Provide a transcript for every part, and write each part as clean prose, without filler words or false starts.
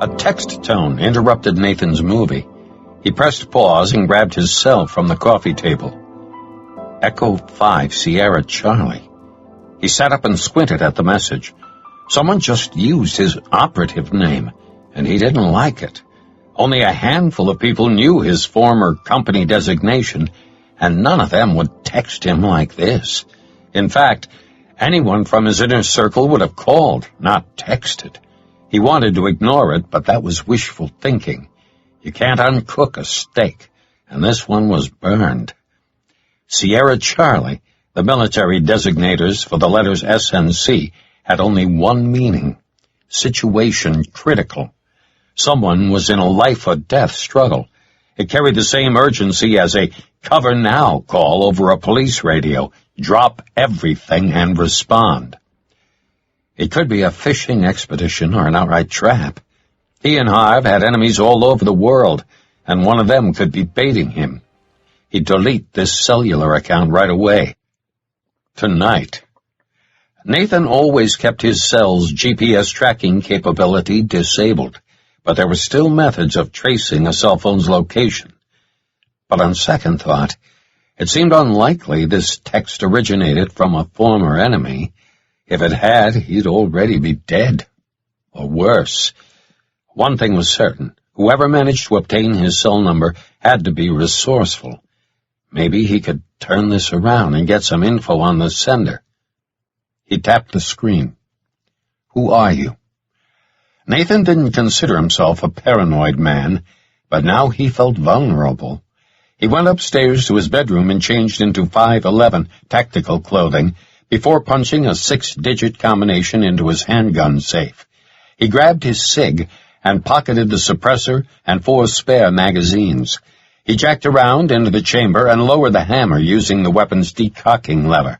A text tone interrupted Nathan's movie. He pressed pause and grabbed his cell from the coffee table. Echo 5 Sierra Charlie. He sat up and squinted at the message. Someone just used his operative name, and he didn't like it. Only a handful of people knew his former company designation, and none of them would text him like this. In fact, anyone from his inner circle would have called, not texted. He wanted to ignore it, but that was wishful thinking. You can't uncook a steak, and this one was burned. Sierra Charlie, the military designators for the letters S and C, had only one meaning: situation critical. Someone was in a life-or-death struggle. It carried the same urgency as a cover now call over a police radio. Drop everything and respond. It could be a fishing expedition or an outright trap. He and Harv had enemies all over the world, and one of them could be baiting him. He'd delete this cellular account right away. Tonight. Nathan always kept his cell's GPS tracking capability disabled, but there were still methods of tracing a cell phone's location. But on second thought, it seemed unlikely this text originated from a former enemy. If it had, he'd already be dead. Or worse. One thing was certain. Whoever managed to obtain his cell number had to be resourceful. Maybe he could turn this around and get some info on the sender. He tapped the screen. "Who are you?" Nathan didn't consider himself a paranoid man, but now he felt vulnerable. He went upstairs to his bedroom and changed into 511 tactical clothing before punching a 6-digit combination into his handgun safe. He grabbed his SIG and pocketed the suppressor and 4 spare magazines. He jacked around into the chamber and lowered the hammer using the weapon's decocking lever.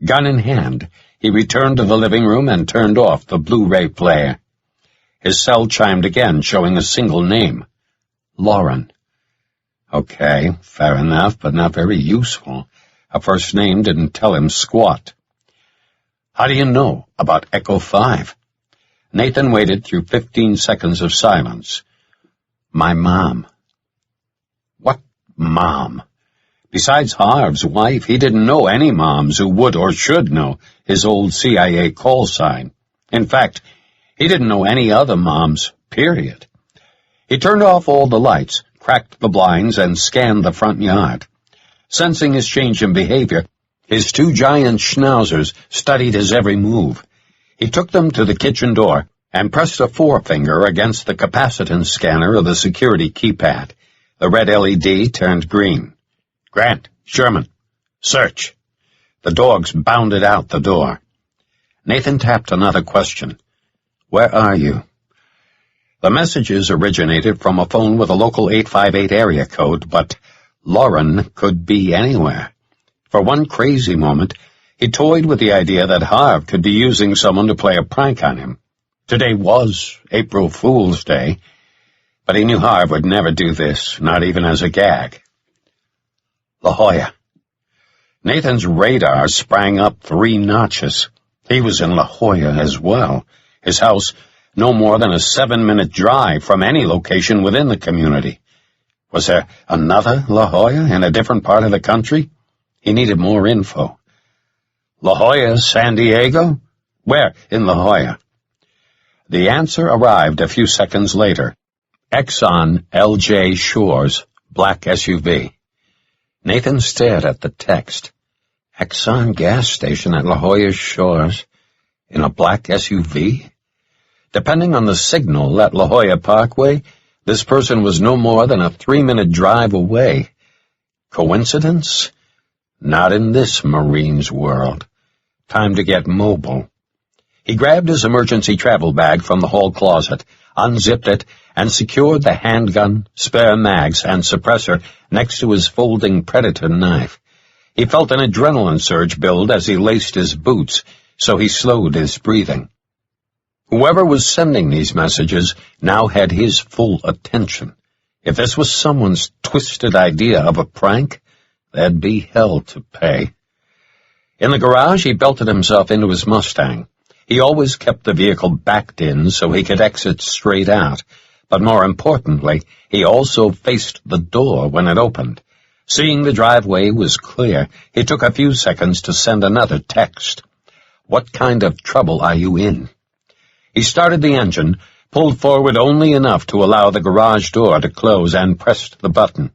Gun in hand, he returned to the living room and turned off the Blu-ray player. His cell chimed again, showing a single name. Lauren. Okay, fair enough, but not very useful. A first name didn't tell him squat. How do you know about Echo 5? Nathan waited through 15 seconds of silence. My mom. What mom? Besides Harv's wife, he didn't know any moms who would or should know his old CIA call sign. In fact, he didn't know any other moms, period. He turned off all the lights, cracked the blinds, and scanned the front yard. Sensing his change in behavior, his 2 giant schnauzers studied his every move. He took them to the kitchen door and pressed a forefinger against the capacitance scanner of the security keypad. The red LED turned green. Grant, Sherman, search. The dogs bounded out the door. Nathan tapped another question. Where are you? The messages originated from a phone with a local 858 area code, but Lauren could be anywhere. For one crazy moment, he toyed with the idea that Harv could be using someone to play a prank on him. Today was April Fool's Day, but he knew Harv would never do this, not even as a gag. La Jolla. Nathan's radar sprang up 3 notches. He was in La Jolla as well. His house no more than a 7-minute drive from any location within the community. Was there another La Jolla in a different part of the country? He needed more info. La Jolla, San Diego? Where in La Jolla? The answer arrived a few seconds later. Exxon LJ Shores, black SUV. Nathan stared at the text. Exxon gas station at La Jolla Shores in a black SUV? Depending on the signal at La Jolla Parkway, this person was no more than a 3-minute drive away. Coincidence? Not in this Marine's world. Time to get mobile. He grabbed his emergency travel bag from the hall closet, unzipped it, and secured the handgun, spare mags, and suppressor next to his folding Predator knife. He felt an adrenaline surge build as he laced his boots, so he slowed his breathing. Whoever was sending these messages now had his full attention. If this was someone's twisted idea of a prank, there'd be hell to pay. In the garage, he belted himself into his Mustang. He always kept the vehicle backed in so he could exit straight out, but more importantly, he also faced the door when it opened. Seeing the driveway was clear, he took a few seconds to send another text. "What kind of trouble are you in?" He started the engine, pulled forward only enough to allow the garage door to close, and pressed the button.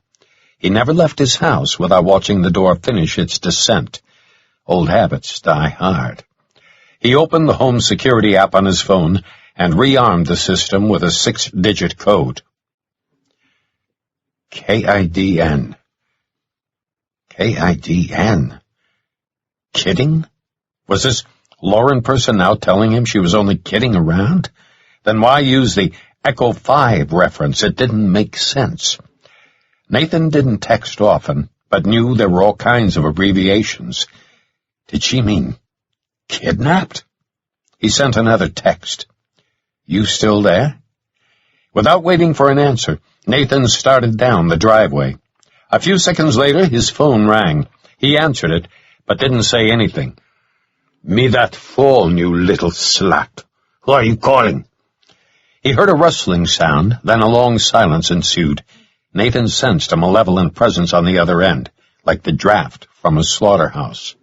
He never left his house without watching the door finish its descent. Old habits die hard. He opened the home security app on his phone and rearmed the system with a 6-digit code. KIDN. KIDN. Kidding? Was this Lauren person now telling him she was only kidding around? Then why use the Echo 5 reference? It didn't make sense. Nathan didn't text often, but knew there were all kinds of abbreviations. Did she mean kidnapped? He sent another text. "You still there?" Without waiting for an answer, Nathan started down the driveway. A few seconds later, his phone rang. He answered it, but didn't say anything. "Me that phone, you little slut. Who are you calling?" He heard a rustling sound, then a long silence ensued. Nathan sensed a malevolent presence on the other end, like the draft from a slaughterhouse.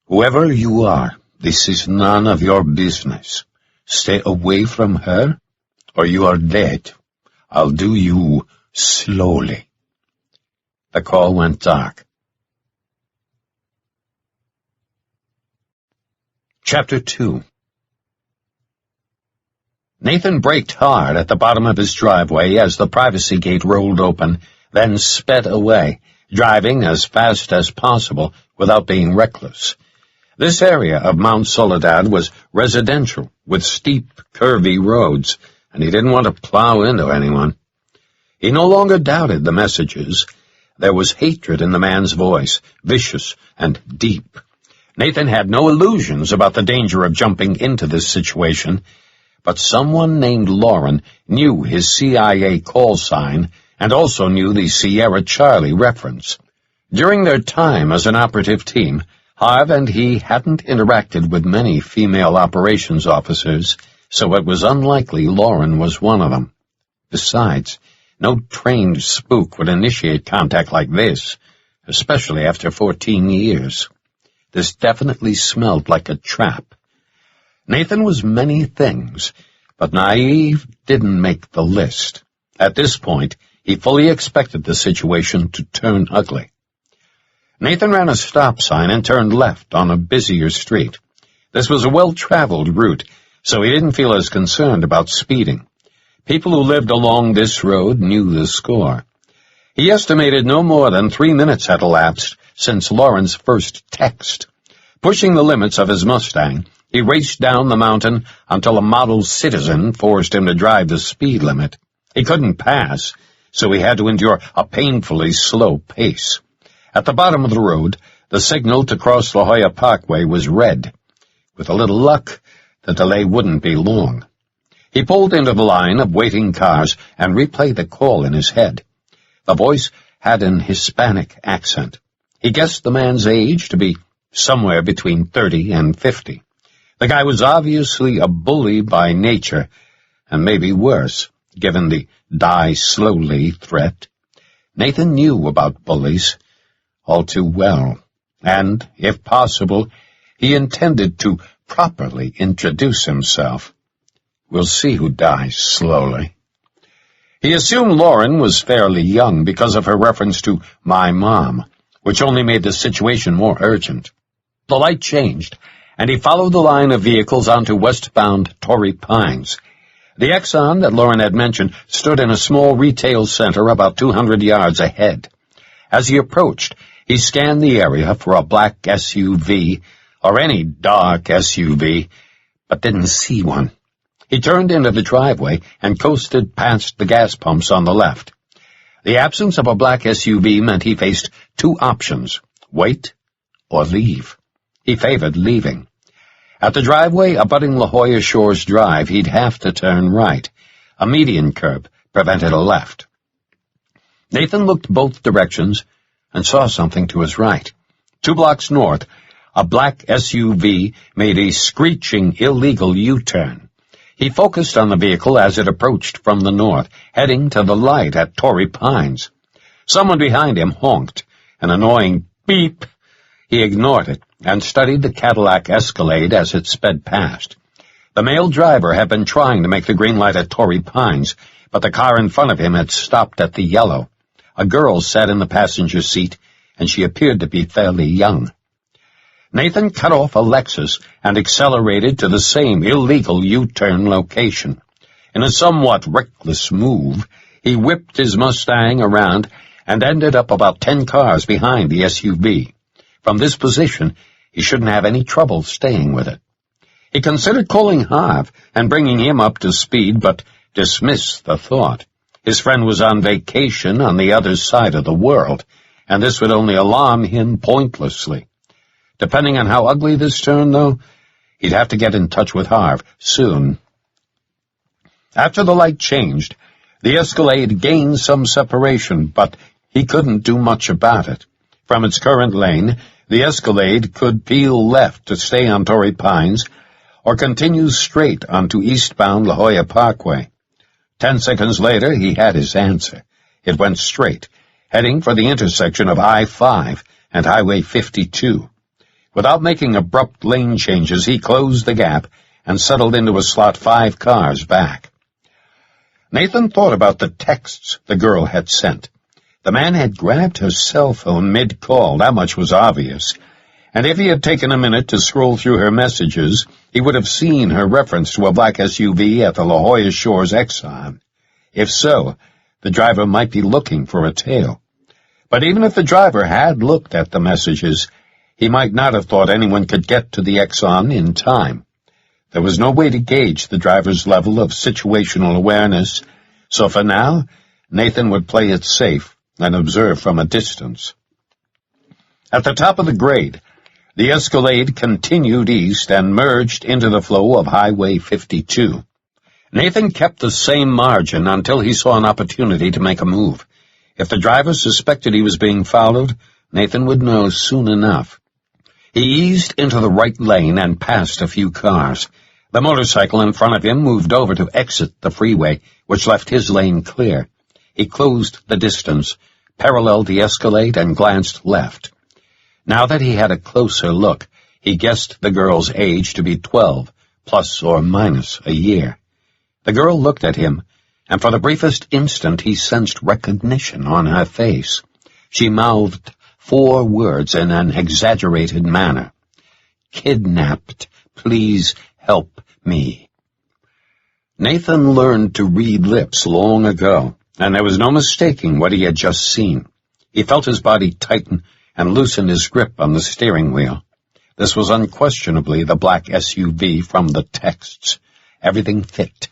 "Whoever you are, this is none of your business. Stay away from her, or you are dead. I'll do you slowly." The call went dark. Chapter 2. Nathan braked hard at the bottom of his driveway as the privacy gate rolled open, then sped away, driving as fast as possible without being reckless. This area of Mount Soledad was residential, with steep, curvy roads, and he didn't want to plow into anyone. He no longer doubted the messages. There was hatred in the man's voice, vicious and deep. Nathan had no illusions about the danger of jumping into this situation, but someone named Lauren knew his CIA call sign and also knew the Sierra Charlie reference. During their time as an operative team, Harv and he hadn't interacted with many female operations officers, so it was unlikely Lauren was one of them. Besides, no trained spook would initiate contact like this, especially after 14 years. This definitely smelled like a trap. Nathan was many things, but naive didn't make the list. At this point, he fully expected the situation to turn ugly. Nathan ran a stop sign and turned left on a busier street. This was a well-traveled route, so he didn't feel as concerned about speeding. People who lived along this road knew the score. He estimated no more than 3 minutes had elapsed since Lauren's first text. Pushing the limits of his Mustang, he raced down the mountain until a model citizen forced him to drive the speed limit. He couldn't pass, so he had to endure a painfully slow pace. At the bottom of the road, the signal to cross La Jolla Parkway was red. With a little luck, the delay wouldn't be long. He pulled into the line of waiting cars and replayed the call in his head. The voice had an Hispanic accent. He guessed the man's age to be somewhere between 30 and 50. The guy was obviously a bully by nature, and maybe worse, given the die slowly threat. Nathan knew about bullies all too well, and, if possible, he intended to properly introduce himself. We'll see who dies slowly. He assumed Lauren was fairly young because of her reference to my mom, which only made the situation more urgent. The light changed, and he followed the line of vehicles onto westbound Torrey Pines. The Exxon that Lauren had mentioned stood in a small retail center about 200 yards ahead. As he approached, he scanned the area for a black SUV, or any dark SUV, but didn't see one. He turned into the driveway and coasted past the gas pumps on the left. The absence of a black SUV meant he faced two options: wait or leave. He favored leaving. At the driveway abutting La Jolla Shores Drive, he'd have to turn right. A median curb prevented a left. Nathan looked both directions and saw something to his right. 2 blocks north, a black SUV made a screeching, illegal U-turn. He focused on the vehicle as it approached from the north, heading to the light at Torrey Pines. Someone behind him honked, an annoying beep. He ignored it and studied the Cadillac Escalade as it sped past. The male driver had been trying to make the green light at Torrey Pines, but the car in front of him had stopped at the yellow. A girl sat in the passenger seat, and she appeared to be fairly young. Nathan cut off a Lexus and accelerated to the same illegal U-turn location. In a somewhat reckless move, he whipped his Mustang around and ended up about 10 cars behind the SUV. From this position, he shouldn't have any trouble staying with it. He considered calling Harv and bringing him up to speed, but dismissed the thought. His friend was on vacation on the other side of the world, and this would only alarm him pointlessly. Depending on how ugly this turned, though, he'd have to get in touch with Harv soon. After the light changed, the Escalade gained some separation, but he couldn't do much about it. From its current lane, the Escalade could peel left to stay on Torrey Pines or continue straight onto eastbound La Jolla Parkway. 10 seconds later, he had his answer. It went straight, heading for the intersection of I-5 and Highway 52. Without making abrupt lane changes, he closed the gap and settled into a slot 5 cars back. Nathan thought about the texts the girl had sent. The man had grabbed her cell phone mid-call, that much was obvious, and if he had taken a minute to scroll through her messages, he would have seen her reference to a black SUV at the La Jolla Shores Exxon. If so, the driver might be looking for a tail. But even if the driver had looked at the messages, he might not have thought anyone could get to the Exxon in time. There was no way to gauge the driver's level of situational awareness, so for now, Nathan would play it safe and observe from a distance. At the top of the grade, the Escalade continued east and merged into the flow of Highway 52. Nathan kept the same margin until he saw an opportunity to make a move. If the driver suspected he was being followed, Nathan would know soon enough. He eased into the right lane and passed a few cars. The motorcycle in front of him moved over to exit the freeway, which left his lane clear. He closed the distance, paralleled the Escalade, and glanced left. Now that he had a closer look, he guessed the girl's age to be 12, plus or minus a year. The girl looked at him, and for the briefest instant he sensed recognition on her face. She mouthed 4 words in an exaggerated manner. "Kidnapped. Please help me." Nathan learned to read lips long ago, and there was no mistaking what he had just seen. He felt his body tighten and loosened his grip on the steering wheel. This was unquestionably the black SUV from the texts. Everything fit.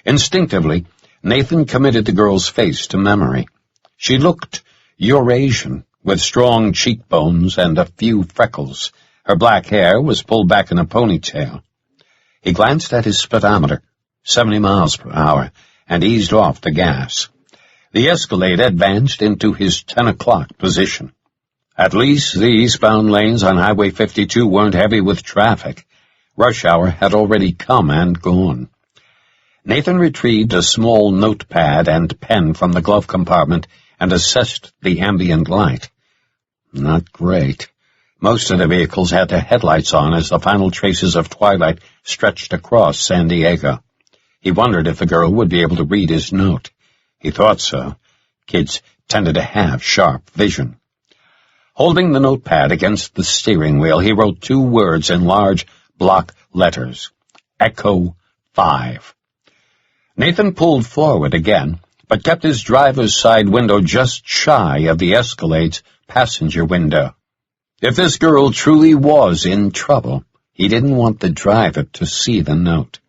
Instinctively, Nathan committed the girl's face to memory. She looked Eurasian, with strong cheekbones and a few freckles. Her black hair was pulled back in a ponytail. He glanced at his speedometer, 70 miles per hour, and eased off the gas. The Escalade advanced into his 10 o'clock position. At least the eastbound lanes on Highway 52 weren't heavy with traffic. Rush hour had already come and gone. Nathan retrieved a small notepad and pen from the glove compartment and assessed the ambient light. Not great. Most of the vehicles had their headlights on as the final traces of twilight stretched across San Diego. He wondered if the girl would be able to read his note. He thought so. Kids tended to have sharp vision. Holding the notepad against the steering wheel, he wrote 2 words in large block letters. Echo 5. Nathan pulled forward again, but kept his driver's side window just shy of the Escalade's passenger window. If this girl truly was in trouble, he didn't want the driver to see the note.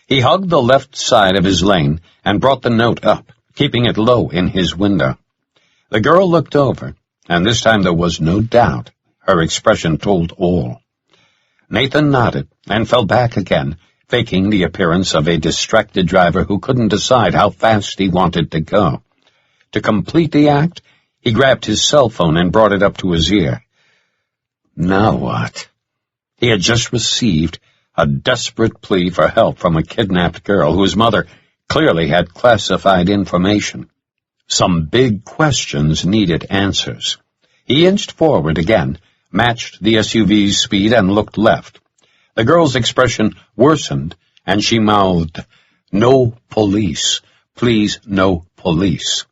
He hugged the left side of his lane and brought the note up, keeping it low in his window. The girl looked over, and this time there was no doubt. Her expression told all. Nathan nodded and fell back again, faking the appearance of a distracted driver who couldn't decide how fast he wanted to go. To complete the act, he grabbed his cell phone and brought it up to his ear. Now what? He had just received a desperate plea for help from a kidnapped girl whose mother clearly had classified information. Some big questions needed answers. He inched forward again, matched the SUV's speed, and looked left. The girl's expression worsened, and she mouthed, "No police. Please, no police."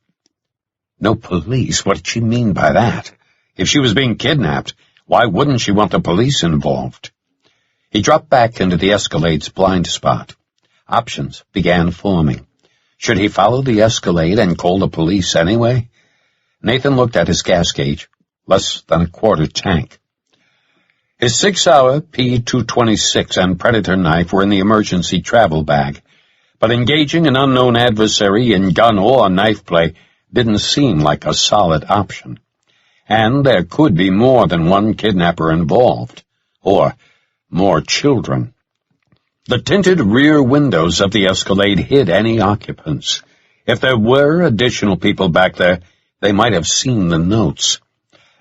No police? What did she mean by that? If she was being kidnapped, why wouldn't she want the police involved? He dropped back into the Escalade's blind spot. Options began forming. Should he follow the Escalade and call the police anyway? Nathan looked at his gas gauge, less than a quarter tank. His 6-hour P226 and Predator knife were in the emergency travel bag, but engaging an unknown adversary in gun or knife play didn't seem like a solid option. And there could be more than one kidnapper involved, or more children. The tinted rear windows of the Escalade hid any occupants. If there were additional people back there, they might have seen the notes.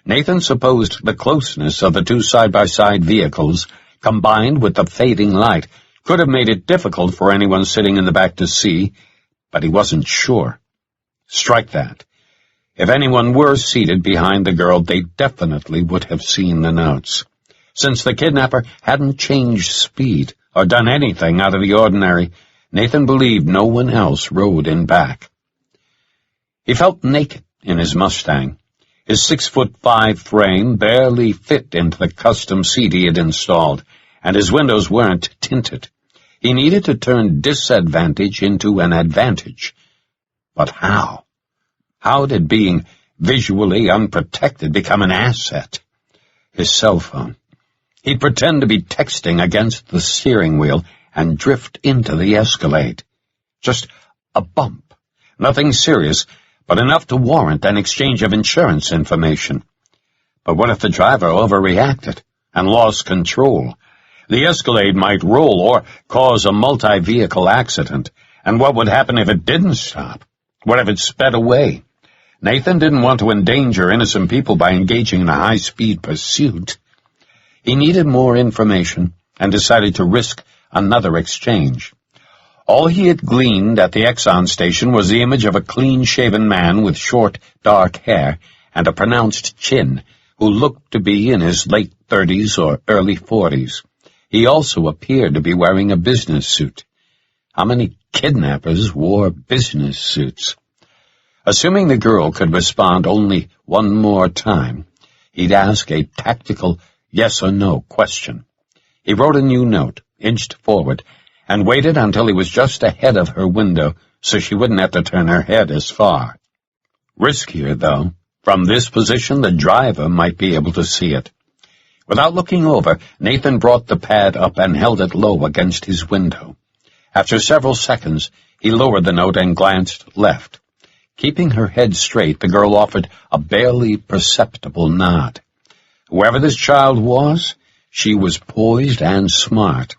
Nathan supposed the closeness of the two side-by-side vehicles, combined with the fading light, could have made it difficult for anyone sitting in the back to see, but he wasn't sure. Strike that. If anyone were seated behind the girl, they definitely would have seen the notes. Since the kidnapper hadn't changed speed or done anything out of the ordinary, Nathan believed no one else rode in back. He felt naked in his Mustang. His 6'5" frame barely fit into the custom seat he had installed, and his windows weren't tinted. He needed to turn disadvantage into an advantage. But how? How did being visually unprotected become an asset? His cell phone. He'd pretend to be texting against the steering wheel and drift into the Escalade. Just a bump. Nothing serious, but enough to warrant an exchange of insurance information. But what if the driver overreacted and lost control? The Escalade might roll or cause a multi-vehicle accident. And what would happen if it didn't stop? What if it sped away? Nathan didn't want to endanger innocent people by engaging in a high-speed pursuit. He needed more information and decided to risk another exchange. All he had gleaned at the Exxon station was the image of a clean-shaven man with short, dark hair and a pronounced chin, who looked to be in his late 30s or early 40s. He also appeared to be wearing a business suit. How many kidnappers wore business suits? Assuming the girl could respond only one more time, he'd ask a tactical yes or no question. He wrote a new note, inched forward, and waited until he was just ahead of her window so she wouldn't have to turn her head as far. Riskier, though. From this position, the driver might be able to see it. Without looking over, Nathan brought the pad up and held it low against his window. After several seconds, he lowered the note and glanced left. Keeping her head straight, the girl offered a barely perceptible nod. Whoever this child was, she was poised and smart.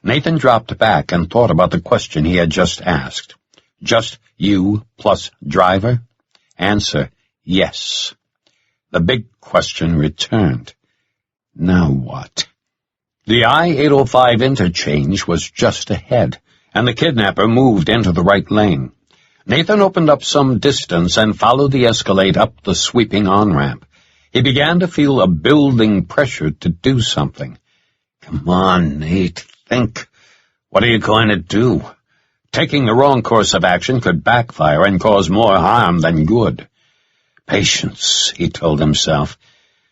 Nathan dropped back and thought about the question he had just asked. Just you plus driver? Answer, yes. The big question returned. Now what? The I-805 interchange was just ahead, and the kidnapper moved into the right lane. Nathan opened up some distance and followed the Escalade up the sweeping on-ramp. He began to feel a building pressure to do something. Come on, Nate, think. What are you going to do? Taking the wrong course of action could backfire and cause more harm than good. Patience, he told himself.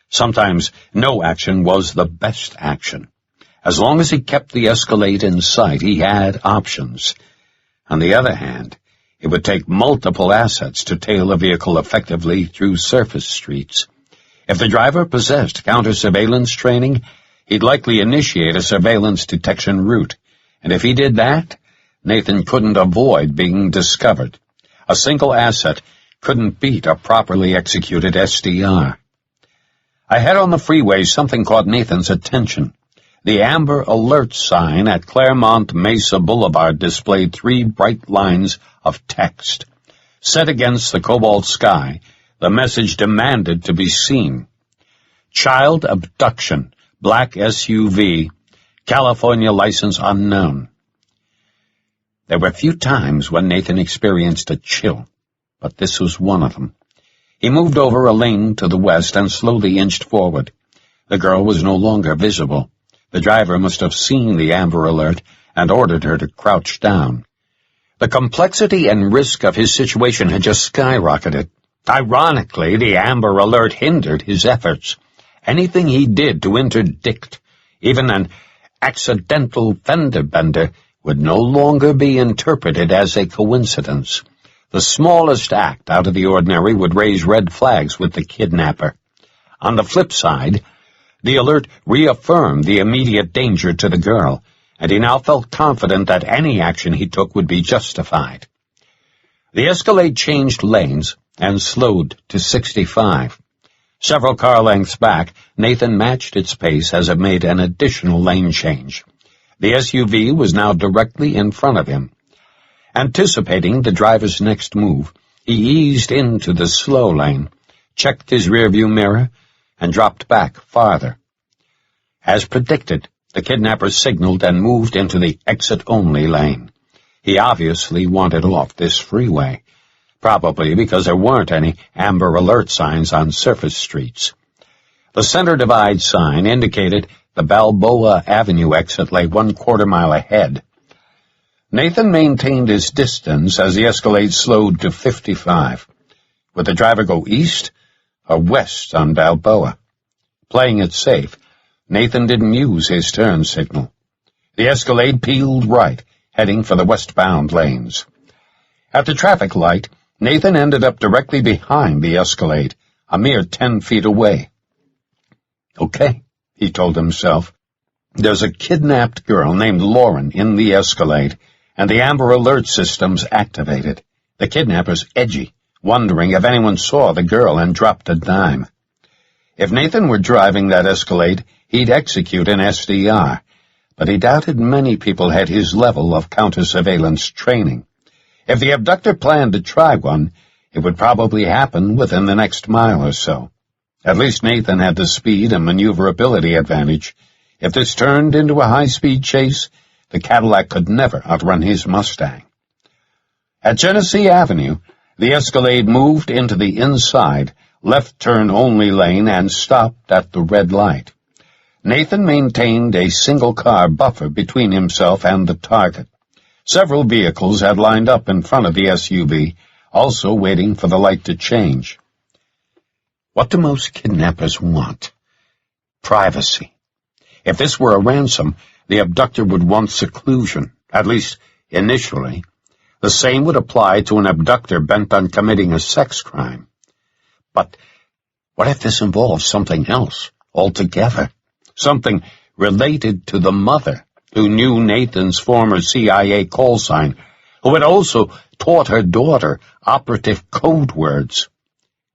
Sometimes no action was the best action. As long as he kept the Escalade in sight, he had options. On the other hand, it would take multiple assets to tail a vehicle effectively through surface streets. If the driver possessed counter-surveillance training, he'd likely initiate a surveillance detection route. And if he did that, Nathan couldn't avoid being discovered. A single asset couldn't beat a properly executed SDR. Ahead on the freeway, something caught Nathan's attention. The Amber Alert sign at Claremont Mesa Boulevard displayed 3 bright lines of text. Set against the cobalt sky, the message demanded to be seen. Child abduction. black SUV, California license unknown. There were few times when Nathan experienced a chill, but this was one of them. He moved over a lane to the west and slowly inched forward. The girl was no longer visible. The driver must have seen the Amber Alert and ordered her to crouch down. The complexity and risk of his situation had just skyrocketed. Ironically, the Amber Alert hindered his efforts. Anything he did to interdict, even an accidental fender bender, would no longer be interpreted as a coincidence. The smallest act out of the ordinary would raise red flags with the kidnapper. On the flip side, the alert reaffirmed the immediate danger to the girl, and he now felt confident that any action he took would be justified. The Escalade changed lanes and slowed to 65. Several car lengths back, Nathan matched its pace as it made an additional lane change. The SUV was now directly in front of him. Anticipating the driver's next move, he eased into the slow lane, checked his rearview mirror, and dropped back farther. As predicted, the kidnapper signaled and moved into the exit-only lane. He obviously wanted off this freeway, probably because there weren't any Amber Alert signs on surface streets. The center divide sign indicated the Balboa Avenue exit lay 1/4 mile ahead. Nathan maintained his distance as the Escalade slowed to 55. Would the driver go east or west on Balboa? Playing it safe, Nathan didn't use his turn signal. The Escalade peeled right, heading for the westbound lanes. At the traffic light, Nathan ended up directly behind the Escalade, a mere 10 feet away. Okay, he told himself. There's a kidnapped girl named Lauren in the Escalade, and the Amber Alert system's activated. The kidnapper's edgy, wondering if anyone saw the girl and dropped a dime. If Nathan were driving that Escalade, he'd execute an SDR, but he doubted many people had his level of counter-surveillance training. If the abductor planned to try one, it would probably happen within the next mile or so. At least Nathan had the speed and maneuverability advantage. If this turned into a high-speed chase, the Cadillac could never outrun his Mustang. At Genesee Avenue, the Escalade moved into the inside, left-turn-only lane and stopped at the red light. Nathan maintained a single-car buffer between himself and the target. Several vehicles had lined up in front of the SUV, also waiting for the light to change. What do most kidnappers want? Privacy. If this were a ransom, the abductor would want seclusion, at least initially. The same would apply to an abductor bent on committing a sex crime. But what if this involves something else altogether? Something related to the mother, who knew Nathan's former CIA call sign, who had also taught her daughter operative code words.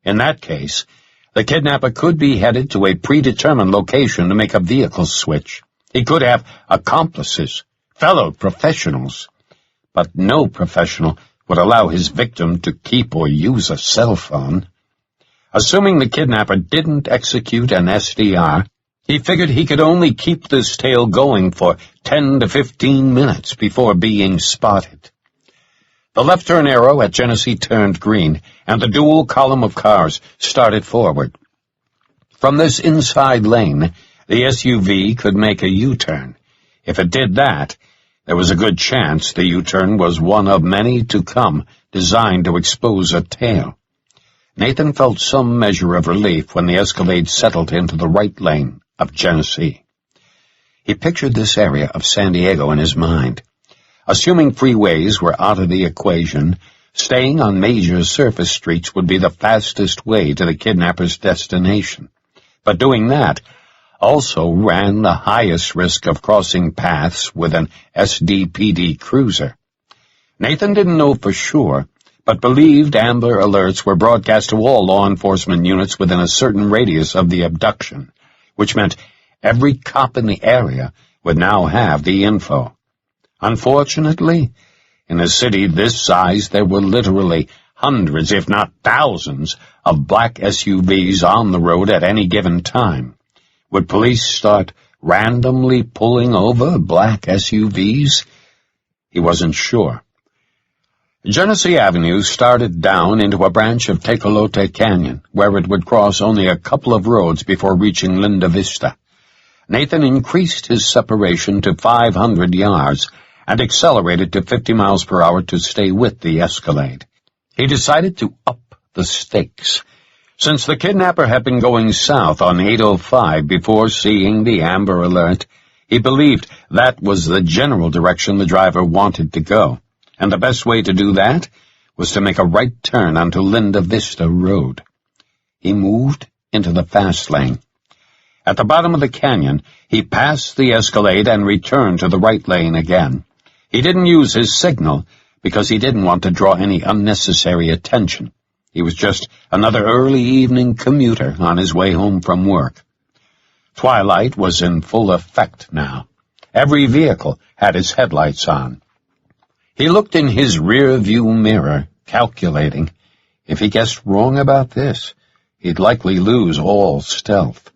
In that case, the kidnapper could be headed to a predetermined location to make a vehicle switch. He could have accomplices, fellow professionals. But no professional would allow his victim to keep or use a cell phone. Assuming the kidnapper didn't execute an SDR, he figured he could only keep this tale going for 10 to 15 minutes before being spotted. The left turn arrow at Genesee turned green, and the dual column of cars started forward. From this inside lane, the SUV could make a U-turn. If it did that, there was a good chance the U-turn was one of many to come, designed to expose a tail. Nathan felt some measure of relief when the Escalade settled into the right lane of Genesee. He pictured this area of San Diego in his mind. Assuming freeways were out of the equation, staying on major surface streets would be the fastest way to the kidnapper's destination. But doing that also ran the highest risk of crossing paths with an SDPD cruiser. Nathan didn't know for sure, but believed Amber Alerts were broadcast to all law enforcement units within a certain radius of the abduction, which meant every cop in the area would now have the info. Unfortunately, in a city this size, there were literally hundreds, if not thousands, of black SUVs on the road at any given time. Would police start randomly pulling over black SUVs? He wasn't sure. Genesee Avenue started down into a branch of Tecolote Canyon, where it would cross only a couple of roads before reaching Linda Vista. Nathan increased his separation to 500 yards and accelerated to 50 miles per hour to stay with the Escalade. He decided to up the stakes. Since the kidnapper had been going south on 805 before seeing the Amber Alert, he believed that was the general direction the driver wanted to go, and the best way to do that was to make a right turn onto Linda Vista Road. He moved into the fast lane. At the bottom of the canyon, he passed the Escalade and returned to the right lane again. He didn't use his signal because he didn't want to draw any unnecessary attention. He was just another early evening commuter on his way home from work. Twilight was in full effect now. Every vehicle had its headlights on. He looked in his rear-view mirror, calculating. If he guessed wrong about this, he'd likely lose all stealth.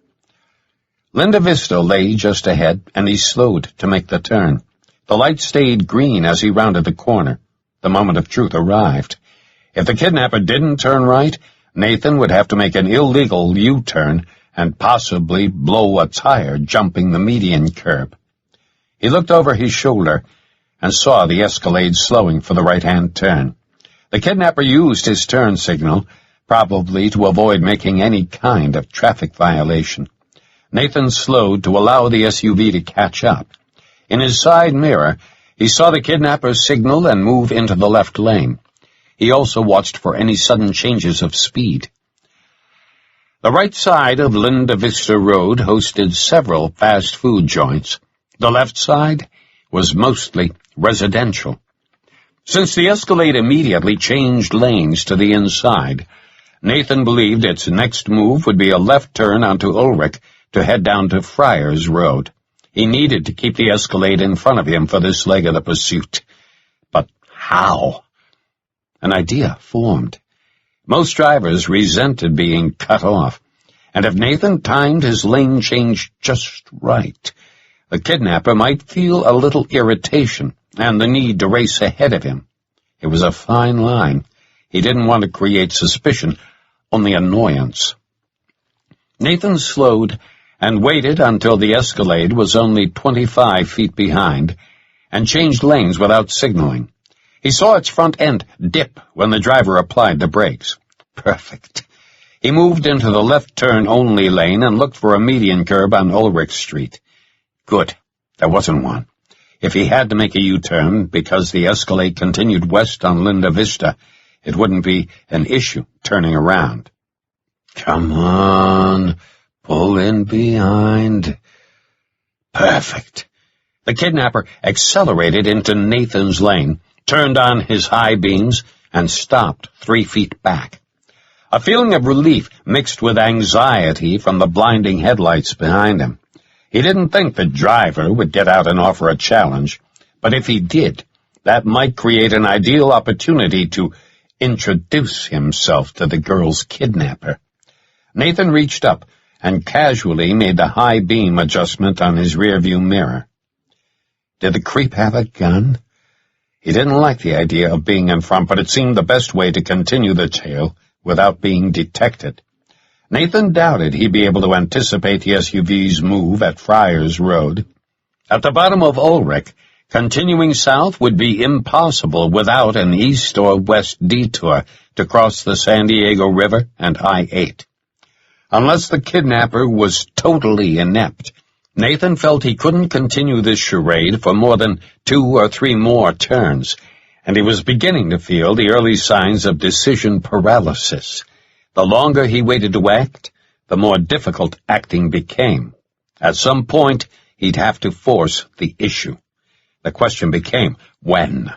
Linda Vista lay just ahead, and he slowed to make the turn. The light stayed green as he rounded the corner. The moment of truth arrived. If the kidnapper didn't turn right, Nathan would have to make an illegal U-turn and possibly blow a tire jumping the median curb. He looked over his shoulder and saw the Escalade slowing for the right-hand turn. The kidnapper used his turn signal, probably to avoid making any kind of traffic violation. Nathan slowed to allow the SUV to catch up. In his side mirror, he saw the kidnapper signal and move into the left lane. He also watched for any sudden changes of speed. The right side of Linda Vista Road hosted several fast food joints. The left side was mostly residential. Since the Escalade immediately changed lanes to the inside, Nathan believed its next move would be a left turn onto Ulrich to head down to Friars Road. He needed to keep the Escalade in front of him for this leg of the pursuit. But how? An idea formed. Most drivers resented being cut off, and if Nathan timed his lane change just right, the kidnapper might feel a little irritation and the need to race ahead of him. It was a fine line. He didn't want to create suspicion, only annoyance. Nathan slowed and waited until the Escalade was only 25 feet behind and changed lanes without signaling. He saw its front end dip when the driver applied the brakes. Perfect. He moved into the left turn-only lane and looked for a median curb on Ulrich Street. Good. There wasn't one. If he had to make a U-turn because the Escalade continued west on Linda Vista, it wouldn't be an issue turning around. Come on, pull in behind. Perfect. The kidnapper accelerated into Nathan's lane, turned on his high beams, and stopped 3 feet back. A feeling of relief mixed with anxiety from the blinding headlights behind him. He didn't think the driver would get out and offer a challenge, but if he did, that might create an ideal opportunity to introduce himself to the girl's kidnapper. Nathan reached up and casually made the high beam adjustment on his rearview mirror. Did the creep have a gun? He didn't like the idea of being in front, but it seemed the best way to continue the trail without being detected. Nathan doubted he'd be able to anticipate the SUV's move at Friars Road. At the bottom of Ulrich, continuing south would be impossible without an east or west detour to cross the San Diego River and I-8. Unless the kidnapper was totally inept, Nathan felt he couldn't continue this charade for more than 2 or 3 more turns, and he was beginning to feel the early signs of decision paralysis. The longer he waited to act, the more difficult acting became. At some point, he'd have to force the issue. The question became, when?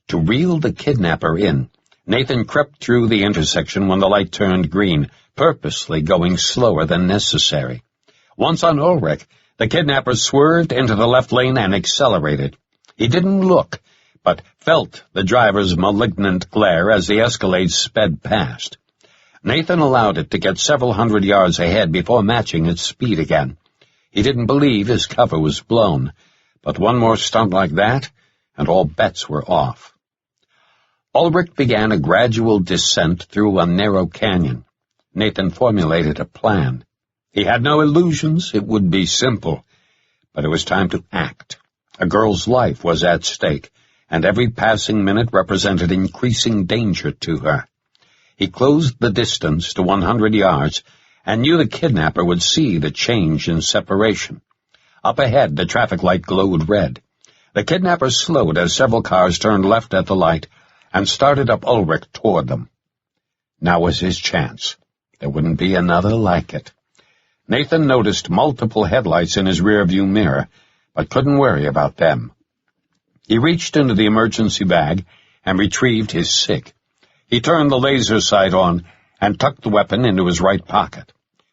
To reel the kidnapper in, Nathan crept through the intersection when the light turned green, purposely going slower than necessary. Once on Ulrich, the kidnapper swerved into the left lane and accelerated. He didn't look, but felt the driver's malignant glare as the Escalade sped past. Nathan allowed it to get several hundred yards ahead before matching its speed again. He didn't believe his cover was blown, but one more stunt like that, and all bets were off. Ulrich began a gradual descent through a narrow canyon. Nathan formulated a plan. He had no illusions. It would be simple. But it was time to act. A girl's life was at stake, and every passing minute represented increasing danger to her. He closed the distance to 100 yards and knew the kidnapper would see the change in separation. Up ahead, the traffic light glowed red. The kidnapper slowed as several cars turned left at the light and started up Ulrich toward them. Now was his chance. There wouldn't be another like it. Nathan noticed multiple headlights in his rearview mirror, but couldn't worry about them. He reached into the emergency bag and retrieved his SIG. He turned the laser sight on and tucked the weapon into his right pocket.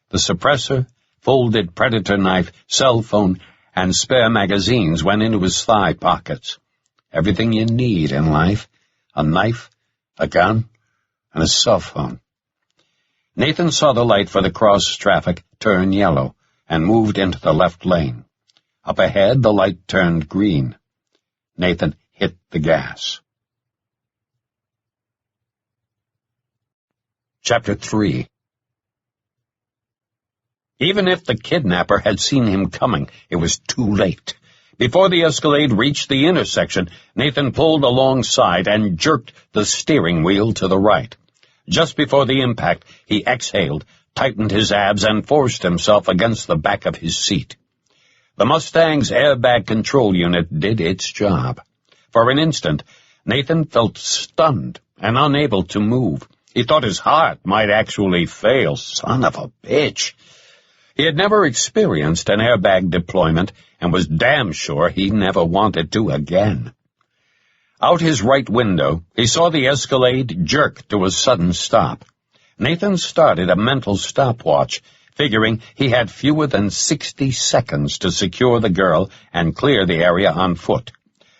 The suppressor, folded predator knife, cell phone, and spare magazines went into his thigh pockets. Everything you need in life: a knife, a gun, and a cell phone. Nathan saw the light for the cross traffic turn yellow and moved into the left lane. Up ahead, the light turned green. Nathan hit the gas. Chapter 3. Even if the kidnapper had seen him coming, it was too late. Before the Escalade reached the intersection, Nathan pulled alongside and jerked the steering wheel to the right. Just before the impact, he exhaled, tightened his abs, and forced himself against the back of his seat. The Mustang's airbag control unit did its job. For an instant, Nathan felt stunned and unable to move. He thought his heart might actually fail. Son of a bitch! He had never experienced an airbag deployment and was damn sure he never wanted to again. Out his right window, he saw the Escalade jerk to a sudden stop. Nathan started a mental stopwatch, figuring he had fewer than 60 seconds to secure the girl and clear the area on foot.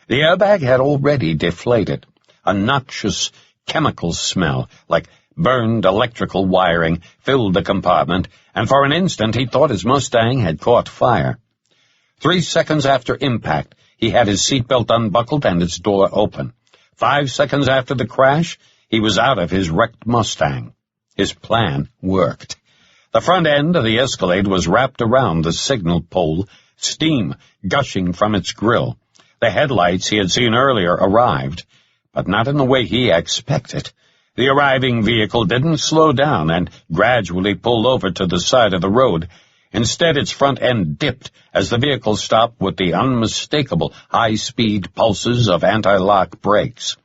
The airbag had already deflated. A noxious chemical smell, like burned electrical wiring, filled the compartment, and for an instant he thought his Mustang had caught fire. 3 seconds after impact, he had his seatbelt unbuckled and its door open. 5 seconds after the crash, he was out of his wrecked Mustang. His plan worked. The front end of the Escalade was wrapped around the signal pole, steam gushing from its grill. The headlights he had seen earlier arrived, but not in the way he expected. The arriving vehicle didn't slow down and gradually pulled over to the side of the road. Instead, its front end dipped as the vehicle stopped with the unmistakable high-speed pulses of anti-lock brakes.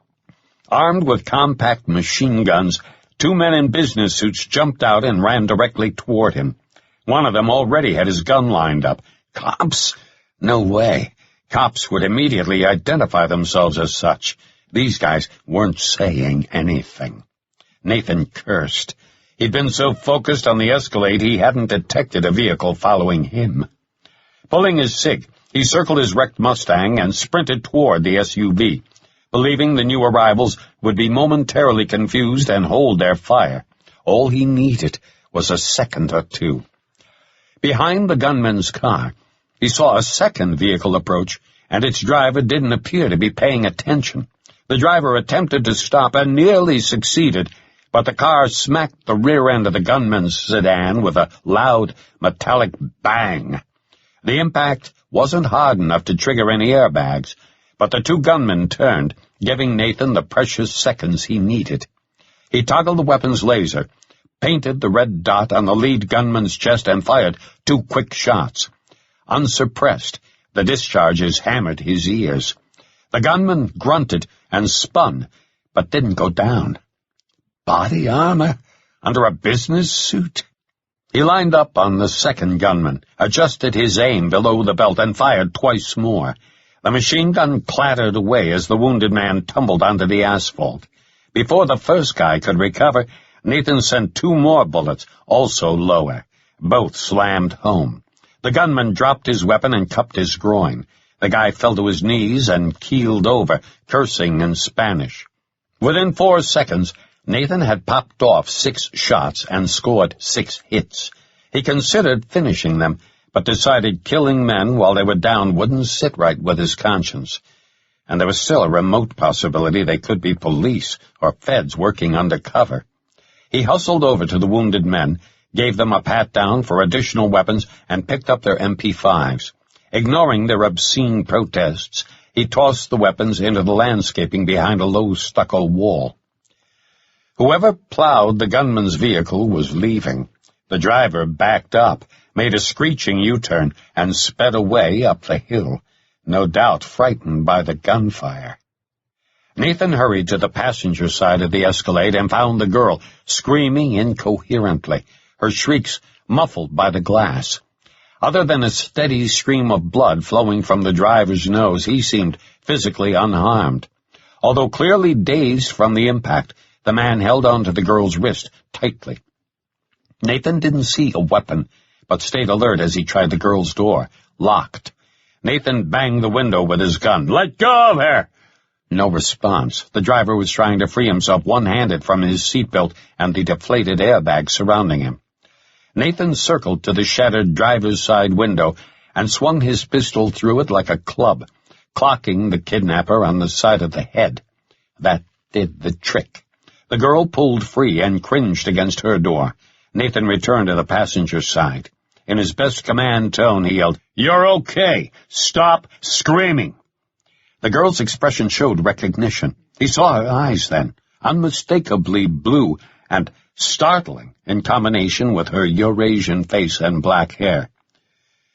Armed with compact machine guns, 2 men in business suits jumped out and ran directly toward him. One of them already had his gun lined up. Cops? No way. Cops would immediately identify themselves as such. These guys weren't saying anything. Nathan cursed. He'd been so focused on the Escalade he hadn't detected a vehicle following him. Pulling his SIG, he circled his wrecked Mustang and sprinted toward the SUV, believing the new arrivals would be momentarily confused and hold their fire. All he needed was a second or two. Behind the gunman's car, he saw a second vehicle approach, and its driver didn't appear to be paying attention. The driver attempted to stop and nearly succeeded, but the car smacked the rear end of the gunman's sedan with a loud, metallic bang. The impact wasn't hard enough to trigger any airbags, but the 2 gunmen turned, giving Nathan the precious seconds he needed. He toggled the weapon's laser, painted the red dot on the lead gunman's chest, and fired 2 quick shots. Unsuppressed, the discharges hammered his ears. The gunman grunted and spun, but didn't go down. Body armor under a business suit? He lined up on the second gunman, adjusted his aim below the belt, and fired twice more. The machine gun clattered away as the wounded man tumbled onto the asphalt. Before the first guy could recover, Nathan sent 2 more bullets, also lower. Both slammed home. The gunman dropped his weapon and cupped his groin. The guy fell to his knees and keeled over, cursing in Spanish. Within 4 seconds, Nathan had popped off 6 shots and scored 6 hits. He considered finishing them, but decided killing men while they were down wouldn't sit right with his conscience. And there was still a remote possibility they could be police or feds working undercover. He hustled over to the wounded men, gave them a pat-down for additional weapons, and picked up their MP5s. Ignoring their obscene protests, he tossed the weapons into the landscaping behind a low stucco wall. Whoever plowed the gunman's vehicle was leaving. The driver backed up, made a screeching U-turn, and sped away up the hill, no doubt frightened by the gunfire. Nathan hurried to the passenger side of the Escalade and found the girl screaming incoherently, her shrieks muffled by the glass. Other than a steady stream of blood flowing from the driver's nose, he seemed physically unharmed. Although clearly dazed from the impact, the man held onto the girl's wrist tightly. Nathan didn't see a weapon, but stayed alert as he tried the girl's door, locked. Nathan banged the window with his gun. "Let go of her!" No response. The driver was trying to free himself one-handed from his seatbelt and the deflated airbag surrounding him. Nathan circled to the shattered driver's side window and swung his pistol through it like a club, clocking the kidnapper on the side of the head. That did the trick. The girl pulled free and cringed against her door. Nathan returned to the passenger side. In his best command tone, he yelled, "You're okay! Stop screaming!" The girl's expression showed recognition. He saw her eyes then, unmistakably blue and startling in combination with her Eurasian face and black hair.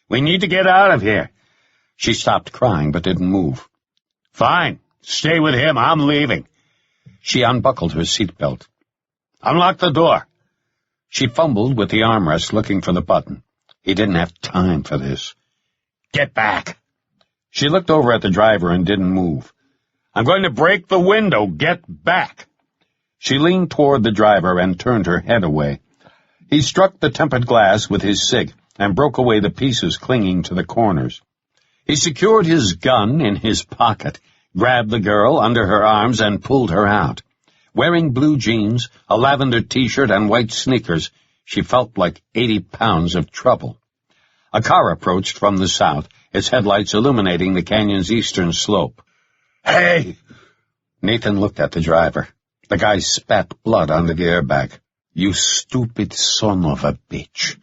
"We need to get out of here." She stopped crying but didn't move. "Fine. Stay with him. I'm leaving." She unbuckled her seatbelt. "Unlock the door." She fumbled with the armrest looking for the button. He didn't have time for this. "Get back." She looked over at the driver and didn't move. "I'm going to break the window. Get back." She leaned toward the driver and turned her head away. He struck the tempered glass with his cig and broke away the pieces clinging to the corners. He secured his gun in his pocket, grabbed the girl under her arms, and pulled her out. Wearing blue jeans, a lavender T-shirt, and white sneakers, she felt like 80 pounds of trouble. A car approached from the south, its headlights illuminating the canyon's eastern slope. "Hey!" Nathan looked at the driver. The guy spat blood onto the airbag. "You stupid son of a bitch.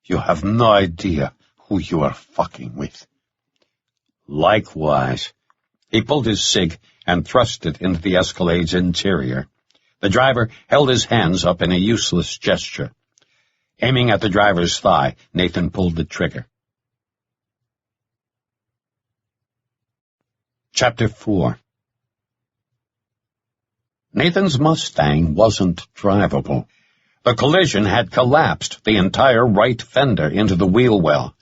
You have no idea who you are fucking with." "Likewise." He pulled his cig and thrust it into the Escalade's interior. The driver held his hands up in a useless gesture. Aiming at the driver's thigh, Nathan pulled the trigger. Chapter 4. Nathan's Mustang wasn't drivable. The collision had collapsed the entire right fender into the wheel well.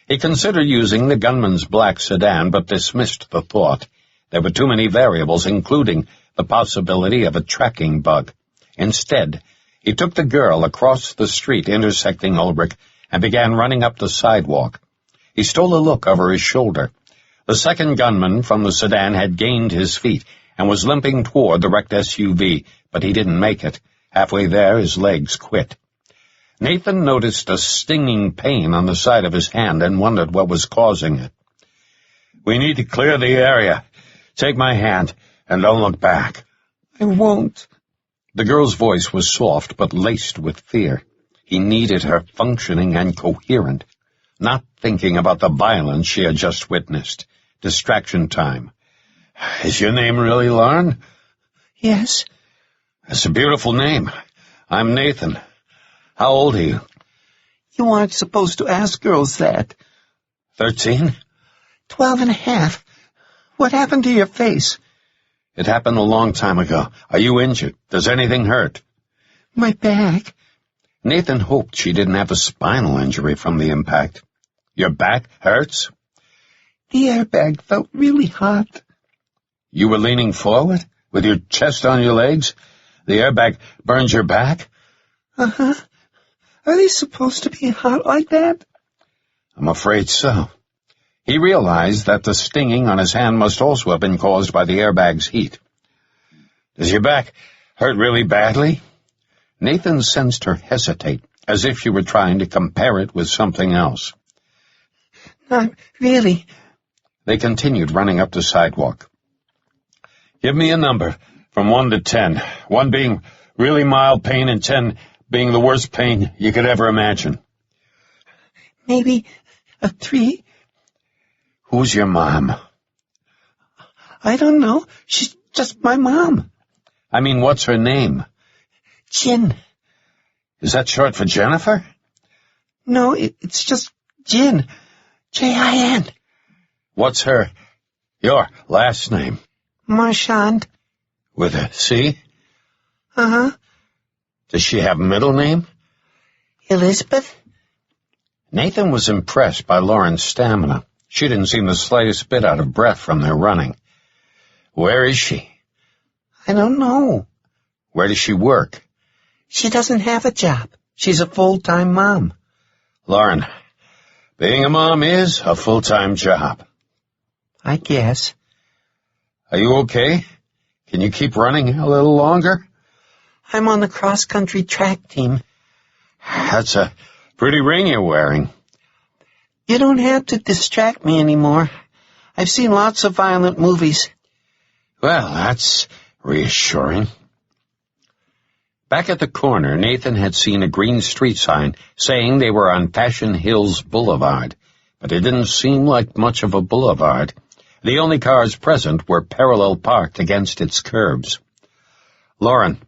He considered using the gunman's black sedan, but dismissed the thought. There were too many variables, including the possibility of a tracking bug. Instead, he took the girl across the street intersecting Ulrich and began running up the sidewalk. He stole a look over his shoulder. The second gunman from the sedan had gained his feet and was limping toward the wrecked SUV, but he didn't make it. Halfway there, his legs quit. Nathan noticed a stinging pain on the side of his hand and wondered what was causing it. "We need to clear the area. Take my hand, and don't look back." "I won't." The girl's voice was soft but laced with fear. He needed her functioning and coherent, not thinking about the violence she had just witnessed. Distraction time. "Is your name really Lauren?" "Yes." "That's a beautiful name. I'm Nathan. How old are you?" "You aren't supposed to ask girls that." 13? 12.5. What happened to your face?" "It happened a long time ago. Are you injured? Does anything hurt?" "My back." Nathan hoped she didn't have a spinal injury from the impact. "Your back hurts?" "The airbag felt really hot." "You were leaning forward, with your chest on your legs? The airbag burns your back?" "Uh-huh. Are they supposed to be hot like that?" "I'm afraid so." He realized that the stinging on his hand must also have been caused by the airbag's heat. "Does your back Hurt really badly? Nathan sensed her hesitate, as if she were trying to compare it with something else. Not really. They continued running up the sidewalk. Give me a number, from 1 to 10, 1 being really mild pain and 10 being the worst pain you could ever imagine. Maybe a 3? Who's your mom? I don't know. She's just my mom. I mean, what's her name? Jin. Is that short for Jennifer? No, it's just Jin. J-I-N. What's your last name? Marchand. With a C? Uh-huh. Does she have a middle name? Elizabeth? Nathan was impressed by Lauren's stamina. She didn't seem the slightest bit out of breath from their running. Where is she? I don't know. Where does she work? She doesn't have a job. She's a full-time mom. Lauren, being a mom is a full-time job. I guess. Are you okay? Can you keep running a little longer? I'm on the cross-country track team. That's a pretty ring you're wearing. You don't have to distract me anymore. I've seen lots of violent movies. Well, that's reassuring. Back at the corner, Nathan had seen a green street sign saying they were on Passion Hills Boulevard, but it didn't seem like much of a boulevard. The only cars present were parallel parked against its curbs. Lauren,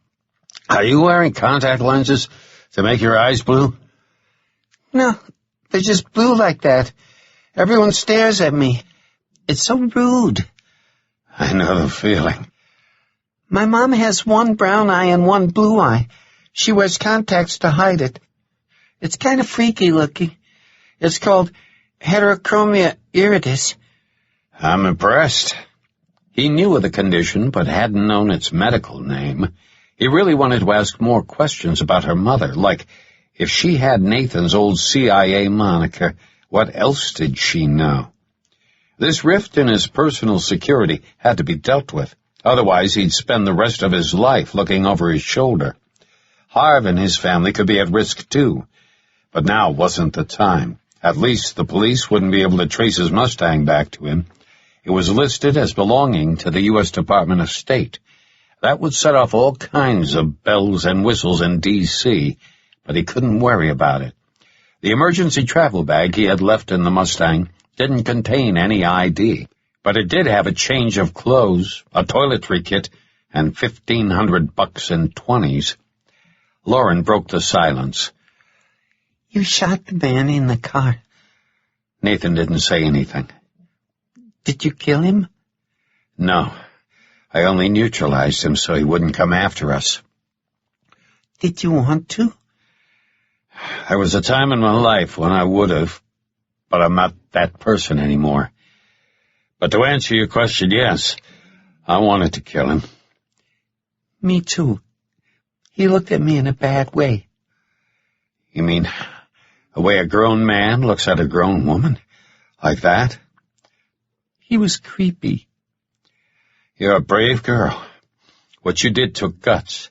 are you wearing contact lenses to make your eyes blue? No, they're just blue like that. Everyone stares at me. It's so rude. I know the feeling. My mom has 1 brown eye and 1 blue eye. She wears contacts to hide it. It's kind of freaky looking. It's called heterochromia iridis. I'm impressed. He knew of the condition, but hadn't known its medical name. He really wanted to ask more questions about her mother, like, if she had Nathan's old CIA moniker, what else did she know? This rift in his personal security had to be dealt with. Otherwise, he'd spend the rest of his life looking over his shoulder. Harv and his family could be at risk, too. But now wasn't the time. At least the police wouldn't be able to trace his Mustang back to him. It was listed as belonging to the U.S. Department of State. That would set off all kinds of bells and whistles in D.C., but he couldn't worry about it. The emergency travel bag he had left in the Mustang didn't contain any ID, but it did have a change of clothes, a toiletry kit, and $1,500 in 20s. Lauren broke the silence. You shot the man in the car. Nathan didn't say anything. Did you kill him? No. I only neutralized him so he wouldn't come after us. Did you want to? There was a time in my life when I would have, but I'm not that person anymore. But to answer your question, yes, I wanted to kill him. Me too. He looked at me in a bad way. You mean the way a grown man looks at a grown woman? Like that? He was creepy. You're a brave girl. What you did took guts.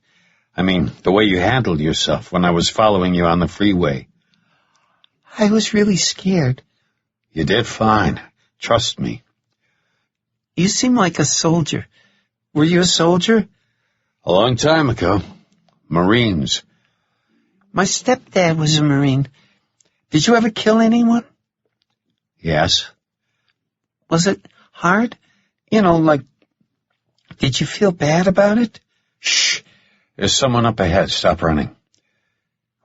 I mean, the way you handled yourself when I was following you on the freeway. I was really scared. You did fine. Trust me. You seem like a soldier. Were you a soldier? A long time ago. Marines. My stepdad was a Marine. Did you ever kill anyone? Yes. Was it hard? Did you feel bad about it? Shh. There's someone up ahead. Stop running.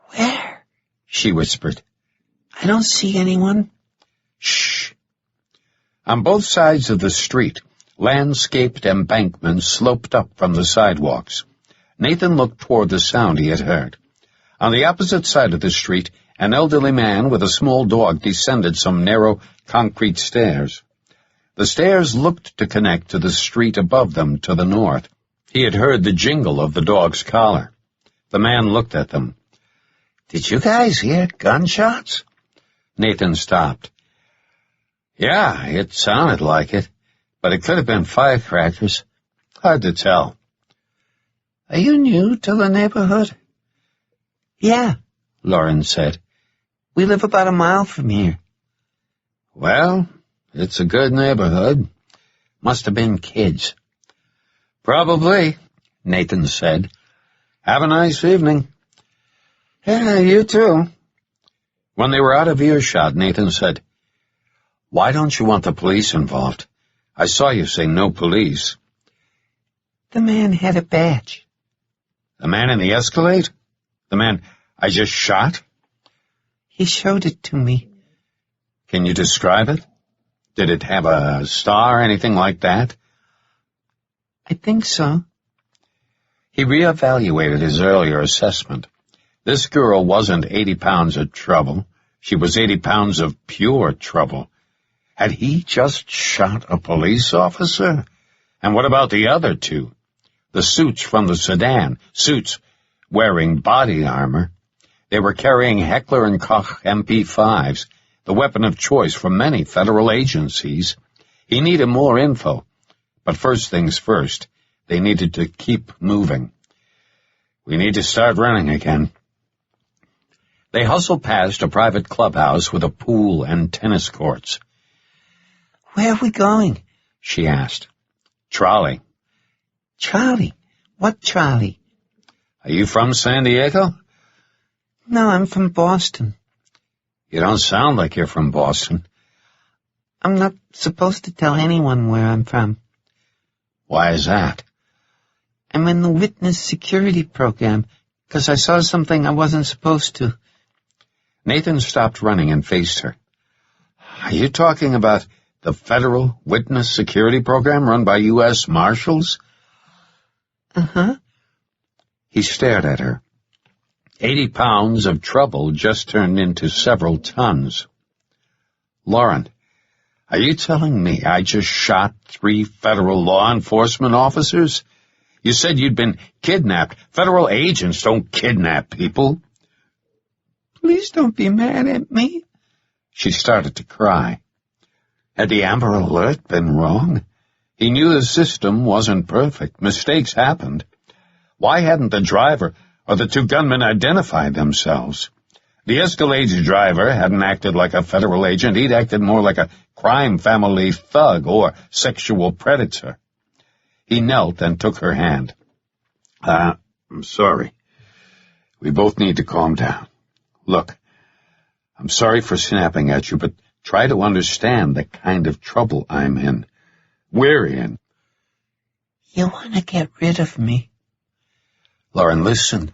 Where? She whispered. I don't see anyone. Shh. On both sides of the street, landscaped embankments sloped up from the sidewalks. Nathan looked toward the sound he had heard. On the opposite side of the street, an elderly man with a small dog descended some narrow concrete stairs. The stairs looked to connect to the street above them to the north. He had heard the jingle of the dog's collar. The man looked at them. Did you guys hear gunshots? Nathan stopped. Yeah, it sounded like it, but it could have been firecrackers. Hard to tell. Are you new to the neighborhood? Yeah, Lauren said. We live about a mile from here. Well, it's a good neighborhood. Must have been kids. Probably, Nathan said. Have a nice evening. Yeah, you too. When they were out of earshot, Nathan said, Why don't you want the police involved? I saw you say no police. The man had a badge. The man in the Escalade? The man I just shot? He showed it to me. Can you describe it? Did it have a star or anything like that? I think so. He reevaluated his earlier assessment. This girl wasn't 80 pounds of trouble. She was 80 pounds of pure trouble. Had he just shot a police officer? And what about the other two? The suits from the sedan, suits wearing body armor. They were carrying Heckler & Koch MP5s, the weapon of choice for many federal agencies. He needed more info. But first things first, they needed to keep moving. We need to start running again. They hustled past a private clubhouse with a pool and tennis courts. Where are we going? She asked. Trolley. Trolley? What trolley? Are you from San Diego? No, I'm from Boston. You don't sound like you're from Boston. I'm not supposed to tell anyone where I'm from. Why is that? I'm in the witness security program, 'cause I saw something I wasn't supposed to. Nathan stopped running and faced her. Are you talking about the federal witness security program run by U.S. Marshals? Uh-huh. He stared at her. 80 pounds of trouble just turned into several tons. Lauren, are you telling me I just shot 3 federal law enforcement officers? You said you'd been kidnapped. Federal agents don't kidnap people. Please don't be mad at me. She started to cry. Had the Amber Alert been wrong? He knew the system wasn't perfect. Mistakes happened. Why hadn't the driver or the 2 gunmen identified themselves? The Escalade's driver hadn't acted like a federal agent. He'd acted more like a crime family thug or sexual predator. He knelt and took her hand. I'm sorry. We both need to calm down. Look, I'm sorry for snapping at you, but try to understand the kind of trouble I'm in. We're in. You want to get rid of me? Lauren, listen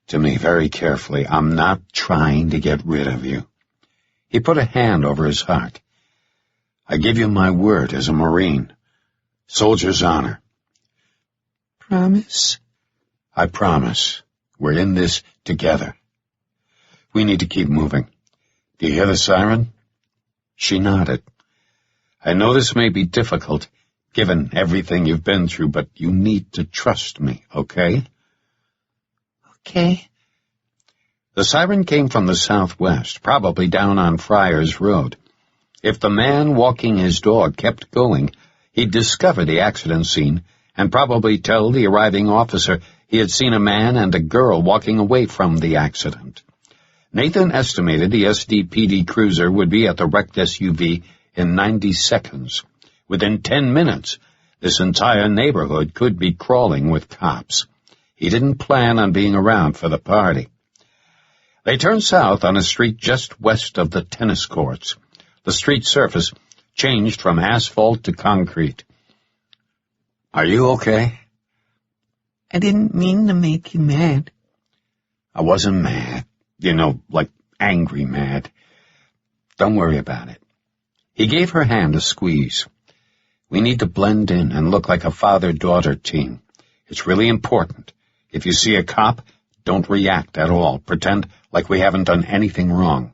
to me very carefully. I'm not trying to get rid of you. He put a hand over his heart. I give you my word as a Marine. Soldier's honor. Promise? I promise. We're in this together. We need to keep moving. Do you hear the siren? She nodded. I know this may be difficult, given everything you've been through, but you need to trust me, okay? Okay. The siren came from the southwest, probably down on Friars Road. If the man walking his dog kept going, he'd discover the accident scene and probably tell the arriving officer he had seen a man and a girl walking away from the accident. Nathan estimated the SDPD cruiser would be at the wrecked SUV in 90 seconds. Within 10 minutes, this entire neighborhood could be crawling with cops. He didn't plan on being around for the party. They turned south on a street just west of the tennis courts. The street surface changed from asphalt to concrete. Are you okay? I didn't mean to make you mad. I wasn't mad. You know, like angry mad. Don't worry about it. He gave her hand a squeeze. We need to blend in and look like a father-daughter team. It's really important. If you see a cop, don't react at all. Pretend like we haven't done anything wrong.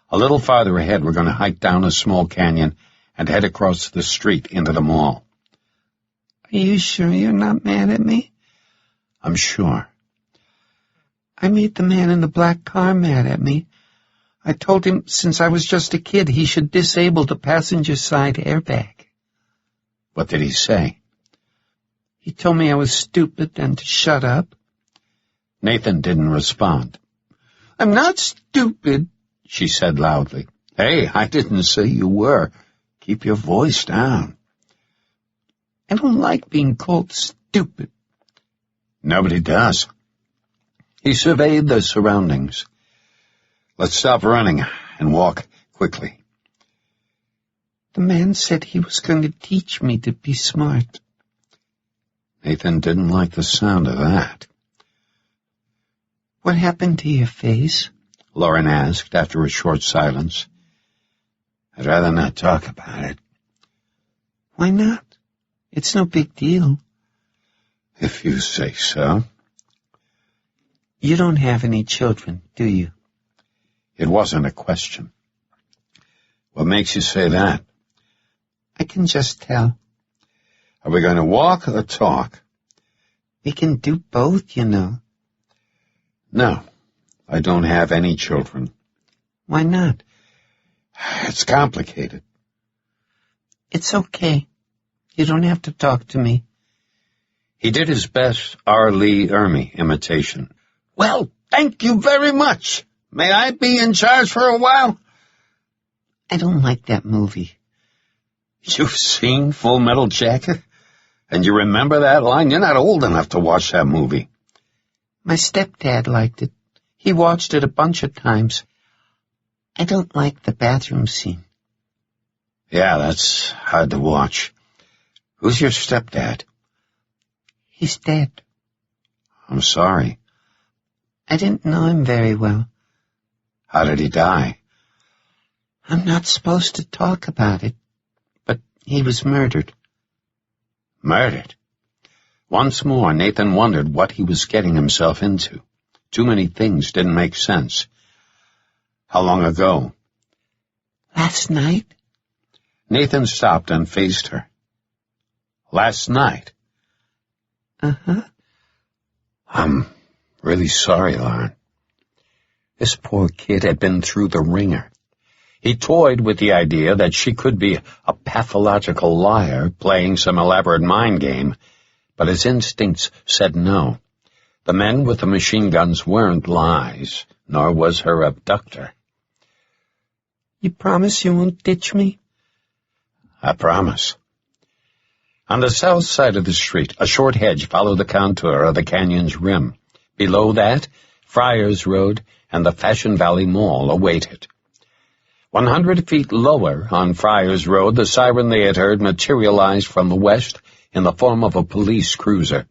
A little farther ahead, we're going to hike down a small canyon and head across the street into the mall. Are you sure you're not mad at me? I'm sure. I made the man in the black car mad at me. I told him since I was just a kid he should disable the passenger side airbag. What did he say? He told me I was stupid and to shut up. Nathan didn't respond. I'm not stupid, she said loudly. Hey, I didn't say you were. Keep your voice down. I don't like being called stupid. Nobody does. He surveyed the surroundings. Let's stop running and walk quickly. The man said he was going to teach me to be smart. Nathan didn't like the sound of that. What happened to your face? Lauren asked after a short silence. I'd rather not talk about it. Why not? It's no big deal. If you say so. You don't have any children, do you? It wasn't a question. What makes you say that? I can just tell. Are we going to walk or talk? We can do both, you know. No, I don't have any children. Why not? It's complicated. It's okay. You don't have to talk to me. He did his best R. Lee Ermey imitation. Well, thank you very much. May I be in charge for a while? I don't like that movie. You've seen Full Metal Jacket? And you remember that line? You're not old enough to watch that movie. My stepdad liked it. He watched it a bunch of times. I don't like the bathroom scene. Yeah, that's hard to watch. Who's your stepdad? He's dead. I'm sorry. I didn't know him very well. How did he die? I'm not supposed to talk about it, but he was murdered. Murdered? Once more, Nathan wondered what he was getting himself into. Too many things didn't make sense. How long ago? Last night. Nathan stopped and faced her. Last night? Uh-huh. I'm really sorry, Lauren. This poor kid had been through the ringer. He toyed with the idea that she could be a pathological liar playing some elaborate mind game, but his instincts said no. The men with the machine guns weren't lies, nor was her abductor. You promise you won't ditch me? I promise. On the south side of the street, a short hedge followed the contour of the canyon's rim. Below that, Friars Road and the Fashion Valley Mall awaited. 100 feet lower on Friars Road, the siren they had heard materialized from the west in the form of a police cruiser.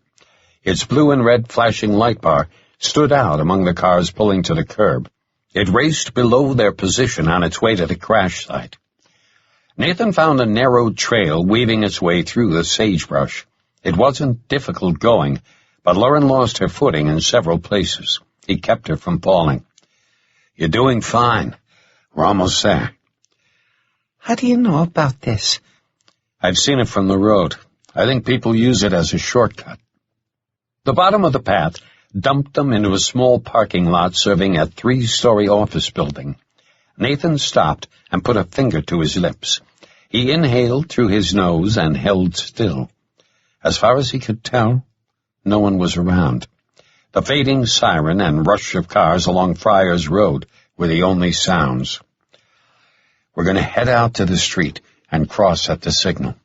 Its blue and red flashing light bar stood out among the cars pulling to the curb. It raced below their position on its way to the crash site. Nathan found a narrow trail weaving its way through the sagebrush. It wasn't difficult going, but Lauren lost her footing in several places. He kept her from falling. You're doing fine. We're almost there. How do you know about this? I've seen it from the road. I think people use it as a shortcut. The bottom of the path dumped them into a small parking lot serving a 3-story office building. Nathan stopped and put a finger to his lips. He inhaled through his nose and held still. As far as he could tell, no one was around. The fading siren and rush of cars along Friars Road were the only sounds. We're going to head out to the street and cross at the signal.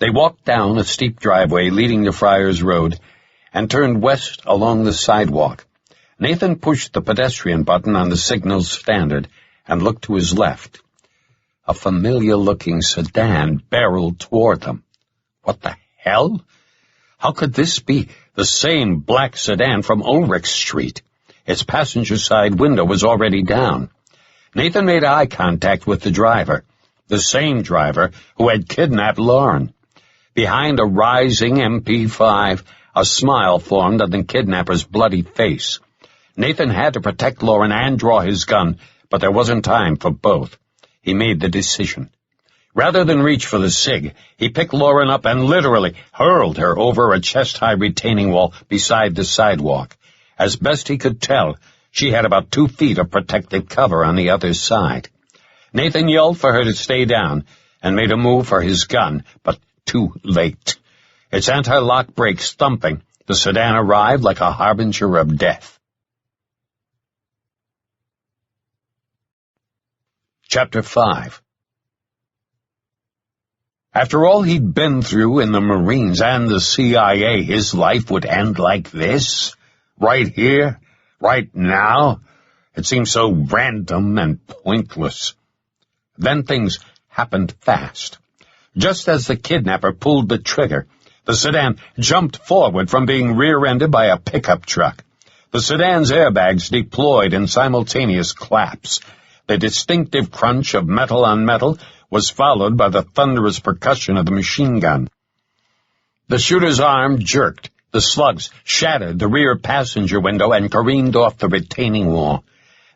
They walked down a steep driveway leading to Friars Road and turned west along the sidewalk. Nathan pushed the pedestrian button on the signal's standard and looked to his left. A familiar-looking sedan barreled toward them. What the hell? How could this be the same black sedan from Ulrich Street? Its passenger side window was already down. Nathan made eye contact with the driver, the same driver who had kidnapped Lauren. Behind a rising MP5, a smile formed on the kidnapper's bloody face. Nathan had to protect Lauren and draw his gun, but there wasn't time for both. He made the decision. Rather than reach for the cig, he picked Lauren up and literally hurled her over a chest-high retaining wall beside the sidewalk. As best he could tell, she had about 2 feet of protective cover on the other side. Nathan yelled for her to stay down and made a move for his gun, but too late. Its anti-lock brakes thumping, the The sedan arrived like a harbinger of death. Chapter 5. After all he'd been through in the Marines and the CIA, his life would end like this? Right here? Right now? It seemed so random and pointless. Then things happened fast. Just as the kidnapper pulled the trigger, the sedan jumped forward from being rear-ended by a pickup truck. The sedan's airbags deployed in simultaneous claps. The distinctive crunch of metal on metal was followed by the thunderous percussion of the machine gun. The shooter's arm jerked. The slugs shattered the rear passenger window and careened off the retaining wall.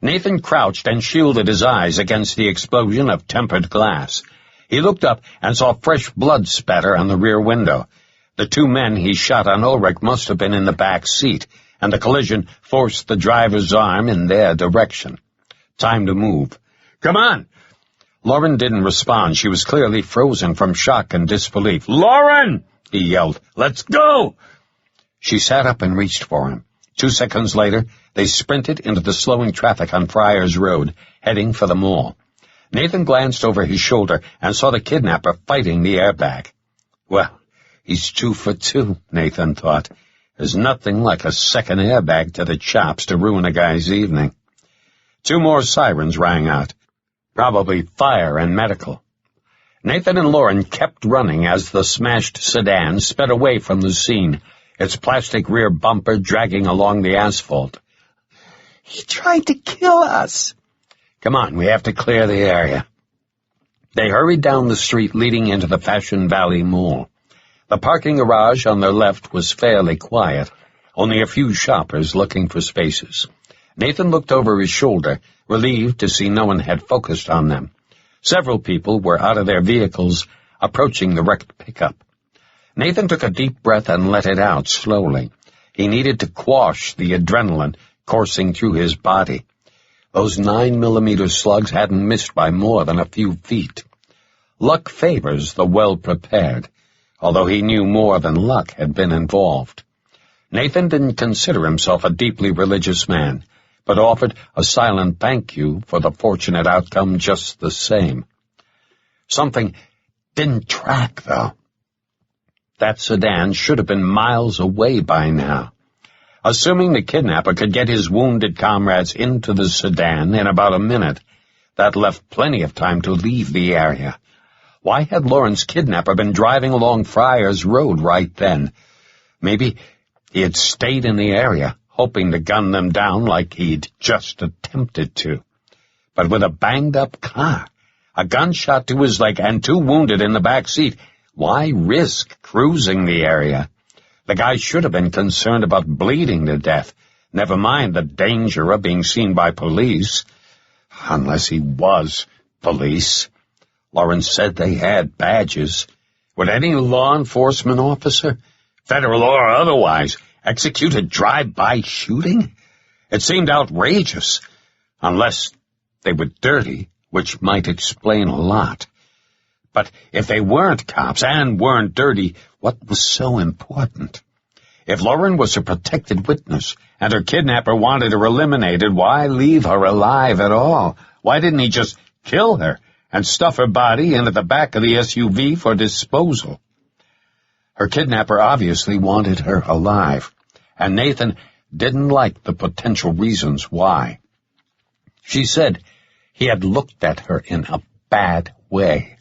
Nathan crouched and shielded his eyes against the explosion of tempered glass. He looked up and saw fresh blood spatter on the rear window. The two men he shot on Ulrich must have been in the back seat, and the collision forced the driver's arm in their direction. Time to move. "Come on!" Lauren didn't respond. She was clearly frozen from shock and disbelief. "Lauren!" he yelled. "Let's go!" She sat up and reached for him. 2 seconds later, they sprinted into the slowing traffic on Friars Road, heading for the mall. Nathan glanced over his shoulder and saw the kidnapper fighting the airbag. Well, he's 2 for 2, Nathan thought. There's nothing like a second airbag to the chops to ruin a guy's evening. 2 more sirens rang out. Probably fire and medical. Nathan and Lauren kept running as the smashed sedan sped away from the scene, its plastic rear bumper dragging along the asphalt. "He tried to kill us." "Come on, we have to clear the area." They hurried down the street leading into the Fashion Valley Mall. The parking garage on their left was fairly quiet, only a few shoppers looking for spaces. Nathan looked over his shoulder, relieved to see no one had focused on them. Several people were out of their vehicles, approaching the wrecked pickup. Nathan took a deep breath and let it out slowly. He needed to quash the adrenaline coursing through his body. Those 9mm slugs hadn't missed by more than a few feet. Luck favors the well-prepared, although he knew more than luck had been involved. Nathan didn't consider himself a deeply religious man, but offered a silent thank you for the fortunate outcome just the same. Something didn't track, though. That sedan should have been miles away by now. Assuming the kidnapper could get his wounded comrades into the sedan in about a minute, that left plenty of time to leave the area. Why had Lauren's kidnapper been driving along Friars Road right then? Maybe he had stayed in the area, hoping to gun them down like he'd just attempted to. But with a banged-up car, a gunshot to his leg, and 2 wounded in the back seat, why risk cruising the area? The guy should have been concerned about bleeding to death, never mind the danger of being seen by police. Unless he was police. Lauren said they had badges. Would any law enforcement officer, federal or otherwise, execute a drive-by shooting? It seemed outrageous, unless they were dirty, which might explain a lot. But if they weren't cops and weren't dirty, what was so important? If Lauren was a protected witness and her kidnapper wanted her eliminated, why leave her alive at all? Why didn't he just kill her and stuff her body into the back of the SUV for disposal? Her kidnapper obviously wanted her alive, and Nathan didn't like the potential reasons why. She said he had looked at her in a bad way.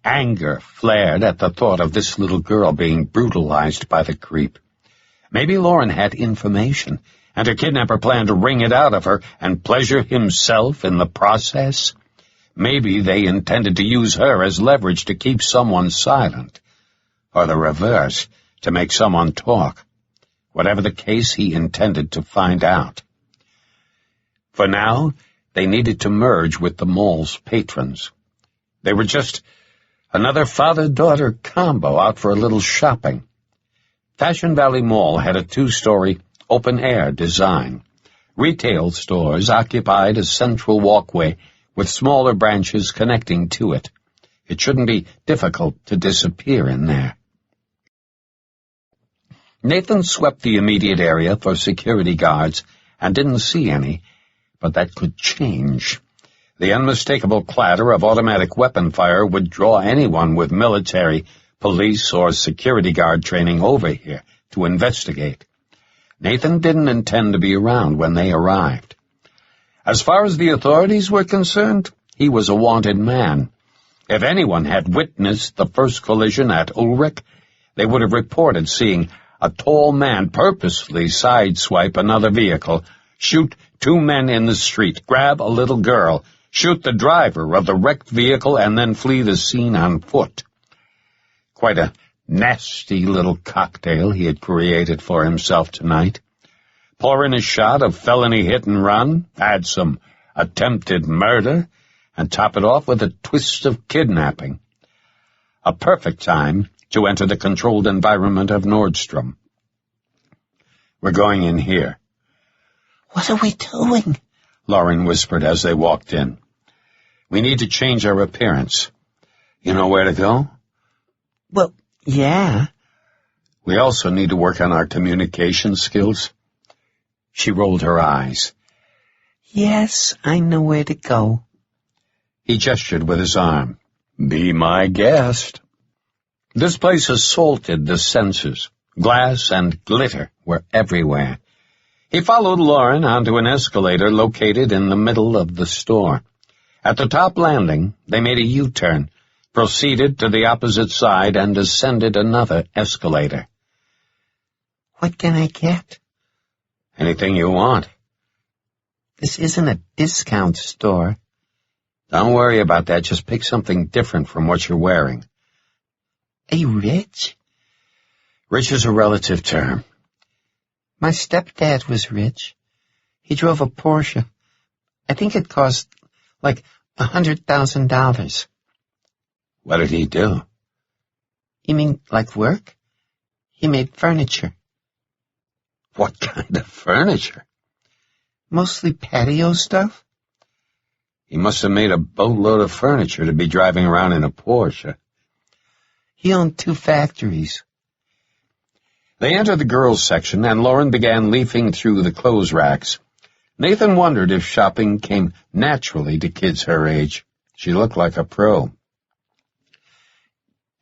Anger flared at the thought of this little girl being brutalized by the creep. Maybe Lauren had information, and her kidnapper planned to wring it out of her and pleasure himself in the process. Maybe they intended to use her as leverage to keep someone silent, or the reverse, to make someone talk. Whatever the case, he intended to find out. For now, they needed to merge with the mall's patrons. They were just another father-daughter combo out for a little shopping. Fashion Valley Mall had a 2-story, open-air design. Retail stores occupied a central walkway with smaller branches connecting to it. It shouldn't be difficult to disappear in there. Nathan swept the immediate area for security guards and didn't see any, but that could change. The unmistakable clatter of automatic weapon fire would draw anyone with military, police, or security guard training over here to investigate. Nathan didn't intend to be around when they arrived. As far as the authorities were concerned, he was a wanted man. If anyone had witnessed the first collision at Ulrich, they would have reported seeing a tall man purposely sideswipe another vehicle, shoot two men in the street, grab a little girl, shoot the driver of the wrecked vehicle, and then flee the scene on foot. Quite a nasty little cocktail he had created for himself tonight. Pour in a shot of felony hit and run, add some attempted murder, and top it off with a twist of kidnapping. A perfect time to enter the controlled environment of Nordstrom. "We're going in here." What are we doing? Lauren whispered as they walked in. "We need to change our appearance. You know where to go?" Well, yeah. "We also need to work on our communication skills." She rolled her eyes. Yes, I know where to go. He gestured with his arm. "Be my guest." This place assaulted the senses. Glass and glitter were everywhere. He followed Lauren onto an escalator located in the middle of the store. At the top landing, they made a U-turn, proceeded to the opposite side, and ascended another escalator. What can I get? "Anything you want." This isn't a discount store. "Don't worry about that. Just pick something different from what you're wearing." Are you rich? Rich is a relative term. My stepdad was rich. He drove a Porsche. I think it cost like $100,000. What did he do? You mean like work? He made furniture. What kind of furniture? Mostly patio stuff. He must have made a boatload of furniture to be driving around in a Porsche. He owned 2 factories. They entered the girls' section, and Lauren began leafing through the clothes racks. Nathan wondered if shopping came naturally to kids her age. She looked like a pro.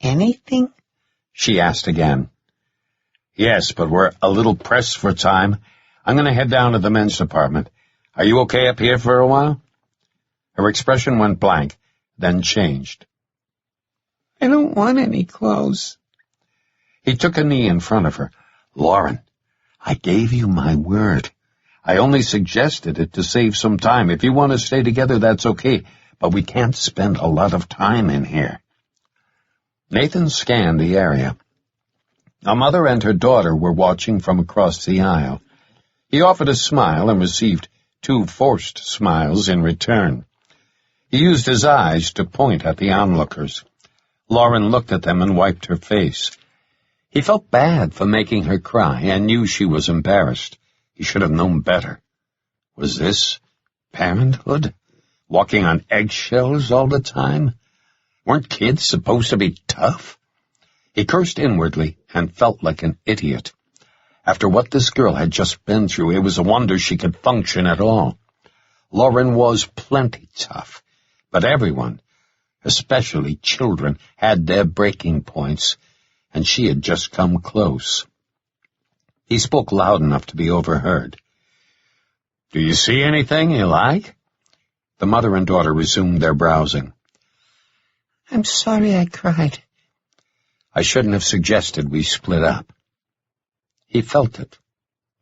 Anything? She asked again. Yes, but we're a little pressed for time. I'm going to head down to the men's department. Are you okay up here for a while? Her expression went blank, then changed. I don't want any clothes. He took a knee in front of her. Lauren, I gave you my word. I only suggested it to save some time. If you want to stay together, that's okay, but we can't spend a lot of time in here. Nathan scanned the area. A mother and her daughter were watching from across the aisle. He offered a smile and received 2 forced smiles in return. He used his eyes to point at the onlookers. Lauren looked at them and wiped her face. He felt bad for making her cry and knew she was embarrassed. He should have known better. Was this parenthood? Walking on eggshells all the time? Weren't kids supposed to be tough? He cursed inwardly and felt like an idiot. After what this girl had just been through, it was a wonder she could function at all. Lauren was plenty tough, but everyone, especially children, had their breaking points, and she had just come close. He spoke loud enough to be overheard. Do you see anything you like? The mother and daughter resumed their browsing. I'm sorry I cried. I shouldn't have suggested we split up. He felt it,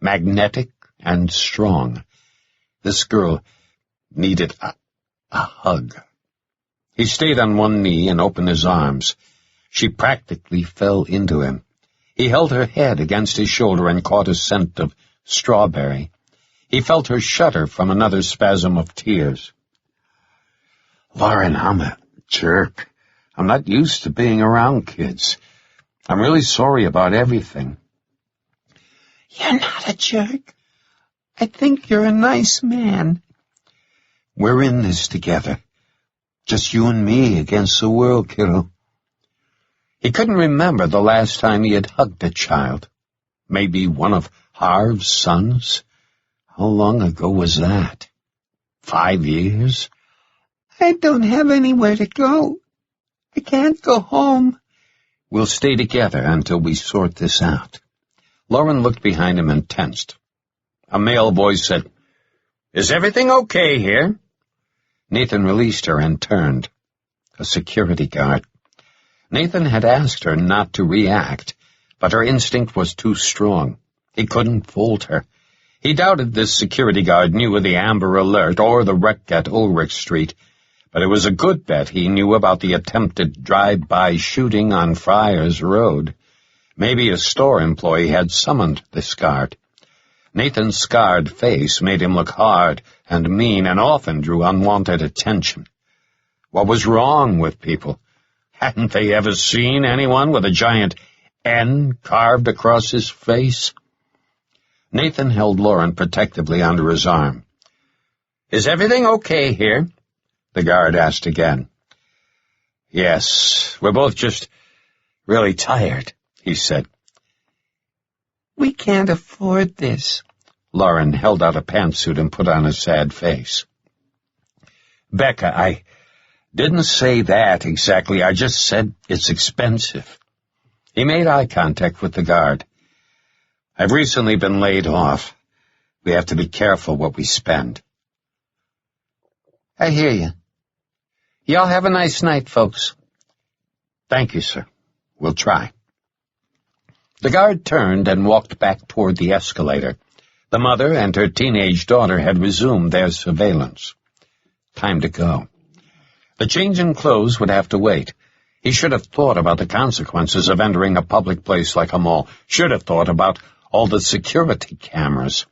magnetic and strong. This girl needed a hug. He stayed on one knee and opened his arms. She practically fell into him. He held her head against his shoulder and caught a scent of strawberry. He felt her shudder from another spasm of tears. Lauren, I'm a jerk. I'm not used to being around kids. I'm really sorry about everything. You're not a jerk. I think you're a nice man. We're in this together. Just you and me against the world, kiddo. He couldn't remember the last time he had hugged a child. Maybe one of Harv's sons? How long ago was that? 5 years? I don't have anywhere to go. I can't go home. We'll stay together until we sort this out. Lauren looked behind him and tensed. A male voice said, "Is everything okay here?" Nathan released her and turned. A security guard. Nathan had asked her not to react, but her instinct was too strong. He couldn't fault her. He doubted this security guard knew of the Amber Alert or the wreck at Ulrich Street, but it was a good bet he knew about the attempted drive-by shooting on Friars Road. Maybe a store employee had summoned this guard. Nathan's scarred face made him look hard and mean and often drew unwanted attention. What was wrong with people? Hadn't they ever seen anyone with a giant N carved across his face? Nathan held Lauren protectively under his arm. "Is everything okay here?" the guard asked again. "Yes, we're both just really tired," he said. We can't afford this. Lauren held out a pantsuit and put on a sad face. "Becca, I didn't say that exactly. I just said it's expensive." He made eye contact with the guard. "I've recently been laid off. We have to be careful what we spend." I hear you. Y'all have a nice night, folks. "Thank you, sir. We'll try." The guard turned and walked back toward the escalator. The mother and her teenage daughter had resumed their surveillance. Time to go. The change in clothes would have to wait. He should have thought about the consequences of entering a public place like a mall, should have thought about all the security cameras.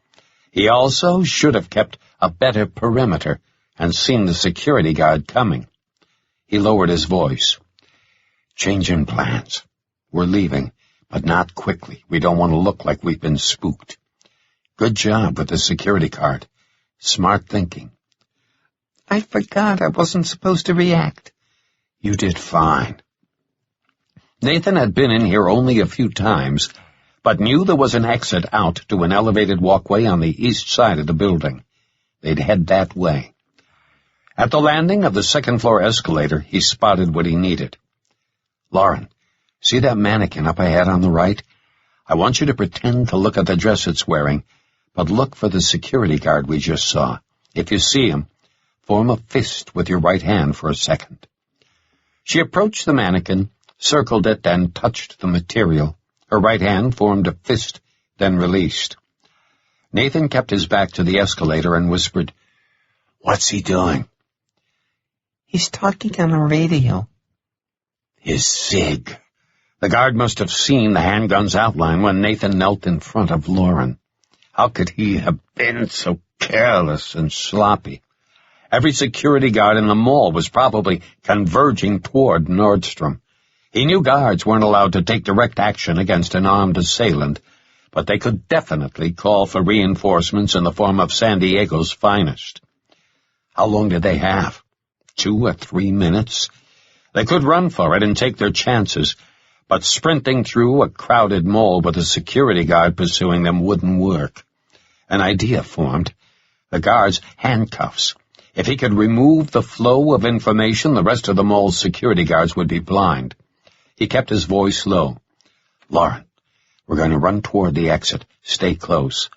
He also should have kept a better perimeter and seen the security guard coming. He lowered his voice. "Change in plans. We're leaving, but not quickly. We don't want to look like we've been spooked. Good job with the security card. Smart thinking." I forgot I wasn't supposed to react. "You did fine." Nathan had been in here only a few times, but knew there was an exit out to an elevated walkway on the east side of the building. They'd head that way. At the landing of the second-floor escalator, he spotted what he needed. "Lauren, see that mannequin up ahead on the right? I want you to pretend to look at the dress it's wearing, but look for the security guard we just saw. If you see him, form a fist with your right hand for a second." She approached the mannequin, circled it, and touched the material. Her right hand formed a fist, then released. Nathan kept his back to the escalator and whispered, "What's he doing?" He's talking on a radio. "His SIG." The guard must have seen the handgun's outline when Nathan knelt in front of Lauren. How could he have been so careless and sloppy? Every security guard in the mall was probably converging toward Nordstrom. He knew guards weren't allowed to take direct action against an armed assailant, but they could definitely call for reinforcements in the form of San Diego's finest. How long did they have? 2 or 3 minutes? They could run for it and take their chances, but sprinting through a crowded mall with a security guard pursuing them wouldn't work. An idea formed. The guard's handcuffs. If he could remove the flow of information, the rest of the mall's security guards would be blind. He kept his voice low. "Lauren, we're going to run toward the exit. Stay close."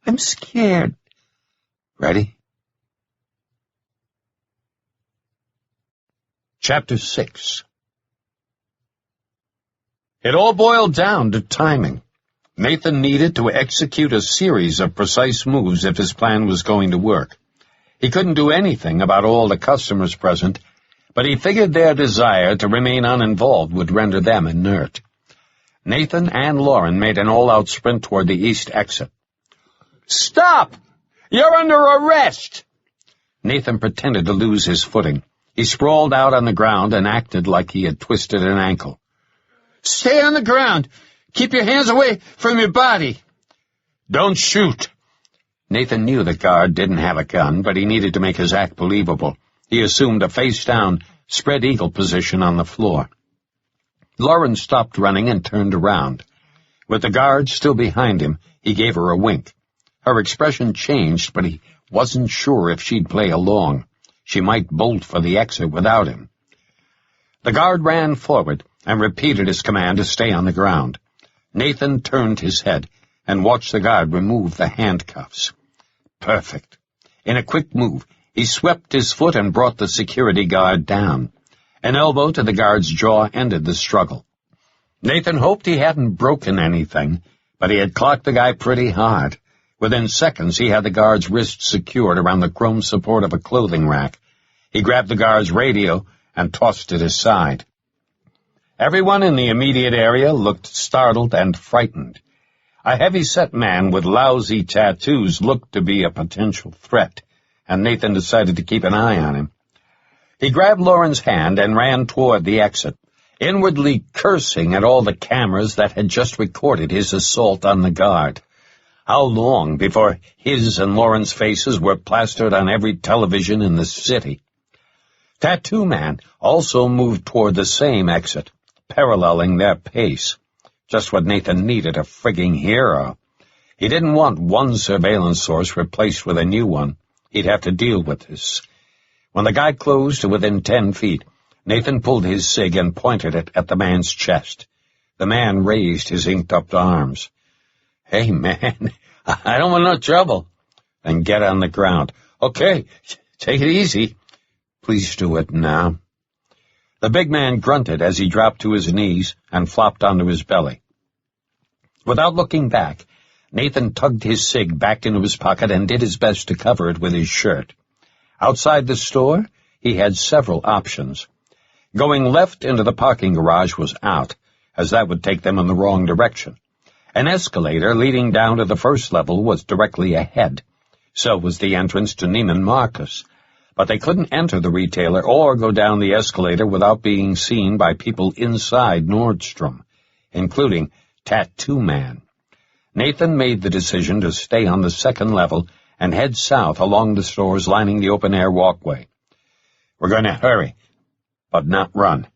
I'm scared. Ready? Chapter 6. It all boiled down to timing. Nathan needed to execute a series of precise moves if his plan was going to work. He couldn't do anything about all the customers present, but he figured their desire to remain uninvolved would render them inert. Nathan and Lauren made an all-out sprint toward the east exit. "Stop! You're under arrest!" Nathan pretended to lose his footing. He sprawled out on the ground and acted like he had twisted an ankle. "Stay on the ground! Keep your hands away from your body!" "Don't shoot!" Nathan knew the guard didn't have a gun, but he needed to make his act believable. He assumed a face-down, spread-eagle position on the floor. Lauren stopped running and turned around. With the guard still behind him, he gave her a wink. Her expression changed, but he wasn't sure if she'd play along. She might bolt for the exit without him. The guard ran forward and repeated his command to stay on the ground. Nathan turned his head and watched the guard remove the handcuffs. Perfect. In a quick move, he swept his foot and brought the security guard down. An elbow to the guard's jaw ended the struggle. Nathan hoped he hadn't broken anything, but he had clocked the guy pretty hard. Within seconds, he had the guard's wrist secured around the chrome support of a clothing rack. He grabbed the guard's radio and tossed it aside. Everyone in the immediate area looked startled and frightened. A heavy-set man with lousy tattoos looked to be a potential threat, and Nathan decided to keep an eye on him. He grabbed Lauren's hand and ran toward the exit, inwardly cursing at all the cameras that had just recorded his assault on the guard. How long before his and Lauren's faces were plastered on every television in the city? Tattoo Man also moved toward the same exit, paralleling their pace. Just what Nathan needed, a frigging hero. He didn't want one surveillance source replaced with a new one. He'd have to deal with this. When the guy closed to within 10 feet, Nathan pulled his cig and pointed it at the man's chest. The man raised his inked-up arms. "Hey, man, I don't want no trouble." "Then get on the ground." "Okay, take it easy." "Please do it now." The big man grunted as he dropped to his knees and flopped onto his belly. Without looking back, Nathan tugged his cig back into his pocket and did his best to cover it with his shirt. Outside the store, he had several options. Going left into the parking garage was out, as that would take them in the wrong direction. An escalator leading down to the first level was directly ahead. So was the entrance to Neiman Marcus. But they couldn't enter the retailer or go down the escalator without being seen by people inside Nordstrom, including Tattoo Man. Nathan made the decision to stay on the second level and head south along the stores lining the open-air walkway. "We're going to hurry, but not run."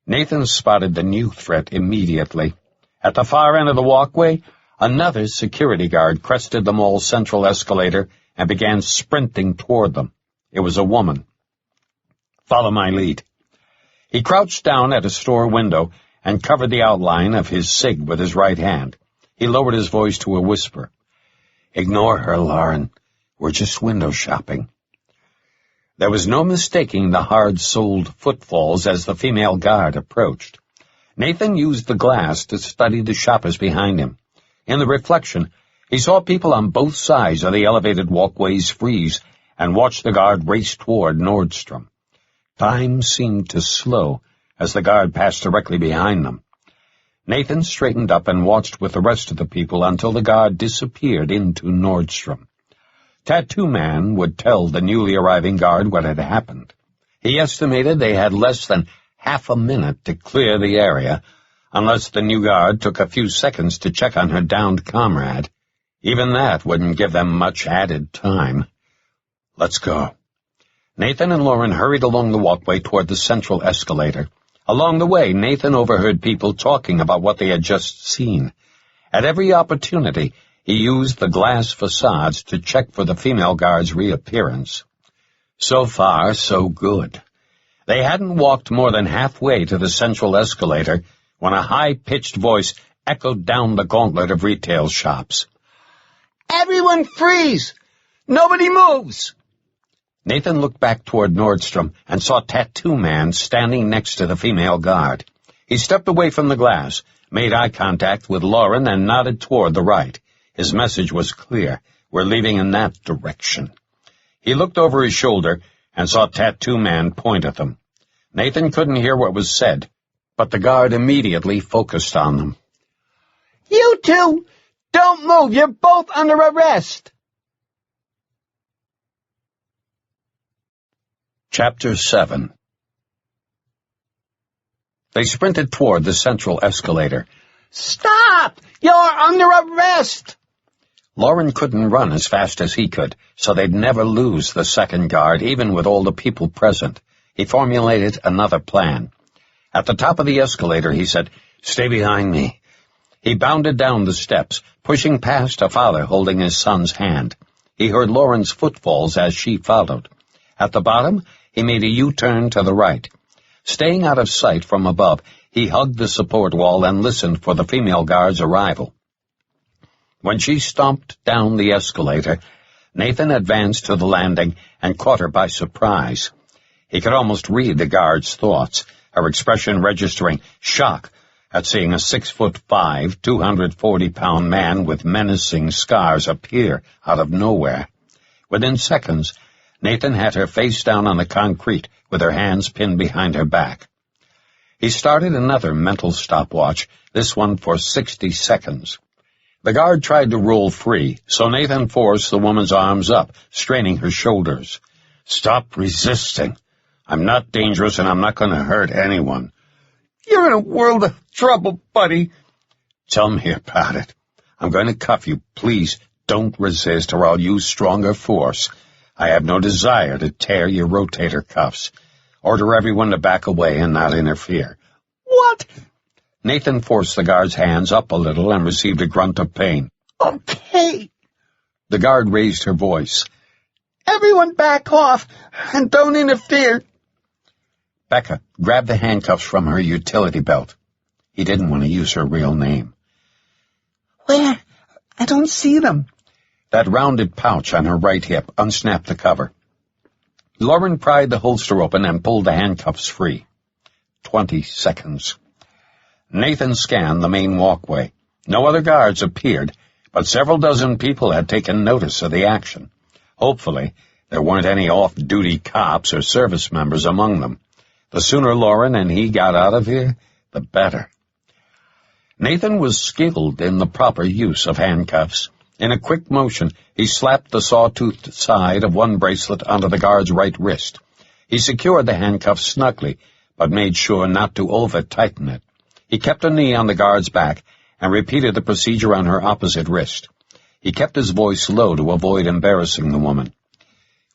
Nathan spotted the new threat immediately. At the far end of the walkway, another security guard crested the mall's central escalator and began sprinting toward them. It was a woman. "Follow my lead." He crouched down at a store window and covered the outline of his cig with his right hand. He lowered his voice to a whisper. "Ignore her, Lauren. We're just window shopping." There was no mistaking the hard-soled footfalls as the female guard approached. Nathan used the glass to study the shoppers behind him. In the reflection, he saw people on both sides of the elevated walkways freeze and watched the guard race toward Nordstrom. Time seemed to slow as the guard passed directly behind them. Nathan straightened up and watched with the rest of the people until the guard disappeared into Nordstrom. Tattoo Man would tell the newly arriving guard what had happened. He estimated they had less than half a minute to clear the area, unless the new guard took a few seconds to check on her downed comrade. Even that wouldn't give them much added time. "Let's go." Nathan and Lauren hurried along the walkway toward the central escalator. Along the way, Nathan overheard people talking about what they had just seen. At every opportunity, he used the glass facades to check for the female guard's reappearance. So far, so good. They hadn't walked more than halfway to the central escalator when a high-pitched voice echoed down the gauntlet of retail shops. "Everyone freeze! Nobody moves!" Nathan looked back toward Nordstrom and saw Tattoo Man standing next to the female guard. He stepped away from the glass, made eye contact with Lauren, and nodded toward the right. His message was clear. "We're leaving in that direction." He looked over his shoulder and saw Tattoo Man point at them. Nathan couldn't hear what was said, but the guard immediately focused on them. "You two, don't move. You're both under arrest." Chapter 7. They sprinted toward the central escalator. "Stop! You're under arrest!" Lauren couldn't run as fast as he could, so they'd never lose the second guard, even with all the people present. He formulated another plan. At the top of the escalator, he said, "Stay behind me." He bounded down the steps, pushing past a father holding his son's hand. He heard Lauren's footfalls as she followed. At the bottom, he made a U-turn to the right. Staying out of sight from above, he hugged the support wall and listened for the female guard's arrival. When she stomped down the escalator, Nathan advanced to the landing and caught her by surprise. He could almost read the guard's thoughts, her expression registering shock at seeing a 6'5", 240-pound man with menacing scars appear out of nowhere. Within seconds, Nathan had her face down on the concrete with her hands pinned behind her back. He started another mental stopwatch, this one for 60 seconds. The guard tried to roll free, so Nathan forced the woman's arms up, straining her shoulders. "Stop resisting. I'm not dangerous and I'm not going to hurt anyone." "You're in a world of trouble, buddy." "Tell me about it. I'm going to cuff you. Please don't resist or I'll use stronger force. I have no desire to tear your rotator cuffs. Order everyone to back away and not interfere." "What?" Nathan forced the guard's hands up a little and received a grunt of pain. "Okay." The guard raised her voice. "Everyone back off and don't interfere." Becca grabbed the handcuffs from her utility belt. He didn't want to use her real name. "Where? I don't see them." That rounded pouch on her right hip unsnapped the cover. Lauren pried the holster open and pulled the handcuffs free. 20 seconds. Nathan scanned the main walkway. No other guards appeared, but several dozen people had taken notice of the action. Hopefully, there weren't any off-duty cops or service members among them. The sooner Lauren and he got out of here, the better. Nathan was skilled in the proper use of handcuffs. In a quick motion, he slapped the saw-toothed side of one bracelet onto the guard's right wrist. He secured the handcuff snugly, but made sure not to over-tighten it. He kept a knee on the guard's back and repeated the procedure on her opposite wrist. He kept his voice low to avoid embarrassing the woman.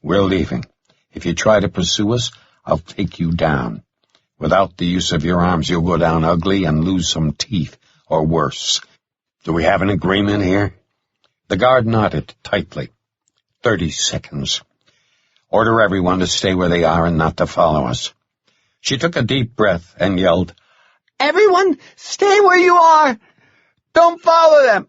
"We're leaving. If you try to pursue us, I'll take you down. Without the use of your arms, you'll go down ugly and lose some teeth, or worse. Do we have an agreement here?" The guard nodded tightly. 30 seconds. "Order everyone to stay where they are and not to follow us." She took a deep breath and yelled, "Everyone, stay where you are. Don't follow them."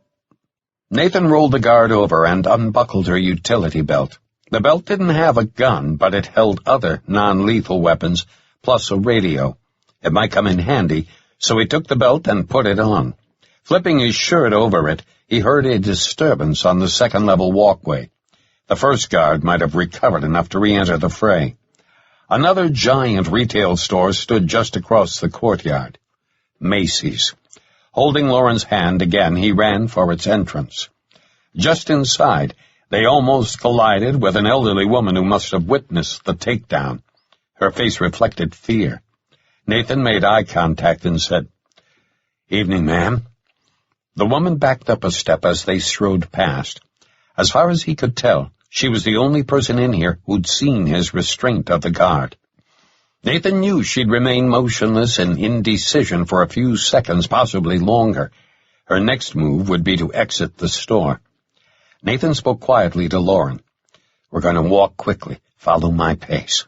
Nathan rolled the guard over and unbuckled her utility belt. The belt didn't have a gun, but it held other non-lethal weapons, plus a radio. It might come in handy, so he took the belt and put it on. Flipping his shirt over it, he heard a disturbance on the second-level walkway. The first guard might have recovered enough to re-enter the fray. Another giant retail store stood just across the courtyard. Macy's. Holding Lauren's hand again, he ran for its entrance. Just inside, they almost collided with an elderly woman who must have witnessed the takedown. Her face reflected fear. Nathan made eye contact and said, "Evening, ma'am." The woman backed up a step as they strode past. As far as he could tell, she was the only person in here who'd seen his restraint of the guard. Nathan knew she'd remain motionless in indecision for a few seconds, possibly longer. Her next move would be to exit the store. Nathan spoke quietly to Lauren. "We're going to walk quickly. Follow my pace."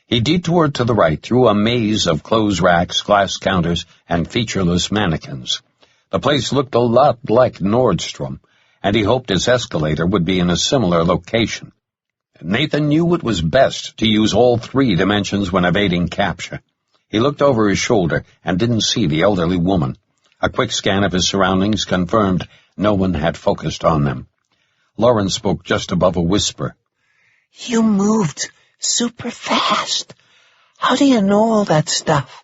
He detoured to the right through a maze of clothes racks, glass counters, and featureless mannequins. The place looked a lot like Nordstrom, and he hoped his escalator would be in a similar location. Nathan knew it was best to use all 3 dimensions when evading capture. He looked over his shoulder and didn't see the elderly woman. A quick scan of his surroundings confirmed no one had focused on them. Lauren spoke just above a whisper. "You moved super fast. How do you know all that stuff?"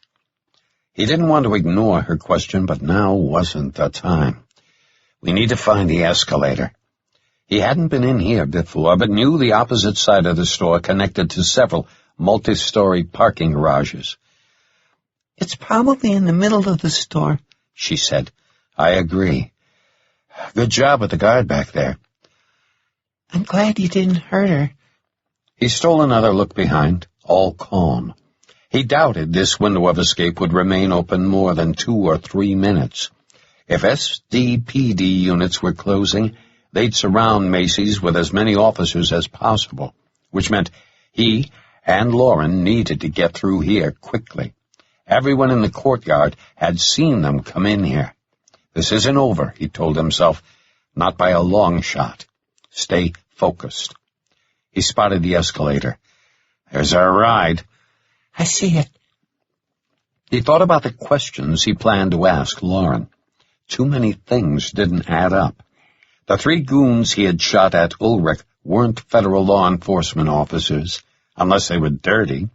He didn't want to ignore her question, but now wasn't the time. "We need to find the escalator." He hadn't been in here before, but knew the opposite side of the store connected to several multi-story parking garages. "It's probably in the middle of the store," she said. "I agree. Good job with the guard back there." "I'm glad you didn't hurt her." He stole another look behind, all calm. He doubted this window of escape would remain open more than 2 or 3 minutes. If SDPD units were closing, they'd surround Macy's with as many officers as possible, which meant he and Lauren needed to get through here quickly. Everyone in the courtyard had seen them come in here. This isn't over, he told himself, not by a long shot. Stay focused. He spotted the escalator. There's our ride. I see it. He thought about the questions he planned to ask Lauren. Too many things didn't add up. The 3 goons he had shot at Ulrich weren't federal law enforcement officers, unless they were dirty.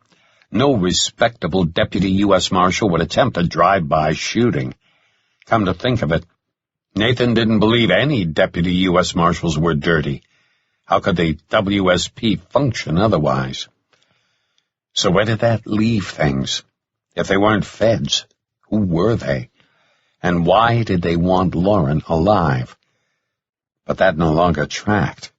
No respectable deputy U.S. Marshal would attempt a drive-by shooting. Come to think of it, Nathan didn't believe any deputy U.S. Marshals were dirty. How could the WSP function otherwise? So where did that leave things? If they weren't feds, who were they? And why did they want Lauren alive? But that no longer tracked.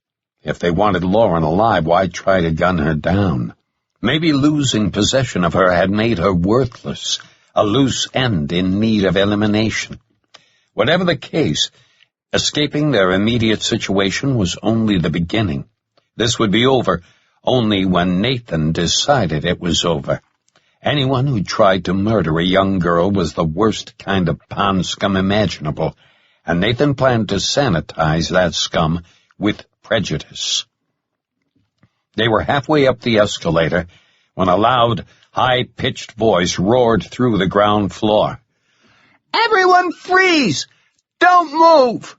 If they wanted Lauren alive, why try to gun her down? Maybe losing possession of her had made her worthless, a loose end in need of elimination. Whatever the case, escaping their immediate situation was only the beginning. This would be over only when Nathan decided it was over. Anyone who tried to murder a young girl was the worst kind of pond scum imaginable, and Nathan planned to sanitize that scum with prejudice. They were halfway up the escalator when a loud, high-pitched voice roared through the ground floor. Everyone freeze! Don't move!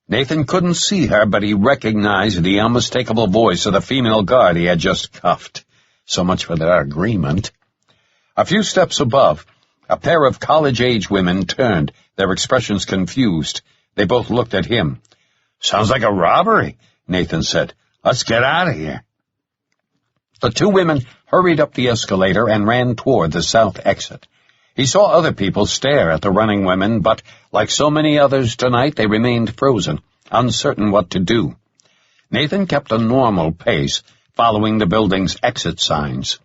Nathan couldn't see her, but he recognized the unmistakable voice of the female guard he had just cuffed. So much for their agreement. A few steps above, a pair of college-age women turned, their expressions confused. They both looked at him. Sounds like a robbery, Nathan said. Let's get out of here. The 2 women hurried up the escalator and ran toward the south exit. He saw other people stare at the running women, but, like so many others tonight, they remained frozen, uncertain what to do. Nathan kept a normal pace, following the building's exit signs.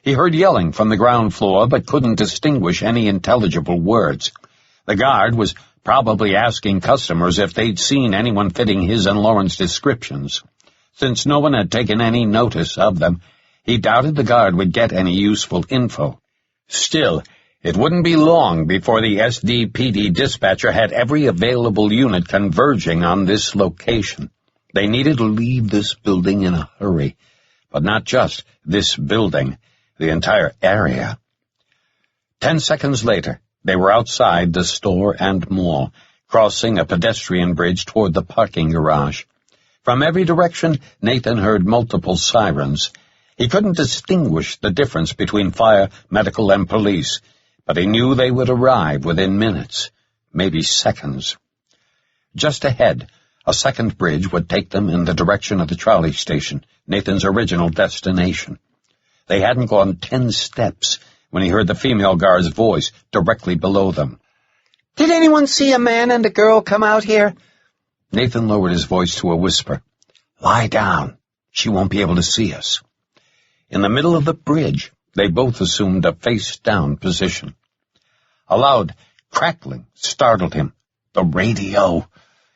He heard yelling from the ground floor, but couldn't distinguish any intelligible words. The guard was probably asking customers if they'd seen anyone fitting his and Lauren's descriptions. Since no one had taken any notice of them, he doubted the guard would get any useful info. Still, it wouldn't be long before the SDPD dispatcher had every available unit converging on this location. They needed to leave this building in a hurry, but not just this building, the entire area. 10 seconds later, they were outside the store and mall, crossing a pedestrian bridge toward the parking garage. From every direction, Nathan heard multiple sirens. He couldn't distinguish the difference between fire, medical, and police, but he knew they would arrive within minutes, maybe seconds. Just ahead, a second bridge would take them in the direction of the trolley station, Nathan's original destination. They hadn't gone 10 steps when he heard the female guard's voice directly below them. Did anyone see a man and a girl come out here? Nathan lowered his voice to a whisper. Lie down. She won't be able to see us. In the middle of the bridge, they both assumed a face-down position. A loud crackling startled him. The radio.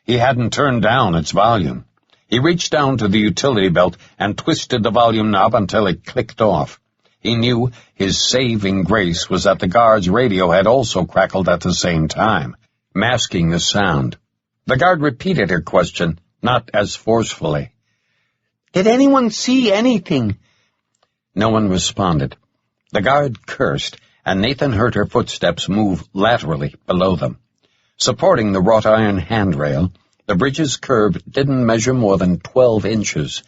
He hadn't turned down its volume. He reached down to the utility belt and twisted the volume knob until it clicked off. He knew his saving grace was that the guard's radio had also crackled at the same time, masking the sound. The guard repeated her question, not as forcefully. Did anyone see anything? No one responded. The guard cursed, and Nathan heard her footsteps move laterally below them. Supporting the wrought iron handrail, the bridge's curve didn't measure more than 12 inches,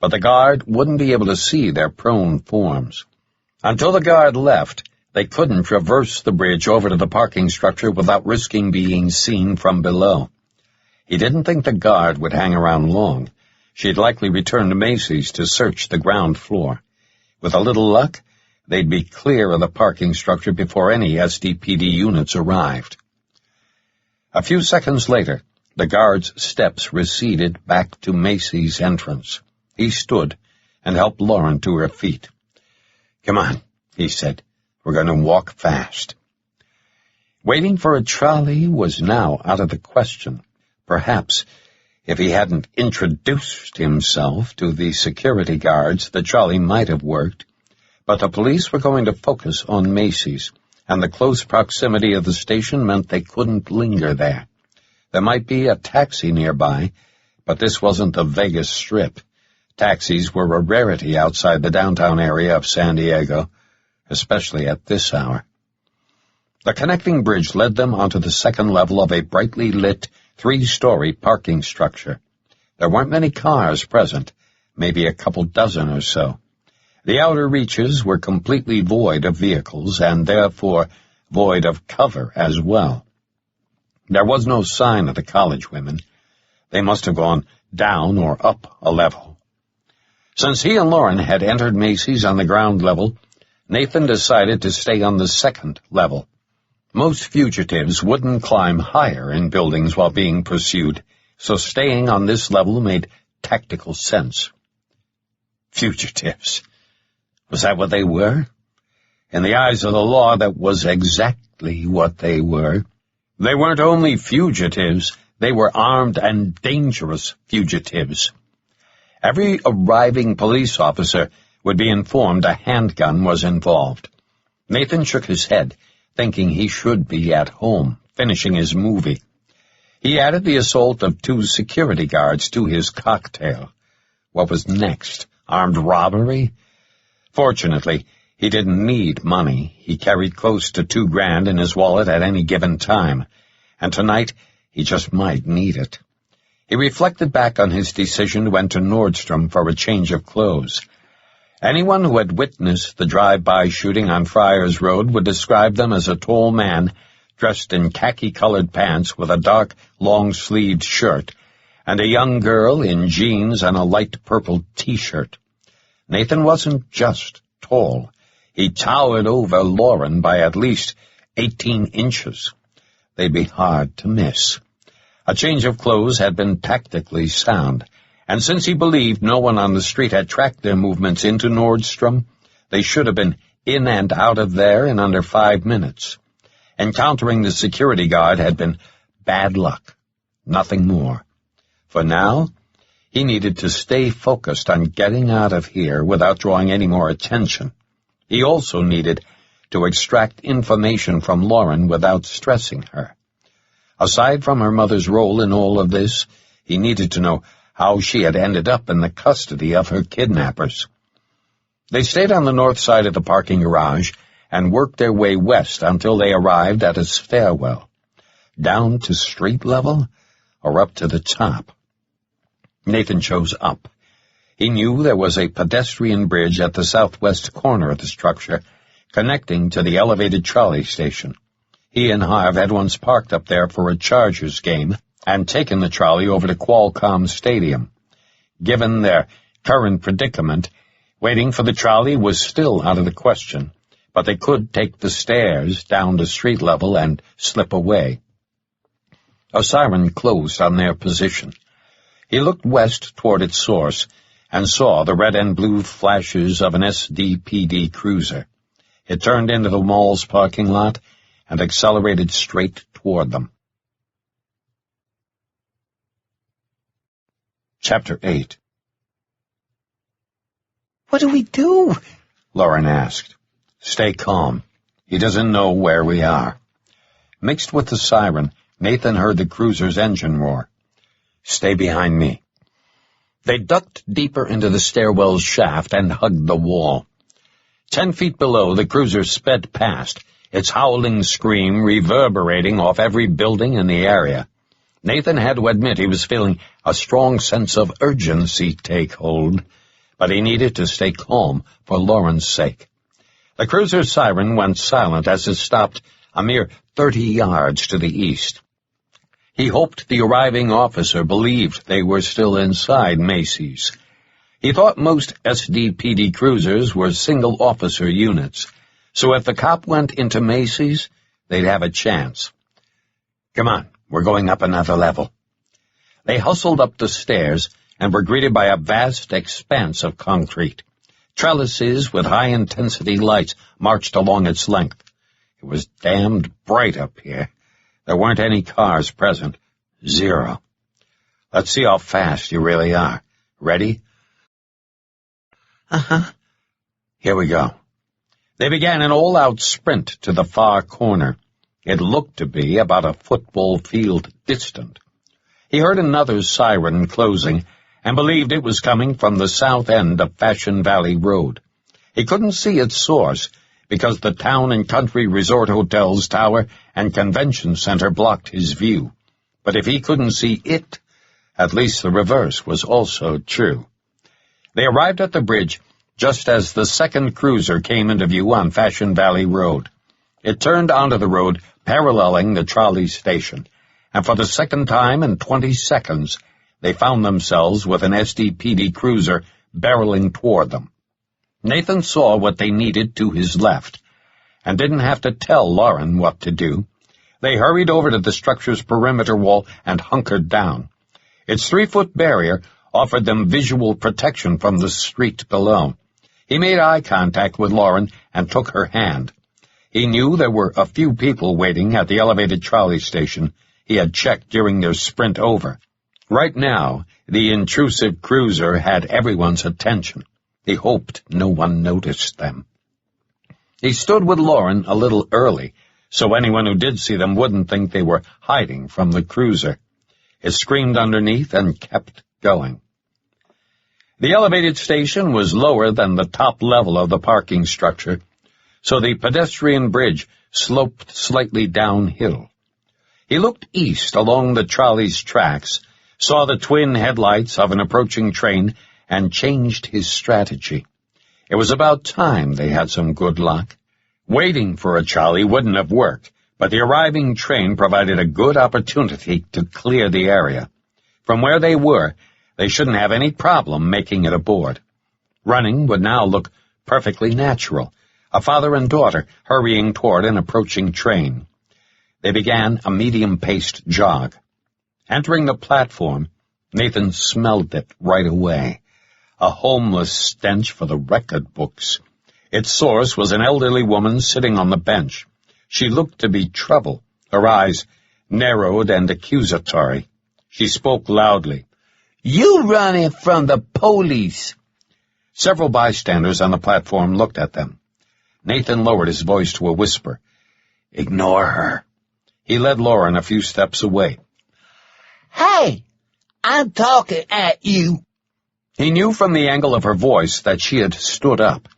but the guard wouldn't be able to see their prone forms. Until the guard left, they couldn't traverse the bridge over to the parking structure without risking being seen from below. He didn't think the guard would hang around long. She'd likely return to Macy's to search the ground floor. With a little luck, they'd be clear of the parking structure before any SDPD units arrived. A few seconds later, the guard's steps receded back to Macy's entrance. He stood and helped Lauren to her feet. Come on, he said. We're going to walk fast. Waiting for a trolley was now out of the question. Perhaps, if he hadn't introduced himself to the security guards, the trolley might have worked. But the police were going to focus on Macy's, and the close proximity of the station meant they couldn't linger there. There might be a taxi nearby, but this wasn't the Vegas Strip. Taxis were a rarity outside the downtown area of San Diego, especially at this hour. The connecting bridge led them onto the second level of a brightly lit, 3-story parking structure. There weren't many cars present, maybe a couple dozen or so. The outer reaches were completely void of vehicles, and therefore void of cover as well. There was no sign of the college women. They must have gone down or up a level. Since he and Lauren had entered Macy's on the ground level, Nathan decided to stay on the second level. Most fugitives wouldn't climb higher in buildings while being pursued, so staying on this level made tactical sense. Fugitives. Was that what they were? In the eyes of the law, that was exactly what they were. They weren't only fugitives, they were armed and dangerous fugitives. Every arriving police officer would be informed a handgun was involved. Nathan shook his head, thinking he should be at home, finishing his movie. He added the assault of 2 security guards to his cocktail. What was next? Armed robbery? Fortunately, he didn't need money. He carried close to $2,000 in his wallet at any given time, and tonight he just might need it. He reflected back on his decision to enter Nordstrom for a change of clothes. Anyone who had witnessed the drive-by shooting on Friars Road would describe them as a tall man dressed in khaki-colored pants with a dark, long-sleeved shirt, and a young girl in jeans and a light purple T-shirt. Nathan wasn't just tall. He towered over Lauren by at least 18 inches. They'd be hard to miss. A change of clothes had been tactically sound, and since he believed no one on the street had tracked their movements into Nordstrom, they should have been in and out of there in under 5 minutes. Encountering the security guard had been bad luck, nothing more. For now, he needed to stay focused on getting out of here without drawing any more attention. He also needed to extract information from Lauren without stressing her. Aside from her mother's role in all of this, he needed to know how she had ended up in the custody of her kidnappers. They stayed on the north side of the parking garage and worked their way west until they arrived at a stairwell. Down to street level or up to the top? Nathan chose up. He knew there was a pedestrian bridge at the southwest corner of the structure, connecting to the elevated trolley station. He and Harv had once parked up there for a Chargers game and taken the trolley over to Qualcomm Stadium. Given their current predicament, waiting for the trolley was still out of the question, but they could take the stairs down to street level and slip away. A siren closed on their position. He looked west toward its source and saw the red and blue flashes of an SDPD cruiser. It turned into the mall's parking lot and accelerated straight toward them. Chapter 8. What do we do? Lauren asked. Stay calm. He doesn't know where we are. Mixed with the siren, Nathan heard the cruiser's engine roar. Stay behind me. They ducked deeper into the stairwell's shaft and hugged the wall. 10 feet below, the cruiser sped past, its howling scream reverberating off every building in the area. Nathan had to admit he was feeling a strong sense of urgency take hold, but he needed to stay calm for Lauren's sake. The cruiser's siren went silent as it stopped a mere 30 yards to the east. He hoped the arriving officer believed they were still inside Macy's. He thought most SDPD cruisers were single-officer units, so if the cop went into Macy's, they'd have a chance. Come on, we're going up another level. They hustled up the stairs and were greeted by a vast expanse of concrete. Trellises with high-intensity lights marched along its length. It was damned bright up here. There weren't any cars present. 0. Let's see how fast you really are. Ready? Uh-huh. Here we go. They began an all-out sprint to the far corner. It looked to be about a football field distant. He heard another siren closing and believed it was coming from the south end of Fashion Valley Road. He couldn't see its source because the Town and Country Resort Hotel's tower and convention center blocked his view. But if he couldn't see it, at least the reverse was also true. They arrived at the bridge just as the second cruiser came into view on Fashion Valley Road. It turned onto the road paralleling the trolley station, and for the second time in 20 seconds, they found themselves with an SDPD cruiser barreling toward them. Nathan saw what they needed to his left, and didn't have to tell Lauren what to do. They hurried over to the structure's perimeter wall and hunkered down. Its 3-foot barrier offered them visual protection from the street below. He made eye contact with Lauren and took her hand. He knew there were a few people waiting at the elevated trolley station he had checked during their sprint over. Right now, the intrusive cruiser had everyone's attention. He hoped no one noticed them. He stood with Lauren a little early, so anyone who did see them wouldn't think they were hiding from the cruiser. It screamed underneath and kept going. The elevated station was lower than the top level of the parking structure, so the pedestrian bridge sloped slightly downhill. He looked east along the trolley's tracks, saw the twin headlights of an approaching train, and changed his strategy. It was about time they had some good luck. Waiting for a trolley wouldn't have worked, but the arriving train provided a good opportunity to clear the area. From where they were, they shouldn't have any problem making it aboard. Running would now look perfectly natural, a father and daughter hurrying toward an approaching train. They began a medium-paced jog. Entering the platform, Nathan smelled it right away. A homeless stench for the record books. Its source was an elderly woman sitting on the bench. She looked to be trouble, her eyes narrowed and accusatory. She spoke loudly. "You running from the police!" Several bystanders on the platform looked at them. Nathan lowered his voice to a whisper. "Ignore her." He led Lauren a few steps away. "Hey, I'm talking at you." He knew from the angle of her voice that she had stood up.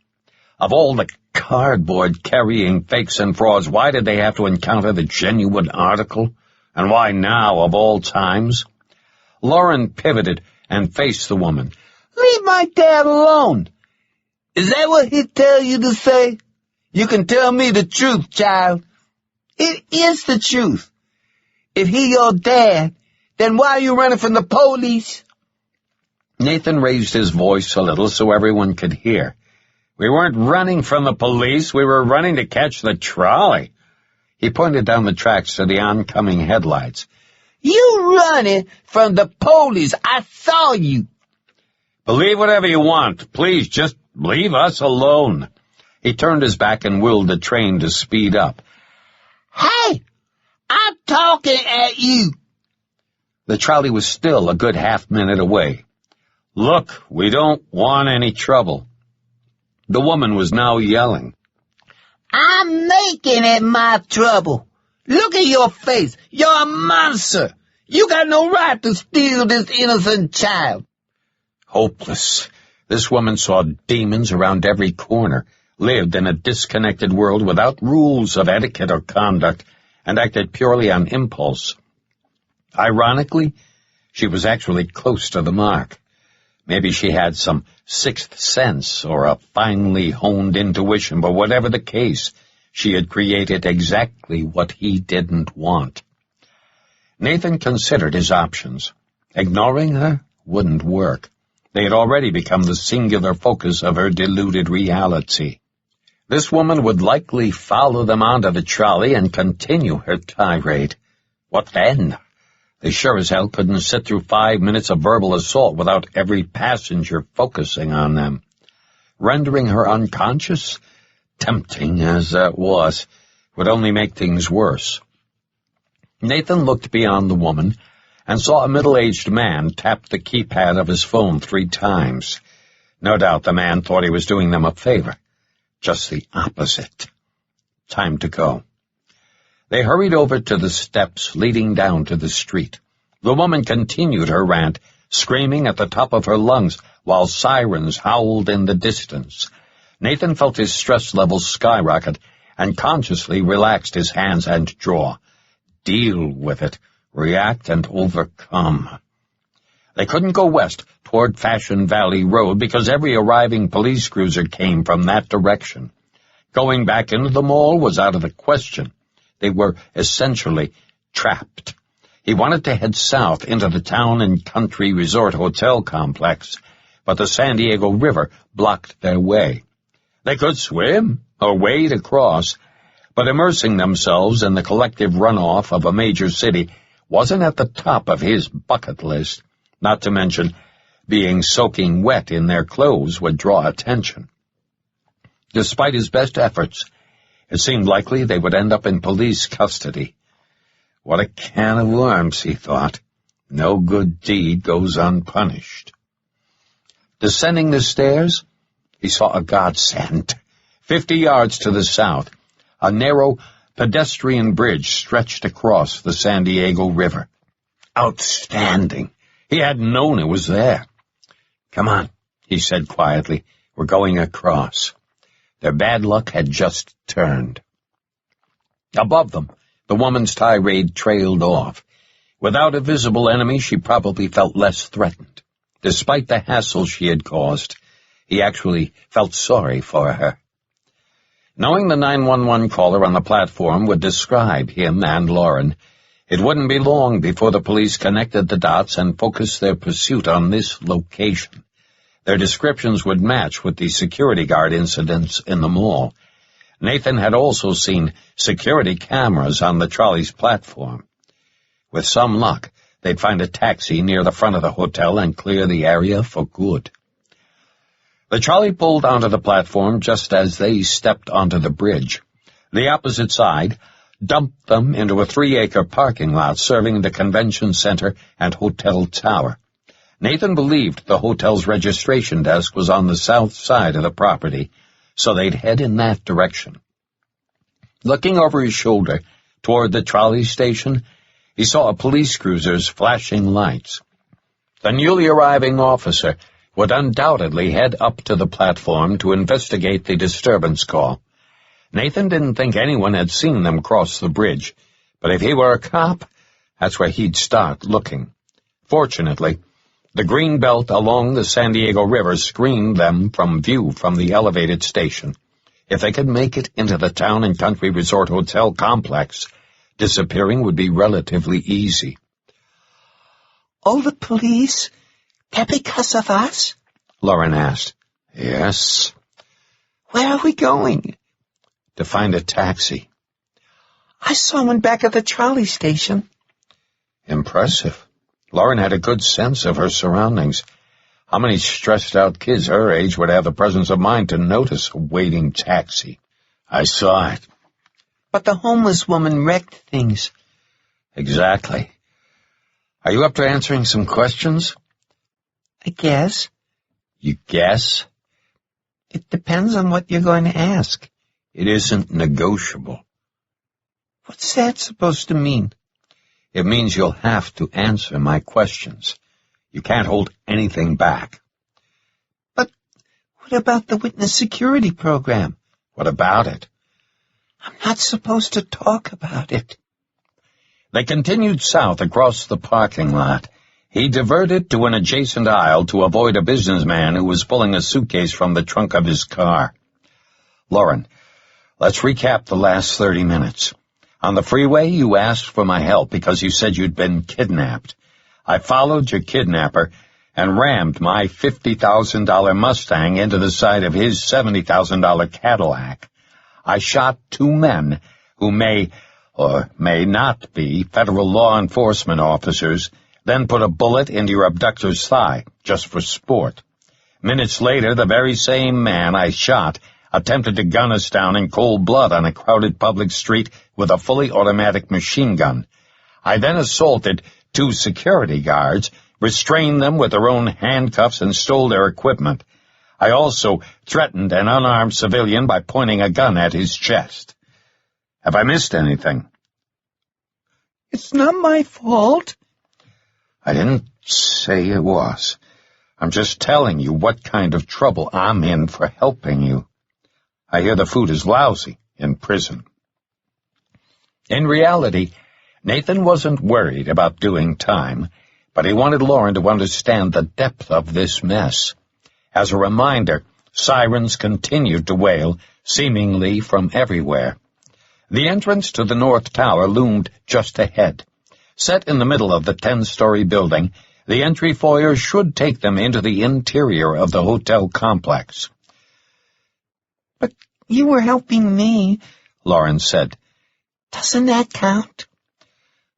Of all the cardboard-carrying fakes and frauds, why did they have to encounter the genuine article? And why now, of all times? Lauren pivoted and faced the woman. "Leave my dad alone. Is that what he tell you to say? You can tell me the truth, child. It is the truth. If he your dad, then why are you running from the police?" Nathan raised his voice a little so everyone could hear. "We weren't running from the police. We were running to catch the trolley." He pointed down the tracks to the oncoming headlights. "You running from the police. I saw you." "Believe whatever you want. Please, just leave us alone." He turned his back and willed the train to speed up. "Hey, I'm talking at you." The trolley was still a good half-minute away. "Look, we don't want any trouble." The woman was now yelling. "I'm making it my trouble. Look at your face. You're a monster. You got no right to steal this innocent child." Hopeless. This woman saw demons around every corner, lived in a disconnected world without rules of etiquette or conduct, and acted purely on impulse. Ironically, she was actually close to the mark. Maybe she had some sixth sense or a finely honed intuition, but whatever the case, she had created exactly what he didn't want. Nathan considered his options. Ignoring her wouldn't work. They had already become the singular focus of her deluded reality. This woman would likely follow them onto the trolley and continue her tirade. What then? They sure as hell couldn't sit through 5 minutes of verbal assault without every passenger focusing on them. Rendering her unconscious? Tempting as that was, would only make things worse. Nathan looked beyond the woman and saw a middle-aged man tap the keypad of his phone 3 times. No doubt the man thought he was doing them a favor. Just the opposite. Time to go. They hurried over to the steps leading down to the street. The woman continued her rant, screaming at the top of her lungs while sirens howled in the distance. Nathan felt his stress levels skyrocket and consciously relaxed his hands and jaw. Deal with it. React and overcome. They couldn't go west toward Fashion Valley Road because every arriving police cruiser came from that direction. Going back into the mall was out of the question. They were essentially trapped. He wanted to head south into the town and country resort hotel complex, but the San Diego River blocked their way. They could swim or wade across, but immersing themselves in the collective runoff of a major city wasn't at the top of his bucket list, not to mention being soaking wet in their clothes would draw attention. Despite his best efforts, it seemed likely they would end up in police custody. What a can of worms, he thought. No good deed goes unpunished. Descending the stairs, he saw a godsend. 50 yards to the south, a narrow pedestrian bridge stretched across the San Diego River. Outstanding. He hadn't known it was there. Come on, he said quietly. We're going across. Their bad luck had just turned. Above them, the woman's tirade trailed off. Without a visible enemy, she probably felt less threatened. Despite the hassle she had caused, he actually felt sorry for her. Knowing the 911 caller on the platform would describe him and Lauren, it wouldn't be long before the police connected the dots and focused their pursuit on this location. Their descriptions would match with the security guard incidents in the mall. Nathan had also seen security cameras on the trolley's platform. With some luck, they'd find a taxi near the front of the hotel and clear the area for good. The trolley pulled onto the platform just as they stepped onto the bridge. The opposite side dumped them into a 3-acre parking lot serving the convention center and hotel tower. Nathan believed the hotel's registration desk was on the south side of the property, so they'd head in that direction. Looking over his shoulder toward the trolley station, he saw a police cruiser's flashing lights. The newly arriving officer would undoubtedly head up to the platform to investigate the disturbance call. Nathan didn't think anyone had seen them cross the bridge, but if he were a cop, that's where he'd start looking. Fortunately, the green belt along the San Diego River screened them from view from the elevated station. If they could make it into the town and country resort hotel complex, disappearing would be relatively easy. All the police? That because of us? Lauren asked. Yes. Where are we going? To find a taxi. I saw one back at the trolley station. Impressive. Lauren had a good sense of her surroundings. How many stressed-out kids her age would have the presence of mind to notice a waiting taxi? I saw it. But the homeless woman wrecked things. Exactly. Are you up to answering some questions? I guess. You guess? It depends on what you're going to ask. It isn't negotiable. What's that supposed to mean? It means you'll have to answer my questions. You can't hold anything back. But what about the witness security program? What about it? I'm not supposed to talk about it. They continued south across the parking lot. He diverted to an adjacent aisle to avoid a businessman who was pulling a suitcase from the trunk of his car. Lauren, let's recap the last 30 minutes. On the freeway, you asked for my help because you said you'd been kidnapped. I followed your kidnapper and rammed my $50,000 Mustang into the side of his $70,000 Cadillac. I shot 2 men who may or may not be federal law enforcement officers, then put a bullet into your abductor's thigh, just for sport. Minutes later, the very same man I shot attempted to gun us down in cold blood on a crowded public street with a fully automatic machine gun. I then assaulted 2 security guards, restrained them with their own handcuffs, and stole their equipment. I also threatened an unarmed civilian by pointing a gun at his chest. Have I missed anything? It's not my fault. I didn't say it was. I'm just telling you what kind of trouble I'm in for helping you. I hear the food is lousy in prison. In reality, Nathan wasn't worried about doing time, but he wanted Lauren to understand the depth of this mess. As a reminder, sirens continued to wail, seemingly from everywhere. The entrance to the North Tower loomed just ahead. Set in the middle of the 10-story building, the entry foyer should take them into the interior of the hotel complex. But you were helping me, Lauren said. Doesn't that count?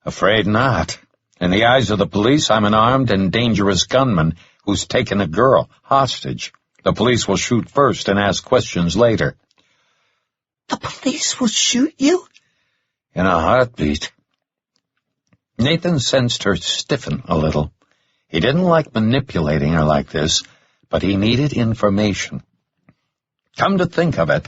Afraid not. In the eyes of the police, I'm an armed and dangerous gunman who's taken a girl hostage. The police will shoot first and ask questions later. The police will shoot you? In a heartbeat. Nathan sensed her stiffen a little. He didn't like manipulating her like this, but he needed information. Come to think of it,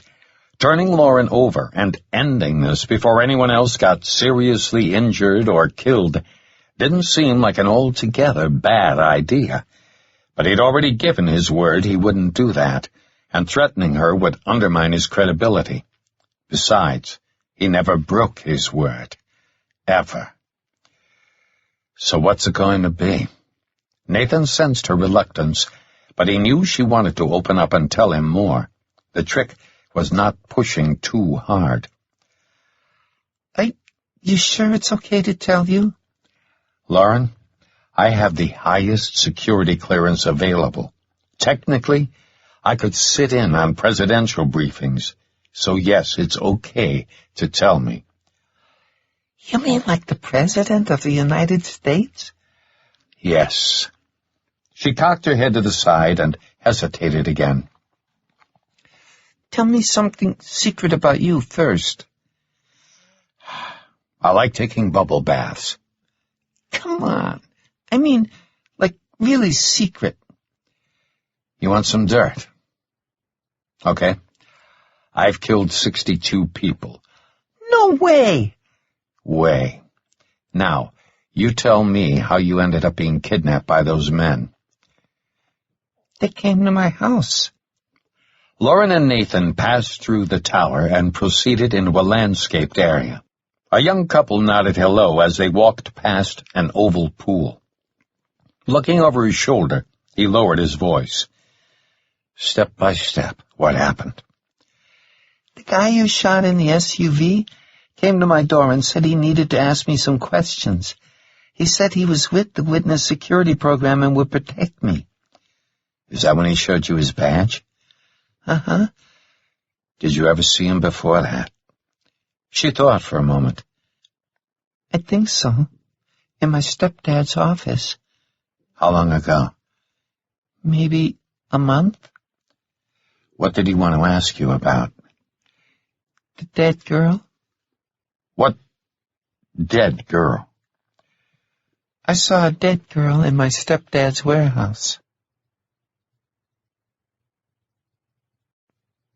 turning Lauren over and ending this before anyone else got seriously injured or killed didn't seem like an altogether bad idea. But he'd already given his word he wouldn't do that, and threatening her would undermine his credibility. Besides, he never broke his word. Ever. So what's it going to be? Nathan sensed her reluctance, but he knew she wanted to open up and tell him more. The trick was not pushing too hard. You sure it's okay to tell you? Lauren, I have the highest security clearance available. Technically, I could sit in on presidential briefings, so yes, it's okay to tell me. You mean like the President of the United States? Yes. She cocked her head to the side and hesitated again. Tell me something secret about you first. I like taking bubble baths. Come on. I mean, like, really secret. You want some dirt? Okay. I've killed 62 people. No way! Way. Now, you tell me how you ended up being kidnapped by those men. They came to my house. Lauren and Nathan passed through the tower and proceeded into a landscaped area. A young couple nodded hello as they walked past an oval pool. Looking over his shoulder, he lowered his voice. Step by step, what happened? The guy you shot in the SUV came to my door and said he needed to ask me some questions. He said he was with the Witness Security Program and would protect me. Is that when he showed you his badge? Uh-huh. Did you ever see him before that? She thought for a moment. I think so. In my stepdad's office. How long ago? Maybe a month. What did he want to ask you about? The dead girl. What dead girl? I saw a dead girl in my stepdad's warehouse.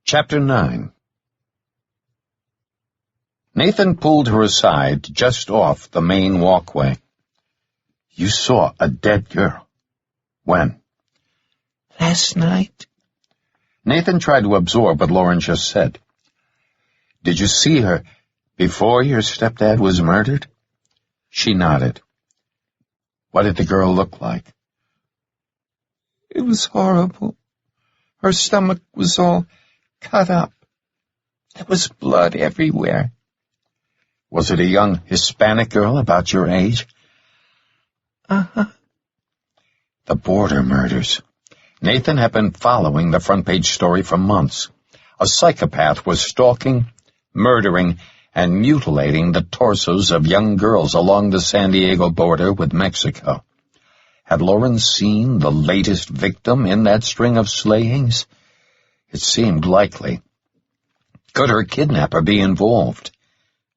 Chapter 9. Nathan pulled her aside just off the main walkway. You saw a dead girl. When? Last night. Nathan tried to absorb what Lauren just said. Did you see her before your stepdad was murdered? She nodded. What did the girl look like? It was horrible. Her stomach was all cut up. There was blood everywhere. Was it a young Hispanic girl about your age? Uh-huh. The border murders. Nathan had been following the front-page story for months. A psychopath was stalking, murdering, and mutilating the torsos of young girls along the San Diego border with Mexico. Had Lauren seen the latest victim in that string of slayings? It seemed likely, Could her kidnapper be involved?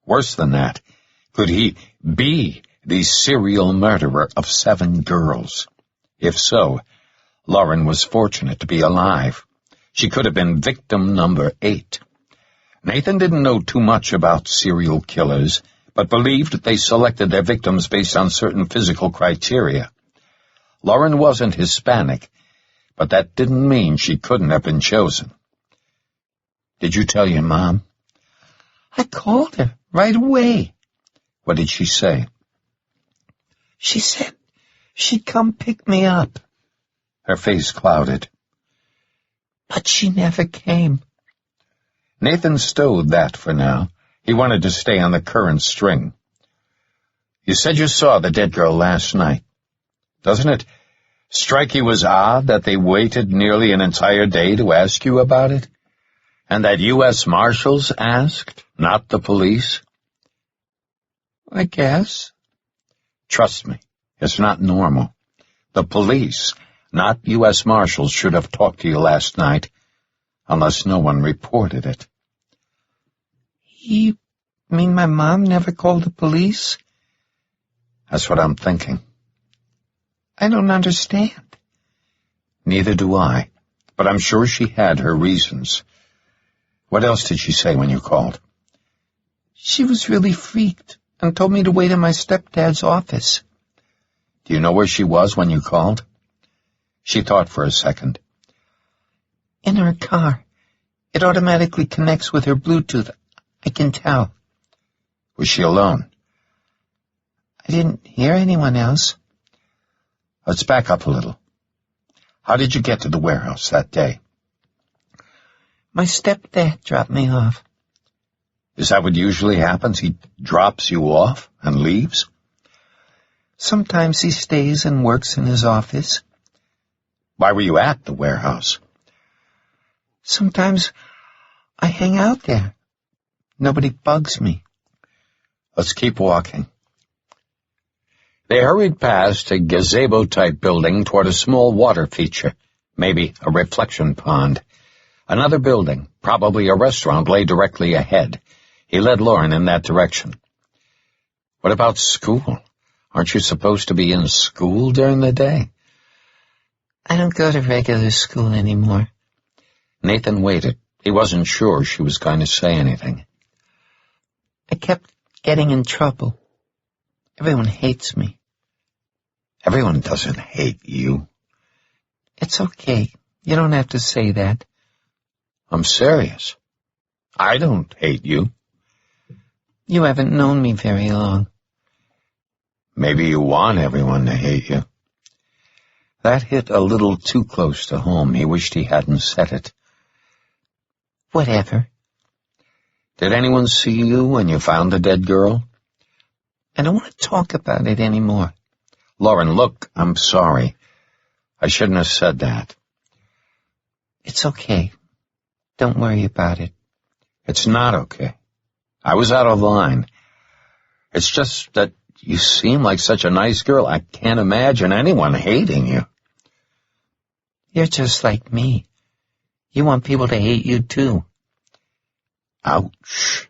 Worse than that, could he be the serial murderer of 7 girls? If so, Lauren was fortunate to be alive. She could have been victim number 8. Nathan didn't know too much about serial killers, but believed they selected their victims based on certain physical criteria. Lauren wasn't Hispanic, but that didn't mean she couldn't have been chosen. Did you tell your mom? I called her right away. What did she say? She said she'd come pick me up. Her face clouded. But she never came. Nathan stowed that for now. He wanted to stay on the current string. You said you saw the dead girl last night. Doesn't it strike you as odd that they waited nearly an entire day to ask you about it? And that U.S. Marshals asked, not the police? I guess. Trust me, it's not normal. The police, not U.S. Marshals, should have talked to you last night, unless no one reported it. You mean my mom never called the police? That's what I'm thinking. I don't understand. Neither do I, but I'm sure she had her reasons. What else did she say when you called? She was really freaked and told me to wait in my stepdad's office. Do you know where she was when you called? She thought for a second. In her car. It automatically connects with her Bluetooth. I can tell. Was she alone? I didn't hear anyone else. Let's back up a little. How did you get to the warehouse that day? My stepdad dropped me off. Is that what usually happens? He drops you off and leaves? Sometimes he stays and works in his office. Why were you at the warehouse? Sometimes I hang out there. Nobody bugs me. Let's keep walking. They hurried past a gazebo-type building toward a small water feature, maybe a reflection pond. Another building, probably a restaurant, lay directly ahead. He led Lauren in that direction. What about school? Aren't you supposed to be in school during the day? I don't go to regular school anymore. Nathan waited. He wasn't sure she was going to say anything. I kept getting in trouble. Everyone hates me. Everyone doesn't hate you. It's okay. You don't have to say that. I'm serious. I don't hate you. You haven't known me very long. Maybe you want everyone to hate you. That hit a little too close to home. He wished he hadn't said it. Whatever. Did anyone see you when you found the dead girl? I don't want to talk about it anymore. Lauren, look, I'm sorry. I shouldn't have said that. It's okay. Don't worry about it. It's not okay. I was out of line. It's just that you seem like such a nice girl. I can't imagine anyone hating you. You're just like me. You want people to hate you too. Ouch.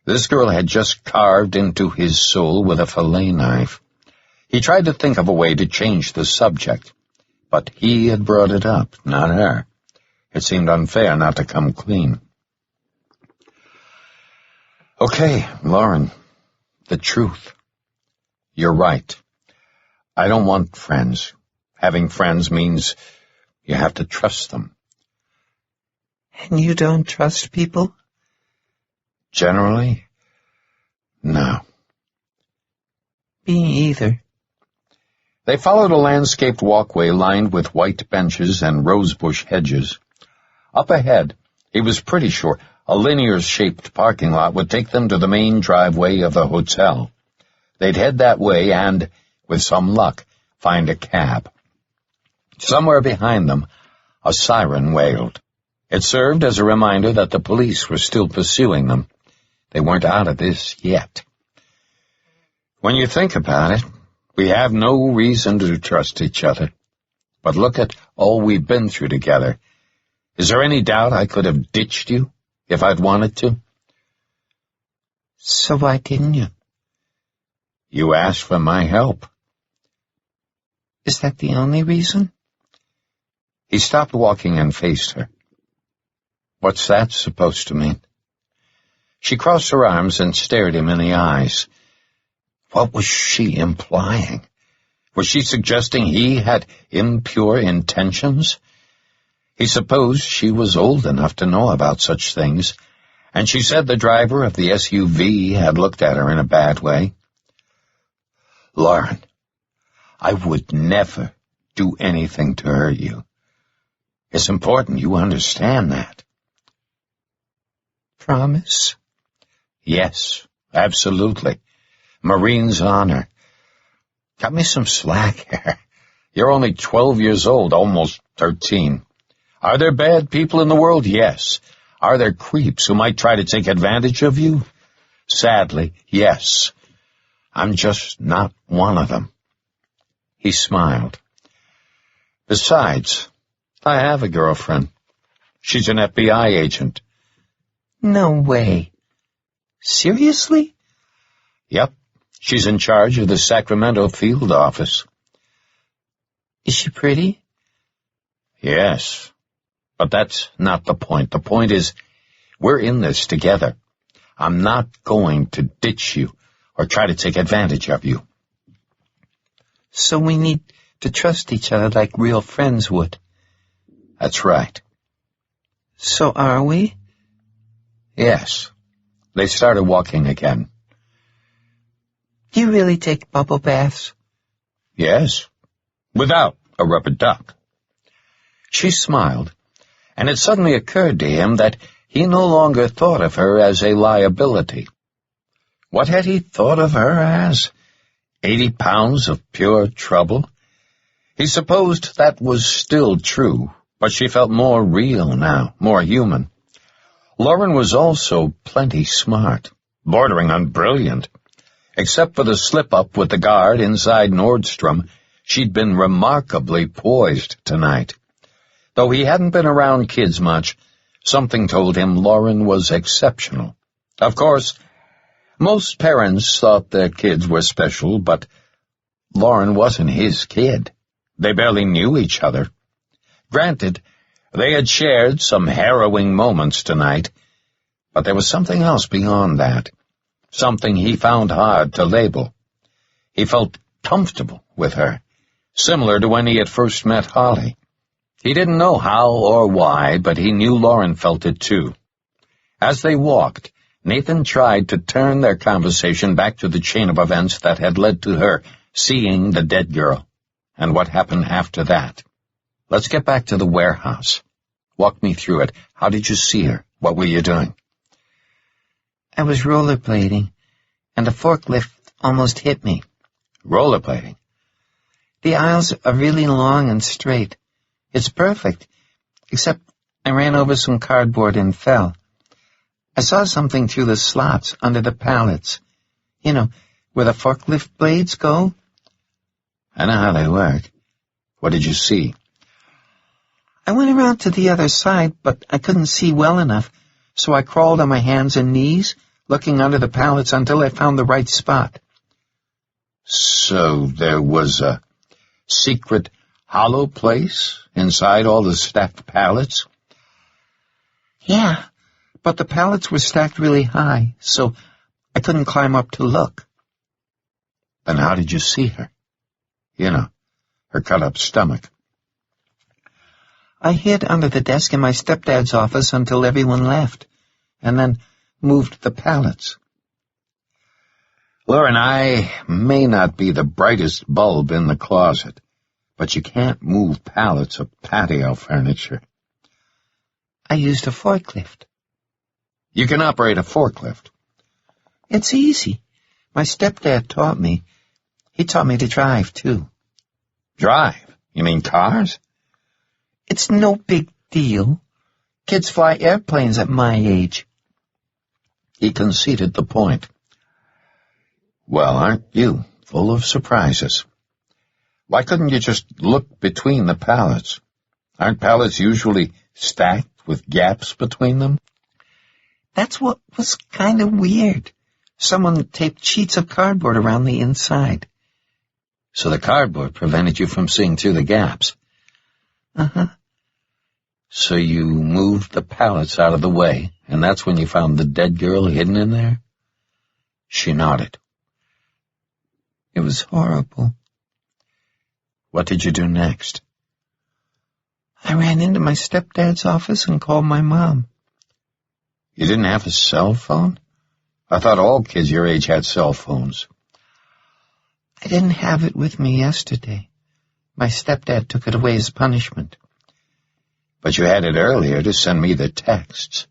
This girl had just carved into his soul with a fillet knife. He tried to think of a way to change the subject, but he had brought it up, not her. It seemed unfair not to come clean. Okay, Lauren, the truth. You're right. I don't want friends. Having friends means you have to trust them. And you don't trust people? Generally, no. Me either. They followed a landscaped walkway lined with white benches and rosebush hedges. Up ahead, he was pretty sure, a linear-shaped parking lot would take them to the main driveway of the hotel. They'd head that way and, with some luck, find a cab. Somewhere behind them, a siren wailed. It served as a reminder that the police were still pursuing them. They weren't out of this yet. When you think about it, we have no reason to trust each other. But look at all we've been through together. Is there any doubt I could have ditched you if I'd wanted to. So why didn't you? You asked for my help. Is that the only reason? He stopped walking and faced her. What's that supposed to mean? She crossed her arms and stared him in the eyes. What was she implying? Was she suggesting he had impure intentions? He supposed she was old enough to know about such things, and she said the driver of the SUV had looked at her in a bad way. Lauren, I would never do anything to hurt you. It's important you understand that. Promise? Yes, absolutely. Marine's honor. Cut me some slack here. You're only 12 years old, almost 13. Are there bad people in the world? Yes. Are there creeps who might try to take advantage of you? Sadly, yes. I'm just not one of them. He smiled. Besides, I have a girlfriend. She's an FBI agent. No way. Seriously? Yep. She's in charge of the Sacramento field office. Is she pretty? Yes. But that's not the point. The point is, we're in this together. I'm not going to ditch you or try to take advantage of you. So we need to trust each other like real friends would. That's right. So are we? Yes. They started walking again. Do you really take bubble baths? Yes. Without a rubber duck. She smiled, and it suddenly occurred to him that he no longer thought of her as a liability. What had he thought of her as? 80 pounds of pure trouble? He supposed that was still true, but she felt more real now, more human. Lauren was also plenty smart, bordering on brilliant. Except for the slip-up with the guard inside Nordstrom, she'd been remarkably poised tonight. Though he hadn't been around kids much, something told him Lauren was exceptional. Of course, most parents thought their kids were special, but Lauren wasn't his kid. They barely knew each other. Granted, they had shared some harrowing moments tonight, but there was something else beyond that, something he found hard to label. He felt comfortable with her, similar to when he had first met Holly. He didn't know how or why, but he knew Lauren felt it too. As they walked, Nathan tried to turn their conversation back to the chain of events that had led to her seeing the dead girl, and what happened after that. Let's get back to the warehouse. Walk me through it. How did you see her? What were you doing? I was rollerblading, and a forklift almost hit me. Rollerblading? The aisles are really long and straight. It's perfect, except I ran over some cardboard and fell. I saw something through the slots under the pallets. You know, where the forklift blades go. I know how they work. What did you see? I went around to the other side, but I couldn't see well enough, so I crawled on my hands and knees, looking under the pallets until I found the right spot. So there was a secret hollow place inside all the stacked pallets? Yeah, but the pallets were stacked really high, so I couldn't climb up to look. Then how did you see her? You know, her cut-up stomach. I hid under the desk in my stepdad's office until everyone left, and then moved the pallets. Lauren, I may not be the brightest bulb in the closet, but you can't move pallets of patio furniture. I used a forklift. You can operate a forklift. It's easy. My stepdad taught me. He taught me to drive, too. Drive? You mean cars? It's no big deal. Kids fly airplanes at my age. He conceded the point. Well, aren't you full of surprises? Why couldn't you just look between the pallets? Aren't pallets usually stacked with gaps between them? That's what was kind of weird. Someone taped sheets of cardboard around the inside. So the cardboard prevented you from seeing through the gaps? Uh-huh. So you moved the pallets out of the way, and that's when you found the dead girl hidden in there? She nodded. It was horrible. What did you do next? I ran into my stepdad's office and called my mom. You didn't have a cell phone? I thought all kids your age had cell phones. I didn't have it with me yesterday. My stepdad took it away as punishment. But you had it earlier to send me the texts.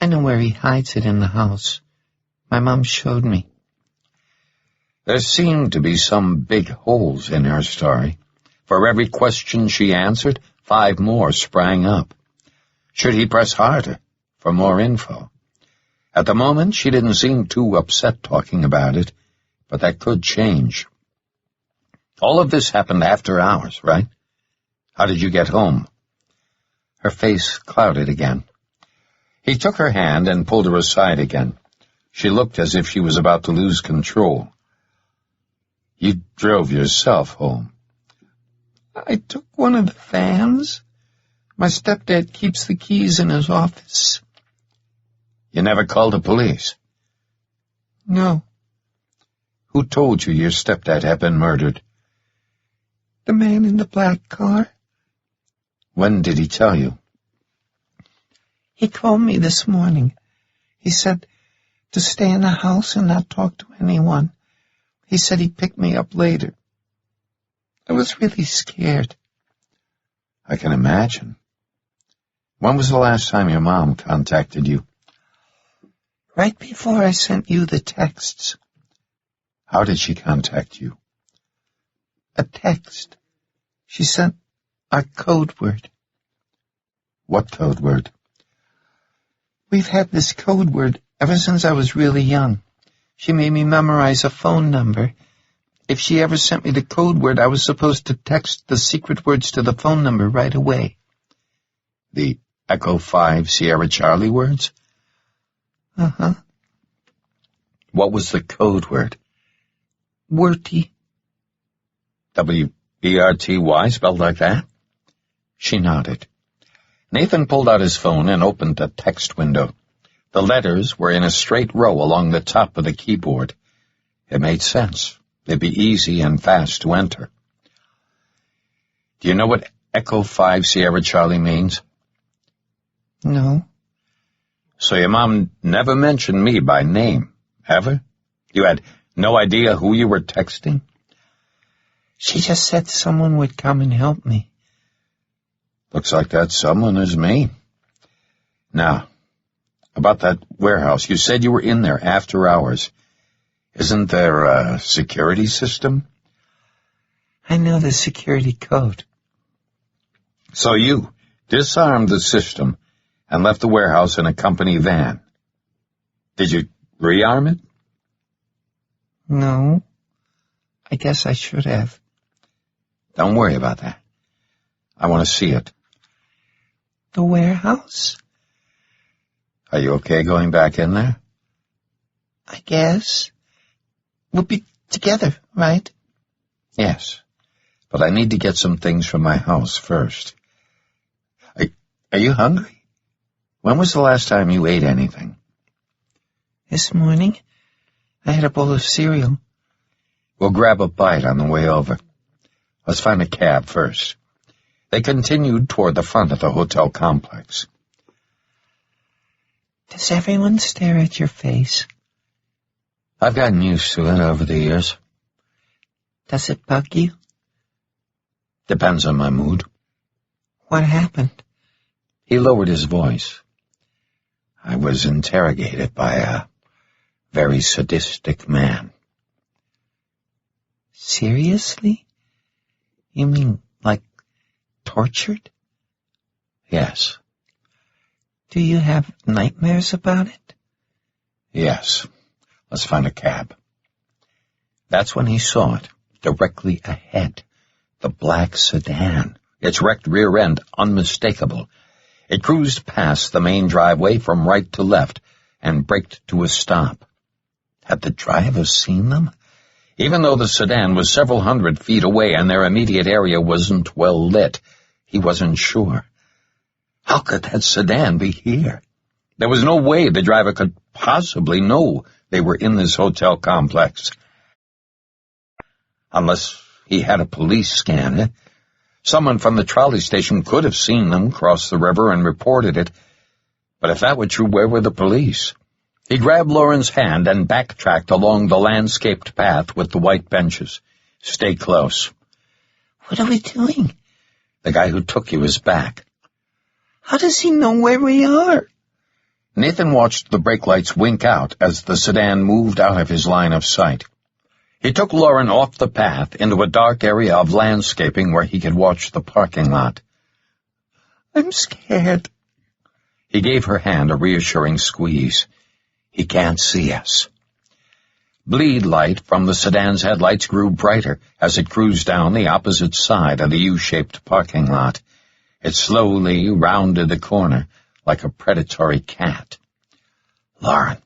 I know where he hides it in the house. My mom showed me. There seemed to be some big holes in her story. For every question she answered, 5 more sprang up. Should he press harder for more info? At the moment, she didn't seem too upset talking about it, but that could change. All of this happened after hours, right? How did you get home? Her face clouded again. He took her hand and pulled her aside again. She looked as if she was about to lose control. You drove yourself home. I took one of the vans. My stepdad keeps the keys in his office. You never called the police? No. Who told you your stepdad had been murdered? The man in the black car. When did he tell you? He called me this morning. He said to stay in the house and not talk to anyone. He said he'd pick me up later. I was really scared. I can imagine. When was the last time your mom contacted you? Right before I sent you the texts. How did she contact you? A text. She sent our code word. What code word? We've had this code word ever since I was really young. She made me memorize a phone number. If she ever sent me the code word, I was supposed to text the secret words to the phone number right away. The Echo 5 Sierra Charlie words? Uh-huh. What was the code word? Werty. W-E-R-T-Y, spelled like that? She nodded. Nathan pulled out his phone and opened a text window. The letters were in a straight row along the top of the keyboard. It made sense. They'd be easy and fast to enter. Do you know what Echo 5 Sierra Charlie means? No. So your mom never mentioned me by name, ever? You had no idea who you were texting? She just said someone would come and help me. Looks like that someone is me. Now, about that warehouse, you said you were in there after hours. Isn't there a security system? I know the security code. So you disarmed the system and left the warehouse in a company van. Did you rearm it? No. I guess I should have. Don't worry about that. I want to see it. The warehouse? Are you okay going back in there? I guess. We'll be together, right? Yes, but I need to get some things from my house first. Are you hungry? When was the last time you ate anything? This morning, I had a bowl of cereal. We'll grab a bite on the way over. Let's find a cab first. They continued toward the front of the hotel complex. Does everyone stare at your face? I've gotten used to it over the years. Does it bug you? Depends on my mood. What happened? He lowered his voice. I was interrogated by a very sadistic man. Seriously? You mean like tortured? Yes. Do you have nightmares about it? Yes. Let's find a cab. That's when he saw it, directly ahead. The black sedan, its wrecked rear end unmistakable. It cruised past the main driveway from right to left and braked to a stop. Had the driver seen them? Even though the sedan was several hundred feet away and their immediate area wasn't well lit, he wasn't sure. How could that sedan be here? There was no way the driver could possibly know they were in this hotel complex. Unless he had a police scanner. Someone from the trolley station could have seen them cross the river and reported it. But if that were true, where were the police? He grabbed Lauren's hand and backtracked along the landscaped path with the white benches. Stay close. What are we doing? The guy who took you is back. How does he know where we are? Nathan watched the brake lights wink out as the sedan moved out of his line of sight. He took Lauren off the path into a dark area of landscaping where he could watch the parking lot. I'm scared. He gave her hand a reassuring squeeze. He can't see us. Bleed light from the sedan's headlights grew brighter as it cruised down the opposite side of the U-shaped parking lot. It slowly rounded the corner like a predatory cat. Lauren,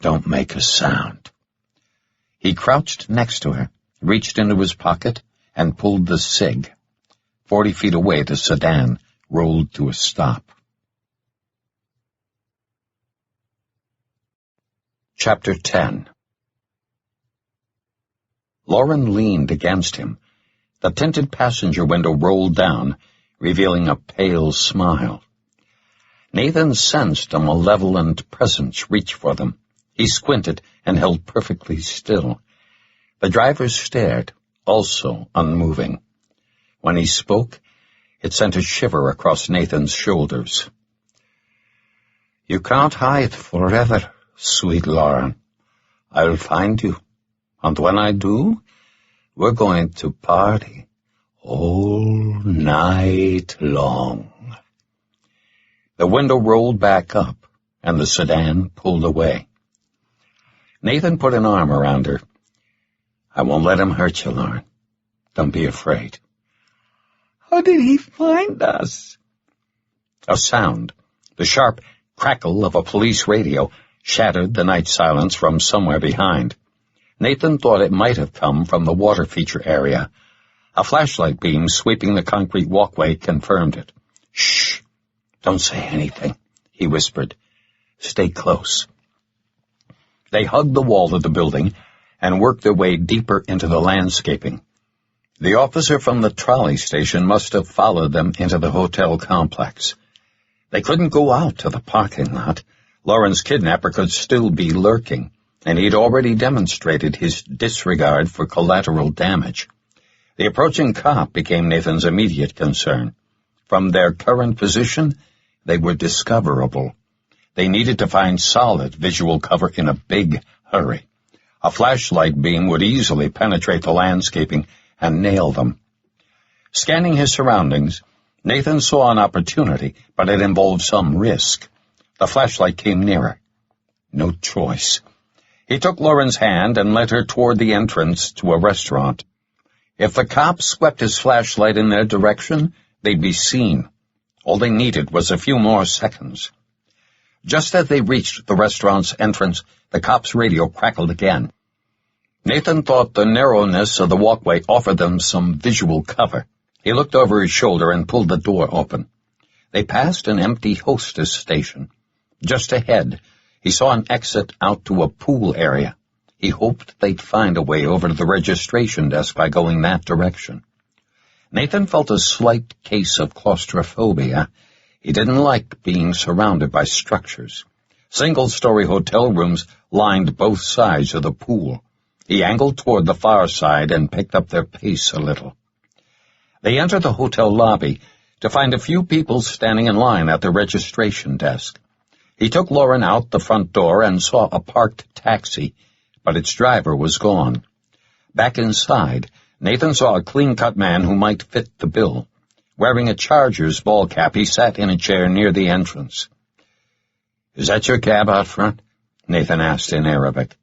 don't make a sound. He crouched next to her, reached into his pocket, and pulled the cig. 40 feet away, the sedan rolled to a stop. Chapter 10. Lauren leaned against him. The tinted passenger window rolled down, revealing a pale smile. Nathan sensed a malevolent presence reach for them. He squinted and held perfectly still. The driver stared, also unmoving. When he spoke, it sent a shiver across Nathan's shoulders. You can't hide forever, sweet Lauren. I'll find you, and when I do, we're going to party all night long. The window rolled back up, and the sedan pulled away. Nathan put an arm around her. I won't let him hurt you, Lauren. Don't be afraid. How did he find us? A sound, the sharp crackle of a police radio, shattered the night silence from somewhere behind. Nathan thought it might have come from the water feature area. A flashlight beam sweeping the concrete walkway confirmed it. Shh! Don't say anything, he whispered. Stay close. They hugged the wall of the building and worked their way deeper into the landscaping. The officer from the trolley station must have followed them into the hotel complex. They couldn't go out to the parking lot. Lauren's kidnapper could still be lurking, and he'd already demonstrated his disregard for collateral damage. The approaching cop became Nathan's immediate concern. From their current position, they were discoverable. They needed to find solid visual cover in a big hurry. A flashlight beam would easily penetrate the landscaping and nail them. Scanning his surroundings, Nathan saw an opportunity, but it involved some risk. The flashlight came nearer. No choice. He took Lauren's hand and led her toward the entrance to a restaurant. If the cops swept his flashlight in their direction, they'd be seen. All they needed was a few more seconds. Just as they reached the restaurant's entrance, the cop's radio crackled again. Nathan thought the narrowness of the walkway offered them some visual cover. He looked over his shoulder and pulled the door open. They passed an empty hostess station. Just ahead, he saw an exit out to a pool area. He hoped they'd find a way over to the registration desk by going that direction. Nathan felt a slight case of claustrophobia. He didn't like being surrounded by structures. Single-story hotel rooms lined both sides of the pool. He angled toward the far side and picked up their pace a little. They entered the hotel lobby to find a few people standing in line at the registration desk. He took Lauren out the front door and saw a parked taxi, but its driver was gone. Back inside, Nathan saw a clean-cut man who might fit the bill. Wearing a Chargers ball cap, he sat in a chair near the entrance. "Is that your cab out front?" Nathan asked in Arabic.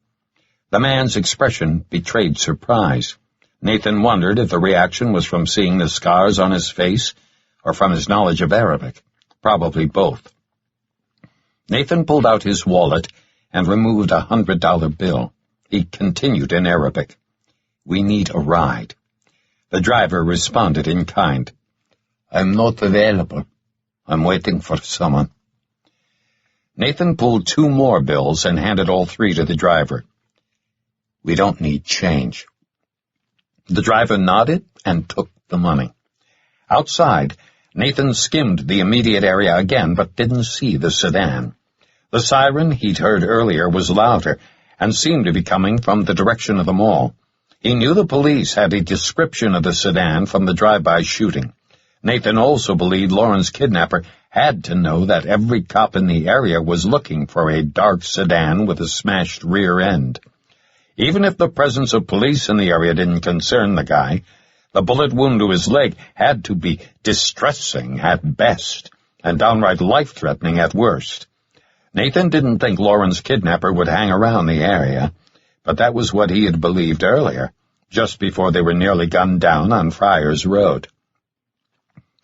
The man's expression betrayed surprise. Nathan wondered if the reaction was from seeing the scars on his face or from his knowledge of Arabic. Probably both. Nathan pulled out his wallet and removed a $100 bill. He continued in Arabic. "We need a ride." The driver responded in kind. "I'm not available. I'm waiting for someone." Nathan pulled 2 more bills and handed all 3 to the driver. "We don't need change." The driver nodded and took the money. Outside, Nathan skimmed the immediate area again, but didn't see the sedan. The siren he'd heard earlier was louder and seemed to be coming from the direction of the mall. He knew the police had a description of the sedan from the drive-by shooting. Nathan also believed Lauren's kidnapper had to know that every cop in the area was looking for a dark sedan with a smashed rear end. Even if the presence of police in the area didn't concern the guy, the bullet wound to his leg had to be distressing at best and downright life-threatening at worst. Nathan didn't think Lauren's kidnapper would hang around the area, but that was what he had believed earlier, just before they were nearly gunned down on Friars Road.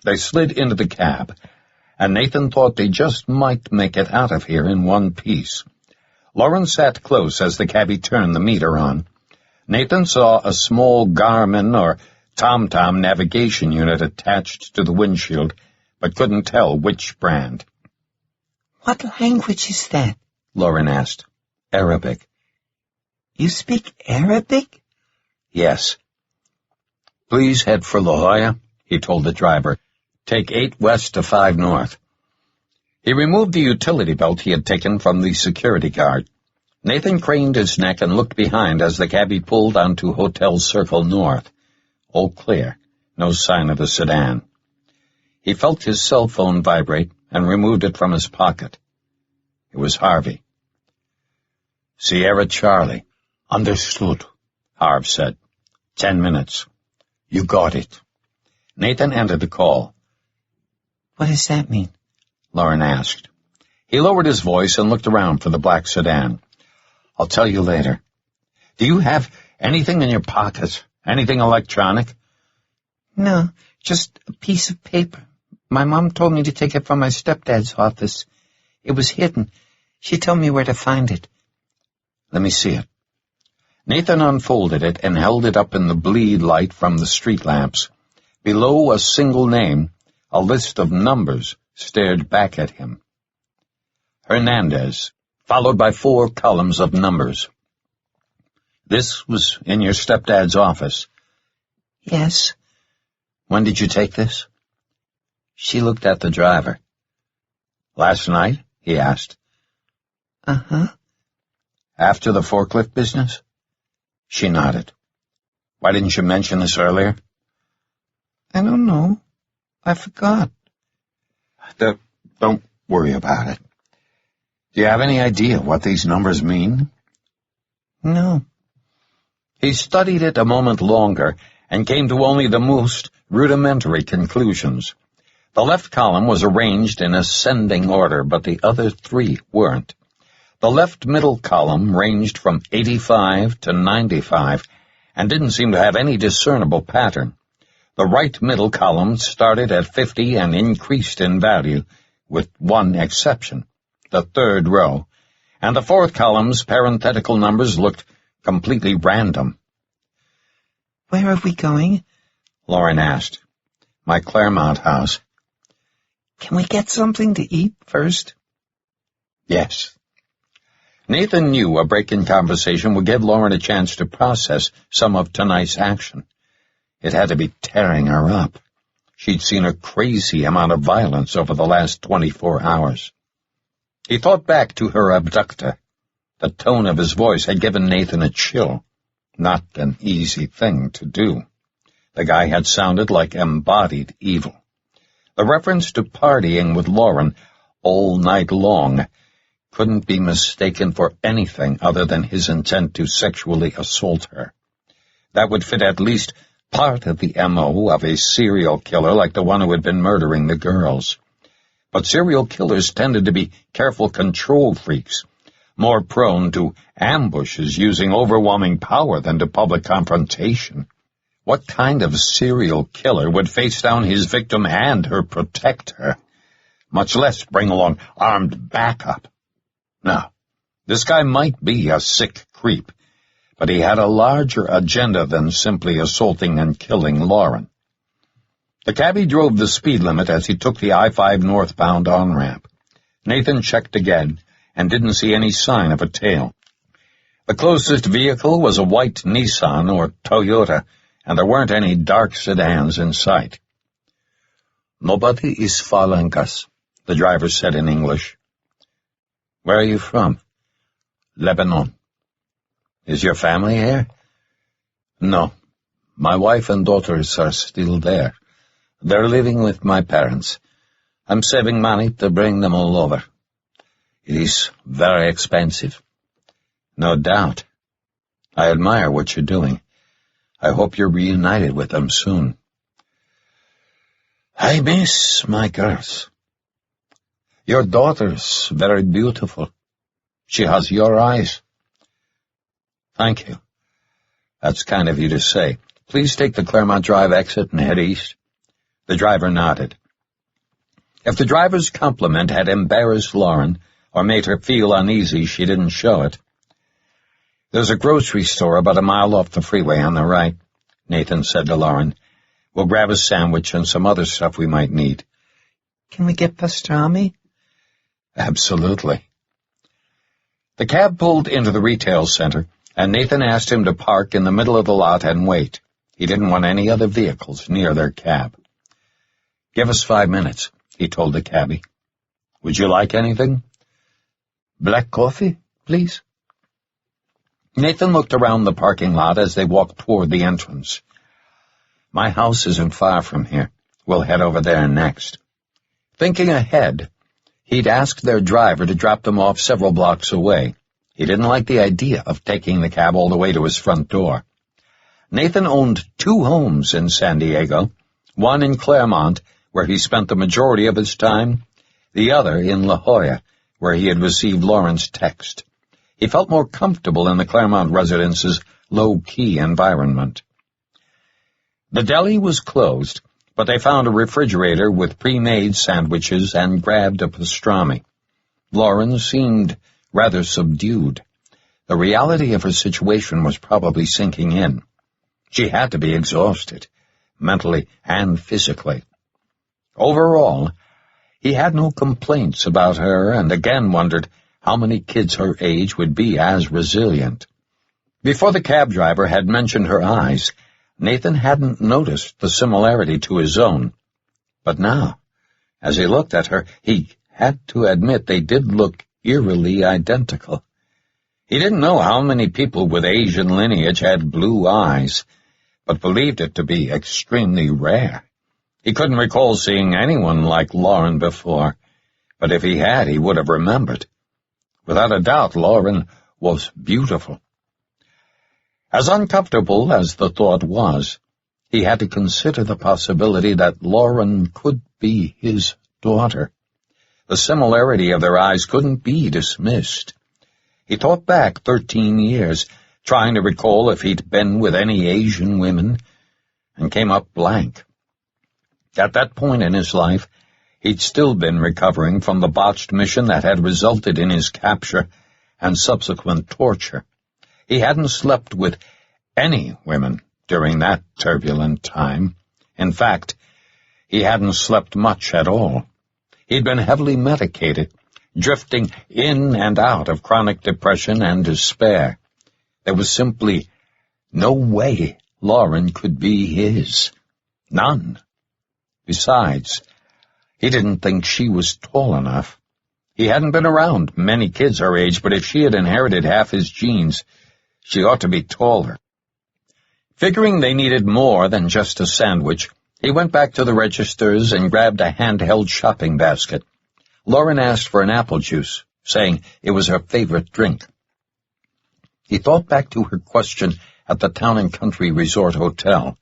They slid into the cab, and Nathan thought they just might make it out of here in one piece. Lauren sat close as the cabbie turned the meter on. Nathan saw a small Garmin or TomTom navigation unit attached to the windshield, but couldn't tell which brand. "What language is that?" Lauren asked. "Arabic." "You speak Arabic?" "Yes." "Please head for La Jolla," he told the driver. "Take 8 west to 5 north. He removed the utility belt he had taken from the security guard. Nathan craned his neck and looked behind as the cabbie pulled onto Hotel Circle North. All clear, no sign of the sedan. He felt his cell phone vibrate and removed it from his pocket. It was Harvey. "Sierra Charlie." "Understood," Harv said. 10 minutes. "You got it." Nathan ended the call. "What does that mean?" Lauren asked. He lowered his voice and looked around for the black sedan. "I'll tell you later. Do you have anything in your pockets? Anything electronic?" "No, just a piece of paper. My mom told me to take it from my stepdad's office. It was hidden. She told me where to find it." "Let me see it." Nathan unfolded it and held it up in the bleed light from the street lamps. Below a single name, a list of numbers stared back at him. Hernandez, followed by 4 columns of numbers. "This was in your stepdad's office?" "Yes." "When did you take this?" She looked at the driver. "Last night?" he asked. "Uh-huh." "After the forklift business?" She nodded. "Why didn't you mention this earlier?" "I don't know. I forgot." Don't worry about it. Do you have any idea what these numbers mean?" "No." He studied it a moment longer and came to only the most rudimentary conclusions. The left column was arranged in ascending order, but the other 3 weren't. The left middle column ranged from 85 to 95 and didn't seem to have any discernible pattern. The right middle column started at 50 and increased in value, with one exception, the 3rd row, and the 4th column's parenthetical numbers looked completely random. "Where are we going?" Lauren asked. "My Claremont house." "Can we get something to eat first?" "Yes." Nathan knew a break in conversation would give Lauren a chance to process some of tonight's action. It had to be tearing her up. She'd seen a crazy amount of violence over the last 24 hours. He thought back to her abductor. The tone of his voice had given Nathan a chill. Not an easy thing to do. The guy had sounded like embodied evil. The reference to partying with Lauren all night long couldn't be mistaken for anything other than his intent to sexually assault her. That would fit at least part of the M.O. of a serial killer like the one who had been murdering the girls. But serial killers tended to be careful control freaks, more prone to ambushes using overwhelming power than to public confrontation. What kind of serial killer would face down his victim and her protector? much less bring along armed backup. Now, this guy might be a sick creep, but he had a larger agenda than simply assaulting and killing Lauren. The cabbie drove the speed limit as he took the I-5 northbound on-ramp. Nathan checked again and didn't see any sign of a tail. The closest vehicle was a white Nissan or Toyota, and there weren't any dark sedans in sight. "Nobody is following us," the driver said in English. "Where are you from?" "Lebanon." "Is your family here?" "No. My wife and daughters are still there. They're living with my parents. I'm saving money to bring them all over. It is very expensive." "No doubt. I admire what you're doing. I hope you're reunited with them soon." "I miss my girls." "Your daughter's very beautiful. She has your eyes." "Thank you. That's kind of you to say. Please take the Claremont Drive exit and head east." The driver nodded. If the driver's compliment had embarrassed Lauren or made her feel uneasy, she didn't show it. "There's a grocery store about a mile off the freeway on the right," Nathan said to Lauren. "We'll grab a sandwich and some other stuff we might need." "Can we get pastrami?" "Absolutely." The cab pulled into the retail center, and Nathan asked him to park in the middle of the lot and wait. He didn't want any other vehicles near their cab. "Give us 5 minutes," he told the cabbie. "Would you like anything?" "Black coffee, please." Nathan looked around the parking lot as they walked toward the entrance. "My house isn't far from here. We'll head over there next." Thinking ahead, he'd asked their driver to drop them off several blocks away. He didn't like the idea of taking the cab all the way to his front door. Nathan owned 2 homes in San Diego, one in Claremont, where he spent the majority of his time, the other in La Jolla, where he had received Lauren's text. He felt more comfortable in the Claremont residence's low-key environment. The deli was closed, but they found a refrigerator with pre-made sandwiches and grabbed a pastrami. Lauren seemed rather subdued. The reality of her situation was probably sinking in. She had to be exhausted, mentally and physically. Overall, he had no complaints about her and again wondered how many kids her age would be as resilient. Before the cab driver had mentioned her eyes, Nathan hadn't noticed the similarity to his own. But now, as he looked at her, he had to admit they did look eerily identical. He didn't know how many people with Asian lineage had blue eyes, but believed it to be extremely rare. He couldn't recall seeing anyone like Lauren before, but if he had, he would have remembered. Without a doubt, Lauren was beautiful. As uncomfortable as the thought was, he had to consider the possibility that Lauren could be his daughter. The similarity of their eyes couldn't be dismissed. He thought back 13 years, trying to recall if he'd been with any Asian women, and came up blank. At that point in his life, he'd still been recovering from the botched mission that had resulted in his capture and subsequent torture. He hadn't slept with any women during that turbulent time. In fact, he hadn't slept much at all. He'd been heavily medicated, drifting in and out of chronic depression and despair. There was simply no way Lauren could be his. None. Besides, he didn't think she was tall enough. He hadn't been around many kids her age, but if she had inherited half his genes, she ought to be taller. Figuring they needed more than just a sandwich, he went back to the registers and grabbed a handheld shopping basket. Lauren asked for an apple juice, saying it was her favorite drink. He thought back to her question at the Town and Country Resort Hotel.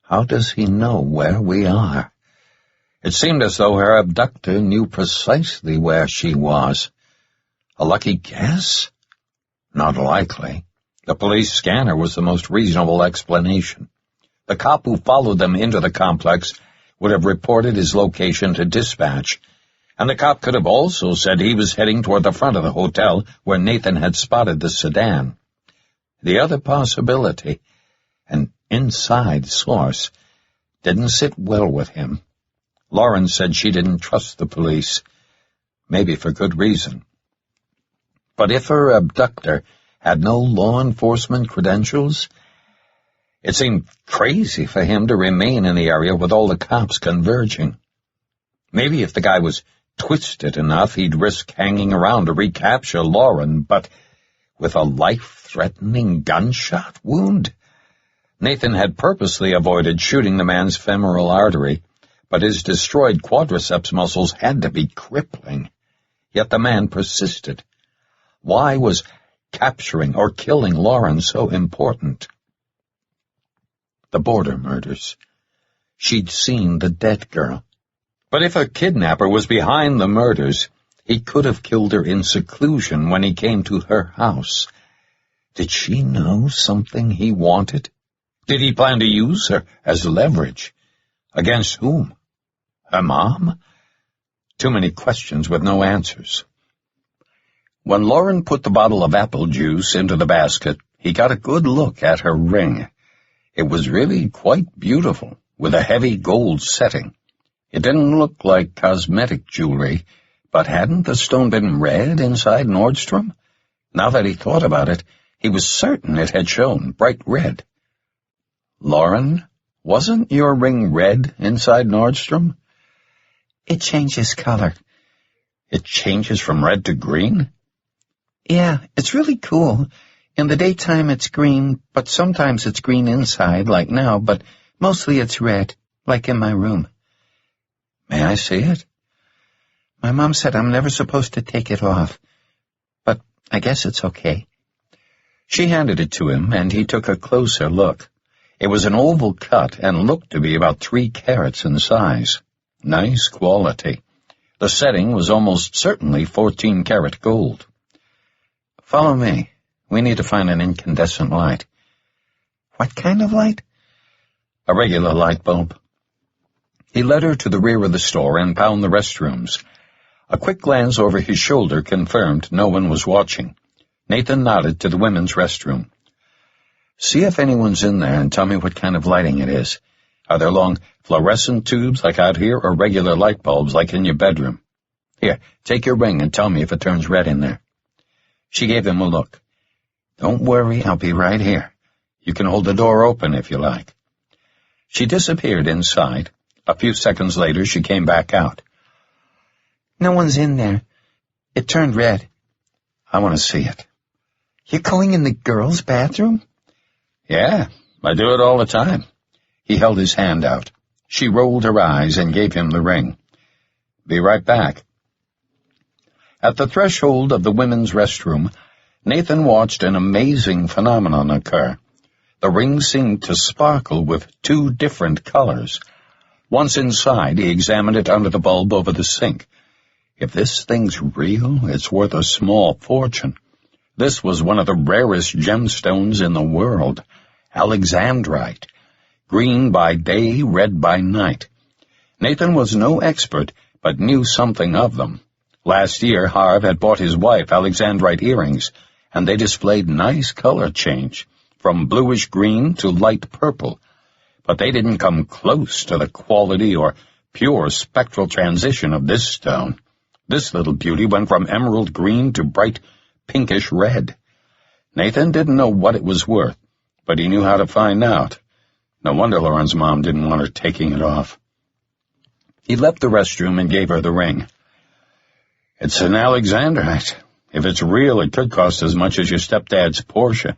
How does he know where we are? It seemed as though her abductor knew precisely where she was. A lucky guess? Not likely. The police scanner was the most reasonable explanation. The cop who followed them into the complex would have reported his location to dispatch, And the cop could have also said he was heading toward the front of the hotel where Nathan had spotted the sedan. The other possibility, an inside source, didn't sit well with him. Lauren said she didn't trust the police, maybe for good reason. But if her abductor had no law enforcement credentials, it seemed crazy for him to remain in the area with all the cops converging. Maybe if the guy was twisted enough, he'd risk hanging around to recapture Lauren, but with a life-threatening gunshot wound? Nathan had purposely avoided shooting the man's femoral artery, but his destroyed quadriceps muscles had to be crippling. Yet the man persisted. Why was capturing or killing Lauren so important? The border murders. She'd seen the dead girl. But if a kidnapper was behind the murders, he could have killed her in seclusion when he came to her house. Did she know something he wanted? Did he plan to use her as leverage? Against whom? Her mom? Too many questions with no answers. When Lauren put the bottle of apple juice into the basket, he got a good look at her ring. It was really quite beautiful, with a heavy gold setting. It didn't look like cosmetic jewelry, but hadn't the stone been red inside Nordstrom? Now that he thought about it, he was certain it had shone bright red. Lauren, wasn't your ring red inside Nordstrom? It changes color. It changes from red to green? Yeah, it's really cool. In the daytime it's green, but sometimes it's green inside, like now, but mostly it's red, like in my room. May I see it? My mom said I'm never supposed to take it off, but I guess it's okay. She handed it to him, and he took a closer look. It was an oval cut and looked to be about 3 carats in size. Nice quality. The setting was almost certainly 14-carat gold. Follow me. We need to find an incandescent light. What kind of light? A regular light bulb. He led her to the rear of the store and found the restrooms. A quick glance over his shoulder confirmed no one was watching. Nathan nodded to the women's restroom. See if anyone's in there and tell me what kind of lighting it is. Are there long fluorescent tubes like out here or regular light bulbs like in your bedroom? Here, take your ring and tell me if it turns red in there. She gave him a look. Don't worry, I'll be right here. You can hold the door open if you like. She disappeared inside. A few seconds later, she came back out. No one's in there. It turned red. I want to see it. You're going in the girls' bathroom? Yeah, I do it all the time. He held his hand out. She rolled her eyes and gave him the ring. Be right back. At the threshold of the women's restroom, Nathan watched an amazing phenomenon occur. The ring seemed to sparkle with 2 different colors. Once inside, he examined it under the bulb over the sink. If this thing's real, it's worth a small fortune. This was one of the rarest gemstones in the world, alexandrite, green by day, red by night. Nathan was no expert, but knew something of them. Last year, Harv had bought his wife alexandrite earrings, and they displayed nice color change, from bluish-green to light purple. But they didn't come close to the quality or pure spectral transition of this stone. This little beauty went from emerald green to bright pinkish red. Nathan didn't know what it was worth, but he knew how to find out. No wonder Lauren's mom didn't want her taking it off. He left the restroom and gave her the ring. It's an alexandrite. If it's real, it could cost as much as your stepdad's Porsche.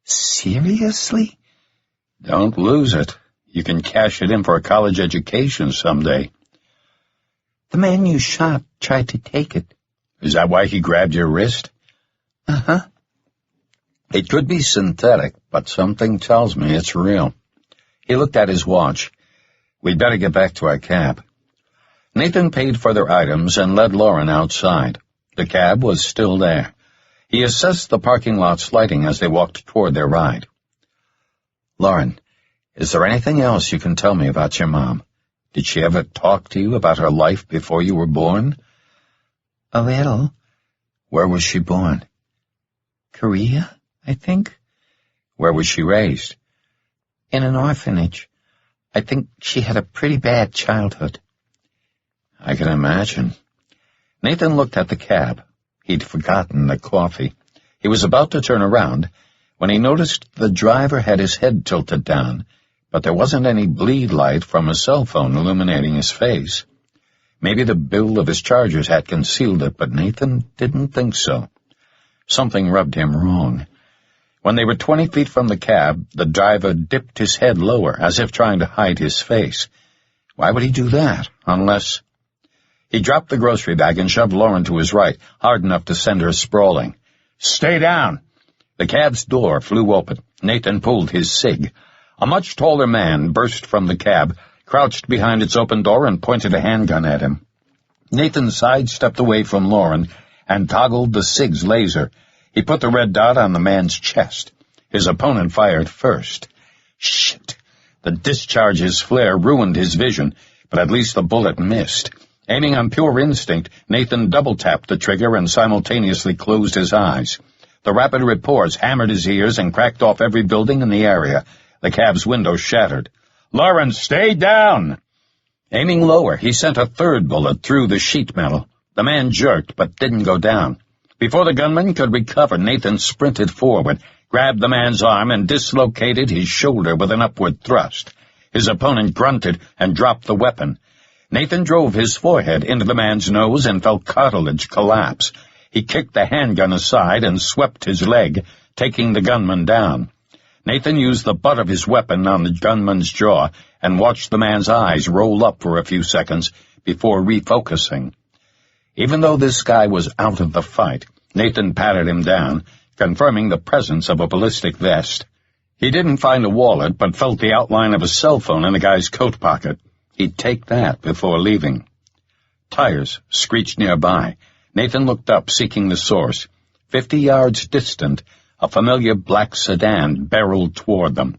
Seriously? Don't lose it. You can cash it in for a college education someday. The man you shot tried to take it. Is that why he grabbed your wrist? Uh-huh. It could be synthetic, but something tells me it's real. He looked at his watch. We'd better get back to our cab. Nathan paid for their items and led Lauren outside. The cab was still there. He assessed the parking lot's lighting as they walked toward their ride. Lauren, is there anything else you can tell me about your mom? Did she ever talk to you about her life before you were born? A little. Where was she born? Korea, I think. Where was she raised? In an orphanage. I think she had a pretty bad childhood. I can imagine. Nathan looked at the cab. He'd forgotten the coffee. He was about to turn around when he noticed the driver had his head tilted down, but there wasn't any bleed light from a cell phone illuminating his face. Maybe the bill of his charger's hat concealed it, but Nathan didn't think so. Something rubbed him wrong. When they were 20 feet from the cab, the driver dipped his head lower, as if trying to hide his face. Why would he do that, unless... He dropped the grocery bag and shoved Lauren to his right, hard enough to send her sprawling. "Stay down!" The cab's door flew open. Nathan pulled his cig. A much taller man burst from the cab, crouched behind its open door, and pointed a handgun at him. Nathan sidestepped away from Lauren and toggled the cig's laser. He put the red dot on the man's chest. His opponent fired first. Shit! The discharge's flare ruined his vision, but at least the bullet missed. Aiming on pure instinct, Nathan double-tapped the trigger and simultaneously closed his eyes. The rapid reports hammered his ears and cracked off every building in the area. The cab's window shattered. "Lauren, stay down!" Aiming lower, he sent a third bullet through the sheet metal. The man jerked, but didn't go down. Before the gunman could recover, Nathan sprinted forward, grabbed the man's arm, and dislocated his shoulder with an upward thrust. His opponent grunted and dropped the weapon. Nathan drove his forehead into the man's nose and felt cartilage collapse. He kicked the handgun aside and swept his leg, taking the gunman down. Nathan used the butt of his weapon on the gunman's jaw and watched the man's eyes roll up for a few seconds before refocusing. Even though this guy was out of the fight, Nathan patted him down, confirming the presence of a ballistic vest. He didn't find a wallet, but felt the outline of a cell phone in the guy's coat pocket. He'd take that before leaving. Tires screeched nearby. Nathan looked up, seeking the source. 50 yards distant, a familiar black sedan barreled toward them.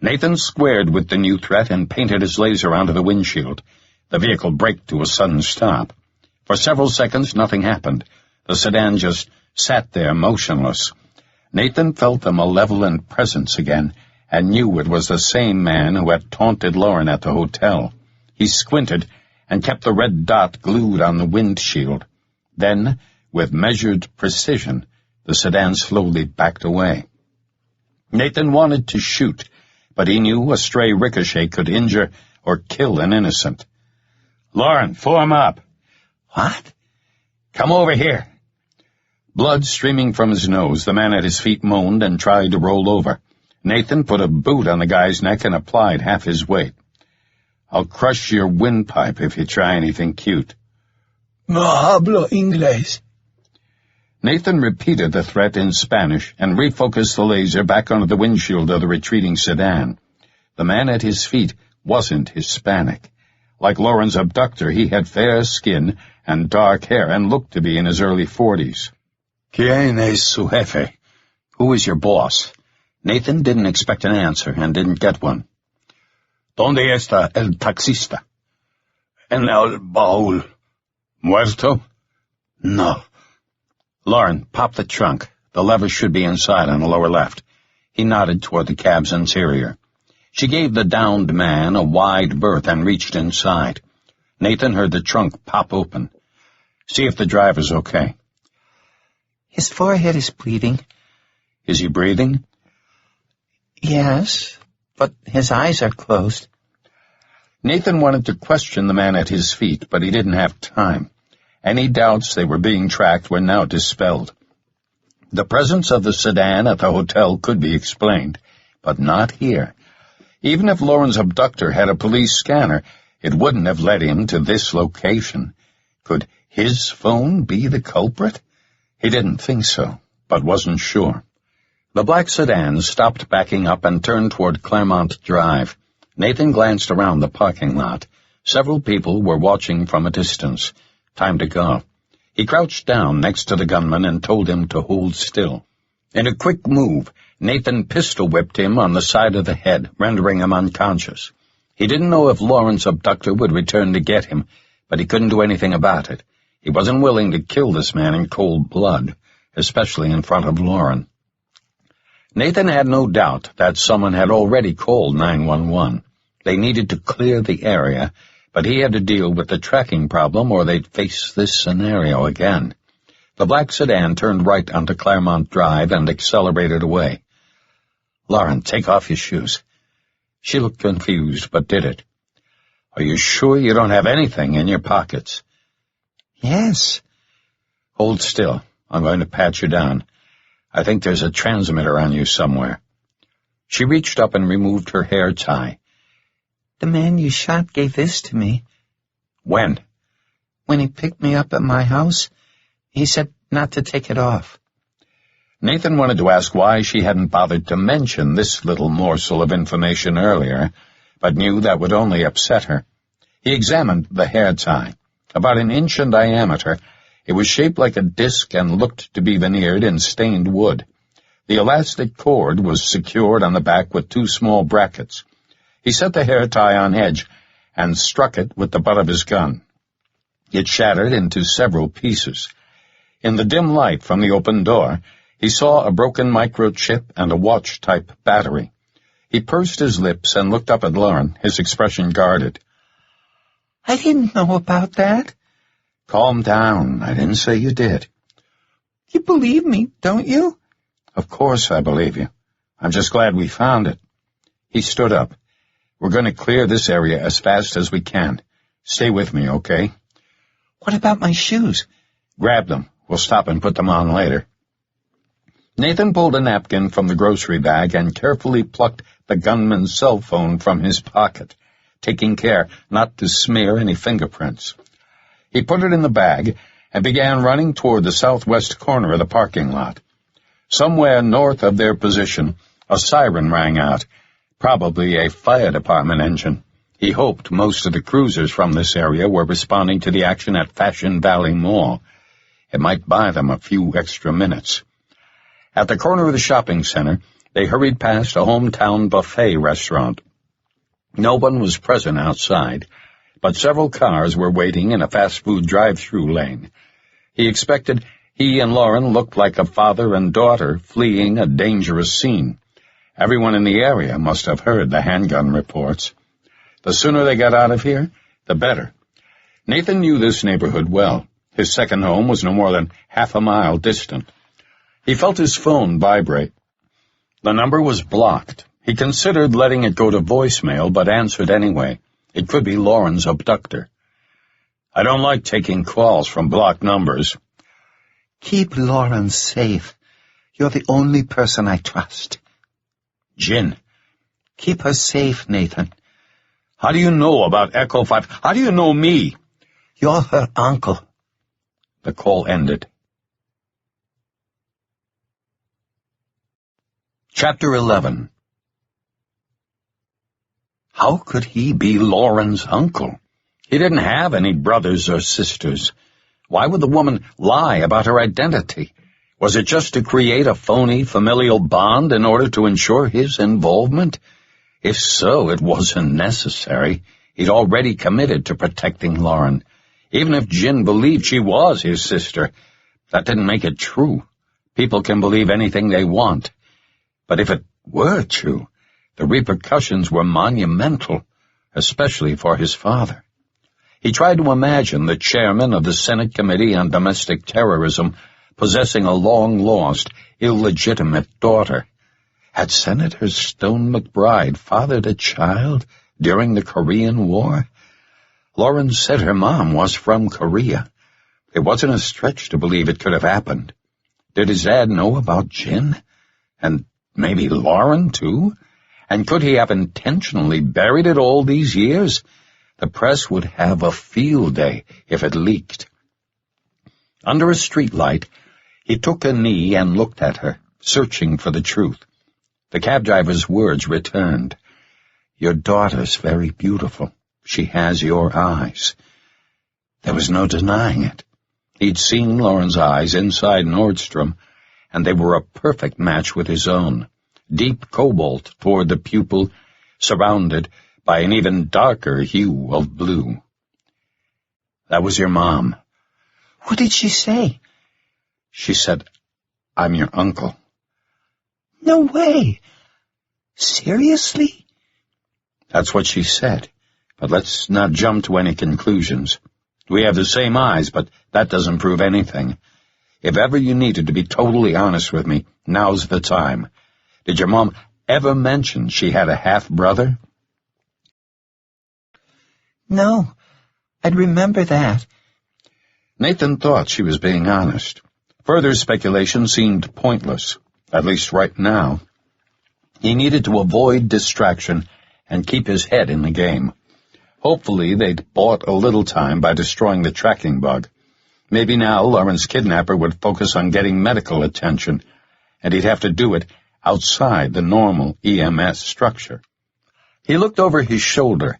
Nathan squared with the new threat and painted his laser onto the windshield. The vehicle braked to a sudden stop. For several seconds, nothing happened. The sedan just sat there motionless. Nathan felt a malevolent presence again and knew it was the same man who had taunted Lauren at the hotel. He squinted and kept the red dot glued on the windshield. Then, with measured precision, the sedan slowly backed away. Nathan wanted to shoot, but he knew a stray ricochet could injure or kill an innocent. "Lauren, form up." "What?" "Come over here." Blood streaming from his nose, the man at his feet moaned and tried to roll over. Nathan put a boot on the guy's neck and applied half his weight. "I'll crush your windpipe if you try anything cute." "No hablo inglés." Nathan repeated the threat in Spanish and refocused the laser back onto the windshield of the retreating sedan. The man at his feet wasn't Hispanic. Like Lauren's abductor, he had fair skin and dark hair and looked to be in his early 40s. "¿Quién es su jefe?" Who is your boss? Nathan didn't expect an answer and didn't get one. ¿Dónde está el taxista? "En el baúl." ¿Muerto? "No." Lauren, pop the trunk. The lever should be inside on the lower left. He nodded toward the cab's interior. She gave the downed man a wide berth and reached inside. Nathan heard the trunk pop open. "See if the driver's okay." "His forehead is bleeding." "Is he breathing?" "Yes, but his eyes are closed." Nathan wanted to question the man at his feet, but he didn't have time. Any doubts they were being tracked were now dispelled. The presence of the sedan at the hotel could be explained, but not here. Even if Lauren's abductor had a police scanner, it wouldn't have led him to this location. Could his phone be the culprit? He didn't think so, but wasn't sure. The black sedan stopped backing up and turned toward Claremont Drive. Nathan glanced around the parking lot. Several people were watching from a distance. Time to go. He crouched down next to the gunman and told him to hold still. In a quick move, Nathan pistol-whipped him on the side of the head, rendering him unconscious. He didn't know if Lauren's abductor would return to get him, but he couldn't do anything about it. He wasn't willing to kill this man in cold blood, especially in front of Lauren. Nathan had no doubt that someone had already called 911. They needed to clear the area, but he had to deal with the tracking problem or they'd face this scenario again. The black sedan turned right onto Claremont Drive and accelerated away. "Lauren, take off your shoes." She looked confused, but did it. "Are you sure you don't have anything in your pockets?" "Yes." "Hold still. I'm going to pat you down. I think there's a transmitter on you somewhere." She reached up and removed her hair tie. "The man you shot gave this to me." "When?" "When he picked me up at my house. He said not to take it off." Nathan wanted to ask why she hadn't bothered to mention this little morsel of information earlier, but knew that would only upset her. He examined the hair tie. About an inch in diameter, it was shaped like a disc and looked to be veneered in stained wood. The elastic cord was secured on the back with two small brackets. He set the hair tie on edge and struck it with the butt of his gun. It shattered into several pieces. In the dim light from the open door, he saw a broken microchip and a watch-type battery. He pursed his lips and looked up at Lauren, his expression guarded. "I didn't know about that." "Calm down. I didn't say you did." "You believe me, don't you?" "Of course I believe you. I'm just glad we found it." He stood up. "We're going to clear this area as fast as we can. Stay with me, okay?" "What about my shoes?" "Grab them. We'll stop and put them on later." Nathan pulled a napkin from the grocery bag and carefully plucked the gunman's cell phone from his pocket, taking care not to smear any fingerprints. He put it in the bag and began running toward the southwest corner of the parking lot. Somewhere north of their position, a siren rang out, probably a fire department engine. He hoped most of the cruisers from this area were responding to the action at Fashion Valley Mall. It might buy them a few extra minutes. At the corner of the shopping center, they hurried past a hometown buffet restaurant. No one was present outside, but several cars were waiting in a fast-food drive-through lane. He expected he and Lauren looked like a father and daughter fleeing a dangerous scene. Everyone in the area must have heard the handgun reports. The sooner they got out of here, the better. Nathan knew this neighborhood well. His second home was no more than half a mile distant. He felt his phone vibrate. The number was blocked. He considered letting it go to voicemail, but answered anyway. It could be Lauren's abductor. "I don't like taking calls from blocked numbers." "Keep Lauren safe. You're the only person I trust." "Jin." "Keep her safe, Nathan." "How do you know about Echo 5? How do you know me?" "You're her uncle." The call ended. Chapter 11. How could he be Lauren's uncle? He didn't have any brothers or sisters. Why would the woman lie about her identity? Was it just to create a phony familial bond in order to ensure his involvement? If so, it wasn't necessary. He'd already committed to protecting Lauren. Even if Jin believed she was his sister, that didn't make it true. People can believe anything they want. But if it were true, the repercussions were monumental, especially for his father. He tried to imagine the chairman of the Senate Committee on Domestic Terrorism possessing a long-lost, illegitimate daughter. Had Senator Stone McBride fathered a child during the Korean War? Lauren said her mom was from Korea. It wasn't a stretch to believe it could have happened. Did his dad know about Jin? And maybe Lauren, too? And could he have intentionally buried it all these years? The press would have a field day if it leaked. Under a streetlight, he took a knee and looked at her, searching for the truth. The cab driver's words returned. "Your daughter's very beautiful. She has your eyes." There was no denying it. He'd seen Lauren's eyes inside Nordstrom, and they were a perfect match with his own. Deep cobalt toward the pupil, surrounded by an even darker hue of blue. That was your mom. What did she say? She said, I'm your uncle. No way. Seriously? That's what she said. But let's not jump to any conclusions. We have the same eyes, but that doesn't prove anything. If ever you needed to be totally honest with me, now's the time. Did your mom ever mention she had a half-brother? No, I'd remember that. Nathan thought she was being honest. Further speculation seemed pointless, at least right now. He needed to avoid distraction and keep his head in the game. Hopefully they'd bought a little time by destroying the tracking bug. Maybe now Lauren's kidnapper would focus on getting medical attention, and he'd have to do it outside the normal EMS structure. He looked over his shoulder.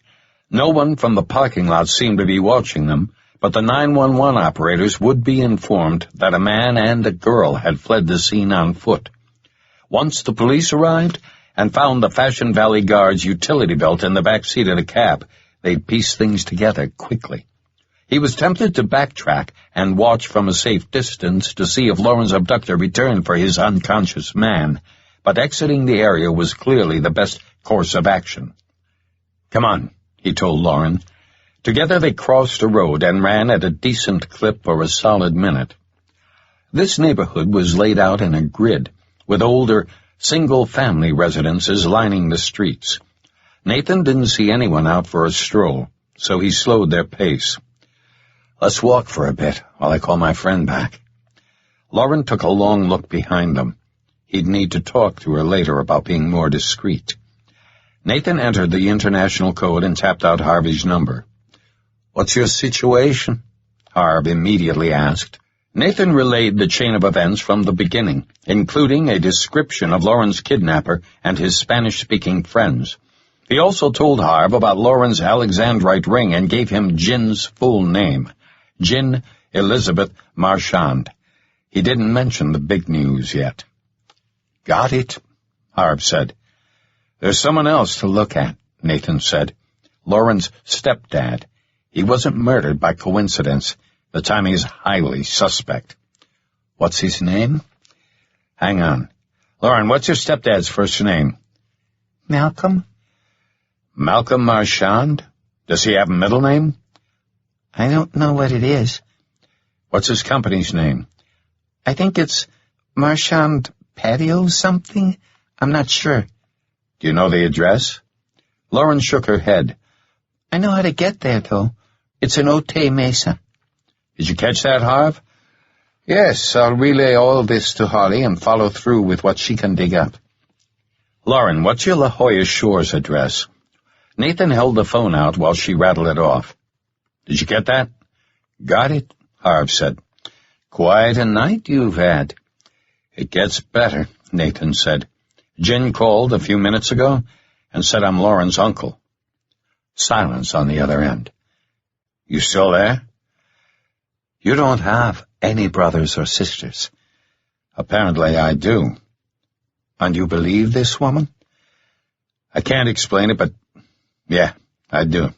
No one from the parking lot seemed to be watching them, but the 911 operators would be informed that a man and a girl had fled the scene on foot. Once the police arrived and found the Fashion Valley Guard's utility belt in the back seat of the cab, they'd piece things together quickly. He was tempted to backtrack and watch from a safe distance to see if Lauren's abductor returned for his unconscious man, but exiting the area was clearly the best course of action. Come on, he told Lauren. Together they crossed a road and ran at a decent clip for a solid minute. This neighborhood was laid out in a grid, with older, single-family residences lining the streets. Nathan didn't see anyone out for a stroll, so he slowed their pace. Let's walk for a bit while I call my friend back. Lauren took a long look behind them. He'd need to talk to her later about being more discreet. Nathan entered the international code and tapped out Harvey's number. What's your situation? Harv immediately asked. Nathan relayed the chain of events from the beginning, including a description of Lauren's kidnapper and his Spanish-speaking friends. He also told Harv about Lauren's Alexandrite ring and gave him Jin's full name, Jin Elizabeth Marchand. He didn't mention the big news yet. Got it, Harv said. There's someone else to look at, Nathan said. Lauren's stepdad. He wasn't murdered by coincidence. The timing's highly suspect. What's his name? Hang on. Lauren, what's your stepdad's first name? Malcolm? Malcolm Marchand? Does he have a middle name? I don't know what it is. What's his company's name? I think it's Marchand Patio something. I'm not sure. Do you know the address? Lauren shook her head. I know how to get there, though. It's in Otay Mesa. Did you catch that, Harv? Yes, I'll relay all this to Holly and follow through with what she can dig up. Lauren, what's your La Jolla Shores address? Nathan held the phone out while she rattled it off. Did you get that? Got it, Harv said. Quite a night you've had. It gets better, Nathan said. Jin called a few minutes ago and said I'm Lauren's uncle. Silence on the other end. You still there? You don't have any brothers or sisters. Apparently I do. And you believe this woman? I can't explain it, but yeah, I do.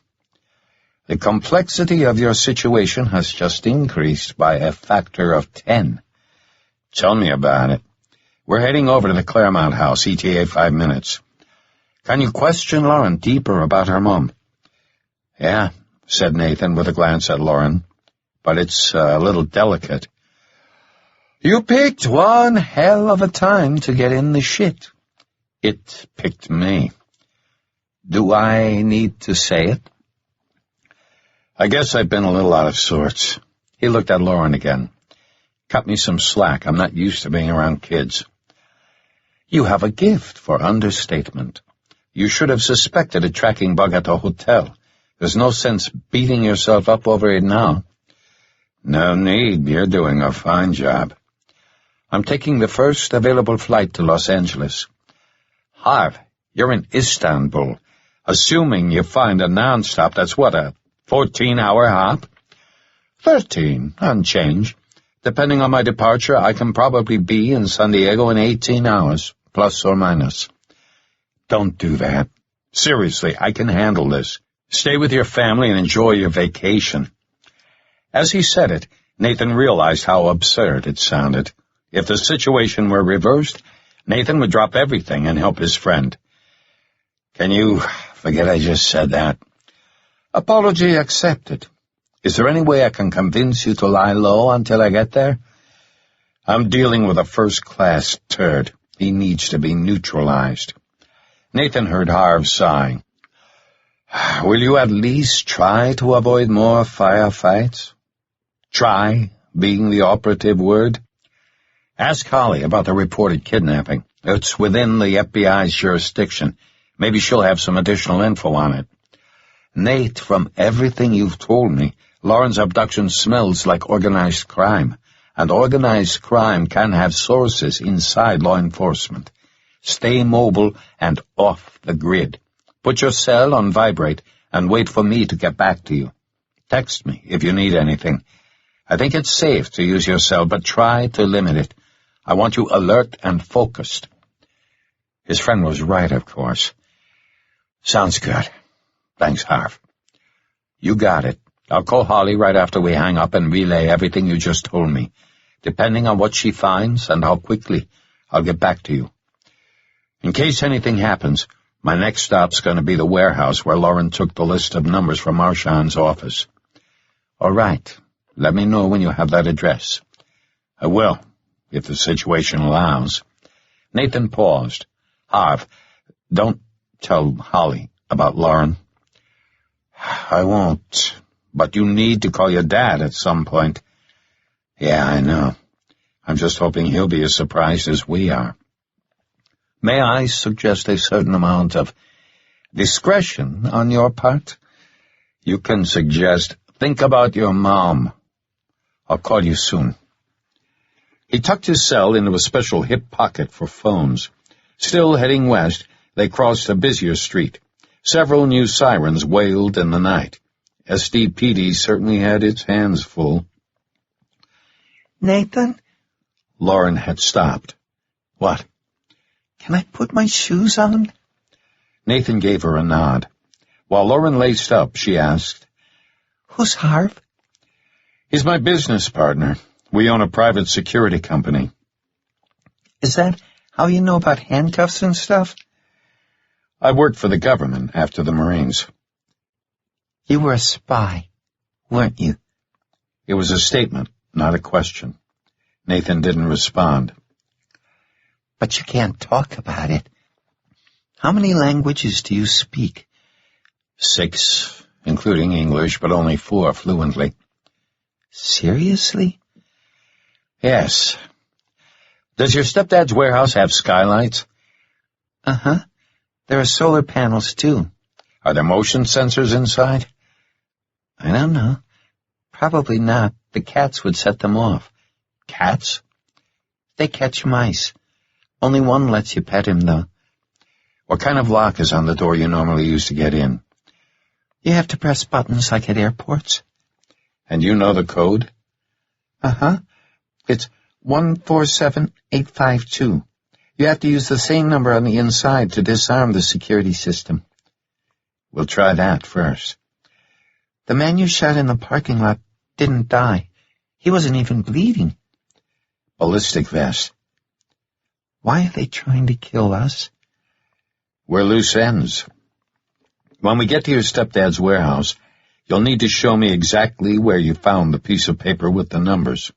The complexity of your situation has just increased by a factor of 10. Tell me about it. We're heading over to the Claremont house, ETA 5 minutes. Can you question Lauren deeper about her mom? Yeah, said Nathan with a glance at Lauren, but it's a little delicate. You picked one hell of a time to get in the shit. It picked me. Do I need to say it? I guess I've been a little out of sorts. He looked at Lauren again. Cut me some slack. I'm not used to being around kids. You have a gift for understatement. You should have suspected a tracking bug at the hotel. There's no sense beating yourself up over it now. No need. You're doing a fine job. I'm taking the first available flight to Los Angeles. Harv, you're in Istanbul. Assuming you find a nonstop, that's what, a 14-hour hop? 13, and change. Depending on my departure, I can probably be in San Diego in 18 hours, plus or minus. Don't do that, Seriously, I can handle this. Stay with your family and enjoy your vacation." As he said it, Nathan realized how absurd it sounded. If the situation were reversed, Nathan would drop everything and help his friend. "Can you forget I just said that?" "Apology accepted. Is there any way I can convince you to lie low until I get there?" "I'm dealing with a first-class turd. He needs to be neutralized." Nathan heard Harv sighing. "Will you at least try to avoid more firefights?" Try being the operative word. "Ask Holly about the reported kidnapping. It's within the FBI's jurisdiction. Maybe she'll have some additional info on it." "Nate, from everything you've told me, Lauren's abduction smells like organized crime, and organized crime can have sources inside law enforcement. Stay mobile and off the grid. Put your cell on vibrate and wait for me to get back to you. Text me if you need anything. I think it's safe to use your cell, but try to limit it. I want you alert and focused." His friend was right, of course. "Sounds good. Thanks, Harv." "You got it. I'll call Holly right after we hang up and relay everything you just told me. Depending on what she finds and how quickly, I'll get back to you. In case anything happens, my next stop's going to be the warehouse where Lauren took the list of numbers from Marshawn's office." "All right. Let me know when you have that address." "I will, if the situation allows." Nathan paused. "Harv, don't tell Holly about Lauren." "I won't, but you need to call your dad at some point." "Yeah, I know. I'm just hoping he'll be as surprised as we are." "May I suggest a certain amount of discretion on your part?" "You can suggest, think about your mom. I'll call you soon." He tucked his cell into a special hip pocket for phones. Still heading west, they crossed a busier street. Several new sirens wailed in the night. SDPD certainly had its hands full. "Nathan?" Lauren had stopped. "What?" "Can I put my shoes on?" Nathan gave her a nod. While Lauren laced up, she asked, "Who's Harv?" "He's my business partner. We own a private security company." "Is that how you know about handcuffs and stuff?" "I worked for the government after the Marines." "You were a spy, weren't you?" It was a statement, not a question. Nathan didn't respond. "But you can't talk about it. How many languages do you speak?" 6, including English, but only 4 fluently. "Seriously?" "Yes." "Does your stepdad's warehouse have skylights?" "Uh-huh. There are solar panels, too." "Are there motion sensors inside?" "I don't know. Probably not. The cats would set them off." "Cats?" "They catch mice. Only one lets you pet him, though." "What kind of lock is on the door you normally use to get in?" "You have to press buttons like at airports." "And you know the code?" "Uh-huh. It's 147852. You have to use the same number on the inside to disarm the security system." "We'll try that first." "The man you shot in the parking lot didn't die. He wasn't even bleeding." "Ballistic vest." "Why are they trying to kill us?" "We're loose ends. When we get to your stepdad's warehouse, you'll need to show me exactly where you found the piece of paper with the numbers."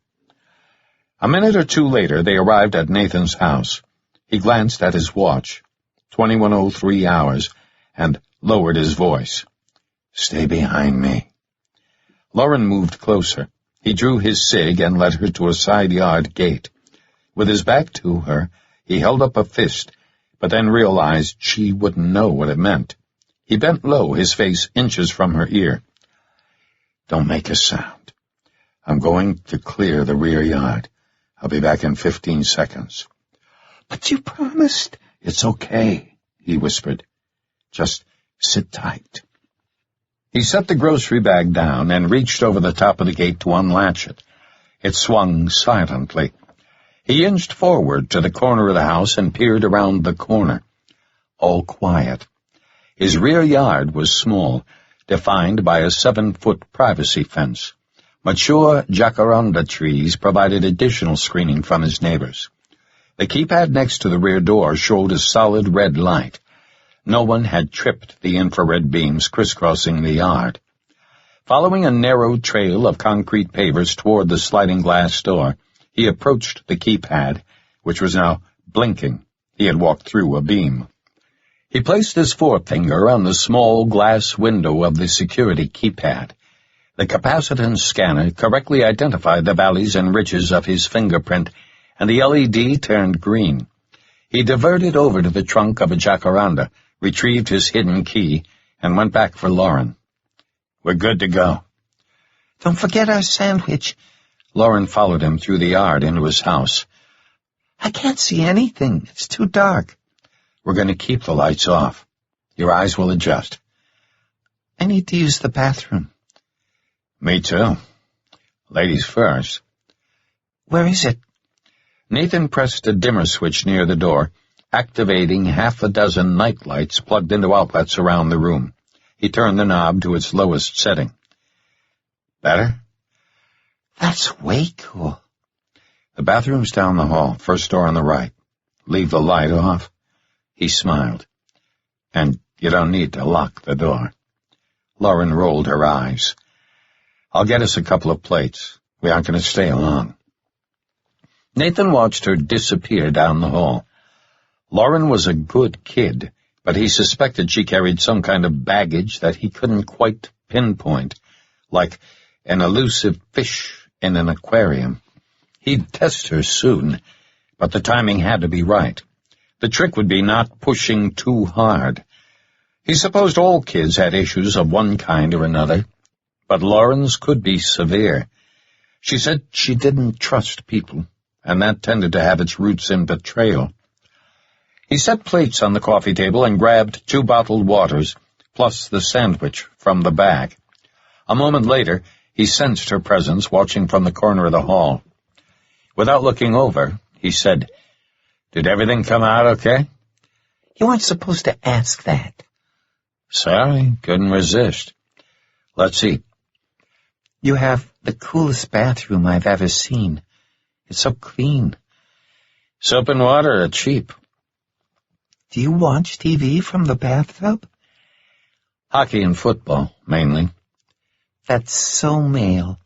A minute or two later, they arrived at Nathan's house. He glanced at his watch, 21:03 hours, and lowered his voice. "Stay behind me." Lauren moved closer. He drew his cig and led her to a side yard gate. With his back to her, he held up a fist, but then realized she wouldn't know what it meant. He bent low, his face inches from her ear. "Don't make a sound. I'm going to clear the rear yard. I'll be back in 15 seconds. "But you promised." "It's okay," he whispered. "Just sit tight." He set the grocery bag down and reached over the top of the gate to unlatch it. It swung silently. He inched forward to the corner of the house and peered around the corner. All quiet. His rear yard was small, defined by a 7-foot privacy fence. Mature jacaranda trees provided additional screening from his neighbors. The keypad next to the rear door showed a solid red light. No one had tripped the infrared beams crisscrossing the yard. Following a narrow trail of concrete pavers toward the sliding glass door, he approached the keypad, which was now blinking. He had walked through a beam. He placed his forefinger on the small glass window of the security keypad. The capacitance scanner correctly identified the valleys and ridges of his fingerprint, and the LED turned green. He diverted over to the trunk of a jacaranda, retrieved his hidden key, and went back for Lauren. "We're good to go." "Don't forget our sandwich." Lauren followed him through the yard into his house. "I can't see anything. It's too dark." "We're going to keep the lights off. Your eyes will adjust." "I need to use the bathroom." "Me too. Ladies first." "Where is it?" Nathan pressed a dimmer switch near the door, activating half a dozen night lights plugged into outlets around the room. He turned the knob to its lowest setting. "Better?" "That's way cool." "The bathroom's down the hall, first door on the right. Leave the light off." He smiled. "And you don't need to lock the door." Lauren rolled her eyes. "I'll get us a couple of plates. We aren't going to stay long." Nathan watched her disappear down the hall. Lauren was a good kid, but he suspected she carried some kind of baggage that he couldn't quite pinpoint, like an elusive fish in an aquarium. He'd test her soon, but the timing had to be right. The trick would be not pushing too hard. He supposed all kids had issues of one kind or another, but Lauren's could be severe. She said she didn't trust people, and that tended to have its roots in betrayal. He set plates on the coffee table and grabbed 2 bottled waters, plus the sandwich from the bag. A moment later, he sensed her presence watching from the corner of the hall. Without looking over, he said, "Did everything come out okay?" "You weren't supposed to ask that." "Sorry, couldn't resist. Let's eat." "You have the coolest bathroom I've ever seen. It's so clean." "Soap and water are cheap." "Do you watch TV from the bathtub?" "Hockey and football, mainly." "That's so male."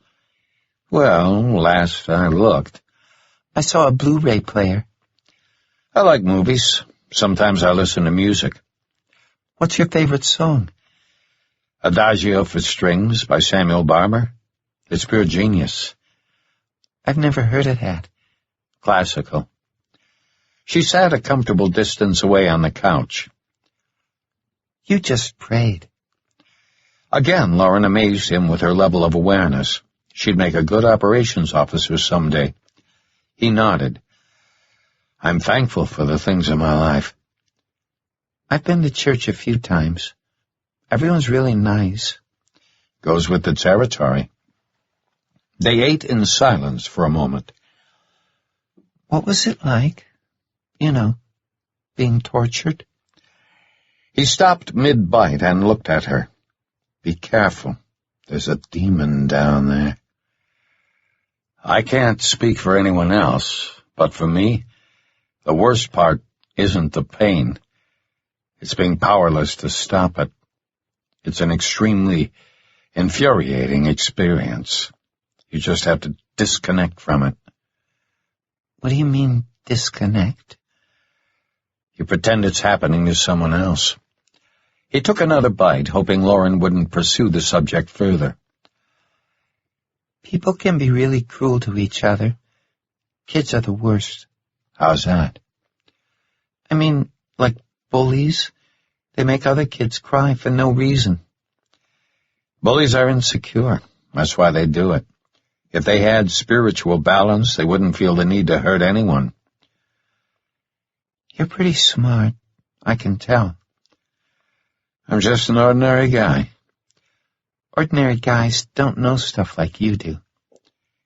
"Well, last I looked." "I saw a Blu-ray player." "I like movies. Sometimes I listen to music." "What's your favorite song?" Adagio for Strings by Samuel Barber. It's pure genius. "I've never heard of that." Classical. She sat a comfortable distance away on the couch. "You just prayed." Again, Lauren amazed him with her level of awareness. She'd make a good operations officer someday. He nodded. "I'm thankful for the things in my life." "I've been to church a few times. Everyone's really nice." Goes with the territory. They ate in silence for a moment. "What was it like? You know, being tortured?" He stopped mid-bite and looked at her. "Be careful. There's a demon down there." "I can't speak for anyone else, but for me, the worst part isn't the pain. It's being powerless to stop it. It's an extremely infuriating experience. You just have to disconnect from it." "What do you mean, disconnect?" You pretend it's happening to someone else. He took another bite, hoping Lauren wouldn't pursue the subject further. "People can be really cruel to each other. Kids are the worst." "How's that?" "I mean, like bullies. They make other kids cry for no reason." Bullies are insecure. That's why they do it. If they had spiritual balance, they wouldn't feel the need to hurt anyone. "You're pretty smart, I can tell." I'm just an ordinary guy. "Ordinary guys don't know stuff like you do."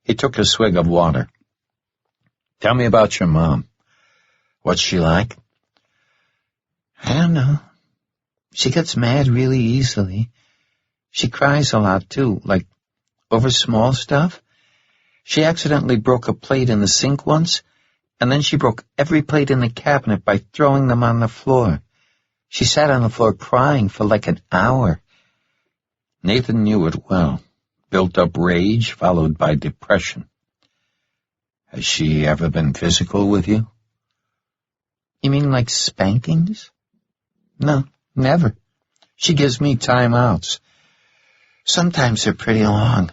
He took a swig of water. "Tell me about your mom. What's she like?" "I don't know. She gets mad really easily. She cries a lot, too, like over small stuff. She accidentally broke a plate in the sink once, and then she broke every plate in the cabinet by throwing them on the floor. She sat on the floor crying for like an hour. Nathan knew it well. Built up rage followed by depression. Has she ever been physical with you? You mean like spankings? No, never. She gives me timeouts. Sometimes they're pretty long.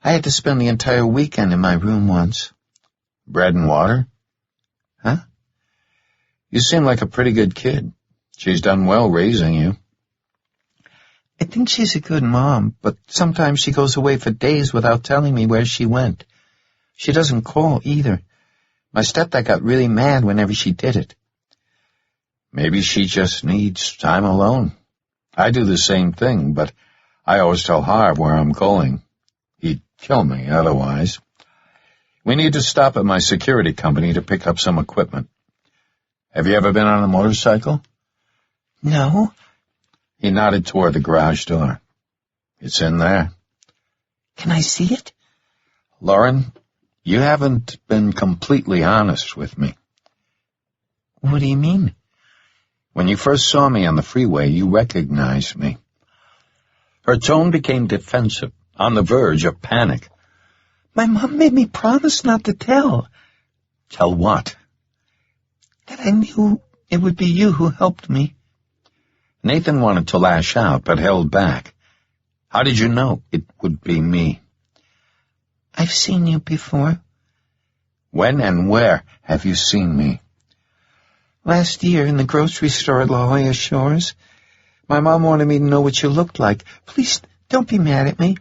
I had to spend the entire weekend in my room once. Bread and water? Huh? You seem like a pretty good kid. She's done well raising you. I think she's a good mom, but sometimes she goes away for days without telling me where she went. She doesn't call either. My stepdad got really mad whenever she did it. Maybe she just needs time alone. I do the same thing, but I always tell Harv where I'm going. He'd kill me otherwise. We need to stop at my security company to pick up some equipment. Have you ever been on a motorcycle? No. He nodded toward the garage door. It's in there. Can I see it? Lauren, you haven't been completely honest with me. What do you mean? When you first saw me on the freeway, you recognized me. Her tone became defensive, on the verge of panic. My mom made me promise not to tell. Tell what? That I knew it would be you who helped me. Nathan wanted to lash out, but held back. How did you know it would be me? I've seen you before. When and where have you seen me? Last year in the grocery store at La Jolla Shores. My mom wanted me to know what you looked like. Please, don't be mad at me.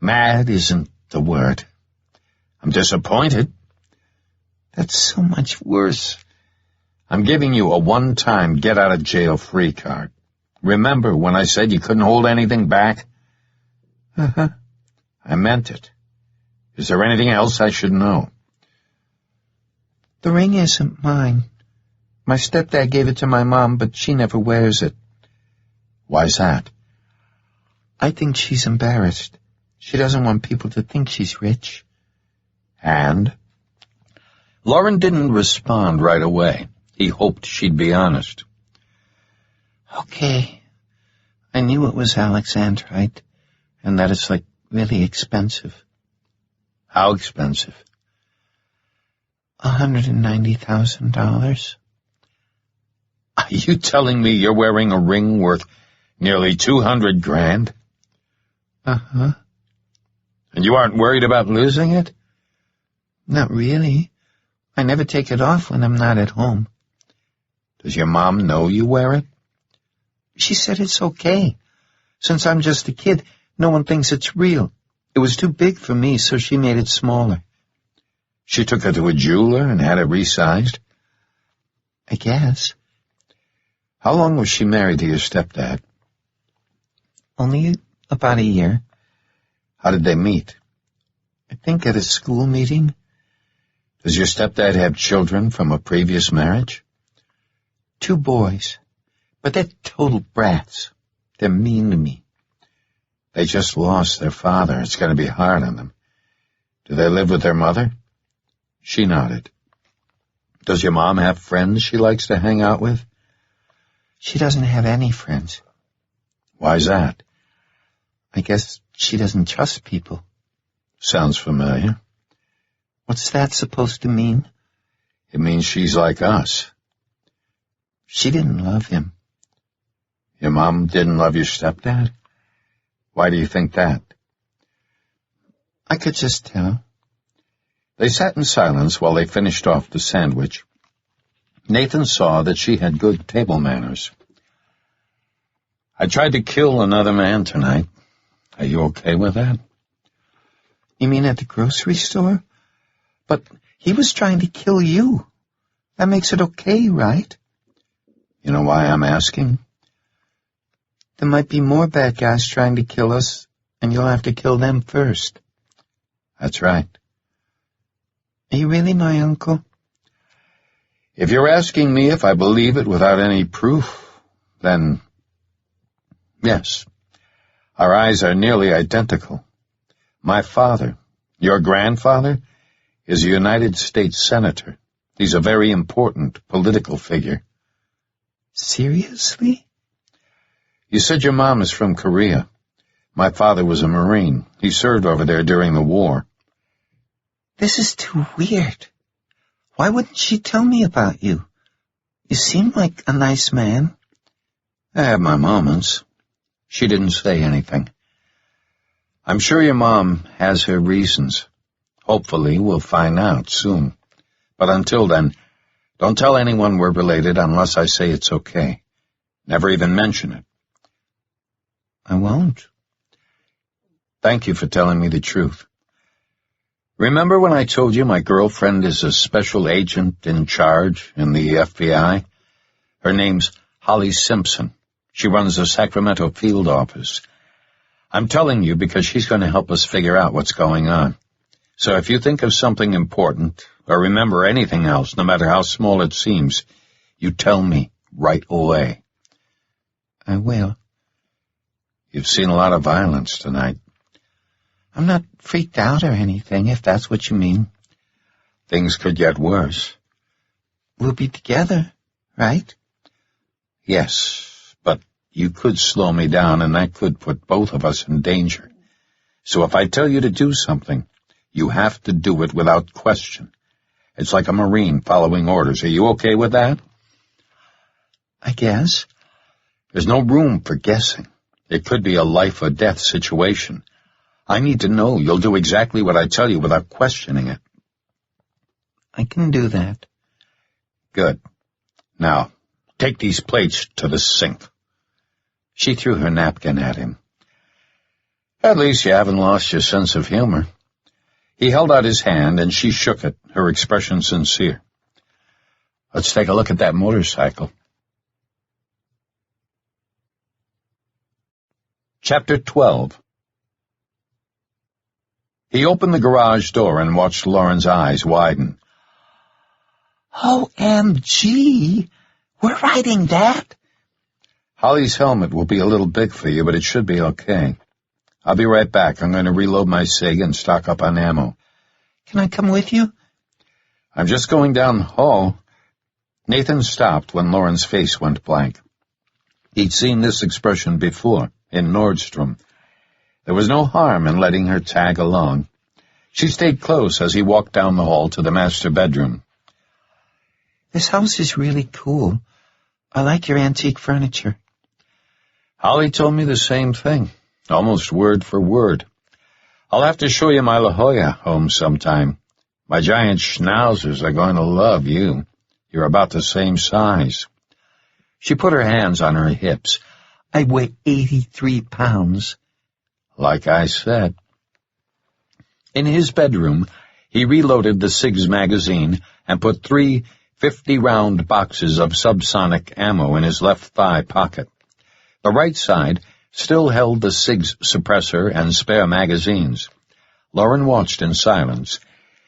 Mad isn't the word. I'm disappointed. That's so much worse. I'm giving you a one-time get-out-of-jail-free card. Remember when I said you couldn't hold anything back? Uh-huh. I meant it. Is there anything else I should know? The ring isn't mine. My stepdad gave it to my mom, but she never wears it. Why's that? I think she's embarrassed. She doesn't want people to think she's rich. And? Lauren didn't respond right away. He hoped she'd be honest. Okay. I knew it was Alexandrite, and that it's, like, really expensive. How expensive? $190,000. Are you telling me you're wearing a ring worth nearly $200,000? Uh-huh. And you aren't worried about losing it? Not really. I never take it off when I'm not at home. Does your mom know you wear it? She said it's okay. Since I'm just a kid, no one thinks it's real. It was too big for me, so she made it smaller. She took it to a jeweler and had it resized? I guess. How long was she married to your stepdad? Only about a year. How did they meet? I think at a school meeting. Does your stepdad have children from a previous marriage? 2 boys. But they're total brats. They're mean to me. They just lost their father. It's going to be hard on them. Do they live with their mother? She nodded. Does your mom have friends she likes to hang out with? She doesn't have any friends. Why's that? I guess she doesn't trust people. Sounds familiar. What's that supposed to mean? It means she's like us. She didn't love him. Your mom didn't love your stepdad? Why do you think that? I could just tell. They sat in silence while they finished off the sandwich. Nathan saw that she had good table manners. I tried to kill another man tonight. Are you okay with that? You mean at the grocery store? But he was trying to kill you. That makes it okay, right? You know why I'm asking? There might be more bad guys trying to kill us, and you'll have to kill them first. That's right. Are you really my uncle? If you're asking me if I believe it without any proof, Then, yes, our eyes are nearly identical. My father, your grandfather, is a United States Senator. He's a very important political figure. Seriously? You said your mom is from Korea. My father was a Marine. He served over there during the war. This is too weird. Why wouldn't she tell me about you? You seem like a nice man. I have my moments. She didn't say anything. I'm sure your mom has her reasons. Hopefully we'll find out soon. But until then, don't tell anyone we're related unless I say it's okay. Never even mention it. I won't. Thank you for telling me the truth. Remember when I told you my girlfriend is a special agent in charge in the FBI? Her name's Holly Simpson. She runs the Sacramento field office. I'm telling you because she's going to help us figure out what's going on. So if you think of something important, or remember anything else, no matter how small it seems, you tell me right away. I will. You've seen a lot of violence tonight. I'm not freaked out or anything, if that's what you mean. Things could get worse. We'll be together, right? Yes, but you could slow me down, and that could put both of us in danger. So if I tell you to do something, you have to do it without question. It's like a Marine following orders. Are you okay with that? I guess. There's no room for guessing. It could be a life or death situation. I need to know you'll do exactly what I tell you without questioning it. I can do that. Good. Now, take these plates to the sink. She threw her napkin at him. At least you haven't lost your sense of humor. He held out his hand, and she shook it, her expression sincere. Let's take a look at that motorcycle. Chapter 12. He opened the garage door and watched Lauren's eyes widen. OMG! We're riding that? Holly's helmet will be a little big for you, but it should be okay. I'll be right back. I'm going to reload my SIG and stock up on ammo. Can I come with you? I'm just going down the hall. Nathan stopped when Lauren's face went blank. He'd seen this expression before, in Nordstrom. There was no harm in letting her tag along. She stayed close as he walked down the hall to the master bedroom. This house is really cool. I like your antique furniture. Holly told me the same thing, almost word for word. I'll have to show you my La Jolla home sometime. My giant schnauzers are going to love you. You're about the same size. She put her hands on her hips. I weigh 83 pounds. Like I said. In his bedroom, he reloaded the SIG's magazine and put 3 50-round boxes of subsonic ammo in his left thigh pocket. The right side still held the SIG's suppressor and spare magazines. Lauren watched in silence.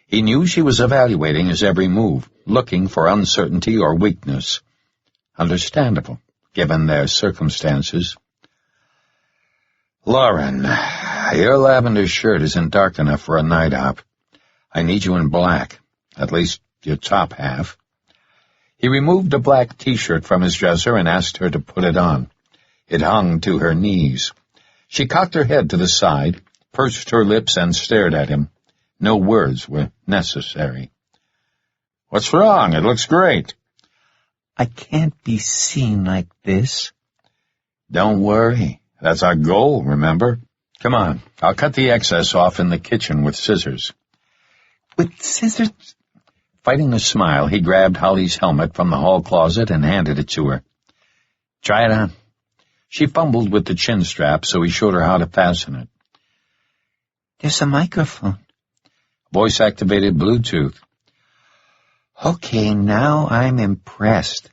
He knew she was evaluating his every move, looking for uncertainty or weakness. Understandable, given their circumstances. Lauren, your lavender shirt isn't dark enough for a night op. I need you in black, at least your top half. He removed a black T-shirt from his dresser and asked her to put it on. It hung to her knees. She cocked her head to the side, pursed her lips, and stared at him. No words were necessary. What's wrong? It looks great. I can't be seen like this. Don't worry. That's our goal, remember? Come on, I'll cut the excess off in the kitchen with scissors. With scissors? Fighting a smile, he grabbed Holly's helmet from the hall closet and handed it to her. Try it on. She fumbled with the chin strap, so he showed her how to fasten it. There's a microphone. Voice-activated Bluetooth. Okay, now I'm impressed.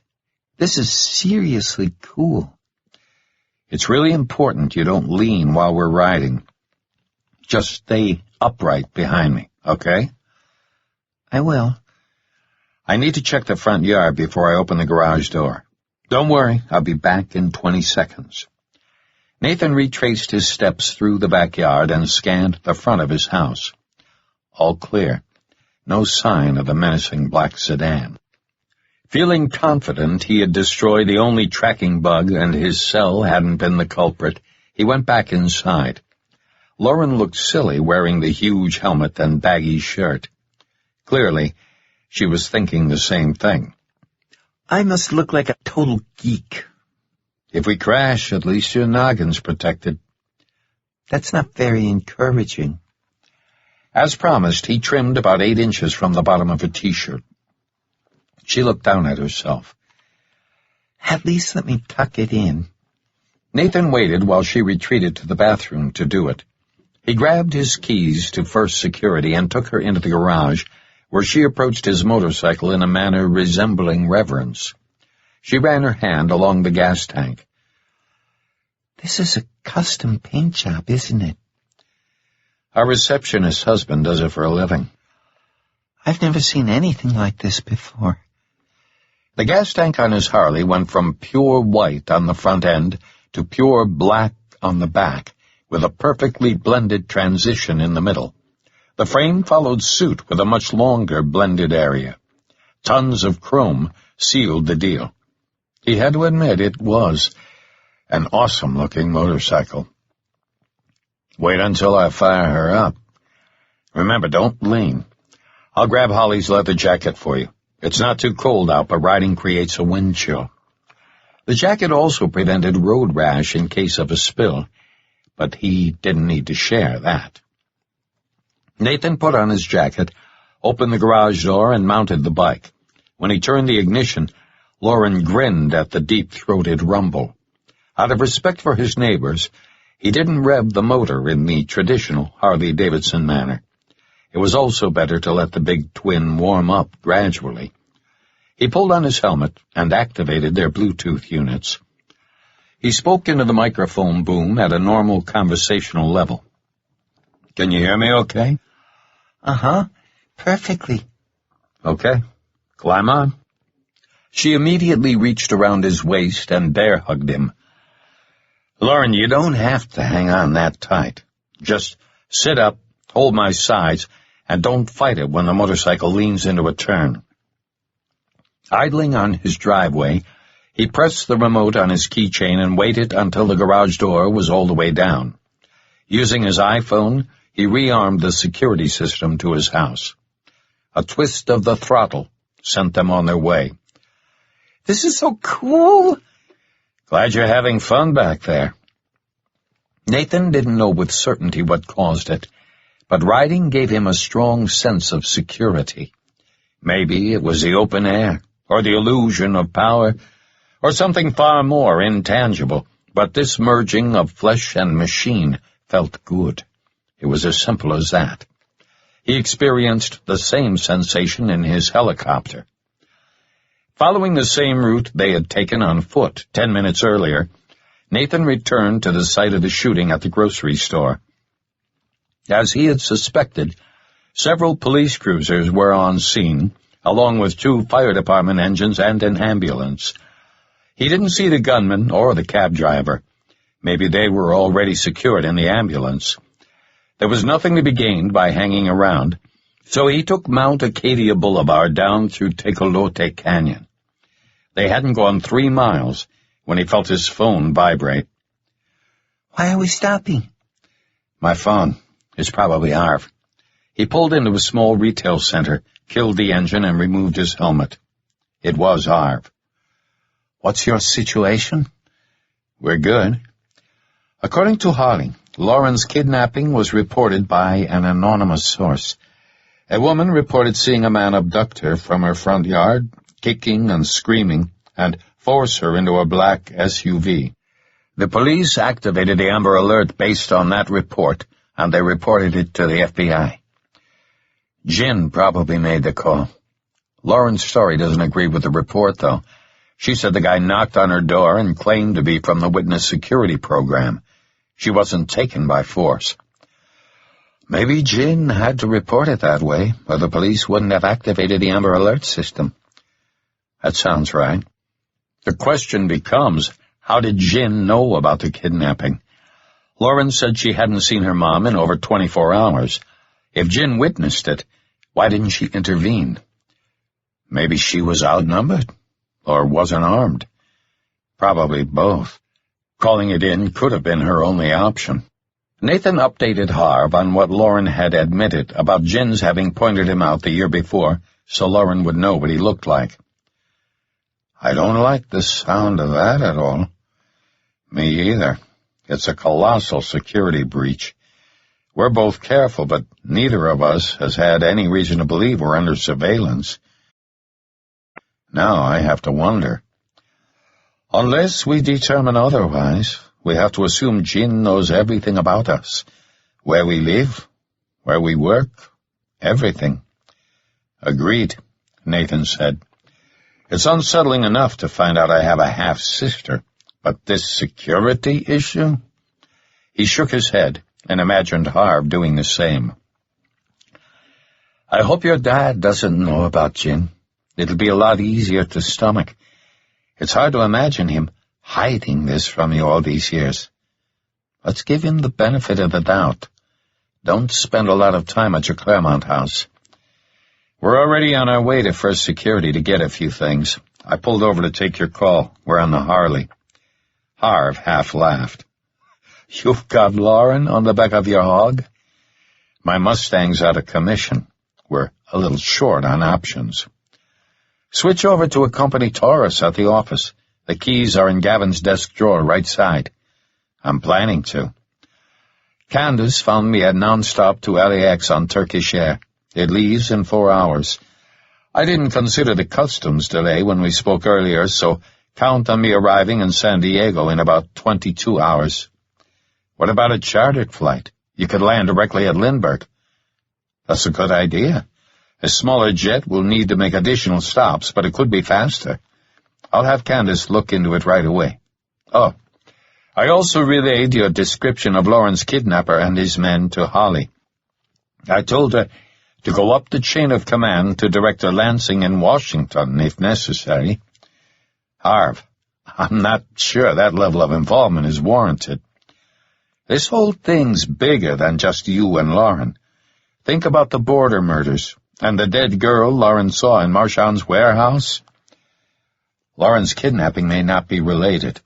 This is seriously cool. It's really important you don't lean while we're riding. Just stay upright behind me, okay? I will. I need to check the front yard before I open the garage door. Don't worry, I'll be back in 20 seconds. Nathan retraced his steps through the backyard and scanned the front of his house. All clear. No sign of the menacing black sedan. Feeling confident he had destroyed the only tracking bug and his cell hadn't been the culprit, he went back inside. Lauren looked silly wearing the huge helmet and baggy shirt. Clearly, she was thinking the same thing. I must look like a total geek. If we crash, at least your noggin's protected. That's not very encouraging. As promised, he trimmed about 8 inches from the bottom of her T-shirt. She looked down at herself. At least let me tuck it in. Nathan waited while she retreated to the bathroom to do it. He grabbed his keys to First Security and took her into the garage, where she approached his motorcycle in a manner resembling reverence. She ran her hand along the gas tank. This is a custom paint job, isn't it? Our receptionist's husband does it for a living. I've never seen anything like this before. The gas tank on his Harley went from pure white on the front end to pure black on the back, with a perfectly blended transition in the middle. The frame followed suit with a much longer blended area. Tons of chrome sealed the deal. He had to admit it was an awesome-looking motorcycle. Wait until I fire her up. Remember, don't lean. I'll grab Holly's leather jacket for you. It's not too cold out, but riding creates a wind chill. The jacket also prevented road rash in case of a spill, but he didn't need to share that. Nathan put on his jacket, opened the garage door, and mounted the bike. When he turned the ignition, Lauren grinned at the deep-throated rumble. Out of respect for his neighbors, he didn't rev the motor in the traditional Harley-Davidson manner. It was also better to let the big twin warm up gradually. He pulled on his helmet and activated their Bluetooth units. He spoke into the microphone boom at a normal conversational level. Can you hear me okay? Uh-huh. Perfectly. Okay. Climb on. She immediately reached around his waist and bear-hugged him. Lauren, you don't have to hang on that tight. Just sit up, hold my sides, and don't fight it when the motorcycle leans into a turn. Idling on his driveway, he pressed the remote on his keychain and waited until the garage door was all the way down. Using his iPhone, he rearmed the security system to his house. A twist of the throttle sent them on their way. This is so cool! Glad you're having fun back there. Nathan didn't know with certainty what caused it, but riding gave him a strong sense of security. Maybe it was the open air, or the illusion of power, or something far more intangible, but this merging of flesh and machine felt good. It was as simple as that. He experienced the same sensation in his helicopter. Following the same route they had taken on foot 10 minutes earlier, Nathan returned to the site of the shooting at the grocery store. As he had suspected, several police cruisers were on scene, along with 2 fire department engines and an ambulance. He didn't see the gunman or the cab driver. Maybe they were already secured in the ambulance. There was nothing to be gained by hanging around, so he took Mount Acadia Boulevard down through Tecolote Canyon. They hadn't gone 3 miles when he felt his phone vibrate. Why are we stopping? My phone. It's probably Arv. He pulled into a small retail center, killed the engine, and removed his helmet. It was Arv. What's your situation? We're good. According to Holly, Lauren's kidnapping was reported by an anonymous source. A woman reported seeing a man abduct her from her front yard, kicking and screaming, and force her into a black SUV. The police activated the Amber Alert based on that report, and they reported it to the FBI. Jin probably made the call. Lauren's story doesn't agree with the report, though. She said the guy knocked on her door and claimed to be from the witness security program. She wasn't taken by force. Maybe Jin had to report it that way, or the police wouldn't have activated the Amber Alert system. That sounds right. The question becomes, how did Jin know about the kidnapping? Lauren said she hadn't seen her mom in over 24 hours. If Jin witnessed it, why didn't she intervene? Maybe she was outnumbered, or wasn't armed. Probably both. Calling it in could have been her only option. Nathan updated Harv on what Lauren had admitted about Jin's having pointed him out the year before, so Lauren would know what he looked like. I don't like the sound of that at all. Me either. It's a colossal security breach. We're both careful, but neither of us has had any reason to believe we're under surveillance. Now I have to wonder. Unless we determine otherwise, we have to assume Jin knows everything about us. Where we live, where we work, everything. Agreed, Nathan said. It's unsettling enough to find out I have a half-sister, but this security issue? He shook his head and imagined Harv doing the same. I hope your dad doesn't know about Jin. It'll be a lot easier to stomach. It's hard to imagine him hiding this from you all these years. Let's give him the benefit of the doubt. Don't spend a lot of time at your Claremont house. We're already on our way to First Security to get a few things. I pulled over to take your call. We're on the Harley. Harv half laughed. You've got Lauren on the back of your hog? My Mustang's out of commission. We're a little short on options. Switch over to a company Taurus at the office. The keys are in Gavin's desk drawer right side. I'm planning to. Candace found me at nonstop to LAX on Turkish Air. It leaves in 4 hours. I didn't consider the customs delay when we spoke earlier, so count on me arriving in San Diego in about 22 hours. What about a chartered flight? You could land directly at Lindbergh. That's a good idea. A smaller jet will need to make additional stops, but it could be faster. I'll have Candace look into it right away. Oh, I also relayed your description of Lauren's kidnapper and his men to Holly. I told her to go up the chain of command to Director Lansing in Washington, if necessary. Harv, I'm not sure that level of involvement is warranted. This whole thing's bigger than just you and Lauren. Think about the border murders and the dead girl Lauren saw in Marchand's warehouse. Lauren's kidnapping may not be related.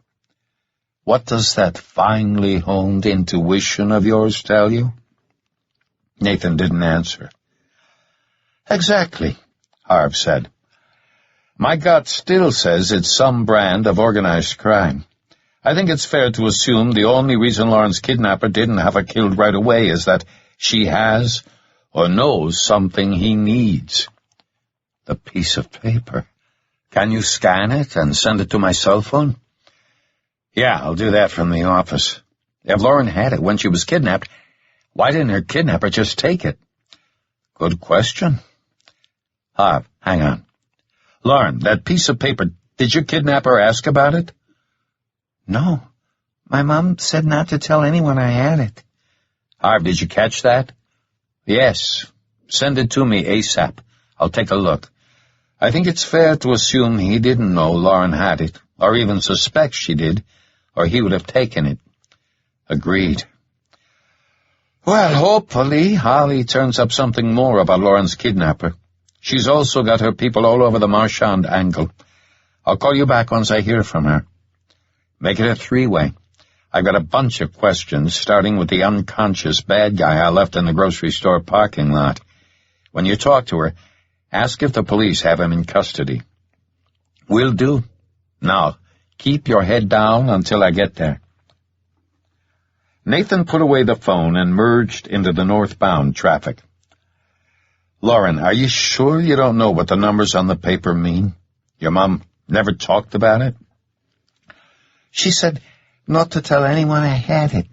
What does that finely honed intuition of yours tell you? Nathan didn't answer. Exactly, Harv said. My gut still says it's some brand of organized crime. I think it's fair to assume the only reason Lauren's kidnapper didn't have her killed right away is that she has or knows something he needs. The piece of paper. Can you scan it and send it to my cell phone? Yeah, I'll do that from the office. If Lauren had it when she was kidnapped, why didn't her kidnapper just take it? Good question. Harv, hang on. Lauren, that piece of paper, did your kidnapper ask about it? No. My mom said not to tell anyone I had it. Harv, did you catch that? Yes. Send it to me ASAP. I'll take a look. I think it's fair to assume he didn't know Lauren had it, or even suspect she did, or he would have taken it. Agreed. Well, hopefully Holly turns up something more about Lauren's kidnapper. She's also got her people all over the Marchand angle. I'll call you back once I hear from her. Make it a 3-way. I've got a bunch of questions, starting with the unconscious bad guy I left in the grocery store parking lot. When you talk to her, ask if the police have him in custody. Will do. Now, keep your head down until I get there. Nathan put away the phone and merged into the northbound traffic. Lauren, are you sure you don't know what the numbers on the paper mean? Your mom never talked about it? She said not to tell anyone I had it.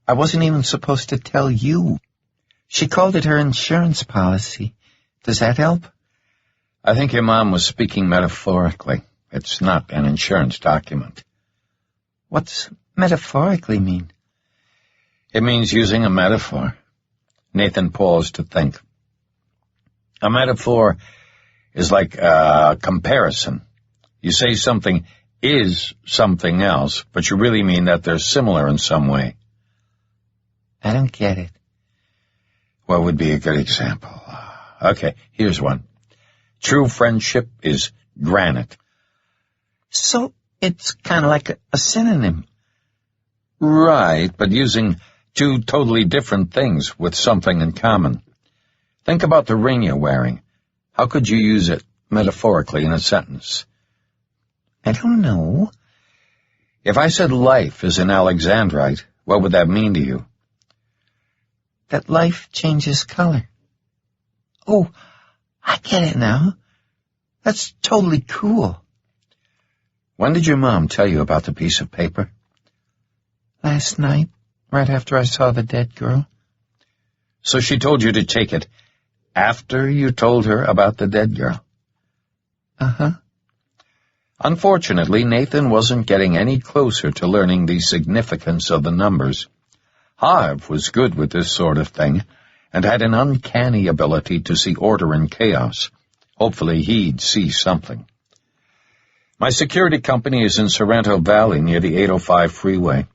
I wasn't even supposed to tell you. She called it her insurance policy. Does that help? I think your mom was speaking metaphorically. It's not an insurance document. What's metaphorically mean? It means using a metaphor. Nathan paused to think. A metaphor is like a comparison. You say something is something else, but you really mean that they're similar in some way. I don't get it. What would be a good example? Okay, here's one. True friendship is granite. So it's kind of like a synonym. Right, but using two totally different things with something in common. Think about the ring you're wearing. How could you use it metaphorically in a sentence? I don't know. If I said life is an alexandrite, what would that mean to you? That life changes color. Oh, I get it now. That's totally cool. When did your mom tell you about the piece of paper? Last night, right after I saw the dead girl. So she told you to take it after you told her about the dead girl? Uh-huh. Unfortunately, Nathan wasn't getting any closer to learning the significance of the numbers. Harv was good with this sort of thing, and had an uncanny ability to see order in chaos. Hopefully he'd see something. My security company is in Sorrento Valley near the 805 freeway.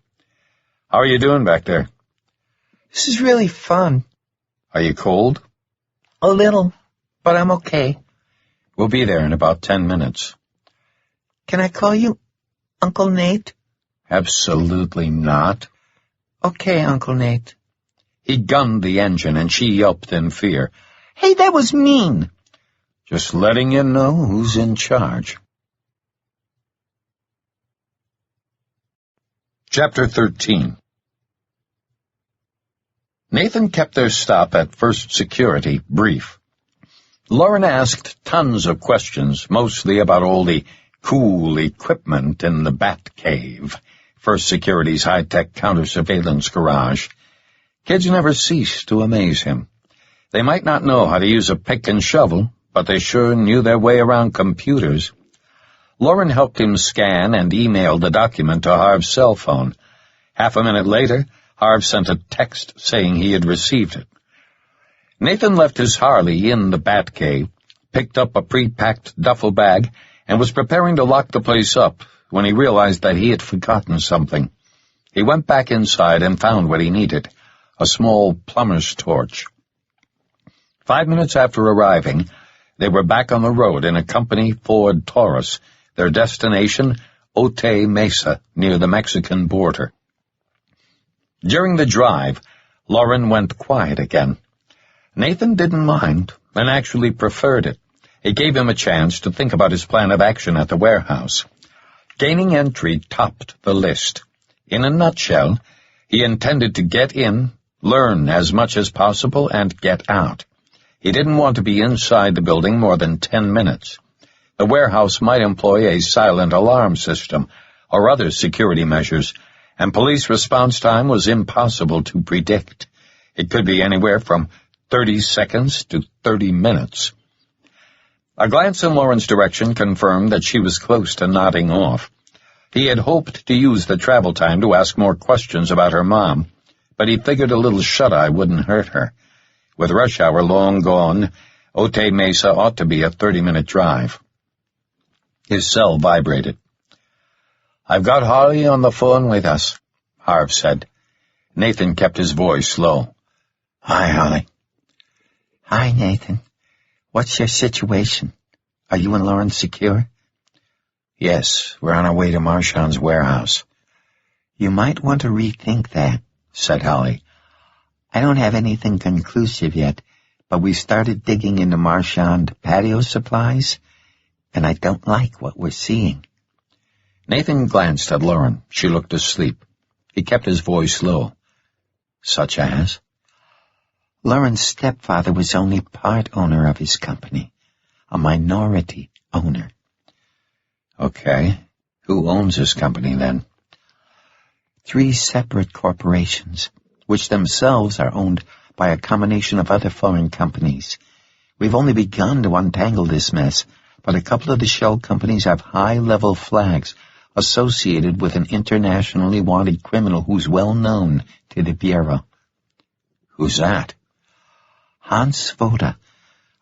How are you doing back there? This is really fun. Are you cold? A little, but I'm okay. We'll be there in about 10 minutes. Can I call you Uncle Nate? Absolutely not. Okay, Uncle Nate. He gunned the engine, and she yelped in fear. Hey, that was mean. Just letting you know who's in charge. Chapter 13. Nathan kept their stop at First Security brief. Lauren asked tons of questions, mostly about all the cool equipment in the Bat Cave, First Security's high-tech counter-surveillance garage. Kids never ceased to amaze him. They might not know how to use a pick and shovel, but they sure knew their way around computers. Lauren helped him scan and email the document to Harv's cell phone. Half a minute later, Harv sent a text saying he had received it. Nathan left his Harley in the Bat Cave, picked up a pre-packed duffel bag, and was preparing to lock the place up when he realized that he had forgotten something. He went back inside and found what he needed, a small plumber's torch. 5 minutes after arriving, they were back on the road in a company Ford Taurus, their destination, Otay Mesa, near the Mexican border. During the drive, Lauren went quiet again. Nathan didn't mind, and actually preferred it. It gave him a chance to think about his plan of action at the warehouse. Gaining entry topped the list. In a nutshell, he intended to get in, learn as much as possible, and get out. He didn't want to be inside the building more than 10 minutes. The warehouse might employ a silent alarm system or other security measures, and police response time was impossible to predict. It could be anywhere from 30 seconds to 30 minutes. A glance in Lauren's direction confirmed that she was close to nodding off. He had hoped to use the travel time to ask more questions about her mom, but he figured a little shut-eye wouldn't hurt her. With rush hour long gone, Otay Mesa ought to be a 30-minute drive. His cell vibrated. "I've got Holly on the phone with us," Harv said. Nathan kept his voice low. "Hi, Holly." Hi, Nathan. What's your situation? Are you and Lauren secure? "Yes, we're on our way to Marchand's warehouse." You might want to rethink that, said Holly. I don't have anything conclusive yet, but we started digging into Marchand patio supplies, and I don't like what we're seeing. Nathan glanced at Lauren. She looked asleep. He kept his voice low. "Such as?" Lauren's stepfather was only part owner of his company, a minority owner. "Okay. Who owns this company, then?" 3 separate corporations, which themselves are owned by a combination of other foreign companies. We've only begun to untangle this mess, but a couple of the shell companies have high-level flags associated with an internationally wanted criminal who's well known to the Bureau. "Who's that?" Hans Voda,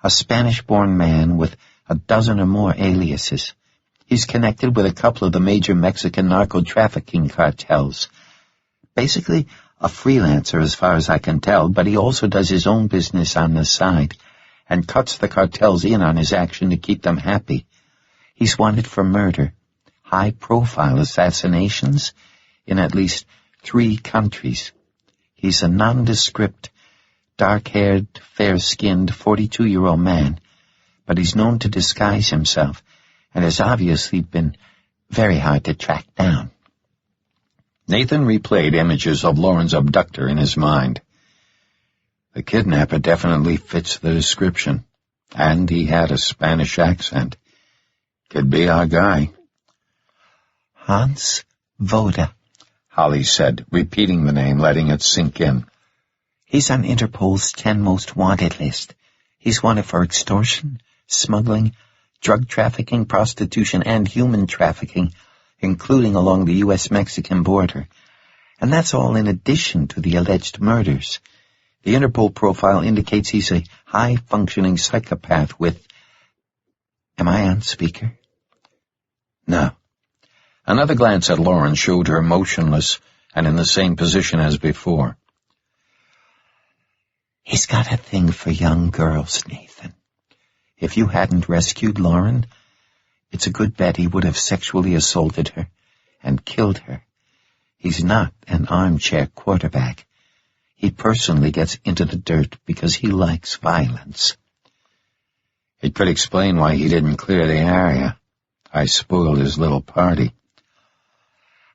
a Spanish-born man with a dozen or more aliases. He's connected with a couple of the major Mexican narco-trafficking cartels. Basically, a freelancer as far as I can tell, but he also does his own business on the side and cuts the cartels in on his action to keep them happy. He's wanted for murder, high-profile assassinations in at least 3 countries. He's a nondescript, dark-haired, fair-skinned, 42-year-old man, but he's known to disguise himself and has obviously been very hard to track down. Nathan replayed images of Lauren's abductor in his mind. The kidnapper definitely fits the description, and he had a Spanish accent. Could be our guy. Hans Voda, Holly said, repeating the name, letting it sink in. He's on Interpol's 10 most wanted list. He's wanted for extortion, smuggling, drug trafficking, prostitution, and human trafficking, including along the U.S.-Mexican border. And that's all in addition to the alleged murders. The Interpol profile indicates he's a high-functioning psychopath with... Am I on speaker? No. Another glance at Lauren showed her motionless and in the same position as before. He's got a thing for young girls, Nathan. If you hadn't rescued Lauren, it's a good bet he would have sexually assaulted her and killed her. He's not an armchair quarterback. He personally gets into the dirt because he likes violence. It could explain why he didn't clear the area. I spoiled his little party.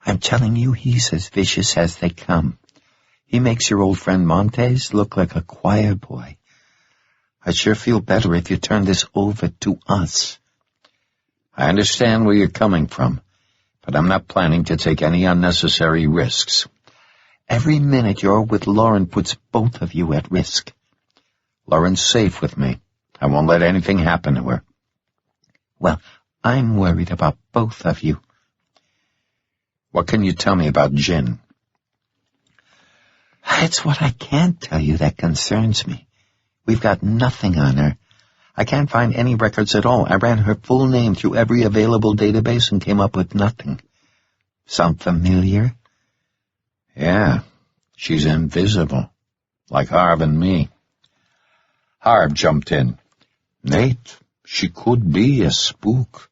I'm telling you, he's as vicious as they come. He makes your old friend Montes look like a choir boy. I'd sure feel better if you turned this over to us. I understand where you're coming from, but I'm not planning to take any unnecessary risks. Every minute you're with Lauren puts both of you at risk. Lauren's safe with me. I won't let anything happen to her. Well, I'm worried about both of you. What can you tell me about Jin? It's what I can't tell you that concerns me. We've got nothing on her. I can't find any records at all. I ran her full name through every available database and came up with nothing. Sound familiar? Yeah, she's invisible, like Harv and me. Harv jumped in. Nate, she could be a spook,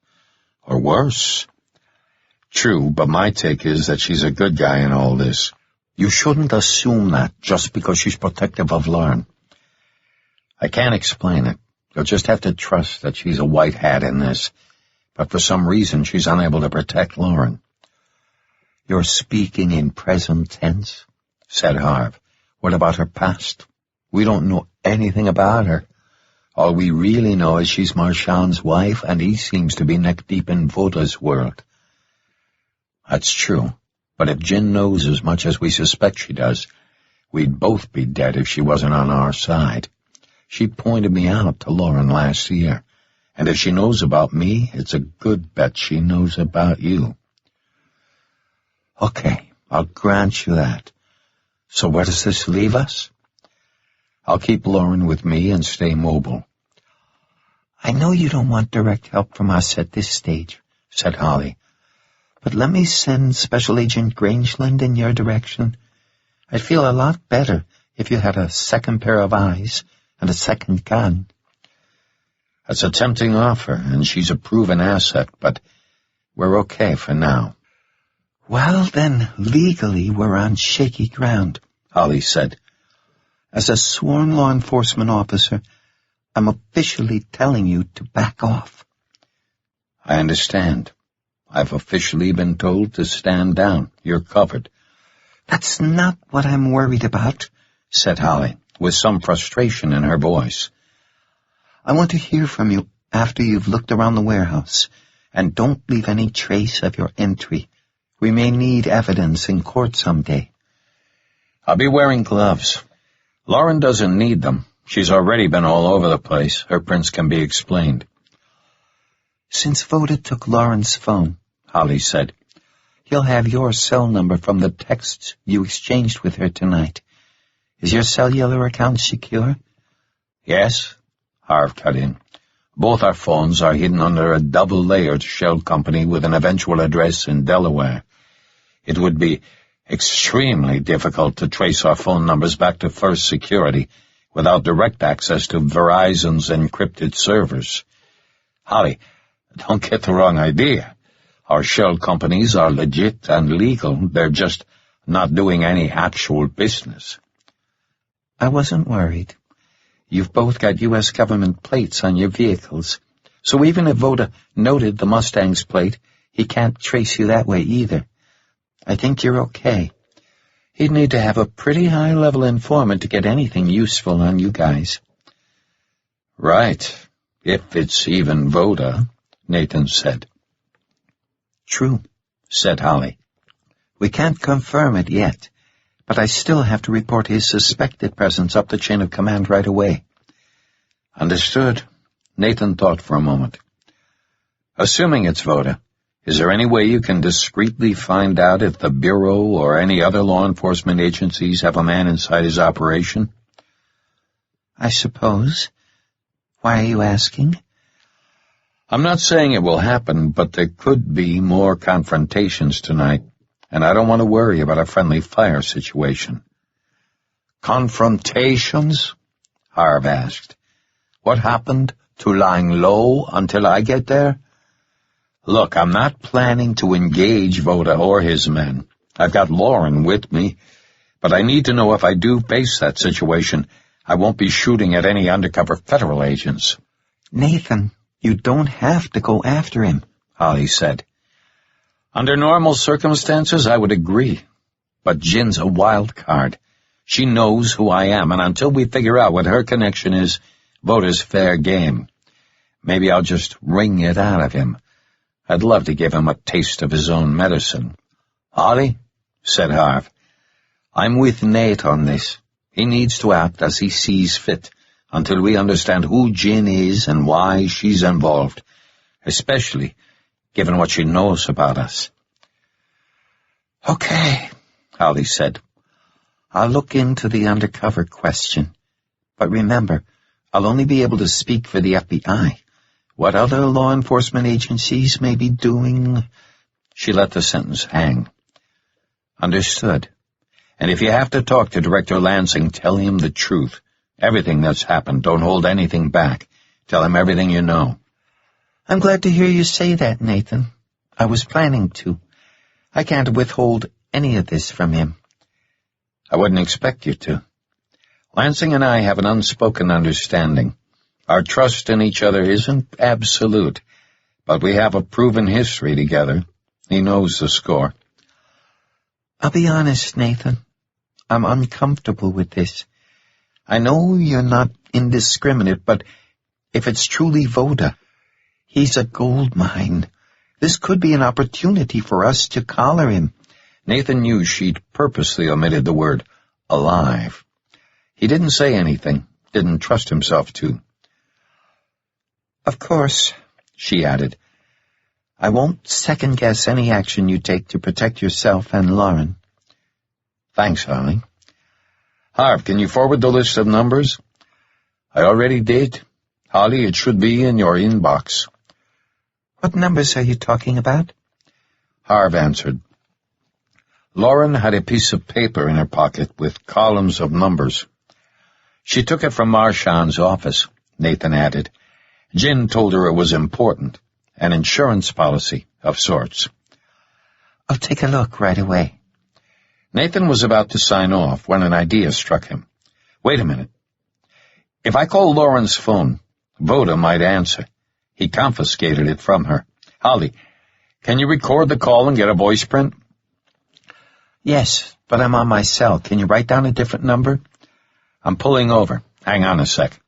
or worse. True, but my take is that she's a good guy in all this. You shouldn't assume that just because she's protective of Lauren. I can't explain it. You'll just have to trust that she's a white hat in this. But for some reason, she's unable to protect Lauren. You're speaking in present tense, said Harv. What about her past? We don't know anything about her. All we really know is she's Marchand's wife, and he seems to be neck-deep in Voda's world. That's true. But if Jin knows as much as we suspect she does, we'd both be dead if she wasn't on our side. She pointed me out to Lauren last year, and if she knows about me, it's a good bet she knows about you. Okay, I'll grant you that. So where does this leave us? I'll keep Lauren with me and stay mobile. I know you don't want direct help from us at this stage, said Holly. But let me send Special Agent Grangeland in your direction. I'd feel a lot better if you had a second pair of eyes and a second gun. That's a tempting offer, and she's a proven asset, but we're okay for now. Well, then, legally we're on shaky ground, Holly said. As a sworn law enforcement officer, I'm officially telling you to back off. I understand. I've officially been told to stand down. You're covered. That's not what I'm worried about, said Holly, with some frustration in her voice. I want to hear from you after you've looked around the warehouse, and don't leave any trace of your entry. We may need evidence in court someday. I'll be wearing gloves. Lauren doesn't need them. She's already been all over the place. Her prints can be explained. Since Voda took Lauren's phone, Holly said, he'll have your cell number from the texts you exchanged with her tonight. Is your cellular account secure? Yes, Harv cut in. Both our phones are hidden under a double-layered shell company with an eventual address in Delaware. It would be extremely difficult to trace our phone numbers back to First Security without direct access to Verizon's encrypted servers. Holly, don't get the wrong idea. Our shell companies are legit and legal. They're just not doing any actual business. I wasn't worried. You've both got U.S. government plates on your vehicles, so even if Voda noted the Mustang's plate, he can't trace you that way either. I think you're okay. He'd need to have a pretty high-level informant to get anything useful on you guys. Right, if it's even Voda, Nathan said. True, said Holly. We can't confirm it yet, but I still have to report his suspected presence up the chain of command right away. Understood. Nathan thought for a moment. Assuming it's Voda, is there any way you can discreetly find out if the Bureau or any other law enforcement agencies have a man inside his operation? I suppose. Why are you asking? I'm not saying it will happen, but there could be more confrontations tonight, and I don't want to worry about a friendly fire situation. Confrontations? Harv asked. What happened to lying low until I get there? Look, I'm not planning to engage Voda or his men. I've got Lauren with me, but I need to know if I do face that situation, I won't be shooting at any undercover federal agents. Nathan, you don't have to go after him, Holly said. Under normal circumstances, I would agree. But Jin's a wild card. She knows who I am, and until we figure out what her connection is, Voda's fair game. Maybe I'll just wring it out of him. I'd love to give him a taste of his own medicine. Holly, said Harv, I'm with Nate on this. He needs to act as he sees fit until we understand who Jin is and why she's involved, especially given what she knows about us. Okay, Holly said. I'll look into the undercover question. But remember, I'll only be able to speak for the FBI. What other law enforcement agencies may be doing... She let the sentence hang. Understood. And if you have to talk to Director Lansing, tell him the truth. Everything that's happened. Don't hold anything back. Tell him everything you know. I'm glad to hear you say that, Nathan. I was planning to. I can't withhold any of this from him. I wouldn't expect you to. Lansing and I have an unspoken understanding. Our trust in each other isn't absolute, but we have a proven history together. He knows the score. I'll be honest, Nathan. I'm uncomfortable with this. I know you're not indiscriminate, but if it's truly Voda, he's a gold mine. This could be an opportunity for us to collar him. Nathan knew she'd purposely omitted the word alive. He didn't say anything, didn't trust himself to. Of course, she added, I won't second-guess any action you take to protect yourself and Lauren. Thanks, Holly. Harv, can you forward the list of numbers? I already did. Holly, it should be in your inbox. What numbers are you talking about? Harv answered. Lauren had a piece of paper in her pocket with columns of numbers. She took it from Marchand's office, Nathan added. Jin told her it was important, an insurance policy of sorts. I'll take a look right away. Nathan was about to sign off when an idea struck him. Wait a minute. If I call Lauren's phone, Voda might answer. He confiscated it from her. Holly, can you record the call and get a voice print? Yes, but I'm on my cell. Can you write down a different number? I'm pulling over. Hang on a sec.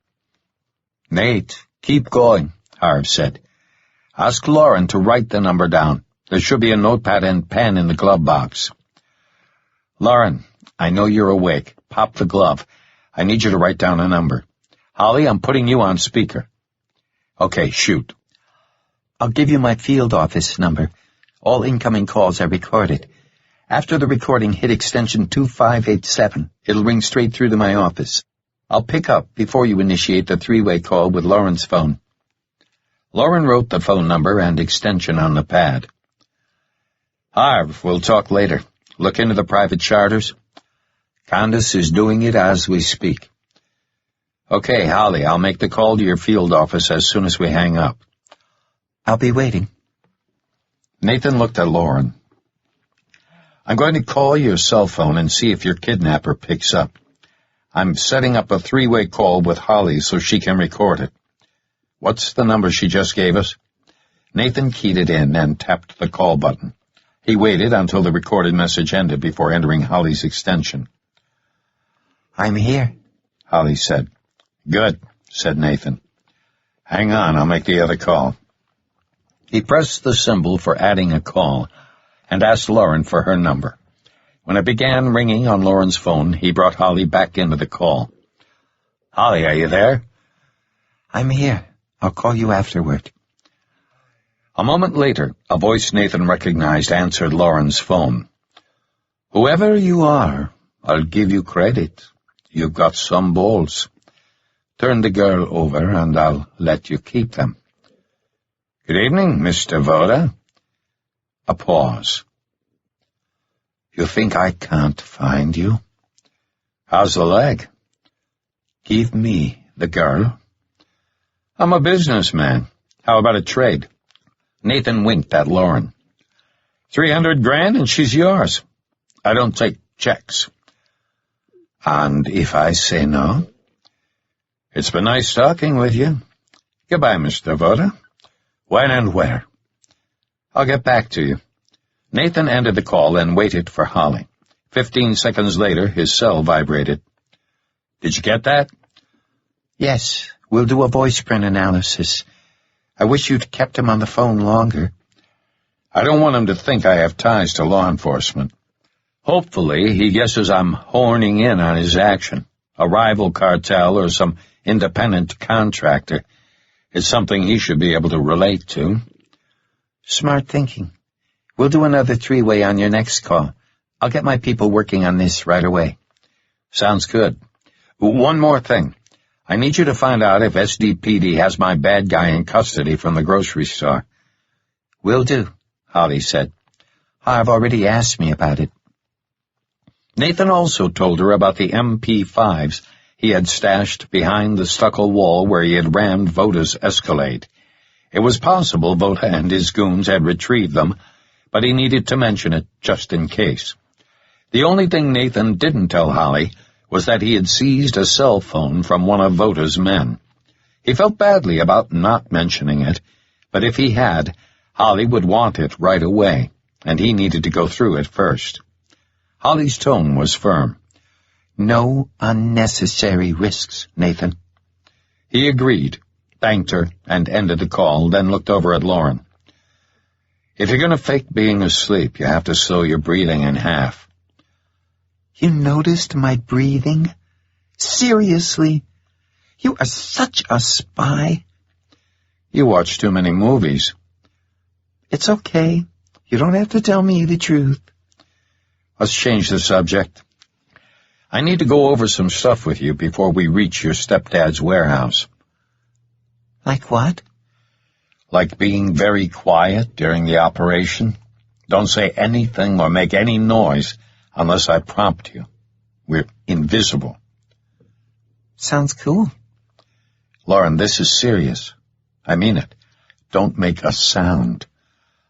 Nate, keep going, Harv said. Ask Lauren to write the number down. There should be a notepad and pen in the glove box. Lauren, I know you're awake. Pop the glove. I need you to write down a number. Holly, I'm putting you on speaker. Okay, shoot. I'll give you my field office number. All incoming calls are recorded. After the recording, hit extension 2587. It'll ring straight through to my office. I'll pick up before you initiate the three-way call with Lauren's phone. Lauren wrote the phone number and extension on the pad. Harv, we'll talk later. Look into the private charters. Candace is doing it as we speak. Okay, Holly, I'll make the call to your field office as soon as we hang up. I'll be waiting. Nathan looked at Lauren. I'm going to call your cell phone and see if your kidnapper picks up. I'm setting up a three-way call with Holly so she can record it. What's the number she just gave us? Nathan keyed it in and tapped the call button. He waited until the recorded message ended before entering Holly's extension. I'm here, Holly said. Good, said Nathan. Hang on, I'll make the other call. He pressed the symbol for adding a call and asked Lauren for her number. When it began ringing on Lauren's phone, he brought Holly back into the call. Holly, are you there? I'm here. I'll call you afterward. A moment later, a voice Nathan recognized answered Lauren's phone. Whoever you are, I'll give you credit. You've got some balls. Turn the girl over and I'll let you keep them. Good evening, Mr. Voda. A pause. You think I can't find you? How's the leg? Give me the girl. I'm a businessman. How about a trade? Nathan winked at Lauren. 300 grand and she's yours. I don't take checks. And if I say no? It's been nice talking with you. Goodbye, Mr. Voda. When and where? I'll get back to you. Nathan ended the call and waited for Holly. 15 seconds later, his cell vibrated. Did you get that? Yes, we'll do a voice print analysis. I wish you'd kept him on the phone longer. I don't want him to think I have ties to law enforcement. Hopefully, he guesses I'm horning in on his action. A rival cartel or some independent contractor. It's something he should be able to relate to. Smart thinking. We'll do another three-way on your next call. I'll get my people working on this right away. Sounds good. One more thing. I need you to find out if SDPD has my bad guy in custody from the grocery store. Will do, Holly said. Harv already asked me about it. Nathan also told her about the MP5s he had stashed behind the stucco wall where he had rammed Voda's Escalade. It was possible Voda and his goons had retrieved them, but he needed to mention it just in case. The only thing Nathan didn't tell Holly was that he had seized a cell phone from one of Voda's men. He felt badly about not mentioning it, but if he had, Holly would want it right away, and he needed to go through it first. Holly's tone was firm. No unnecessary risks, Nathan. He agreed, thanked her, and ended the call, then looked over at Lauren. If you're going to fake being asleep, you have to slow your breathing in half. You noticed my breathing? Seriously? You are such a spy. You watch too many movies. It's okay. You don't have to tell me the truth. Let's change the subject. I need to go over some stuff with you before we reach your stepdad's warehouse. Like what? Like being very quiet during the operation. Don't say anything or make any noise unless I prompt you. We're invisible. Sounds cool. Lauren, this is serious. I mean it. Don't make a sound.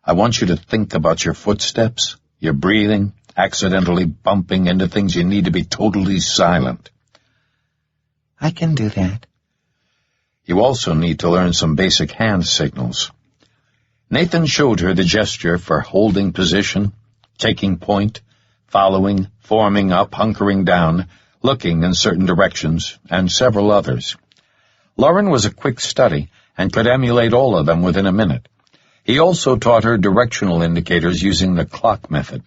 I want you to think about your footsteps, your breathing, accidentally bumping into things. You need to be totally silent. I can do that. You also need to learn some basic hand signals. Nathan showed her the gesture for holding position, taking point, following, forming up, hunkering down, looking in certain directions, and several others. Lauren was a quick study and could emulate all of them within a minute. He also taught her directional indicators using the clock method.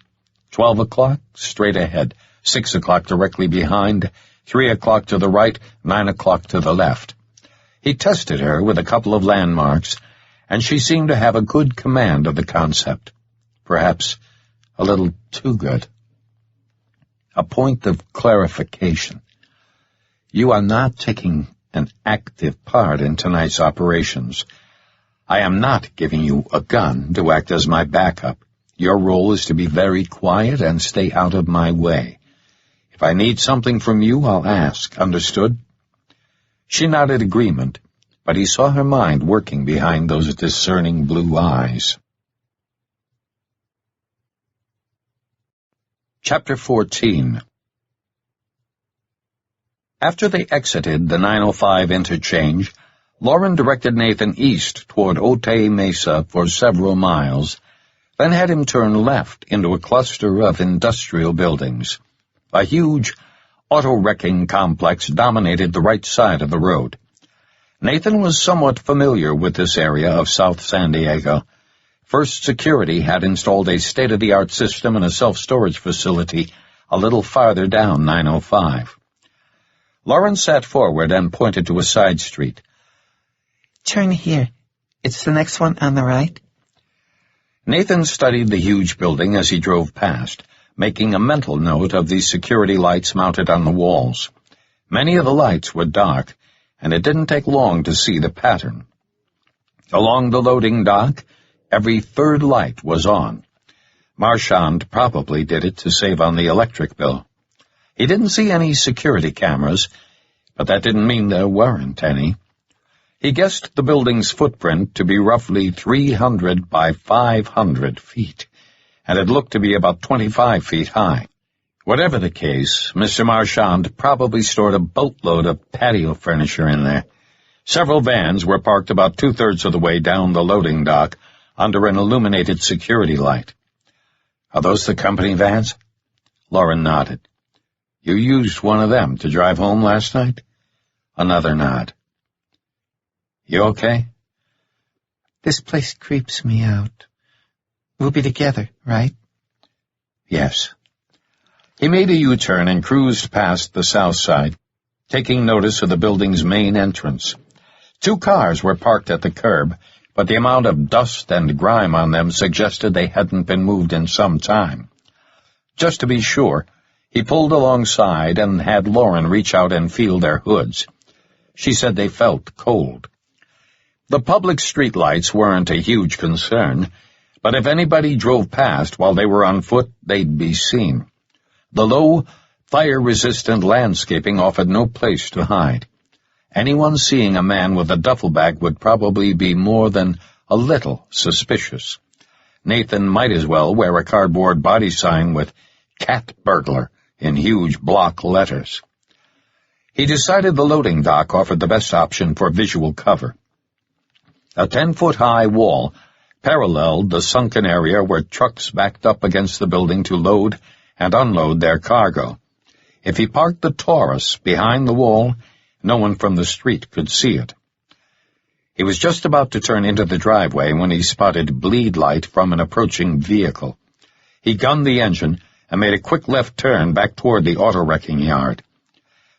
12 o'clock, straight ahead. 6 o'clock directly behind. 3 o'clock to the right. 9 o'clock to the left. He tested her with a couple of landmarks, and she seemed to have a good command of the concept. Perhaps a little too good. A point of clarification. You are not taking an active part in tonight's operations. I am not giving you a gun to act as my backup. Your role is to be very quiet and stay out of my way. If I need something from you, I'll ask. Understood?" She nodded agreement, but he saw her mind working behind those discerning blue eyes. Chapter 14. After they exited the 905 interchange, Lauren directed Nathan east toward Otay Mesa for several miles, then had him turn left into a cluster of industrial buildings. A huge auto-wrecking complex dominated the right side of the road. Nathan was somewhat familiar with this area of South San Diego. First Security had installed a state-of-the-art system in a self-storage facility a little farther down 905. Lauren sat forward and pointed to a side street. "Turn here. It's the next one on the right." Nathan studied the huge building as he drove past, making a mental note of the security lights mounted on the walls. Many of the lights were dark, and it didn't take long to see the pattern. Along the loading dock, every third light was on. Marchand probably did it to save on the electric bill. He didn't see any security cameras, but that didn't mean there weren't any. He guessed the building's footprint to be roughly 300 by 500 feet, and it looked to be about 25 feet high. Whatever the case, Mr. Marchand probably stored a boatload of patio furniture in there. Several vans were parked about two-thirds of the way down the loading dock under an illuminated security light. "Are those the company vans?" Lauren nodded. "You used one of them to drive home last night?" Another nod. "You okay?" "This place creeps me out. We'll be together, right?" "Yes." He made a U-turn and cruised past the south side, taking notice of the building's main entrance. 2 cars were parked at the curb, but the amount of dust and grime on them suggested they hadn't been moved in some time. Just to be sure, he pulled alongside and had Lauren reach out and feel their hoods. She said they felt cold. The public streetlights weren't a huge concern, but if anybody drove past while they were on foot, they'd be seen. The low, fire-resistant landscaping offered no place to hide. Anyone seeing a man with a duffel bag would probably be more than a little suspicious. Nathan might as well wear a cardboard body sign with "Cat Burglar" in huge block letters. He decided the loading dock offered the best option for visual cover. A 10-foot-high wall paralleled the sunken area where trucks backed up against the building to load and unload their cargo. If he parked the Taurus behind the wall, no one from the street could see it. He was just about to turn into the driveway when he spotted bleed light from an approaching vehicle. He gunned the engine and made a quick left turn back toward the auto-wrecking yard.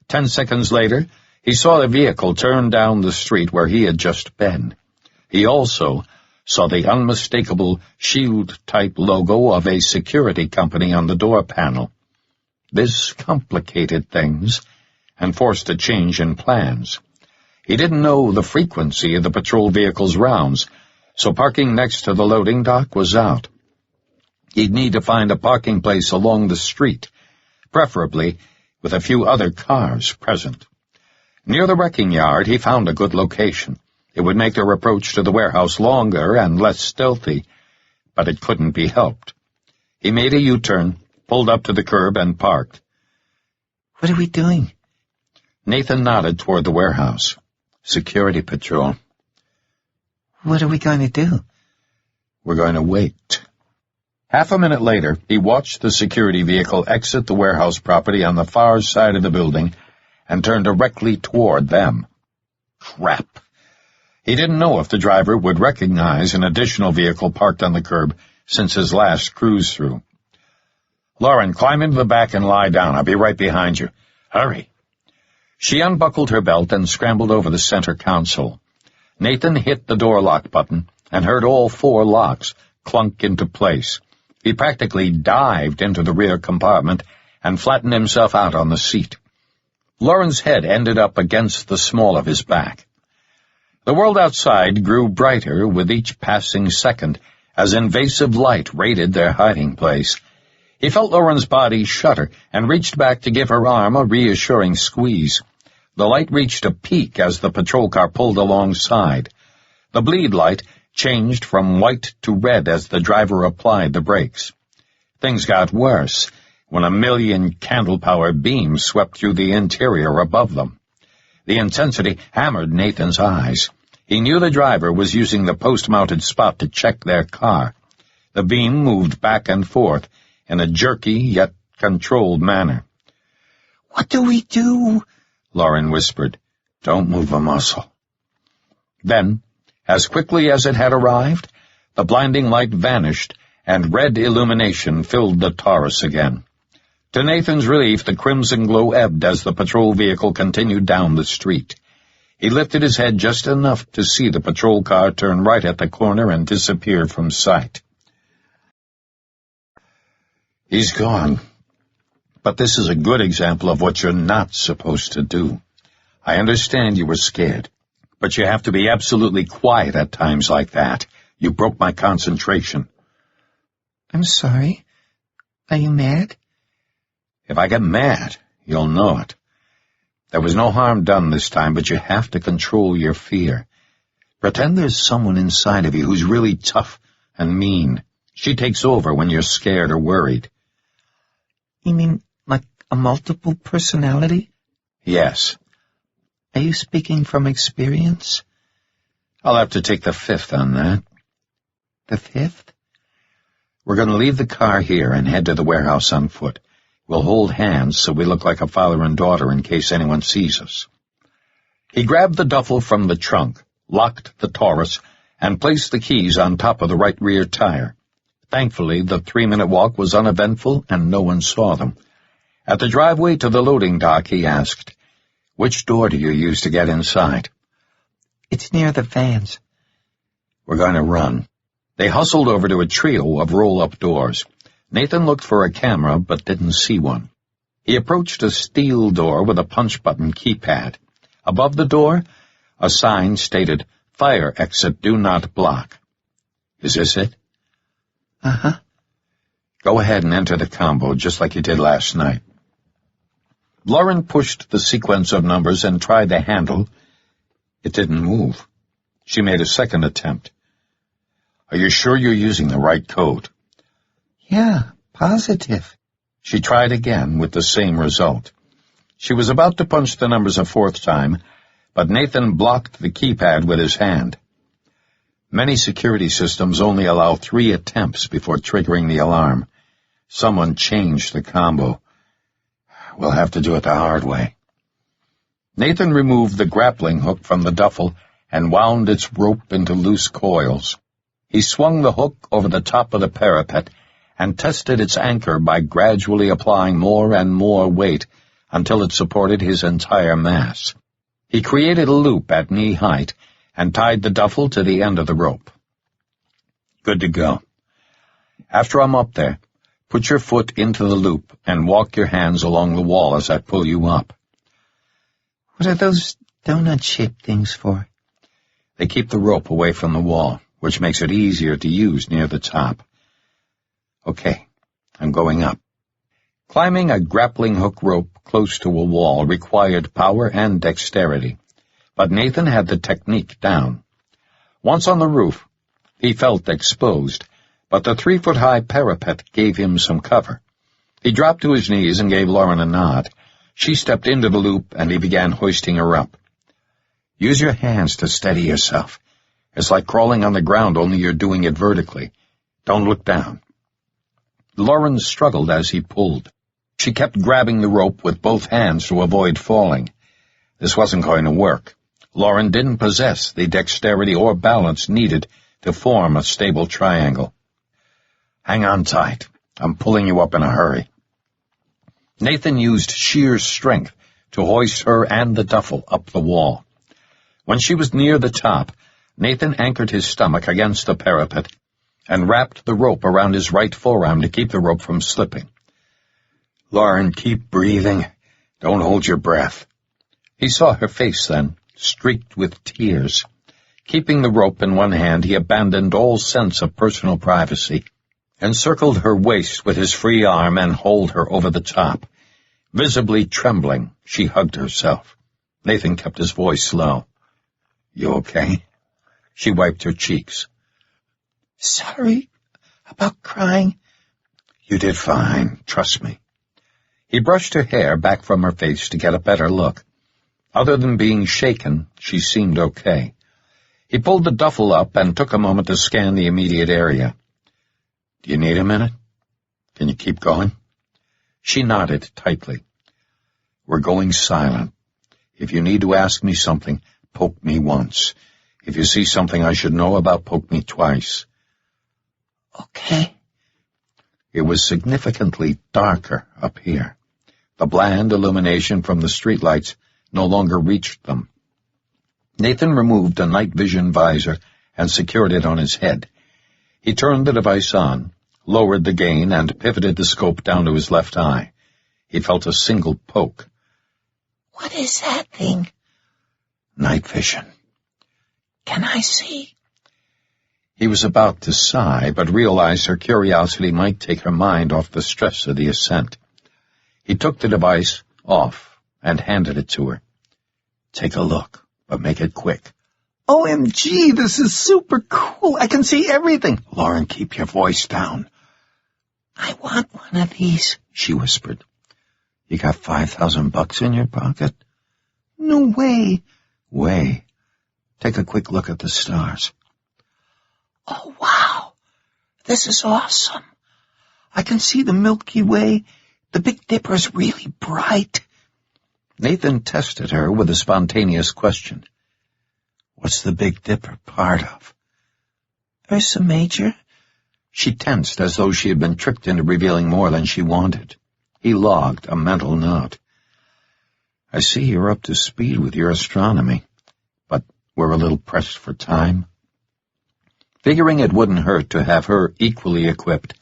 10 seconds later, he saw the vehicle turn down the street where he had just been. He also saw the unmistakable shield-type logo of a security company on the door panel. This complicated things and forced a change in plans. He didn't know the frequency of the patrol vehicle's rounds, so parking next to the loading dock was out. He'd need to find a parking place along the street, preferably with a few other cars present. Near the wrecking yard, he found a good location. It would make their approach to the warehouse longer and less stealthy, but it couldn't be helped. He made a U-turn, pulled up to the curb, and parked. "What are we doing?" Nathan nodded toward the warehouse. "Security patrol." "What are we going to do?" "We're going to wait." Half a minute later, he watched the security vehicle exit the warehouse property on the far side of the building and turn directly toward them. Crap! He didn't know if the driver would recognize an additional vehicle parked on the curb since his last cruise-through. "Lauren, climb into the back and lie down. I'll be right behind you. Hurry." She unbuckled her belt and scrambled over the center console. Nathan hit the door lock button and heard all 4 locks clunk into place. He practically dived into the rear compartment and flattened himself out on the seat. Lauren's head ended up against the small of his back. The world outside grew brighter with each passing second as invasive light raided their hiding place. He felt Lauren's body shudder and reached back to give her arm a reassuring squeeze. The light reached a peak as the patrol car pulled alongside. The bleed light changed from white to red as the driver applied the brakes. Things got worse when a million candle-powered beams swept through the interior above them. The intensity hammered Nathan's eyes. He knew the driver was using the post-mounted spot to check their car. The beam moved back and forth in a jerky yet controlled manner. "What do we do?" Lauren whispered. "Don't move a muscle." Then, as quickly as it had arrived, the blinding light vanished and red illumination filled the Taurus again. To Nathan's relief, the crimson glow ebbed as the patrol vehicle continued down the street. He lifted his head just enough to see the patrol car turn right at the corner and disappear from sight. He's gone. But this is a good example of what you're not supposed to do. I understand you were scared, but you have to be absolutely quiet at times like that. You broke my concentration. "I'm sorry. Are you mad?" If I get mad, you'll know it. There was no harm done this time, but you have to control your fear. Pretend there's someone inside of you who's really tough and mean. She takes over when you're scared or worried. You mean like a multiple personality? Yes. Are you speaking from experience? I'll have to take the fifth on that. The fifth? We're going to leave the car here and head to the warehouse on foot. We'll hold hands so we look like a father and daughter in case anyone sees us. He grabbed the duffel from the trunk, locked the Taurus, and placed the keys on top of the right rear tire. Thankfully, the 3-minute walk was uneventful and no one saw them. At the driveway to the loading dock, he asked, "Which door do you use to get inside?" "It's near the vans." "We're going to run." They hustled over to a trio of roll-up doors. Nathan looked for a camera but didn't see one. He approached a steel door with a punch-button keypad. Above the door, a sign stated, "Fire exit do not block." "Is this it?" "Uh-huh." "Go ahead and enter the combo just like you did last night." Lauren pushed the sequence of numbers and tried the handle. It didn't move. She made a second attempt. "Are you sure you're using the right code?" "Yeah, positive." She tried again with the same result. She was about to punch the numbers a fourth time, but Nathan blocked the keypad with his hand. Many security systems only allow 3 attempts before triggering the alarm. Someone changed the combo. We'll have to do it the hard way. Nathan removed the grappling hook from the duffel and wound its rope into loose coils. He swung the hook over the top of the parapet and tested its anchor by gradually applying more and more weight until it supported his entire mass. He created a loop at knee height and tied the duffel to the end of the rope. "Good to go. After I'm up there, put your foot into the loop and walk your hands along the wall as I pull you up." "What are those donut-shaped things for?" "They keep the rope away from the wall, which makes it easier to use near the top." "Okay, I'm going up." Climbing a grappling hook rope close to a wall required power and dexterity, but Nathan had the technique down. Once on the roof, he felt exposed, but the 3-foot-high parapet gave him some cover. He dropped to his knees and gave Lauren a nod. She stepped into the loop, and he began hoisting her up. "Use your hands to steady yourself. It's like crawling on the ground, only you're doing it vertically. Don't look down." Lauren struggled as he pulled. She kept grabbing the rope with both hands to avoid falling. This wasn't going to work. Lauren didn't possess the dexterity or balance needed to form a stable triangle. "Hang on tight. I'm pulling you up in a hurry." Nathan used sheer strength to hoist her and the duffel up the wall. When she was near the top, Nathan anchored his stomach against the parapet and wrapped the rope around his right forearm to keep the rope from slipping. "Lauren, keep breathing. Don't hold your breath." He saw her face then, streaked with tears. Keeping the rope in one hand, he abandoned all sense of personal privacy, encircled her waist with his free arm and hauled her over the top. Visibly trembling, she hugged herself. Nathan kept his voice low. "You okay?" She wiped her cheeks. "Sorry about crying." "You did fine, trust me." He brushed her hair back from her face to get a better look. Other than being shaken, she seemed okay. He pulled the duffel up and took a moment to scan the immediate area. "Do you need a minute? Can you keep going?" She nodded tightly. "We're going silent. If you need to ask me something, poke me once. If you see something I should know about, poke me twice." "Okay." It was significantly darker up here. The bland illumination from the streetlights no longer reached them. Nathan removed a night vision visor and secured it on his head. He turned the device on, lowered the gain, and pivoted the scope down to his left eye. He felt a single poke. "What is that thing?" "Night vision." "Can I see?" He was about to sigh, but realized her curiosity might take her mind off the stress of the ascent. He took the device off and handed it to her. "Take a look, but make it quick." "OMG, this is super cool. I can see everything." "Lauren, keep your voice down." "I want one of these," she whispered. "You got $5,000 in your pocket?" "No way." "Way. Take a quick look at the stars." "Oh, wow. This is awesome. I can see the Milky Way. The Big Dipper's really bright." Nathan tested her with a spontaneous question. "What's the Big Dipper part of?" "Ursa Major." She tensed as though she had been tricked into revealing more than she wanted. He logged a mental note. "I see you're up to speed with your astronomy, but we're a little pressed for time." Figuring it wouldn't hurt to have her equally equipped,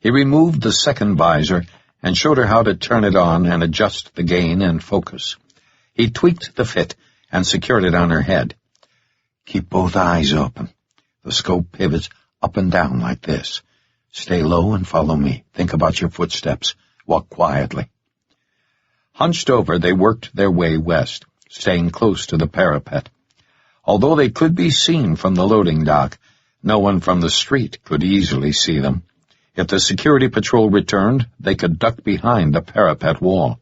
he removed the second visor and showed her how to turn it on and adjust the gain and focus. He tweaked the fit and secured it on her head. "Keep both eyes open. The scope pivots up and down like this. Stay low and follow me. Think about your footsteps. Walk quietly." Hunched over, they worked their way west, staying close to the parapet. Although they could be seen from the loading dock, no one from the street could easily see them. If the security patrol returned, they could duck behind the parapet wall.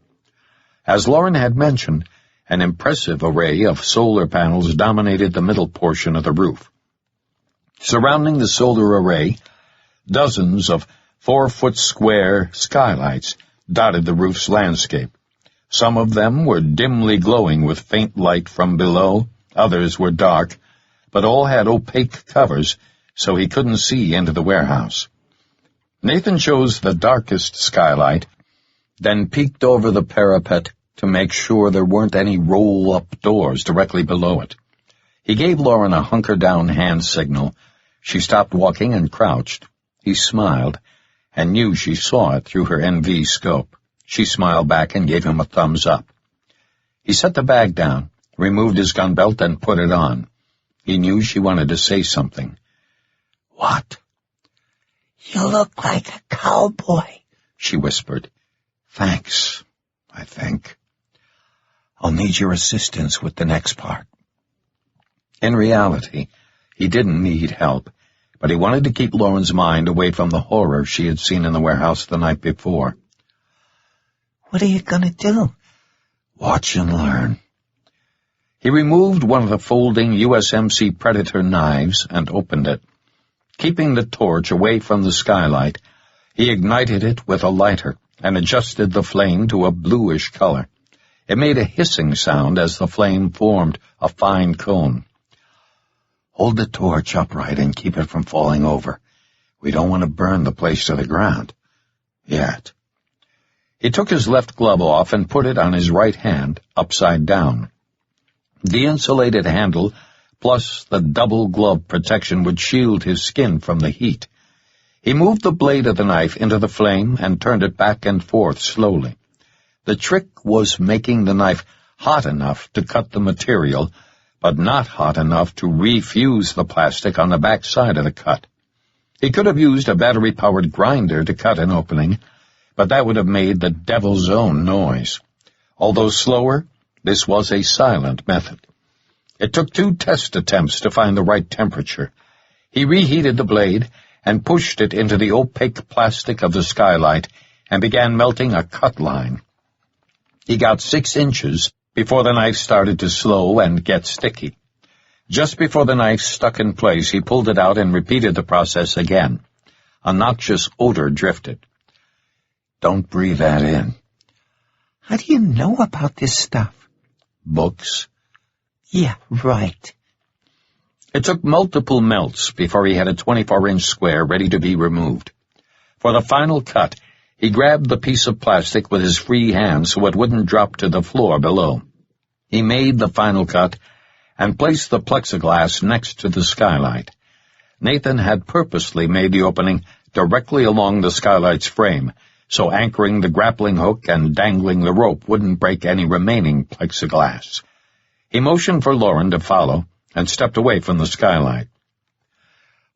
As Lauren had mentioned, an impressive array of solar panels dominated the middle portion of the roof. Surrounding the solar array, dozens of 4-foot-square skylights dotted the roof's landscape. Some of them were dimly glowing with faint light from below, others were dark, but all had opaque covers, so he couldn't see into the warehouse. Nathan chose the darkest skylight, then peeked over the parapet to make sure there weren't any roll-up doors directly below it. He gave Lauren a hunker-down hand signal. She stopped walking and crouched. He smiled, and knew she saw it through her NV scope. She smiled back and gave him a thumbs up. He set the bag down, removed his gun belt, and put it on. He knew she wanted to say something. "What?" "You look like a cowboy," she whispered. "Thanks, I think. I'll need your assistance with the next part." In reality, he didn't need help, but he wanted to keep Lauren's mind away from the horror she had seen in the warehouse the night before. "What are you going to do?" "Watch and learn." He removed one of the folding USMC Predator knives and opened it. Keeping the torch away from the skylight, he ignited it with a lighter and adjusted the flame to a bluish color. It made a hissing sound as the flame formed a fine cone. "Hold the torch upright and keep it from falling over. We don't want to burn the place to the ground. Yet." He took his left glove off and put it on his right hand, upside down. The insulated handle plus the double glove protection would shield his skin from the heat. He moved the blade of the knife into the flame and turned it back and forth slowly. The trick was making the knife hot enough to cut the material, but not hot enough to refuse the plastic on the back side of the cut. He could have used a battery-powered grinder to cut an opening, but that would have made the devil's own noise. Although slower, this was a silent method. It took 2 test attempts to find the right temperature. He reheated the blade and pushed it into the opaque plastic of the skylight and began melting a cut line. He got 6 inches before the knife started to slow and get sticky. Just before the knife stuck in place, he pulled it out and repeated the process again. A noxious odor drifted. "Don't breathe that in." How do you know about this stuff? Books. Yeah, right. It took multiple melts before he had a 24-inch square ready to be removed. For the final cut, he grabbed the piece of plastic with his free hand so it wouldn't drop to the floor below. He made the final cut and placed the plexiglass next to the skylight. Nathan had purposely made the opening directly along the skylight's frame, so anchoring the grappling hook and dangling the rope wouldn't break any remaining plexiglass. He motioned for Lauren to follow and stepped away from the skylight.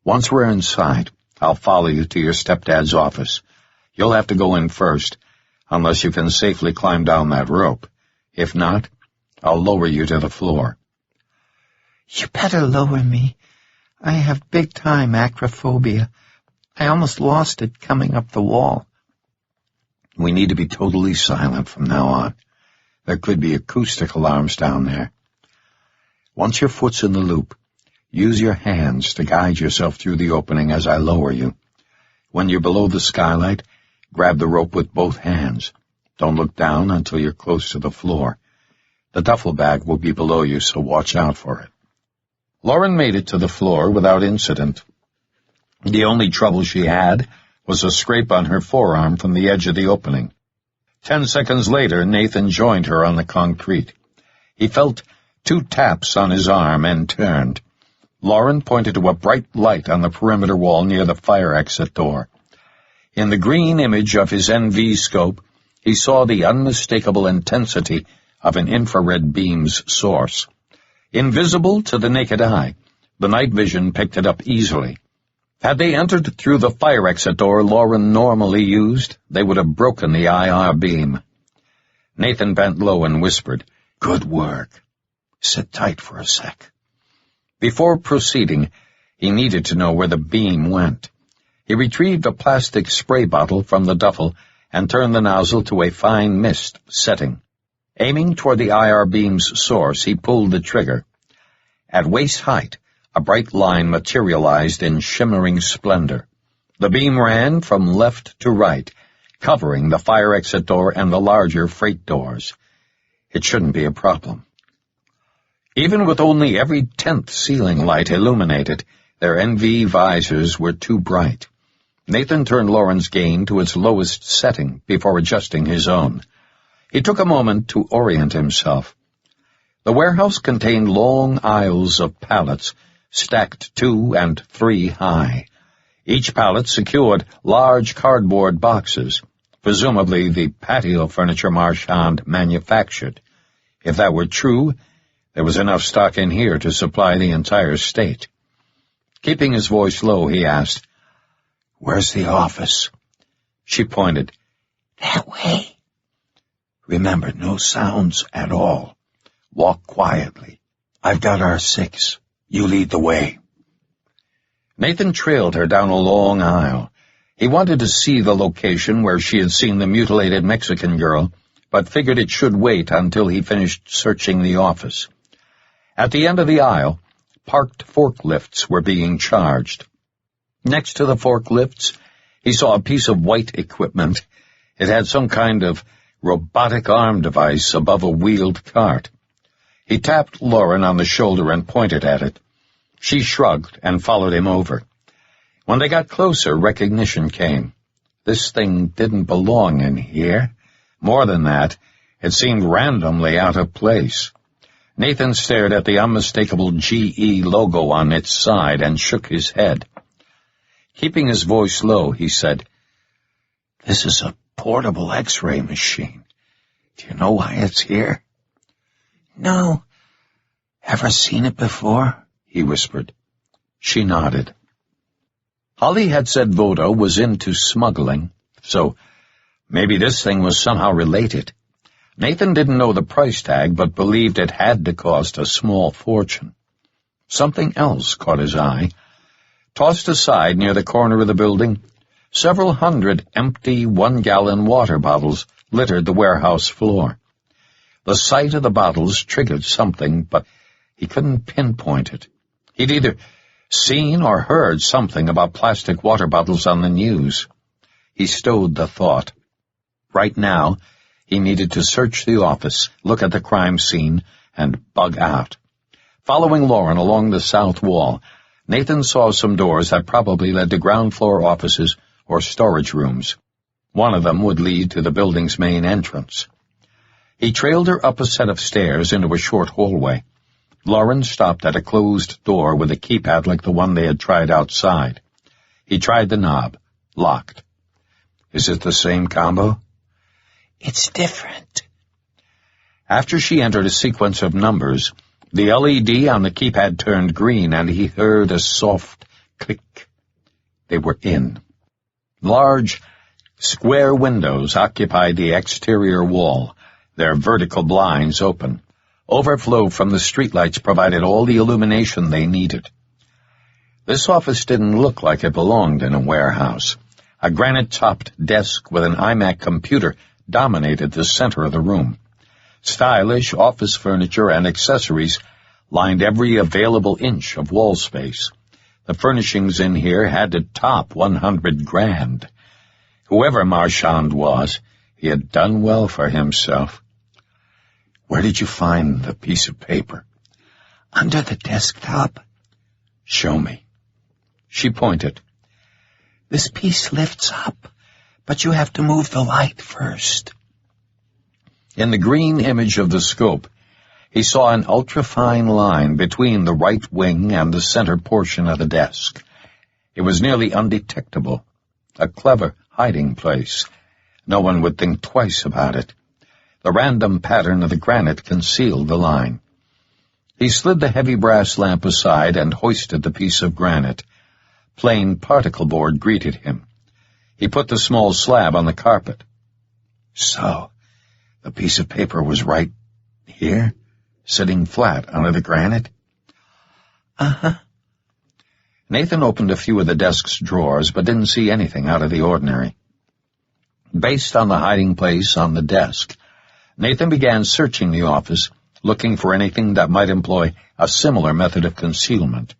"Once we're inside, I'll follow you to your stepdad's office. You'll have to go in first, unless you can safely climb down that rope. If not, I'll lower you to the floor." You better lower me. I have big-time acrophobia. I almost lost it coming up the wall. "We need to be totally silent from now on. There could be acoustic alarms down there. Once your foot's in the loop, use your hands to guide yourself through the opening as I lower you. When you're below the skylight, grab the rope with both hands. Don't look down until you're close to the floor. The duffel bag will be below you, so watch out for it." Lauren made it to the floor without incident. The only trouble she had was a scrape on her forearm from the edge of the opening. 10 seconds later, Nathan joined her on the concrete. He felt 2 taps on his arm and turned. Lauren pointed to a bright light on the perimeter wall near the fire exit door. In the green image of his NV scope, he saw the unmistakable intensity of an infrared beam's source. Invisible to the naked eye, the night vision picked it up easily. Had they entered through the fire exit door Lauren normally used, they would have broken the IR beam. Nathan bent low and whispered, "Good work. Sit tight for a sec." Before proceeding, he needed to know where the beam went. He retrieved a plastic spray bottle from the duffel and turned the nozzle to a fine mist setting. Aiming toward the IR beam's source, he pulled the trigger. At waist height, a bright line materialized in shimmering splendor. The beam ran from left to right, covering the fire exit door and the larger freight doors. It shouldn't be a problem. Even with only every 10th ceiling light illuminated, their NV visors were too bright. Nathan turned Lauren's gain to its lowest setting before adjusting his own. He took a moment to orient himself. The warehouse contained long aisles of pallets, stacked 2 and 3 high. Each pallet secured large cardboard boxes, presumably the patio furniture Marchand manufactured. If that were true, there was enough stock in here to supply the entire state. Keeping his voice low, he asked, "Where's the office?" She pointed. That way. "Remember, no sounds at all. Walk quietly. I've got R6. You lead the way." Nathan trailed her down a long aisle. He wanted to see the location where she had seen the mutilated Mexican girl, but figured it should wait until he finished searching the office. At the end of the aisle, parked forklifts were being charged. Next to the forklifts, he saw a piece of white equipment. It had some kind of robotic arm device above a wheeled cart. He tapped Lauren on the shoulder and pointed at it. She shrugged and followed him over. When they got closer, recognition came. This thing didn't belong in here. More than that, it seemed randomly out of place. Nathan stared at the unmistakable GE logo on its side and shook his head. Keeping his voice low, he said, "This is a portable X-ray machine. Do you know why it's here?" No. Ever seen it before? He whispered. She nodded. Holly had said Voda was into smuggling, so maybe this thing was somehow related. Nathan didn't know the price tag, but believed it had to cost a small fortune. Something else caught his eye. Tossed aside near the corner of the building, several hundred empty 1-gallon water bottles littered the warehouse floor. The sight of the bottles triggered something, but he couldn't pinpoint it. He'd either seen or heard something about plastic water bottles on the news. He stowed the thought. Right now, he needed to search the office, look at the crime scene, and bug out. Following Lauren along the south wall, Nathan saw some doors that probably led to ground-floor offices or storage rooms. One of them would lead to the building's main entrance. He trailed her up a set of stairs into a short hallway. Lauren stopped at a closed door with a keypad like the one they had tried outside. He tried the knob. Locked. Is it the same combo? It's different. After she entered a sequence of numbers, the LED on the keypad turned green, and he heard a soft click. They were in. Large, square windows occupied the exterior wall, their vertical blinds open. Overflow from the streetlights provided all the illumination they needed. This office didn't look like it belonged in a warehouse. A granite-topped desk with an iMac computer dominated the center of the room. Stylish office furniture and accessories lined every available inch of wall space. The furnishings in here had to top $100,000. Whoever Marchand was, he had done well for himself. Where did you find the piece of paper? Under the desktop. Show me. She pointed. This piece lifts up, but you have to move the light first. In the green image of the scope, he saw an ultrafine line between the right wing and the center portion of the desk. It was nearly undetectable. A clever hiding place. No one would think twice about it. The random pattern of the granite concealed the line. He slid the heavy brass lamp aside and hoisted the piece of granite. Plain particle board greeted him. He put the small slab on the carpet. So, the piece of paper was right here, sitting flat under the granite? Uh-huh. Nathan opened a few of the desk's drawers, but didn't see anything out of the ordinary. Based on the hiding place on the desk, Nathan began searching the office, looking for anything that might employ a similar method of concealment.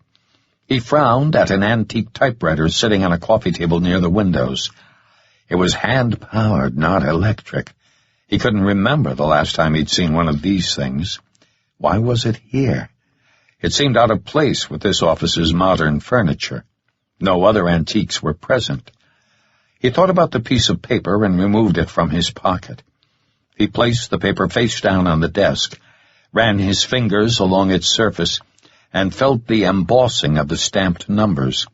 He frowned at an antique typewriter sitting on a coffee table near the windows. It was hand-powered, not electric. He couldn't remember the last time he'd seen one of these things. Why was it here? It seemed out of place with this office's modern furniture. No other antiques were present. He thought about the piece of paper and removed it from his pocket. He placed the paper face down on the desk, ran his fingers along its surface, and felt the embossing of the stamped numbers.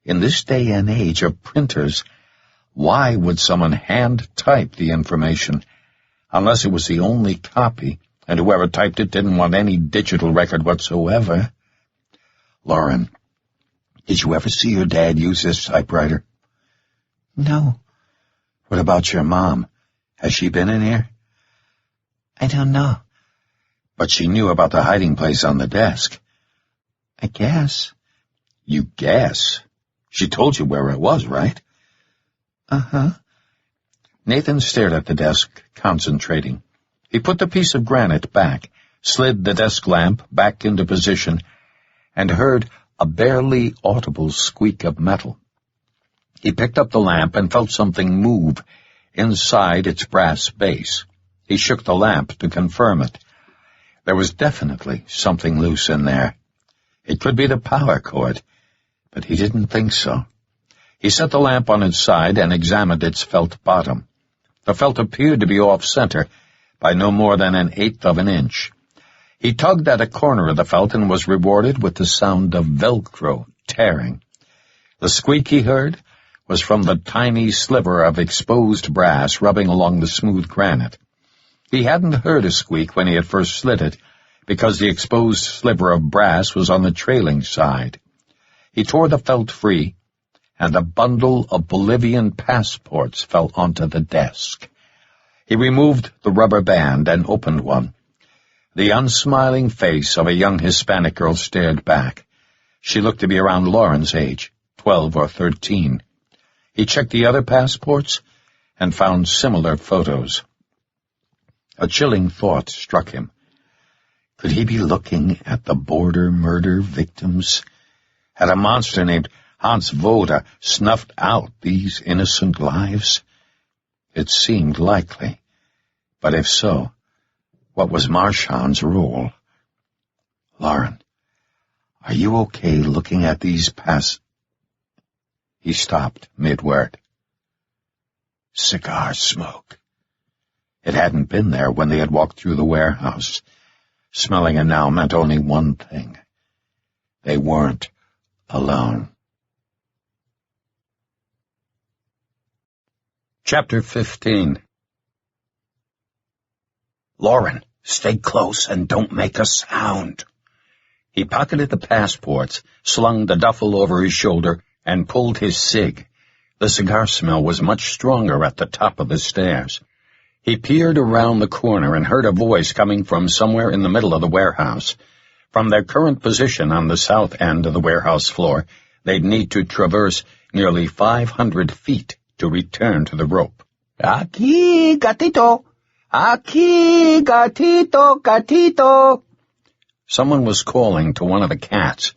In this day and age of printers, why would someone hand-type the information, unless it was the only copy, and whoever typed it didn't want any digital record whatsoever? Lauren, did you ever see your dad use this typewriter? No. What about your mom? Has she been in here? I don't know. But she knew about the hiding place on the desk. I guess. You guess? She told you where it was, right? Uh-huh. Nathan stared at the desk, concentrating. He put the piece of granite back, slid the desk lamp back into position, and heard a barely audible squeak of metal. He picked up the lamp and felt something move inside its brass base. He shook the lamp to confirm it. There was definitely something loose in there. It could be the power cord, but he didn't think so. He set the lamp on its side and examined its felt bottom. The felt appeared to be off-center by no more than 1/8 of an inch. He tugged at a corner of the felt and was rewarded with the sound of Velcro tearing. The squeak he heard was from the tiny sliver of exposed brass rubbing along the smooth granite. He hadn't heard a squeak when he had first slid it, because the exposed sliver of brass was on the trailing side. He tore the felt free, and a bundle of Bolivian passports fell onto the desk. He removed the rubber band and opened one. The unsmiling face of a young Hispanic girl stared back. She looked to be around Lauren's age, 12 or 13. He checked the other passports and found similar photos. A chilling thought struck him. Could he be looking at the border murder victims? Had a monster named Hans Voda snuffed out these innocent lives? It seemed likely. But if so, what was Marchand's role? Lauren, are you okay looking at these He stopped mid-word. Cigar smoke. It hadn't been there when they had walked through the warehouse. Smelling it now meant only one thing. They weren't alone. Chapter 15. Lauren, stay close and don't make a sound. He pocketed the passports, slung the duffel over his shoulder, and pulled his cig. The cigar smell was much stronger at the top of the stairs. He peered around the corner and heard a voice coming from somewhere in the middle of the warehouse. From their current position on the south end of the warehouse floor, they'd need to traverse nearly 500 feet to return to the rope. Aquí, gatito! Aquí, gatito, gatito! Someone was calling to one of the cats.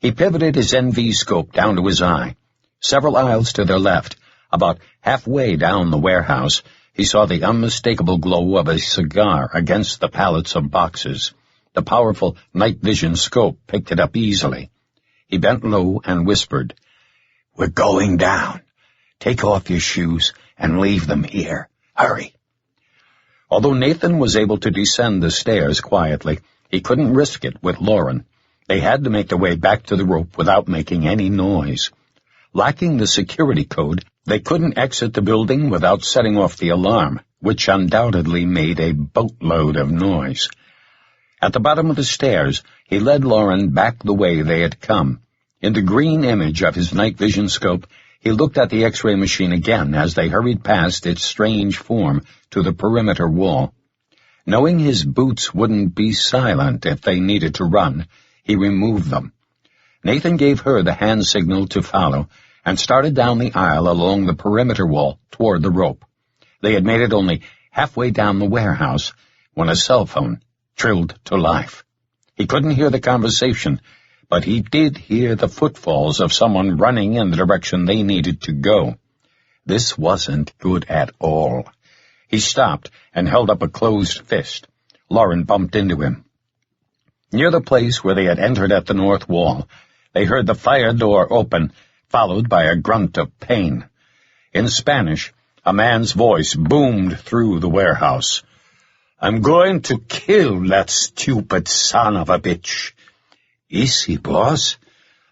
He pivoted his NV scope down to his eye. Several aisles to their left, about halfway down the warehouse, he saw the unmistakable glow of a cigar against the pallets of boxes. The powerful night vision scope picked it up easily. He bent low and whispered, "We're going down. Take off your shoes and leave them here. Hurry." Although Nathan was able to descend the stairs quietly, he couldn't risk it with Lauren. They had to make their way back to the rope without making any noise. Lacking the security code, they couldn't exit the building without setting off the alarm, which undoubtedly made a boatload of noise. At the bottom of the stairs, he led Lauren back the way they had come. In the green image of his night vision scope, he looked at the X-ray machine again as they hurried past its strange form to the perimeter wall. Knowing his boots wouldn't be silent if they needed to run, he removed them. Nathan gave her the hand signal to follow and started down the aisle along the perimeter wall toward the rope. They had made it only halfway down the warehouse when a cell phone trilled to life. He couldn't hear the conversation, but he did hear the footfalls of someone running in the direction they needed to go. This wasn't good at all. He stopped and held up a closed fist. Lauren bumped into him. Near the place where they had entered at the north wall, they heard the fire door open, followed by a grunt of pain. In Spanish, a man's voice boomed through the warehouse. "I'm going to kill that stupid son of a bitch." "Easy, boss.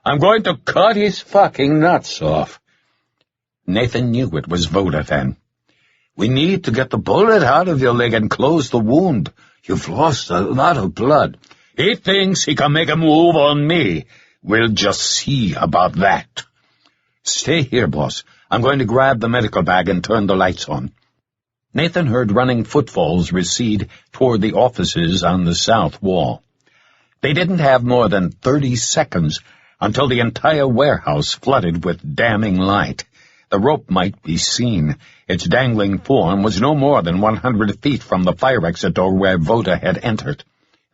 I'm going to cut his fucking nuts off." Nathan knew it was Voda then. "We need to get the bullet out of your leg and close the wound. You've lost a lot of blood." "He thinks he can make a move on me. We'll just see about that." "Stay here, boss. I'm going to grab the medical bag and turn the lights on." Nathan heard running footfalls recede toward the offices on the south wall. They didn't have more than 30 seconds until the entire warehouse flooded with damning light. The rope might be seen. Its dangling form was no more than 100 feet from the fire exit door where Voda had entered.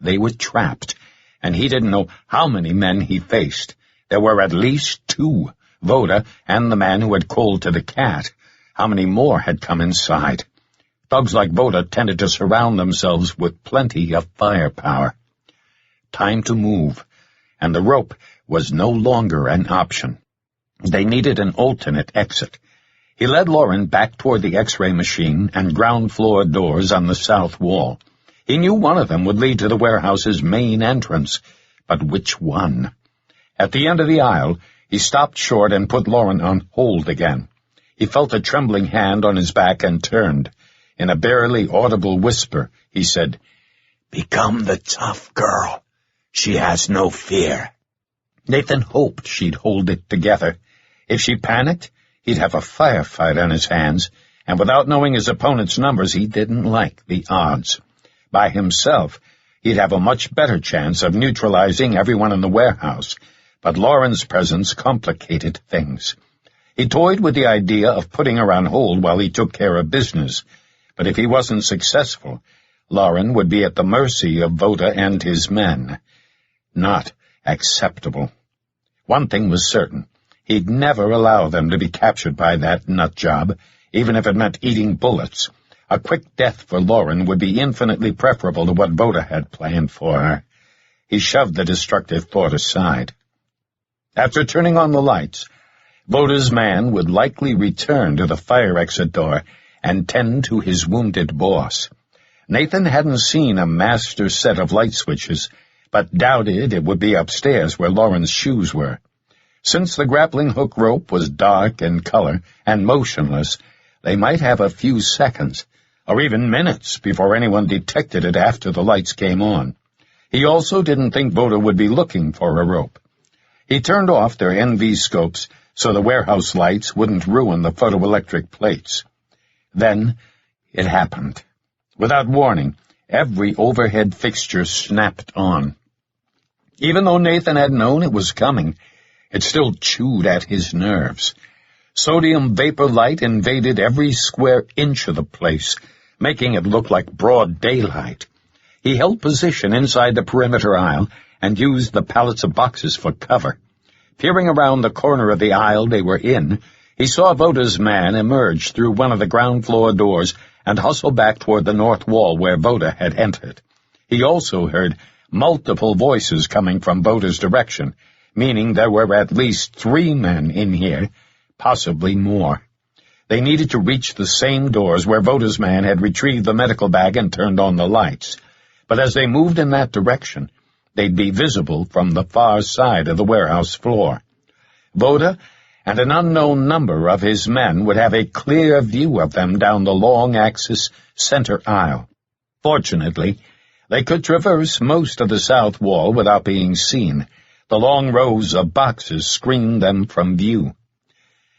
They were trapped, and he didn't know how many men he faced. There were at least 2, Voda and the man who had called to the cat. How many more had come inside? Thugs like Voda tended to surround themselves with plenty of firepower. Time to move, and the rope was no longer an option. They needed an alternate exit. He led Lauren back toward the X-ray machine and ground-floor doors on the south wall. He knew one of them would lead to the warehouse's main entrance, but which one? At the end of the aisle, he stopped short and put Lauren on hold again. He felt a trembling hand on his back and turned. In a barely audible whisper, he said, Become the tough girl. She has no fear. Nathan hoped she'd hold it together. If she panicked, he'd have a firefight on his hands, and without knowing his opponent's numbers, he didn't like the odds. By himself, he'd have a much better chance of neutralizing everyone in the warehouse, but Lauren's presence complicated things. He toyed with the idea of putting her on hold while he took care of business, but if he wasn't successful, Lauren would be at the mercy of Voda and his men. Not acceptable. One thing was certain. He'd never allow them to be captured by that nut job, even if it meant eating bullets. A quick death for Lauren would be infinitely preferable to what Voda had planned for her. He shoved the destructive thought aside. After turning on the lights, Voda's man would likely return to the fire exit door and tend to his wounded boss. Nathan hadn't seen a master set of light switches, but doubted it would be upstairs where Lauren's shoes were. Since the grappling hook rope was dark in color and motionless, they might have a few seconds, or even minutes, before anyone detected it after the lights came on. He also didn't think Voda would be looking for a rope. He turned off their NV scopes so the warehouse lights wouldn't ruin the photoelectric plates. Then it happened. Without warning, every overhead fixture snapped on. Even though Nathan had known it was coming, it still chewed at his nerves. Sodium vapor light invaded every square inch of the place, making it look like broad daylight. He held position inside the perimeter aisle and used the pallets of boxes for cover. Peering around the corner of the aisle they were in, he saw Voda's man emerge through one of the ground-floor doors and hustle back toward the north wall where Voda had entered. He also heard multiple voices coming from Voda's direction, meaning there were at least 3 men in here, possibly more. They needed to reach the same doors where Voda's man had retrieved the medical bag and turned on the lights. But as they moved in that direction, they'd be visible from the far side of the warehouse floor. Voda and an unknown number of his men would have a clear view of them down the long-axis center aisle. Fortunately, they could traverse most of the south wall without being seen. The long rows of boxes screened them from view.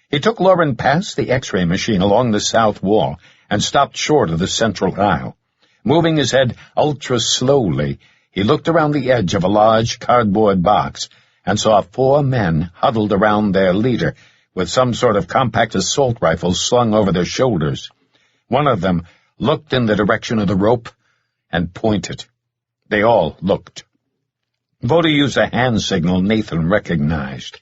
He took Lauren past the X-ray machine along the south wall and stopped short of the central aisle. Moving his head ultra-slowly, he looked around the edge of a large cardboard box and saw 4 men huddled around their leader with some sort of compact assault rifle slung over their shoulders. One of them looked in the direction of the rope and pointed. They all looked. Voda used a hand signal Nathan recognized.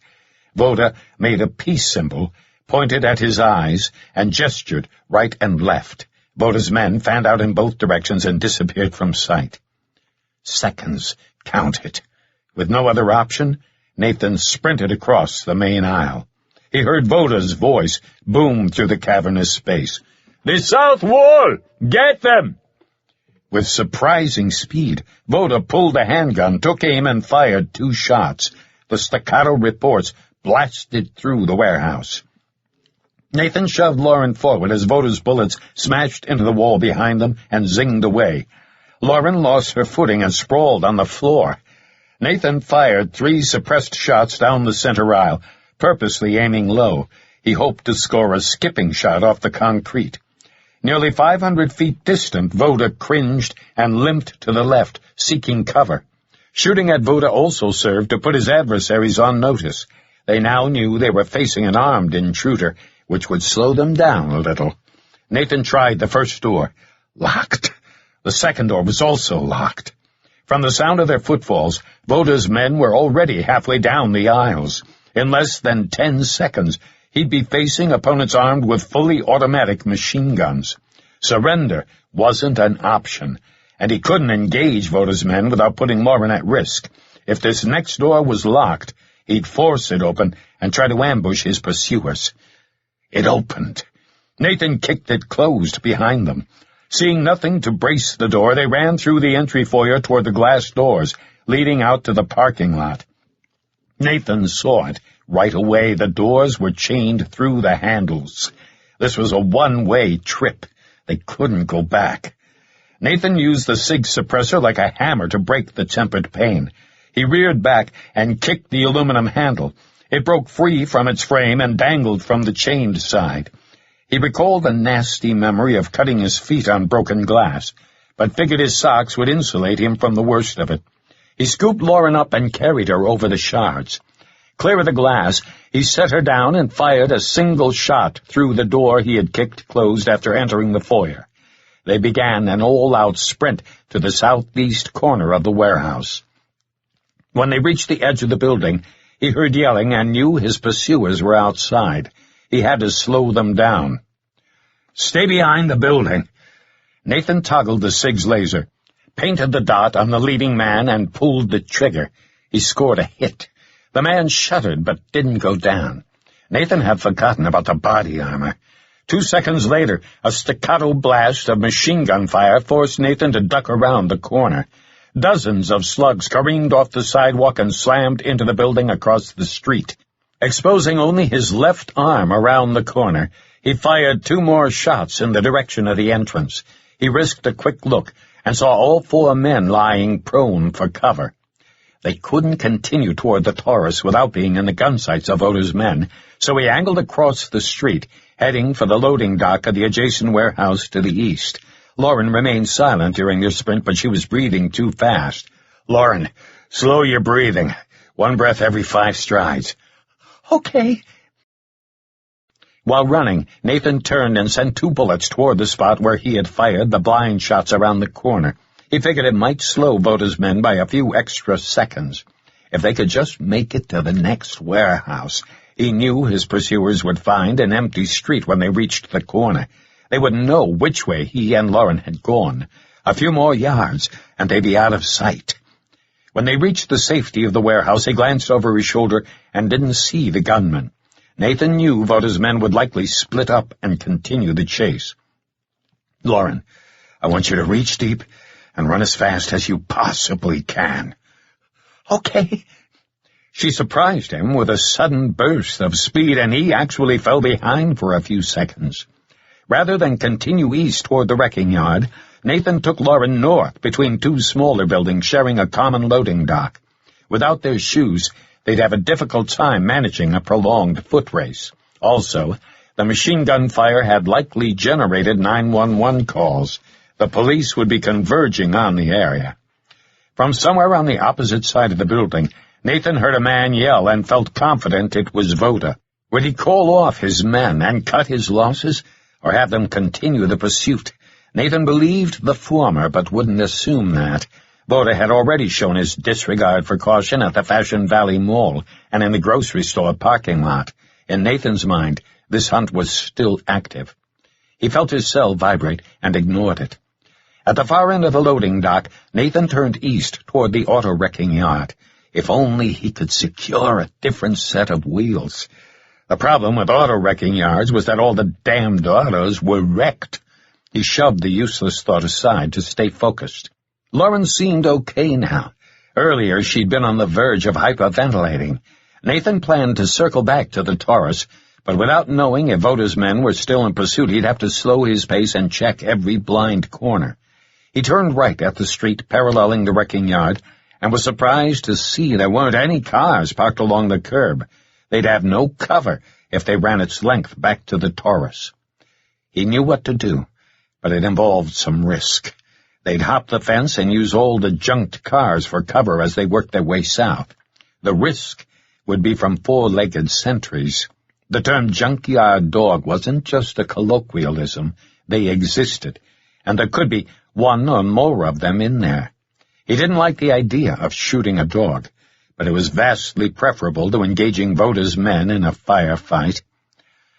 Voda made a peace symbol, pointed at his eyes, and gestured right and left. Voda's men fanned out in both directions and disappeared from sight. Seconds counted. With no other option, Nathan sprinted across the main aisle. He heard Voda's voice boom through the cavernous space. "The south wall! Get them!" With surprising speed, Voda pulled a handgun, took aim, and fired 2 shots. The staccato reports blasted through the warehouse. Nathan shoved Lauren forward as Voda's bullets smashed into the wall behind them and zinged away. Lauren lost her footing and sprawled on the floor. Nathan fired 3 suppressed shots down the center aisle, purposely aiming low. He hoped to score a skipping shot off the concrete. Nearly 500 feet distant, Voda cringed and limped to the left, seeking cover. Shooting at Voda also served to put his adversaries on notice. They now knew they were facing an armed intruder, which would slow them down a little. Nathan tried the first door. Locked. The second door was also locked. From the sound of their footfalls, Voda's men were already halfway down the aisles. In less than 10 seconds, he'd be facing opponents armed with fully automatic machine guns. Surrender wasn't an option, and he couldn't engage Voda's men without putting Lauren at risk. If this next door was locked, he'd force it open and try to ambush his pursuers. It opened. Nathan kicked it closed behind them. Seeing nothing to brace the door, they ran through the entry foyer toward the glass doors, leading out to the parking lot. Nathan saw it. Right away, the doors were chained through the handles. This was a one-way trip. They couldn't go back. Nathan used the SIG suppressor like a hammer to break the tempered pane. He reared back and kicked the aluminum handle. It broke free from its frame and dangled from the chained side. He recalled the nasty memory of cutting his feet on broken glass, but figured his socks would insulate him from the worst of it. He scooped Lauren up and carried her over the shards. Clear of the glass, he set her down and fired a single shot through the door he had kicked closed after entering the foyer. They began an all-out sprint to the southeast corner of the warehouse. When they reached the edge of the building, he heard yelling and knew his pursuers were outside. He had to slow them down. "Stay behind the building." Nathan toggled the SIG's laser, painted the dot on the leading man, and pulled the trigger. He scored a hit. The man shuddered but didn't go down. Nathan had forgotten about the body armor. 2 seconds later, a staccato blast of machine gun fire forced Nathan to duck around the corner. Dozens of slugs careened off the sidewalk and slammed into the building across the street. Exposing only his left arm around the corner, he fired 2 more shots in the direction of the entrance. He risked a quick look and saw all 4 men lying prone for cover. They couldn't continue toward the Taurus without being in the gun sights of Voda's men, so he angled across the street, heading for the loading dock of the adjacent warehouse to the east. Lauren remained silent during their sprint, but she was breathing too fast. "Lauren, slow your breathing. 1 breath every 5 strides." "Okay." While running, Nathan turned and sent 2 bullets toward the spot where he had fired the blind shots around the corner. He figured it might slow Voda's men by a few extra seconds. If they could just make it to the next warehouse, he knew his pursuers would find an empty street when they reached the corner. They wouldn't know which way he and Lauren had gone. A few more yards, and they'd be out of sight. When they reached the safety of the warehouse, he glanced over his shoulder and didn't see the gunman. Nathan knew Voda's men would likely split up and continue the chase. "Lauren, I want you to reach deep and run as fast as you possibly can." "Okay." She surprised him with a sudden burst of speed, and he actually fell behind for a few seconds. Rather than continue east toward the wrecking yard, Nathan took Lauren north between 2 smaller buildings sharing a common loading dock. Without their shoes, they'd have a difficult time managing a prolonged foot race. Also, the machine gun fire had likely generated 911 calls. The police would be converging on the area. From somewhere on the opposite side of the building, Nathan heard a man yell and felt confident it was Voda. Would he call off his men and cut his losses, or have them continue the pursuit? Nathan believed the former, but wouldn't assume that. Voda had already shown his disregard for caution at the Fashion Valley Mall and in the grocery store parking lot. In Nathan's mind, this hunt was still active. He felt his cell vibrate and ignored it. At the far end of the loading dock, Nathan turned east toward the auto-wrecking yard. If only he could secure a different set of wheels. The problem with auto-wrecking yards was that all the damned autos were wrecked. He shoved the useless thought aside to stay focused. Lauren seemed okay now. Earlier, she'd been on the verge of hyperventilating. Nathan planned to circle back to the Taurus, but without knowing if Voda's men were still in pursuit, he'd have to slow his pace and check every blind corner. He turned right at the street paralleling the wrecking yard and was surprised to see there weren't any cars parked along the curb. They'd have no cover if they ran its length back to the Taurus. He knew what to do, but it involved some risk. They'd hop the fence and use all the junked cars for cover as they worked their way south. The risk would be from 4-legged sentries. The term junkyard dog wasn't just a colloquialism. They existed, and there could be 1 or more of them in there. He didn't like the idea of shooting a dog, but it was vastly preferable to engaging Voda's men in a firefight.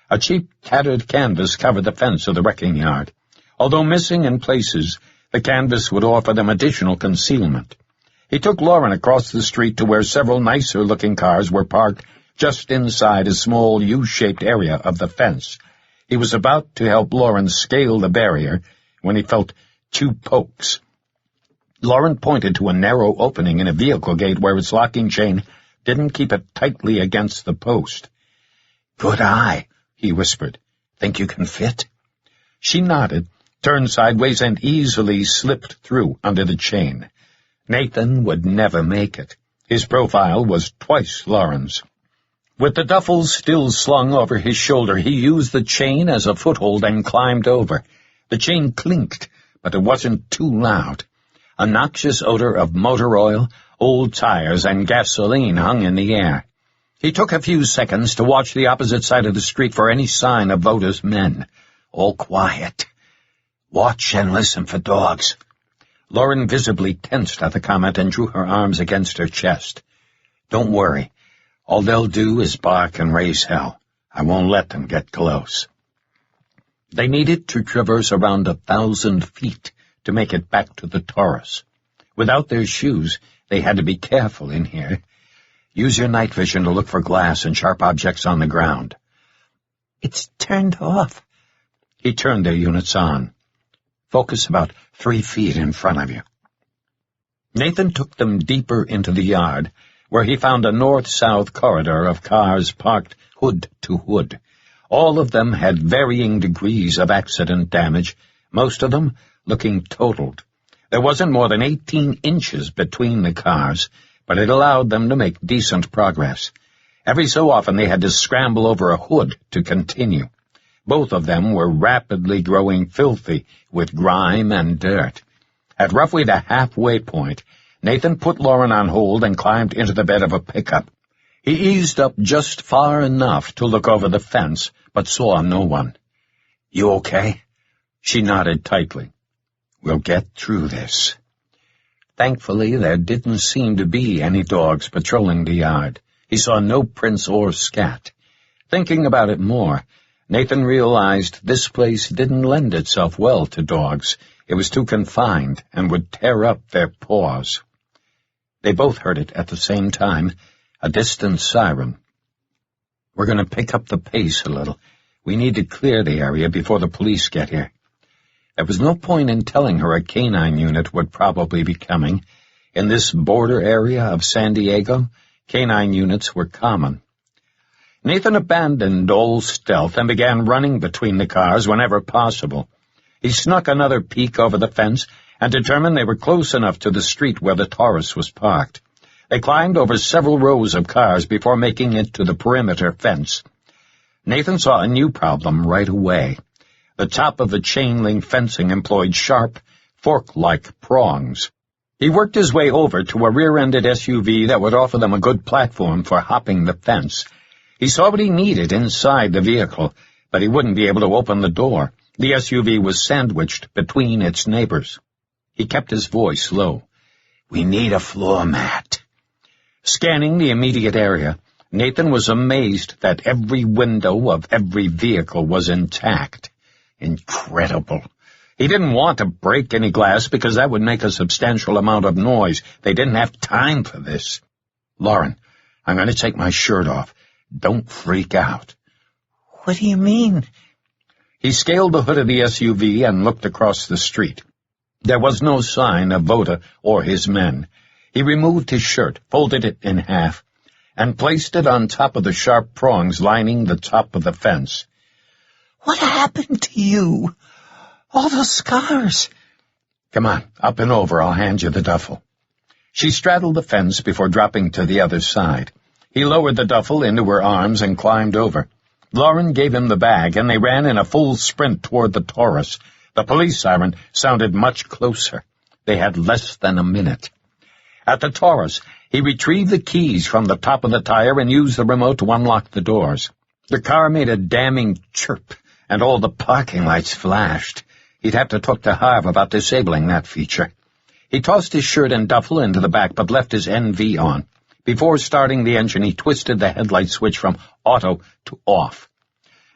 A cheap, tattered canvas covered the fence of the wrecking yard. Although missing in places, the canvas would offer them additional concealment. He took Lauren across the street to where several nicer-looking cars were parked just inside a small U-shaped area of the fence. He was about to help Lauren scale the barrier when he felt 2 pokes. Lauren pointed to a narrow opening in a vehicle gate where its locking chain didn't keep it tightly against the post. "Good eye," he whispered. "Think you can fit?" She nodded, turned sideways, and easily slipped through under the chain. Nathan would never make it. His profile was twice Lauren's. With the duffel still slung over his shoulder, he used the chain as a foothold and climbed over. The chain clinked, but it wasn't too loud. A noxious odor of motor oil, old tires, and gasoline hung in the air. He took a few seconds to watch the opposite side of the street for any sign of Voda's men. All quiet. Watch and listen for dogs. Lauren visibly tensed at the comment and drew her arms against her chest. Don't worry. All they'll do is bark and raise hell. I won't let them get close. They needed to traverse around 1,000 feet to make it back to the Taurus. Without their shoes, they had to be careful in here. Use your night vision to look for glass and sharp objects on the ground. It's turned off. He turned their units on. Focus about 3 feet in front of you. Nathan took them deeper into the yard, where he found a north-south corridor of cars parked hood to hood. All of them had varying degrees of accident damage, most of them looking totaled. There wasn't more than 18 inches between the cars, but it allowed them to make decent progress. Every so often they had to scramble over a hood to continue. Both of them were rapidly growing filthy with grime and dirt. At roughly the halfway point, Nathan put Lauren on hold and climbed into the bed of a pickup. He eased up just far enough to look over the fence, but saw no one. You okay? She nodded tightly. We'll get through this. Thankfully, there didn't seem to be any dogs patrolling the yard. He saw no prints or scat. Thinking about it more, Nathan realized this place didn't lend itself well to dogs. It was too confined and would tear up their paws. They both heard it at the same time, a distant siren. We're going to pick up the pace a little. We need to clear the area before the police get here. There was no point in telling her a canine unit would probably be coming. In this border area of San Diego, canine units were common. Nathan abandoned all stealth and began running between the cars whenever possible. He snuck another peek over the fence and determined they were close enough to the street where the Taurus was parked. They climbed over several rows of cars before making it to the perimeter fence. Nathan saw a new problem right away. The top of the chain-link fencing employed sharp, fork-like prongs. He worked his way over to a rear-ended SUV that would offer them a good platform for hopping the fence. He saw what he needed inside the vehicle, but he wouldn't be able to open the door. The SUV was sandwiched between its neighbors. He kept his voice low. We need a floor mat. Scanning the immediate area, Nathan was amazed that every window of every vehicle was intact. Incredible. He didn't want to break any glass because that would make a substantial amount of noise. They didn't have time for this. Lauren, I'm going to take my shirt off. Don't freak out. What do you mean? He scaled the hood of the SUV and looked across the street. There was no sign of Voda or his men. He removed his shirt, folded it in half, and placed it on top of the sharp prongs lining the top of the fence. What happened to you? All those scars. Come on, up and over. I'll hand you the duffel. She straddled the fence before dropping to the other side. He lowered the duffel into her arms and climbed over. Lauren gave him the bag, and they ran in a full sprint toward the Taurus. The police siren sounded much closer. They had less than a minute. At the Taurus, he retrieved the keys from the top of the tire and used the remote to unlock the doors. The car made a damning chirp, and all the parking lights flashed. He'd have to talk to Harv about disabling that feature. He tossed his shirt and duffel into the back, but left his NV on. Before starting the engine, he twisted the headlight switch from auto to off.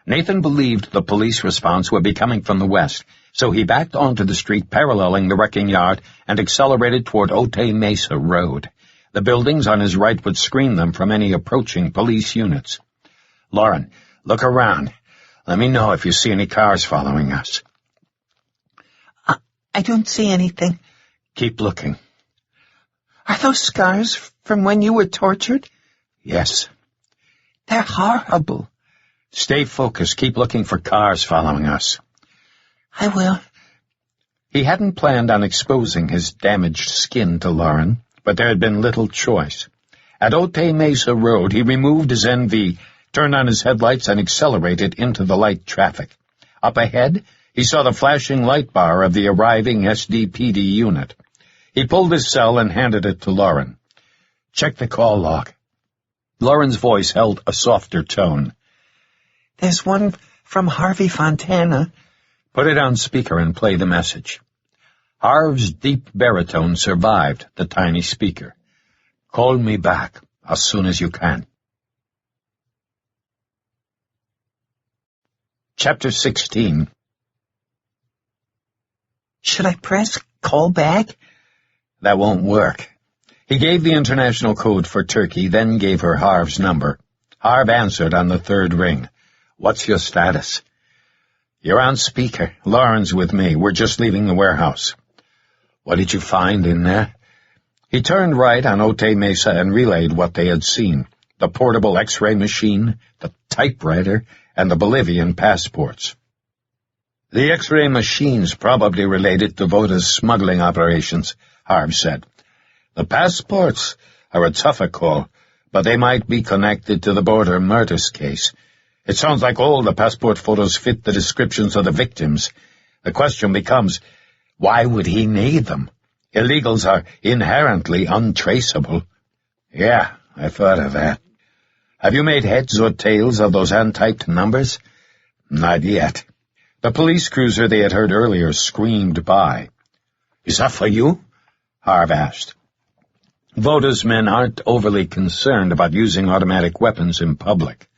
Nathan believed the police response would be coming from the west, so he backed onto the street paralleling the wrecking yard and accelerated toward Otay Mesa Road. The buildings on his right would screen them from any approaching police units. Lauren, look around. Let me know if you see any cars following us. I don't see anything. Keep looking. Are those scars from when you were tortured? Yes. They're horrible. Stay focused. Keep looking for cars following us. I will. He hadn't planned on exposing his damaged skin to Lauren, but there had been little choice. At Otay Mesa Road, he removed his NV, turned on his headlights, and accelerated into the light traffic. Up ahead, he saw the flashing light bar of the arriving SDPD unit. He pulled his cell and handed it to Lauren. "Check the call log." Lauren's voice held a softer tone. "There's one from Harvey Fontana." Put it on speaker and play the message. Harv's deep baritone survived the tiny speaker. "Call me back as soon as you can." Chapter 16. "Should I press call back?" "That won't work." He gave the international code for Turkey, then gave her Harv's number. Harv answered on the third ring. "What's your status?" "You're on speaker. Lauren's with me. We're just leaving the warehouse." "What did you find in there?" He turned right on Otay Mesa and relayed what they had seen: the portable X-ray machine, the typewriter, and the Bolivian passports. "The X-ray machine's probably related to Voda's smuggling operations," Harv said. "The passports are a tougher call, but they might be connected to the border murders case. It sounds like all the passport photos fit the descriptions of the victims. The question becomes, why would he need them? Illegals are inherently untraceable." "Yeah, I thought of that." "Have you made heads or tails of those untyped numbers?" "Not yet." The police cruiser they had heard earlier screamed by. "Is that for you?" Harv asked. Voda's men aren't overly concerned about using automatic weapons in public.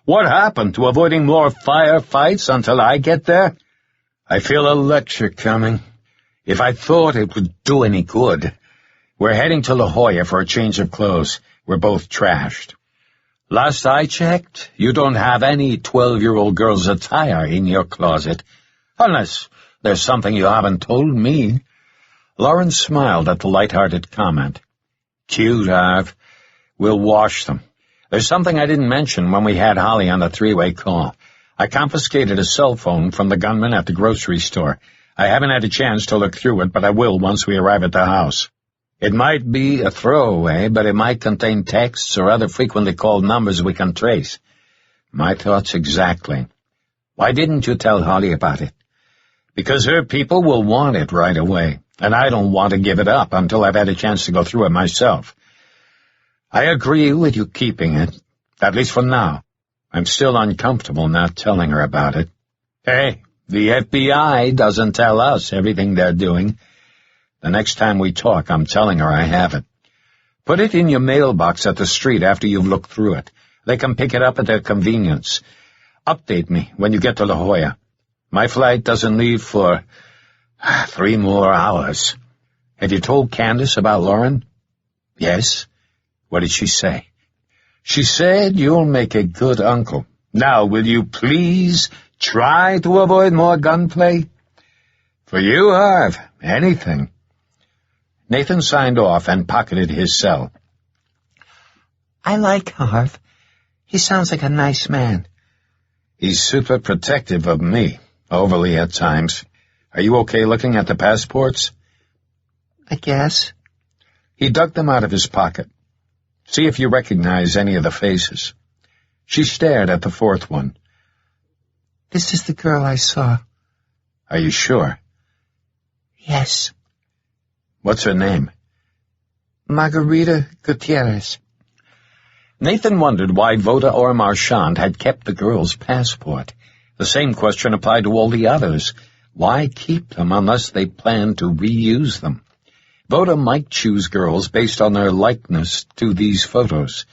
"What happened to avoiding more firefights until I get there?" "I feel a lecture coming. If I thought it would do any good. We're heading to La Jolla for a change of clothes. We're both trashed." "Last I checked, you don't have any 12-year-old girl's attire in your closet. Unless there's something you haven't told me." Lauren smiled at the light-hearted comment. "Cute, Harv. We'll wash them. There's something I didn't mention when we had Holly on the three-way call. I confiscated a cell phone from the gunman at the grocery store. I haven't had a chance to look through it, but I will once we arrive at the house. It might be a throwaway, but it might contain texts or other frequently called numbers we can trace." "My thoughts exactly. Why didn't you tell Holly about it?" "Because her people will want it right away, and I don't want to give it up until I've had a chance to go through it myself." "I agree with you keeping it, at least for now. I'm still uncomfortable not telling her about it." "Hey, the FBI doesn't tell us everything they're doing. The next time we talk, I'm telling her I have it. Put it in your mailbox at the street after you've looked through it. They can pick it up at their convenience. Update me when you get to La Jolla. My flight doesn't leave for 3 more hours. Have you told Candace about Lauren?" "Yes." "What did she say?" "She said you'll make a good uncle. Now, will you please try to avoid more gunplay?" "For you, Harv, anything." Nathan signed off and pocketed his cell. "I like Harv. He sounds like a nice man." "He's super protective of me, overly at times. Are you okay looking at the passports?" "I guess." He dug them out of his pocket. "See if you recognize any of the faces." She stared at the fourth one. "This is the girl I saw." "Are you sure?" "Yes." "What's her name?" "Margarita Gutierrez." Nathan wondered why Voda or Marchand had kept the girl's passport. The same question applied to all the others. Why keep them unless they planned to reuse them? Voda might choose girls based on their likeness to these photos.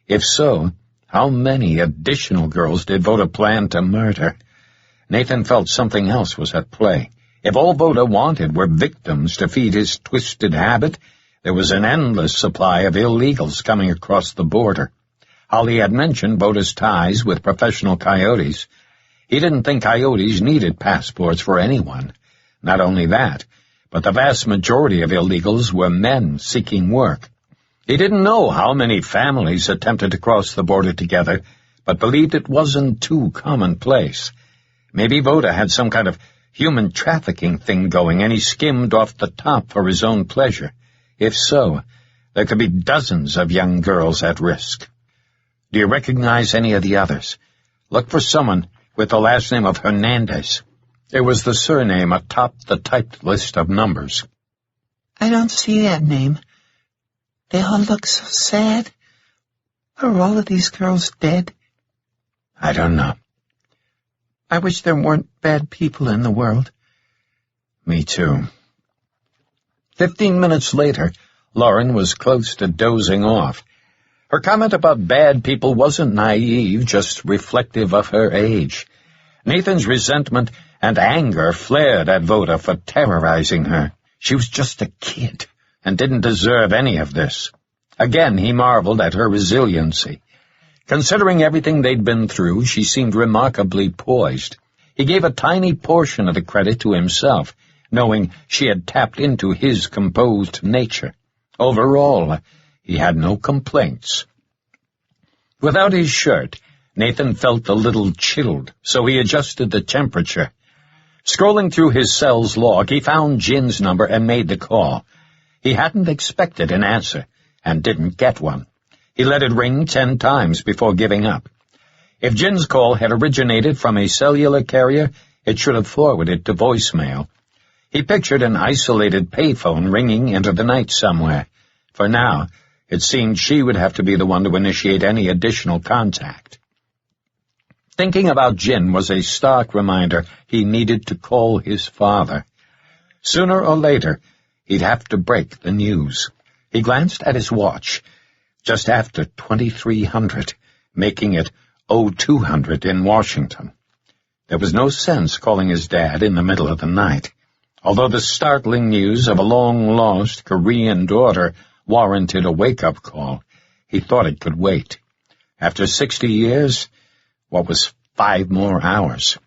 If so, how many additional girls did Voda plan to murder? Nathan felt something else was at play. If all Voda wanted were victims to feed his twisted habit, there was an endless supply of illegals coming across the border. Holly had mentioned Voda's ties with professional coyotes. He didn't think coyotes needed passports for anyone. Not only that, but the vast majority of illegals were men seeking work. He didn't know how many families attempted to cross the border together, but believed it wasn't too commonplace. Maybe Voda had some kind of human trafficking thing going, and he skimmed off the top for his own pleasure? If so, there could be dozens of young girls at risk. Do you recognize any of the others? Look for someone with the last name of Hernandez. It was the surname atop the typed list of numbers. I don't see that name. They all look so sad. Are all of these girls dead? I don't know. I wish there weren't bad people in the world. Me too. 15 minutes later, Lauren was close to dozing off. Her comment about bad people wasn't naive, just reflective of her age. Nathan's resentment and anger flared at Voda for terrorizing her. She was just a kid and didn't deserve any of this. Again, he marveled at her resiliency. Considering everything they'd been through, she seemed remarkably poised. He gave a tiny portion of the credit to himself, knowing she had tapped into his composed nature. Overall, he had no complaints. Without his shirt, Nathan felt a little chilled, so he adjusted the temperature. Scrolling through his cell's log, he found Jin's number and made the call. He hadn't expected an answer, and didn't get one. He let it ring 10 times before giving up. If Jin's call had originated from a cellular carrier, it should have forwarded to voicemail. He pictured an isolated payphone ringing into the night somewhere. For now, it seemed she would have to be the one to initiate any additional contact. Thinking about Jin was a stark reminder he needed to call his father. Sooner or later, he'd have to break the news. He glanced at his watch. Just after 2300, making it 0200 in Washington. There was no sense calling his dad in the middle of the night. Although the startling news of a long-lost Korean daughter warranted a wake-up call, he thought it could wait. After 60 years, what was 5 more hours?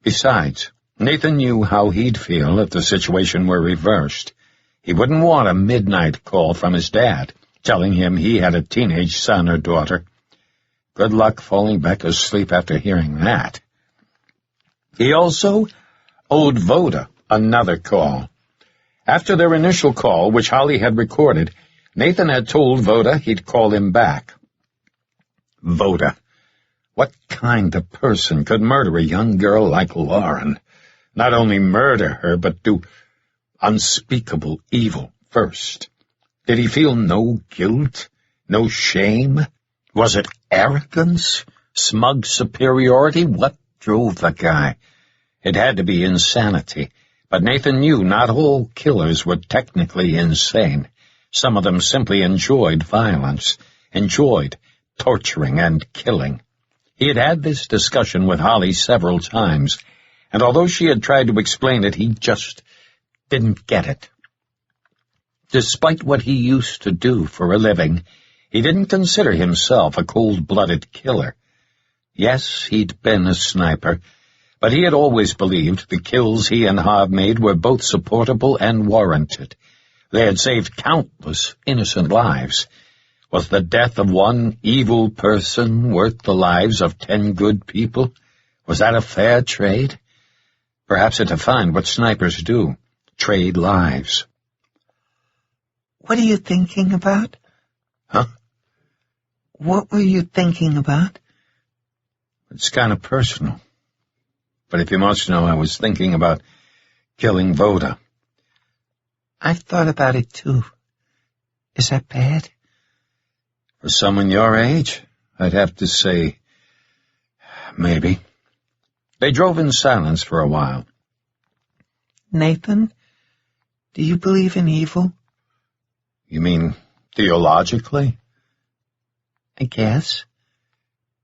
Besides, Nathan knew how he'd feel if the situation were reversed. He wouldn't want a midnight call from his dad, telling him he had a teenage son or daughter. Good luck falling back asleep after hearing that. He also owed Voda another call. After their initial call, which Holly had recorded, Nathan had told Voda he'd call him back. Voda. What kind of person could murder a young girl like Lauren? Not only murder her, but do unspeakable evil first. Did he feel no guilt, no shame? Was it arrogance, smug superiority? What drove the guy? It had to be insanity, but Nathan knew not all killers were technically insane. Some of them simply enjoyed violence, enjoyed torturing and killing. He had had this discussion with Holly several times, and although she had tried to explain it, he just didn't get it. Despite what he used to do for a living, he didn't consider himself a cold-blooded killer. Yes, he'd been a sniper, but he had always believed the kills he and Harv made were both supportable and warranted. They had saved countless innocent lives. Was the death of one evil person worth the lives of 10 good people? Was that a fair trade? Perhaps it defined what snipers do, trade lives. What are you thinking about? Huh? What were you thinking about? It's kind of personal. But if you must know, I was thinking about killing Voda. I've thought about it too. Is that bad? For someone your age, I'd have to say, maybe. They drove in silence for a while. Nathan, do you believe in evil? You mean theologically? I guess.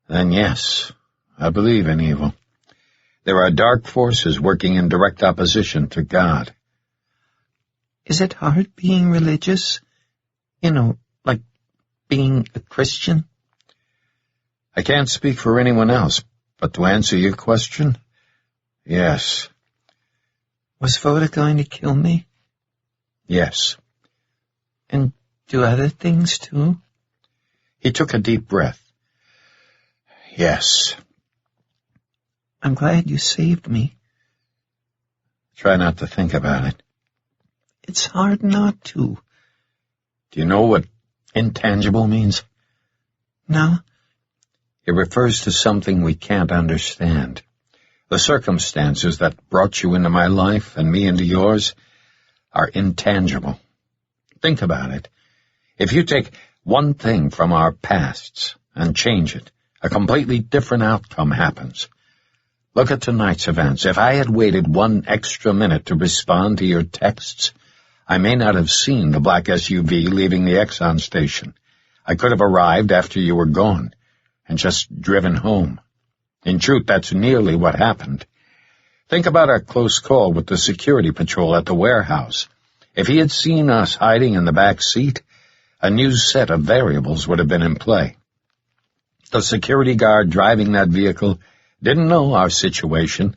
Then yes, I believe in evil. There are dark forces working in direct opposition to God. Is it hard being religious? Like being a Christian? I can't speak for anyone else, but to answer your question, yes. Was Voda going to kill me? Yes. And do other things too? He took a deep breath. Yes. I'm glad you saved me. Try not to think about it. It's hard not to. Do you know what intangible means? No? It refers to something we can't understand. The circumstances that brought you into my life and me into yours are intangible. Think about it. If you take one thing from our pasts and change it, a completely different outcome happens. Look at tonight's events. If I had waited one extra minute to respond to your texts, I may not have seen the black SUV leaving the Exxon station. I could have arrived after you were gone and just driven home. In truth, that's nearly what happened. Think about our close call with the security patrol at the warehouse. If he had seen us hiding in the back seat, a new set of variables would have been in play. The security guard driving that vehicle didn't know our situation.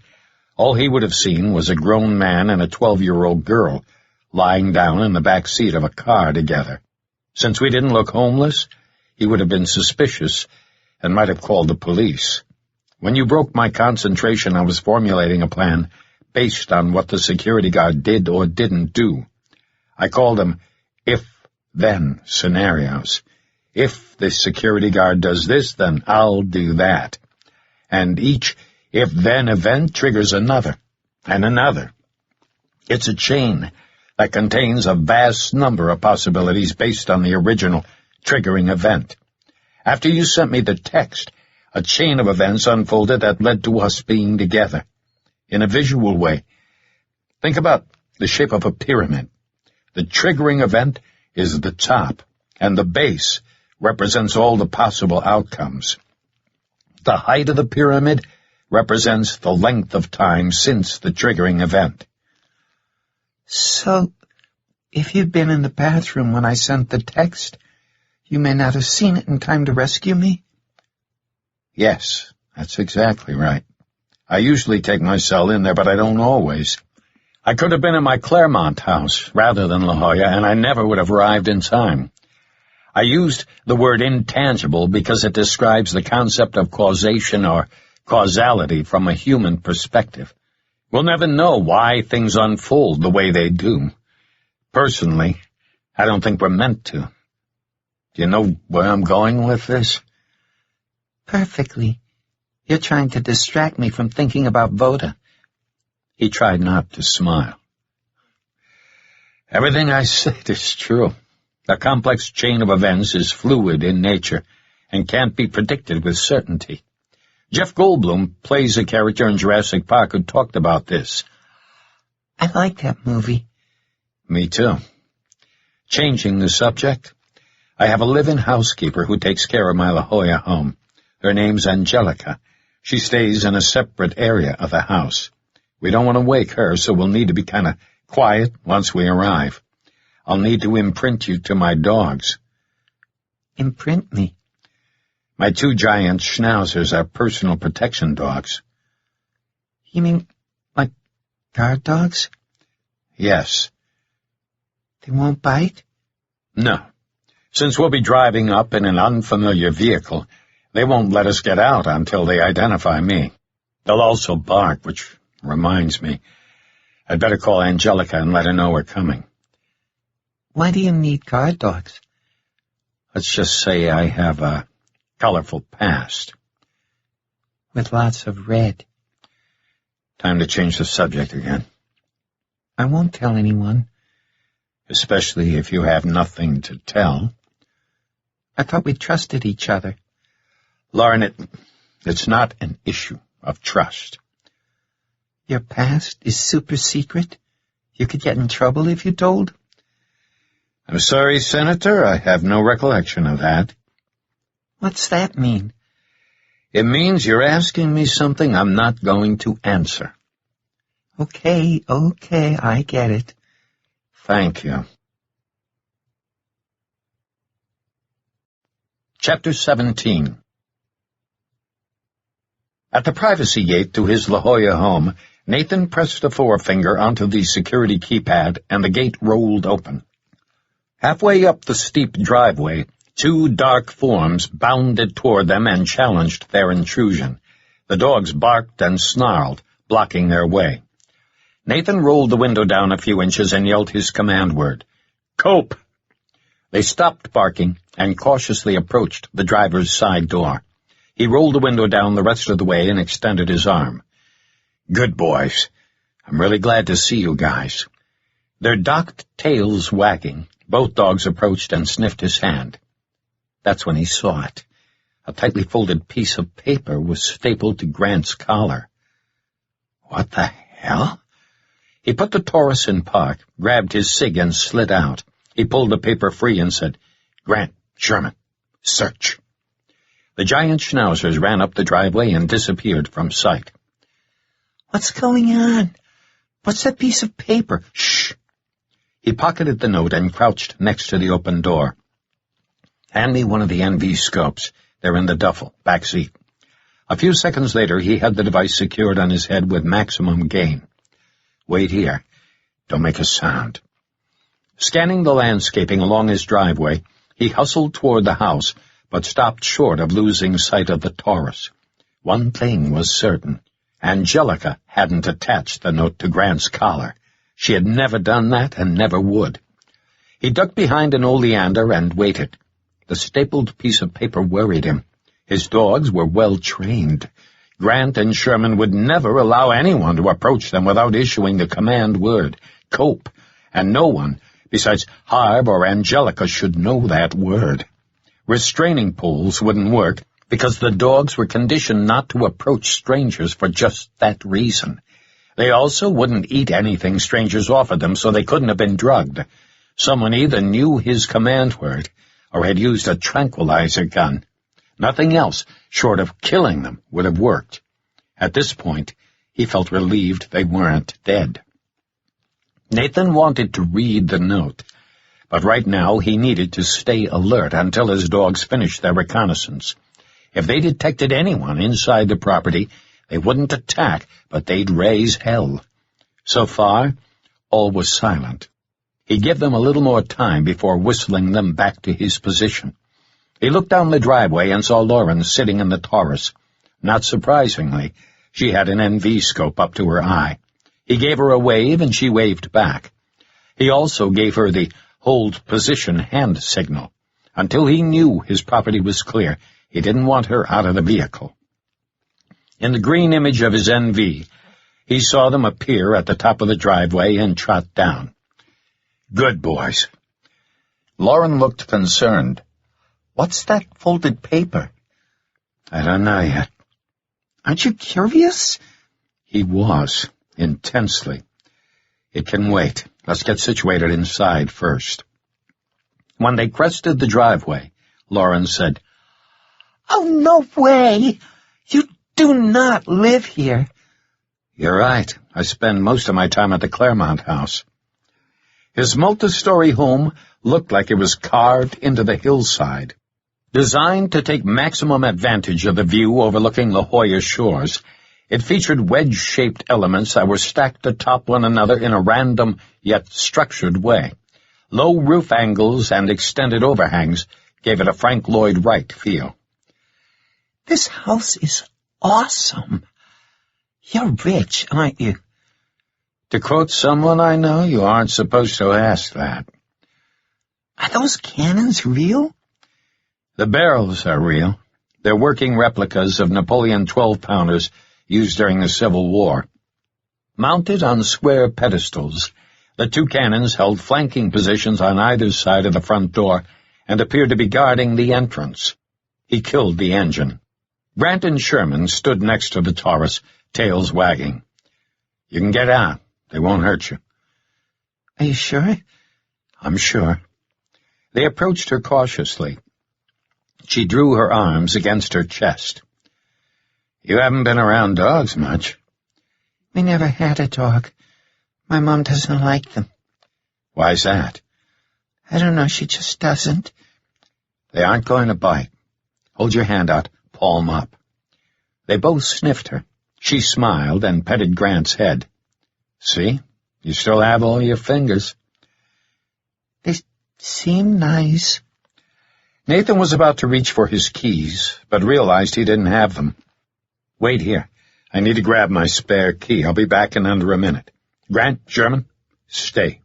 All he would have seen was a grown man and a 12-year-old girl lying down in the back seat of a car together. Since we didn't look homeless, he would have been suspicious and might have called the police. When you broke my concentration, I was formulating a plan based on what the security guard did or didn't do. I called them if-then scenarios. If the security guard does this, then I'll do that. And each if-then event triggers another, and another. It's a chain that contains a vast number of possibilities based on the original triggering event. After you sent me the text, a chain of events unfolded that led to us being together. In a visual way, think about the shape of a pyramid. The triggering event is the top, and the base represents all the possible outcomes. The height of the pyramid represents the length of time since the triggering event. So, if you'd been in the bathroom when I sent the text, you may not have seen it in time to rescue me? Yes, that's exactly right. I usually take my cell in there, but I don't always. I could have been in my Claremont house rather than La Jolla, and I never would have arrived in time. I used the word intangible because it describes the concept of causation or causality from a human perspective. We'll never know why things unfold the way they do. Personally, I don't think we're meant to. Do you know where I'm going with this? Perfectly. You're trying to distract me from thinking about Voda. He tried not to smile. Everything I said is true. A complex chain of events is fluid in nature and can't be predicted with certainty. Jeff Goldblum plays a character in Jurassic Park who talked about this. I like that movie. Me too. Changing the subject, I have a live-in housekeeper who takes care of my La Jolla home. Her name's Angelica. She stays in a separate area of the house. We don't want to wake her, so we'll need to be kind of quiet once we arrive. I'll need to imprint you to my dogs. Imprint me? My 2 giant schnauzers are personal protection dogs. You mean like guard dogs? Yes. They won't bite? No. Since we'll be driving up in an unfamiliar vehicle, they won't let us get out until they identify me. They'll also bark, which reminds me. I'd better call Angelica and let her know we're coming. Why do you need guard dogs? Let's just say I have a colorful past. With lots of red. Time to change the subject again. I won't tell anyone. Especially if you have nothing to tell. I thought we trusted each other. Lauren, it's not an issue of trust. Your past is super secret? You could get in trouble if you told? I'm sorry, Senator, I have no recollection of that. What's that mean? It means you're asking me something I'm not going to answer. Okay, I get it. Thank you. Chapter 17. At the privacy gate to his La Jolla home, Nathan pressed a forefinger onto the security keypad and the gate rolled open. Halfway up the steep driveway, 2 dark forms bounded toward them and challenged their intrusion. The dogs barked and snarled, blocking their way. Nathan rolled the window down a few inches and yelled his command word, "Cope!" They stopped barking and cautiously approached the driver's side door. He rolled the window down the rest of the way and extended his arm. "Good boys. I'm really glad to see you guys." Their docked tails wagging, both dogs approached and sniffed his hand. That's when he saw it. A tightly folded piece of paper was stapled to Grant's collar. What the hell? He put the Taurus in park, grabbed his cig, and slid out. He pulled the paper free and said, "Grant, Sherman, search." The giant schnauzers ran up the driveway and disappeared from sight. "What's going on? What's that piece of paper?" "Shh." He pocketed the note and crouched next to the open door. "Hand me one of the NV scopes. They're in the duffel, back seat." A few seconds later, he had the device secured on his head with maximum gain. "Wait here. Don't make a sound." Scanning the landscaping along his driveway, he hustled toward the house, but stopped short of losing sight of the Taurus. One thing was certain. Angelica hadn't attached the note to Grant's collar. She had never done that and never would. He ducked behind an oleander and waited. The stapled piece of paper worried him. His dogs were well trained. Grant and Sherman would never allow anyone to approach them without issuing the command word, "Cope," and no one, besides Harb or Angelica, should know that word. Restraining pulls wouldn't work, because the dogs were conditioned not to approach strangers for just that reason. They also wouldn't eat anything strangers offered them, so they couldn't have been drugged. Someone either knew his command word or had used a tranquilizer gun. Nothing else, short of killing them, would have worked. At this point, he felt relieved they weren't dead. Nathan wanted to read the note, but right now he needed to stay alert until his dogs finished their reconnaissance. If they detected anyone inside the property, they wouldn't attack, but they'd raise hell. So far, all was silent. He gave them a little more time before whistling them back to his position. He looked down the driveway and saw Lauren sitting in the Taurus. Not surprisingly, she had an NV scope up to her eye. He gave her a wave, and she waved back. He also gave her the hold position hand signal. Until he knew his property was clear, he didn't want her out of the vehicle. In the green image of his NV, he saw them appear at the top of the driveway and trot down. "Good boys." Lauren looked concerned. "What's that folded paper?" "I don't know yet." "Aren't you curious?" He was, intensely. "It can wait. Let's get situated inside first." When they crested the driveway, Lauren said, "Oh, no way! You do not live here." "You're right. I spend most of my time at the Claremont house." His multi-story home looked like it was carved into the hillside. Designed to take maximum advantage of the view overlooking La Jolla shores, it featured wedge-shaped elements that were stacked atop one another in a random yet structured way. Low roof angles and extended overhangs gave it a Frank Lloyd Wright feel. "This house is awesome. You're rich, aren't you?" To quote someone I know, you aren't supposed to ask that. "Are those cannons real?" The barrels are real. They're working replicas of Napoleon 12-pounders used during the Civil War. Mounted on square pedestals, the two cannons held flanking positions on either side of the front door and appeared to be guarding the entrance. He killed the engine. Grant and Sherman stood next to the Taurus, tails wagging. "You can get out. They won't hurt you." "Are you sure?" "I'm sure." They approached her cautiously. She drew her arms against her chest. "You haven't been around dogs much." "We never had a dog. My mom doesn't like them." "Why's that?" "I don't know. She just doesn't." "They aren't going to bite. Hold your hand out, palm up." They both sniffed her. She smiled and petted Grant's head. "See? You still have all your fingers." "They seem nice." Nathan was about to reach for his keys, but realized he didn't have them. "Wait here. I need to grab my spare key. I'll be back in under a minute." Grant, Sherman, stay.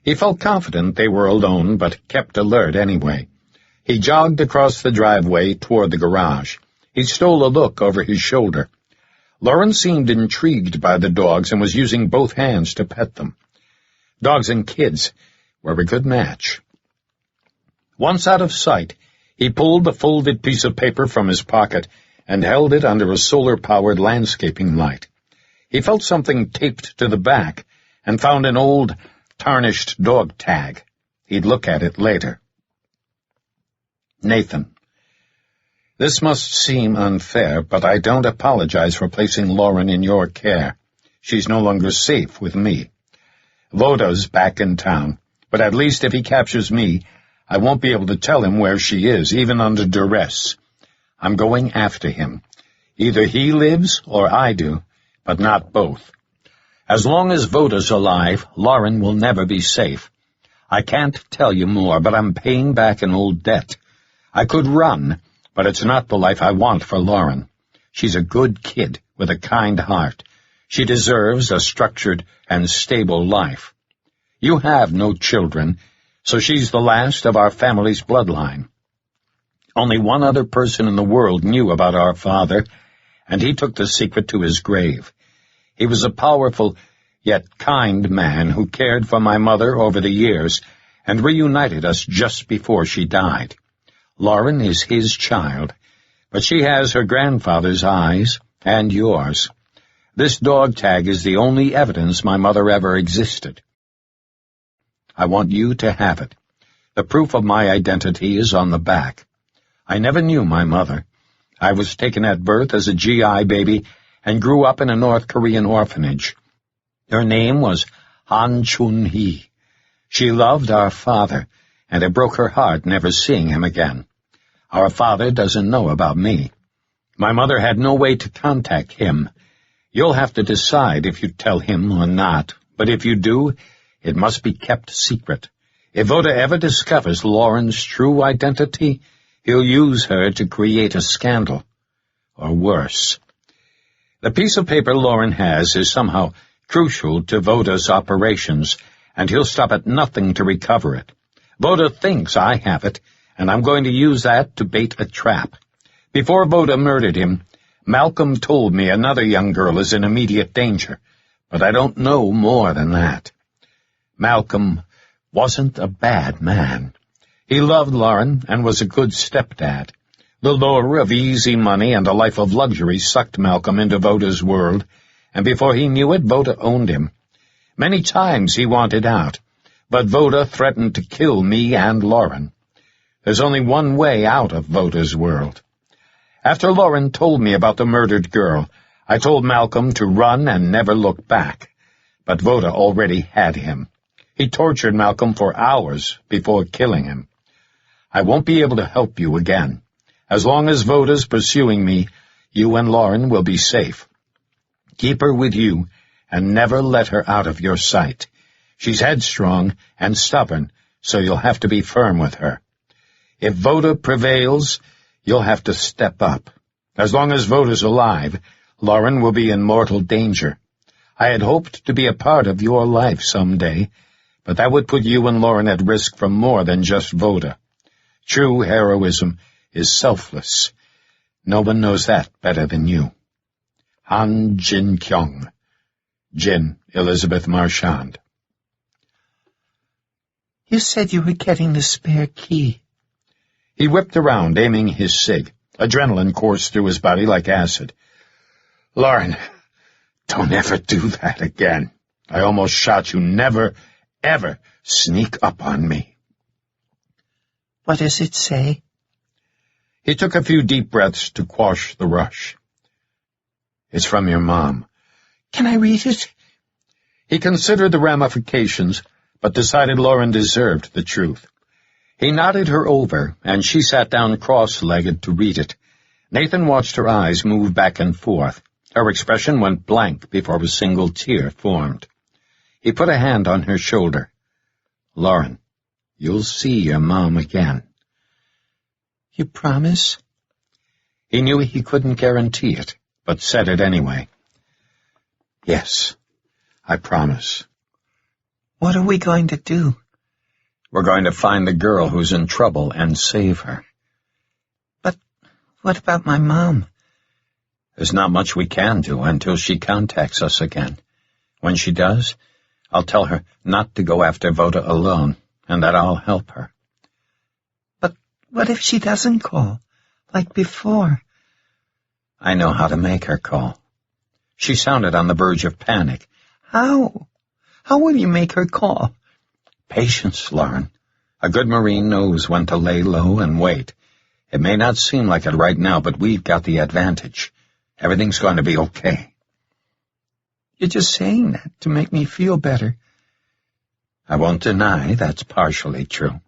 He felt confident they were alone, but kept alert anyway. He jogged across the driveway toward the garage. He stole a look over his shoulder. Lauren seemed intrigued by the dogs and was using both hands to pet them. Dogs and kids were a good match. Once out of sight, he pulled the folded piece of paper from his pocket and held it under a solar-powered landscaping light. He felt something taped to the back and found an old, tarnished dog tag. He'd look at it later. Nathan. This must seem unfair, but I don't apologize for placing Lauren in your care. She's no longer safe with me. Voda's back in town, but at least if he captures me, I won't be able to tell him where she is, even under duress. I'm going after him. Either he lives or I do, but not both. As long as Voda's alive, Lauren will never be safe. I can't tell you more, but I'm paying back an old debt. I could run, but it's not the life I want for Lauren. She's a good kid with a kind heart. She deserves a structured and stable life. You have no children, so she's the last of our family's bloodline. Only one other person in the world knew about our father, and he took the secret to his grave. He was a powerful, yet kind man who cared for my mother over the years and reunited us just before she died. Lauren is his child, but she has her grandfather's eyes and yours. This dog tag is the only evidence my mother ever existed. I want you to have it. The proof of my identity is on the back. I never knew my mother. I was taken at birth as a GI baby and grew up in a North Korean orphanage. Her name was Han Chun-hee. She loved our father, and it broke her heart never seeing him again. Our father doesn't know about me. My mother had no way to contact him. You'll have to decide if you tell him or not, but if you do, it must be kept secret. If Voda ever discovers Lauren's true identity, he'll use her to create a scandal, or worse. The piece of paper Lauren has is somehow crucial to Voda's operations, and he'll stop at nothing to recover it. Voda thinks I have it, and I'm going to use that to bait a trap. Before Voda murdered him, Malcolm told me another young girl is in immediate danger, but I don't know more than that. Malcolm wasn't a bad man. He loved Lauren and was a good stepdad. The lure of easy money and a life of luxury sucked Malcolm into Voda's world, and before he knew it, Voda owned him. Many times he wanted out, but Voda threatened to kill me and Lauren. There's only one way out of Voda's world. After Lauren told me about the murdered girl, I told Malcolm to run and never look back, but Voda already had him. He tortured Malcolm for hours before killing him. I won't be able to help you again. As long as Voda's pursuing me, you and Lauren will be safe. Keep her with you and never let her out of your sight. She's headstrong and stubborn, so you'll have to be firm with her. If Voda prevails, you'll have to step up. As long as Voda's alive, Lauren will be in mortal danger. I had hoped to be a part of your life someday, but that would put you and Lauren at risk from more than just Voda. True heroism is selfless. No one knows that better than you. Han Jin Kyung. Jin Elizabeth Marchand. You said you were getting the spare key. He whipped around, aiming his cig. Adrenaline coursed through his body like acid. Lauren, don't ever do that again. I almost shot you. Never, ever sneak up on me. What does it say? He took a few deep breaths to quash the rush. It's from your mom. Can I read it? He considered the ramifications, but decided Lauren deserved the truth. He nodded her over, and she sat down cross-legged to read it. Nathan watched her eyes move back and forth. Her expression went blank before a single tear formed. He put a hand on her shoulder. Lauren, you'll see your mom again. You promise? He knew he couldn't guarantee it, but said it anyway. Yes, I promise. What are we going to do? We're going to find the girl who's in trouble and save her. But what about my mom? There's not much we can do until she contacts us again. When she does, I'll tell her not to go after Voda alone, and that I'll help her. But what if she doesn't call, like before? I know how to make her call. She sounded on the verge of panic. How? How will you make her call? Patience, Lauren. A good Marine knows when to lay low and wait. It may not seem like it right now, but we've got the advantage. Everything's going to be okay. You're just saying that to make me feel better. I won't deny that's partially true.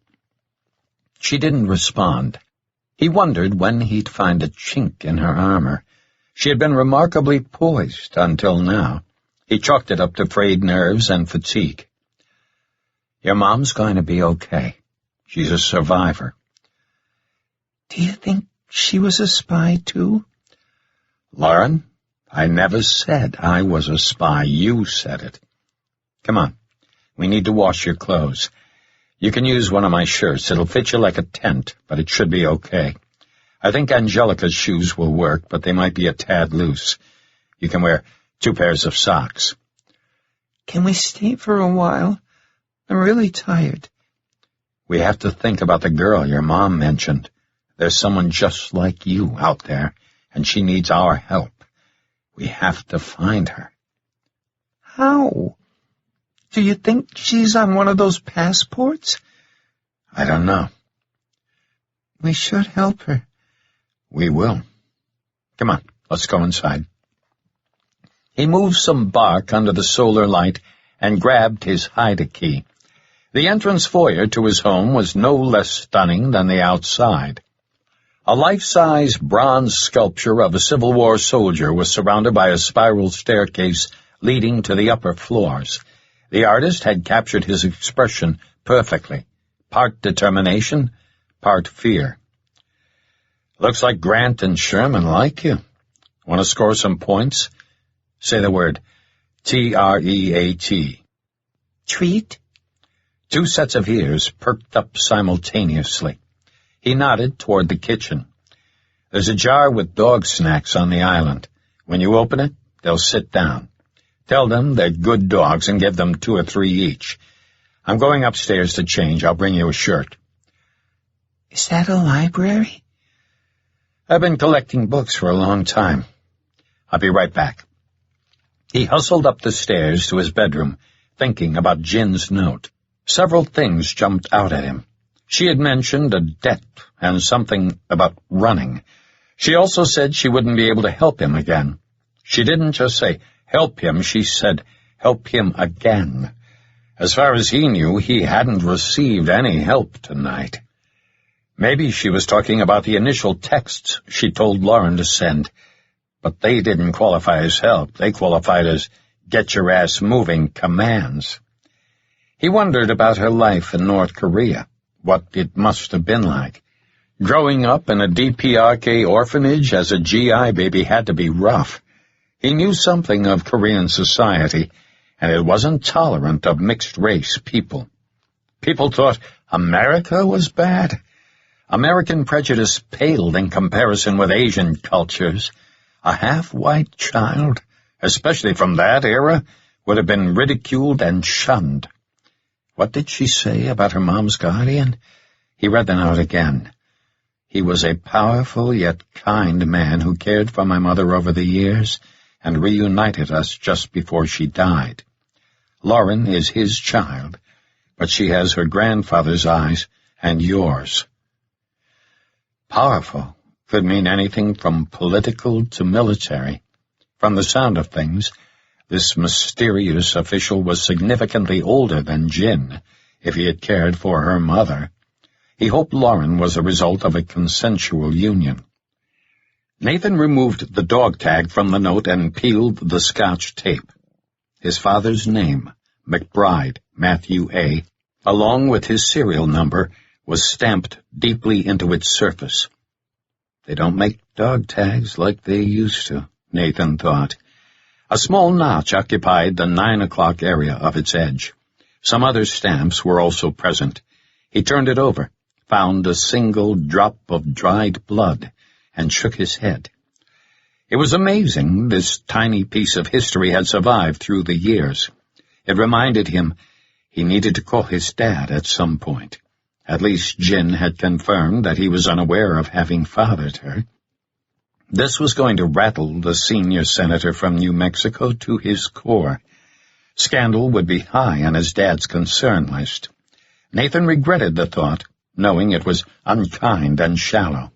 She didn't respond. He wondered when he'd find a chink in her armor. She had been remarkably poised until now. He chalked it up to frayed nerves and fatigue. Your mom's going to be okay. She's a survivor. Do you think she was a spy, too? Lauren, I never said I was a spy. You said it. Come on. We need to wash your clothes. You can use one of my shirts. It'll fit you like a tent, but it should be okay. I think Angelica's shoes will work, but they might be a tad loose. You can wear 2 pairs of socks. Can we stay for a while? I'm really tired. We have to think about the girl your mom mentioned. There's someone just like you out there, and she needs our help. We have to find her. How? Do you think she's on one of those passports? I don't know. We should help her. We will. Come on, let's go inside. He moved some bark under the solar light and grabbed his hide-a-key. The entrance foyer to his home was no less stunning than the outside. A life-size bronze sculpture of a Civil War soldier was surrounded by a spiral staircase leading to the upper floors. The artist had captured his expression perfectly, part determination, part fear. Looks like Grant and Sherman like you. Want to score some points? Say the word T-R-E-A-T. Treat? 2 sets of ears perked up simultaneously. He nodded toward the kitchen. There's a jar with dog snacks on the island. When you open it, they'll sit down. Tell them they're good dogs and give them 2 or 3 each. I'm going upstairs to change. I'll bring you a shirt. Is that a library? I've been collecting books for a long time. I'll be right back. He hustled up the stairs to his bedroom, thinking about Jin's note. Several things jumped out at him. She had mentioned a debt and something about running. She also said she wouldn't be able to help him again. She didn't just say, help him, she said, help him again. As far as he knew, he hadn't received any help tonight. Maybe she was talking about the initial texts she told Lauren to send, but they didn't qualify as help. They qualified as get your ass moving commands. He wondered about her life in North Korea, what it must have been like. Growing up in a DPRK orphanage as a GI baby had to be rough. He knew something of Korean society, and it wasn't tolerant of mixed-race people. People thought America was bad. American prejudice paled in comparison with Asian cultures. A half-white child, especially from that era, would have been ridiculed and shunned. What did she say about her mom's guardian? He read the note again. He was a powerful yet kind man who cared for my mother over the years and reunited us just before she died. Lauren is his child, but she has her grandfather's eyes and yours. Powerful could mean anything from political to military. From the sound of things, this mysterious official was significantly older than Jin, if he had cared for her mother. He hoped Lauren was a result of a consensual union. Nathan removed the dog tag from the note and peeled the Scotch tape. His father's name, McBride, Matthew A., along with his serial number, was stamped deeply into its surface. They don't make dog tags like they used to, Nathan thought. A small notch occupied the 9 o'clock area of its edge. Some other stamps were also present. He turned it over, found a single drop of dried blood, and shook his head. It was amazing this tiny piece of history had survived through the years. It reminded him he needed to call his dad at some point. At least Jin had confirmed that he was unaware of having fathered her. This was going to rattle the senior senator from New Mexico to his core. Scandal would be high on his dad's concern list. Nathan regretted the thought, knowing it was unkind and shallow.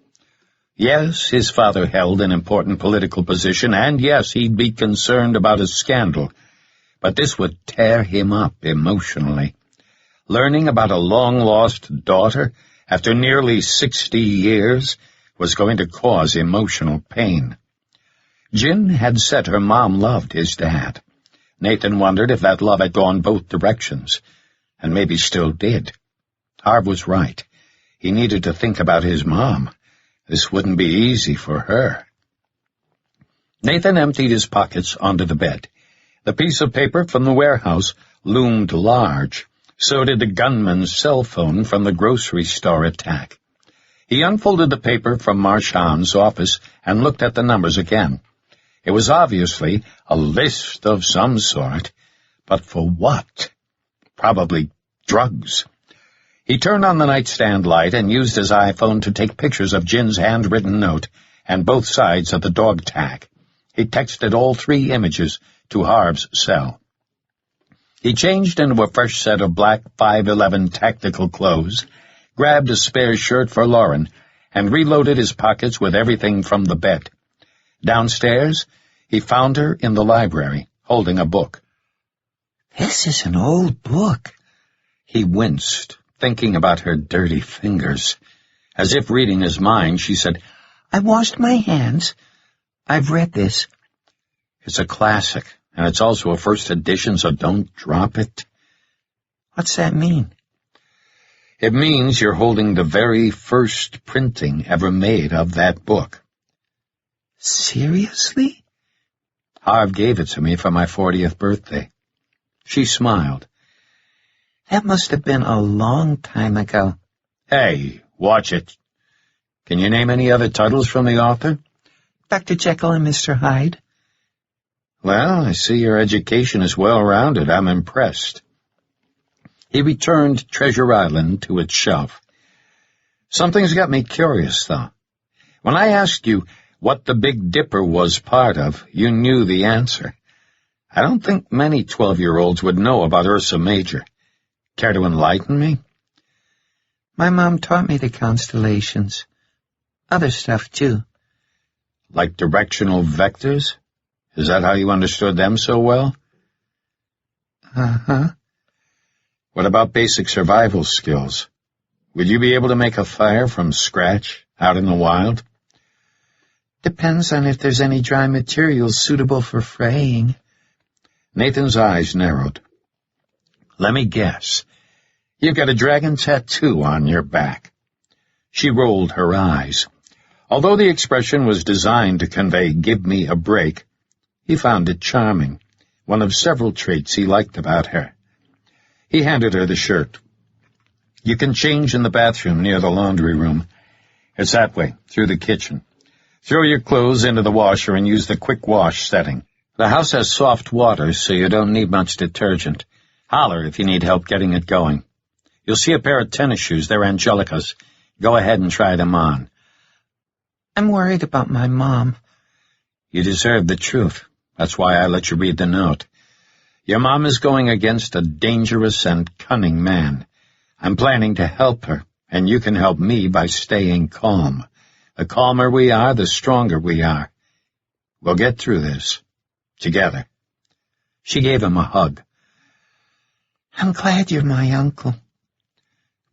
Yes, his father held an important political position, and yes, he'd be concerned about a scandal, but this would tear him up emotionally. Learning about a long-lost daughter after nearly 60 years was going to cause emotional pain. Jin had said her mom loved his dad. Nathan wondered if that love had gone both directions, and maybe still did. Harv was right. He needed to think about his mom. This wouldn't be easy for her. Nathan emptied his pockets onto the bed. The piece of paper from the warehouse loomed large. So did the gunman's cell phone from the grocery store attack. He unfolded the paper from Marchand's office and looked at the numbers again. It was obviously a list of some sort, but for what? Probably drugs. He turned on the nightstand light and used his iPhone to take pictures of Jin's handwritten note and both sides of the dog tag. He texted all 3 images to Harv's cell. He changed into a fresh set of black 511 tactical clothes, grabbed a spare shirt for Lauren, and reloaded his pockets with everything from the bed. Downstairs, he found her in the library, holding a book. This is an old book. He winced, thinking about her dirty fingers. As if reading his mind, she said, I washed my hands. I've read this. It's a classic, and it's also a first edition, so don't drop it. What's that mean? It means you're holding the very first printing ever made of that book. Seriously? Harv gave it to me for my 40th birthday. She smiled. That must have been a long time ago. Hey, watch it. Can you name any other titles from the author? Dr. Jekyll and Mr. Hyde. Well, I see your education is well-rounded. I'm impressed. He returned Treasure Island to its shelf. Something's got me curious, though. When I asked you what the Big Dipper was part of, you knew the answer. I don't think many 12-year-olds would know about Ursa Major. Care to enlighten me? My mom taught me the constellations. Other stuff, too. Like directional vectors? Is that how you understood them so well? Uh-huh. What about basic survival skills? Would you be able to make a fire from scratch out in the wild? Depends on if there's any dry materials suitable for fraying. Nathan's eyes narrowed. Let me guess. You've got a dragon tattoo on your back. She rolled her eyes. Although the expression was designed to convey, give me a break, he found it charming, one of several traits he liked about her. He handed her the shirt. You can change in the bathroom near the laundry room. It's that way, through the kitchen. Throw your clothes into the washer and use the quick wash setting. The house has soft water, so you don't need much detergent. Holler if you need help getting it going. You'll see a pair of tennis shoes. They're Angelica's. Go ahead and try them on. I'm worried about my mom. You deserve the truth. That's why I let you read the note. Your mom is going against a dangerous and cunning man. I'm planning to help her, and you can help me by staying calm. The calmer we are, the stronger we are. We'll get through this. Together. She gave him a hug. I'm glad you're my uncle.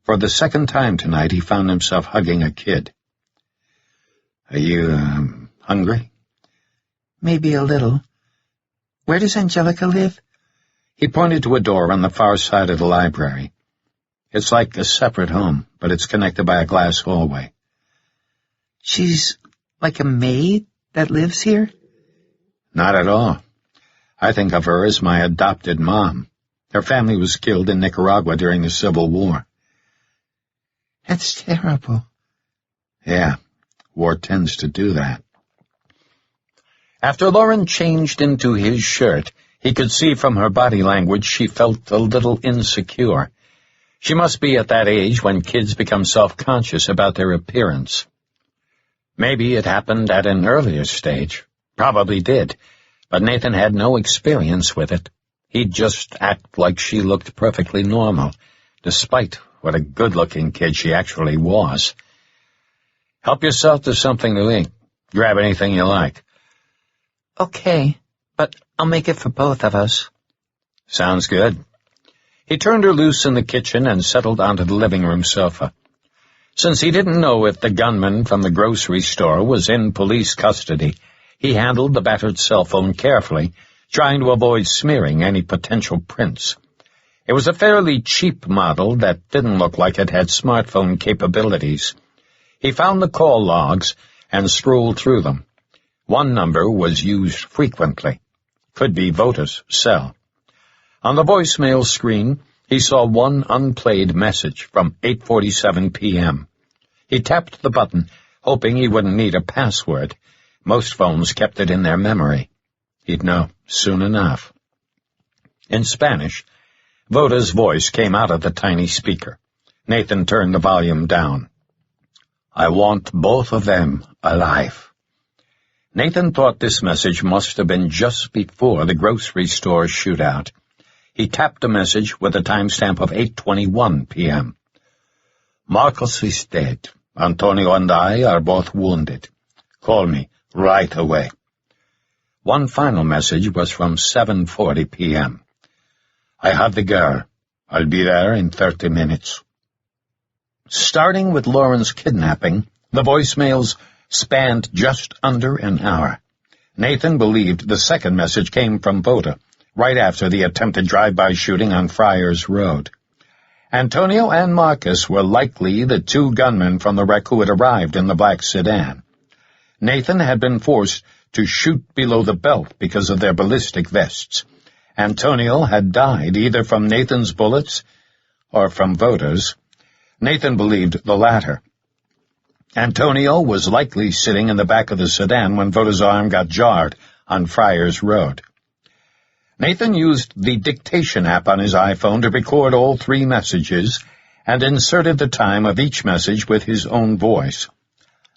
For the second time tonight, he found himself hugging a kid. Are you, hungry? Maybe a little. Where does Angelica live? He pointed to a door on the far side of the library. It's like a separate home, but it's connected by a glass hallway. She's like a maid that lives here? Not at all. I think of her as my adopted mom. Her family was killed in Nicaragua during the Civil War. That's terrible. Yeah, war tends to do that. After Lauren changed into his shirt, he could see from her body language she felt a little insecure. She must be at that age when kids become self-conscious about their appearance. Maybe it happened at an earlier stage. Probably did. But Nathan had no experience with it. He'd just act like she looked perfectly normal, despite what a good-looking kid she actually was. Help yourself to something to eat. Grab anything you like. Okay, but I'll make it for both of us. Sounds good. He turned her loose in the kitchen and settled onto the living room sofa. Since he didn't know if the gunman from the grocery store was in police custody, he handled the battered cell phone carefully, trying to avoid smearing any potential prints. It was a fairly cheap model that didn't look like it had smartphone capabilities. He found the call logs and scrolled through them. One number was used frequently. Could be Voda's cell. On the voicemail screen, he saw one unplayed message from 8:47 p.m. He tapped the button, hoping he wouldn't need a password. Most phones kept it in their memory. He'd know soon enough. In Spanish, Voda's voice came out of the tiny speaker. Nathan turned the volume down. I want both of them alive. Nathan thought this message must have been just before the grocery store shootout. He tapped the message with a timestamp of 8:21 p.m. Marcos is dead. Antonio and I are both wounded. Call me right away. One final message was from 7:40 p.m. I have the girl. I'll be there in 30 minutes. Starting with Lauren's kidnapping, the voicemails spanned just under an hour. Nathan believed the second message came from Voda, right after the attempted drive-by shooting on Friars Road. Antonio and Marcus were likely the two gunmen from the wreck who had arrived in the black sedan. Nathan had been forced to shoot below the belt because of their ballistic vests. Antonio had died either from Nathan's bullets or from Voda's. Nathan believed the latter. Antonio was likely sitting in the back of the sedan when Voda's arm got jarred on Friars Road. Nathan used the dictation app on his iPhone to record all three messages and inserted the time of each message with his own voice.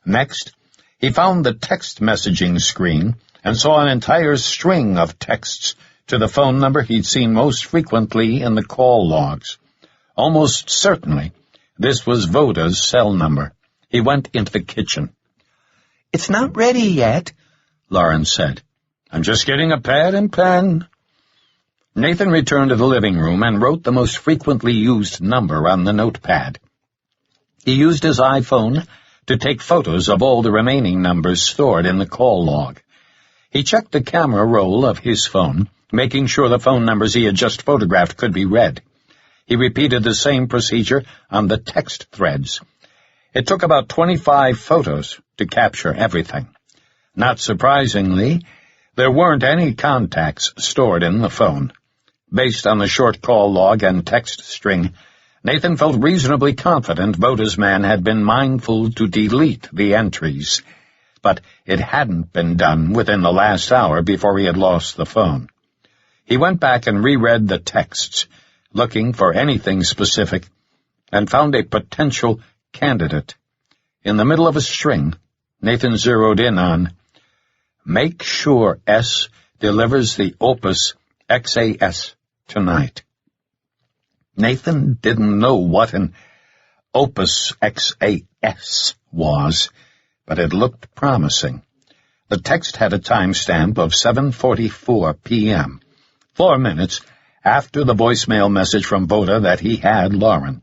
Next, he found the text messaging screen and saw an entire string of texts to the phone number he'd seen most frequently in the call logs. Almost certainly, this was Voda's cell number. He went into the kitchen. It's not ready yet, Lauren said. I'm just getting a pad and pen. Nathan returned to the living room and wrote the most frequently used number on the notepad. He used his iPhone to take photos of all the remaining numbers stored in the call log. He checked the camera roll of his phone, making sure the phone numbers he had just photographed could be read. He repeated the same procedure on the text threads. It took about 25 photos to capture everything. Not surprisingly, there weren't any contacts stored in the phone. Based on the short call log and text string, Nathan felt reasonably confident Voda's man had been mindful to delete the entries, but it hadn't been done within the last hour before he had lost the phone. He went back and reread the texts, looking for anything specific, and found a potential candidate. In the middle of a string, Nathan zeroed in on, make sure S delivers the Opus XAS tonight. Nathan didn't know what an Opus XAS was, but it looked promising. The text had a timestamp of 7:44 p.m., 4 minutes after the voicemail message from Voda that he had Lauren.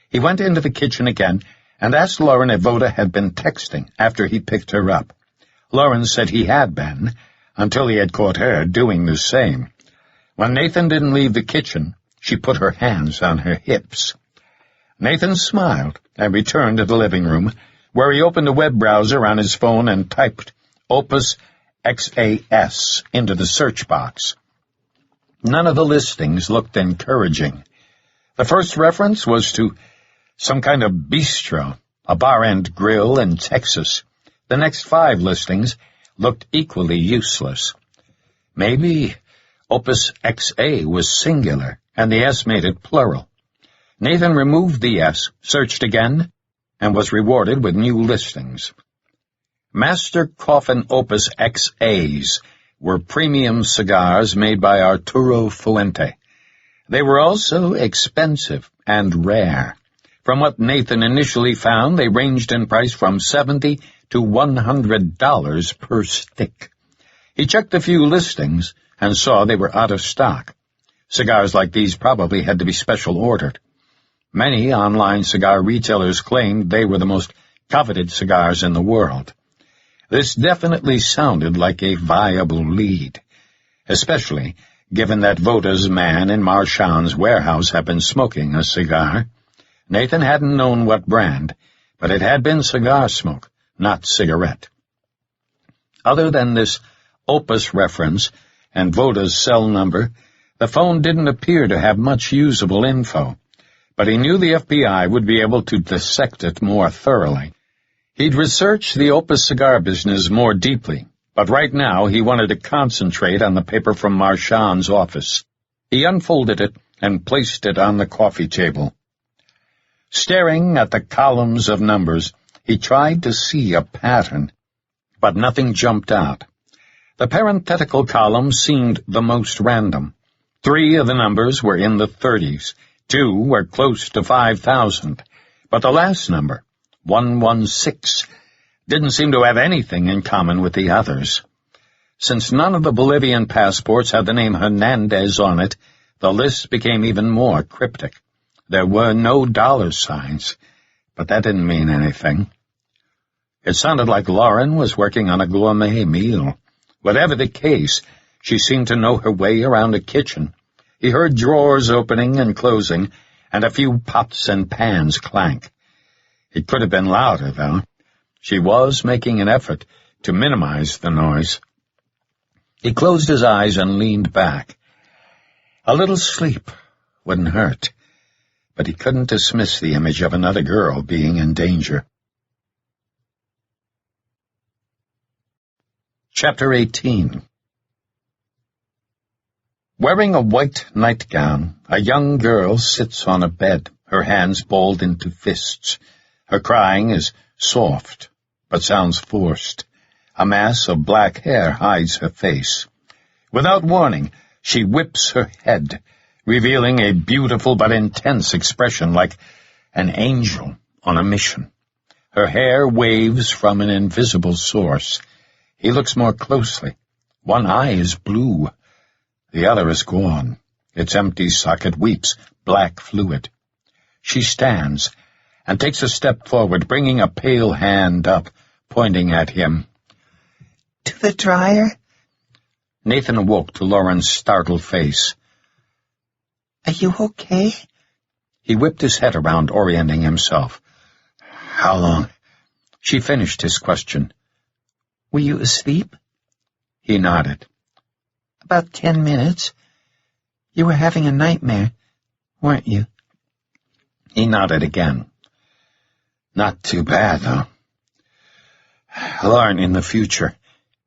He went into the kitchen again and asked Lauren if Voda had been texting after he picked her up. Lauren said he had been, until he had caught her doing the same. When Nathan didn't leave the kitchen, she put her hands on her hips. Nathan smiled and returned to the living room, where he opened a web browser on his phone and typed Opus XAS into the search box. None of the listings looked encouraging. The first reference was to some kind of bistro, a bar and grill in Texas. The next 5 listings looked equally useless. Maybe Opus XA was singular, and the S made it plural. Nathan removed the S, searched again, and was rewarded with new listings. Master Coffin Opus XAs were premium cigars made by Arturo Fuente. They were also expensive and rare. From what Nathan initially found, they ranged in price from $70 to $100 per stick. He checked a few listings and saw they were out of stock. Cigars like these probably had to be special ordered. Many online cigar retailers claimed they were the most coveted cigars in the world. This definitely sounded like a viable lead, especially given that Voda's man in Marchand's warehouse had been smoking a cigar. Nathan hadn't known what brand, but it had been cigar smoke, not cigarette. Other than this Opus reference and Voda's cell number, the phone didn't appear to have much usable info, but he knew the FBI would be able to dissect it more thoroughly. He'd researched the Opus cigar business more deeply, but right now he wanted to concentrate on the paper from Marchand's office. He unfolded it and placed it on the coffee table. Staring at the columns of numbers, he tried to see a pattern, but nothing jumped out. The parenthetical columns seemed the most random. 3 of the numbers were in the 30s, 2 were close to 5,000, but the last number, 116, didn't seem to have anything in common with the others. Since none of the Bolivian passports had the name Hernandez on it, the list became even more cryptic. There were no dollar signs, but that didn't mean anything. It sounded like Lauren was working on a gourmet meal. Whatever the case, she seemed to know her way around a kitchen. He heard drawers opening and closing, and a few pots and pans clank. It could have been louder, though. She was making an effort to minimize the noise. He closed his eyes and leaned back. A little sleep wouldn't hurt, but he couldn't dismiss the image of another girl being in danger. Chapter 18. Wearing a white nightgown, a young girl sits on a bed, her hands balled into fists. Her crying is soft, but sounds forced. A mass of black hair hides her face. Without warning, she whips her head, revealing a beautiful but intense expression like an angel on a mission. Her hair waves from an invisible source. He looks more closely. One eye is blue. The other is gone. Its empty socket weeps black fluid. She stands and takes a step forward, bringing a pale hand up, pointing at him. To the dryer? Nathan awoke to Lauren's startled face. Are you okay? He whipped his head around, orienting himself. How long? She finished his question. Were you asleep? He nodded. About 10 minutes. You were having a nightmare, weren't you? He nodded again. Not too bad, though. Lauren, in the future,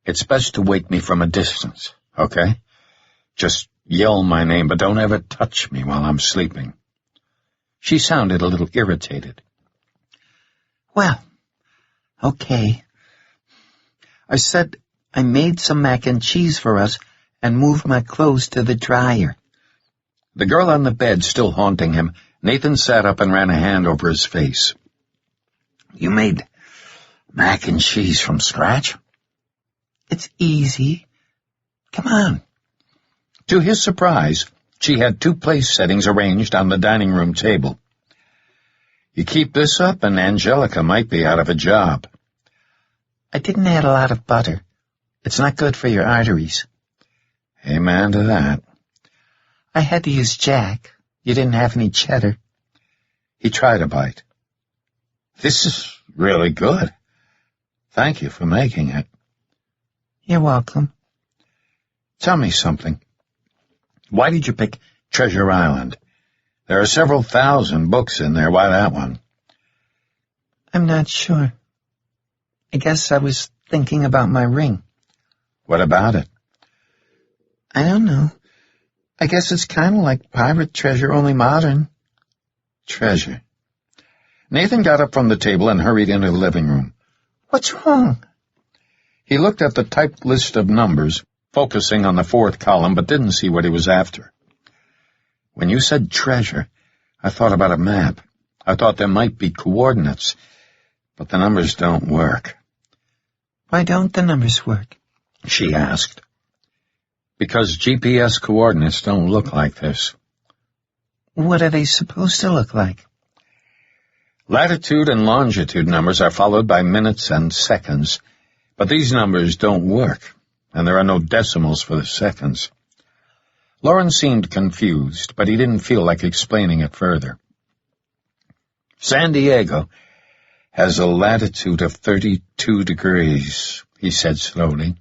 it's best to wake me from a distance, okay? Just yell my name, but don't ever touch me while I'm sleeping. She sounded a little irritated. Well, okay. I said I made some mac and cheese for us and moved my clothes to the dryer. The girl on the bed still haunting him, Nathan sat up and ran a hand over his face. You made mac and cheese from scratch? It's easy. Come on. To his surprise, she had 2 place settings arranged on the dining room table. You keep this up and Angelica might be out of a job. I didn't add a lot of butter. It's not good for your arteries. Amen to that. I had to use Jack. You didn't have any cheddar. He tried a bite. This is really good. Thank you for making it. You're welcome. Tell me something. Why did you pick Treasure Island? There are several thousand books in there. Why that one? I'm not sure. I guess I was thinking about my ring. What about it? I don't know. I guess it's kind of like pirate treasure, only modern. Treasure. Nathan got up from the table and hurried into the living room. What's wrong? He looked at the typed list of numbers, focusing on the fourth column, but didn't see what he was after. When you said treasure, I thought about a map. I thought there might be coordinates, but the numbers don't work. Why don't the numbers work? She asked. Because GPS coordinates don't look like this. What are they supposed to look like? Latitude and longitude numbers are followed by minutes and seconds, but these numbers don't work, and there are no decimals for the seconds. Lawrence seemed confused, but he didn't feel like explaining it further. San Diego has a latitude of 32 degrees, he said slowly.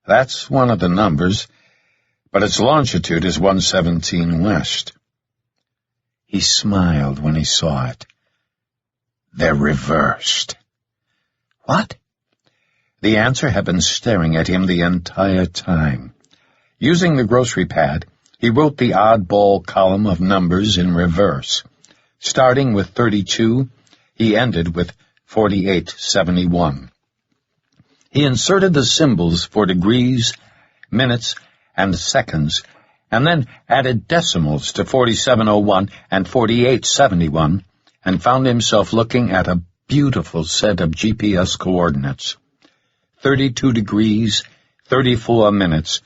That's one of the numbers, but its longitude is 117 west. He smiled when he saw it. They're reversed. What? The answer had been staring at him the entire time. Using the grocery pad, he wrote the oddball column of numbers in reverse. Starting with 32, he ended with 4871. He inserted the symbols for degrees, minutes, and seconds, and then added decimals to 4701 and 4871, and found himself looking at a beautiful set of GPS coordinates. 32 degrees, 34 minutes,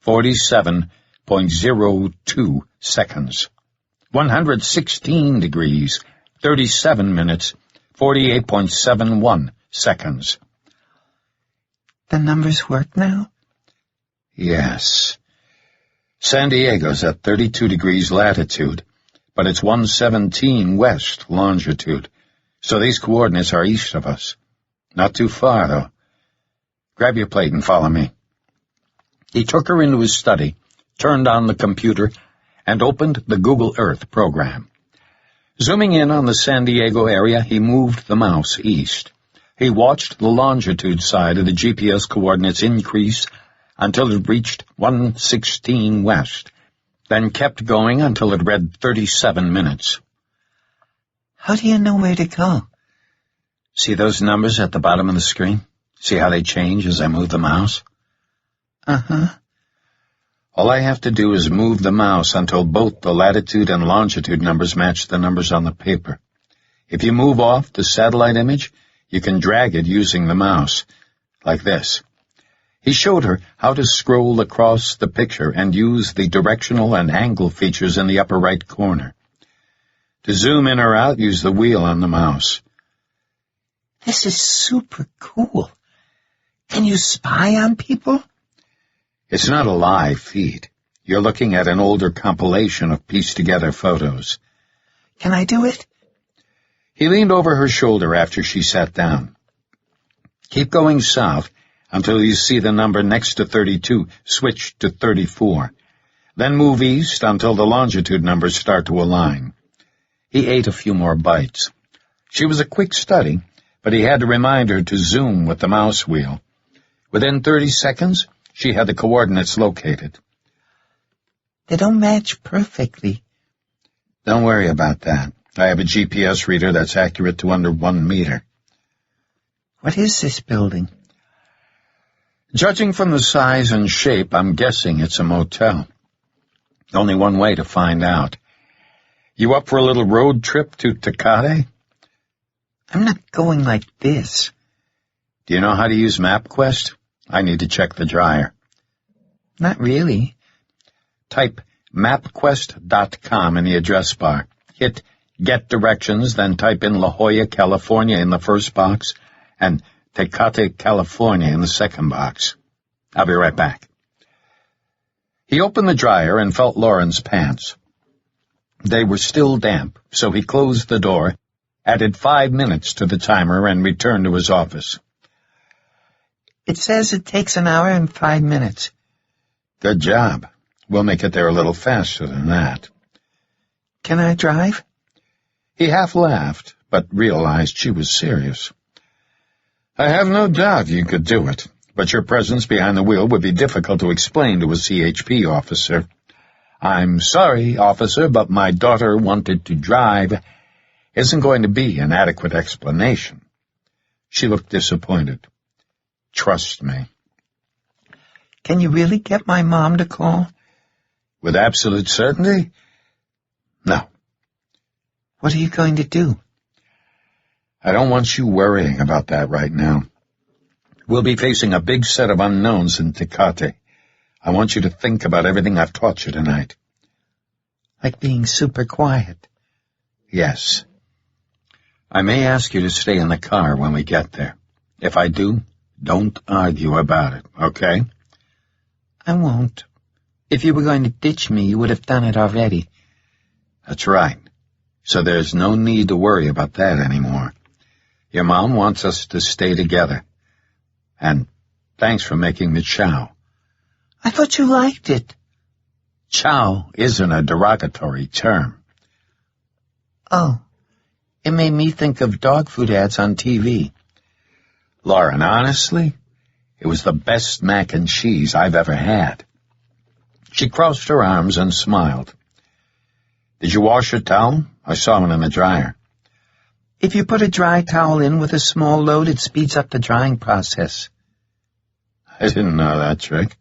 47.02 seconds. 116 degrees, 37 minutes, 48.71 seconds. The numbers work now? Yes. San Diego's at 32 degrees latitude, but it's 117 west longitude, so these coordinates are east of us. Not too far, though. Grab your plate and follow me. He took her into his study, turned on the computer, and opened the Google Earth program. Zooming in on the San Diego area, he moved the mouse east. He watched the longitude side of the GPS coordinates increase until it reached 116 west, then kept going until it read 37 minutes. How do you know where to go? See those numbers at the bottom of the screen? See how they change as I move the mouse? Uh-huh. All I have to do is move the mouse until both the latitude and longitude numbers match the numbers on the paper. If you move off the satellite image, you can drag it using the mouse, like this. He showed her how to scroll across the picture and use the directional and angle features in the upper right corner. To zoom in or out, use the wheel on the mouse. This is super cool. Can you spy on people? It's not a live feed. You're looking at an older compilation of pieced-together photos. Can I do it? He leaned over her shoulder after she sat down. Keep going south until you see the number next to 32 switch to 34. Then move east until the longitude numbers start to align. He ate a few more bites. She was a quick study, but he had to remind her to zoom with the mouse wheel. Within 30 seconds, she had the coordinates located. They don't match perfectly. Don't worry about that. I have a GPS reader that's accurate to under 1 meter. What is this building? Judging from the size and shape, I'm guessing it's a motel. Only one way to find out. You up for a little road trip to Tecate? I'm not going like this. Do you know how to use MapQuest? I need to check the dryer. Not really. Type mapquest.com in the address bar. Hit Get Directions, then type in La Jolla, California in the first box, and Tecate, California in the second box. I'll be right back. He opened the dryer and felt Lauren's pants. They were still damp, so he closed the door, added 5 minutes to the timer, and returned to his office. It says it takes an hour and 5 minutes. Good job. We'll make it there a little faster than that. Can I drive? He half laughed, but realized she was serious. I have no doubt you could do it, but your presence behind the wheel would be difficult to explain to a CHP officer. I'm sorry, officer, but my daughter wanted to drive isn't going to be an adequate explanation. She looked disappointed. Trust me. Can you really get my mom to call? With absolute certainty? No. What are you going to do? I don't want you worrying about that right now. We'll be facing a big set of unknowns in Tecate. I want you to think about everything I've taught you tonight. Like being super quiet? Yes. I may ask you to stay in the car when we get there. If I do, don't argue about it, okay? I won't. If you were going to ditch me, you would have done it already. That's right. So there's no need to worry about that anymore. Your mom wants us to stay together. And thanks for making the chow. I thought you liked it. Chow isn't a derogatory term. Oh, it made me think of dog food ads on TV. Lauren, honestly, it was the best mac and cheese I've ever had. She crossed her arms and smiled. Did you wash your towel? I saw one in the dryer. If you put a dry towel in with a small load, it speeds up the drying process. I didn't know that trick,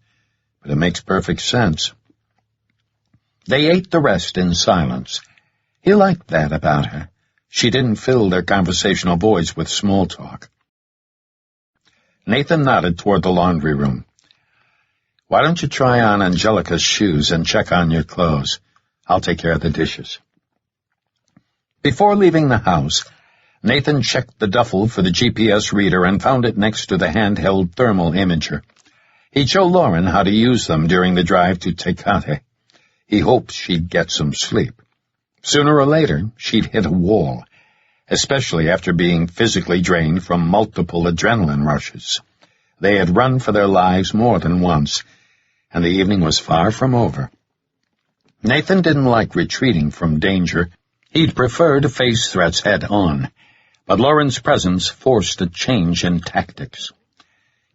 but it makes perfect sense. They ate the rest in silence. He liked that about her. She didn't fill their conversational voids with small talk. Nathan nodded toward the laundry room. Why don't you try on Angelica's shoes and check on your clothes? I'll take care of the dishes. Before leaving the house, Nathan checked the duffel for the GPS reader and found it next to the handheld thermal imager. He'd show Lauren how to use them during the drive to Tecate. He hoped she'd get some sleep. Sooner or later, she'd hit a wall, especially after being physically drained from multiple adrenaline rushes. They had run for their lives more than once, and the evening was far from over. Nathan didn't like retreating from danger. He'd prefer to face threats head-on, but Lauren's presence forced a change in tactics.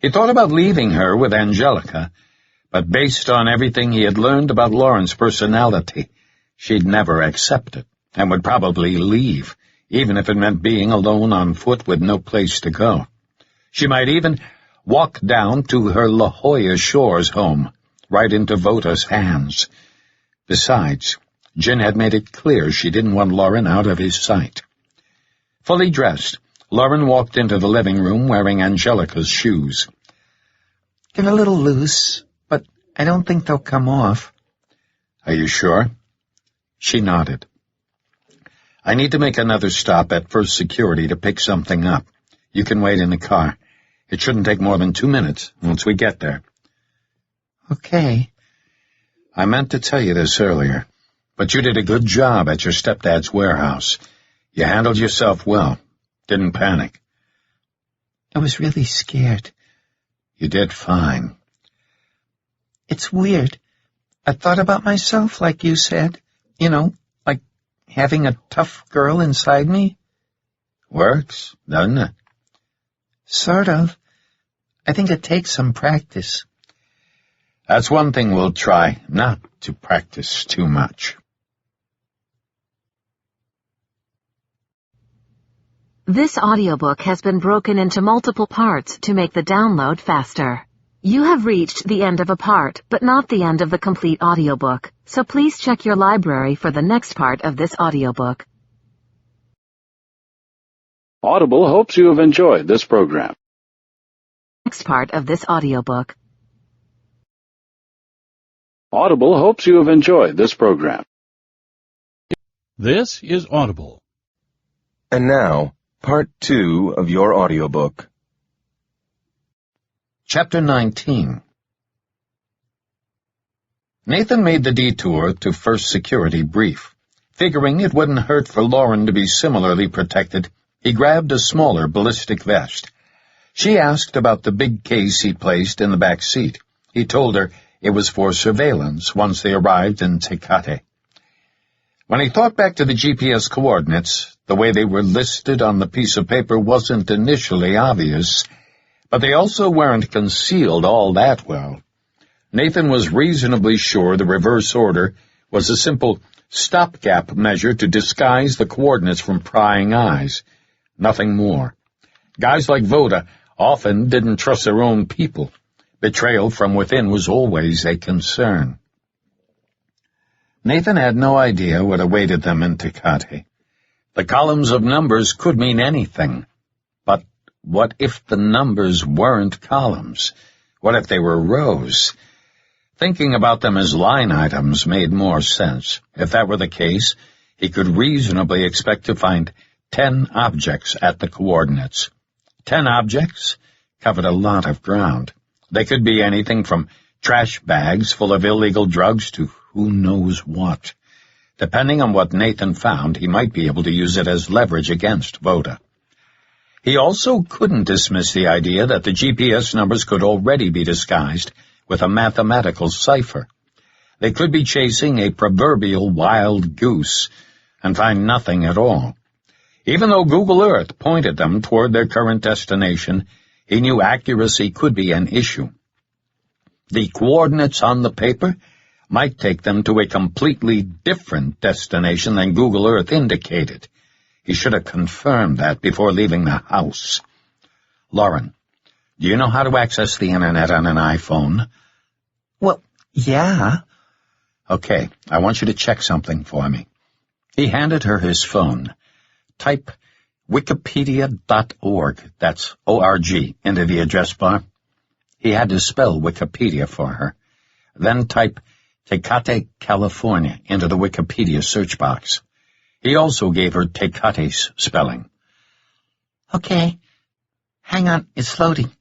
He thought about leaving her with Angelica, but based on everything he had learned about Lauren's personality, she'd never accept it, and would probably leave, even if it meant being alone on foot with no place to go. She might even walk down to her La Jolla Shores home, right into Vota's hands. Besides, Jen had made it clear she didn't want Lauren out of his sight. Fully dressed, Lauren walked into the living room wearing Angelica's shoes. They're a little loose, but I don't think they'll come off. Are you sure? She nodded. I need to make another stop at First Security to pick something up. You can wait in the car. It shouldn't take more than 2 minutes once we get there. Okay. I meant to tell you this earlier, but you did a good job at your stepdad's warehouse. You handled yourself well. Didn't panic. I was really scared. You did fine. It's weird. I thought about myself, like you said. You know, like having a tough girl inside me. Works, doesn't it? Sort of. I think it takes some practice. That's one thing we'll try, not to practice too much. This audiobook has been broken into multiple parts to make the download faster. You have reached the end of a part, but not the end of the complete audiobook, so please check your library for the next part of this audiobook. Audible hopes you have enjoyed this program. Next part of this audiobook. Audible hopes you have enjoyed this program. This is Audible. And now, Part 2 of your audiobook. Chapter 19. Nathan made the detour to First Security brief. Figuring it wouldn't hurt for Lauren to be similarly protected, he grabbed a smaller ballistic vest. She asked about the big case he'd placed in the back seat. He told her It was for surveillance once they arrived in Tecate. When he thought back to the GPS coordinates, the way they were listed on the piece of paper wasn't initially obvious, but they also weren't concealed all that well. Nathan was reasonably sure the reverse order was a simple stopgap measure to disguise the coordinates from prying eyes. Nothing more. Guys like Voda often didn't trust their own people. Betrayal from within was always a concern. Nathan had no idea what awaited them in Tecate. The columns of numbers could mean anything. But what if the numbers weren't columns? What if they were rows? Thinking about them as line items made more sense. If that were the case, he could reasonably expect to find 10 objects at the coordinates. 10 objects covered a lot of ground. They could be anything from trash bags full of illegal drugs to who knows what. Depending on what Nathan found, he might be able to use it as leverage against Voda. He also couldn't dismiss the idea that the GPS numbers could already be disguised with a mathematical cipher. They could be chasing a proverbial wild goose and find nothing at all. Even though Google Earth pointed them toward their current destination, he knew accuracy could be an issue. The coordinates on the paper might take them to a completely different destination than Google Earth indicated. He should have confirmed that before leaving the house. Lauren, do you know how to access the internet on an iPhone? Well, yeah. Okay, I want you to check something for me. He handed her his phone. Type wikipedia.org, that's O-R-G, into the address bar. He had to spell Wikipedia for her. Then type Tecate, California, into the Wikipedia search box. He also gave her Tecate's spelling. Okay. Hang on, it's loading.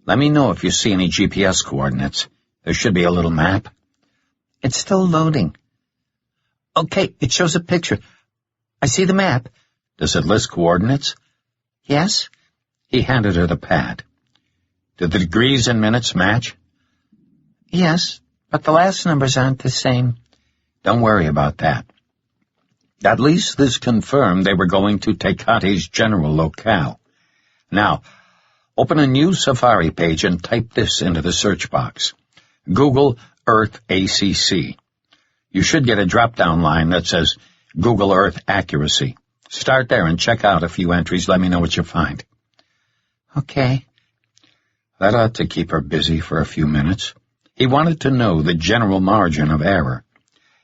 Let me know if you see any GPS coordinates. There should be a little map. It's still loading. Okay, it shows a picture. I see the map. Does it list coordinates? Yes. He handed her the pad. Do the degrees and minutes match? Yes, but the last numbers aren't the same. Don't worry about that. At least this confirmed they were going to Tecate's general locale. Now, open a new Safari page and type this into the search box. Google Earth ACC. You should get a drop-down line that says Google Earth Accuracy. Start there and check out a few entries. Let me know what you find. Okay. That ought to keep her busy for a few minutes. He wanted to know the general margin of error.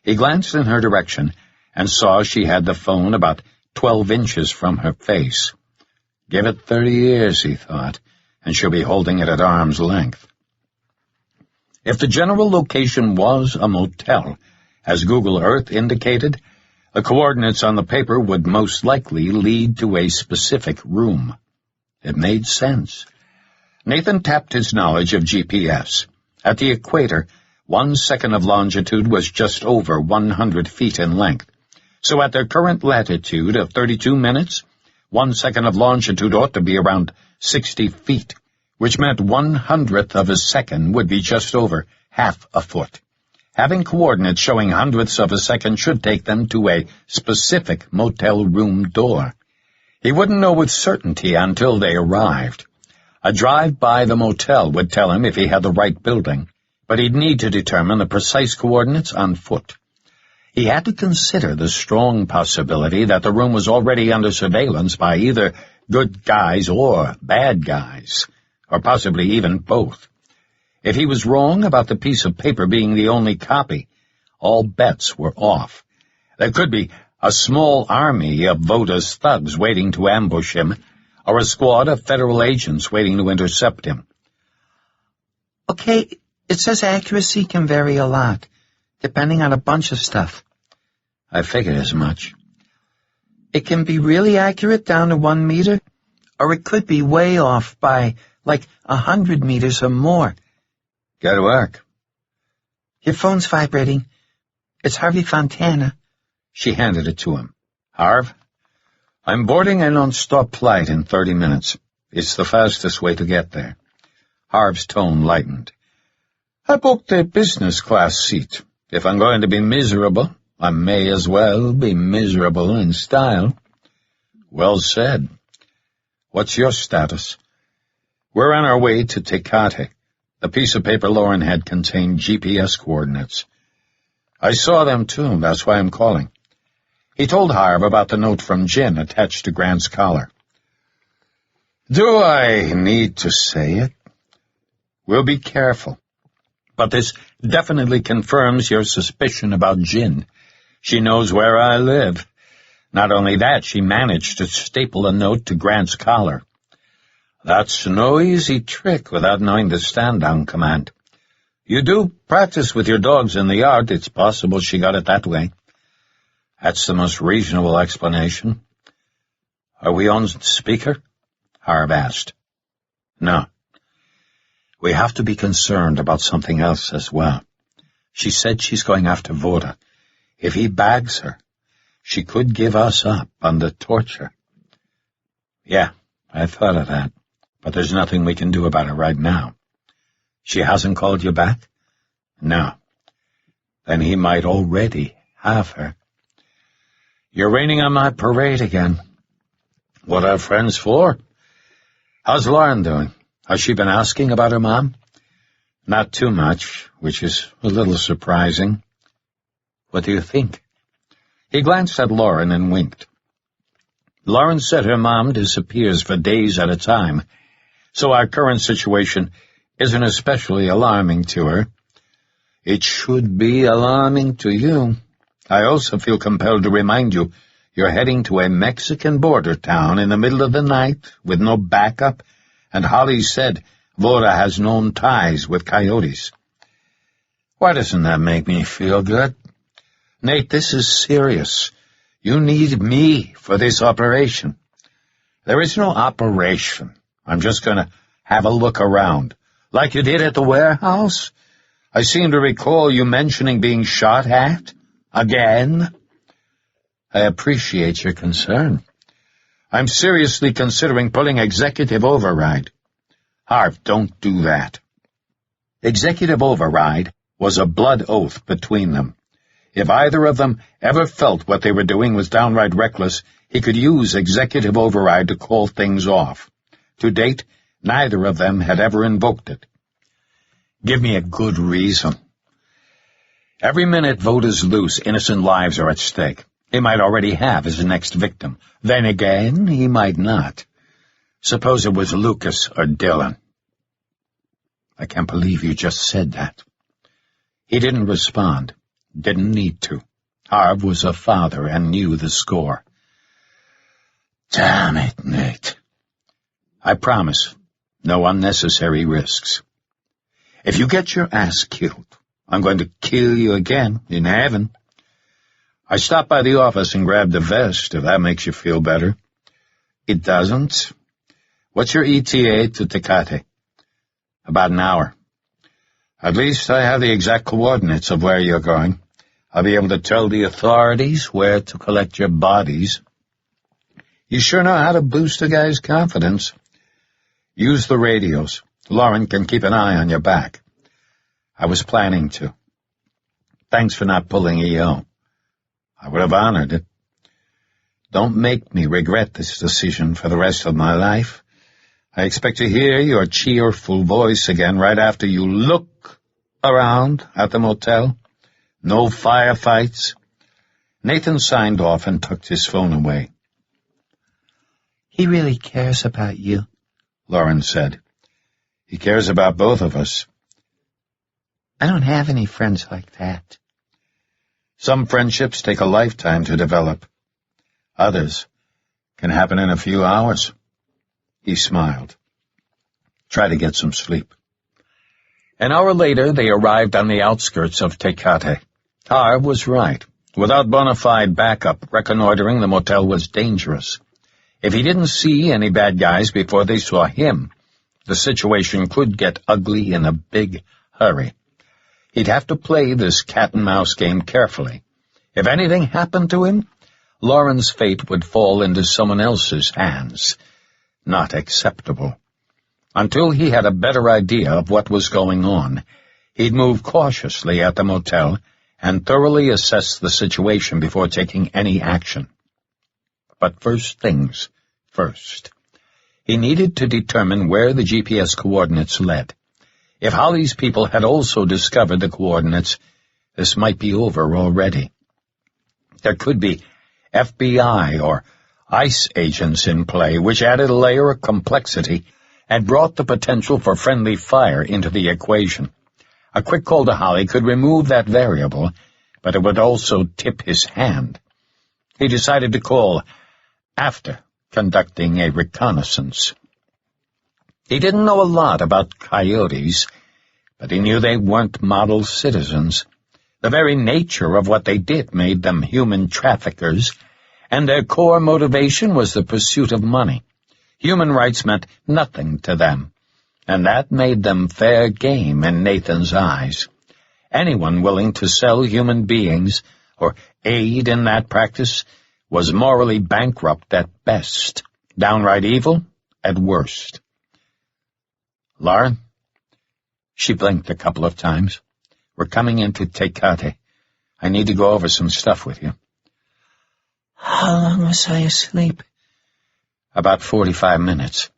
He glanced in her direction and saw she had the phone about 12 inches from her face. Give it 30 years, he thought, and she'll be holding it at arm's length. If the general location was a motel, as Google Earth indicated, the coordinates on the paper would most likely lead to a specific room. It made sense. Nathan tapped his knowledge of GPS. At the equator, 1 second of longitude was just over 100 feet in length. So at their current latitude of 32 minutes, 1 second of longitude ought to be around 60 feet, which meant 1/100th of a second would be just over half a foot. Having coordinates showing hundredths of a second should take them to a specific motel room door. He wouldn't know with certainty until they arrived. A drive by the motel would tell him if he had the right building, but he'd need to determine the precise coordinates on foot. He had to consider the strong possibility that the room was already under surveillance by either good guys or bad guys, or possibly even both. If he was wrong about the piece of paper being the only copy, all bets were off. There could be a small army of Voda's thugs waiting to ambush him, or a squad of federal agents waiting to intercept him. Okay, it says accuracy can vary a lot, depending on a bunch of stuff. I figured as much. It can be really accurate down to 1 meter, or it could be way off by, like, 100 meters or more. Go to work. Your phone's vibrating. It's Harvey Fontana. She handed it to him. Harv, I'm boarding a non-stop flight in 30 minutes. It's the fastest way to get there. Harv's tone lightened. I booked a business class seat. If I'm going to be miserable, I may as well be miserable in style. Well said. What's your status? We're on our way to Tecate. The piece of paper Lauren had contained GPS coordinates. I saw them too, that's why I'm calling. He told Harv about the note from Jin attached to Grant's collar. Do I need to say it? We'll be careful. But this definitely confirms your suspicion about Jin. She knows where I live. Not only that, she managed to staple a note to Grant's collar. That's no easy trick without knowing the stand-down command. You do practice with your dogs in the yard. It's possible she got it that way. That's the most reasonable explanation. Are we on speaker? Harv asked. No. We have to be concerned about something else as well. She said she's going after Voda. If he bags her, she could give us up under torture. Yeah, I thought of that, but there's nothing we can do about it right now. She hasn't called you back? No. Then he might already have her. You're raining on my parade again. What are friends for? How's Lauren doing? Has she been asking about her mom? Not too much, which is a little surprising. What do you think? He glanced at Lauren and winked. Lauren said her mom disappears for days at a time, so our current situation isn't especially alarming to her. It should be alarming to you. I also feel compelled to remind you you're heading to a Mexican border town in the middle of the night with no backup, and Holly said Voda has known ties with coyotes. Why doesn't that make me feel good? Nate, this is serious. You need me for this operation. There is no operation. I'm just going to have a look around. Like you did at the warehouse? I seem to recall you mentioning being shot at. Again? I appreciate your concern. I'm seriously considering pulling executive override. Harv, don't do that. Executive override was a blood oath between them. If either of them ever felt what they were doing was downright reckless, he could use executive override to call things off. To date, neither of them had ever invoked it. Give me a good reason. Every minute Voda's loose, innocent lives are at stake. He might already have his next victim. Then again, he might not. Suppose it was Lucas or Dylan. I can't believe you just said that. He didn't respond. Didn't need to. Harv was a father and knew the score. Damn it, Nate. I promise, no unnecessary risks. If you get your ass killed, I'm going to kill you again in heaven. I stopped by the office and grabbed a vest, if that makes you feel better. It doesn't. What's your ETA to Tecate? About an hour. At least I have the exact coordinates of where you're going. I'll be able to tell the authorities where to collect your bodies. You sure know how to boost a guy's confidence. Use the radios. Lauren can keep an eye on your back. I was planning to. Thanks for not pulling EO. I would have honored it. Don't make me regret this decision for the rest of my life. I expect to hear your cheerful voice again right after you look around at the motel. No firefights. Nathan signed off and tucked his phone away. He really cares about you, Lauren said. He cares about both of us. I don't have any friends like that. Some friendships take a lifetime to develop. Others can happen in a few hours. He smiled. Try to get some sleep. An hour later, they arrived on the outskirts of Tecate. Harv was right. Without bona fide backup, reconnoitering the motel was dangerous. If he didn't see any bad guys before they saw him, the situation could get ugly in a big hurry. He'd have to play this cat-and-mouse game carefully. If anything happened to him, Lauren's fate would fall into someone else's hands. Not acceptable. Until he had a better idea of what was going on, He'd move cautiously at the motel and thoroughly assess the situation before taking any action. But first things first. He needed to determine where the GPS coordinates led. If Holly's people had also discovered the coordinates, this might be over already. There could be FBI or ICE agents in play, which added a layer of complexity and brought the potential for friendly fire into the equation. A quick call to Holly could remove that variable, but it would also tip his hand. He decided to call after conducting a reconnaissance. He didn't know a lot about coyotes, but he knew they weren't model citizens. The very nature of what they did made them human traffickers, and their core motivation was the pursuit of money. Human rights meant nothing to them, and that made them fair game in Nathan's eyes. Anyone willing to sell human beings or aid in that practice was morally bankrupt at best, downright evil at worst. "Lauren?" She blinked a couple of times. "We're coming into Tecate. I need to go over some stuff with you." How long was I asleep? "About 45 minutes.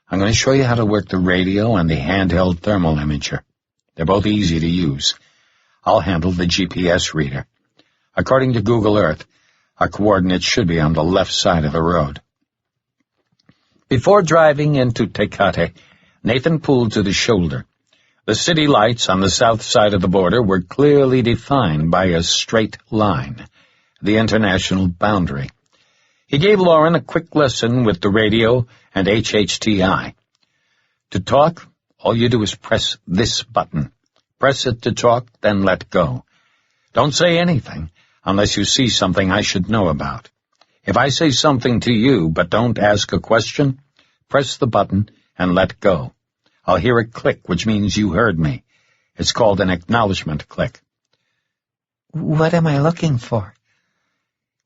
I'm going to show you how to work the radio and the handheld thermal imager. They're both easy to use. I'll handle the GPS reader. According to Google Earth, our coordinates should be on the left side of the road." Before driving into Tecate, Nathan pulled to the shoulder. The city lights on the south side of the border were clearly defined by a straight line, the international boundary. He gave Lauren a quick lesson with the radio and HHTI. To talk, all you do is press this button. Press it to talk, then let go. Don't say anything unless you see something I should know about. If I say something to you but don't ask a question, press the button and let go. I'll hear a click, which means you heard me. It's called an acknowledgement click. What am I looking for?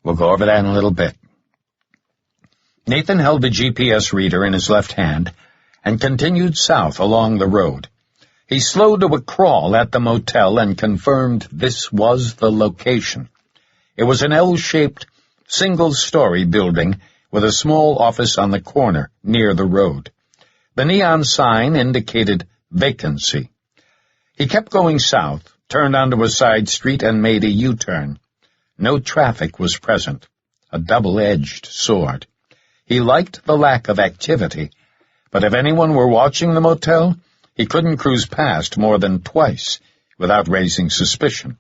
We'll go over that in a little bit. Nathan held the GPS reader in his left hand and continued south along the road. He slowed to a crawl at the motel and confirmed this was the location. It was an L-shaped, single-story building with a small office on the corner near the road. The neon sign indicated vacancy. He kept going south, turned onto a side street, and made a U-turn. No traffic was present, a double-edged sword. He liked the lack of activity, but if anyone were watching the motel, he couldn't cruise past more than twice without raising suspicion.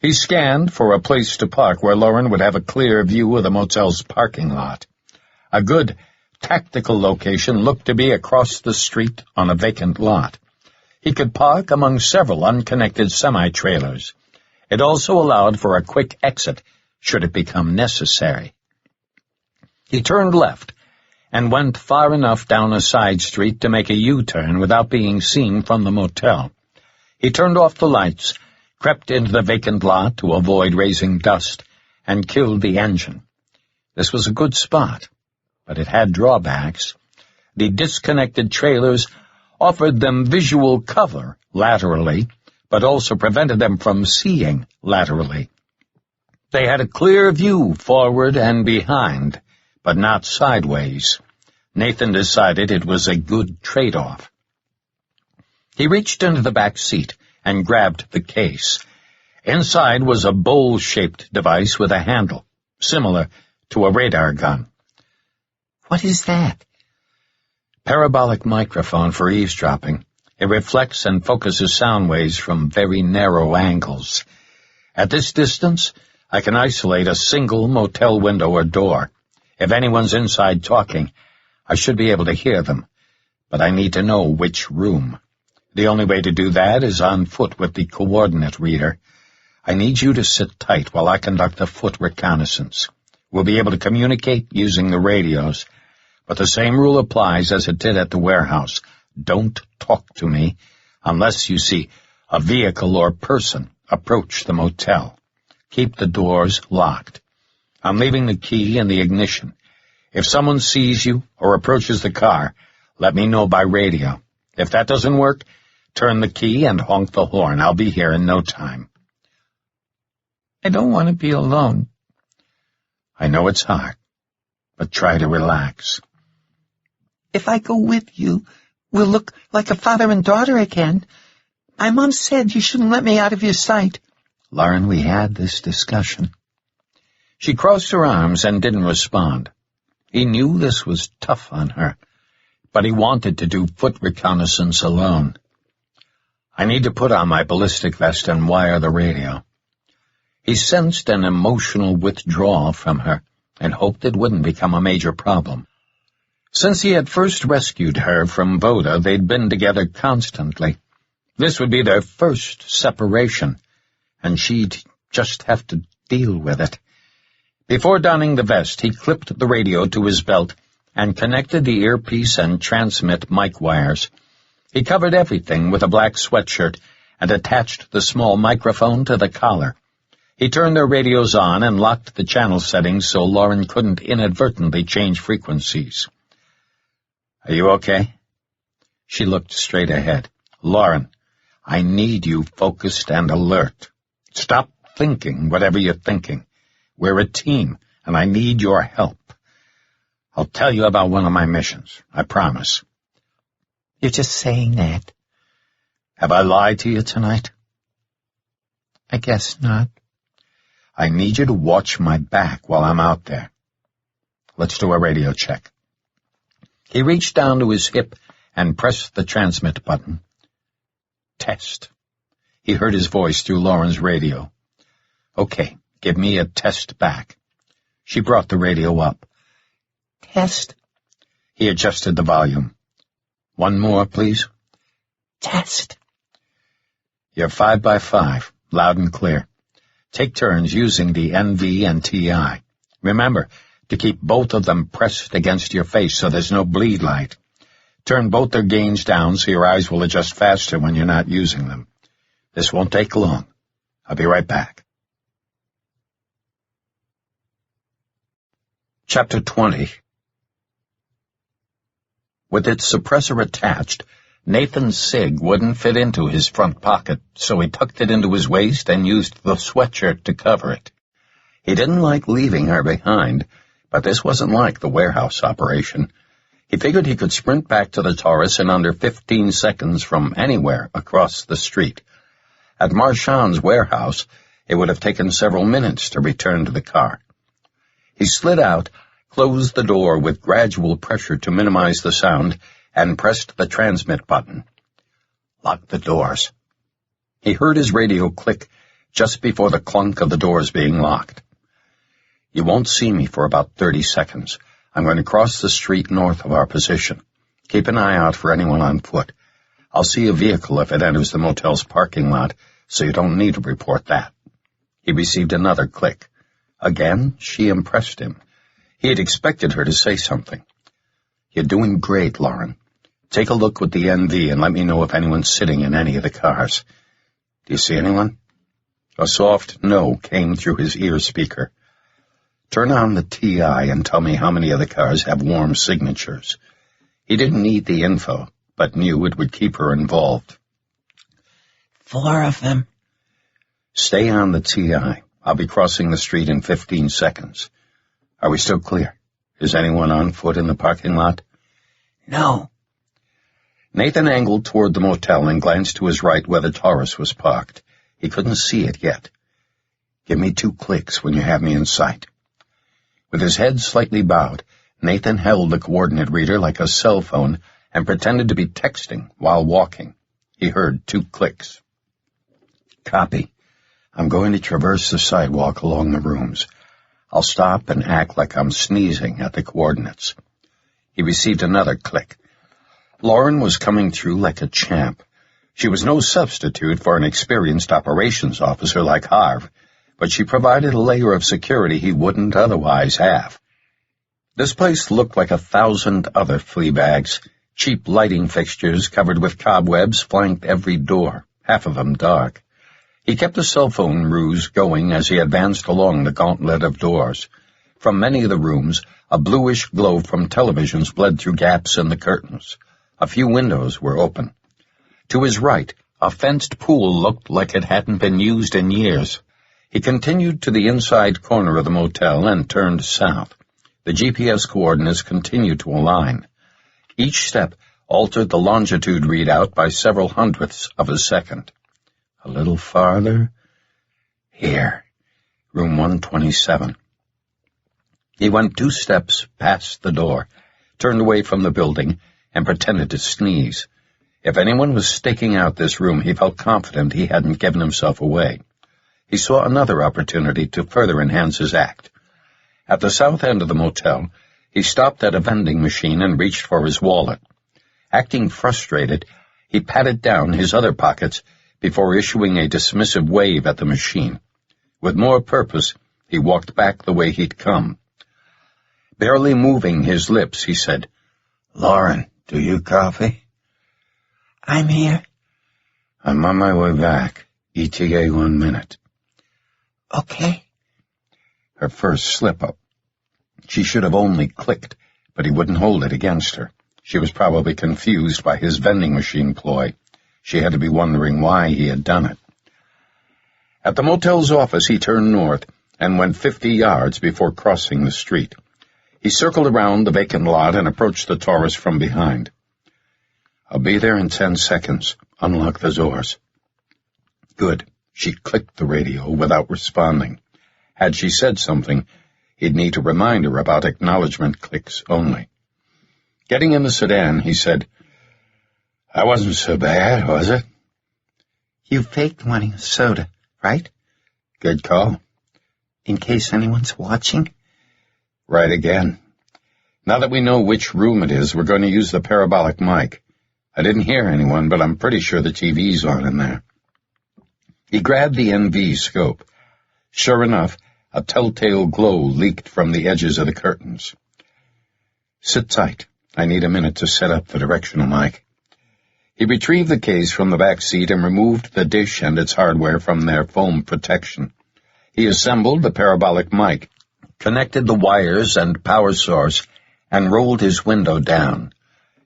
He scanned for a place to park where Lauren would have a clear view of the motel's parking lot. A good, tactical location looked to be across the street on a vacant lot. He could park among several unconnected semi-trailers. It also allowed for a quick exit, should it become necessary. He turned left and went far enough down a side street to make a U-turn without being seen from the motel. He turned off the lights, crept into the vacant lot to avoid raising dust, and killed the engine. This was a good spot, but it had drawbacks. The disconnected trailers offered them visual cover laterally, but also prevented them from seeing laterally. They had a clear view forward and behind, but not sideways. Nathan decided it was a good trade-off. He reached into the back seat and grabbed the case. Inside was a bowl-shaped device with a handle, similar to a radar gun. What is that? Parabolic microphone for eavesdropping. It reflects and focuses sound waves from very narrow angles. At this distance, I can isolate a single motel window or door. If anyone's inside talking, I should be able to hear them, but I need to know which room. The only way to do that is on foot with the coordinate reader. I need you to sit tight while I conduct a foot reconnaissance. We'll be able to communicate using the radios, but the same rule applies as it did at the warehouse. Don't talk to me unless you see a vehicle or person approach the motel. Keep the doors locked. I'm leaving the key in the ignition. If someone sees you or approaches the car, let me know by radio. If that doesn't work, Turn the key and honk the horn. I'll be here in no time. I don't want to be alone. I know it's hard, but try to relax. If I go with you, we'll look like a father and daughter again. My mom said you shouldn't let me out of your sight. Lauren, we had this discussion. She crossed her arms and didn't respond. He knew this was tough on her, but he wanted to do foot reconnaissance alone. I need to put on my ballistic vest and wire the radio. He sensed an emotional withdrawal from her and hoped it wouldn't become a major problem. Since he had first rescued her from Voda, they'd been together constantly. This would be their first separation, and she'd just have to deal with it. Before donning the vest, he clipped the radio to his belt and connected the earpiece and transmit mic wires. He covered everything with a black sweatshirt and attached the small microphone to the collar. He turned their radios on and locked the channel settings so Lauren couldn't inadvertently change frequencies. Are you okay? She looked straight ahead. Lauren, I need you focused and alert. Stop thinking whatever you're thinking. We're a team, and I need your help. I'll tell you about one of my missions, I promise. You're just saying that. Have I lied to you tonight? I guess not. I need you to watch my back while I'm out there. Let's do a radio check. He reached down to his hip and pressed the transmit button. Test. He heard his voice through Lauren's radio. Okay, give me a test back. She brought the radio up. Test. He adjusted the volume. One more, please. Test. You're 5 by 5, loud and clear. Take turns using the NV and TI. Remember to keep both of them pressed against your face so there's no bleed light. Turn both their gains down so your eyes will adjust faster when you're not using them. This won't take long. I'll be right back. Chapter 20. With its suppressor attached, Nathan's cig wouldn't fit into his front pocket, so he tucked it into his waist and used the sweatshirt to cover it. He didn't like leaving her behind, but this wasn't like the warehouse operation. He figured he could sprint back to the Taurus in under 15 seconds from anywhere across the street. At Marchand's warehouse, it would have taken several minutes to return to the car. He slid out, closed the door with gradual pressure to minimize the sound, and pressed the transmit button. Lock the doors. He heard his radio click just before the clunk of the doors being locked. You won't see me for about 30 seconds. I'm going to cross the street north of our position. Keep an eye out for anyone on foot. I'll see a vehicle if it enters the motel's parking lot, so you don't need to report that. He received another click. Again, she impressed him. He had expected her to say something. You're doing great, Lauren. Take a look with the NV and let me know if anyone's sitting in any of the cars. Do you see anyone? A soft no came through his ear speaker. Turn on the TI and tell me how many of the cars have warm signatures. He didn't need the info, but knew it would keep her involved. 4 of them. Stay on the TI. I'll be crossing the street in 15 seconds. Are we still clear? Is anyone on foot in the parking lot? No. Nathan angled toward the motel and glanced to his right where the Taurus was parked. He couldn't see it yet. Give me 2 clicks when you have me in sight. With his head slightly bowed, Nathan held the coordinate reader like a cell phone and pretended to be texting while walking. He heard 2 clicks. Copy. I'm going to traverse the sidewalk along the rooms. I'll stop and act like I'm sneezing at the coordinates. He received another click. Lauren was coming through like a champ. She was no substitute for an experienced operations officer like Harv, but she provided a layer of security he wouldn't otherwise have. This place looked like 1,000 other flea bags. Cheap lighting fixtures covered with cobwebs flanked every door, half of them dark. He kept the cell phone ruse going as he advanced along the gauntlet of doors. From many of the rooms, a bluish glow from televisions bled through gaps in the curtains. A few windows were open. To his right, a fenced pool looked like it hadn't been used in years. He continued to the inside corner of the motel and turned south. The GPS coordinates continued to align. Each step altered the longitude readout by several hundredths of a second. A little farther. Here, room 127. He went 2 steps past the door, turned away from the building, and pretended to sneeze. If anyone was staking out this room, he felt confident he hadn't given himself away. He saw another opportunity to further enhance his act. At the south end of the motel, he stopped at a vending machine and reached for his wallet. Acting frustrated, he patted down his other pockets before issuing a dismissive wave at the machine. With more purpose, he walked back the way he'd come. Barely moving his lips, he said, "Lauren, do you copy?" I'm here. "I'm on my way back. ETA 1 minute." Okay. Her first slip-up. She should have only clicked, but he wouldn't hold it against her. She was probably confused by his vending machine ploy. She had to be wondering why he had done it. At the motel's office, he turned north and went 50 yards before crossing the street. He circled around the vacant lot and approached the Taurus from behind. "I'll be there in 10 seconds. Unlock the doors." Good. She clicked the radio without responding. Had she said something, he'd need to remind her about acknowledgement clicks only. Getting in the sedan, he said, "That wasn't so bad, was it?" You faked wanting a soda, right? "Good call." In case anyone's watching? "Right again. Now that we know which room it is, we're going to use the parabolic mic. I didn't hear anyone, but I'm pretty sure the TV's on in there." He grabbed the NV scope. Sure enough, a telltale glow leaked from the edges of the curtains. "Sit tight. I need a minute to set up the directional mic." He retrieved the case from the back seat and removed the dish and its hardware from their foam protection. He assembled the parabolic mic, connected the wires and power source, and rolled his window down.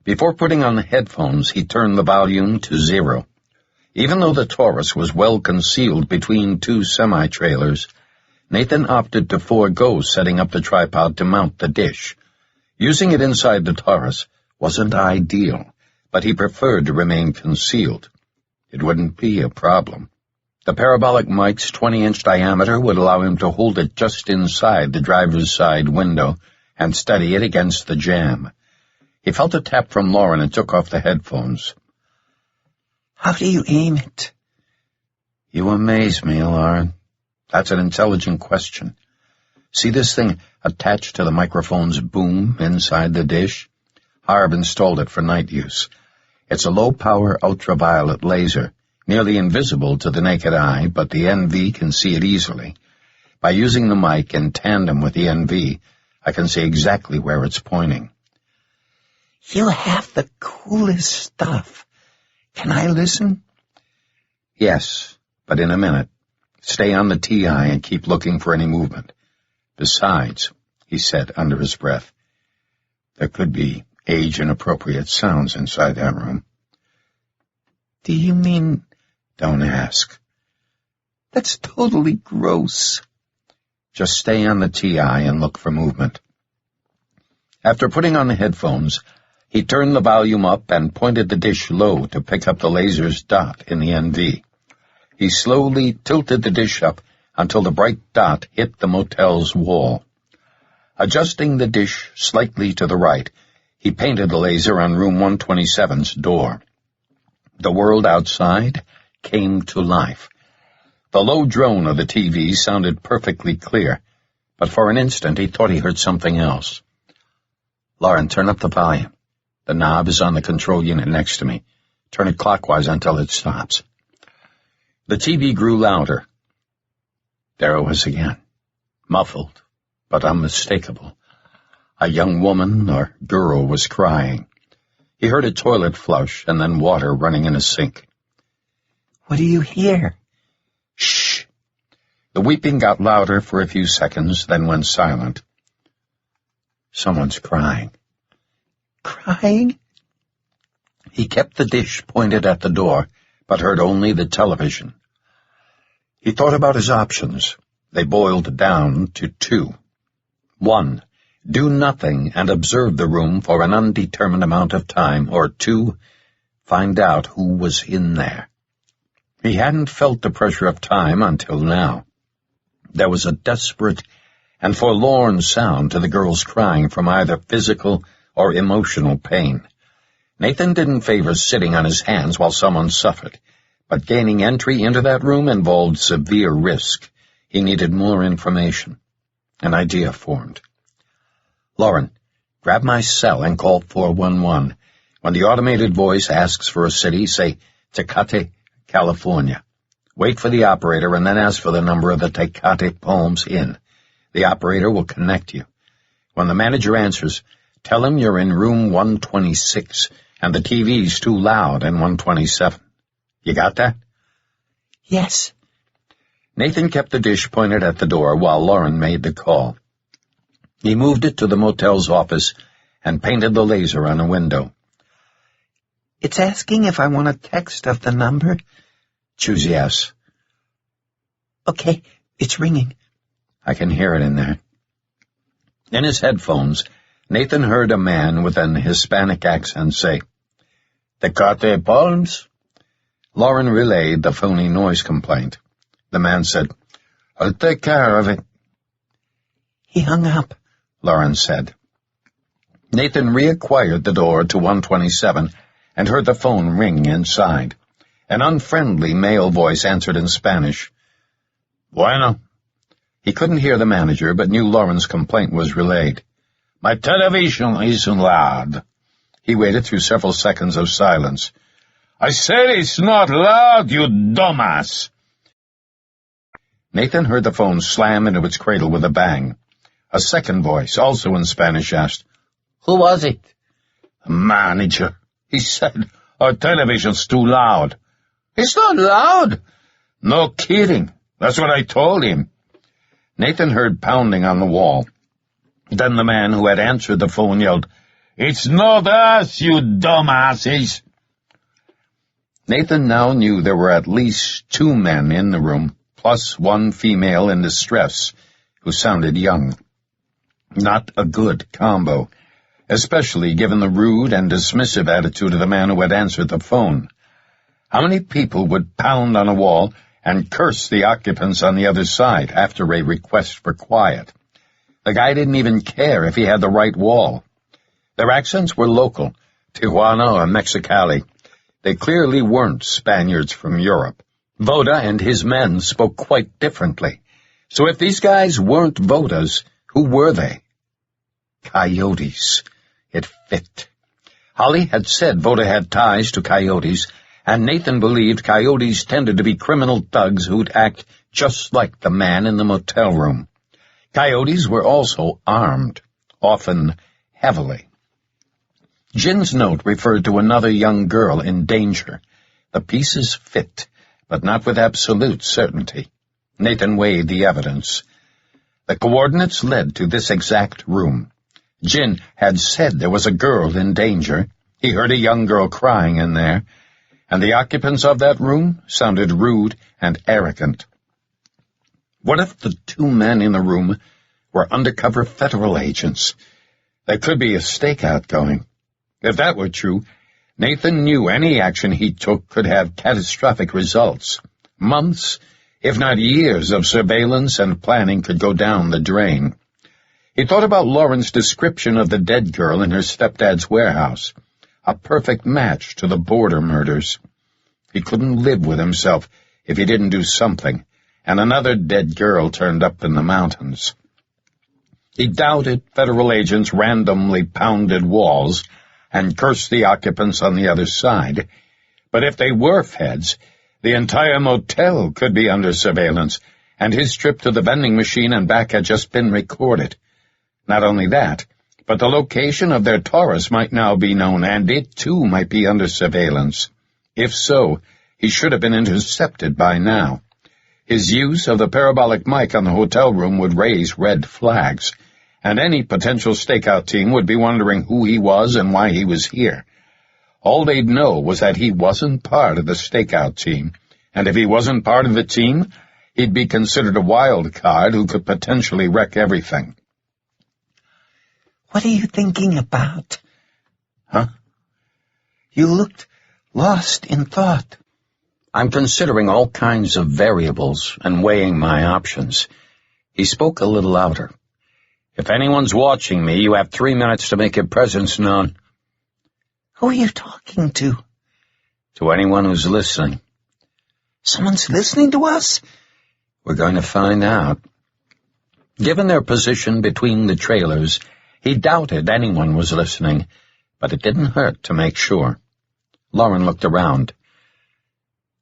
Before putting on the headphones, he turned the volume to 0. Even though the Taurus was well concealed between 2 semi-trailers, Nathan opted to forego setting up the tripod to mount the dish. Using it inside the Taurus wasn't ideal, but he preferred to remain concealed. It wouldn't be a problem. The parabolic mic's 20-inch diameter would allow him to hold it just inside the driver's side window and steady it against the jamb. He felt a tap from Lauren and took off the headphones. How do you aim it? "You amaze me, Lauren. That's an intelligent question. See this thing attached to the microphone's boom inside the dish? Harv installed it for night use. It's a low-power ultraviolet laser, nearly invisible to the naked eye, but the NV can see it easily. By using the mic in tandem with the NV, I can see exactly where it's pointing." You have the coolest stuff. Can I listen? "Yes, but in a minute. Stay on the TI and keep looking for any movement. Besides," he said under his breath, "there could be age-inappropriate sounds inside that room." Do you mean... "Don't ask." That's totally gross. "Just stay on the TI and look for movement." After putting on the headphones, he turned the volume up and pointed the dish low to pick up the laser's dot in the NV. He slowly tilted the dish up until the bright dot hit the motel's wall. Adjusting the dish slightly to the right, he painted the laser on room 127's door. The world outside came to life. The low drone of the TV sounded perfectly clear, but for an instant he thought he heard something else. "Lauren, turn up the volume. The knob is on the control unit next to me. Turn it clockwise until it stops." The TV grew louder. There it was again, muffled, but unmistakable. A young woman or girl was crying. He heard a toilet flush and then water running in a sink. What do you hear? Shh. The weeping got louder for a few seconds, then went silent. Someone's crying. Crying? He kept the dish pointed at the door, but heard only the television. He thought about his options. They boiled down to two. 1. Do nothing and observe the room for an undetermined amount of time, or 2. Find out who was in there. He hadn't felt the pressure of time until now. There was a desperate and forlorn sound to the girl's crying from either physical or emotional pain. Nathan didn't favor sitting on his hands while someone suffered, but gaining entry into that room involved severe risk. He needed more information. An idea formed. Lauren, grab my cell and call 411. When the automated voice asks for a city, say Tecate, California. Wait for the operator and then ask for the number of the Tecate Palms Inn. The operator will connect you. When the manager answers, tell him you're in room 126 and the TV's too loud in 127. You got that? Yes. Nathan kept the dish pointed at the door while Lauren made the call. He moved it to the motel's office and painted the laser on a window. It's asking if I want a text of the number. Choose yes. Okay, it's ringing. I can hear it in there. In his headphones, Nathan heard a man with an Hispanic accent say, Tecate Palms? Lauren relayed the phony noise complaint. The man said, I'll take care of it. He hung up, Lauren said. Nathan reacquired the door to 127 and heard the phone ring inside. An unfriendly male voice answered in Spanish. Bueno. He couldn't hear the manager, but knew Lauren's complaint was relayed. My television isn't loud. He waited through several seconds of silence. I said it's not loud, you dumbass. Nathan heard the phone slam into its cradle with a bang. A second voice, also in Spanish, asked, Who was it? The manager. He said, our television's too loud. It's not loud. No kidding. That's what I told him. Nathan heard pounding on the wall. Then the man who had answered the phone yelled, It's not us, you dumbasses. Nathan now knew there were at least 2 men in the room, plus 1 female in distress, who sounded young. Not a good combo, especially given the rude and dismissive attitude of the man who had answered the phone. How many people would pound on a wall and curse the occupants on the other side after a request for quiet? The guy didn't even care if he had the right wall. Their accents were local, Tijuana or Mexicali. They clearly weren't Spaniards from Europe. Voda and his men spoke quite differently. So if these guys weren't Vodas, who were they? Coyotes. It fit. Holly had said Voda had ties to coyotes, and Nathan believed coyotes tended to be criminal thugs who'd act just like the man in the motel room. Coyotes were also armed, often heavily. Jin's note referred to another young girl in danger. The pieces fit, but not with absolute certainty. Nathan weighed the evidence. The coordinates led to this exact room. Jin had said there was a girl in danger. He heard a young girl crying in there, and the occupants of that room sounded rude and arrogant. What if the 2 men in the room were undercover federal agents? There could be a stakeout going. If that were true, Nathan knew any action he took could have catastrophic results. Months, if not years, of surveillance and planning could go down the drain. He thought about Lauren's description of the dead girl in her stepdad's warehouse, a perfect match to the border murders. He couldn't live with himself if he didn't do something, and another dead girl turned up in the mountains. He doubted federal agents randomly pounded walls and cursed the occupants on the other side, but if they were feds, the entire motel could be under surveillance, and his trip to the vending machine and back had just been recorded. Not only that, but the location of their Taurus might now be known, and it too might be under surveillance. If so, he should have been intercepted by now. His use of the parabolic mic on the hotel room would raise red flags, and any potential stakeout team would be wondering who he was and why he was here. All they'd know was that he wasn't part of the stakeout team, and if he wasn't part of the team, he'd be considered a wild card who could potentially wreck everything. What are you thinking about? Huh? You looked lost in thought. I'm considering all kinds of variables and weighing my options. He spoke a little louder. If anyone's watching me, you have 3 minutes to make your presence known. Who are you talking to? To anyone who's listening. Someone's listening to us? We're going to find out. Given their position between the trailers, he doubted anyone was listening, but it didn't hurt to make sure. Lauren looked around.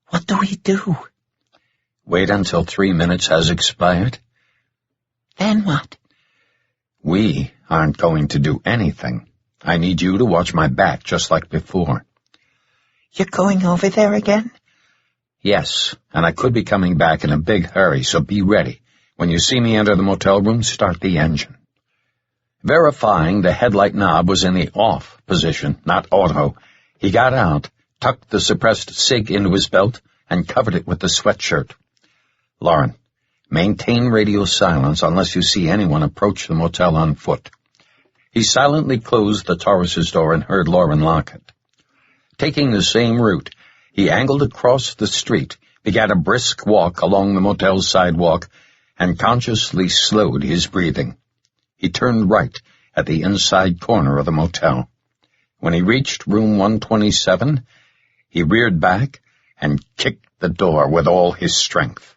What do we do? Wait until 3 minutes has expired. Then what? We aren't going to do anything. I need you to watch my back just like before. You're going over there again? Yes, and I could be coming back in a big hurry, so be ready. When you see me enter the motel room, start the engine. Verifying the headlight knob was in the off position, not auto, he got out, tucked the suppressed cig into his belt, and covered it with the sweatshirt. Lauren, maintain radio silence unless you see anyone approach the motel on foot. He silently closed the Taurus's door and heard Lauren lock it. Taking the same route, he angled across the street, began a brisk walk along the motel's sidewalk, and consciously slowed his breathing. He turned right at the inside corner of the motel. When he reached room 127, he reared back and kicked the door with all his strength.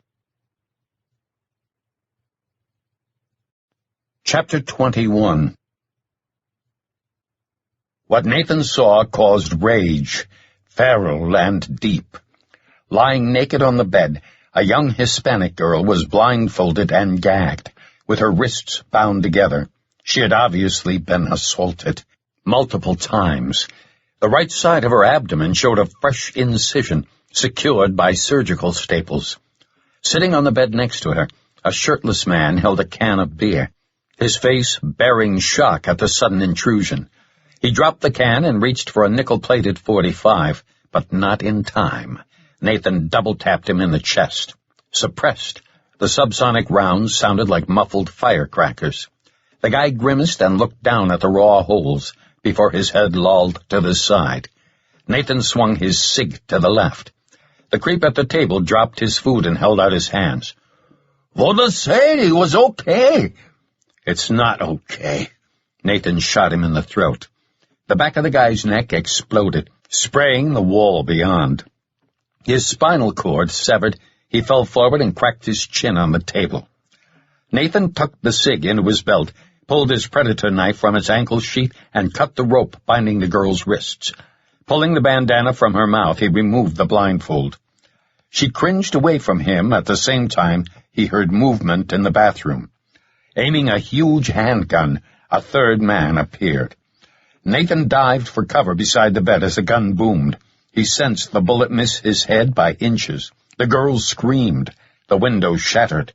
Chapter 21. What Nathan saw caused rage, feral and deep. Lying naked on the bed, a young Hispanic girl was blindfolded and gagged, with her wrists bound together. She had obviously been assaulted multiple times. The right side of her abdomen showed a fresh incision, secured by surgical staples. Sitting on the bed next to her, a shirtless man held a can of beer, his face bearing shock at the sudden intrusion. He dropped the can and reached for a nickel-plated .45, but not in time. Nathan double-tapped him in the chest. Suppressed, the subsonic rounds sounded like muffled firecrackers. The guy grimaced and looked down at the raw holes before his head lolled to the side. Nathan swung his cig to the left. The creep at the table dropped his food and held out his hands. "What I said, he was okay." "It's not okay." Nathan shot him in the throat. The back of the guy's neck exploded, spraying the wall beyond. His spinal cord severed, he fell forward and cracked his chin on the table. Nathan tucked the cig into his belt, pulled his predator knife from its ankle sheath, and cut the rope binding the girl's wrists. Pulling the bandana from her mouth, he removed the blindfold. She cringed away from him. At the same time, he heard movement in the bathroom. Aiming a huge handgun, a third man appeared. Nathan dived for cover beside the bed as the gun boomed. He sensed the bullet miss his head by inches. The girl screamed. The window shattered.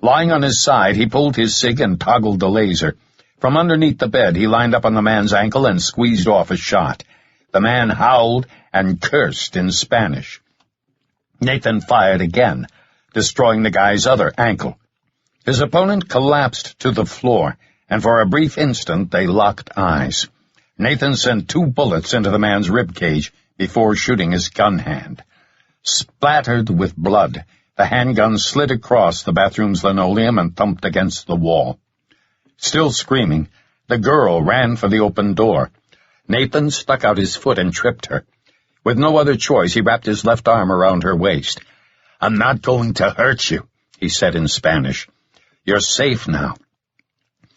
Lying on his side, he pulled his cig and toggled the laser. From underneath the bed, he lined up on the man's ankle and squeezed off a shot. The man howled and cursed in Spanish. Nathan fired again, destroying the guy's other ankle. His opponent collapsed to the floor, and for a brief instant they locked eyes. Nathan sent 2 bullets into the man's ribcage before shooting his gun hand. Splattered with blood, the handgun slid across the bathroom's linoleum and thumped against the wall. Still screaming, the girl ran for the open door. Nathan stuck out his foot and tripped her. With no other choice, he wrapped his left arm around her waist. "I'm not going to hurt you," he said in Spanish. "You're safe now."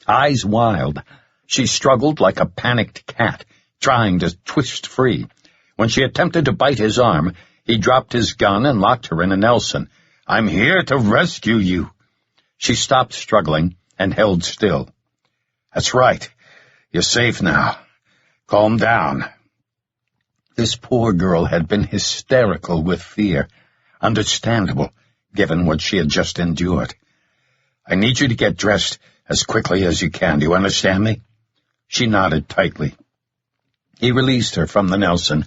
Eyes wild, she struggled like a panicked cat, trying to twist free. When she attempted to bite his arm, he dropped his gun and locked her in a Nelson. "I'm here to rescue you." She stopped struggling and held still. "That's right. You're safe now. Calm down." This poor girl had been hysterical with fear. Understandable, given what she had just endured. "I need you to get dressed as quickly as you can. Do you understand me?" She nodded tightly. He released her from the Nelson,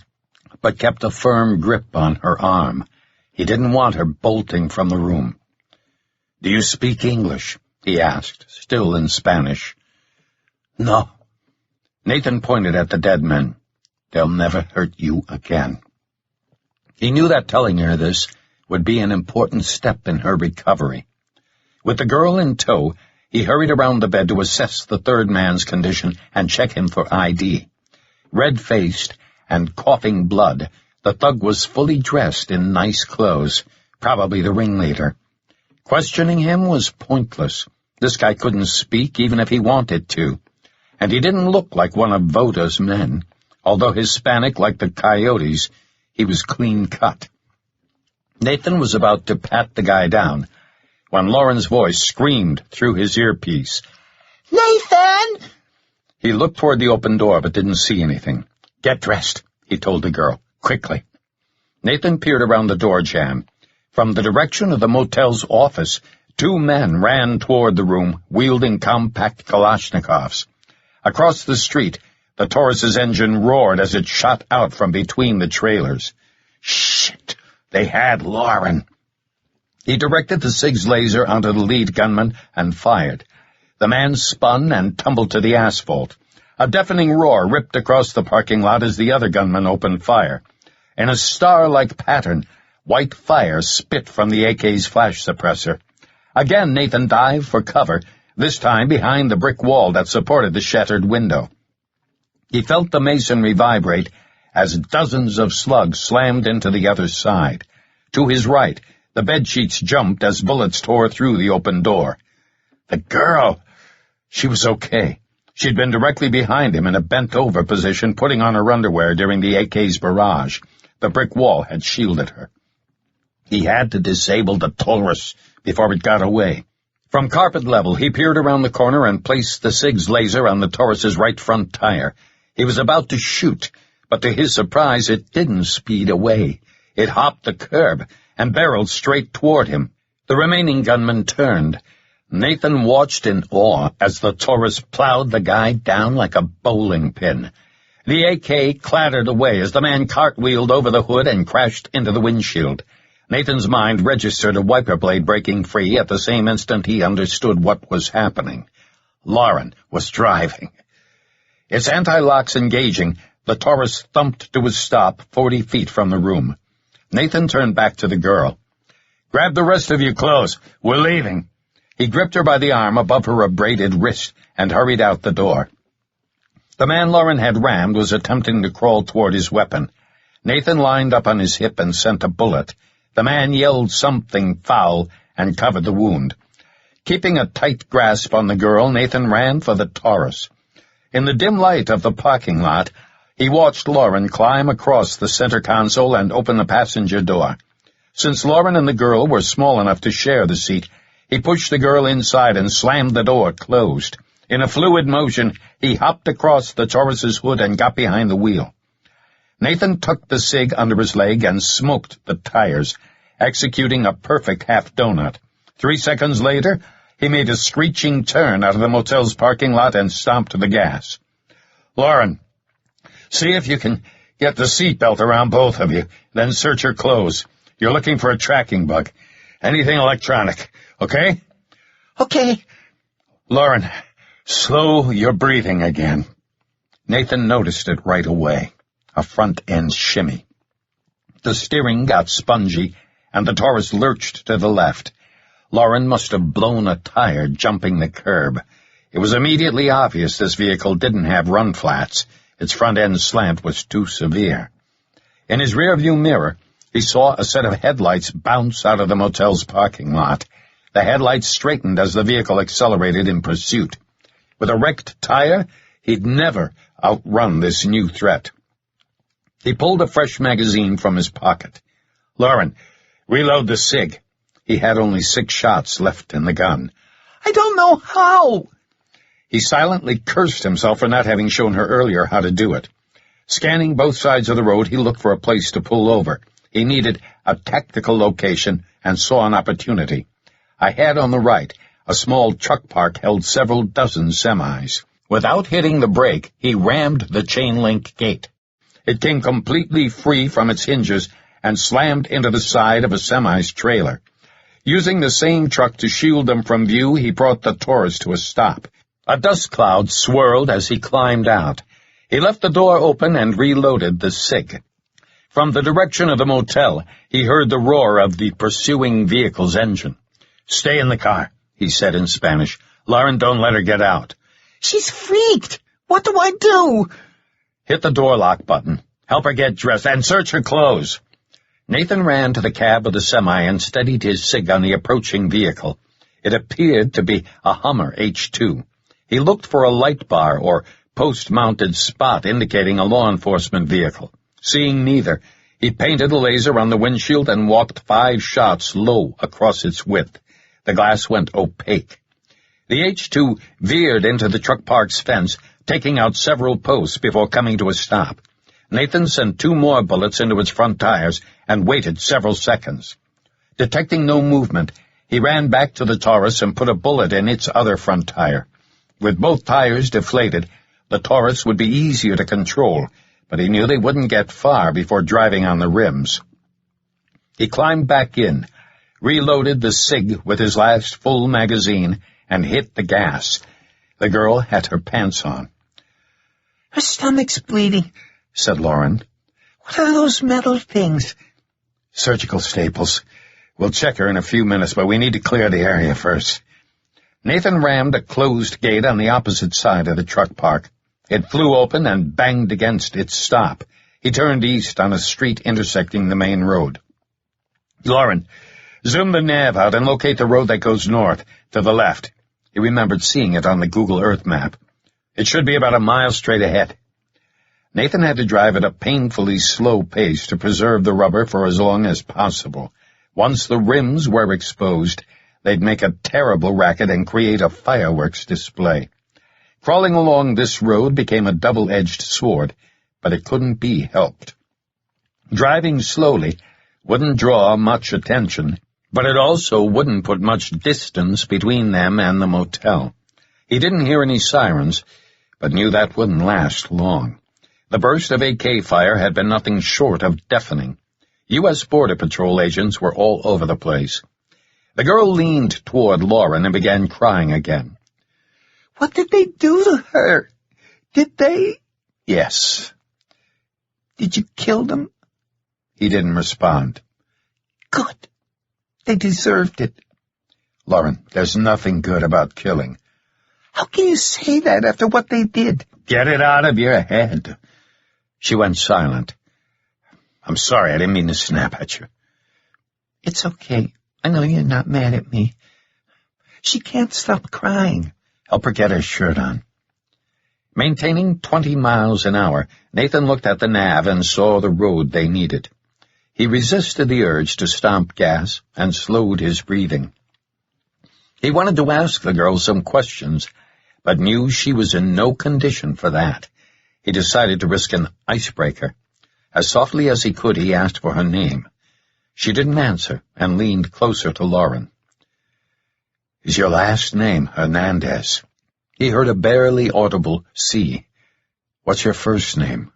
but kept a firm grip on her arm. He didn't want her bolting from the room. "Do you speak English?" he asked, still in Spanish. "No." Nathan pointed at the dead men. "They'll never hurt you again." He knew that telling her this would be an important step in her recovery. With the girl in tow, he hurried around the bed to assess the third man's condition and check him for ID. Red-faced and coughing blood, the thug was fully dressed in nice clothes, probably the ringleader. Questioning him was pointless. This guy couldn't speak even if he wanted to. And he didn't look like one of Voda's men. Although Hispanic like the coyotes, he was clean-cut. Nathan was about to pat the guy down when Lauren's voice screamed through his earpiece. "Nathan!" He looked toward the open door but didn't see anything. "Get dressed," he told the girl, quickly. Nathan peered around the door jamb. From the direction of the motel's office, 2 men ran toward the room, wielding compact Kalashnikovs. Across the street, the Taurus's engine roared as it shot out from between the trailers. Shit! They had Lauren. He directed the SIG's laser onto the lead gunman and fired. The man spun and tumbled to the asphalt. A deafening roar ripped across the parking lot as the other gunman opened fire. In a star-like pattern, white fire spit from the AK's flash suppressor. Again Nathan dived for cover, this time behind the brick wall that supported the shattered window. He felt the masonry vibrate as dozens of slugs slammed into the other side. To his right, the bedsheets jumped as bullets tore through the open door. The girl! She was okay. She'd been directly behind him in a bent-over position, putting on her underwear during the AK's barrage. The brick wall had shielded her. He had to disable the Taurus before it got away. From carpet level, he peered around the corner and placed the SIG's laser on the Taurus's right front tire. He was about to shoot, but to his surprise, it didn't speed away. It hopped the curb and barreled straight toward him. The remaining gunman turned. Nathan watched in awe as the Taurus plowed the guy down like a bowling pin. The AK clattered away as the man cartwheeled over the hood and crashed into the windshield. Nathan's mind registered a wiper blade breaking free at the same instant he understood what was happening. Lauren was driving. Its anti-locks engaging, the Taurus thumped to a stop 40 feet from the room. Nathan turned back to the girl. "Grab the rest of your clothes. We're leaving." He gripped her by the arm above her abraded wrist and hurried out the door. The man Lauren had rammed was attempting to crawl toward his weapon. Nathan lined up on his hip and sent a bullet. The man yelled something foul and covered the wound. Keeping a tight grasp on the girl, Nathan ran for the Taurus. In the dim light of the parking lot, he watched Lauren climb across the center console and open the passenger door. Since Lauren and the girl were small enough to share the seat, he pushed the girl inside and slammed the door closed. In a fluid motion, he hopped across the Taurus's hood and got behind the wheel. Nathan tucked the SIG under his leg and smoked the tires, executing a perfect half-donut. 3 seconds later, he made a screeching turn out of the motel's parking lot and stomped the gas. "Lauren, see if you can get the seatbelt around both of you, then search your clothes. You're looking for a tracking bug. Anything electronic, okay?" "Okay." "Lauren, slow your breathing again." Nathan noticed it right away. A front-end shimmy. The steering got spongy, and the Taurus lurched to the left. Lauren must have blown a tire jumping the curb. It was immediately obvious this vehicle didn't have run flats. Its front-end slant was too severe. In his rearview mirror, he saw a set of headlights bounce out of the motel's parking lot. The headlights straightened as the vehicle accelerated in pursuit. With a wrecked tire, he'd never outrun this new threat. He pulled a fresh magazine from his pocket. "Lauren, reload the SIG." He had only 6 shots left in the gun. "I don't know how." He silently cursed himself for not having shown her earlier how to do it. Scanning both sides of the road, he looked for a place to pull over. He needed a tactical location and saw an opportunity. Ahead on the right, a small truck park held several dozen semis. Without hitting the brake, he rammed the chain-link gate. It came completely free from its hinges and slammed into the side of a semi's trailer. Using the same truck to shield them from view, he brought the Taurus to a stop. A dust cloud swirled as he climbed out. He left the door open and reloaded the SIG. From the direction of the motel, he heard the roar of the pursuing vehicle's engine. "Stay in the car," he said in Spanish. "Lauren, don't let her get out." She's freaked. What do I do? Hit the door lock button. Help her get dressed and search her clothes. Nathan ran to the cab of the semi and steadied his SIG on the approaching vehicle. It appeared to be a Hummer H2. He looked for a light bar or post-mounted spot indicating a law enforcement vehicle. Seeing neither, he painted a laser on the windshield and walked 5 shots low across its width. The glass went opaque. The H2 veered into the truck park's fence, taking out several posts before coming to a stop. Nathan sent 2 more bullets into its front tires and waited several seconds. Detecting no movement, he ran back to the Taurus and put a bullet in its other front tire. With both tires deflated, the Taurus would be easier to control, but he knew they wouldn't get far before driving on the rims. He climbed back in, reloaded the SIG with his last full magazine, and hit the gas. The girl had her pants on. Her stomach's bleeding, said Lauren. What are those metal things? Surgical staples. We'll check her in a few minutes, but we need to clear the area first. Nathan rammed a closed gate on the opposite side of the truck park. It flew open and banged against its stop. He turned east on a street intersecting the main road. Lauren, zoom the nav out and locate the road that goes north, to the left. He remembered seeing it on the Google Earth map. It should be about a mile straight ahead. Nathan had to drive at a painfully slow pace to preserve the rubber for as long as possible. Once the rims were exposed, they'd make a terrible racket and create a fireworks display. Crawling along this road became a double-edged sword, but it couldn't be helped. Driving slowly wouldn't draw much attention, but it also wouldn't put much distance between them and the motel. He didn't hear any sirens, but knew that wouldn't last long. The burst of AK fire had been nothing short of deafening. U.S. Border Patrol agents were all over the place. The girl leaned toward Lauren and began crying again. What did they do to her? Did they? Yes. Did you kill them? He didn't respond. Good. They deserved it. Lauren, there's nothing good about killing. How can you say that after what they did? Get it out of your head. She went silent. I'm sorry, I didn't mean to snap at you. It's okay. I know you're not mad at me. She can't stop crying. Help her get her shirt on. Maintaining 20 miles an hour, Nathan looked at the nav and saw the road they needed. He resisted the urge to stomp gas and slowed his breathing. He wanted to ask the girl some questions, but knew she was in no condition for that. He decided to risk an icebreaker. As softly as he could, he asked for her name. She didn't answer and leaned closer to Lauren. Is your last name Hernandez? He heard a barely audible C. What's your first name?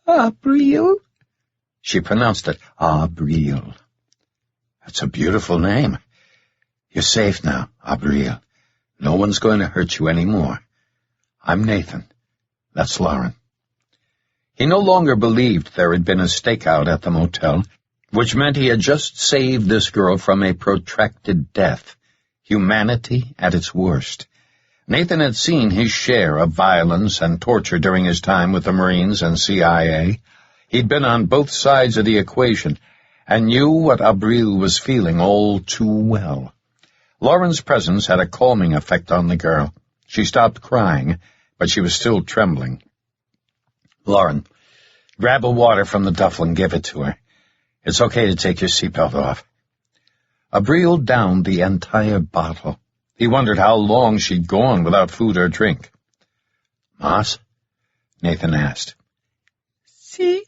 Abril. She pronounced it Abril. That's a beautiful name. You're safe now, Abril. No one's going to hurt you anymore. I'm Nathan. That's Lauren. He no longer believed there had been a stakeout at the motel, which meant he had just saved this girl from a protracted death. Humanity at its worst. Nathan had seen his share of violence and torture during his time with the Marines and CIA. He'd been on both sides of the equation and knew what Abril was feeling all too well. Lauren's presence had a calming effect on the girl. She stopped crying, but she was still trembling. Lauren, grab a water from the duffel and give it to her. It's okay to take your seatbelt off. Abril downed the entire bottle. He wondered how long she'd gone without food or drink. Mas? Nathan asked. Si,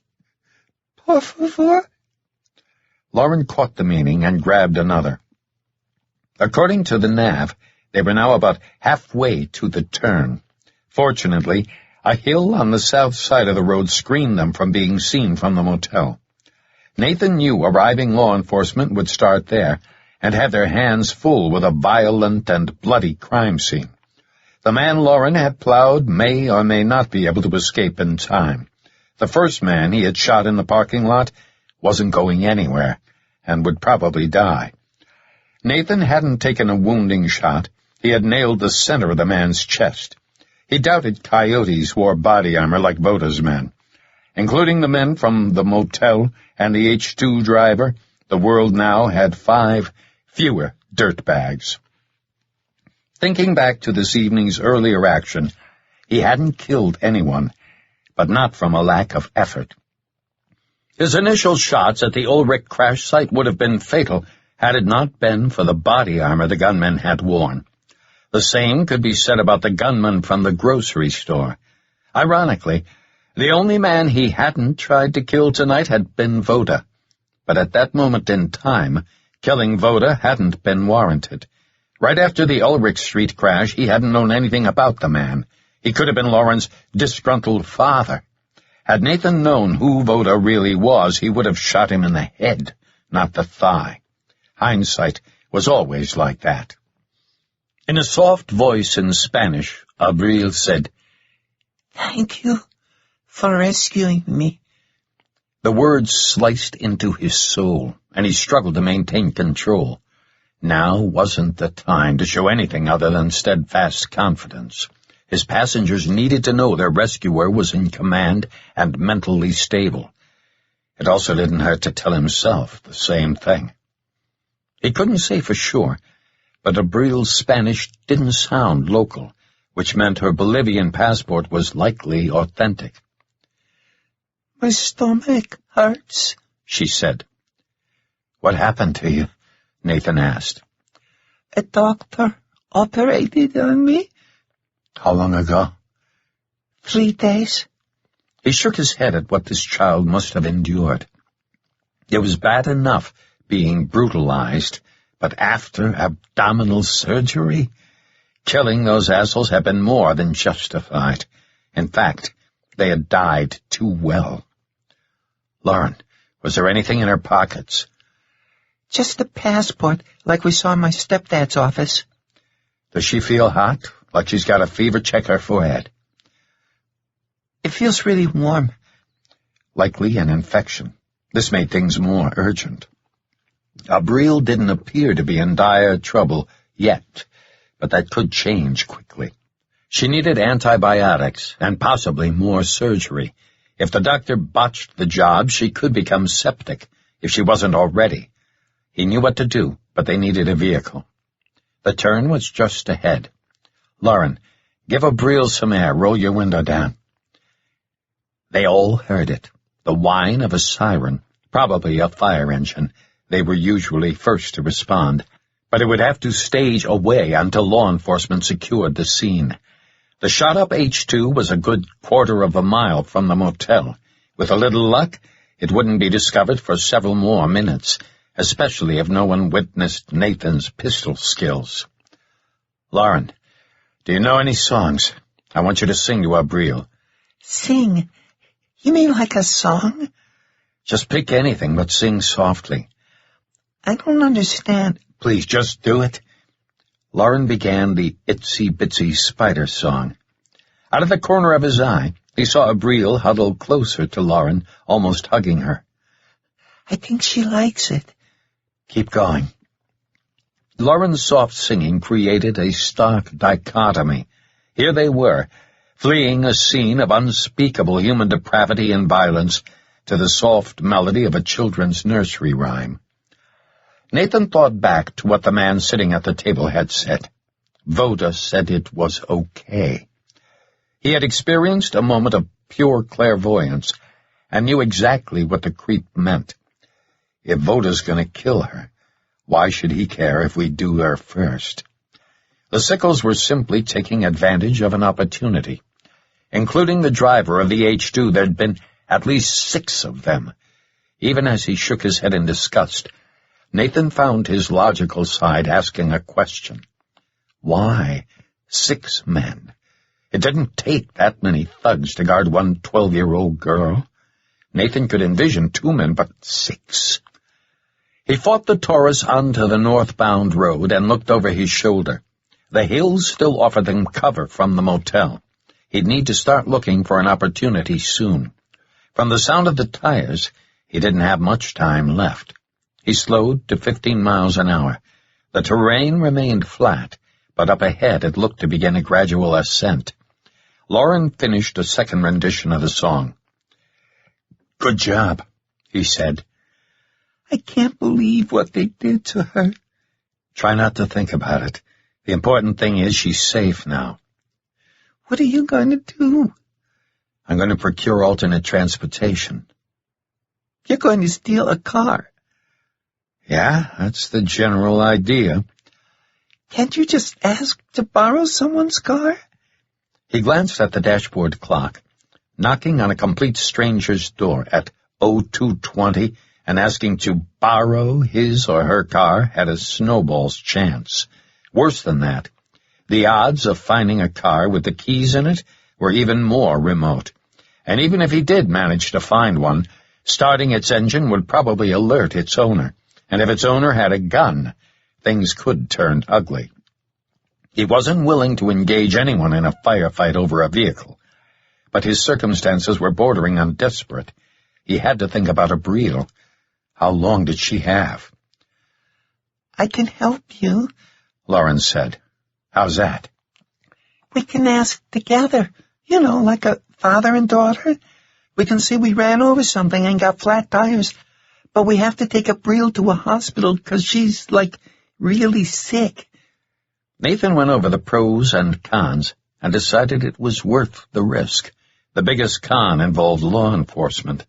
por favor. Lauren caught the meaning and grabbed another. According to the nav, They were now about halfway to the turn. Fortunately, a hill on the south side of the road screened them from being seen from the motel. Nathan knew arriving law enforcement would start there and have their hands full with a violent and bloody crime scene. The man Lauren had plowed may or may not be able to escape in time. The first man he had shot in the parking lot wasn't going anywhere and would probably die. Nathan hadn't taken a wounding shot. He had nailed the center of the man's chest. He doubted coyotes wore body armor like Voda's men. Including the men from the motel and the H2 driver, the world now had 5 fewer dirtbags. Thinking back to this evening's earlier action, he hadn't killed anyone, but not from a lack of effort. His initial shots at the Ulrich crash site would have been fatal had it not been for the body armor the gunmen had worn. The same could be said about the gunman from the grocery store. Ironically, the only man he hadn't tried to kill tonight had been Voda. But at that moment in time, killing Voda hadn't been warranted. Right after the Ulrich Street crash, he hadn't known anything about the man. He could have been Lauren's disgruntled father. Had Nathan known who Voda really was, he would have shot him in the head, not the thigh. Hindsight was always like that. In a soft voice in Spanish, Abril said, "Thank you for rescuing me." The words sliced into his soul, and he struggled to maintain control. Now wasn't the time to show anything other than steadfast confidence. His passengers needed to know their rescuer was in command and mentally stable. It also didn't hurt to tell himself the same thing. He couldn't say for sure, but Abril's Spanish didn't sound local, which meant her Bolivian passport was likely authentic. "My stomach hurts," she said. "What happened to you?" Nathan asked. "A doctor operated on me." "How long ago?" 3 days. He shook his head at what this child must have endured. It was bad enough being brutalized, but after abdominal surgery? Killing those assholes had been more than justified. In fact, they had died too well. "Lauren, was there anything in her pockets?" "Just a passport, like we saw in my stepdad's office." "Does she feel hot, like she's got a fever? Check her forehead." "It feels really warm." Likely an infection. This made things more urgent. Abril didn't appear to be in dire trouble yet, but that could change quickly. She needed antibiotics and possibly more surgery. If the doctor botched the job, she could become septic, if she wasn't already. He knew what to do, but they needed a vehicle. The turn was just ahead. "Lauren, give Abril some air. Roll your window down." They all heard it, the whine of a siren, probably a fire engine. They were usually first to respond, but it would have to stage away until law enforcement secured the scene. The shot-up H2 was a good quarter of a mile from the motel. With a little luck, it wouldn't be discovered for several more minutes, especially if no one witnessed Nathan's pistol skills. "Lauren, do you know any songs? I want you to sing to Abril." "Sing? You mean like a song?" "Just pick anything, but sing softly." "I don't understand." "Please, just do it." Lauren began the itsy-bitsy spider song. Out of the corner of his eye, he saw Abril huddle closer to Lauren, almost hugging her. "I think she likes it." "Keep going." Lauren's soft singing created a stark dichotomy. Here they were, fleeing a scene of unspeakable human depravity and violence to the soft melody of a children's nursery rhyme. Nathan thought back to what the man sitting at the table had said. Voda said it was okay. He had experienced a moment of pure clairvoyance and knew exactly what the creep meant. If Voda's going to kill her, why should he care if we do her first? The Sickles were simply taking advantage of an opportunity. Including the driver of the H2, there'd been at least 6 of them. Even as he shook his head in disgust, Nathan found his logical side asking a question. Why 6 men? It didn't take that many thugs to guard one 12-year-old girl. Nathan could envision 2 men, but 6. He fought the Taurus onto the northbound road and looked over his shoulder. The hills still offered them cover from the motel. He'd need to start looking for an opportunity soon. From the sound of the tires, he didn't have much time left. He slowed to 15 miles an hour. The terrain remained flat, but up ahead it looked to begin a gradual ascent. Lauren finished a second rendition of the song. "Good job," he said. I can't believe what they did to her. Try not to think about it. The important thing is she's safe now. What are you going to do? I'm going to procure alternate transportation. You're going to steal a car. Yeah, that's the general idea. Can't you just ask to borrow someone's car? He glanced at the dashboard clock. Knocking on a complete stranger's door at 02:20 and asking to borrow his or her car had a snowball's chance. Worse than that, the odds of finding a car with the keys in it were even more remote. And even if he did manage to find one, starting its engine would probably alert its owner. And if its owner had a gun, things could turn ugly. He wasn't willing to engage anyone in a firefight over a vehicle, but his circumstances were bordering on desperate. He had to think about a Brielle. How long did she have? I can help you, Lauren said. How's that? We can ask together, like a father and daughter. We can say we ran over something and got flat tires, but we have to take a Brielle to a hospital because she's, really sick. Nathan went over the pros and cons and decided it was worth the risk. The biggest con involved law enforcement.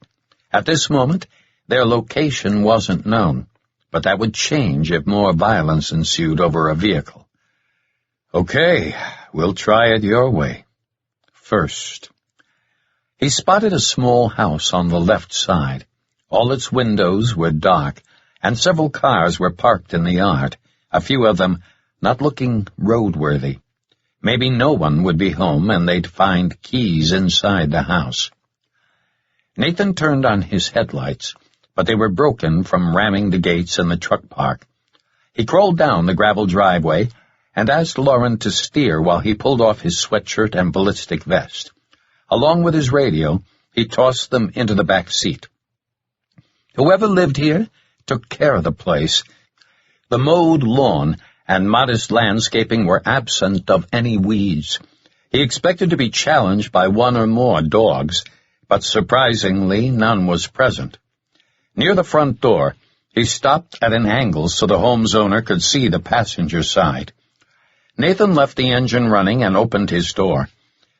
At this moment, their location wasn't known, but that would change if more violence ensued over a vehicle. Okay, we'll try it your way. First. He spotted a small house on the left side. All its windows were dark, and several cars were parked in the yard, a few of them not looking roadworthy. Maybe no one would be home, and they'd find keys inside the house. Nathan turned on his headlights, but they were broken from ramming the gates in the truck park. He crawled down the gravel driveway and asked Lauren to steer while he pulled off his sweatshirt and ballistic vest. Along with his radio, he tossed them into the back seat. Whoever lived here took care of the place. The mowed lawn and modest landscaping were absent of any weeds. He expected to be challenged by one or more dogs, but surprisingly none was present. Near the front door, he stopped at an angle so the home's owner could see the passenger side. Nathan left the engine running and opened his door.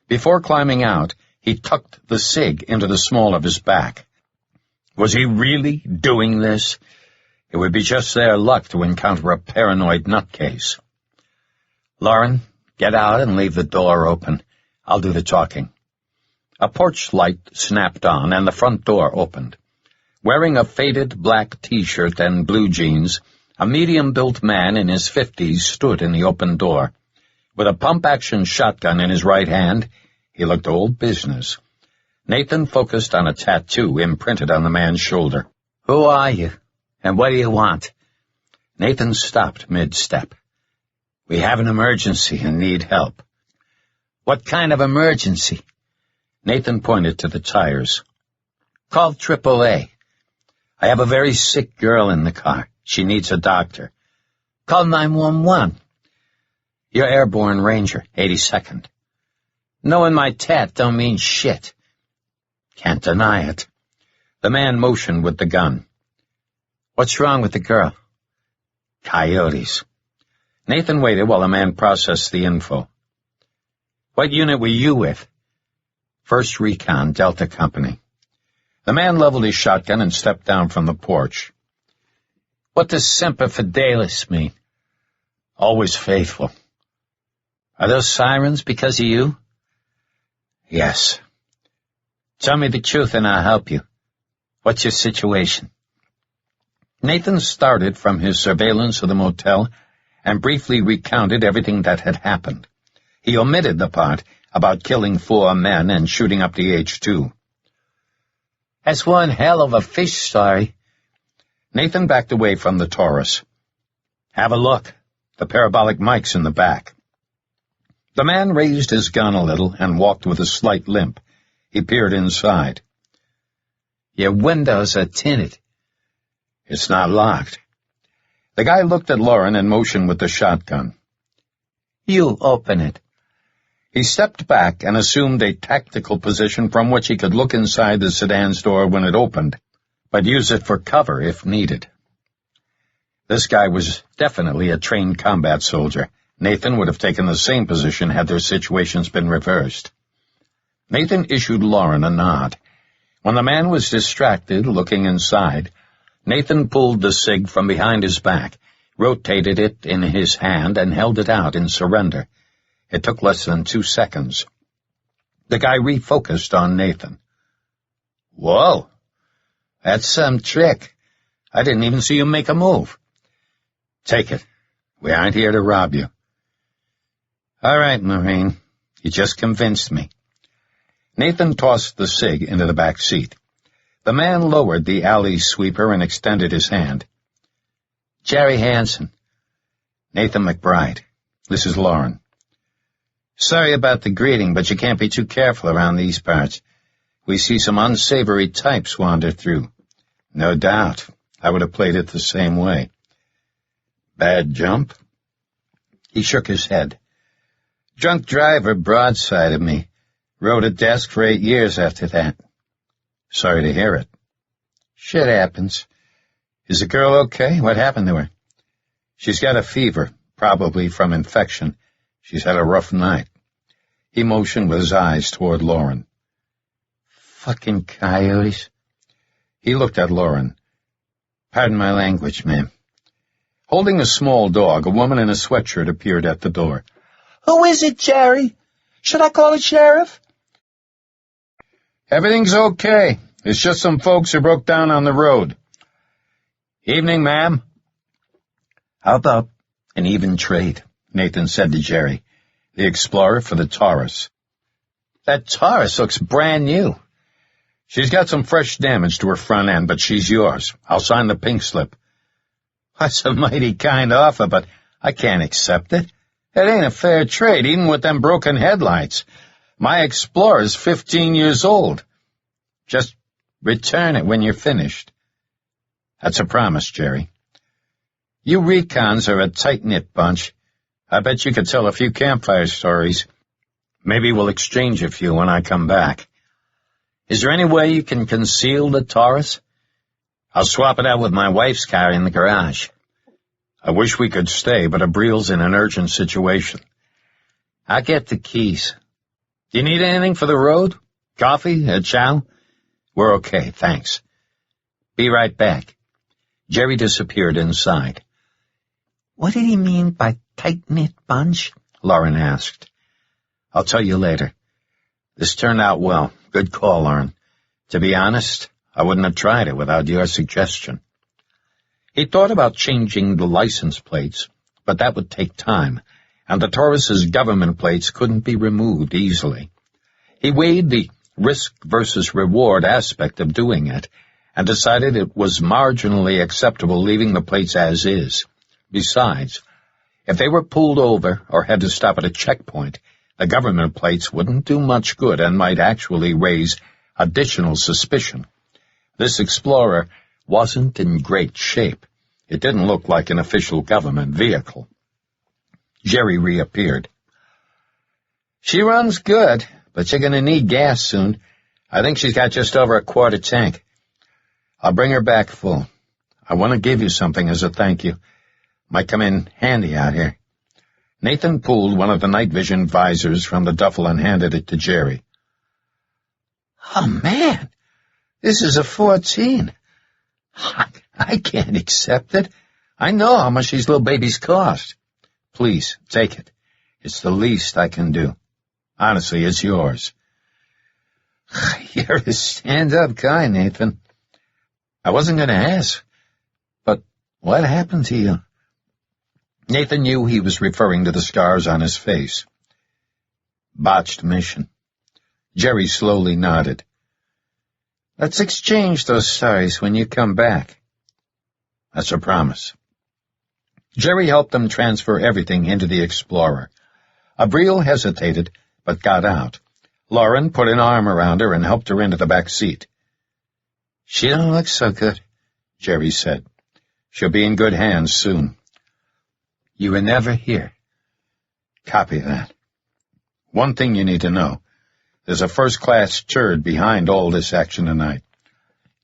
Before climbing out, he tucked the cig into the small of his back. Was he really doing this? It would be just their luck to encounter a paranoid nutcase. Lauren, get out and leave the door open. I'll do the talking. A porch light snapped on and the front door opened. Wearing a faded black T-shirt and blue jeans, a medium-built man in his 50s stood in the open door. With a pump-action shotgun in his right hand, he looked old business. Nathan focused on a tattoo imprinted on the man's shoulder. Who are you, and what do you want? Nathan stopped mid-step. We have an emergency and need help. What kind of emergency? Nathan pointed to the tires. Call AAA. I have a very sick girl in the car. She needs a doctor. Call 911. You're Airborne Ranger, 82nd. Knowing my tat don't mean shit. Can't deny it. The man motioned with the gun. What's wrong with the girl? Coyotes. Nathan waited while the man processed the info. What unit were you with? 1st Recon, Delta Company. The man leveled his shotgun and stepped down from the porch. What does Semper Fidelis mean? Always faithful. Are those sirens because of you? Yes. Tell me the truth and I'll help you. What's your situation? Nathan started from his surveillance of the motel and briefly recounted everything that had happened. He omitted the part about killing 4 men and shooting up the H-2. That's one hell of a fish story. Nathan backed away from the Taurus. Have a look. The parabolic mic's in the back. The man raised his gun a little and walked with a slight limp. He peered inside. Your windows are tinted. It's not locked. The guy looked at Lauren and motioned with the shotgun. You open it. He stepped back and assumed a tactical position from which he could look inside the sedan's door when it opened, but use it for cover if needed. This guy was definitely a trained combat soldier. Nathan would have taken the same position had their situations been reversed. Nathan issued Lauren a nod. When the man was distracted, looking inside, Nathan pulled the SIG from behind his back, rotated it in his hand, and held it out in surrender. It took less than 2 seconds. The guy refocused on Nathan. Whoa, that's some trick. I didn't even see you make a move. Take it. We aren't here to rob you. All right, Marine. You just convinced me. Nathan tossed the SIG into the back seat. The man lowered the alley sweeper and extended his hand. Jerry Hansen. Nathan McBride. This is Lauren. Sorry about the greeting, but you can't be too careful around these parts. We see some unsavory types wander through. No doubt. I would have played it the same way. Bad jump? He shook his head. Drunk driver broadsided me. Rode a desk for 8 years after that. Sorry to hear it. Shit happens. Is the girl okay? What happened to her? She's got a fever, probably from infection. She's had a rough night. He motioned with his eyes toward Lauren. Fucking coyotes. He looked at Lauren. Pardon my language, ma'am. Holding a small dog, a woman in a sweatshirt appeared at the door. Who is it, Jerry? Should I call the sheriff? Everything's okay. It's just some folks who broke down on the road. Evening, ma'am. How about an even trade? Nathan said to Jerry, the Explorer for the Taurus. That Taurus looks brand new. She's got some fresh damage to her front end, but she's yours. I'll sign the pink slip. That's a mighty kind offer, but I can't accept it. It ain't a fair trade, even with them broken headlights. My Explorer's 15 years old. Just return it when you're finished. That's a promise, Jerry. You recons are a tight-knit bunch. I bet you could tell a few campfire stories. Maybe we'll exchange a few when I come back. Is there any way you can conceal the Taurus? I'll swap it out with my wife's car in the garage. I wish we could stay, but Abril's in an urgent situation. I'll get the keys. Do you need anything for the road? Coffee? A chow? We're okay, thanks. Be right back. Jerry disappeared inside. What did he mean by tight-knit bunch? Lauren asked. I'll tell you later. This turned out well. Good call, Lauren. To be honest, I wouldn't have tried it without your suggestion. He thought about changing the license plates, but that would take time, and the Taurus's government plates couldn't be removed easily. He weighed the risk versus reward aspect of doing it, and decided it was marginally acceptable leaving the plates as is. Besides, if they were pulled over or had to stop at a checkpoint, the government plates wouldn't do much good and might actually raise additional suspicion. This Explorer wasn't in great shape. It didn't look like an official government vehicle. Jerry reappeared. She runs good, but you're going to need gas soon. I think she's got just over a quarter tank. I'll bring her back full. I want to give you something as a thank you. Might come in handy out here. Nathan pulled one of the night vision visors from the duffel and handed it to Jerry. Oh, man, this is a 14. I can't accept it. I know how much these little babies cost. Please, take it. It's the least I can do. Honestly, it's yours. You're a stand-up guy, Nathan. I wasn't going to ask, but what happened to you? Nathan knew he was referring to the scars on his face. Botched mission. Jerry slowly nodded. Let's exchange those stories when you come back. That's a promise. Jerry helped them transfer everything into the Explorer. Abril hesitated, but got out. Lauren put an arm around her and helped her into the back seat. She don't look so good, Jerry said. She'll be in good hands soon. You were never here. Copy that. One thing you need to know. There's a first-class turd behind all this action tonight.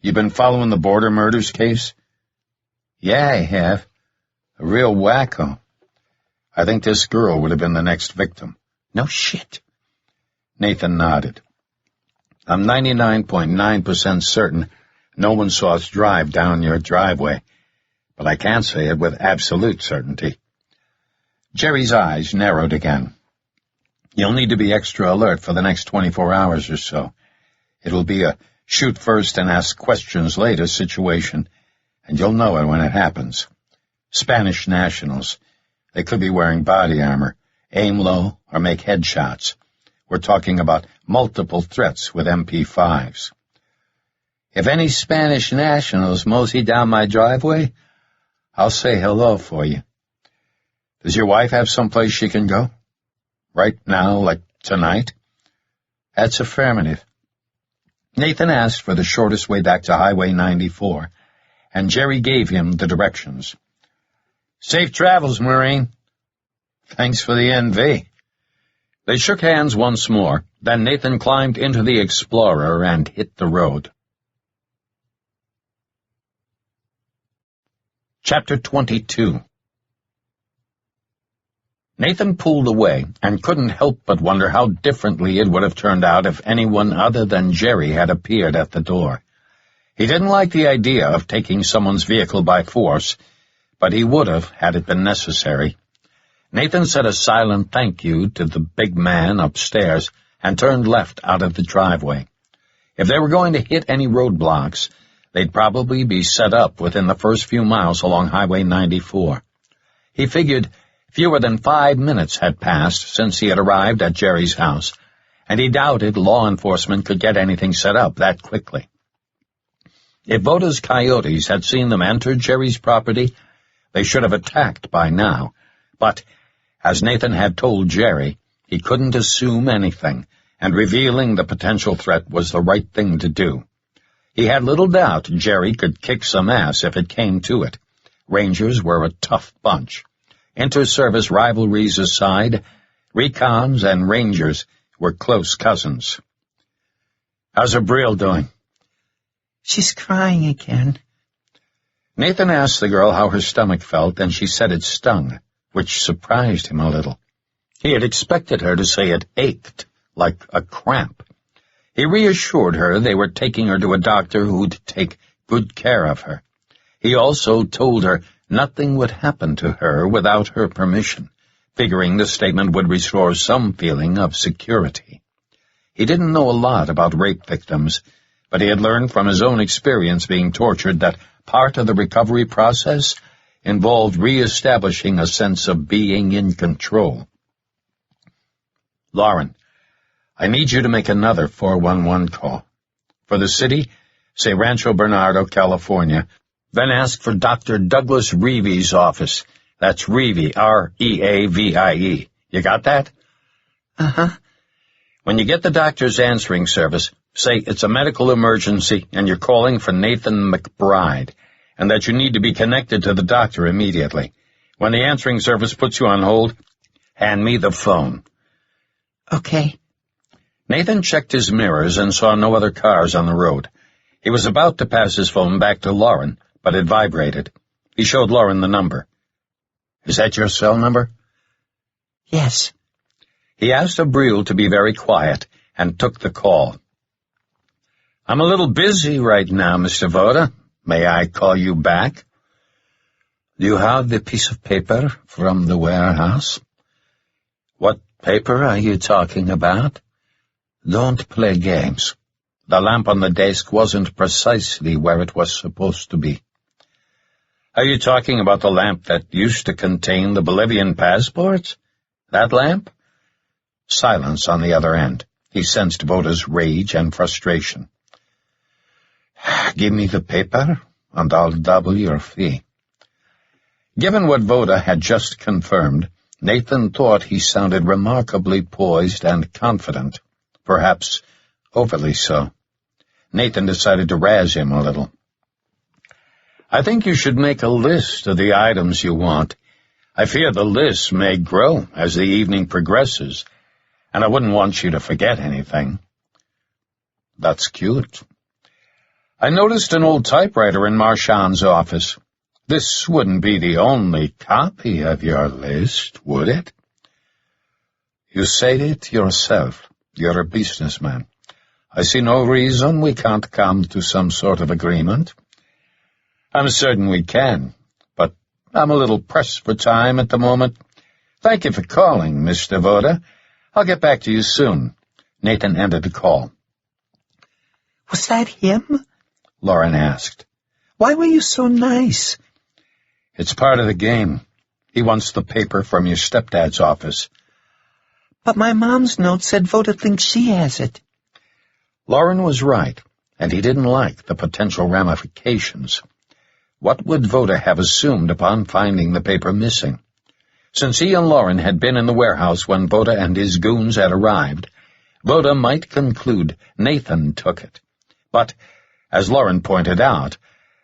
You been following the border murders case? Yeah, I have. A real wacko. I think this girl would have been the next victim. No shit. Nathan nodded. I'm 99.9% certain no one saw us drive down your driveway, but I can't say it with absolute certainty. Jerry's eyes narrowed again. You'll need to be extra alert for the next 24 hours or so. It'll be a shoot first and ask questions later situation, and you'll know it when it happens. Spanish nationals. They could be wearing body armor, aim low, or make headshots. We're talking about multiple threats with MP5s. If any Spanish nationals mosey down my driveway, I'll say hello for you. Does your wife have someplace she can go? Right now, like tonight? That's affirmative. Nathan asked for the shortest way back to Highway 94, and Jerry gave him the directions. Safe travels, Marine. Thanks for the NV. They shook hands once more, then Nathan climbed into the Explorer and hit the road. Chapter 22. Nathan pulled away and couldn't help but wonder how differently it would have turned out if anyone other than Jerry had appeared at the door. He didn't like the idea of taking someone's vehicle by force, but he would have had it been necessary. Nathan said a silent thank you to the big man upstairs and turned left out of the driveway. If they were going to hit any roadblocks, they'd probably be set up within the first few miles along Highway 94. He figured fewer than 5 minutes had passed since he had arrived at Jerry's house, and he doubted law enforcement could get anything set up that quickly. If Voda's coyotes had seen them enter Jerry's property, they should have attacked by now, but, as Nathan had told Jerry, he couldn't assume anything, and revealing the potential threat was the right thing to do. He had little doubt Jerry could kick some ass if it came to it. Rangers were a tough bunch. Inter-service rivalries aside, recons and Rangers were close cousins. How's Abril doing? She's crying again. Nathan asked the girl how her stomach felt, and she said it stung, which surprised him a little. He had expected her to say it ached, like a cramp. He reassured her they were taking her to a doctor who'd take good care of her. He also told her nothing would happen to her without her permission, figuring the statement would restore some feeling of security. He didn't know a lot about rape victims, but he had learned from his own experience being tortured that part of the recovery process involved re-establishing a sense of being in control. Lauren, I need you to make another 411 call. For the city, say Rancho Bernardo, California, then ask for Dr. Douglas Reevy's office. That's Reevy, R-E-A-V-I-E. You got that? Uh-huh. When you get the doctor's answering service, say it's a medical emergency and you're calling for Nathan McBride, and that you need to be connected to the doctor immediately. When the answering service puts you on hold, hand me the phone. Okay. Nathan checked his mirrors and saw no other cars on the road. He was about to pass his phone back to Lauren, but it vibrated. He showed Lauren the number. Is that your cell number? Yes. He asked Abril to be very quiet and took the call. I'm a little busy right now, Mr. Voda. May I call you back? Do you have the piece of paper from the warehouse? What paper are you talking about? Don't play games. The lamp on the desk wasn't precisely where it was supposed to be. Are you talking about the lamp that used to contain the Bolivian passports? That lamp? Silence on the other end. He sensed Voda's rage and frustration. Give me the paper, and I'll double your fee. Given what Voda had just confirmed, Nathan thought he sounded remarkably poised and confident, perhaps overly so. Nathan decided to razz him a little. I think you should make a list of the items you want. I fear the list may grow as the evening progresses, and I wouldn't want you to forget anything. That's cute. I noticed an old typewriter in Marchand's office. This wouldn't be the only copy of your list, would it? You said it yourself. You're a businessman. I see no reason we can't come to some sort of agreement. I'm certain we can, but I'm a little pressed for time at the moment. Thank you for calling, Mr. Voda. I'll get back to you soon. Nathan ended the call. Was that him? Lauren asked. Why were you so nice? It's part of the game. He wants the paper from your stepdad's office. But my mom's note said Voda thinks she has it. Lauren was right, and he didn't like the potential ramifications. What would Voda have assumed upon finding the paper missing? Since he and Lauren had been in the warehouse when Voda and his goons had arrived, Voda might conclude Nathan took it. But, as Lauren pointed out,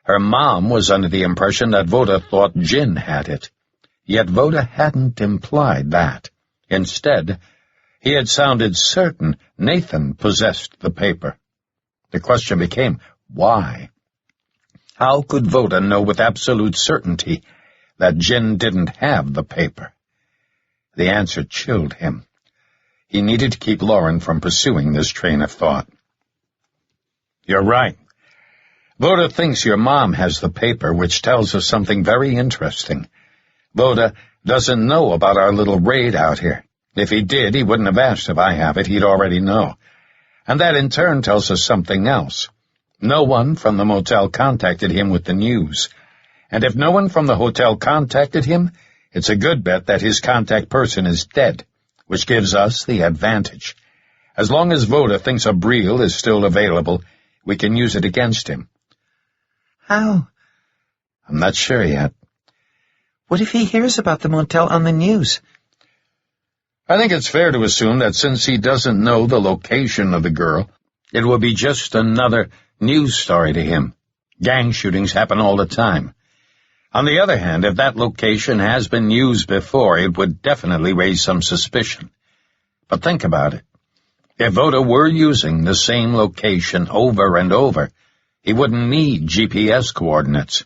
her mom was under the impression that Voda thought Jin had it. Yet Voda hadn't implied that. Instead, he had sounded certain Nathan possessed the paper. The question became, why? How could Voda know with absolute certainty that Jin didn't have the paper? The answer chilled him. He needed to keep Lauren from pursuing this train of thought. You're right. Voda thinks your mom has the paper, which tells us something very interesting. Voda doesn't know about our little raid out here. If he did, he wouldn't have asked if I have it. He'd already know. And that in turn tells us something else. No one from the motel contacted him with the news. And if no one from the hotel contacted him, it's a good bet that his contact person is dead, which gives us the advantage. As long as Voda thinks a Breel is still available, we can use it against him. How? I'm not sure yet. What if he hears about the motel on the news? I think it's fair to assume that since he doesn't know the location of the girl, it will be just another news story to him. Gang shootings happen all the time. On the other hand, if that location has been used before, it would definitely raise some suspicion. But think about it. If Voda were using the same location over and over, he wouldn't need GPS coordinates.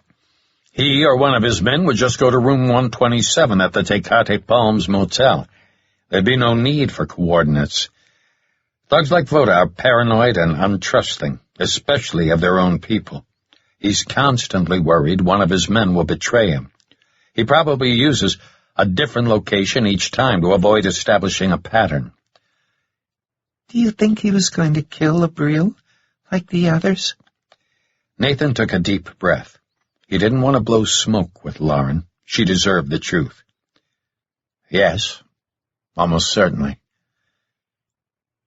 He or one of his men would just go to room 127 at the Tecate Palms Motel. There'd be no need for coordinates. Thugs like Voda are paranoid and untrusting, especially of their own people. He's constantly worried one of his men will betray him. He probably uses a different location each time to avoid establishing a pattern. Do you think he was going to kill a Breel, like the others? Nathan took a deep breath. He didn't want to blow smoke with Lauren. She deserved the truth. Yes, almost certainly.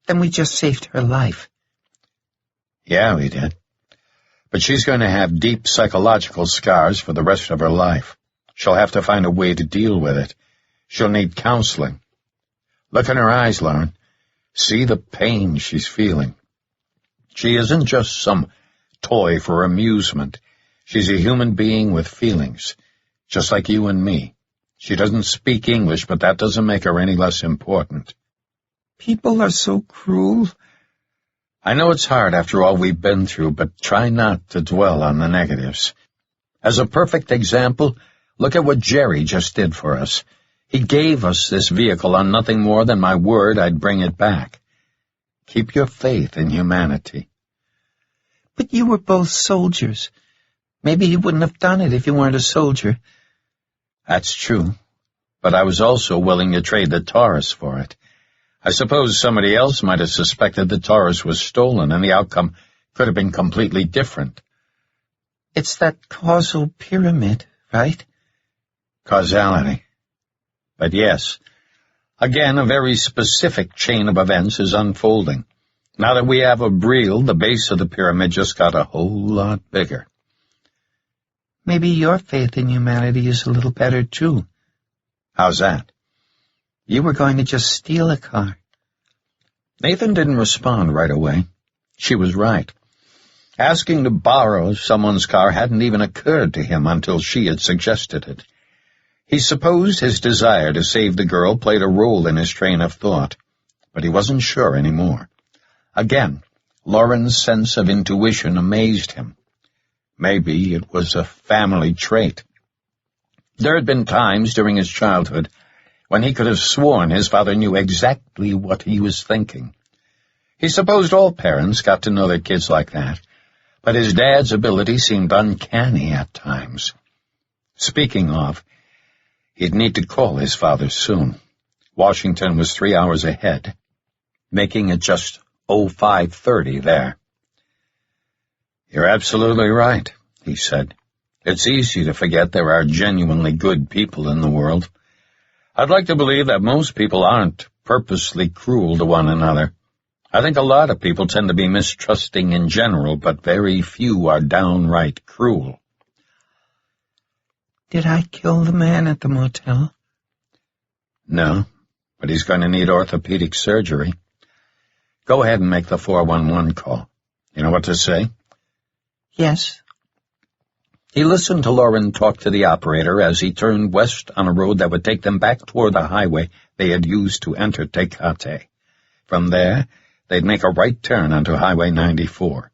Then we just saved her life. Yeah, we did. But she's going to have deep psychological scars for the rest of her life. She'll have to find a way to deal with it. She'll need counseling. Look in her eyes, Lauren. See the pain she's feeling. She isn't just some toy for amusement. She's a human being with feelings, just like you and me. She doesn't speak English, but that doesn't make her any less important. People are so cruel. I know it's hard after all we've been through, but try not to dwell on the negatives. As a perfect example, look at what Jerry just did for us. He gave us this vehicle on nothing more than my word I'd bring it back. Keep your faith in humanity. But you were both soldiers. Maybe he wouldn't have done it if you weren't a soldier. That's true, but I was also willing to trade the Taurus for it. I suppose somebody else might have suspected the Taurus was stolen, and the outcome could have been completely different. It's that causal pyramid, right? Causality. But yes, again, a very specific chain of events is unfolding. Now that we have a Breel, the base of the pyramid just got a whole lot bigger. Maybe your faith in humanity is a little better, too. How's that? You were going to just steal a car. Nathan didn't respond right away. She was right. Asking to borrow someone's car hadn't even occurred to him until she had suggested it. He supposed his desire to save the girl played a role in his train of thought, but he wasn't sure anymore. Again, Lauren's sense of intuition amazed him. Maybe it was a family trait. There had been times during his childhood when he could have sworn his father knew exactly what he was thinking. He supposed all parents got to know their kids like that, but his dad's ability seemed uncanny at times. Speaking of, he'd need to call his father soon. Washington was 3 hours ahead, making it just 05:30 there. You're absolutely right, he said. It's easy to forget there are genuinely good people in the world. I'd like to believe that most people aren't purposely cruel to one another. I think a lot of people tend to be mistrusting in general, but very few are downright cruel. Did I kill the man at the motel? No, but he's going to need orthopedic surgery. Go ahead and make the 411 call. You know what to say? Yes. He listened to Lauren talk to the operator as he turned west on a road that would take them back toward the highway they had used to enter Tecate. From there, they'd make a right turn onto Highway 94.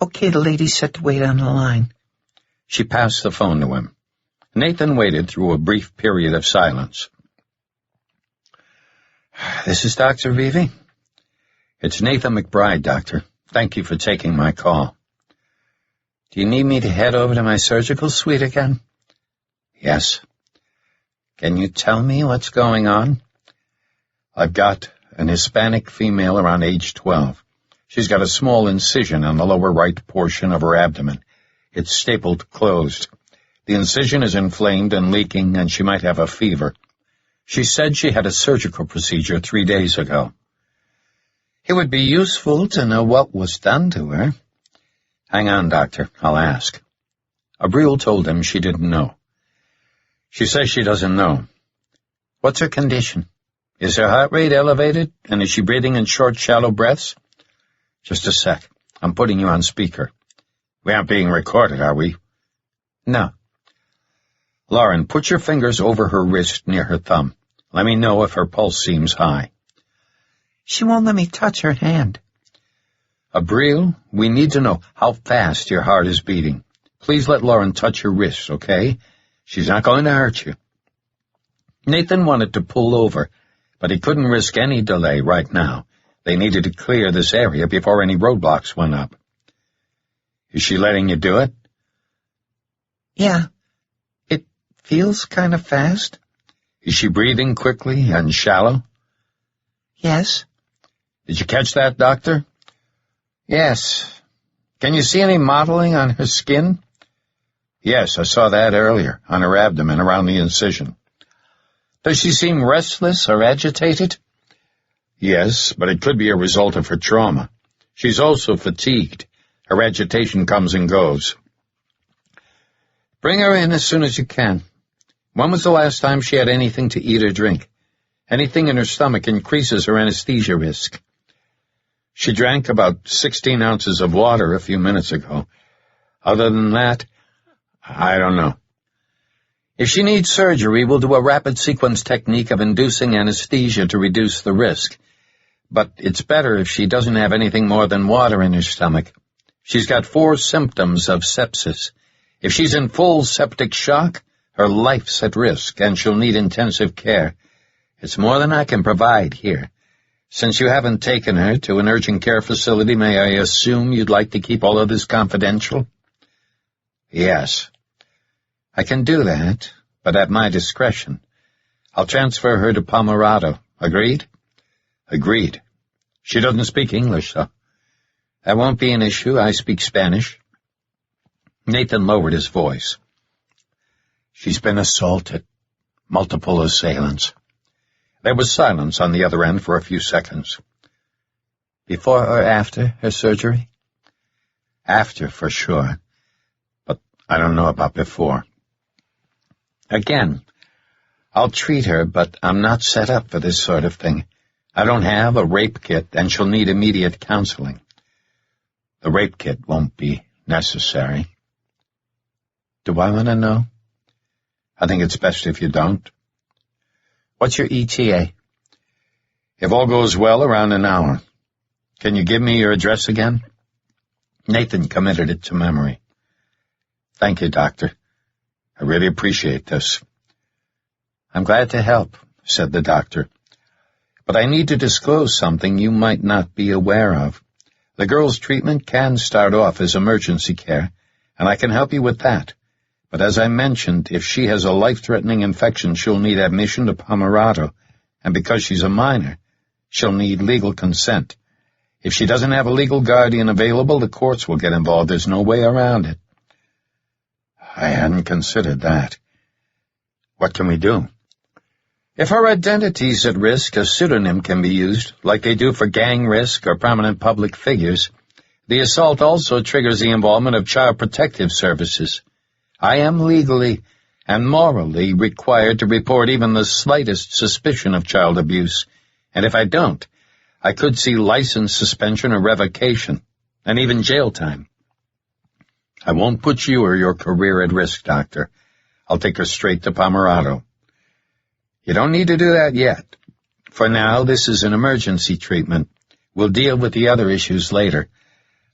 Okay, the lady said to wait on the line. She passed the phone to him. Nathan waited through a brief period of silence. This is Dr. Reevy? It's Nathan McBride, Doctor. Thank you for taking my call. Do you need me to head over to my surgical suite again? Yes. Can you tell me what's going on? I've got an Hispanic female around age 12. She's got a small incision on the lower right portion of her abdomen. It's stapled closed. The incision is inflamed and leaking, and she might have a fever. She said she had a surgical procedure 3 days ago. It would be useful to know what was done to her. Hang on, Doctor. I'll ask. Abril told him she didn't know. She says she doesn't know. What's her condition? Is her heart rate elevated, and is she breathing in short, shallow breaths? Just a sec. I'm putting you on speaker. We aren't being recorded, are we? No. Lauren, put your fingers over her wrist near her thumb. Let me know if her pulse seems high. She won't let me touch her hand. Abril, we need to know how fast your heart is beating. Please let Lauren touch your wrist, okay? She's not going to hurt you. Nathan wanted to pull over, but he couldn't risk any delay right now. They needed to clear this area before any roadblocks went up. Is she letting you do it? Yeah. It feels kind of fast. Is she breathing quickly and shallow? Yes. Did you catch that, Doctor? Yes. Can you see any mottling on her skin? Yes, I saw that earlier, on her abdomen around the incision. Does she seem restless or agitated? Yes, but it could be a result of her trauma. She's also fatigued. Her agitation comes and goes. Bring her in as soon as you can. When was the last time she had anything to eat or drink? Anything in her stomach increases her anesthesia risk. She drank about 16 ounces of water a few minutes ago. Other than that, I don't know. If she needs surgery, we'll do a rapid sequence technique of inducing anesthesia to reduce the risk. But it's better if she doesn't have anything more than water in her stomach. She's got 4 symptoms of sepsis. If she's in full septic shock, her life's at risk, and she'll need intensive care. It's more than I can provide here. Since you haven't taken her to an urgent care facility, may I assume you'd like to keep all of this confidential? Yes. I can do that, but at my discretion. I'll transfer her to Pomerado. Agreed? Agreed. She doesn't speak English, though. That won't be an issue. I speak Spanish. Nathan lowered his voice. She's been assaulted. Multiple assailants. There was silence on the other end for a few seconds. Before or after her surgery? After, for sure. But I don't know about before. Again, I'll treat her, but I'm not set up for this sort of thing. I don't have a rape kit, and she'll need immediate counseling. The rape kit won't be necessary. Do I want to know? I think it's best if you don't. What's your ETA? If all goes well, around an hour. Can you give me your address again? Nathan committed it to memory. Thank you, Doctor. I really appreciate this. I'm glad to help, said the doctor. But I need to disclose something you might not be aware of. The girl's treatment can start off as emergency care, and I can help you with that. But as I mentioned, if she has a life-threatening infection, she'll need admission to Pomerado, and because she's a minor, she'll need legal consent. If she doesn't have a legal guardian available, the courts will get involved. There's no way around it. I hadn't considered that. What can we do? If her identity's at risk, a pseudonym can be used, like they do for gang risk or prominent public figures. The assault also triggers the involvement of Child Protective Services. I am legally and morally required to report even the slightest suspicion of child abuse, and if I don't, I could see license suspension or revocation, and even jail time. I won't put you or your career at risk, Doctor. I'll take her straight to Pomerado. You don't need to do that yet. For now, this is an emergency treatment. We'll deal with the other issues later.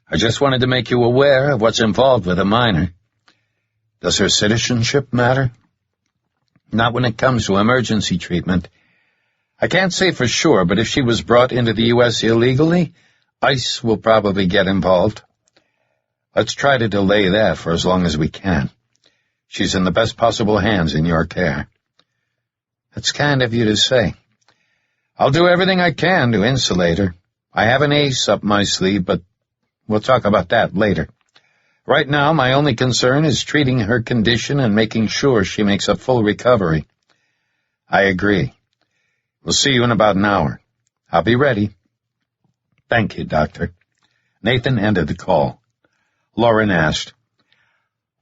I just wanted to make you aware of what's involved with a minor. Does her citizenship matter? Not when it comes to emergency treatment. I can't say for sure, but if she was brought into the U.S. illegally, ICE will probably get involved. Let's try to delay that for as long as we can. She's in the best possible hands in your care. That's kind of you to say. I'll do everything I can to insulate her. I have an ace up my sleeve, but we'll talk about that later. Right now, my only concern is treating her condition and making sure she makes a full recovery. I agree. We'll see you in about an hour. I'll be ready. Thank you, Doctor. Nathan ended the call. Lauren asked,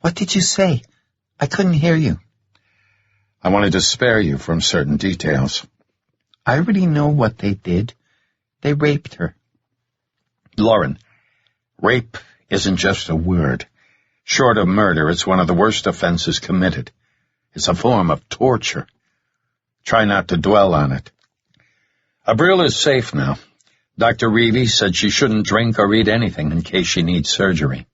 What did you say? I couldn't hear you. I wanted to spare you from certain details. I already know what they did. They raped her. Lauren, rape isn't just a word. Short of murder, it's one of the worst offenses committed. It's a form of torture. Try not to dwell on it. Abril is safe now. Dr. Reevy said she shouldn't drink or eat anything in case she needs surgery.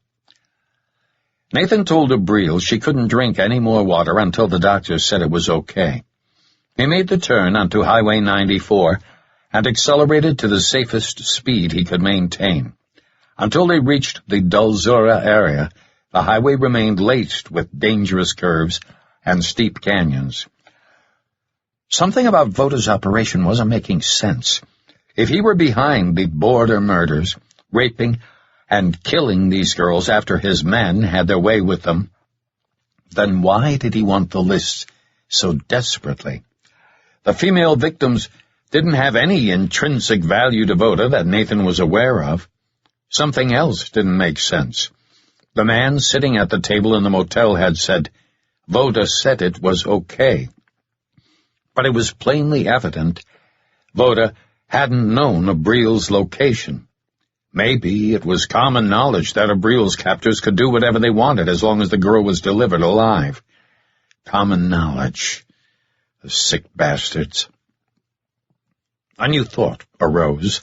Nathan told Abril she couldn't drink any more water until the doctor said it was okay. He made the turn onto Highway 94 and accelerated to the safest speed he could maintain. Until they reached the Dulzura area, the highway remained laced with dangerous curves and steep canyons. Something about Voda's operation wasn't making sense. If he were behind the border murders, raping, and killing these girls after his men had their way with them, then why did he want the lists so desperately? The female victims didn't have any intrinsic value to Voda that Nathan was aware of. Something else didn't make sense. The man sitting at the table in the motel had said, Voda said it was okay. But it was plainly evident Voda hadn't known Abril's location. Maybe it was common knowledge that Abril's captors could do whatever they wanted as long as the girl was delivered alive. Common knowledge. The sick bastards. A new thought arose.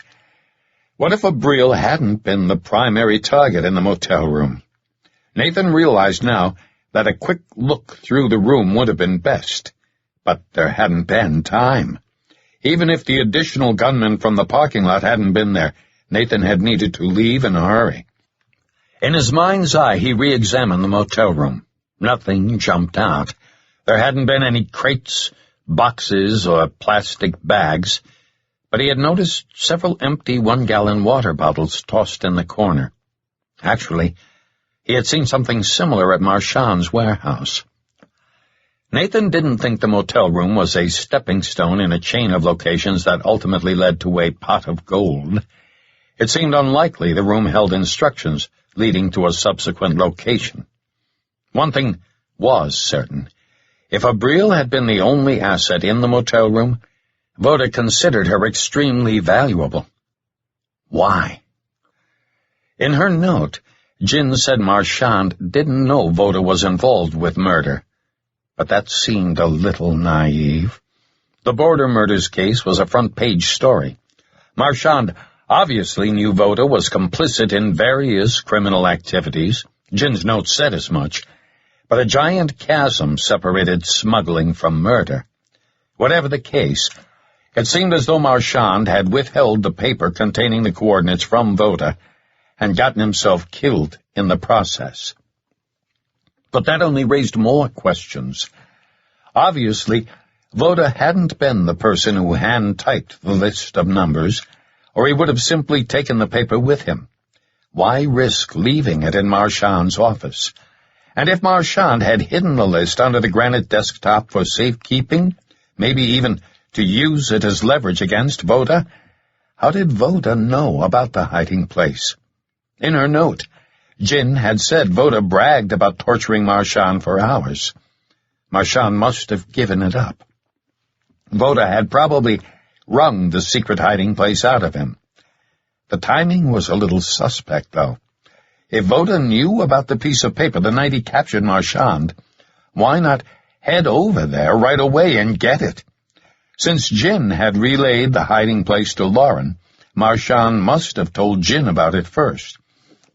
What if Abril hadn't been the primary target in the motel room? Nathan realized now that a quick look through the room would have been best, but there hadn't been time. Even if the additional gunmen from the parking lot hadn't been there, Nathan had needed to leave in a hurry. In his mind's eye, he re-examined the motel room. Nothing jumped out. There hadn't been any crates, boxes, or plastic bags, but he had noticed several empty 1-gallon water bottles tossed in the corner. Actually, He had seen something similar at Marchand's warehouse. Nathan didn't think the motel room was a stepping stone in a chain of locations that ultimately led to a pot of gold. It seemed unlikely the room held instructions leading to a subsequent location. One thing was certain. If Abril had been the only asset in the motel room, Voda considered her extremely valuable. Why? In her note, Jin said Marchand didn't know Voda was involved with murder. But that seemed a little naive. The Border Murders case was a front-page story. Marchand obviously knew Voda was complicit in various criminal activities. Jin's note said as much. But a giant chasm separated smuggling from murder. Whatever the case, it seemed as though Marchand had withheld the paper containing the coordinates from Voda and gotten himself killed in the process. But that only raised more questions. Obviously, Voda hadn't been the person who hand-typed the list of numbers, or he would have simply taken the paper with him. Why risk leaving it in Marchand's office? And if Marchand had hidden the list under the granite desktop for safekeeping, maybe even to use it as leverage against Voda, how did Voda know about the hiding place? In her note, Jin had said Voda bragged about torturing Marchand for hours. Marchand must have given it up. Voda had probably wrung the secret hiding place out of him. The timing was a little suspect, though. If Voda knew about the piece of paper the night he captured Marchand, why not head over there right away and get it? Since Jin had relayed the hiding place to Lauren, Marchand must have told Jin about it first.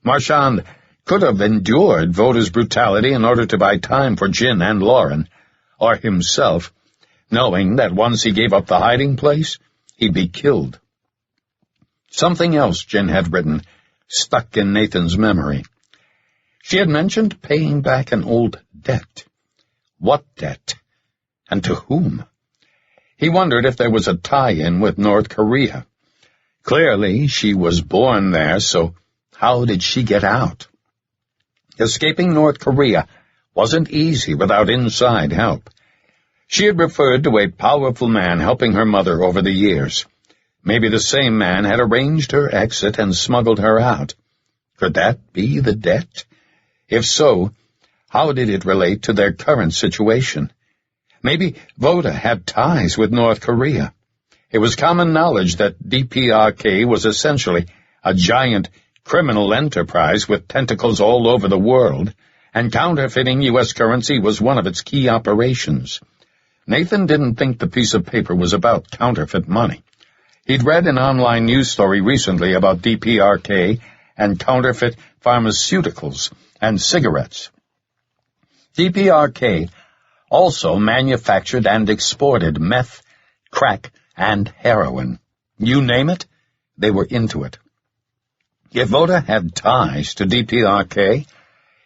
Marchand could have endured Voda's brutality in order to buy time for Jin and Lauren, or himself, knowing that once he gave up the hiding place, he'd be killed. Something else Jin had written stuck in Nathan's memory. She had mentioned paying back an old debt. What debt? And to whom? He wondered if there was a tie-in with North Korea. Clearly, she was born there, so how did she get out? Escaping North Korea wasn't easy without inside help. She had referred to a powerful man helping her mother over the years. Maybe the same man had arranged her exit and smuggled her out. Could that be the debt? If so, how did it relate to their current situation? Maybe Voda had ties with North Korea. It was common knowledge that DPRK was essentially a giant criminal enterprise with tentacles all over the world, and counterfeiting U.S. currency was one of its key operations. Nathan didn't think the piece of paper was about counterfeit money. He'd read an online news story recently about DPRK and counterfeit pharmaceuticals and cigarettes. DPRK also manufactured and exported meth, crack, and heroin. You name it, they were into it. If Voda had ties to DPRK,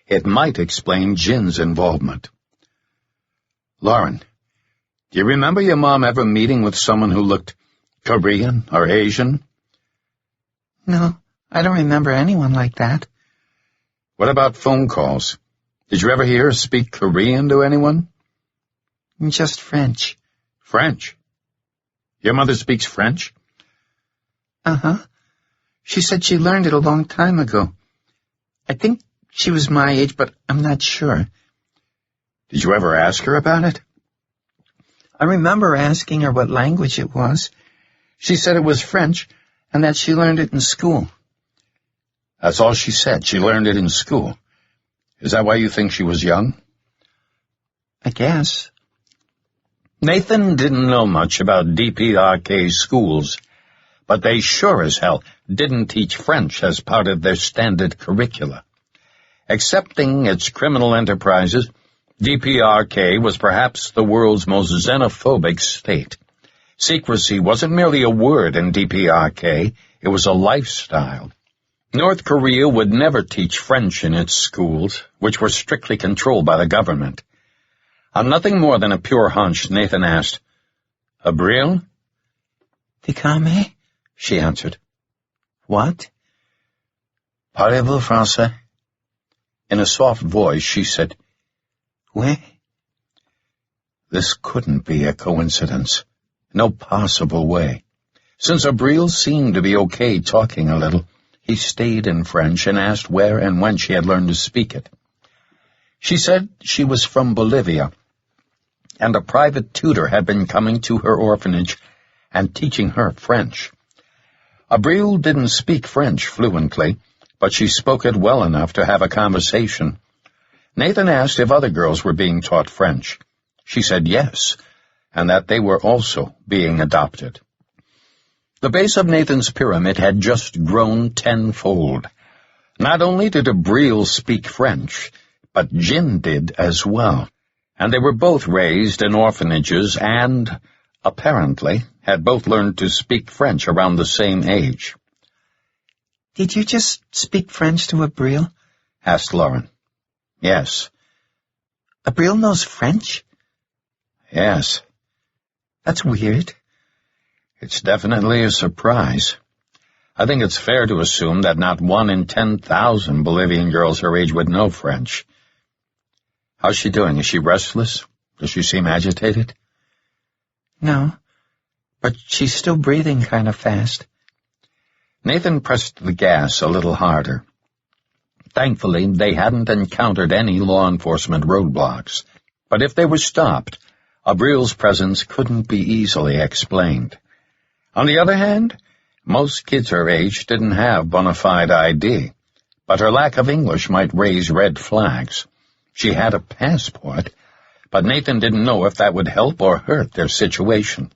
it might explain Jin's involvement. Lauren, do you remember your mom ever meeting with someone who looked Korean or Asian? No, I don't remember anyone like that. What about phone calls? Did you ever hear her speak Korean to anyone? Just French. French? Your mother speaks French? Uh-huh. She said she learned it a long time ago. I think she was my age, but I'm not sure. Did you ever ask her about it? I remember asking her what language it was. She said it was French, and that she learned it in school. That's all she said. She learned it in school. Is that why you think she was young? I guess. Nathan didn't know much about DPRK schools, but they sure as hell didn't teach French as part of their standard curricula. Accepting its criminal enterprises, DPRK was perhaps the world's most xenophobic state. Secrecy wasn't merely a word in DPRK, it was a lifestyle. North Korea would never teach French in its schools, which were strictly controlled by the government. On nothing more than a pure hunch, Nathan asked, Abril? Dicame? She answered. What? Parlez-vous français? In a soft voice, she said, "Where?" This couldn't be a coincidence. No possible way. Since Abril seemed to be okay talking a little, he stayed in French and asked where and when she had learned to speak it. She said she was from Bolivia, and a private tutor had been coming to her orphanage and teaching her French. Abril didn't speak French fluently, but she spoke it well enough to have a conversation. Nathan asked if other girls were being taught French. She said yes, and that they were also being adopted. The base of Nathan's pyramid had just grown tenfold. Not only did Abril speak French, but Jin did as well, and they were both raised in orphanages and, apparently, had both learned to speak French around the same age. "Did you just speak French to Abril?" asked Lauren. Yes. "Abril knows French?" Yes. "That's weird." It's definitely a surprise. I think it's fair to assume that not 1 in 10,000 Bolivian girls her age would know French. How's she doing? Is she restless? Does she seem agitated? "No, but she's still breathing kind of fast." Nathan pressed the gas a little harder. Thankfully, they hadn't encountered any law enforcement roadblocks, but if they were stopped, Abril's presence couldn't be easily explained. On the other hand, most kids her age didn't have bona fide ID, but her lack of English might raise red flags. She had a passport, but Nathan didn't know if that would help or hurt their situation.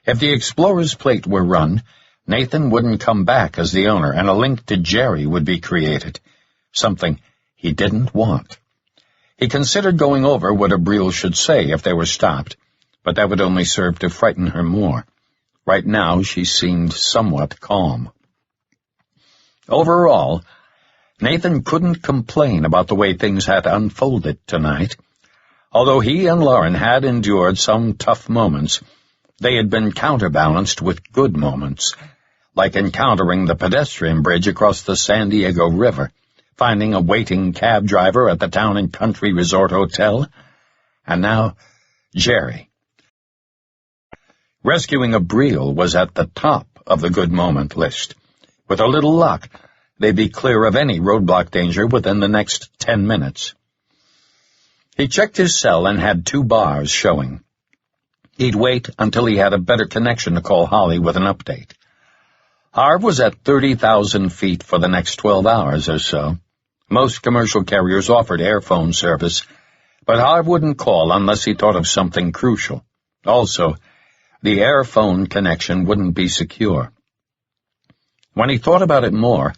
If the Explorer's plate were run, Nathan wouldn't come back as the owner, and a link to Jerry would be created, something he didn't want. He considered going over what Abril should say if they were stopped, but that would only serve to frighten her more. Right now, she seemed somewhat calm. Overall, Nathan couldn't complain about the way things had unfolded tonight. Although he and Lauren had endured some tough moments, they had been counterbalanced with good moments, like encountering the pedestrian bridge across the San Diego River, finding a waiting cab driver at the Town and Country Resort Hotel, and now Jerry. Rescuing Abril was at the top of the good moment list. With a little luck, they'd be clear of any roadblock danger within the next 10 minutes. He checked his cell and had 2 bars showing. He'd wait until he had a better connection to call Holly with an update. Harv was at 30,000 feet for the next 12 hours or so. Most commercial carriers offered air phone service, but Harv wouldn't call unless he thought of something crucial. Also, the air phone connection wouldn't be secure. When he thought about it more,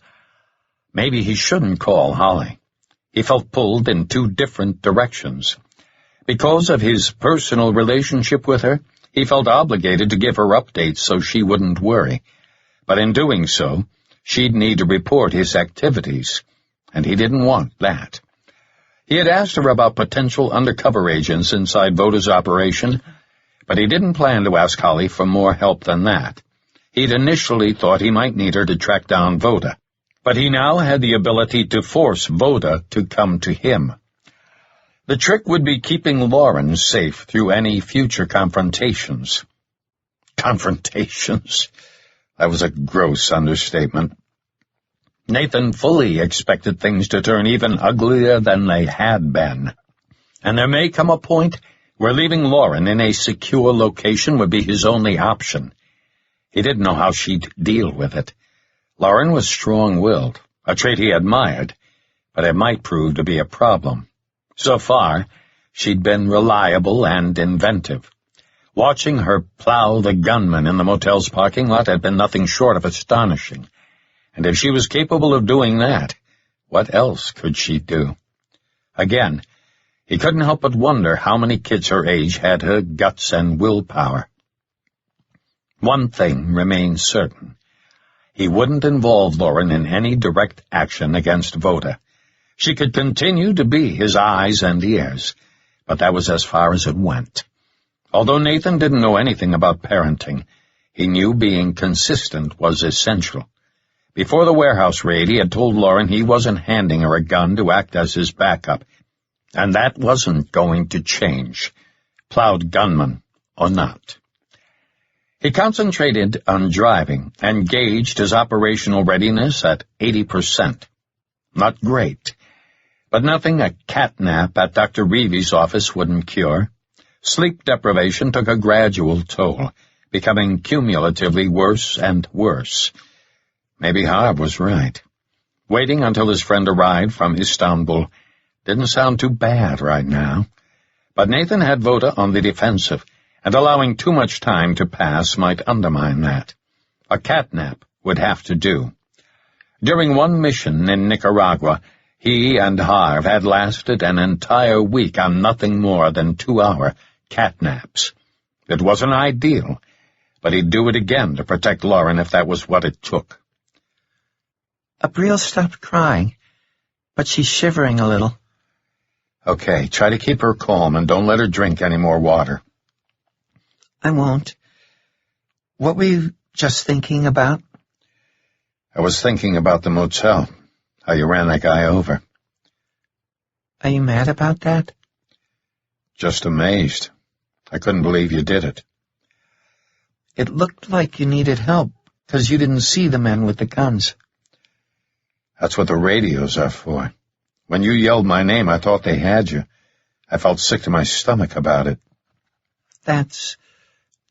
maybe he shouldn't call Holly. He felt pulled in 2 different directions. Because of his personal relationship with her, he felt obligated to give her updates so she wouldn't worry. But in doing so, she'd need to report his activities, and he didn't want that. He had asked her about potential undercover agents inside Voda's operation, but he didn't plan to ask Holly for more help than that. He'd initially thought he might need her to track down Voda, but he now had the ability to force Voda to come to him. The trick would be keeping Lauren safe through any future confrontations. Confrontations? That was a gross understatement. Nathan fully expected things to turn even uglier than they had been, and there may come a point where leaving Lauren in a secure location would be his only option. He didn't know how she'd deal with it. Lauren was strong-willed, a trait he admired, but it might prove to be a problem. So far, she'd been reliable and inventive. Watching her plow the gunman in the motel's parking lot had been nothing short of astonishing. And if she was capable of doing that, what else could she do? Again, he couldn't help but wonder how many kids her age had her guts and willpower. One thing remained certain. He wouldn't involve Lauren in any direct action against Voda. She could continue to be his eyes and ears, but that was as far as it went. Although Nathan didn't know anything about parenting, he knew being consistent was essential. Before the warehouse raid, he had told Lauren he wasn't handing her a gun to act as his backup, and that wasn't going to change, plowed gunman or not. He concentrated on driving and gauged his operational readiness at 80%. Not great, but nothing a catnap at Dr. Reevy's office wouldn't cure. Sleep deprivation took a gradual toll, becoming cumulatively worse and worse. Maybe Harv was right. Waiting until his friend arrived from Istanbul didn't sound too bad right now. But Nathan had Voda on the defensive, and allowing too much time to pass might undermine that. A catnap would have to do. During one mission in Nicaragua, he and Harv had lasted an entire week on nothing more than 2-hour catnaps. It wasn't ideal, but he'd do it again to protect Lauren if that was what it took. Abril stopped crying, but she's shivering a little. Okay, try to keep her calm and don't let her drink any more water. I won't. What were you just thinking about? I was thinking about the motel, how you ran that guy over. Are you mad about that? Just amazed. I couldn't believe you did it. It looked like you needed help, 'cause you didn't see the men with the guns. That's what the radios are for. When you yelled my name, I thought they had you. I felt sick to my stomach about it. That's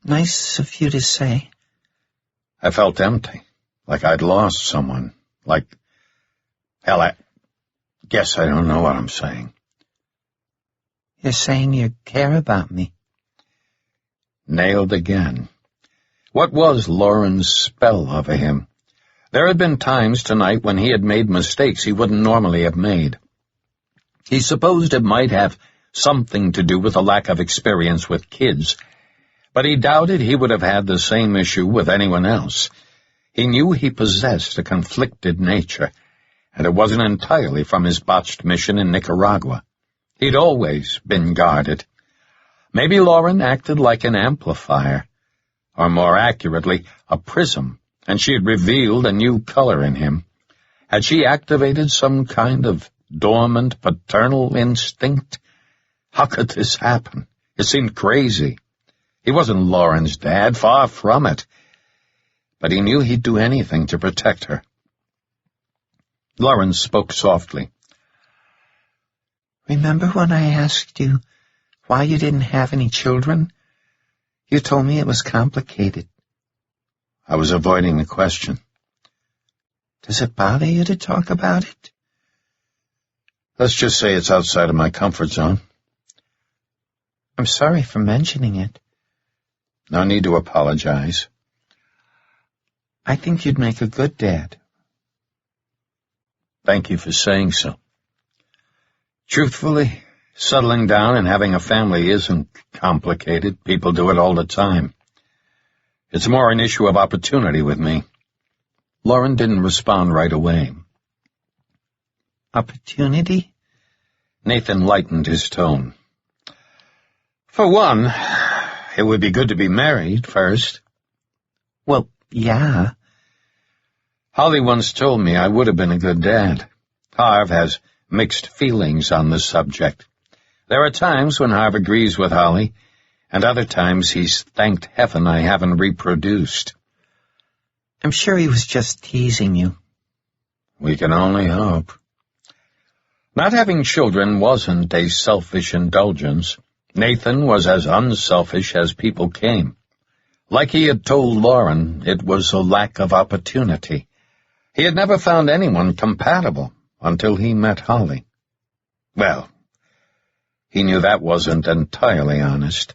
nice of you to say. I felt empty, like I'd lost someone, like... Hell, I guess I don't know what I'm saying. You're saying you care about me. Nailed again. What was Lauren's spell over him? There had been times tonight when he had made mistakes he wouldn't normally have made. He supposed it might have something to do with a lack of experience with kids, but he doubted he would have had the same issue with anyone else. He knew he possessed a conflicted nature, and it wasn't entirely from his botched mission in Nicaragua. He'd always been guarded. Maybe Lauren acted like an amplifier, or more accurately, a prism, and she had revealed a new color in him. Had she activated some kind of dormant paternal instinct? How could this happen? It seemed crazy. He wasn't Lauren's dad, far from it. But he knew he'd do anything to protect her. Lauren spoke softly. Remember when I asked you why you didn't have any children? You told me it was complicated. I was avoiding the question. Does it bother you to talk about it? Let's just say it's outside of my comfort zone. I'm sorry for mentioning it. No need to apologize. I think you'd make a good dad. Thank you for saying so. Truthfully, settling down and having a family isn't complicated. People do it all the time. It's more an issue of opportunity with me. Lauren didn't respond right away. Opportunity? Nathan lightened his tone. For one, it would be good to be married first. Well, yeah. Holly once told me I would have been a good dad. Harv has mixed feelings on the subject. There are times when Harv agrees with Holly, and other times he's thanked heaven I haven't reproduced. I'm sure he was just teasing you. We can only hope. Not having children wasn't a selfish indulgence. Nathan was as unselfish as people came. Like he had told Lauren, it was a lack of opportunity. He had never found anyone compatible until he met Holly. Well, he knew that wasn't entirely honest.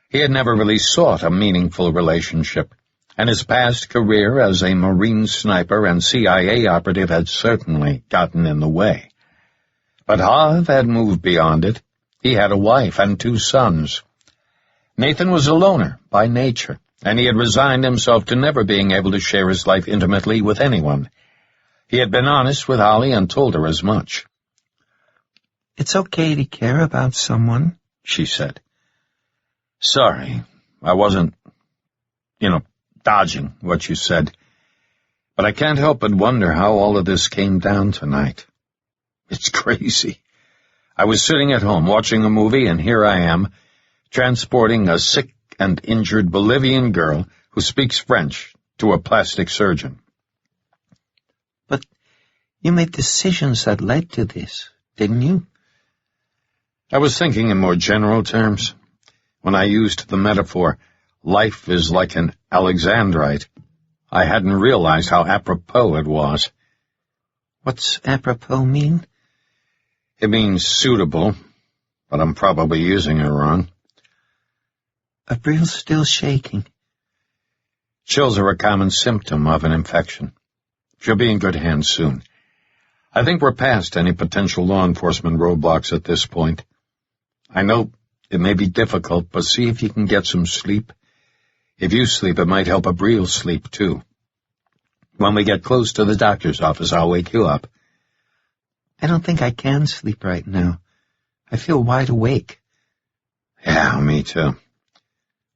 He had never really sought a meaningful relationship, and his past career as a Marine sniper and CIA operative had certainly gotten in the way. But Harv had moved beyond it. He had a wife and 2 sons. Nathan was a loner by nature, and he had resigned himself to never being able to share his life intimately with anyone. He had been honest with Holly and told her as much. It's okay to care about someone, she said. Sorry, I wasn't, dodging what you said. But I can't help but wonder how all of this came down tonight. It's crazy. I was sitting at home watching a movie, and here I am, transporting a sick and injured Bolivian girl who speaks French to a plastic surgeon. But you made decisions that led to this, didn't you? I was thinking in more general terms. When I used the metaphor, life is like an Alexandrite, I hadn't realized how apropos it was. What's apropos mean? It means suitable, but I'm probably using it wrong. Abril's still shaking. Chills are a common symptom of an infection. She'll be in good hands soon. I think we're past any potential law enforcement roadblocks at this point. I know it may be difficult, but see if you can get some sleep. If you sleep, it might help Abril sleep, too. When we get close to the doctor's office, I'll wake you up. I don't think I can sleep right now. I feel wide awake. Yeah, me too.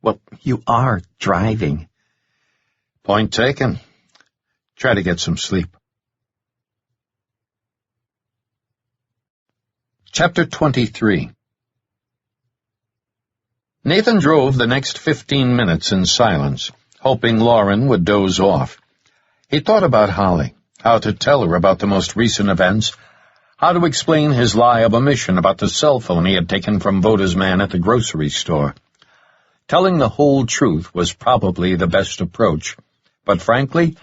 Well, you are driving. Point taken. Try to get some sleep. Chapter 23. Nathan drove the next 15 minutes in silence, hoping Lauren would doze off. He thought about Holly, how to tell her about the most recent events, how to explain his lie of omission about the cell phone he had taken from Voda's man at the grocery store. Telling the whole truth was probably the best approach, but frankly,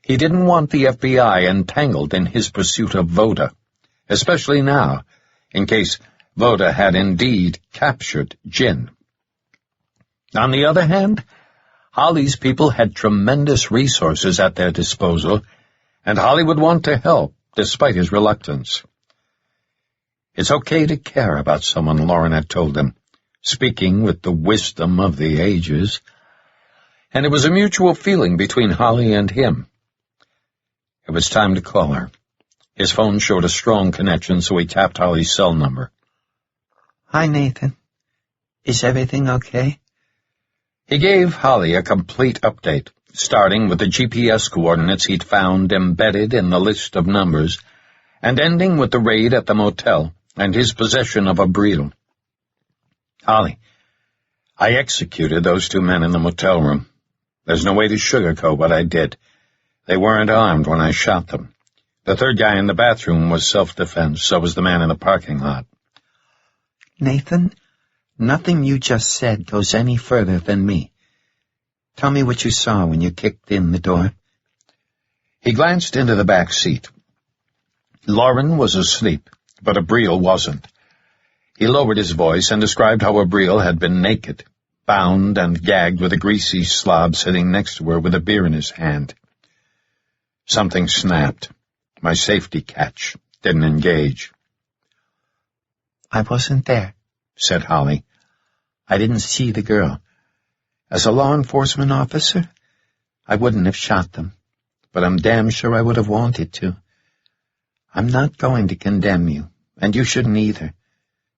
he didn't want the FBI entangled in his pursuit of Voda, especially now, in case Voda had indeed captured Jin. On the other hand, Holly's people had tremendous resources at their disposal, and Holly would want to help, despite his reluctance. It's okay to care about someone, Lauren had told him, speaking with the wisdom of the ages, and it was a mutual feeling between Holly and him. It was time to call her. His phone showed a strong connection, so he tapped Holly's cell number. Hi, Nathan. Is everything okay? He gave Holly a complete update, starting with the GPS coordinates he'd found embedded in the list of numbers, and ending with the raid at the motel and his possession of Abril. Holly, I executed those two men in the motel room. There's no way to sugarcoat what I did. They weren't armed when I shot them. The third guy in the bathroom was self-defense, so was the man in the parking lot. Nathan, nothing you just said goes any further than me. Tell me what you saw when you kicked in the door. He glanced into the back seat. Lauren was asleep, but Abril wasn't. He lowered his voice and described how Abril had been naked, bound and gagged with a greasy slob sitting next to her with a beer in his hand. Something snapped. My safety catch didn't engage. I wasn't there, said Holly. I didn't see the girl. As a law enforcement officer, I wouldn't have shot them, but I'm damn sure I would have wanted to. I'm not going to condemn you, and you shouldn't either.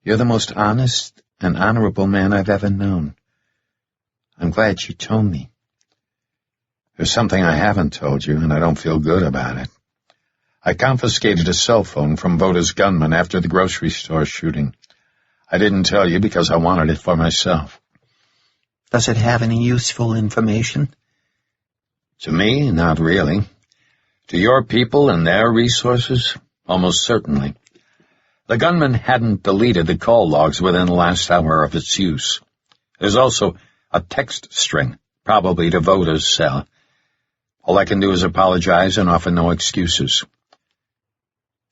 You're the most honest and honorable man I've ever known. I'm glad you told me. There's something I haven't told you, and I don't feel good about it. I confiscated a cell phone from Voda's gunman after the grocery store shooting. I didn't tell you because I wanted it for myself. Does it have any useful information? To me, not really. To your people and their resources, almost certainly. The gunman hadn't deleted the call logs within the last hour of its use. There's also a text string, probably to Voda's cell. All I can do is apologize and offer no excuses.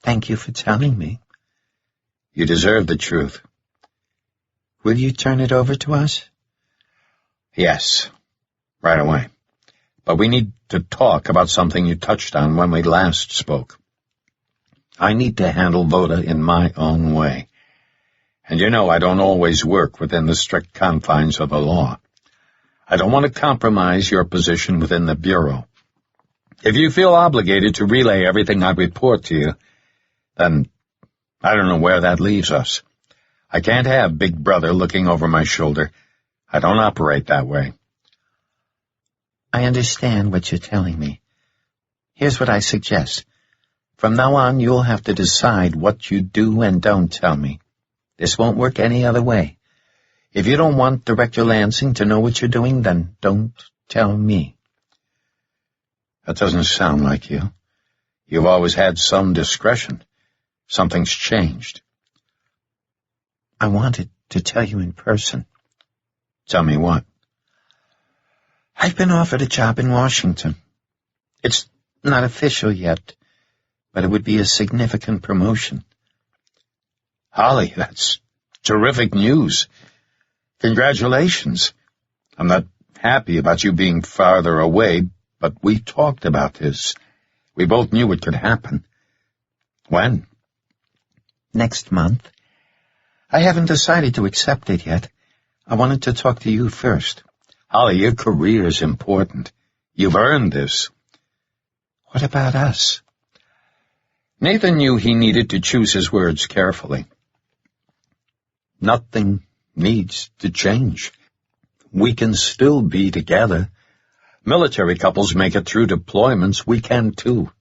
Thank you for telling me. You deserve the truth. Will you turn it over to us? Yes, right away. But we need to talk about something you touched on when we last spoke. I need to handle Voda in my own way. And you know I don't always work within the strict confines of the law. I don't want to compromise your position within the Bureau. If you feel obligated to relay everything I report to you, then I don't know where that leaves us. I can't have Big Brother looking over my shoulder. I don't operate that way. I understand what you're telling me, Here's what I suggest. From now on, you'll have to decide what you do and don't tell me. This won't work any other way. If you don't want Director Lansing to know what you're doing, then don't tell me. That doesn't sound like you. You've always had some discretion. Something's changed. I wanted to tell you in person. Tell me what? I've been offered a job in Washington. It's not official yet, but it would be a significant promotion. Holly, that's terrific news. Congratulations. I'm not happy about you being farther away, but we talked about this. We both knew it could happen. When? Next month. I haven't decided to accept it yet. I wanted to talk to you first. Holly, your career's important. You've earned this. What about us? Nathan knew he needed to choose his words carefully. Nothing needs to change. We can still be together. Military couples make it through deployments. We can too.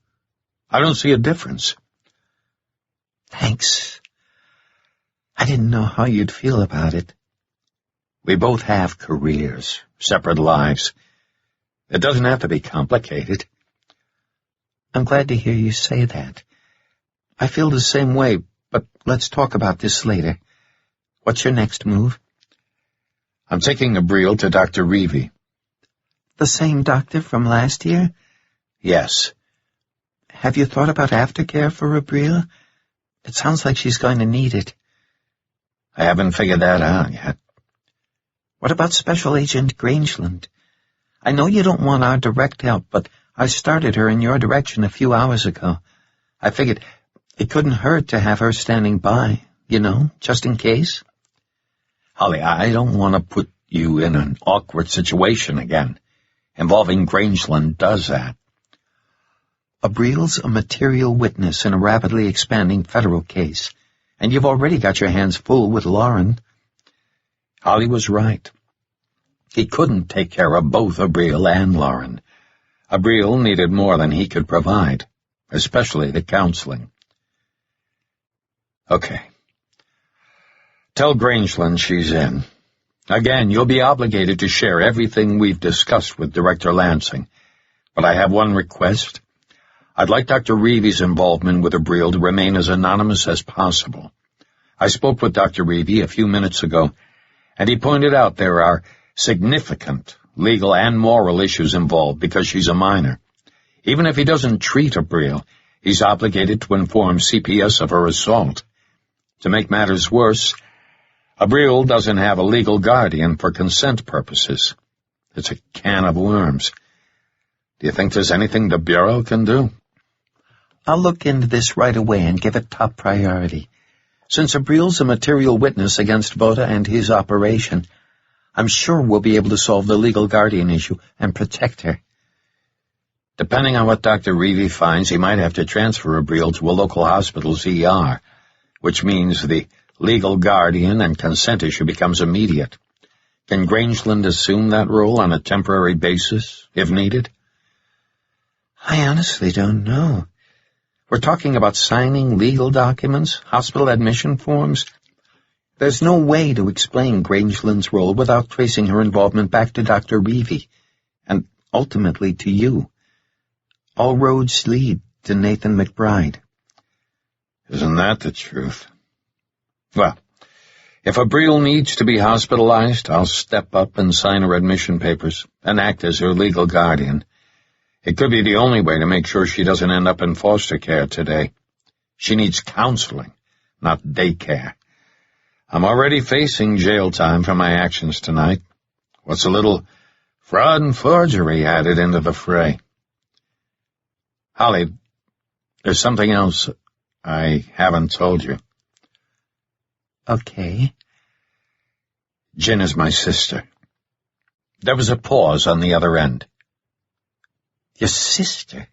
I don't see a difference. Thanks. I didn't know how you'd feel about it. We both have careers, separate lives. It doesn't have to be complicated. I'm glad to hear you say that. I feel the same way, but let's talk about this later. What's your next move? I'm taking Abril to Dr. Reevy. The same doctor from last year? Yes. Have you thought about aftercare for Abril? It sounds like she's going to need it. I haven't figured that out yet. What about Special Agent Grangeland? I know you don't want our direct help, but I started her in your direction a few hours ago. I figured it couldn't hurt to have her standing by, just in case. Holly, I don't want to put you in an awkward situation again. Involving Grangeland does that. Abril's a material witness in a rapidly expanding federal case, and you've already got your hands full with Lauren. Holly was right. He couldn't take care of both Abril and Lauren. Abril needed more than he could provide, especially the counseling. Okay. Tell Grangeland she's in. Again, you'll be obligated to share everything we've discussed with Director Lansing. But I have one request. I'd like Dr. Reevy's involvement with Abril to remain as anonymous as possible. I spoke with Dr. Reevy a few minutes ago, and he pointed out there are significant legal and moral issues involved because she's a minor. Even if he doesn't treat Abril, he's obligated to inform CPS of her assault. To make matters worse, Abril doesn't have a legal guardian for consent purposes. It's a can of worms. Do you think there's anything the Bureau can do? I'll look into this right away and give it top priority. Since Abril's a material witness against Boda and his operation, I'm sure we'll be able to solve the legal guardian issue and protect her. Depending on what Dr. Reevy finds, he might have to transfer Abril to a local hospital's ER, which means the legal guardian and consent issue becomes immediate. Can Grangeland assume that role on a temporary basis, if needed? I honestly don't know. We're talking about signing legal documents, hospital admission forms. There's no way to explain Grangeland's role without tracing her involvement back to Dr. Reevy, and ultimately to you. All roads lead to Nathan McBride. Isn't that the truth? Well, if Abril needs to be hospitalized, I'll step up and sign her admission papers and act as her legal guardian. It could be the only way to make sure she doesn't end up in foster care today. She needs counseling, not daycare. I'm already facing jail time for my actions tonight. What's a little fraud and forgery added into the fray? Holly, there's something else I haven't told you. Okay. Jen is my sister. There was a pause on the other end. Your sister?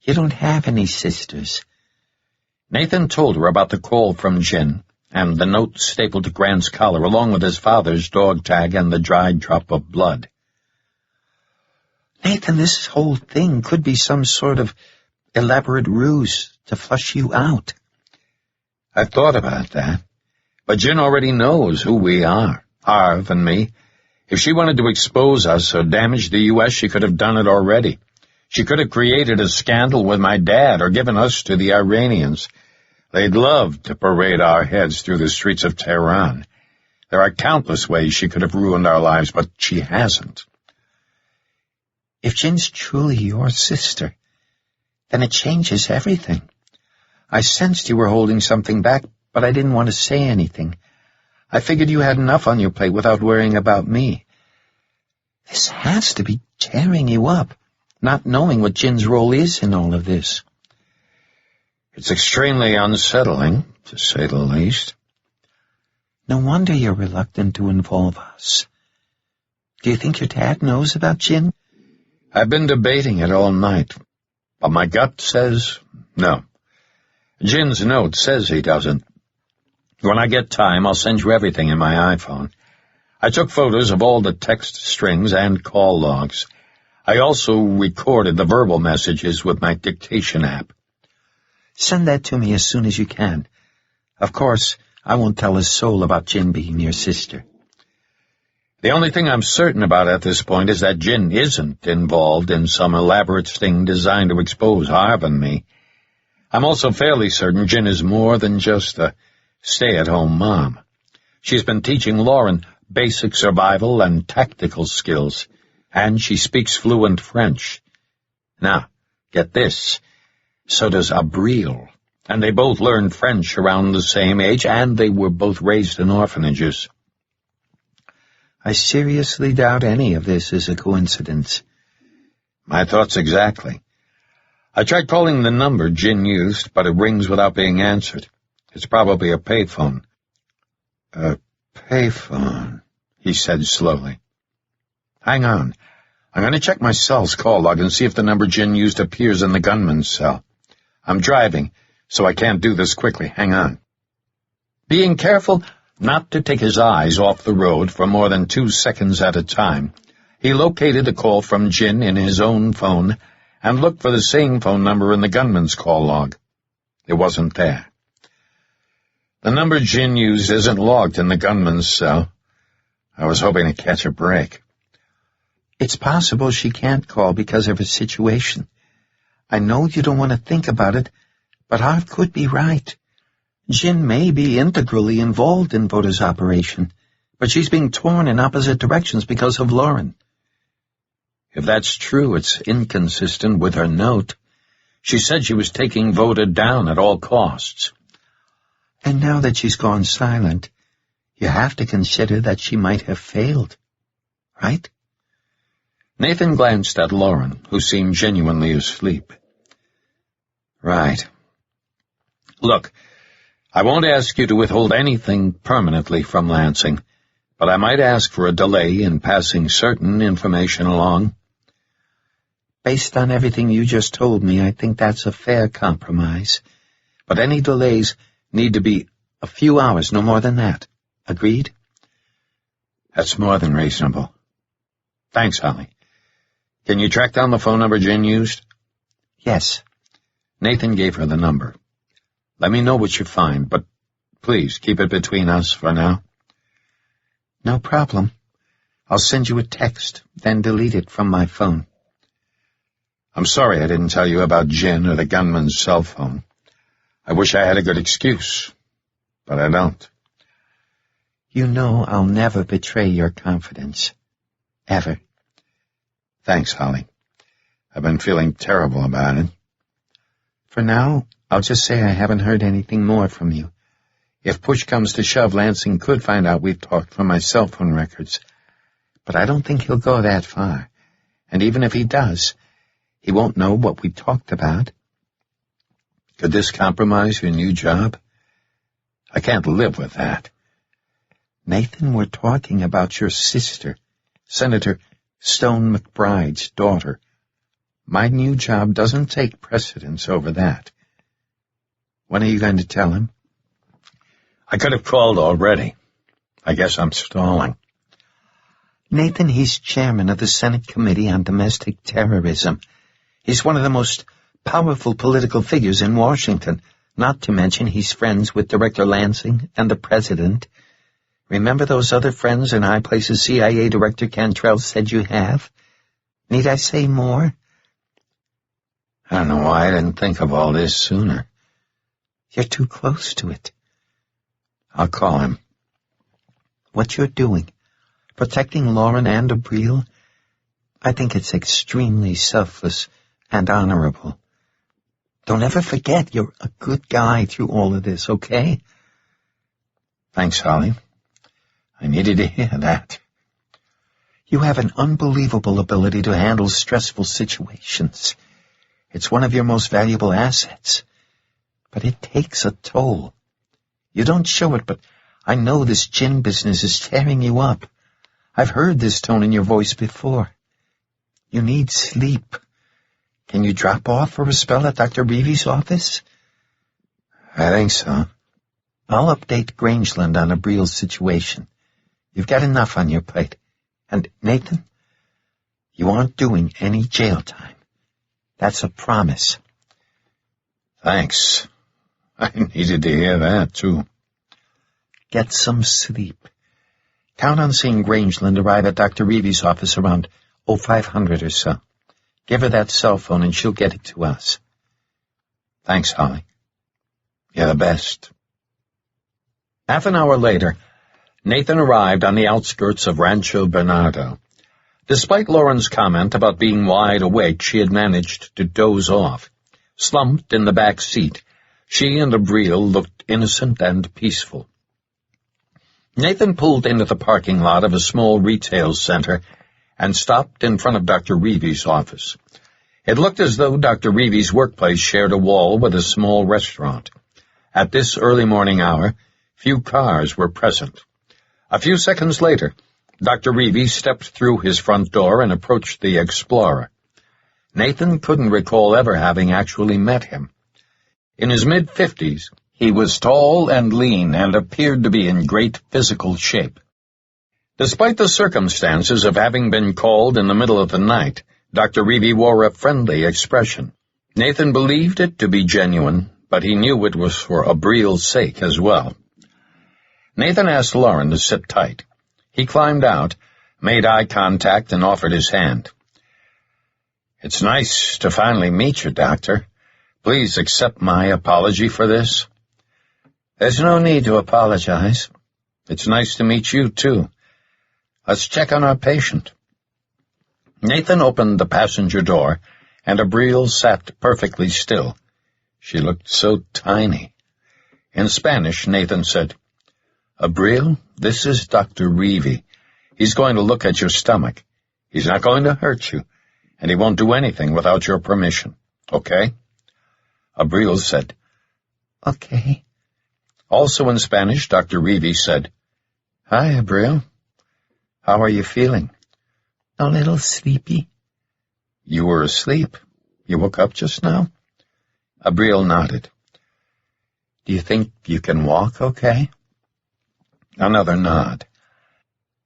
You don't have any sisters. Nathan told her about the call from Jen and the note stapled to Grant's collar along with his father's dog tag and the dried drop of blood. Nathan, this whole thing could be some sort of elaborate ruse to flush you out. I've thought about that. But Jen already knows who we are, Harv and me. If she wanted to expose us or damage the U.S., she could have done it already. She could have created a scandal with my dad or given us to the Iranians. They'd love to parade our heads through the streets of Tehran. There are countless ways she could have ruined our lives, but she hasn't. If Jin's truly your sister, then it changes everything. I sensed you were holding something back, but I didn't want to say anything. I figured you had enough on your plate without worrying about me. This has to be tearing you up, not knowing what Jin's role is in all of this. It's extremely unsettling, to say the least. No wonder you're reluctant to involve us. Do you think your dad knows about Jin? I've been debating it all night, but my gut says no. Jin's note says he doesn't. When I get time, I'll send you everything in my iPhone. I took photos of all the text strings and call logs. I also recorded the verbal messages with my dictation app. Send that to me as soon as you can. Of course, I won't tell a soul about Jin being your sister. The only thing I'm certain about at this point is that Jin isn't involved in some elaborate sting designed to expose Harv and me. I'm also fairly certain Jin is more than just a stay-at-home mom. She's been teaching Lauren basic survival and tactical skills, and she speaks fluent French. Now, get this, so does Abril, and they both learned French around the same age, and they were both raised in orphanages. I seriously doubt any of this is a coincidence. My thoughts exactly. I tried calling the number Jin used, but it rings without being answered. It's probably a payphone. A payphone, he said slowly. Hang on. I'm going to check my cell's call log and see if the number Jin used appears in the gunman's cell. I'm driving, so I can't do this quickly. Hang on. Being careful not to take his eyes off the road for more than 2 seconds at a time, he located a call from Jin in his own phone and looked for the same phone number in the gunman's call log. It wasn't there. The number Jin used isn't logged in the gunman's cell. I was hoping to catch a break. It's possible she can't call because of her situation. I know you don't want to think about it, but Harv could be right. Jin may be integrally involved in Voda's operation, but she's being torn in opposite directions because of Lauren. If that's true, it's inconsistent with her note. She said she was taking Voda down at all costs. And now that she's gone silent, you have to consider that she might have failed, right? Nathan glanced at Lauren, who seemed genuinely asleep. Right. Look, I won't ask you to withhold anything permanently from Lansing, but I might ask for a delay in passing certain information along. Based on everything you just told me, I think that's a fair compromise. But any delays need to be a few hours, no more than that. Agreed? That's more than reasonable. Thanks, Holly. Can you track down the phone number Jen used? Yes. Nathan gave her the number. Let me know what you find, but please keep it between us for now. No problem. I'll send you a text, then delete it from my phone. I'm sorry I didn't tell you about Jen or the gunman's cell phone. I wish I had a good excuse, but I don't. You know I'll never betray your confidence. Ever. Thanks, Holly. I've been feeling terrible about it. For now, I'll just say I haven't heard anything more from you. If push comes to shove, Lansing could find out we've talked from my cell phone records. But I don't think he'll go that far. And even if he does, he won't know what we talked about. Could this compromise your new job? I can't live with that. Nathan, we're talking about your sister, Senator Stone McBride's daughter. My new job doesn't take precedence over that. When are you going to tell him? I could have called already. I guess I'm stalling. Nathan, he's chairman of the Senate Committee on Domestic Terrorism. He's one of the most powerful political figures in Washington, not to mention he's friends with Director Lansing and the President. Remember those other friends in high places CIA Director Cantrell said you have? Need I say more? I don't know why I didn't think of all this sooner. You're too close to it. I'll call him. What you're doing, protecting Lauren and Abril, I think it's extremely selfless and honorable. Don't ever forget you're a good guy through all of this, okay? Thanks, Holly. I needed to hear that. You have an unbelievable ability to handle stressful situations. It's one of your most valuable assets. But it takes a toll. You don't show it, but I know this gin business is tearing you up. I've heard this tone in your voice before. You need sleep. Can you drop off for a spell at Dr. Reevy's office? I think so. I'll update Grangeland on Abril's situation. You've got enough on your plate. And, Nathan, you aren't doing any jail time. That's a promise. Thanks. I needed to hear that, too. Get some sleep. Count on seeing Grangeland arrive at Dr. Reevy's office around 0500 or so. Give her that cell phone and she'll get it to us. Thanks, Holly. You're the best. Half an hour later, Nathan arrived on the outskirts of Rancho Bernardo. Despite Lauren's comment about being wide awake, she had managed to doze off. Slumped in the back seat, she and Abril looked innocent and peaceful. Nathan pulled into the parking lot of a small retail center and stopped in front of Dr. Reevy's office. It looked as though Dr. Reevy's workplace shared a wall with a small restaurant. At this early morning hour, few cars were present. A few seconds later, Dr. Reevy stepped through his front door and approached the Explorer. Nathan couldn't recall ever having actually met him. In his mid-50s, he was tall and lean and appeared to be in great physical shape. Despite the circumstances of having been called in the middle of the night, Dr. Reevy wore a friendly expression. Nathan believed it to be genuine, but he knew it was for Abril's sake as well. Nathan asked Lauren to sit tight. He climbed out, made eye contact, and offered his hand. "It's nice to finally meet you, Doctor. Please accept my apology for this." "There's no need to apologize. It's nice to meet you, too. Let's check on our patient." Nathan opened the passenger door, and Abril sat perfectly still. She looked so tiny. In Spanish, Nathan said, "Abril, this is Dr. Reevy. He's going to look at your stomach. He's not going to hurt you, and he won't do anything without your permission. Okay?" Abril said, "Okay." Also in Spanish, Dr. Reevy said, "Hi, Abril. How are you feeling?" "A little sleepy." "You were asleep. You woke up just now?" Abril nodded. "Do you think you can walk okay?" Another nod.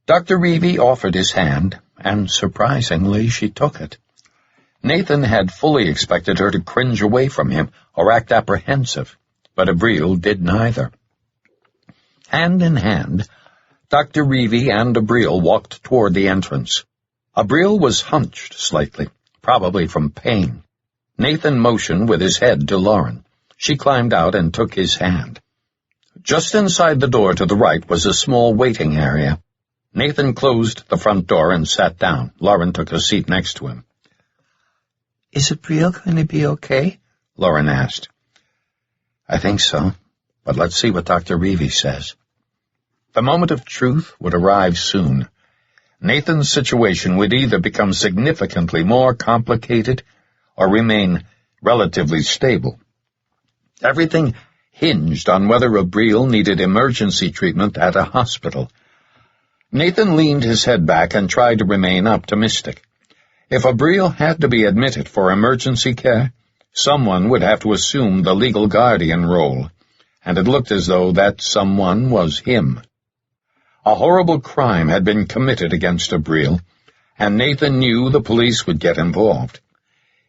Dr. Reevy offered his hand, and surprisingly she took it. Nathan had fully expected her to cringe away from him or act apprehensive, but Abril did neither. Hand in hand, Dr. Reevy and Abril walked toward the entrance. Abril was hunched slightly, probably from pain. Nathan motioned with his head to Lauren. She climbed out and took his hand. Just inside the door to the right was a small waiting area. Nathan closed the front door and sat down. Lauren took a seat next to him. "Is Abril going to be okay?" Lauren asked. "I think so, but let's see what Dr. Reevy says." The moment of truth would arrive soon. Nathan's situation would either become significantly more complicated or remain relatively stable. Everything hinged on whether Abril needed emergency treatment at a hospital. Nathan leaned his head back and tried to remain optimistic. If Abril had to be admitted for emergency care, someone would have to assume the legal guardian role, and it looked as though that someone was him. A horrible crime had been committed against Abril, and Nathan knew the police would get involved.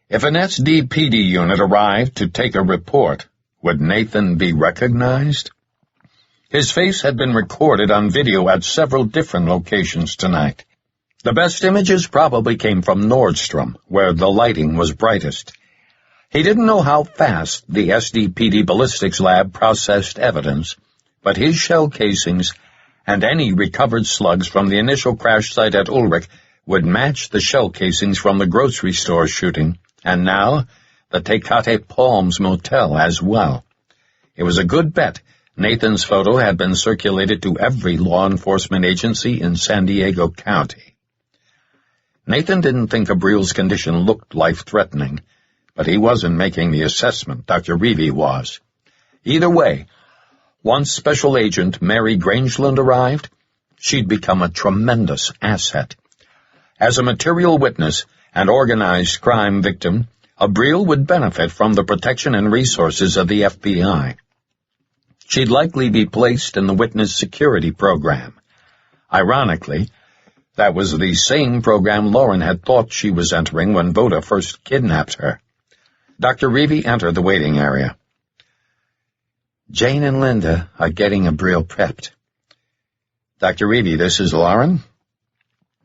If an SDPD unit arrived to take a report, would Nathan be recognized? His face had been recorded on video at several different locations tonight. The best images probably came from Nordstrom, where the lighting was brightest. He didn't know how fast the SDPD ballistics lab processed evidence, but his shell casings and any recovered slugs from the initial crash site at Ulrich would match the shell casings from the grocery store shooting, and now the Tecate Palms Motel as well. It was a good bet Nathan's photo had been circulated to every law enforcement agency in San Diego County. Nathan didn't think Abril's condition looked life-threatening, but he wasn't making the assessment. Dr. Reevy was. Either way, once Special Agent Mary Grangeland arrived, she'd become a tremendous asset. As a material witness and organized crime victim, Abril would benefit from the protection and resources of the FBI. She'd likely be placed in the witness security program. Ironically, that was the same program Lauren had thought she was entering when Voda first kidnapped her. Dr. Reevy entered the waiting area. Jane and Linda are getting Abril prepped. Dr. Reevy, this is Lauren.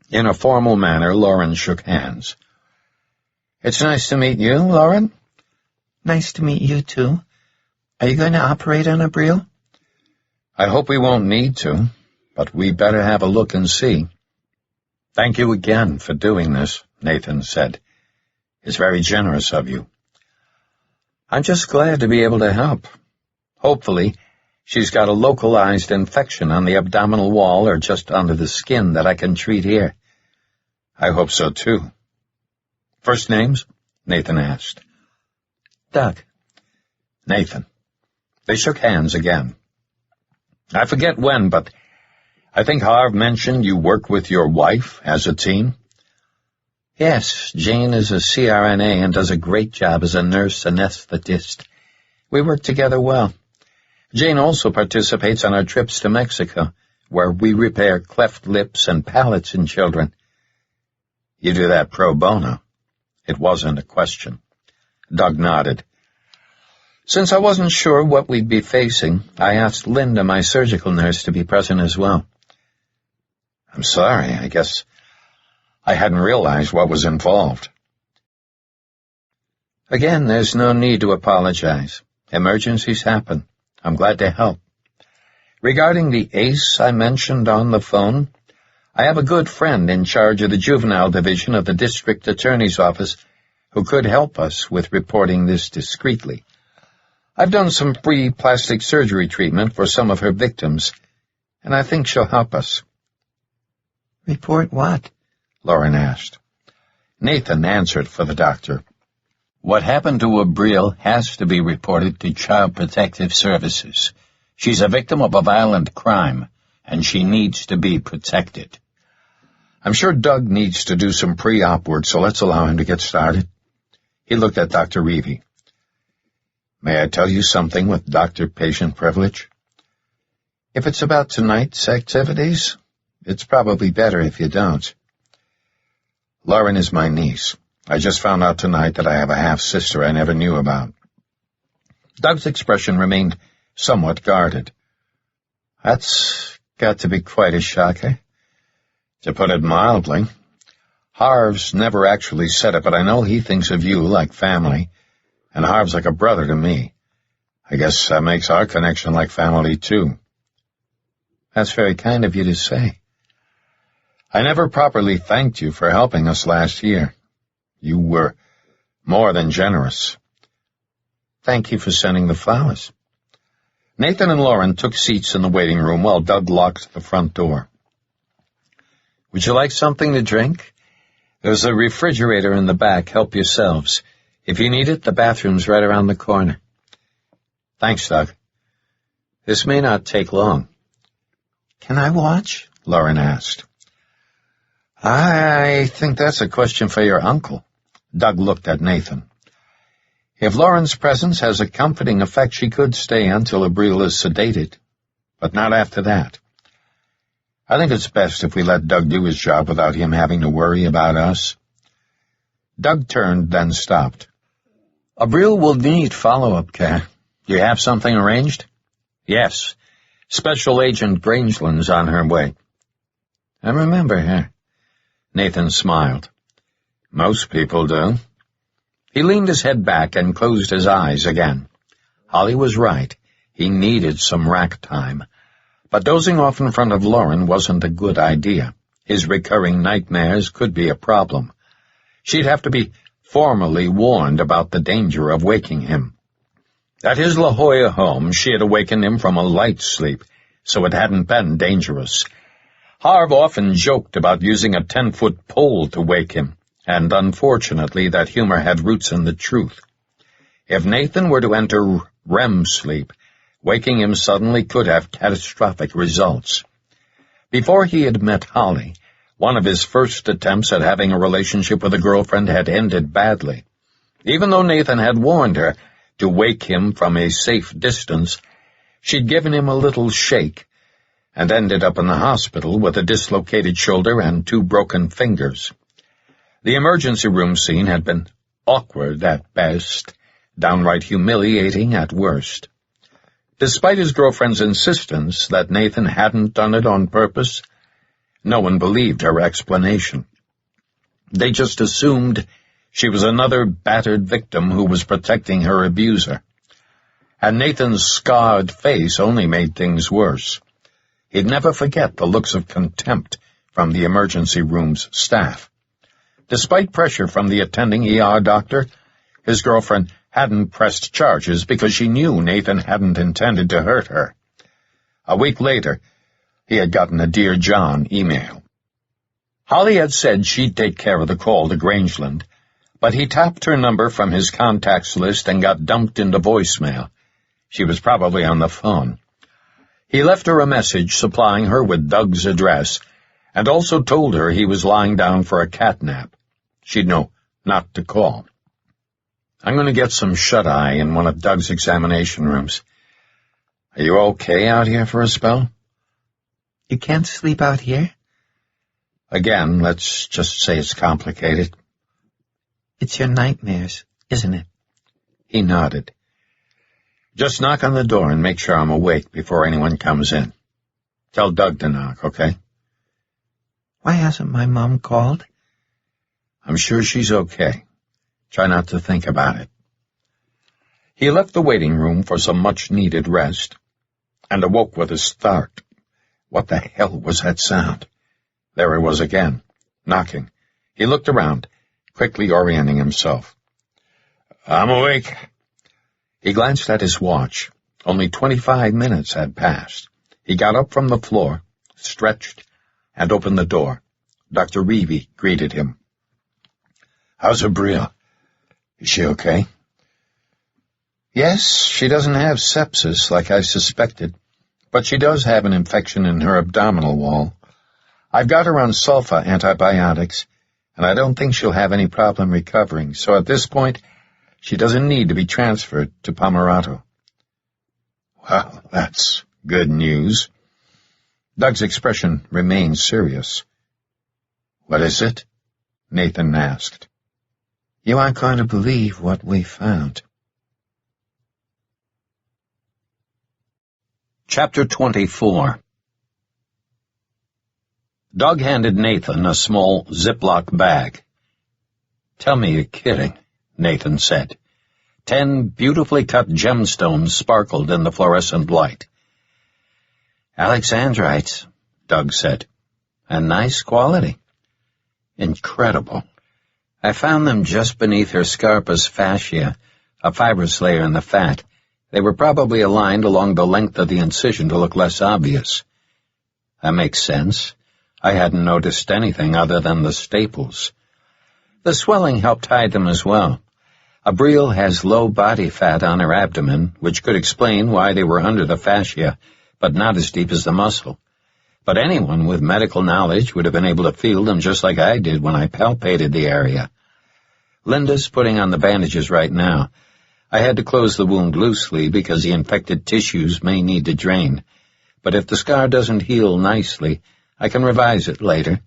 In a formal manner, Lauren shook hands. It's nice to meet you, Lauren. Nice to meet you, too. Are you going to operate on Abril? I hope we won't need to, but we better have a look and see. Thank you again for doing this, Nathan said. It's very generous of you. I'm just glad to be able to help. Hopefully, she's got a localized infection on the abdominal wall or just under the skin that I can treat here. I hope so, too. First names? Nathan asked. Doug. Nathan. They shook hands again. I forget when, but I think Harv mentioned you work with your wife as a team? Yes, Jane is a CRNA and does a great job as a nurse anesthetist. We work together well. Jane also participates on our trips to Mexico, where we repair cleft lips and palates in children. You do that pro bono? It wasn't a question. Doug nodded. Since I wasn't sure what we'd be facing, I asked Linda, my surgical nurse, to be present as well. I'm sorry, I guess I hadn't realized what was involved. Again, there's no need to apologize. Emergencies happen. I'm glad to help. Regarding the ace I mentioned on the phone, I have a good friend in charge of the juvenile division of the district attorney's office who could help us with reporting this discreetly. I've done some free plastic surgery treatment for some of her victims, and I think she'll help us. Report what? Lauren asked. Nathan answered for the doctor. What happened to Abril has to be reported to Child Protective Services. She's a victim of a violent crime, and she needs to be protected. I'm sure Doug needs to do some pre-op work, so let's allow him to get started. He looked at Dr. Reevy. May I tell you something with doctor-patient privilege? If it's about tonight's activities, it's probably better if you don't. Lauren is my niece. I just found out tonight that I have a half-sister I never knew about. Doug's expression remained somewhat guarded. That's got to be quite a shocker. To put it mildly, Harv's never actually said it, but I know he thinks of you like family, and Harv's like a brother to me. I guess that makes our connection like family, too. That's very kind of you to say. I never properly thanked you for helping us last year. You were more than generous. Thank you for sending the flowers. Nathan and Lauren took seats in the waiting room while Doug locked the front door. Would you like something to drink? There's a refrigerator in the back. Help yourselves. If you need it, the bathroom's right around the corner. Thanks, Doug. This may not take long. Can I watch? Lauren asked. I think that's a question for your uncle. Doug looked at Nathan. If Lauren's presence has a comforting effect, she could stay until Abril is sedated, but not after that. I think it's best if we let Doug do his job without him having to worry about us. Doug turned, then stopped. Abril will need follow-up care. Do you have something arranged? Yes. Special Agent Grangeland's on her way. I remember her. Nathan smiled. Most people do. He leaned his head back and closed his eyes again. Holly was right. He needed some rack time. But dozing off in front of Lauren wasn't a good idea. His recurring nightmares could be a problem. She'd have to be formally warned about the danger of waking him. At his La Jolla home, she had awakened him from a light sleep, so it hadn't been dangerous. Harv often joked about using a 10-foot pole to wake him, and unfortunately that humor had roots in the truth. If Nathan were to enter REM sleep, waking him suddenly could have catastrophic results. Before he had met Holly, one of his first attempts at having a relationship with a girlfriend had ended badly. Even though Nathan had warned her to wake him from a safe distance, she'd given him a little shake and ended up in the hospital with a dislocated shoulder and 2 broken fingers. The emergency room scene had been awkward at best, downright humiliating at worst. Despite his girlfriend's insistence that Nathan hadn't done it on purpose, no one believed her explanation. They just assumed she was another battered victim who was protecting her abuser. And Nathan's scarred face only made things worse. He'd never forget the looks of contempt from the emergency room's staff. Despite pressure from the attending ER doctor, his girlfriend hadn't pressed charges because she knew Nathan hadn't intended to hurt her. A week later, he had gotten a Dear John email. Holly had said she'd take care of the call to Grangeland, but he tapped her number from his contacts list and got dumped into voicemail. She was probably on the phone. He left her a message supplying her with Doug's address, and also told her he was lying down for a cat nap. She'd know not to call. I'm going to get some shut-eye in one of Doug's examination rooms. Are you okay out here for a spell? You can't sleep out here? Again, let's just say it's complicated. It's your nightmares, isn't it? He nodded. Just knock on the door and make sure I'm awake before anyone comes in. Tell Doug to knock, okay? Why hasn't my mom called? I'm sure she's okay. Try not to think about it. He left the waiting room for some much-needed rest, and awoke with a start. What the hell was that sound? There it was again, knocking. He looked around, quickly orienting himself. I'm awake. He glanced at his watch. Only 25 minutes had passed. He got up from the floor, stretched, and opened the door. Dr. Reevy greeted him. How's Abril? Is she okay? Yes, she doesn't have sepsis like I suspected, but she does have an infection in her abdominal wall. I've got her on sulfa antibiotics, and I don't think she'll have any problem recovering, so at this point, she doesn't need to be transferred to Pomerato. Well, that's good news. Doug's expression remained serious. What is it? Nathan asked. You aren't going to believe what we found. Chapter 24. Doug handed Nathan a small Ziploc bag. Tell me you're kidding, Nathan said. 10 beautifully cut gemstones sparkled in the fluorescent light. Alexandrites, Doug said. And nice quality. Incredible. I found them just beneath her scarpus fascia, a fibrous layer in the fat. They were probably aligned along the length of the incision to look less obvious. That makes sense. I hadn't noticed anything other than the staples. The swelling helped hide them as well. Abril has low body fat on her abdomen, which could explain why they were under the fascia, but not as deep as the muscle. But anyone with medical knowledge would have been able to feel them just like I did when I palpated the area. Linda's putting on the bandages right now. I had to close the wound loosely because the infected tissues may need to drain. But if the scar doesn't heal nicely, I can revise it later.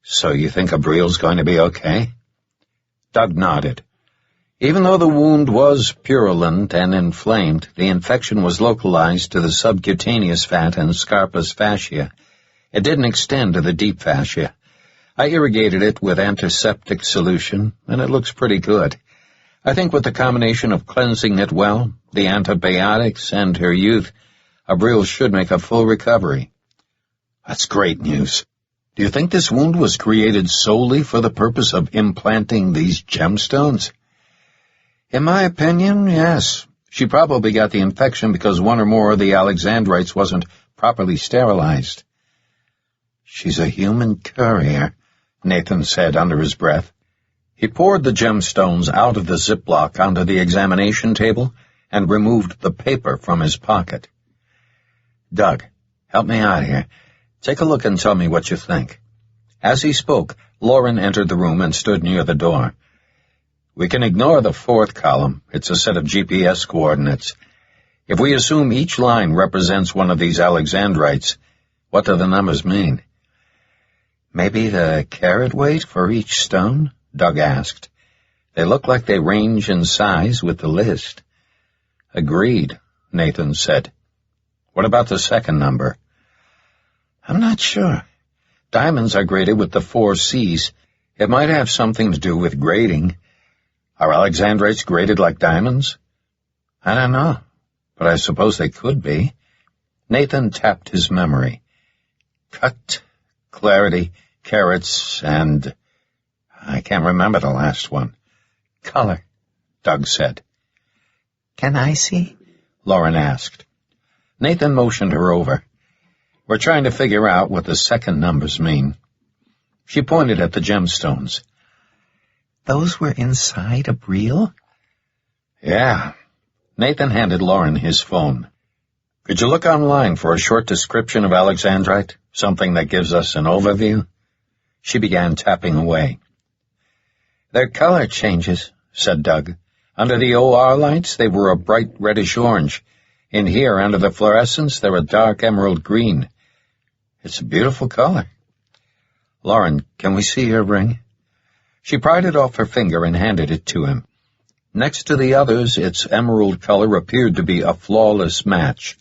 So you think Abril's going to be okay? Doug nodded. Even though the wound was purulent and inflamed, the infection was localized to the subcutaneous fat and scarpus fascia. It didn't extend to the deep fascia. I irrigated it with antiseptic solution, and it looks pretty good. I think with the combination of cleansing it well, the antibiotics, and her youth, Abril should make a full recovery. That's great news. Do you think this wound was created solely for the purpose of implanting these gemstones? In my opinion, yes. She probably got the infection because one or more of the alexandrites wasn't properly sterilized. She's a human courier, Nathan said under his breath. He poured the gemstones out of the Ziploc onto the examination table and removed the paper from his pocket. Doug, help me out here. Take a look and tell me what you think. As he spoke, Lauren entered the room and stood near the door. We can ignore the fourth column. It's a set of GPS coordinates. If we assume each line represents one of these alexandrites, what do the numbers mean? Maybe the carat weight for each stone? Doug asked. They look like they range in size with the list. Agreed, Nathan said. What about the second number? I'm not sure. Diamonds are graded with the 4 C's. It might have something to do with grading. Are alexandrites graded like diamonds? I don't know, but I suppose they could be. Nathan tapped his memory. Cut, clarity, carats, and I can't remember the last one. Color, Doug said. Can I see? Lauren asked. Nathan motioned her over. We're trying to figure out what the second numbers mean. She pointed at the gemstones. Those were inside Abril? Yeah. Nathan handed Lauren his phone. Could you look online for a short description of alexandrite, something that gives us an overview? She began tapping away. Their color changes, said Doug. Under the OR lights, they were a bright reddish-orange. In here, under the fluorescence, they're a dark emerald green. It's a beautiful color. Lauren, can we see your ring? She pried it off her finger and handed it to him. Next to the others, its emerald color appeared to be a flawless match.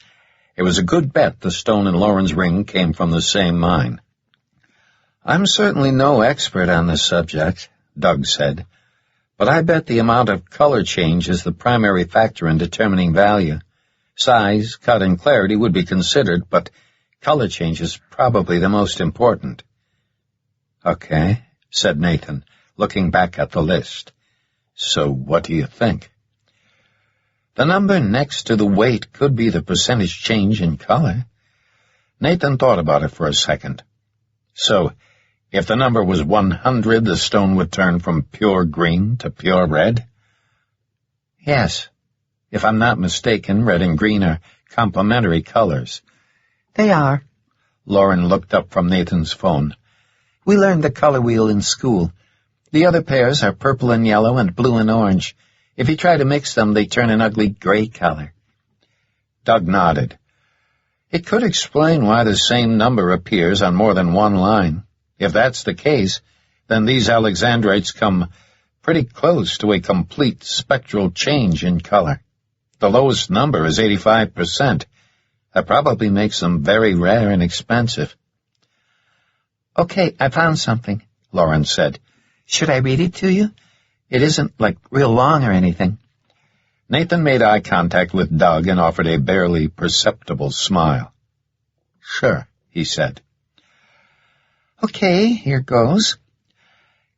It was a good bet the stone in Lauren's ring came from the same mine. I'm certainly no expert on this subject, Doug said, but I bet the amount of color change is the primary factor in determining value. Size, cut, and clarity would be considered, but color change is probably the most important. Okay, said Nathan, looking back at the list. So what do you think? The number next to the weight could be the percentage change in color. Nathan thought about it for a second. So, if the number was 100, the stone would turn from pure green to pure red? Yes. If I'm not mistaken, red and green are complementary colors. They are. Lauren looked up from Nathan's phone. We learned the color wheel in school. The other pairs are purple and yellow and blue and orange. If you try to mix them, they turn an ugly gray color. Doug nodded. It could explain why the same number appears on more than one line. If that's the case, then these alexandrites come pretty close to a complete spectral change in color. The lowest number is 85%. That probably makes them very rare and expensive. Okay, I found something, Lauren said. Should I read it to you? It isn't, like, real long or anything. Nathan made eye contact with Doug and offered a barely perceptible smile. Sure, he said. Okay, here goes.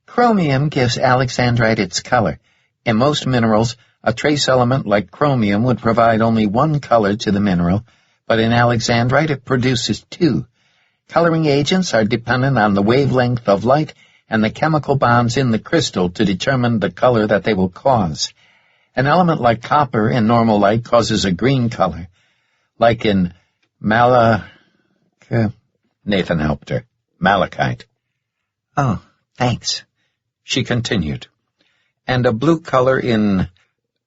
Chromium gives alexandrite its color. In most minerals, a trace element like chromium would provide only one color to the mineral, but in alexandrite it produces 2. Coloring agents are dependent on the wavelength of light and the chemical bonds in the crystal to determine the color that they will cause. An element like copper in normal light causes a green color, like in Nathan helped her. Malachite. Oh, thanks. She continued. And a blue color in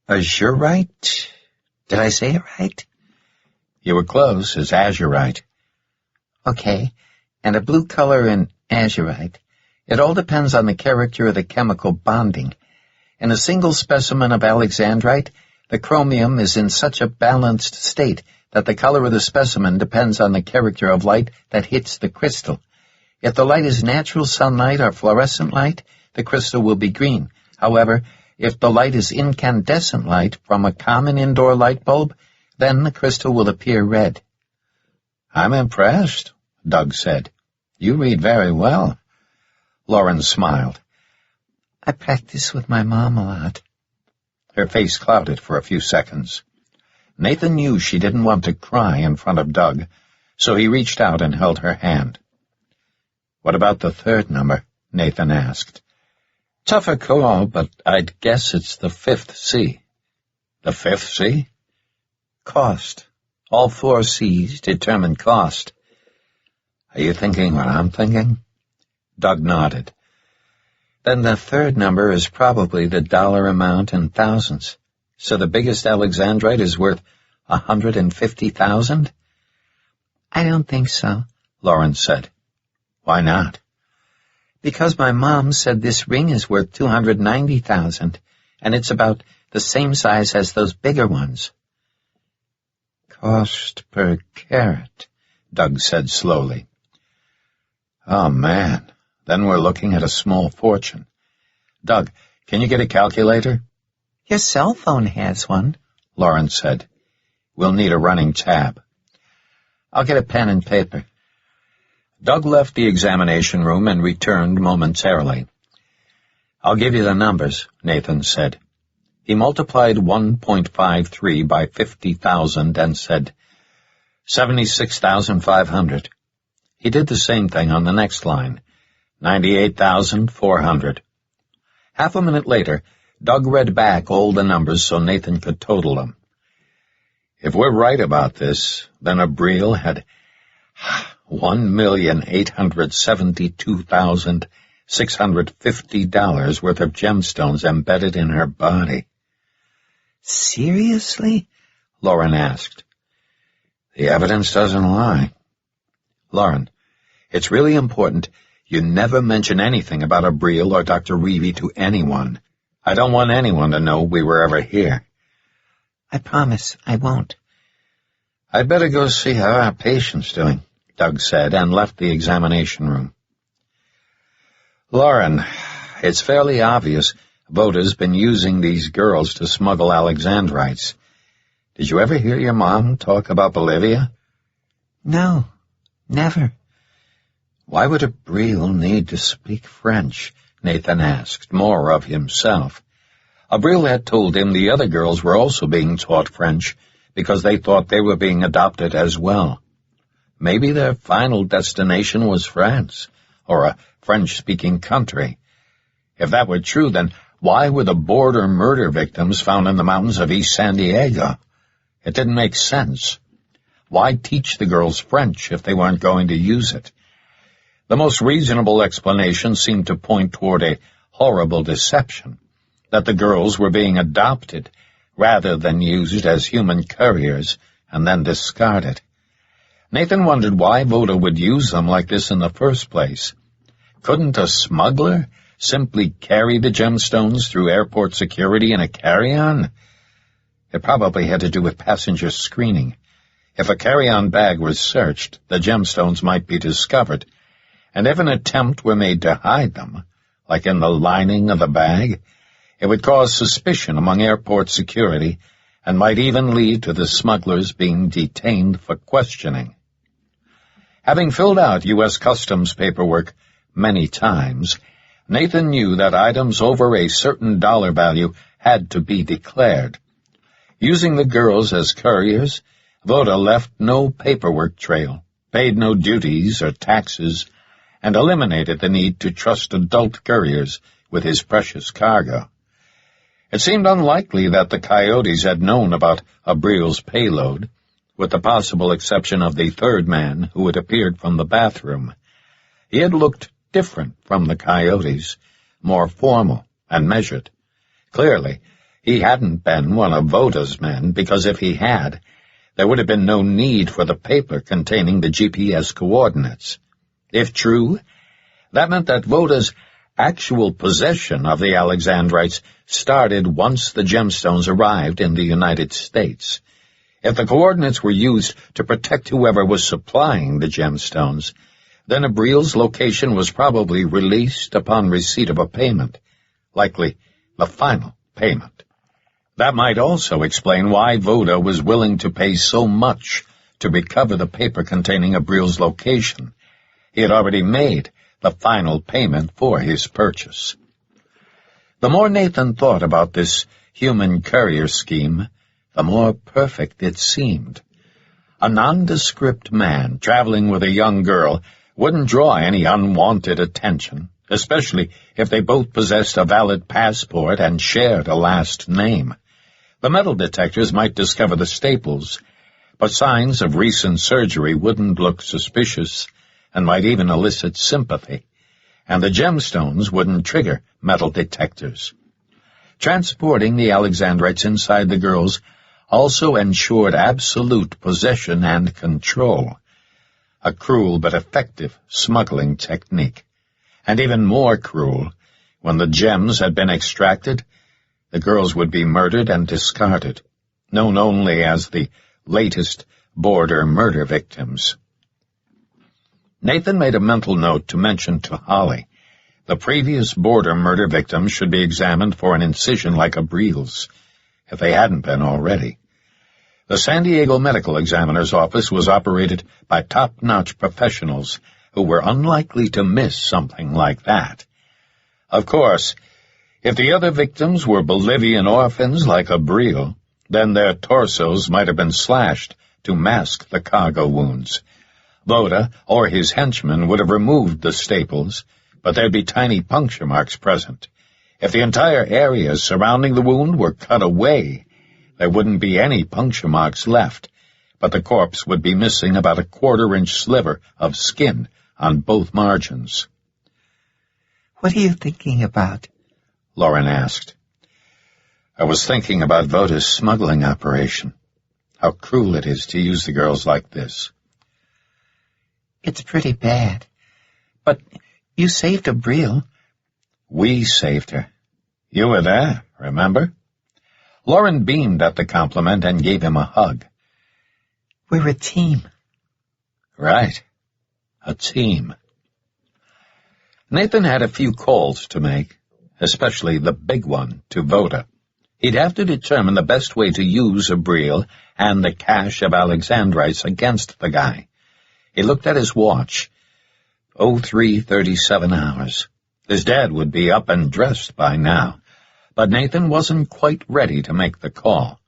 azurite? Did I say it right? You were close, as azurite. Okay. and a blue color in azurite. It all depends on the character of the chemical bonding. In a single specimen of alexandrite, the chromium is in such a balanced state that the color of the specimen depends on the character of light that hits the crystal. If the light is natural sunlight or fluorescent light, the crystal will be green. However, if the light is incandescent light from a common indoor light bulb, then the crystal will appear red. I'm impressed, Doug said. You read very well. Lauren smiled. I practice with my mom a lot. Her face clouded for a few seconds. Nathan knew she didn't want to cry in front of Doug, so he reached out and held her hand. What about the third number? Nathan asked. Tougher call, but I'd guess it's the 5th C. The 5th C? Cost. All 4 C's determine cost. Are you thinking what I'm thinking? Doug nodded. Then the third number is probably the dollar amount in thousands. So the biggest alexandrite is worth 150,000? I don't think so, Lauren said. Why not? Because my mom said this ring is worth 290,000, and it's about the same size as those bigger ones. Cost per carat, Doug said slowly. Oh, man. Then we're looking at a small fortune. Doug, can you get a calculator? Your cell phone has one, Lauren said. We'll need a running tab. I'll get a pen and paper. Doug left the examination room and returned momentarily. I'll give you the numbers, Nathan said. He multiplied 1.53 by 50,000 and said, 76,500. He did the same thing on the next line, 98,400. Half a minute later, Doug read back all the numbers so Nathan could total them. If we're right about this, then Abril had $1,872,650 worth of gemstones embedded in her body. Seriously? Lauren asked. The evidence doesn't lie. Lauren, it's really important you never mention anything about Abril or Dr. Reevy to anyone. I don't want anyone to know we were ever here. I promise I won't. I'd better go see how our patient's doing, Doug said, and left the examination room. Lauren, it's fairly obvious Voda's been using these girls to smuggle alexandrites. Did you ever hear your mom talk about Bolivia? No, never. Why would Abril need to speak French? Nathan asked, more of himself. Abril had told him the other girls were also being taught French because they thought they were being adopted as well. Maybe their final destination was France, or a French-speaking country. If that were true, then why were the border murder victims found in the mountains of East San Diego? It didn't make sense. Why teach the girls French if they weren't going to use it? The most reasonable explanation seemed to point toward a horrible deception, that the girls were being adopted rather than used as human couriers and then discarded. Nathan wondered why Voda would use them like this in the first place. Couldn't a smuggler simply carry the gemstones through airport security in a carry-on? It probably had to do with passenger screening. If a carry-on bag was searched, the gemstones might be discovered, and if an attempt were made to hide them, like in the lining of the bag, it would cause suspicion among airport security and might even lead to the smugglers being detained for questioning. Having filled out U.S. Customs paperwork many times, Nathan knew that items over a certain dollar value had to be declared. Using the girls as couriers, Voda left no paperwork trail, paid no duties or taxes, and eliminated the need to trust adult couriers with his precious cargo. It seemed unlikely that the coyotes had known about Abril's payload, with the possible exception of the third man who had appeared from the bathroom. He had looked different from the coyotes, more formal and measured. Clearly, he hadn't been one of Voda's men, because if he had, there would have been no need for the paper containing the GPS coordinates. If true, that meant that Voda's actual possession of the Alexandrites started once the gemstones arrived in the United States. If the coordinates were used to protect whoever was supplying the gemstones, then Abril's location was probably released upon receipt of a payment, likely the final payment. That might also explain why Voda was willing to pay so much to recover the paper containing Abril's location. He had already made the final payment for his purchase. The more Nathan thought about this human courier scheme, the more perfect it seemed. A nondescript man traveling with a young girl wouldn't draw any unwanted attention, especially if they both possessed a valid passport and shared a last name. The metal detectors might discover the staples, but signs of recent surgery wouldn't look suspicious and might even elicit sympathy, and the gemstones wouldn't trigger metal detectors. Transporting the Alexandrites inside the girls also ensured absolute possession and control, a cruel but effective smuggling technique, and even more cruel, when the gems had been extracted, the girls would be murdered and discarded, known only as the latest border murder victims. Nathan made a mental note to mention to Holly the previous border murder victims should be examined for an incision like Abril's, if they hadn't been already. The San Diego Medical Examiner's office was operated by top-notch professionals who were unlikely to miss something like that. Of course, if the other victims were Bolivian orphans like Abril, then their torsos might have been slashed to mask the cargo wounds. Voda or his henchmen would have removed the staples, but there'd be tiny puncture marks present. If the entire areas surrounding the wound were cut away, there wouldn't be any puncture marks left, but the corpse would be missing about a quarter-inch sliver of skin on both margins. "What are you thinking about?" Lauren asked. I was thinking about Voda's smuggling operation. How cruel it is to use the girls like this. "It's pretty bad. But you saved Abril." We saved her. You were there, remember? Lauren beamed at the compliment and gave him a hug. "We're a team." Right. A team. Nathan had a few calls to make, especially the big one to Voda. He'd have to determine the best way to use Abril and the cache of Alexandrites against the guy. He looked at his watch. 03:37 hours. His dad would be up and dressed by now, but Nathan wasn't quite ready to make the call.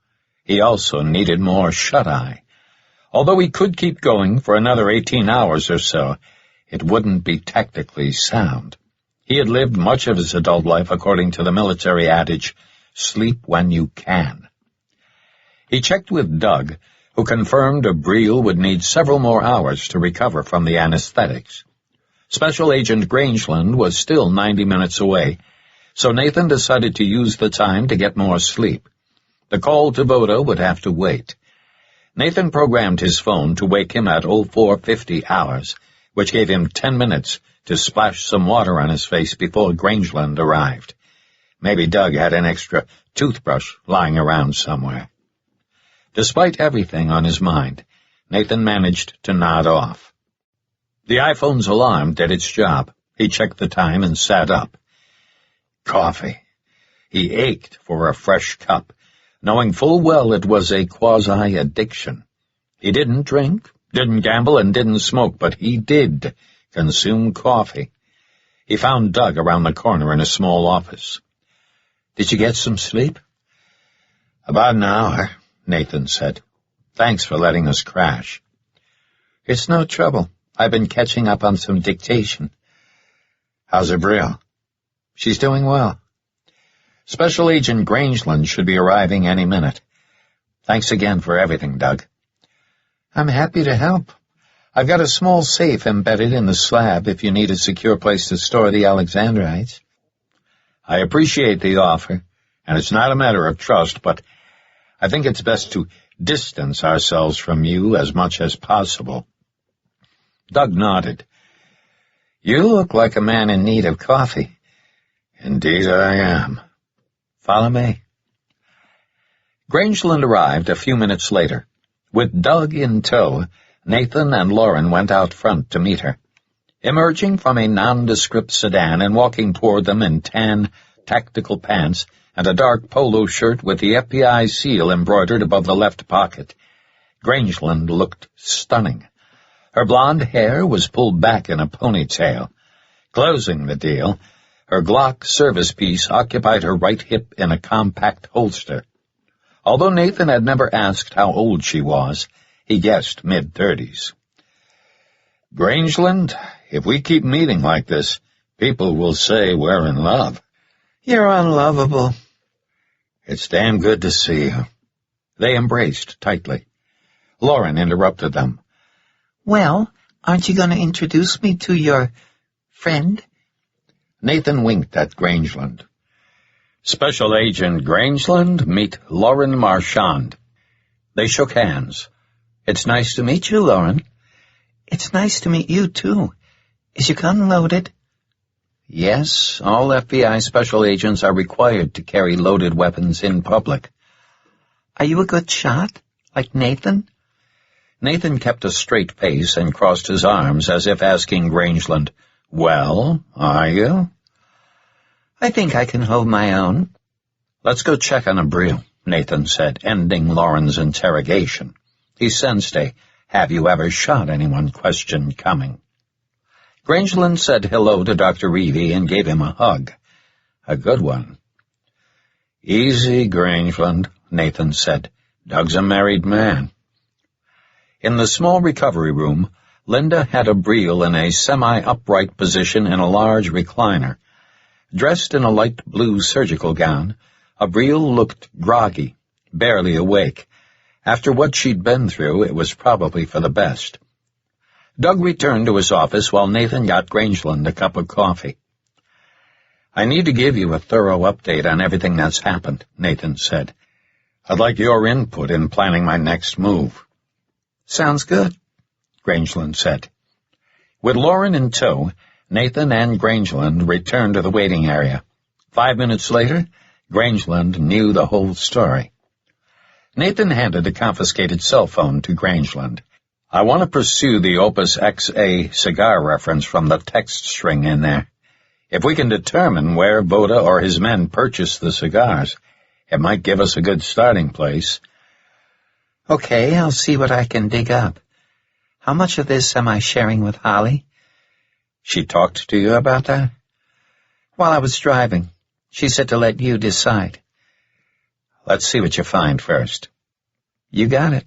He also needed more shut-eye. Although he could keep going for another 18 hours or so, it wouldn't be tactically sound. He had lived much of his adult life according to the military adage, sleep when you can. He checked with Doug, who confirmed Abril would need several more hours to recover from the anesthetics. Special Agent Grangeland was still 90 minutes away, so Nathan decided to use the time to get more sleep. The call to Voda would have to wait. Nathan programmed his phone to wake him at 04:50 hours, which gave him 10 minutes to splash some water on his face before Grangeland arrived. Maybe Doug had an extra toothbrush lying around somewhere. Despite everything on his mind, Nathan managed to nod off. The iPhone's alarm did its job. He checked the time and sat up. Coffee. He ached for a fresh cup, knowing full well it was a quasi-addiction. He didn't drink, didn't gamble, and didn't smoke, but he did consume coffee. He found Doug around the corner in a small office. "Did you get some sleep?" "About an hour," Nathan said. "Thanks for letting us crash." "It's no trouble. I've been catching up on some dictation." "How's Abril?" "She's doing well." "Special Agent Grangeland should be arriving any minute. Thanks again for everything, Doug." "I'm happy to help. I've got a small safe embedded in the slab if you need a secure place to store the Alexandrites." "I appreciate the offer, and it's not a matter of trust, but I think it's best to distance ourselves from you as much as possible." Doug nodded. You look like a man in need of coffee. Indeed I am. Follow me. Grangeland arrived a few minutes later. With Doug in tow, Nathan and Lauren went out front to meet her. Emerging from a nondescript sedan and walking toward them in tan tactical pants and a dark polo shirt with the FBI seal embroidered above the left pocket, Grangeland looked stunning. Her blonde hair was pulled back in a ponytail. Closing the deal, her Glock service piece occupied her right hip in a compact holster. Although Nathan had never asked how old she was, he guessed mid-30s. Grangeland, if we keep meeting like this, people will say we're in love. You're unlovable. It's damn good to see you. They embraced tightly. Lauren interrupted them. Well, aren't you going to introduce me to your friend? Nathan winked at Grangeland. Special Agent Grangeland, meet Lauren Marchand. They shook hands. It's nice to meet you, Lauren. It's nice to meet you, too. Is your gun loaded? Yes, all FBI special agents are required to carry loaded weapons in public. Are you a good shot, like Nathan? Nathan kept a straight pace and crossed his arms as if asking Grangeland, Well, are you? I think I can hold my own. Let's go check on Abril, Nathan said, ending Lauren's interrogation. He sensed a have-you-ever-shot-anyone question coming. Grangeland said hello to Dr. Reevy and gave him a hug. A good one. Easy, Grangeland, Nathan said. Doug's a married man. In the small recovery room, Linda had Abril in a semi-upright position in a large recliner. Dressed in a light blue surgical gown, Abril looked groggy, barely awake. After what she'd been through, it was probably for the best. Doug returned to his office while Nathan got Grangeland a cup of coffee. I need to give you a thorough update on everything that's happened, Nathan said. I'd like your input in planning my next move. Sounds good, Grangeland said. With Lauren in tow, Nathan and Grangeland returned to the waiting area. 5 minutes later, Grangeland knew the whole story. Nathan handed a confiscated cell phone to Grangeland. I want to pursue the Opus XA cigar reference from the text string in there. If we can determine where Voda or his men purchased the cigars, it might give us a good starting place. Okay, I'll see what I can dig up. How much of this am I sharing with Holly? She talked to you about that? While I was driving. She said to let you decide. Let's see what you find first. You got it.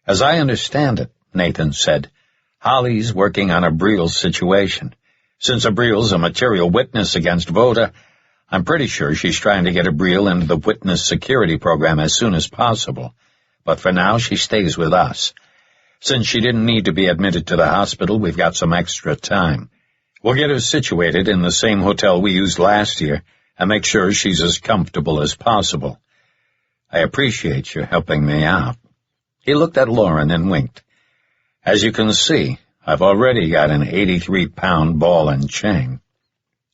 As I understand it, Nathan said, Holly's working on Abril's situation. Since Abril's a material witness against Voda, I'm pretty sure she's trying to get Abril into the witness security program as soon as possible. But for now, she stays with us. Since she didn't need to be admitted to the hospital, we've got some extra time. We'll get her situated in the same hotel we used last year and make sure she's as comfortable as possible. I appreciate you helping me out. He looked at Lauren and winked. As you can see, I've already got an 83-pound ball and chain.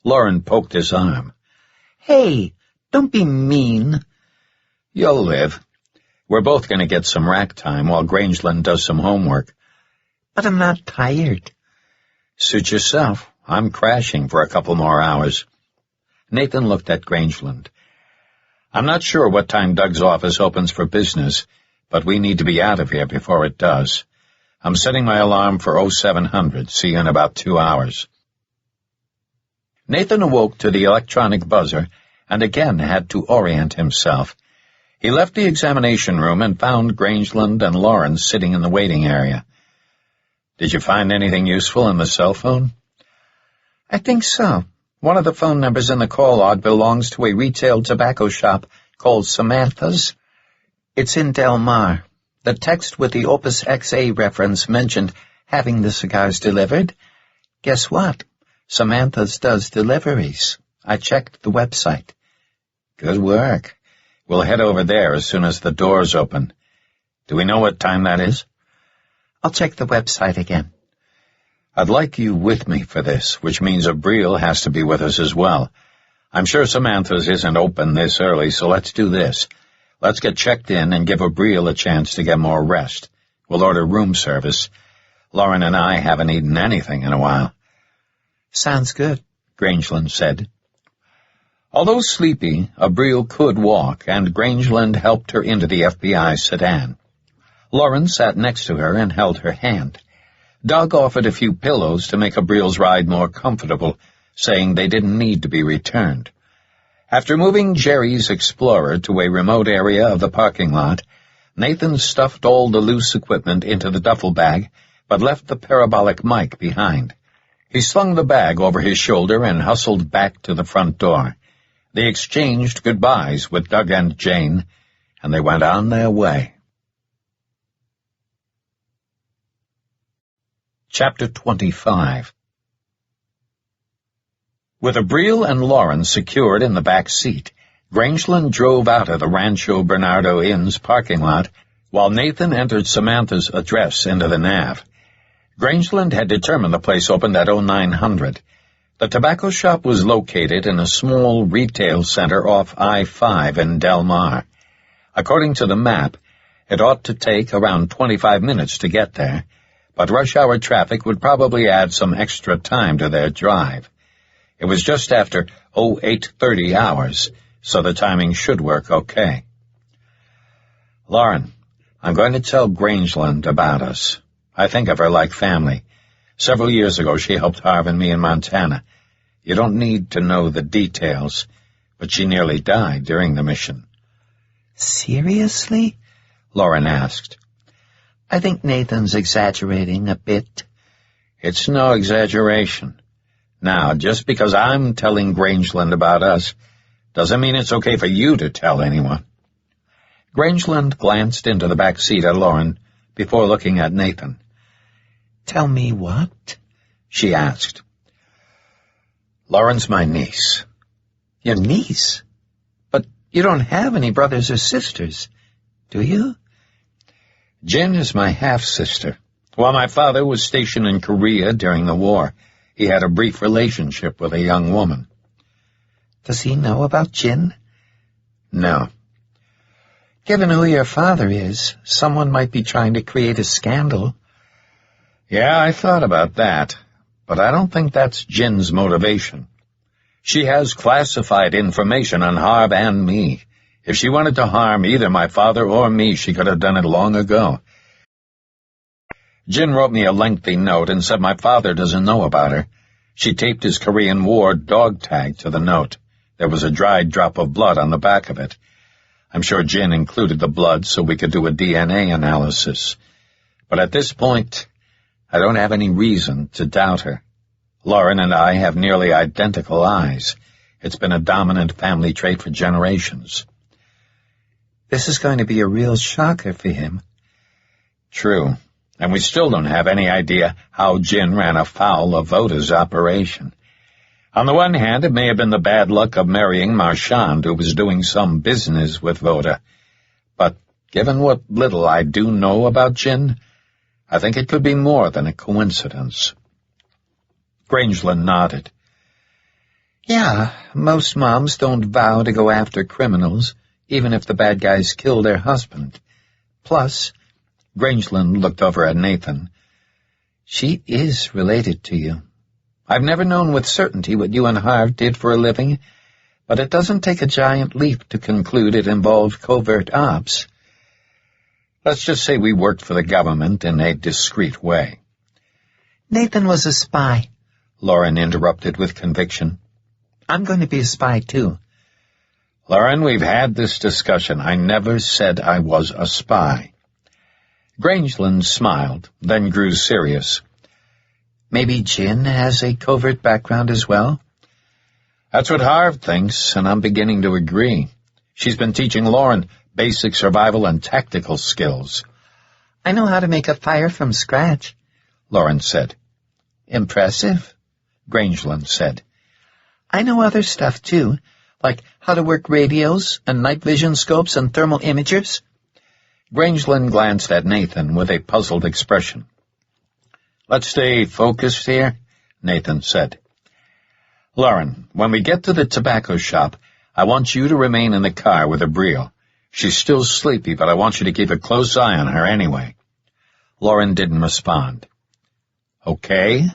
Lauren poked his arm. Hey, don't be mean. You'll live. We're both going to get some rack time while Grangeland does some homework. But I'm not tired. Suit yourself. I'm crashing for a couple more hours. Nathan looked at Grangeland. I'm not sure what time Doug's office opens for business, but we need to be out of here before it does. I'm setting my alarm for 0700. See you in about 2 hours. Nathan awoke to the electronic buzzer and again had to orient himself. He left the examination room and found Grangeland and Lauren sitting in the waiting area. Did you find anything useful in the cell phone? I think so. One of the phone numbers in the call log belongs to a retail tobacco shop called Samantha's. It's in Del Mar. The text with the Opus XA reference mentioned having the cigars delivered. Guess what? Samantha's does deliveries. I checked the website. Good work. We'll head over there as soon as the doors open. Do we know what time that is? I'll check the website again. I'd like you with me for this, which means Abril has to be with us as well. I'm sure Samantha's isn't open this early, so let's do this. Let's get checked in and give Abril a chance to get more rest. We'll order room service. Lauren and I haven't eaten anything in a while." "Sounds good," Grangeland said. Although sleepy, Abril could walk, and Grangeland helped her into the FBI sedan. Lauren sat next to her and held her hand. Doug offered a few pillows to make Abril's ride more comfortable, saying they didn't need to be returned. After moving Jerry's Explorer to a remote area of the parking lot, Nathan stuffed all the loose equipment into the duffel bag, but left the parabolic mic behind. He slung the bag over his shoulder and hustled back to the front door. They exchanged goodbyes with Doug and Jane, and they went on their way. Chapter 25. With Abril and Lauren secured in the back seat, Grangeland drove out of the Rancho Bernardo Inn's parking lot, while Nathan entered Samantha's address into the nav. Grangeland had determined the place opened at 0900. The tobacco shop was located in a small retail center off I-5 in Del Mar. According to the map, it ought to take around 25 minutes to get there, but rush hour traffic would probably add some extra time to their drive. It was just after 0830 hours, so the timing should work okay. "Lauren, I'm going to tell Grangeland about us. I think of her like family. Several years ago she helped Harv and me in Montana. You don't need to know the details, but she nearly died during the mission." "Seriously?" Lauren asked. "I think Nathan's exaggerating a bit." "It's no exaggeration. Now, just because I'm telling Grangeland about us, doesn't mean it's okay for you to tell anyone." Grangeland glanced into the back seat at Lauren before looking at Nathan. "Tell me what?" she asked. "Lauren's my niece." "Your niece? But you don't have any brothers or sisters, do you?" "Jen is my half-sister. While my father was stationed in Korea during the war, he had a brief relationship with a young woman." "Does he know about Jin?" "No." "Given who your father is, someone might be trying to create a scandal." "Yeah, I thought about that, but I don't think that's Jin's motivation. She has classified information on Harv and me. If she wanted to harm either my father or me, she could have done it long ago. Jin wrote me a lengthy note and said my father doesn't know about her. She taped his Korean War dog tag to the note. There was a dried drop of blood on the back of it. I'm sure Jin included the blood so we could do a DNA analysis. But at this point, I don't have any reason to doubt her. Lauren and I have nearly identical eyes. It's been a dominant family trait for generations." "This is going to be a real shocker for him." "True, and we still don't have any idea how Jin ran afoul of Voda's operation. On the one hand, it may have been the bad luck of marrying Marchand, who was doing some business with Voda. But given what little I do know about Jin, I think it could be more than a coincidence." Grangeland nodded. "Yeah, most moms don't vow to go after criminals, even if the bad guys kill their husband. Plus," Grangeland looked over at Nathan, "she is related to you. I've never known with certainty what you and Harv did for a living, but it doesn't take a giant leap to conclude it involved covert ops." "Let's just say we worked for the government in a discreet way." "Nathan was a spy," Lauren interrupted with conviction. "I'm going to be a spy, too." "Lauren, we've had this discussion. I never said I was a spy." Grangeland smiled, then grew serious. "Maybe Jin has a covert background as well?" "That's what Harv thinks, and I'm beginning to agree. She's been teaching Lauren basic survival and tactical skills." "I know how to make a fire from scratch," Lauren said. "Impressive," Grangeland said. "I know other stuff, too, like how to work radios and night vision scopes and thermal imagers." Grangeland glanced at Nathan with a puzzled expression. Let's stay focused here, Nathan said. Lauren, when we get to the tobacco shop, I want you to remain in the car with Abril. She's still sleepy, but I want you to keep a close eye on her anyway. Lauren didn't respond. Okay?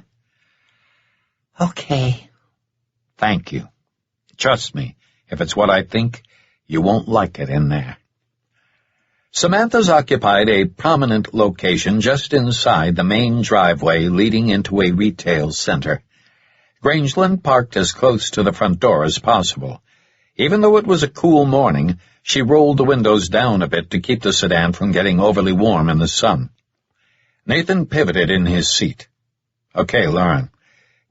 Okay. Thank you. Trust me, if it's what I think, you won't like it in there. Samantha's occupied a prominent location just inside the main driveway leading into a retail center. Grangeland parked as close to the front door as possible. Even though it was a cool morning, she rolled the windows down a bit to keep the sedan from getting overly warm in the sun. Nathan pivoted in his seat. Okay, Lauren,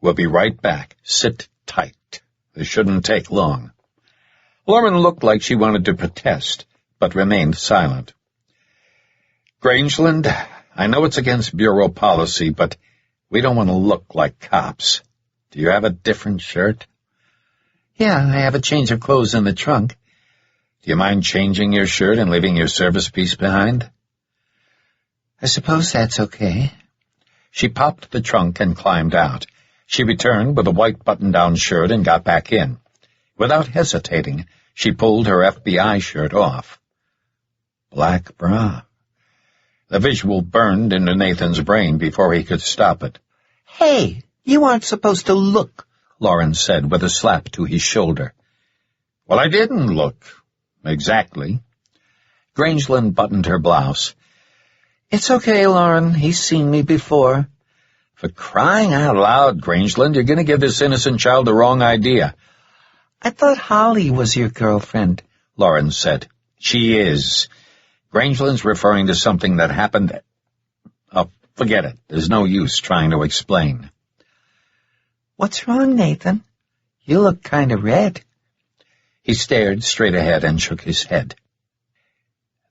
we'll be right back. Sit tight. This shouldn't take long. Lauren looked like she wanted to protest, but remained silent. Grangeland, I know it's against bureau policy, but we don't want to look like cops. Do you have a different shirt? Yeah, I have a change of clothes in the trunk. Do you mind changing your shirt and leaving your service piece behind? I suppose that's okay. She popped the trunk and climbed out. She returned with a white button-down shirt and got back in. Without hesitating, she pulled her FBI shirt off. Black bra. The visual burned into Nathan's brain before he could stop it. Hey, you aren't supposed to look, Lauren said with a slap to his shoulder. Well, I didn't look. Exactly. Grangeland buttoned her blouse. It's okay, Lauren. He's seen me before. For crying out loud, Grangeland, you're going to give this innocent child the wrong idea. I thought Holly was your girlfriend, Lauren said. She is. Grangeland's referring to something that happened. Oh, forget it. There's no use trying to explain. What's wrong, Nathan? You look kind of red. He stared straight ahead and shook his head.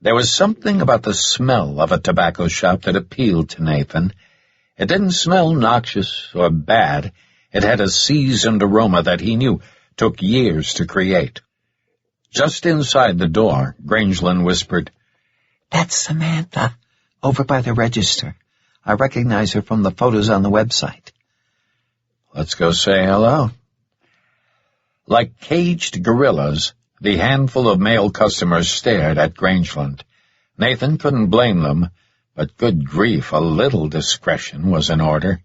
There was something about the smell of a tobacco shop that appealed to Nathan. It didn't smell noxious or bad. It had a seasoned aroma that he knew took years to create. Just inside the door, Grangeland whispered, That's Samantha, over by the register. I recognize her from the photos on the website. Let's go say hello. Like caged gorillas, the handful of male customers stared at Grangeland. Nathan couldn't blame them, but good grief, a little discretion was in order.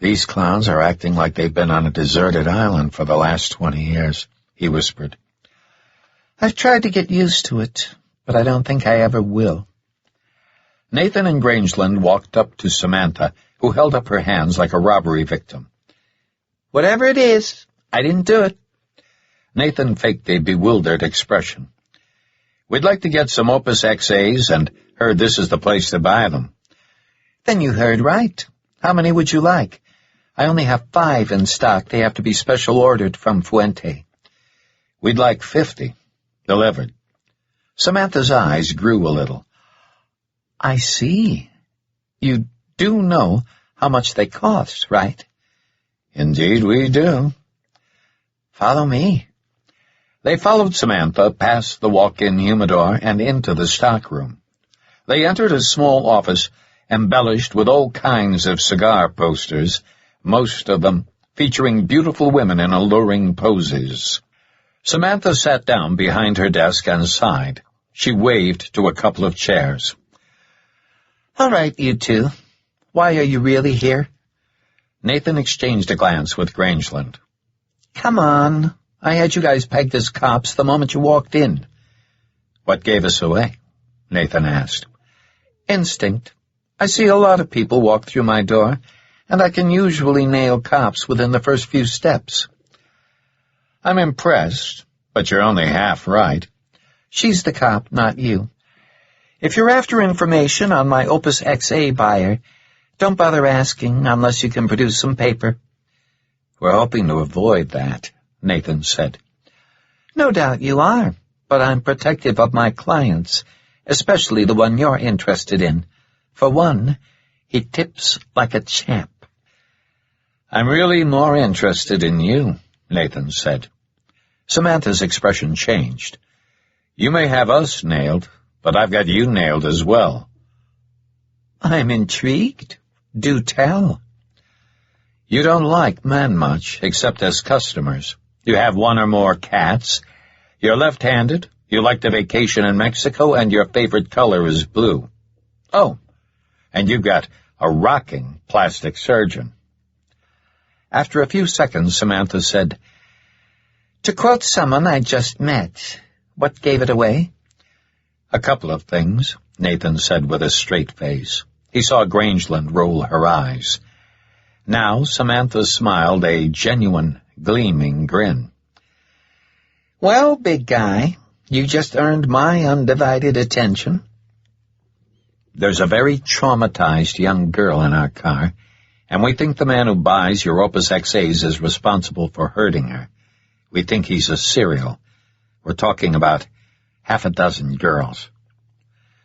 These clowns are acting like they've been on a deserted island for the last 20 years, he whispered. I've tried to get used to it, but I don't think I ever will. Nathan and Grangeland walked up to Samantha, who held up her hands like a robbery victim. Whatever it is, I didn't do it. Nathan faked a bewildered expression. We'd like to get some Opus XAs and heard this is the place to buy them. Then you heard right. How many would you like? I only have 5 in stock. They have to be special ordered from Fuente. We'd like 50. Delivered. Samantha's eyes grew a little. I see. You do know how much they cost, right? Indeed we do. Follow me. They followed Samantha past the walk-in humidor and into the stockroom. They entered a small office embellished with all kinds of cigar posters, most of them featuring beautiful women in alluring poses. Samantha sat down behind her desk and sighed. She waved to a couple of chairs. All right, you two. Why are you really here? Nathan exchanged a glance with Grangeland. Come on. I had you guys pegged as cops the moment you walked in. What gave us away? Nathan asked. Instinct. I see a lot of people walk through my door, and I can usually nail cops within the first few steps. I'm impressed, but you're only half right. She's the cop, not you. If you're after information on my Opus XA buyer, don't bother asking unless you can produce some paper. We're hoping to avoid that, Nathan said. No doubt you are, but I'm protective of my clients, especially the one you're interested in. For one, he tips like a champ. I'm really more interested in you, Nathan said. Samantha's expression changed. You may have us nailed, but I've got you nailed as well. I'm intrigued. Do tell. You don't like men much, except as customers. You have one or more cats. You're left-handed. You like to vacation in Mexico, and your favorite color is blue. Oh, and you've got a rocking plastic surgeon. After a few seconds, Samantha said, "To quote someone I just met, what gave it away?" "A couple of things," Nathan said with a straight face. He saw Grangeland roll her eyes. Now Samantha smiled a genuine, gleaming grin. "Well, big guy, you just earned my undivided attention." "There's a very traumatized young girl in our car, and we think the man who buys your Opus XAs is responsible for hurting her. We think he's a serial. We're talking about half a dozen girls."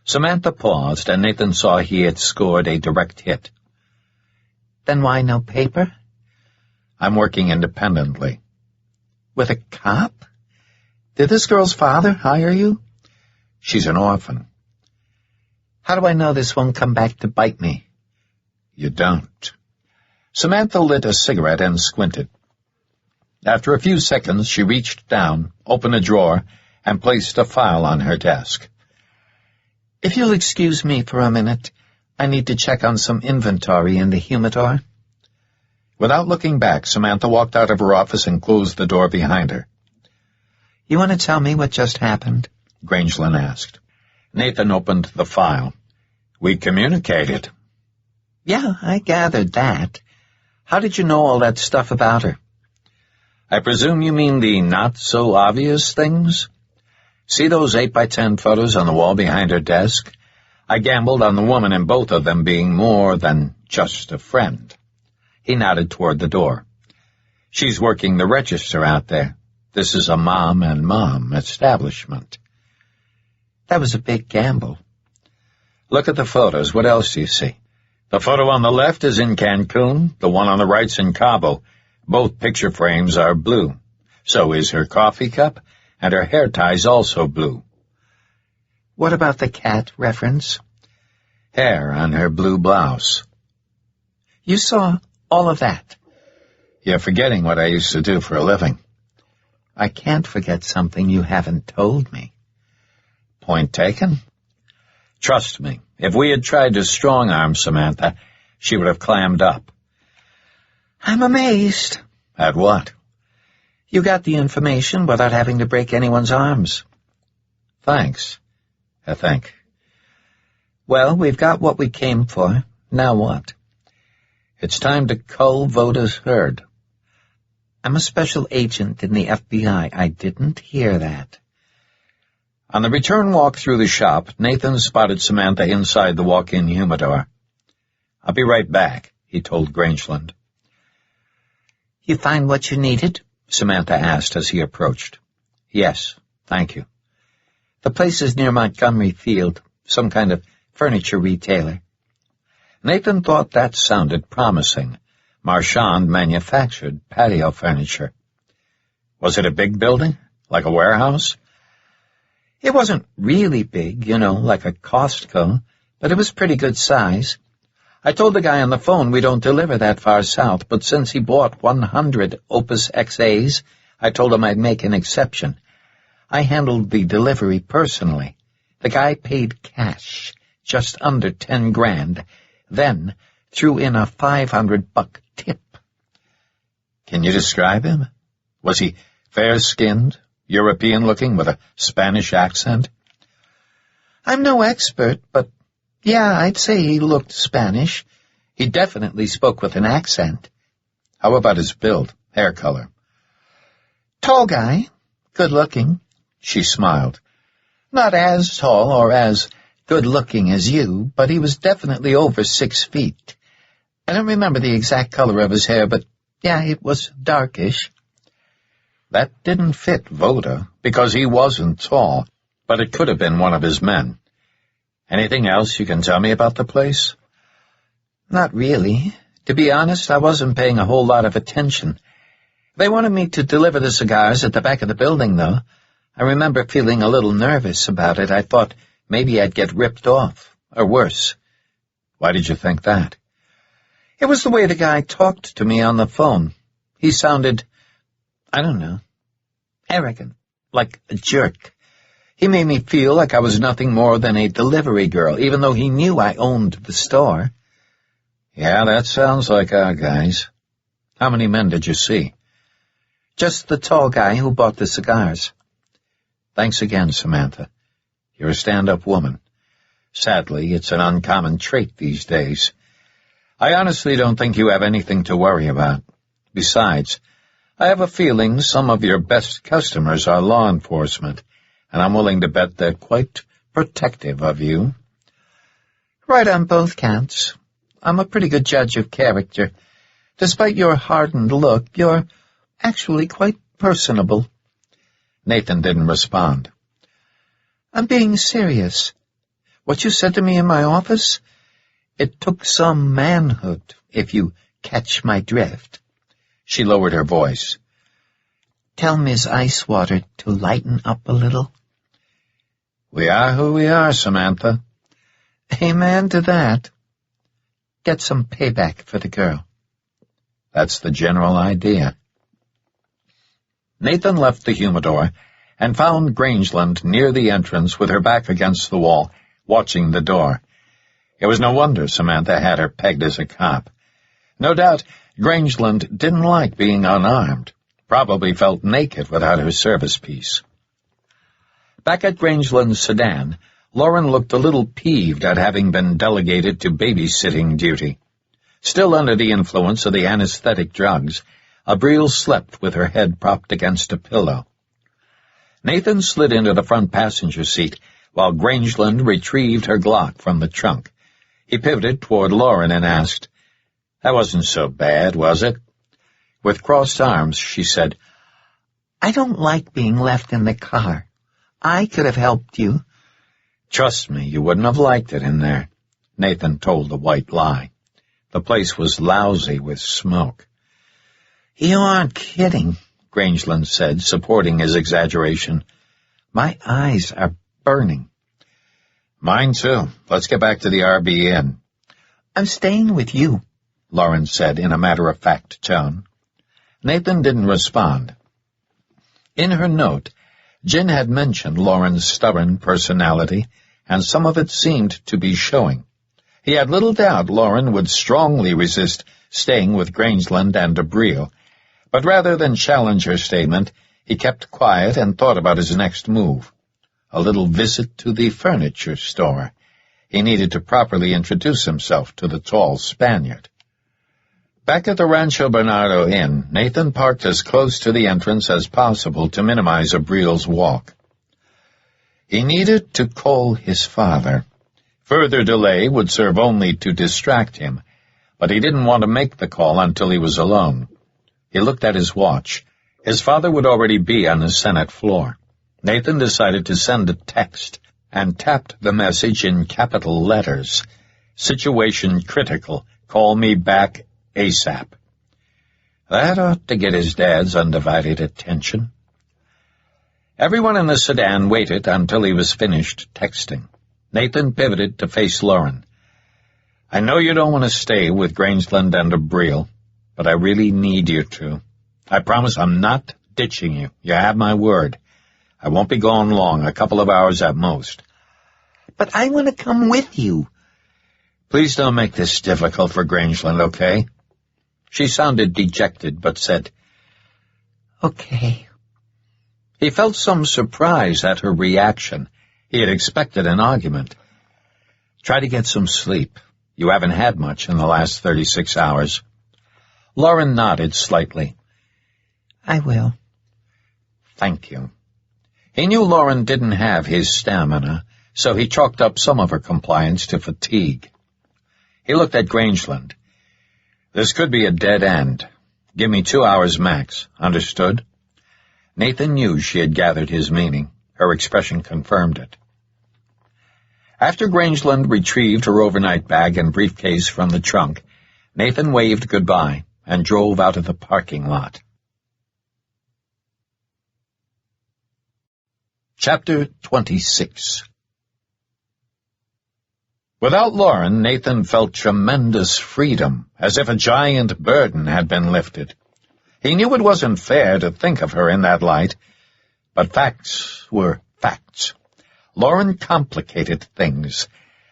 Samantha paused, and Nathan saw he had scored a direct hit. "Then why no paper?" "I'm working independently." "With a cop? Did this girl's father hire you?" "She's an orphan." "How do I know this won't come back to bite me?" "You don't." Samantha lit a cigarette and squinted. After a few seconds, she reached down, opened a drawer, and placed a file on her desk. "If you'll excuse me for a minute, I need to check on some inventory in the humidor." Without looking back, Samantha walked out of her office and closed the door behind her. "You want to tell me what just happened?" Grangeland asked. Nathan opened the file. "We communicated." "Yeah, I gathered that. How did you know all that stuff about her?" "I presume you mean the not-so-obvious things? See those 8x10 photos on the wall behind her desk? I gambled on the woman in both of them being more than just a friend." He nodded toward the door. "She's working the register out there. This is a mom and mom establishment." "That was a big gamble." "Look at the photos. What else do you see? The photo on the left is in Cancun. The one on the right's in Cabo. Both picture frames are blue. So is her coffee cup, and her hair tie's also blue." "What about the cat reference?" "Hair on her blue blouse." "You saw all of that?" "You're forgetting what I used to do for a living." "I can't forget something you haven't told me." "Point taken." "Trust me, if we had tried to strong-arm Samantha, she would have clammed up." "I'm amazed." "At what?" "You got the information without having to break anyone's arms." "Thanks, I think." "Well, we've got what we came for. Now what?" "It's time to cull Voda's herd." "I'm a special agent in the FBI. I didn't hear that." On the return walk through the shop, Nathan spotted Samantha inside the walk-in humidor. "I'll be right back," he told Grangeland. "You find what you needed?" Samantha asked as he approached. "Yes, thank you. The place is near Montgomery Field, some kind of furniture retailer." Nathan thought that sounded promising. Marchand manufactured patio furniture. "Was it a big building, like a warehouse?" "It wasn't really big, like a Costco, but it was pretty good size. I told the guy on the phone we don't deliver that far south, but since he bought 100 Opus XAs, I told him I'd make an exception. I handled the delivery personally. The guy paid cash, just under 10 grand, then threw in a $500 tip." "Can you describe him? Was he fair-skinned, European-looking, with a Spanish accent?" "I'm no expert, but yeah, I'd say he looked Spanish. He definitely spoke with an accent." "How about his build, hair color?" "Tall guy, good-looking." She smiled. "Not as tall or as good-looking as you, but he was definitely over 6 feet. I don't remember the exact color of his hair, but yeah, it was darkish." That didn't fit Voda, because he wasn't tall, but it could have been one of his men. "Anything else you can tell me about the place?" "Not really. To be honest, I wasn't paying a whole lot of attention. They wanted me to deliver the cigars at the back of the building, though. I remember feeling a little nervous about it. I thought maybe I'd get ripped off, or worse." "Why did you think that?" It was the way the guy talked to me on the phone. He sounded, I don't know, arrogant, like a jerk. He made me feel like I was nothing more than a delivery girl, even though he knew I owned the store. Yeah, that sounds like our guys. How many men did you see? Just the tall guy who bought the cigars. Thanks again, Samantha. You're a stand-up woman. Sadly, it's an uncommon trait these days. I honestly don't think you have anything to worry about. Besides, I have a feeling some of your best customers are law enforcement, and I'm willing to bet they're quite protective of you. Right on both counts. I'm a pretty good judge of character. Despite your hardened look, you're actually quite personable. Nathan didn't respond. I'm being serious. What you said to me in my office, it took some manhood, if you catch my drift. She lowered her voice. Tell Miss Icewater to lighten up a little. We are who we are, Samantha. Amen to that. Get some payback for the girl. That's the general idea. Nathan left the humidor and found Grangeland near the entrance with her back against the wall, watching the door. It was no wonder Samantha had her pegged as a cop. No doubt Grangeland didn't like being unarmed, probably felt naked without her service piece. Back at Grangeland's sedan, Lauren looked a little peeved at having been delegated to babysitting duty. Still under the influence of the anesthetic drugs, Abril slept with her head propped against a pillow. Nathan slid into the front passenger seat, while Grangeland retrieved her Glock from the trunk. He pivoted toward Lauren and asked, "That wasn't so bad, was it?" With crossed arms, she said, I don't like being left in the car. I could have helped you. "Trust me, you wouldn't have liked it in there," Nathan told a white lie. The place was lousy with smoke. You aren't kidding, Grangeland said, supporting his exaggeration. My eyes are burning. Mine too. Let's get back to the RB Inn. I'm staying with you, Lauren said in a matter-of-fact tone. Nathan didn't respond. In her note, Jen had mentioned Lauren's stubborn personality, and some of it seemed to be showing. He had little doubt Lauren would strongly resist staying with Grangeland and Abril, but rather than challenge her statement, he kept quiet and thought about his next move. A little visit to the furniture store. He needed to properly introduce himself to the tall Spaniard. Back at the Rancho Bernardo Inn, Nathan parked as close to the entrance as possible to minimize Abril's walk. He needed to call his father. Further delay would serve only to distract him, but he didn't want to make the call until he was alone. He looked at his watch. His father would already be on the Senate floor. Nathan decided to send a text and tapped the message in capital letters. Situation critical. Call me back ASAP. That ought to get his dad's undivided attention. Everyone in the sedan waited until he was finished texting. Nathan pivoted to face Lauren. I know you don't want to stay with Grangeland and Abril, but I really need you to. I promise I'm not ditching you. You have my word. I won't be gone long, a couple of hours at most. But I want to come with you. Please don't make this difficult for Grangeland, okay? She sounded dejected, but said, Okay. He felt some surprise at her reaction. He had expected an argument. Try to get some sleep. You haven't had much in the last 36 hours. Lauren nodded slightly. I will. Thank you. He knew Lauren didn't have his stamina, so he chalked up some of her compliance to fatigue. He looked at Grangeland. This could be a dead end. Give me 2 hours max. Understood? Nathan knew she had gathered his meaning. Her expression confirmed it. After Grangeland retrieved her overnight bag and briefcase from the trunk, Nathan waved goodbye and drove out of the parking lot. Chapter 26. Without Lauren, Nathan felt tremendous freedom, as if a giant burden had been lifted. He knew it wasn't fair to think of her in that light, but facts were facts. Lauren complicated things.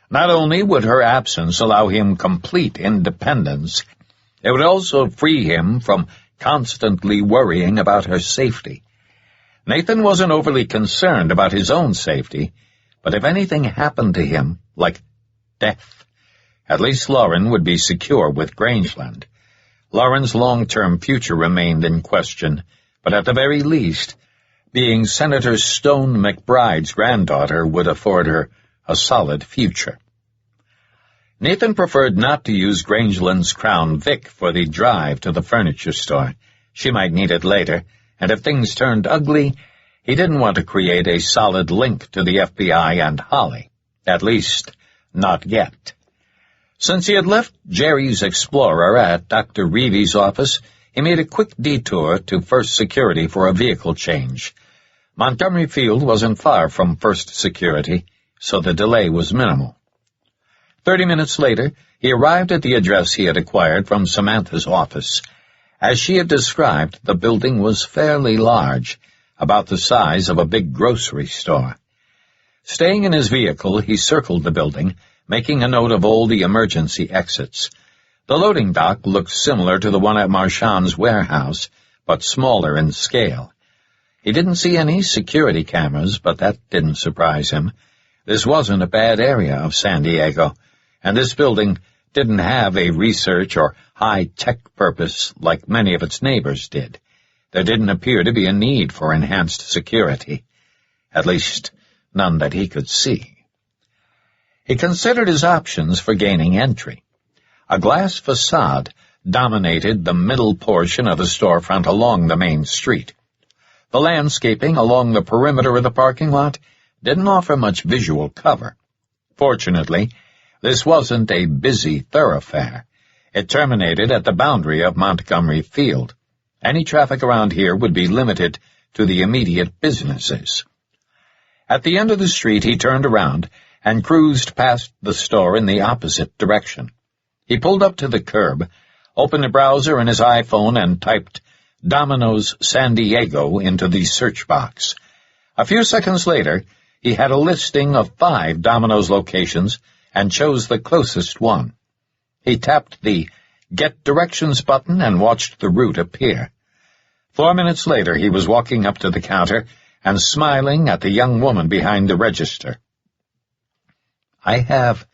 Not only would her absence allow him complete independence, it would also free him from constantly worrying about her safety. Nathan wasn't overly concerned about his own safety, but if anything happened to him, like death, at least Lauren would be secure with Grangeland. Lauren's long-term future remained in question, but at the very least, being Senator Stone McBride's granddaughter would afford her a solid future. Nathan preferred not to use Grangeland's Crown Vic for the drive to the furniture store. She might need it later, and if things turned ugly, he didn't want to create a solid link to the FBI and Holly. At least, not yet. Since he had left Jerry's Explorer at Dr. Reevy's office, he made a quick detour to First Security for a vehicle change. Montgomery Field wasn't far from First Security, so the delay was minimal. 30 minutes later, he arrived at the address he had acquired from Samantha's office. As she had described, the building was fairly large, about the size of a big grocery store. Staying in his vehicle, he circled the building, making a note of all the emergency exits. The loading dock looked similar to the one at Marchand's warehouse, but smaller in scale. He didn't see any security cameras, but that didn't surprise him. This wasn't a bad area of San Diego, and this building didn't have a research or high-tech purpose like many of its neighbors did. There didn't appear to be a need for enhanced security. At least, none that he could see. He considered his options for gaining entry. A glass facade dominated the middle portion of the storefront along the main street. The landscaping along the perimeter of the parking lot didn't offer much visual cover. Fortunately, this wasn't a busy thoroughfare. It terminated at the boundary of Montgomery Field. Any traffic around here would be limited to the immediate businesses. At the end of the street, he turned around and cruised past the store in the opposite direction. He pulled up to the curb, opened a browser in his iPhone, and typed Domino's San Diego into the search box. A few seconds later, he had a listing of 5 Domino's locations and chose the closest one. He tapped the Get Directions button and watched the route appear. 4 minutes later, he was walking up to the counter and smiling at the young woman behind the register. "I have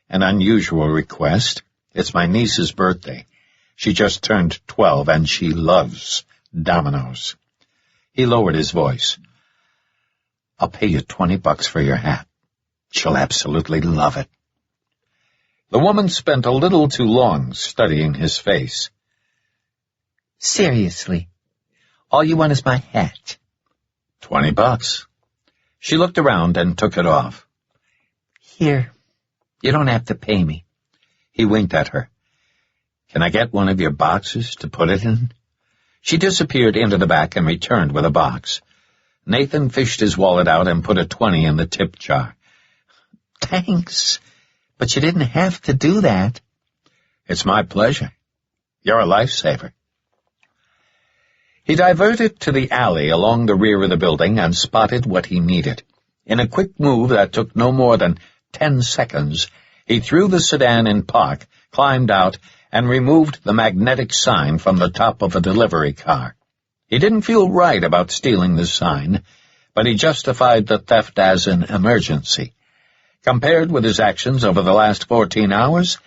an unusual request. It's my niece's birthday. She just turned 12, and she loves Domino's." He lowered his voice. "I'll pay you $20 for your hat. She'll absolutely love it." The woman spent a little too long studying his face. "Seriously, all you want is my hat?" $20. She looked around and took it off. "Here, you don't have to pay me." He winked at her. "Can I get one of your boxes to put it in?" She disappeared into the back and returned with a box. Nathan fished his wallet out and put a 20 in the tip jar. "Thanks, but you didn't have to do that." "It's my pleasure. You're a lifesaver." He diverted to the alley along the rear of the building and spotted what he needed. In a quick move that took no more than 10 seconds, he threw the sedan in park, climbed out, and removed the magnetic sign from the top of a delivery car. He didn't feel right about stealing the sign, but he justified the theft as an emergency. Compared with his actions over the last 14 hours,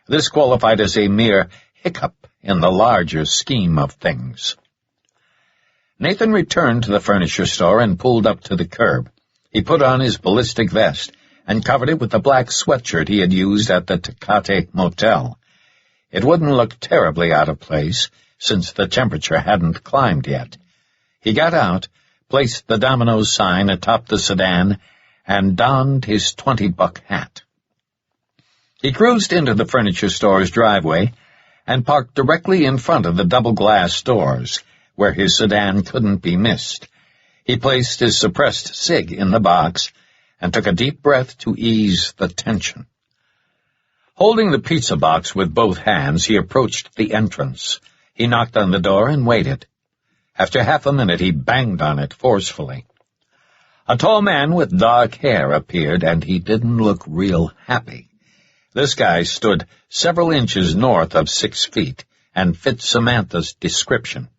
this qualified as a mere hiccup in the larger scheme of things. Nathan returned to the furniture store and pulled up to the curb. He put on his ballistic vest and covered it with the black sweatshirt he had used at the Tecate Motel. It wouldn't look terribly out of place, since the temperature hadn't climbed yet. He got out, placed the Domino's sign atop the sedan, and donned his $20 hat. He cruised into the furniture store's driveway and parked directly in front of the double-glass doors, where his sedan couldn't be missed. He placed his suppressed cig in the box and took a deep breath to ease the tension. Holding the pizza box with both hands, he approached the entrance. He knocked on the door and waited. After half a minute, he banged on it forcefully. A tall man with dark hair appeared, and he didn't look real happy. This guy stood several inches north of 6 feet and fit Samantha's description.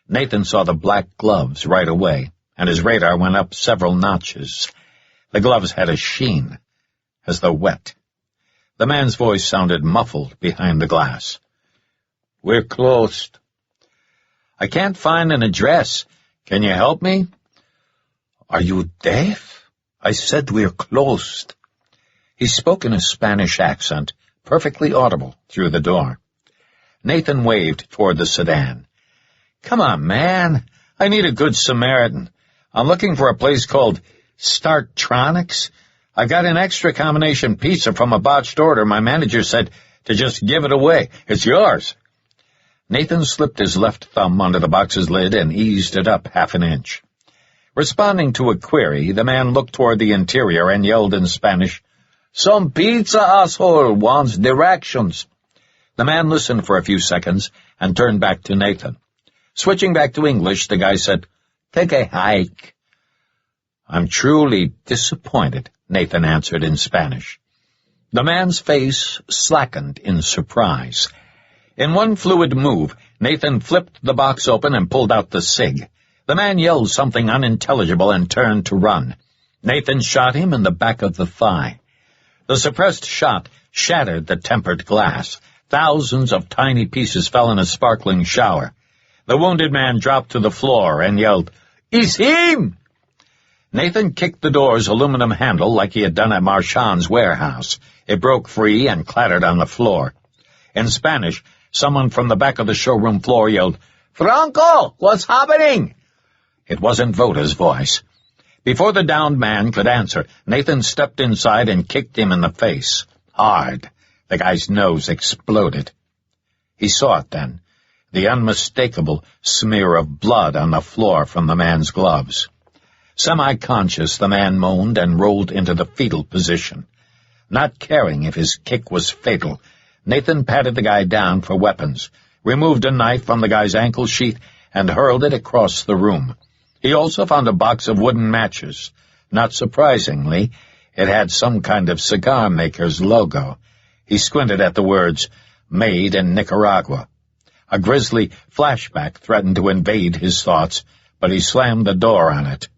Nathan saw the black gloves right away, and his radar went up several notches. The gloves had a sheen, as though wet. The man's voice sounded muffled behind the glass. "We're closed." "I can't find an address. Can you help me?" "Are you deaf? I said we're closed." He spoke in a Spanish accent, perfectly audible through the door. Nathan waved toward the sedan. "Come on, man. I need a good Samaritan. I'm looking for a place called Startronics. I got an extra combination pizza from a botched order. My manager said to just give it away. It's yours." Nathan slipped his left thumb under the box's lid and eased it up half an inch. Responding to a query, the man looked toward the interior and yelled in Spanish, "Some pizza asshole wants directions." The man listened for a few seconds and turned back to Nathan. Switching back to English, the guy said, "Take a hike." "I'm truly disappointed," Nathan answered in Spanish. The man's face slackened in surprise. In one fluid move, Nathan flipped the box open and pulled out the cig. The man yelled something unintelligible and turned to run. Nathan shot him in the back of the thigh. The suppressed shot shattered the tempered glass. Thousands of tiny pieces fell in a sparkling shower. The wounded man dropped to the floor and yelled, "It's him!" Nathan kicked the door's aluminum handle like he had done at Marchand's warehouse. It broke free and clattered on the floor. In Spanish, someone from the back of the showroom floor yelled, "Franco, what's happening?" It wasn't Voda's voice. Before the downed man could answer, Nathan stepped inside and kicked him in the face. Hard. The guy's nose exploded. He saw it then, the unmistakable smear of blood on the floor from the man's gloves. Semi-conscious, the man moaned and rolled into the fetal position. Not caring if his kick was fatal, Nathan patted the guy down for weapons, removed a knife from the guy's ankle sheath, and hurled it across the room. He also found a box of wooden matches. Not surprisingly, it had some kind of cigar maker's logo. He squinted at the words, "Made in Nicaragua." A grisly flashback threatened to invade his thoughts, but he slammed the door on it.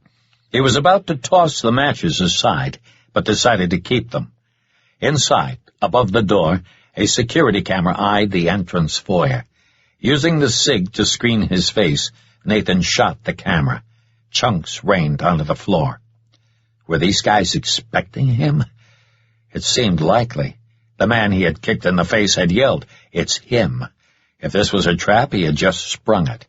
He was about to toss the matches aside, but decided to keep them. Inside, above the door, a security camera eyed the entrance foyer. Using the cig to screen his face, Nathan shot the camera. Chunks rained onto the floor. Were these guys expecting him? It seemed likely. The man he had kicked in the face had yelled, "It's him." If this was a trap, he had just sprung it.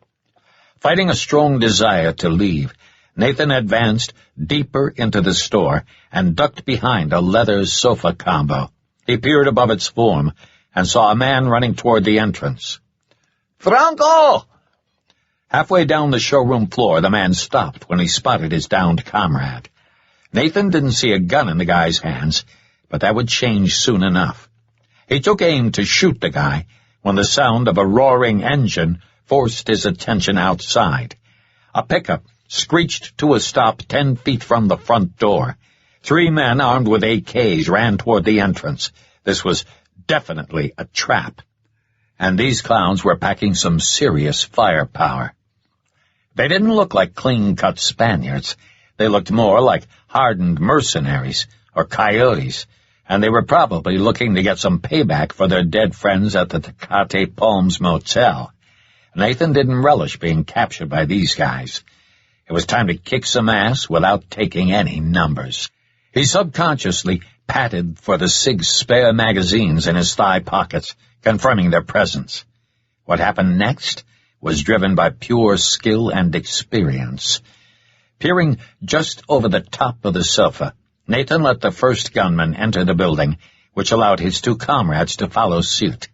Fighting a strong desire to leave, Nathan advanced deeper into the store and ducked behind a leather sofa combo. He peered above its form and saw a man running toward the entrance. "Franco!" Halfway down the showroom floor, the man stopped when he spotted his downed comrade. Nathan didn't see a gun in the guy's hands, but that would change soon enough. He took aim to shoot the guy when the sound of a roaring engine forced his attention outside. A pickup screeched to a stop 10 feet from the front door. 3 men armed with AKs ran toward the entrance. This was definitely a trap. And these clowns were packing some serious firepower. They didn't look like clean-cut Spaniards. They looked more like hardened mercenaries or coyotes, and they were probably looking to get some payback for their dead friends at the Tecate Palms Motel. Nathan didn't relish being captured by these guys. It was time to kick some ass without taking any numbers. He subconsciously patted for the SIG's spare magazines in his thigh pockets, confirming their presence. What happened next was driven by pure skill and experience. Peering just over the top of the sofa, Nathan let the first gunman enter the building, which allowed his 2 comrades to follow suit.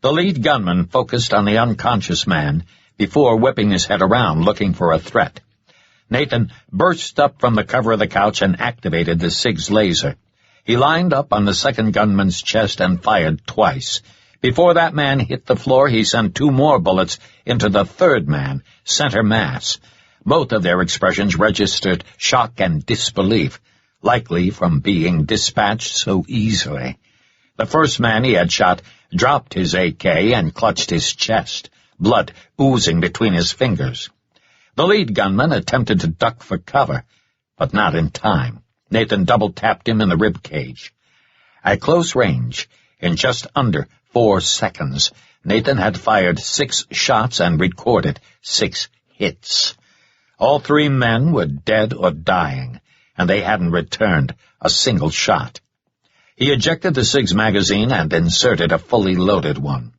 The lead gunman focused on the unconscious man before whipping his head around looking for a threat. Nathan burst up from the cover of the couch and activated the SIG's laser. He lined up on the second gunman's chest and fired twice. Before that man hit the floor, he sent 2 more bullets into the third man, center mass. Both of their expressions registered shock and disbelief, likely from being dispatched so easily. The first man he had shot dropped his AK and clutched his chest, blood oozing between his fingers. The lead gunman attempted to duck for cover, but not in time. Nathan double-tapped him in the rib cage. At close range, in just under 4 seconds, Nathan had fired 6 shots and recorded 6 hits. All 3 men were dead or dying, and they hadn't returned a single shot. He ejected the SIG's magazine and inserted a fully loaded one.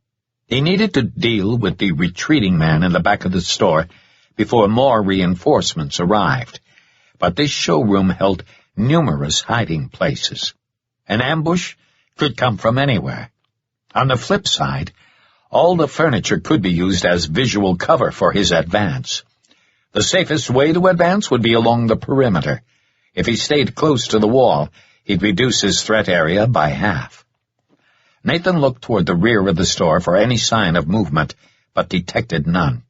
He needed to deal with the retreating man in the back of the store before more reinforcements arrived. But this showroom held numerous hiding places. An ambush could come from anywhere. On the flip side, all the furniture could be used as visual cover for his advance. The safest way to advance would be along the perimeter. If he stayed close to the wall, he'd reduce his threat area by half. Nathan looked toward the rear of the store for any sign of movement, but detected none.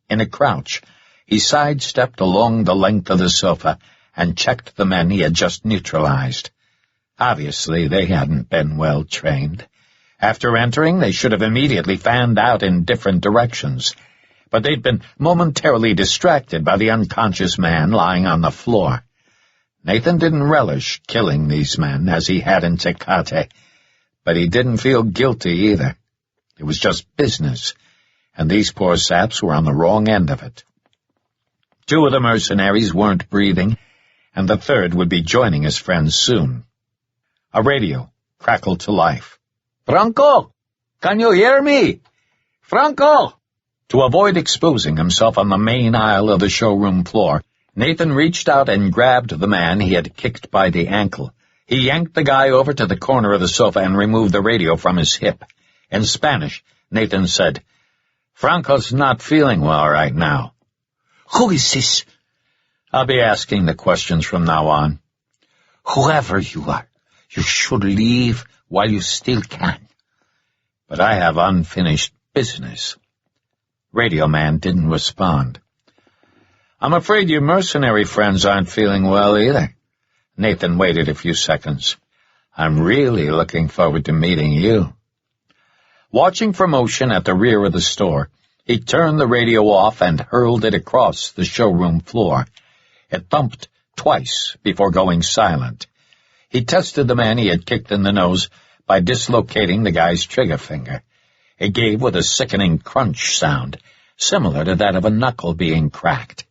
In a crouch, he sidestepped along the length of the sofa and checked the men he had just neutralized. Obviously, they hadn't been well trained. After entering, they should have immediately fanned out in different directions, but they'd been momentarily distracted by the unconscious man lying on the floor. Nathan didn't relish killing these men as he had in Tecate, but he didn't feel guilty either. It was just business, and these poor saps were on the wrong end of it. 2 of the mercenaries weren't breathing, and the third would be joining his friends soon. A radio crackled to life. "Franco! Can you hear me? Franco!" To avoid exposing himself on the main aisle of the showroom floor, Nathan reached out and grabbed the man he had kicked by the ankle. He yanked the guy over to the corner of the sofa and removed the radio from his hip. In Spanish, Nathan said, "Franco's not feeling well right now." "Who is this?" "I'll be asking the questions from now on." "Whoever you are, you should leave while you still can." "But I have unfinished business." Radio man didn't respond. "I'm afraid your mercenary friends aren't feeling well either." Nathan waited a few seconds. "I'm really looking forward to meeting you." Watching for motion at the rear of the store, he turned the radio off and hurled it across the showroom floor. It thumped twice before going silent. He tested the man he had kicked in the nose by dislocating the guy's trigger finger. It gave with a sickening crunch sound, similar to that of a knuckle being cracked.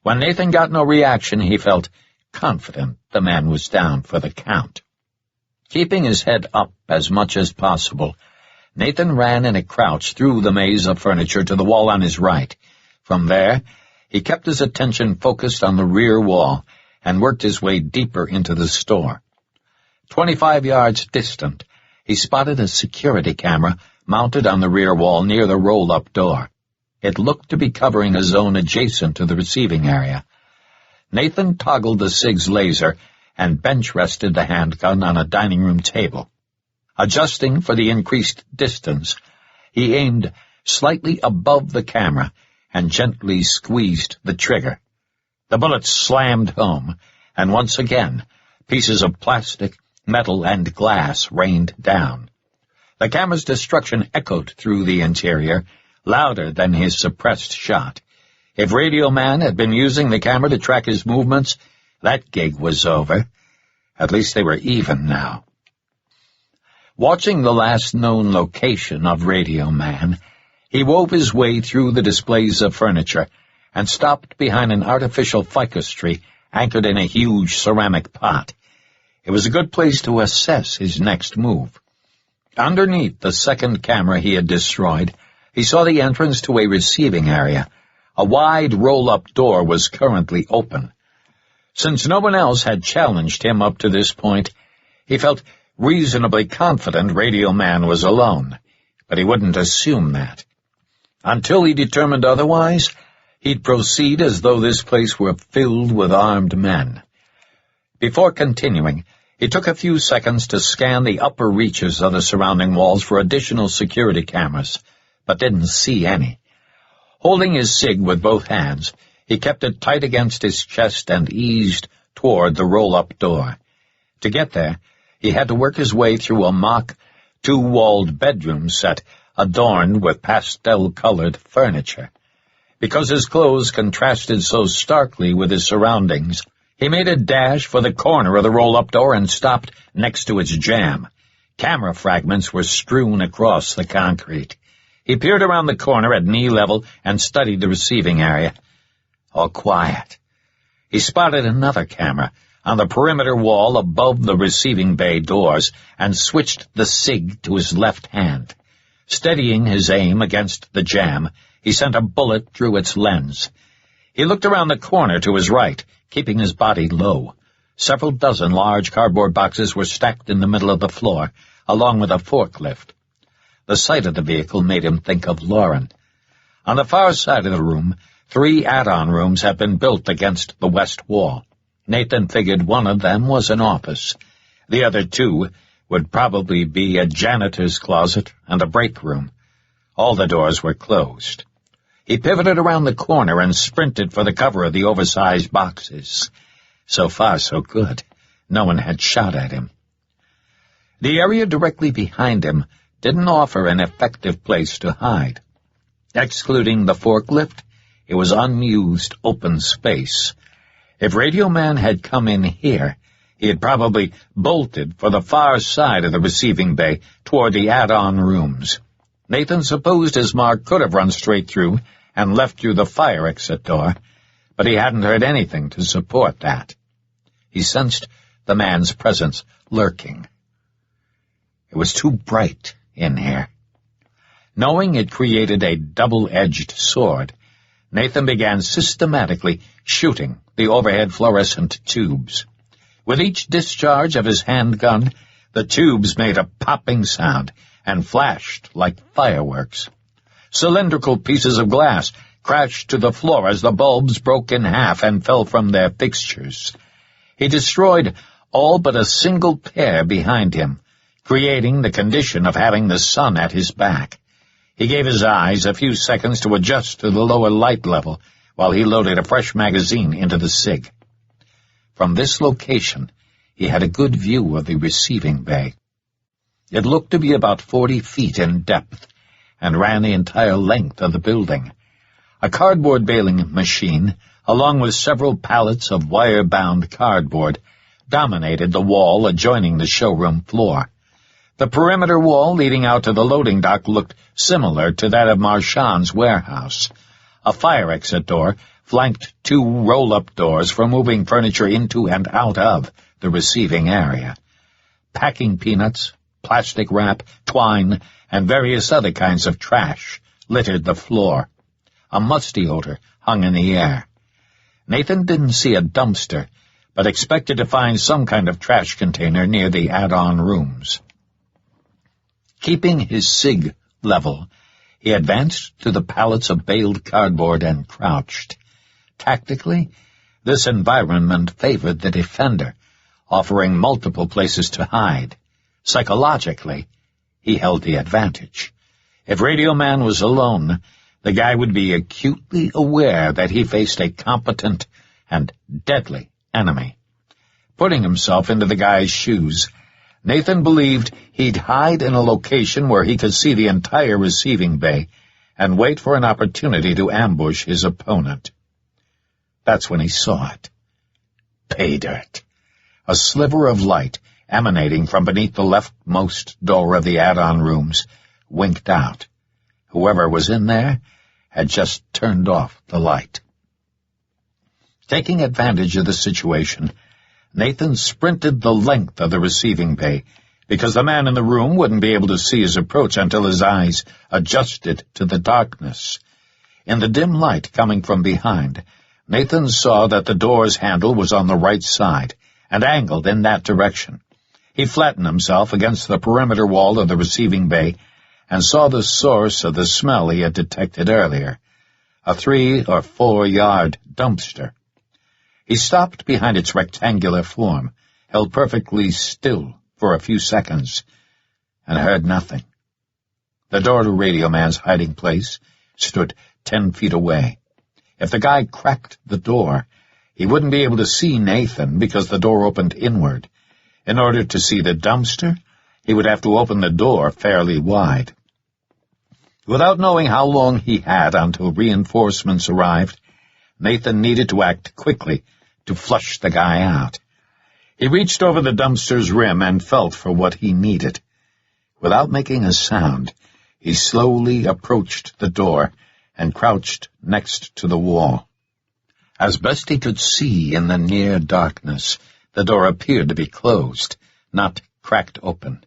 When Nathan got no reaction, he felt confident the man was down for the count. Keeping his head up as much as possible, Nathan ran in a crouch through the maze of furniture to the wall on his right. From there, he kept his attention focused on the rear wall and worked his way deeper into the store. 25 yards distant, he spotted a security camera mounted on the rear wall near the roll-up door. It looked to be covering a zone adjacent to the receiving area. Nathan toggled the SIG's laser and bench-rested the handgun on a dining room table. Adjusting for the increased distance, he aimed slightly above the camera and gently squeezed the trigger. The bullet slammed home, and once again, pieces of plastic, metal, and glass rained down. The camera's destruction echoed through the interior, louder than his suppressed shot. If Radio Man had been using the camera to track his movements, that gig was over. At least they were even now. Watching the last known location of Radio Man, he wove his way through the displays of furniture and stopped behind an artificial ficus tree anchored in a huge ceramic pot. It was a good place to assess his next move. Underneath the second camera he had destroyed, he saw the entrance to a receiving area. A wide roll-up door was currently open. Since no one else had challenged him up to this point, he felt reasonably confident Radio Man was alone, but he wouldn't assume that. Until he determined otherwise, he'd proceed as though this place were filled with armed men. Before continuing, he took a few seconds to scan the upper reaches of the surrounding walls for additional security cameras, but didn't see any. Holding his cig with both hands, he kept it tight against his chest and eased toward the roll-up door. To get there, he had to work his way through a mock, two-walled bedroom set adorned with pastel-colored furniture. Because his clothes contrasted so starkly with his surroundings, he made a dash for the corner of the roll-up door and stopped next to its jamb. Camera fragments were strewn across the concrete. He peered around the corner at knee level and studied the receiving area. All quiet. He spotted another camera on the perimeter wall above the receiving bay doors and switched the cig to his left hand. Steadying his aim against the jamb, he sent a bullet through its lens. He looked around the corner to his right, keeping his body low. Several dozen large cardboard boxes were stacked in the middle of the floor, along with a forklift. The sight of the vehicle made him think of Lauren. On the far side of the room, 3 add-on rooms had been built against the west wall. Nathan figured one of them was an office. The other 2 would probably be a janitor's closet and a break room. All the doors were closed. He pivoted around the corner and sprinted for the cover of the oversized boxes. So far, so good. No one had shot at him. The area directly behind him didn't offer an effective place to hide. Excluding the forklift, it was unused open space. If Radio Man had come in here, he had probably bolted for the far side of the receiving bay toward the add-on rooms. Nathan supposed his mark could have run straight through and left through the fire exit door, but he hadn't heard anything to support that. He sensed the man's presence lurking. It was too bright in here. Knowing it created a double-edged sword, Nathan began systematically shooting the overhead fluorescent tubes. With each discharge of his handgun, the tubes made a popping sound and flashed like fireworks. Cylindrical pieces of glass crashed to the floor as the bulbs broke in half and fell from their fixtures. He destroyed all but a single pair behind him, creating the condition of having the sun at his back. He gave his eyes a few seconds to adjust to the lower light level while he loaded a fresh magazine into the cig. From this location, he had a good view of the receiving bay. It looked to be about 40 feet in depth and ran the entire length of the building. A cardboard baling machine, along with several pallets of wire-bound cardboard, dominated the wall adjoining the showroom floor. The perimeter wall leading out to the loading dock looked similar to that of Marchand's warehouse. A fire exit door flanked 2 roll-up doors for moving furniture into and out of the receiving area. Packing peanuts, plastic wrap, twine, and various other kinds of trash littered the floor. A musty odor hung in the air. Nathan didn't see a dumpster, but expected to find some kind of trash container near the add-on rooms. Keeping his cig level, he advanced to the pallets of baled cardboard and crouched. Tactically, this environment favored the defender, offering multiple places to hide. Psychologically, he held the advantage. If Radio Man was alone, the guy would be acutely aware that he faced a competent and deadly enemy. Putting himself into the guy's shoes, Nathan believed he'd hide in a location where he could see the entire receiving bay and wait for an opportunity to ambush his opponent. That's when he saw it. Pay dirt. A sliver of light emanating from beneath the leftmost door of the add-on rooms winked out. Whoever was in there had just turned off the light. Taking advantage of the situation, Nathan sprinted the length of the receiving bay, because the man in the room wouldn't be able to see his approach until his eyes adjusted to the darkness. In the dim light coming from behind, Nathan saw that the door's handle was on the right side and angled in that direction. He flattened himself against the perimeter wall of the receiving bay and saw the source of the smell he had detected earlier, a 3 or 4 yard dumpster. He stopped behind its rectangular form, held perfectly still for a few seconds, and heard nothing. The door to Radio Man's hiding place stood 10 feet away. If the guy cracked the door, he wouldn't be able to see Nathan because the door opened inward. In order to see the dumpster, he would have to open the door fairly wide. Without knowing how long he had until reinforcements arrived, Nathan needed to act quickly to flush the guy out. He reached over the dumpster's rim and felt for what he needed. Without making a sound, he slowly approached the door and crouched next to the wall. As best he could see in the near darkness, the door appeared to be closed, not cracked open.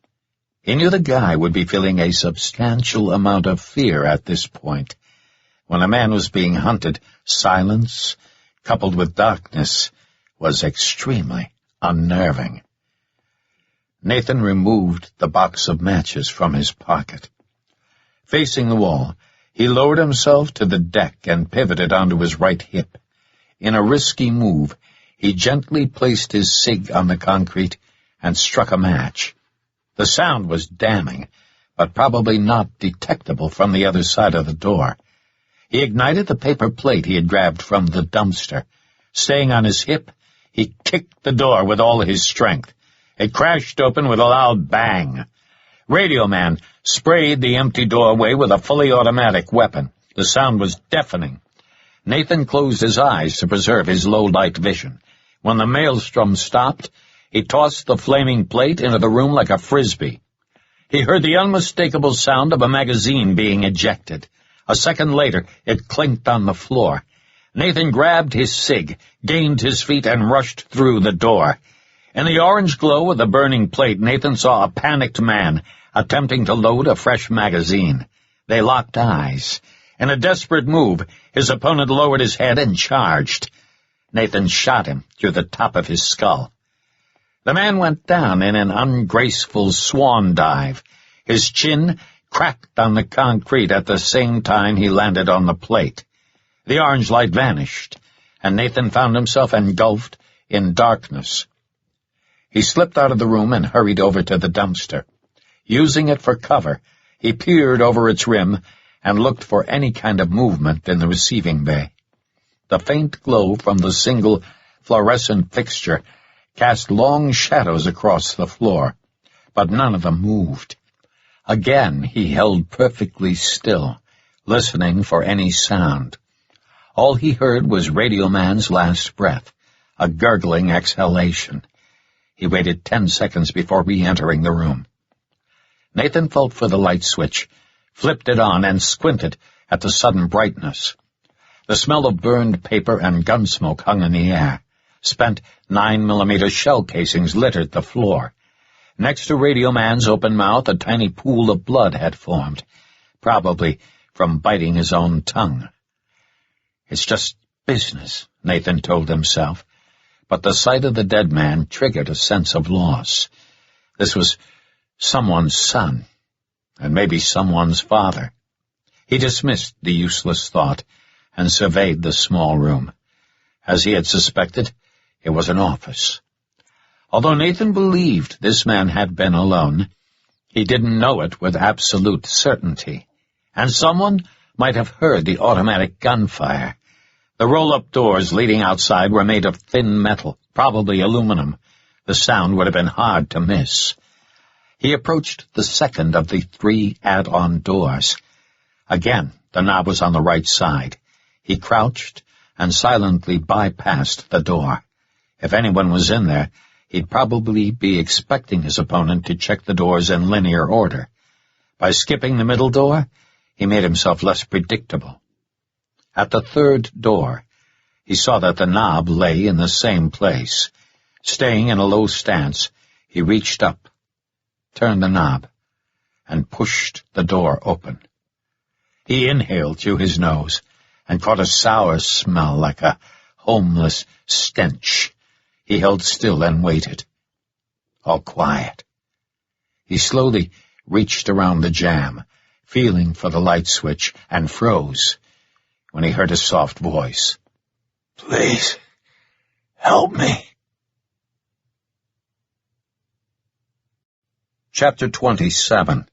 He knew the guy would be feeling a substantial amount of fear at this point. When a man was being hunted, silence, coupled with darkness, was extremely unnerving. Nathan removed the box of matches from his pocket. Facing the wall, he lowered himself to the deck and pivoted onto his right hip. In a risky move, he gently placed his cig on the concrete and struck a match. The sound was damning, but probably not detectable from the other side of the door. He ignited the paper plate he had grabbed from the dumpster. Staying on his hip, he kicked the door with all his strength. It crashed open with a loud bang. Radio Man sprayed the empty doorway with a fully automatic weapon. The sound was deafening. Nathan closed his eyes to preserve his low-light vision. When the maelstrom stopped, he tossed the flaming plate into the room like a frisbee. He heard the unmistakable sound of a magazine being ejected. A second later, it clinked on the floor. Nathan grabbed his cig, gained his feet, and rushed through the door. In the orange glow of the burning plate, Nathan saw a panicked man attempting to load a fresh magazine. They locked eyes. In a desperate move, his opponent lowered his head and charged. Nathan shot him through the top of his skull. The man went down in an ungraceful swan dive. His chin cracked on the concrete at the same time he landed on the plate. The orange light vanished, and Nathan found himself engulfed in darkness. He slipped out of the room and hurried over to the dumpster. Using it for cover, he peered over its rim and looked for any kind of movement in the receiving bay. The faint glow from the single fluorescent fixture cast long shadows across the floor, but none of them moved. Again he held perfectly still, listening for any sound. All he heard was Radio Man's last breath, a gurgling exhalation. He waited 10 seconds before re-entering the room. Nathan felt for the light switch, flipped it on, and squinted at the sudden brightness. The smell of burned paper and gun smoke hung in the air. Spent 9mm shell casings littered the floor. Next to Radio Man's open mouth, a tiny pool of blood had formed, probably from biting his own tongue. It's just business, Nathan told himself, but the sight of the dead man triggered a sense of loss. This was someone's son, and maybe someone's father. He dismissed the useless thought and surveyed the small room. As he had suspected, it was an office. Although Nathan believed this man had been alone, he didn't know it with absolute certainty, and someone might have heard the automatic gunfire. The roll-up doors leading outside were made of thin metal, probably aluminum. The sound would have been hard to miss. He approached the second of the 3 add-on doors. Again, the knob was on the right side. He crouched and silently bypassed the door. If anyone was in there, he'd probably be expecting his opponent to check the doors in linear order. By skipping the middle door, he made himself less predictable. At the 3rd door, he saw that the knob lay in the same place. Staying in a low stance, he reached up, turned the knob, and pushed the door open. He inhaled through his nose and caught a sour smell like a homeless stench. He held still and waited. All quiet. He slowly reached around the jamb, feeling for the light switch, and froze when he heard a soft voice. Please, Help me. Chapter 27.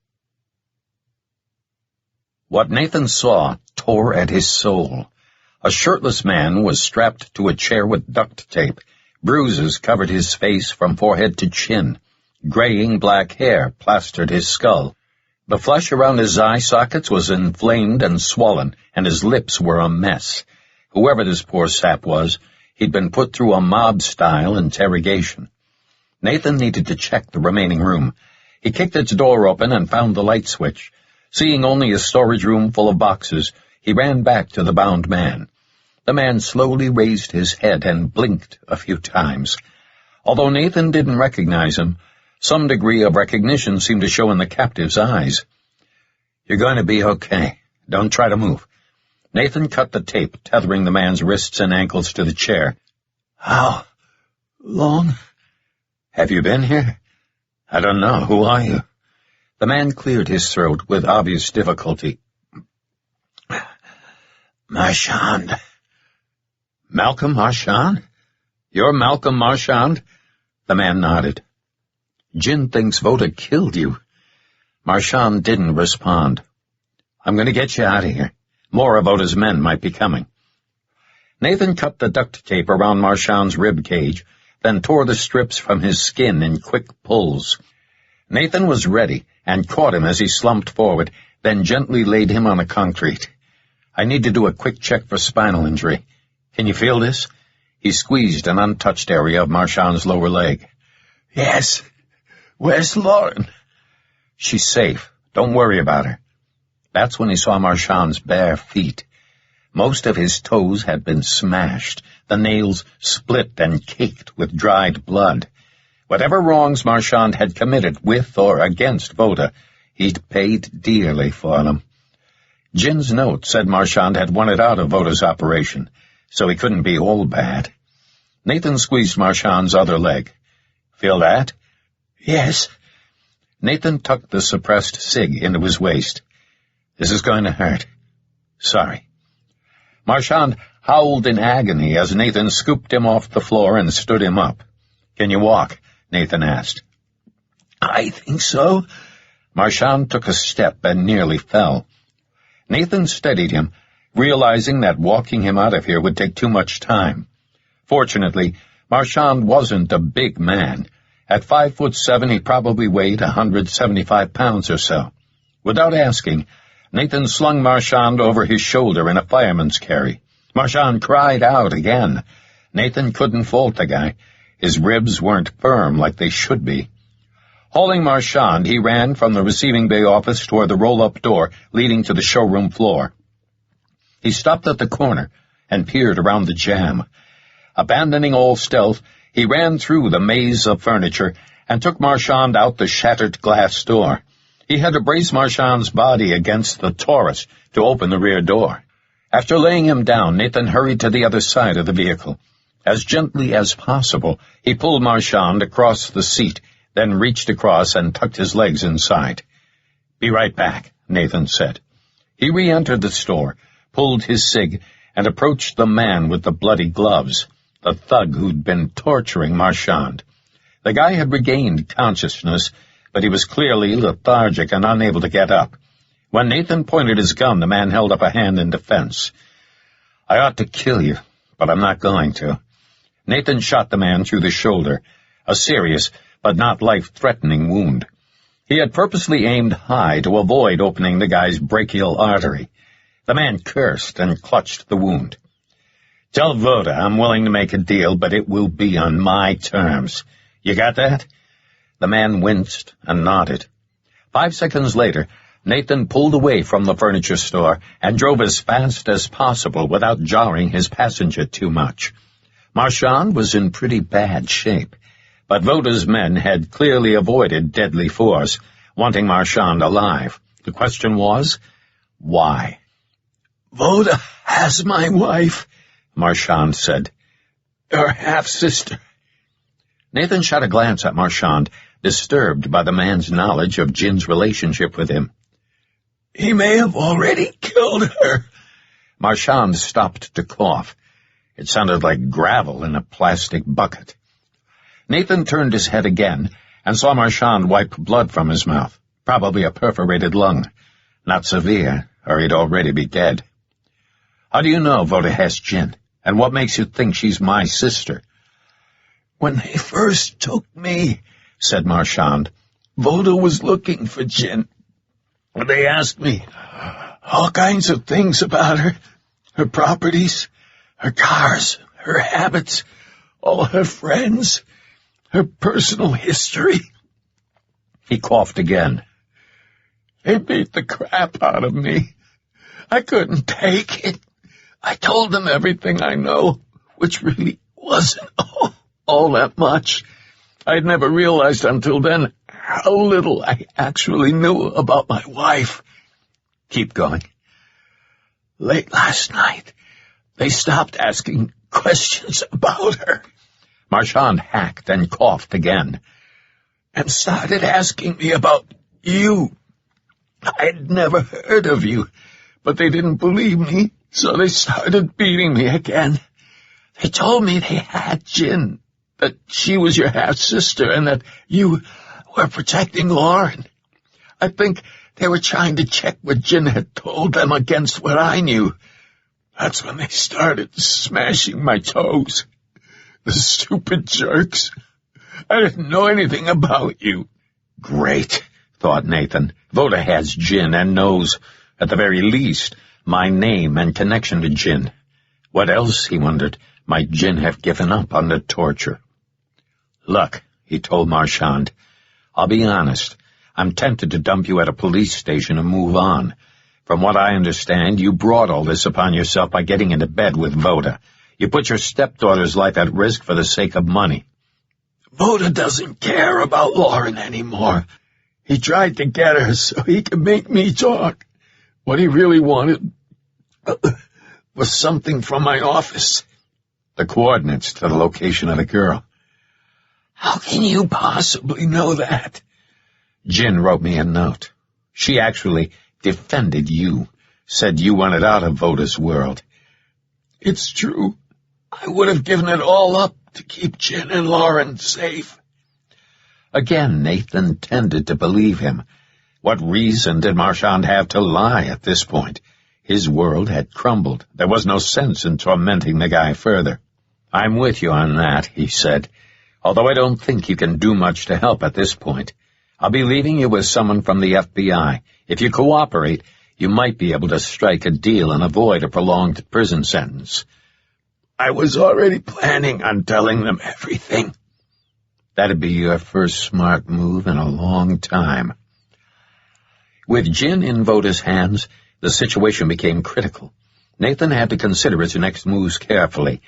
What Nathan saw tore at his soul. A shirtless man was strapped to a chair with duct tape. Bruises covered his face from forehead to chin. Graying black hair plastered his skull. The flesh around his eye sockets was inflamed and swollen, and his lips were a mess. Whoever this poor sap was, he'd been put through a mob-style interrogation. Nathan needed to check the remaining room. He kicked its door open and found the light switch. Seeing only a storage room full of boxes, he ran back to the bound man. The man slowly raised his head and blinked a few times. Although Nathan didn't recognize him, some degree of recognition seemed to show in the captive's eyes. "You're going to be okay. Don't try to move." Nathan cut the tape, tethering the man's wrists and ankles to the chair. "How long have you been here?" "I don't know. Who are you?" The man cleared his throat with obvious difficulty. "Marchand." "Malcolm Marchand? You're Malcolm Marchand?" The man nodded. "Jin thinks Vota killed you." Marchand didn't respond. "I'm going to get you out of here. More of Vota's men might be coming." Nathan cut the duct tape around Marchand's rib cage, then tore the strips from his skin in quick pulls. Nathan was ready and caught him as he slumped forward, then gently laid him on the concrete. "I need to do a quick check for spinal injury. Can you feel this?" He squeezed an untouched area of Marchand's lower leg. "Yes. Where's Lauren?" "She's safe. Don't worry about her." That's when he saw Marchand's bare feet. Most of his toes had been smashed, the nails split and caked with dried blood. Whatever wrongs Marchand had committed with or against Vota, he'd paid dearly for them. Jin's note said Marchand had wanted out of Vota's operation, so he couldn't be all bad. Nathan squeezed Marchand's other leg. "Feel that?" "Yes." Nathan tucked the suppressed cig into his waist. "This is going to hurt. Sorry." Marchand howled in agony as Nathan scooped him off the floor and stood him up. "Can you walk?" Nathan asked. "I think so." Marchand took a step and nearly fell. Nathan steadied him, realizing that walking him out of here would take too much time. Fortunately, Marchand wasn't a big man. At 5'7", he probably weighed 175 pounds or so. Without asking, Nathan slung Marchand over his shoulder in a fireman's carry. Marchand cried out again. Nathan couldn't fault the guy. His ribs weren't firm like they should be. Hauling Marchand, he ran from the receiving bay office toward the roll-up door leading to the showroom floor. He stopped at the corner and peered around the jam. Abandoning all stealth, he ran through the maze of furniture and took Marchand out the shattered glass door. He had to brace Marchand's body against the Taurus to open the rear door. After laying him down, Nathan hurried to the other side of the vehicle. As gently as possible, he pulled Marchand across the seat, then reached across and tucked his legs inside. "Be right back," Nathan said. He re-entered the store, pulled his cig, and approached the man with the bloody gloves, the thug who'd been torturing Marchand. The guy had regained consciousness, but he was clearly lethargic and unable to get up. When Nathan pointed his gun, the man held up a hand in defense. "I ought to kill you, but I'm not going to." Nathan shot the man through the shoulder, a serious but not life-threatening wound. He had purposely aimed high to avoid opening the guy's brachial artery. The man cursed and clutched the wound. "Tell Vota I'm willing to make a deal, but it will be on my terms. You got that?" The man winced and nodded. 5 seconds later, Nathan pulled away from the furniture store and drove as fast as possible without jarring his passenger too much. Marchand was in pretty bad shape, but Vota's men had clearly avoided deadly force, wanting Marchand alive. The question was, why? "Vota has my wife," Marchand said. "Her half-sister." Nathan shot a glance at Marchand, disturbed by the man's knowledge of Jin's relationship with him. "He may have already killed her." Marchand stopped to cough. It sounded like gravel in a plastic bucket. Nathan turned his head again and saw Marchand wipe blood from his mouth, probably a perforated lung. Not severe, or he'd already be dead. How do you know Voda has gin? And what makes you think she's my sister? When they first took me, said Marchand, Voda was looking for gin. They asked me all kinds of things about her, her properties, her cars, her habits, all her friends, her personal history. He coughed again. They beat the crap out of me. I couldn't take it. I told them everything I know, which really wasn't all that much. I'd never realized until then how little I actually knew about my wife. Keep going. Late last night, they stopped asking questions about her. Marchand hacked and coughed again. And started asking me about you. I'd never heard of you, but they didn't believe me, so they started beating me again. They told me they had gin, that she was your half-sister, and that you were protecting Lauren. I think they were trying to check what Gin had told them against what I knew. That's when they started smashing my toes. The stupid jerks. I didn't know anything about you. Great, thought Nathan. Voda has gin and knows, at the very least, my name and connection to gin. What else, he wondered, might gin have given up under torture? Look, he told Marchand, I'll be honest. I'm tempted to dump you at a police station and move on. From what I understand, you brought all this upon yourself by getting into bed with Voda. You put your stepdaughter's life at risk for the sake of money. Voda doesn't care about Lauren anymore. He tried to get her so he could make me talk. What he really wanted was something from my office. The coordinates to the location of the girl. How can you possibly know that? Gin wrote me a note. She actually defended you, said you wanted out of Voda's world. It's true. I would have given it all up to keep Gin and Lauren safe. Again, Nathan tended to believe him. What reason did Marchand have to lie at this point? His world had crumbled. There was no sense in tormenting the guy further. I'm with you on that, he said, although I don't think you can do much to help at this point. I'll be leaving you with someone from the FBI. If you cooperate, you might be able to strike a deal and avoid a prolonged prison sentence. I was already planning on telling them everything. That'd be your first smart move in a long time. With Gin in Voda's hands, the situation became critical. Nathan had to consider his next moves carefully,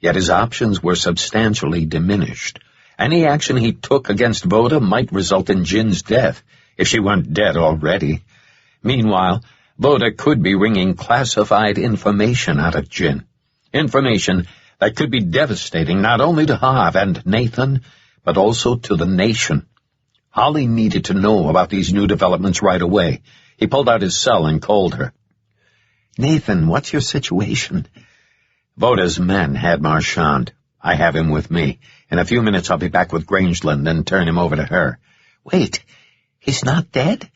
yet his options were substantially diminished. Any action he took against Voda might result in Jin's death, if she weren't dead already. Meanwhile, Voda could be wringing classified information out of Gin. Information that could be devastating not only to Harv and Nathan, but also to the nation. Holly needed to know about these new developments right away. He pulled out his cell and called her. Nathan, what's your situation? Voda's men had Marchand. I have him with me. In a few minutes I'll be back with Grangeland and turn him over to her. Wait, he's not dead?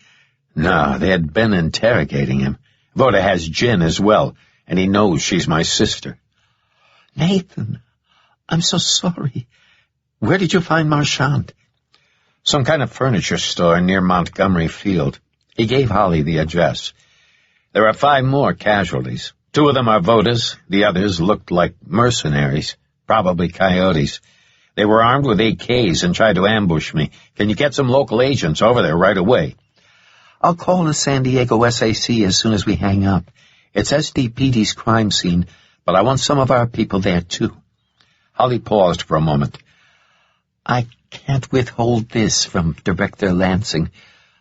No, they had been interrogating him. Voda has Gin as well, and he knows she's my sister. Nathan, I'm so sorry. Where did you find Marchand? Some kind of furniture store near Montgomery Field. He gave Holly the address. There are 5 more casualties. 2 of them are Voda's. The others looked like mercenaries, probably coyotes. They were armed with AKs and tried to ambush me. Can you get some local agents over there right away? I'll call the San Diego SAC as soon as we hang up. It's SDPD's crime scene, but I want some of our people there, too. Holly paused for a moment. I can't withhold this from Director Lansing.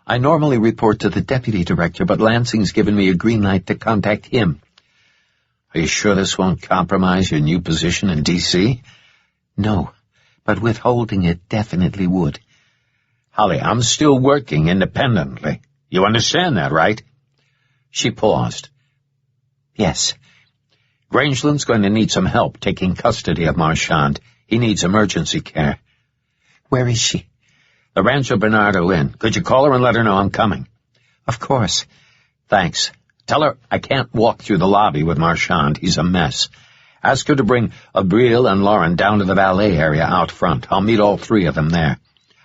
I normally report to the Deputy Director, but Lansing's given me a green light to contact him. Are you sure this won't compromise your new position in D.C.? No, but withholding it definitely would. Holly, I'm still working independently. You understand that, right? She paused. Yes. Grangeland's going to need some help taking custody of Marchand. He needs emergency care. Where is she? The Rancho Bernardo Inn. Could you call her and let her know I'm coming? Of course. Thanks. Tell her I can't walk through the lobby with Marchand. He's a mess. Ask her to bring Abril and Lauren down to the valet area out front. I'll meet all three of them there.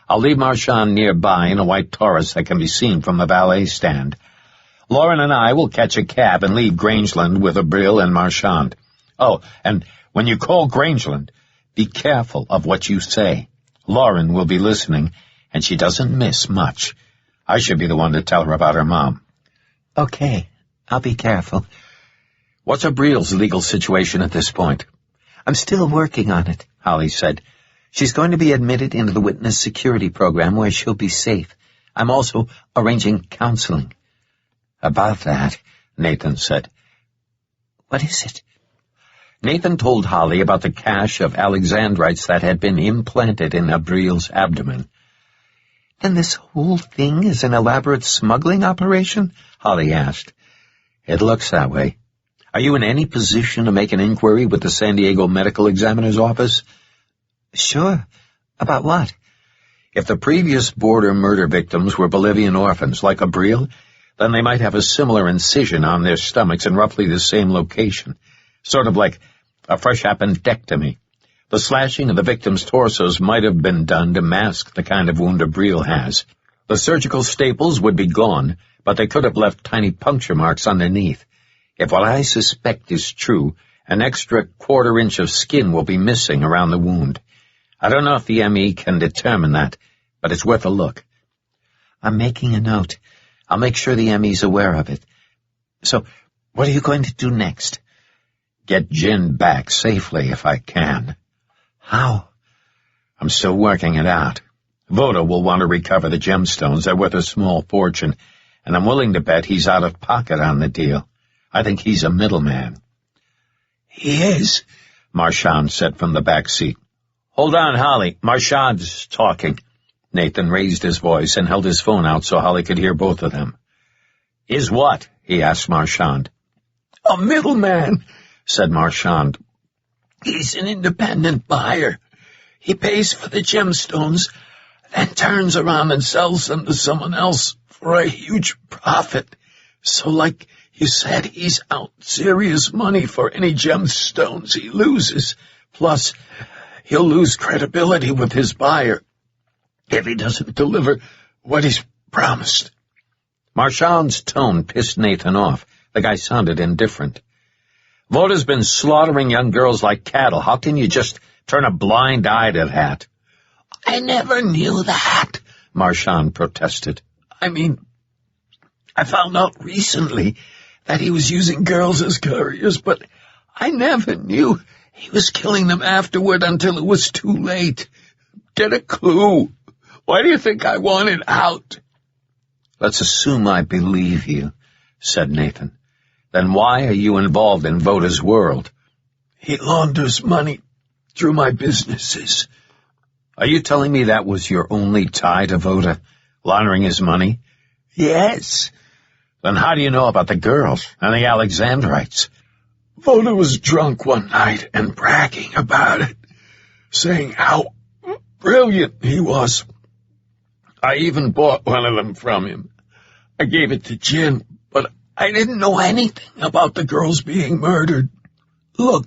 I'll leave Marchand nearby in a white Taurus that can be seen from the valet stand. Lauren and I will catch a cab and leave Grangeland with Abril and Marchand. Oh, and when you call Grangeland, be careful of what you say. Lauren will be listening, and she doesn't miss much. I should be the one to tell her about her mom. Okay, I'll be careful. What's Abril's legal situation at this point? I'm still working on it, Holly said. She's going to be admitted into the witness security program where she'll be safe. I'm also arranging counseling. About that, Nathan said. What is it? Nathan told Holly about the cache of alexandrites that had been implanted in Abril's abdomen. Then this whole thing is an elaborate smuggling operation? Holly asked. It looks that way. Are you in any position to make an inquiry with the San Diego Medical Examiner's Office? Sure. About what? If the previous border murder victims were Bolivian orphans like Abril, then they might have a similar incision on their stomachs in roughly the same location, sort of like a fresh appendectomy. The slashing of the victims' torsos might have been done to mask the kind of wound Abril has. The surgical staples would be gone, but they could have left tiny puncture marks underneath. If what I suspect is true, an extra quarter-inch of skin will be missing around the wound. I don't know if the ME can determine that, but it's worth a look. I'm making a note. I'll make sure the ME's aware of it. So, what are you going to do next? Get Jin back safely if I can. How? I'm still working it out. Voda will want to recover the gemstones. They're worth a small fortune, and I'm willing to bet he's out of pocket on the deal. I think he's a middleman. He is, Marchand said from the back seat. Hold on, Holly. Marchand's talking. Nathan raised his voice and held his phone out so Holly could hear both of them. Is what? He asked Marchand. A middleman, said Marchand. He's an independent buyer. He pays for the gemstones, then turns around and sells them to someone else for a huge profit. So like you said, he's out serious money for any gemstones he loses. Plus, he'll lose credibility with his buyer if he doesn't deliver what he's promised. Marchand's tone pissed Nathan off. The guy sounded indifferent. Voda's been slaughtering young girls like cattle. How can you just turn a blind eye to that? I never knew that, Marchand protested. I mean, I found out recently that he was using girls as couriers, but I never knew he was killing them afterward until it was too late. Get a clue. Why do you think I wanted out? Let's assume I believe you, said Nathan. Then why are you involved in Voda's world? He launders money through my businesses. Are you telling me that was your only tie to Voda, laundering his money? Yes. Then how do you know about the girls and the Alexandrites? Voda was drunk one night and bragging about it, saying how brilliant he was. I even bought one of them from him. I gave it to Jin, but I didn't know anything about the girls being murdered. Look,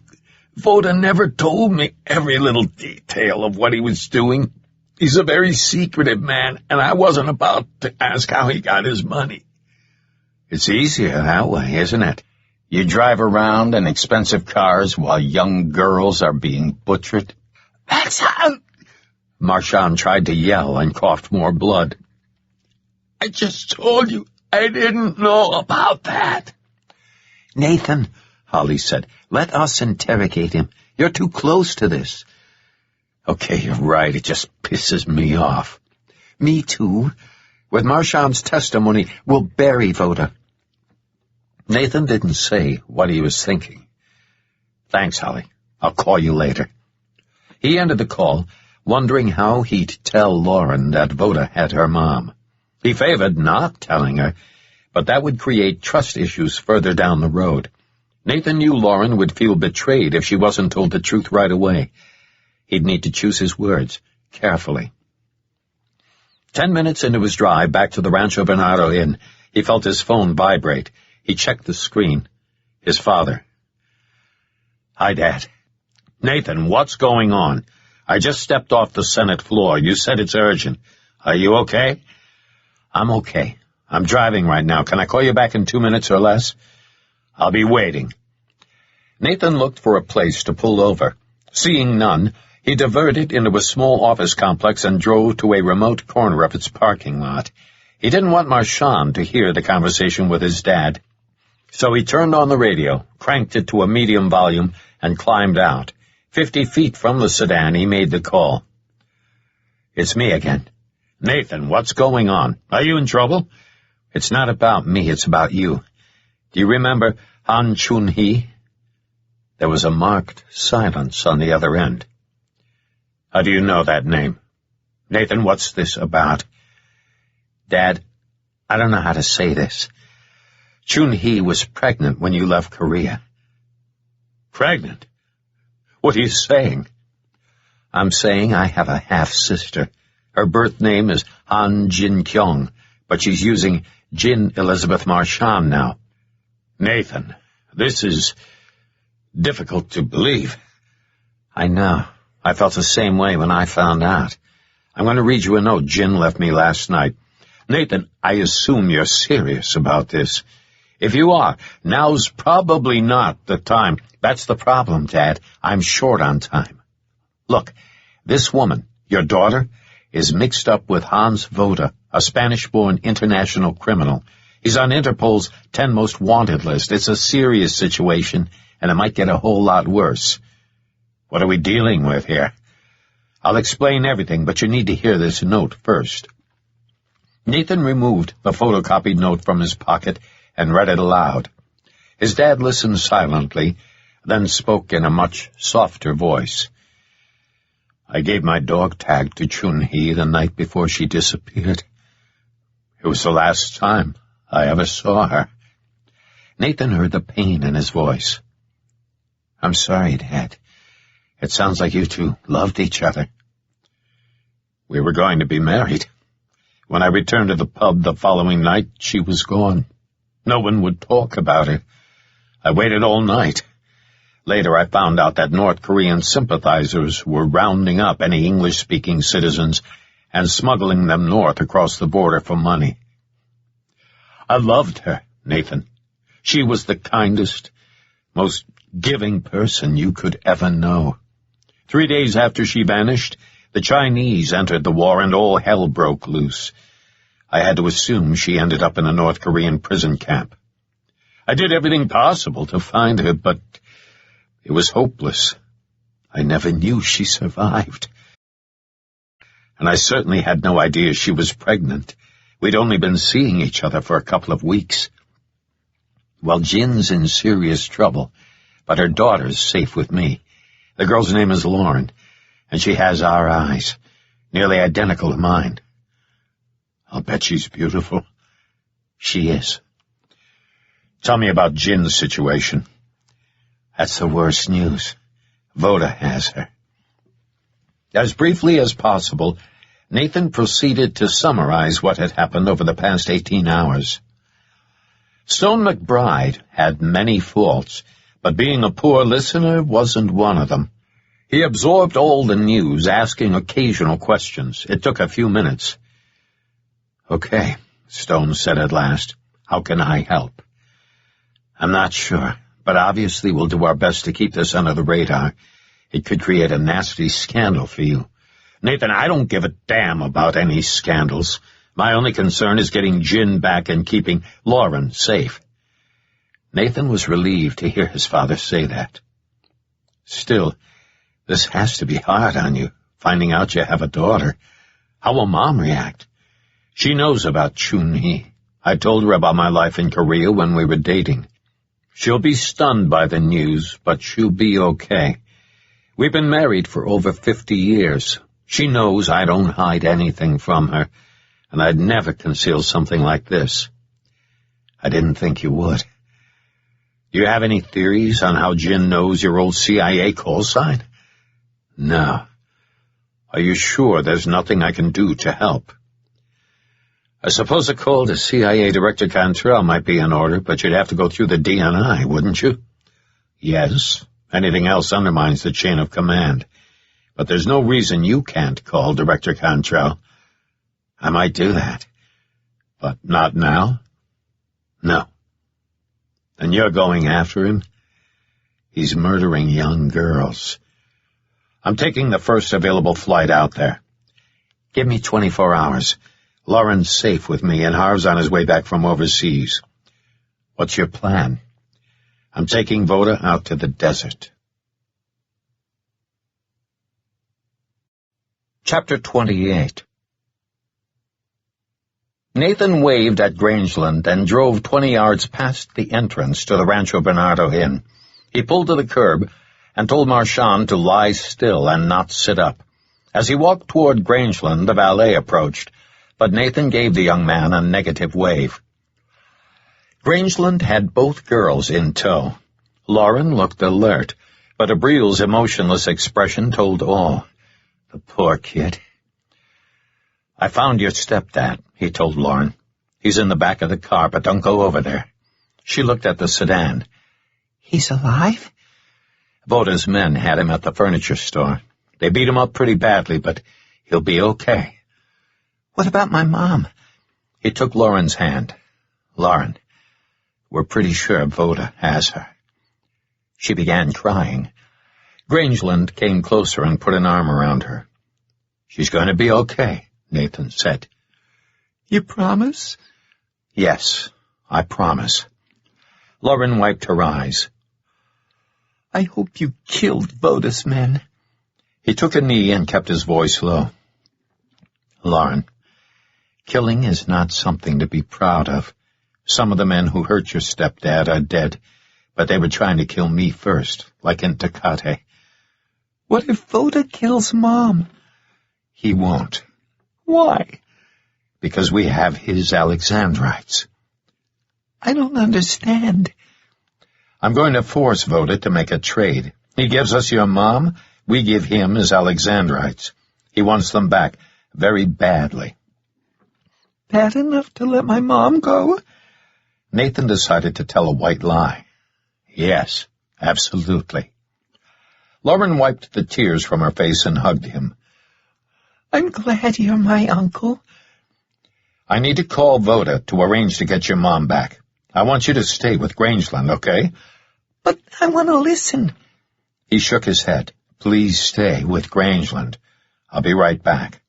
Voda never told me every little detail of what he was doing. He's a very secretive man, and I wasn't about to ask how he got his money. It's easier that way, isn't it? You drive around in expensive cars while young girls are being butchered. That's how... Marchand tried to yell and coughed more blood. I just told you I didn't know about that. Nathan, Holly said, let us interrogate him. You're too close to this. Okay, you're right. It just pisses me off. Me too. With Marchand's testimony, we'll bury Voda. Nathan didn't say what he was thinking. Thanks, Holly. I'll call you later. He ended the call, wondering how he'd tell Lauren that Voda had her mom. He favored not telling her, but that would create trust issues further down the road. Nathan knew Lauren would feel betrayed if she wasn't told the truth right away. He'd need to choose his words carefully. 10 minutes into his drive back to the Rancho Bernardo Inn, he felt his phone vibrate. He checked the screen. His father. "Hi, Dad." "Nathan, what's going on? I just stepped off the Senate floor. You said it's urgent. Are you okay?" "I'm okay. I'm driving right now. Can I call you back in 2 minutes or less?" "I'll be waiting." Nathan looked for a place to pull over. Seeing none, he diverted into a small office complex and drove to a remote corner of its parking lot. He didn't want Marchand to hear the conversation with his dad. So he turned on the radio, cranked it to a medium volume, and climbed out. 50 feet from the sedan, he made the call. "It's me again." "Nathan, what's going on? Are you in trouble?" "It's not about me, it's about you. Do you remember Han Chun-hee?" There was a marked silence on the other end. "How do you know that name?" "Nathan, what's this about?" "Dad, I don't know how to say this. Chun-hee was pregnant when you left Korea." "Pregnant? What are you saying?" "I'm saying I have a half-sister. Her birth name is Han Jin-kyung, but she's using Jin Elizabeth Marchand now." "Nathan, this is difficult to believe." "I know. I felt the same way when I found out. I'm going to read you a note Jin left me last night." "Nathan, I assume you're serious about this." "If you are, now's probably not the time." "That's the problem, Dad. I'm short on time. Look, this woman, your daughter, is mixed up with Hans Voda, a Spanish-born international criminal. He's on Interpol's 10 most wanted list. It's a serious situation, and it might get a whole lot worse." "What are we dealing with here?" "I'll explain everything, but you need to hear this note first." Nathan removed the photocopied note from his pocket and read it aloud. His dad listened silently, then spoke in a much softer voice. "I gave my dog tag to Chun-hee the night before she disappeared. It was the last time I ever saw her." Nathan heard the pain in his voice. "I'm sorry, Dad. It sounds like you two loved each other." "We were going to be married. When I returned to the pub the following night, she was gone. No one would talk about her. I waited all night. Later I found out that North Korean sympathizers were rounding up any English-speaking citizens and smuggling them north across the border for money. I loved her, Nathan. She was the kindest, most giving person you could ever know. 3 days after she vanished, the Chinese entered the war and all hell broke loose. I had to assume she ended up in a North Korean prison camp. I did everything possible to find her, but it was hopeless. I never knew she survived. And I certainly had no idea she was pregnant. We'd only been seeing each other for a couple of weeks. Well, Jin's in serious trouble, but her daughter's safe with me. The girl's name is Lauren, and she has our eyes, nearly identical to mine. I'll bet she's beautiful. She is. Tell me about Jin's situation. That's the worst news. Voda has her. As briefly as possible, Nathan proceeded to summarize what had happened over the past 18 hours. Stone McBride had many faults, but being a poor listener wasn't one of them. He absorbed all the news, asking occasional questions. It took a few minutes. Okay, Stone said at last. How can I help? I'm not sure, but obviously we'll do our best to keep this under the radar. It could create a nasty scandal for you. Nathan, I don't give a damn about any scandals. My only concern is getting Jin back and keeping Lauren safe. Nathan was relieved to hear his father say that. Still, this has to be hard on you, finding out you have a daughter. How will Mom react? She knows about Chun-hee. I told her about my life in Korea when we were dating. She'll be stunned by the news, but she'll be okay. We've been married for over 50 years. She knows I don't hide anything from her, and I'd never conceal something like this. I didn't think you would. You have any theories on how Jin knows your old CIA call sign? No. Are you sure there's nothing I can do to help? I suppose a call to CIA Director Cantrell might be in order, but you'd have to go through the DNI, wouldn't you? Yes. Anything else undermines the chain of command. But there's no reason you can't call Director Cantrell. I might do that. But not now? No. And you're going after him? He's murdering young girls. I'm taking the first available flight out there. Give me 24 hours. Lauren's safe with me, and Harv's on his way back from overseas. What's your plan? I'm taking Voda out to the desert. Chapter 28. Nathan waved at Grangeland and drove 20 yards past the entrance to the Rancho Bernardo Inn. He pulled to the curb and told Marchand to lie still and not sit up. As he walked toward Grangeland, the valet approached, but Nathan gave the young man a negative wave. Grangeland had both girls in tow. Lauren looked alert, but Abril's emotionless expression told all. The poor kid. I found your stepdad, he told Lauren. He's in the back of the car, but don't go over there. She looked at the sedan. He's alive? Voda's men had him at the furniture store. They beat him up pretty badly, but he'll be okay. What about my mom? He took Lauren's hand. Lauren, we're pretty sure Voda has her. She began crying. Grangeland came closer and put an arm around her. She's going to be okay, Nathan said. You promise? Yes, I promise. Lauren wiped her eyes. I hope you killed Voda's men. He took a knee and kept his voice low. Lauren, killing is not something to be proud of. Some of the men who hurt your stepdad are dead, but they were trying to kill me first, like in Tecate. What if Voda kills Mom? He won't. Why? Because we have his Alexandrites. I don't understand. I'm going to force Voda to make a trade. He gives us your mom, we give him his Alexandrites. He wants them back very badly. Bad enough to let my mom go? Nathan decided to tell a white lie. Yes, absolutely. Lauren wiped the tears from her face and hugged him. I'm glad you're my uncle. I need to call Voda to arrange to get your mom back. I want you to stay with Grangeland, okay? But I want to listen. He shook his head. Please stay with Grangeland. I'll be right back.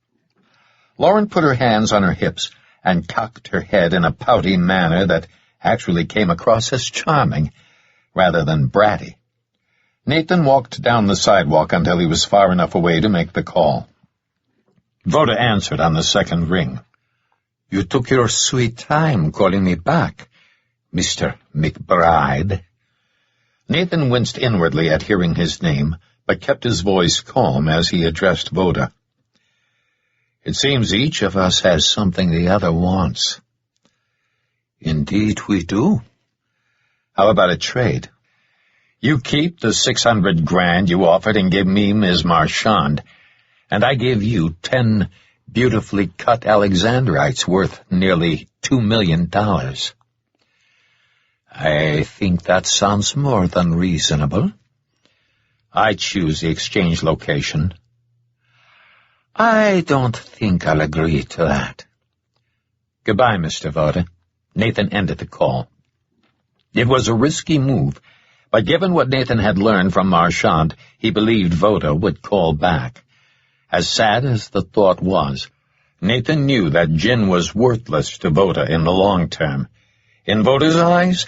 Lauren put her hands on her hips and cocked her head in a pouty manner that actually came across as charming, rather than bratty. Nathan walked down the sidewalk until he was far enough away to make the call. Voda answered on the second ring. You took your sweet time calling me back, Mr. McBride. Nathan winced inwardly at hearing his name, but kept his voice calm as he addressed Voda. It seems each of us has something the other wants. Indeed we do. How about a trade? You keep the 600 grand you offered and give me Ms. Marchand, and I give you 10 beautifully cut Alexandrites worth nearly $2 million. I think that sounds more than reasonable. I choose the exchange location. I don't think I'll agree to that. Goodbye, Mr. Voda. Nathan ended the call. It was a risky move, but given what Nathan had learned from Marchand, he believed Voda would call back. As sad as the thought was, Nathan knew that Jin was worthless to Voda in the long term. In Voda's eyes,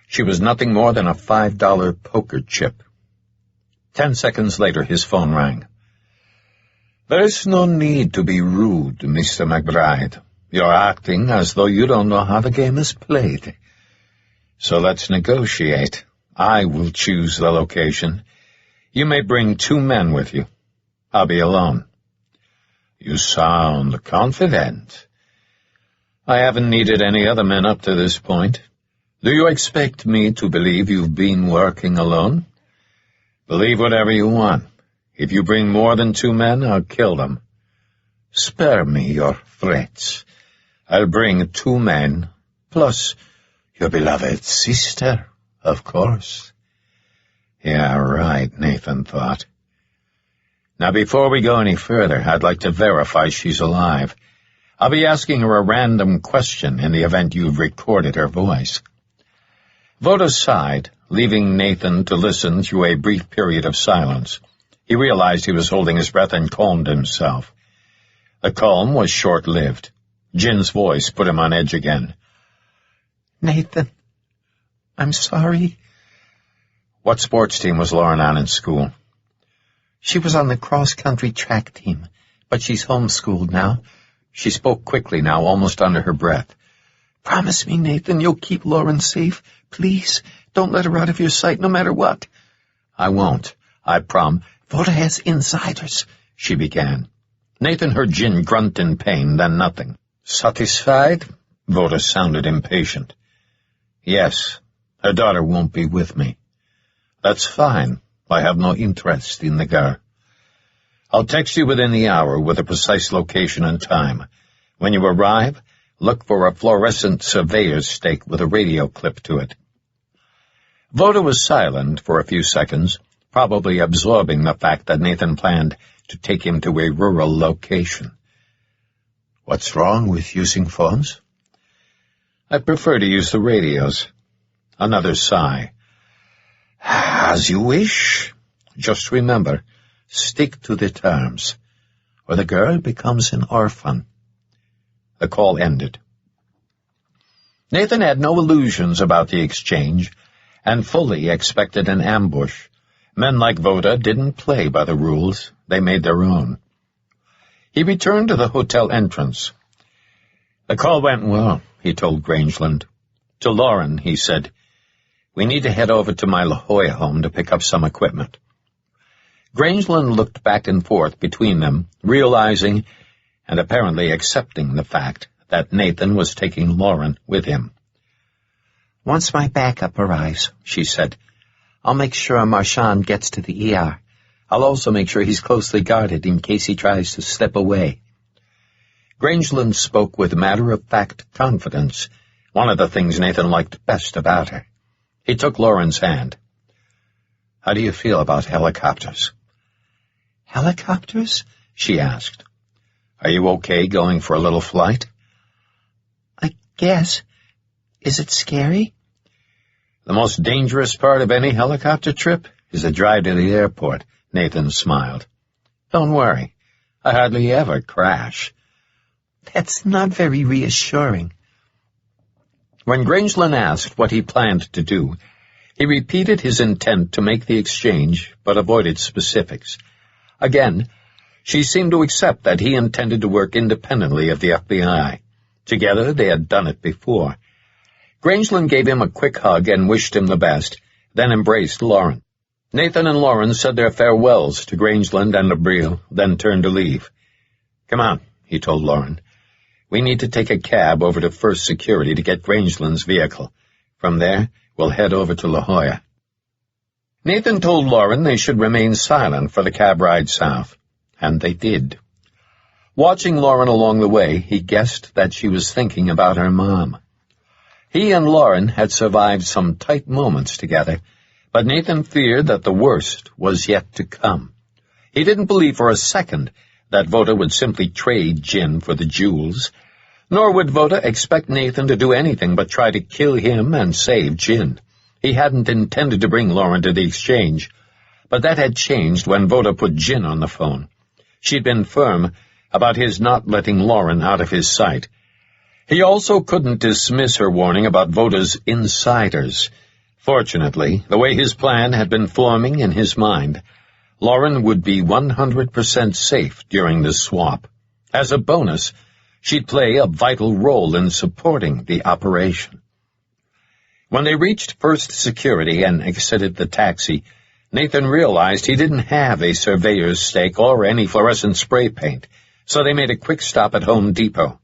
she was nothing more than a $5 poker chip. 10 seconds later, his phone rang. There's no need to be rude, Mr. McBride. You're acting as though you don't know how the game is played. So let's negotiate. I will choose the location. You may bring 2 men with you. I'll be alone. You sound confident. I haven't needed any other men up to this point. Do you expect me to believe you've been working alone? Believe whatever you want. If you bring more than 2 men, I'll kill them. Spare me your threats. I'll bring 2 men, plus your beloved sister, of course. Yeah, right, Nathan thought. Now, before we go any further, I'd like to verify she's alive. I'll be asking her a random question in the event you've recorded her voice. Voda sighed, leaving Nathan to listen through a brief period of silence. He realized he was holding his breath and calmed himself. The calm was short-lived. Jin's voice put him on edge again. Nathan, I'm sorry. What sports team was Lauren on in school? She was on the cross-country track team, but she's homeschooled now. She spoke quickly now, almost under her breath. Promise me, Nathan, you'll keep Lauren safe. Please, don't let her out of your sight, no matter what. I won't. I prom. Voda has insiders, she began. Nathan heard Jin grunt in pain, then nothing. Satisfied? Voda sounded impatient. Yes, her daughter won't be with me. That's fine. I have no interest in the girl. I'll text you within the hour with a precise location and time. When you arrive, look for a fluorescent surveyor's stake with a radio clip to it. Voda was silent for a few seconds, probably absorbing the fact that Nathan planned to take him to a rural location. What's wrong with using phones? I prefer to use the radios. Another sigh. As you wish. Just remember, stick to the terms, or the girl becomes an orphan. The call ended. Nathan had no illusions about the exchange, and fully expected an ambush. Men like Voda didn't play by the rules. They made their own. He returned to the hotel entrance. The call went well, he told Grangeland. To Lauren, he said, we need to head over to my La Jolla home to pick up some equipment. Grangeland looked back and forth between them, realizing and apparently accepting the fact that Nathan was taking Lauren with him. Once my backup arrives, she said, I'll make sure Marchand gets to the ER. I'll also make sure he's closely guarded in case he tries to slip away. Grangeland spoke with matter-of-fact confidence, one of the things Nathan liked best about her. He took Lauren's hand. How do you feel about helicopters? Helicopters? She asked. Are you okay going for a little flight? I guess. Is it scary? The most dangerous part of any helicopter trip is the drive to the airport, Nathan smiled. Don't worry. I hardly ever crash. That's not very reassuring. When Grangeland asked what he planned to do, he repeated his intent to make the exchange, but avoided specifics. Again, she seemed to accept that he intended to work independently of the FBI. Together, they had done it before. Grangeland gave him a quick hug and wished him the best, then embraced Lauren. Nathan and Lauren said their farewells to Grangeland and Abril, then turned to leave. Come on, he told Lauren. We need to take a cab over to First Security to get Grangeland's vehicle. From there, we'll head over to La Jolla. Nathan told Lauren they should remain silent for the cab ride south, and they did. Watching Lauren along the way, he guessed that she was thinking about her mom. He and Lauren had survived some tight moments together, but Nathan feared that the worst was yet to come. He didn't believe for a second that Voda would simply trade Jin for the jewels, nor would Voda expect Nathan to do anything but try to kill him and save Jin. He hadn't intended to bring Lauren to the exchange, but that had changed when Voda put Jin on the phone. She'd been firm about his not letting Lauren out of his sight. He also couldn't dismiss her warning about Voda's insiders. Fortunately, the way his plan had been forming in his mind, Lauren would be 100% safe during the swap. As a bonus, she'd play a vital role in supporting the operation. When they reached First Security and exited the taxi, Nathan realized he didn't have a surveyor's stake or any fluorescent spray paint, so they made a quick stop at Home Depot.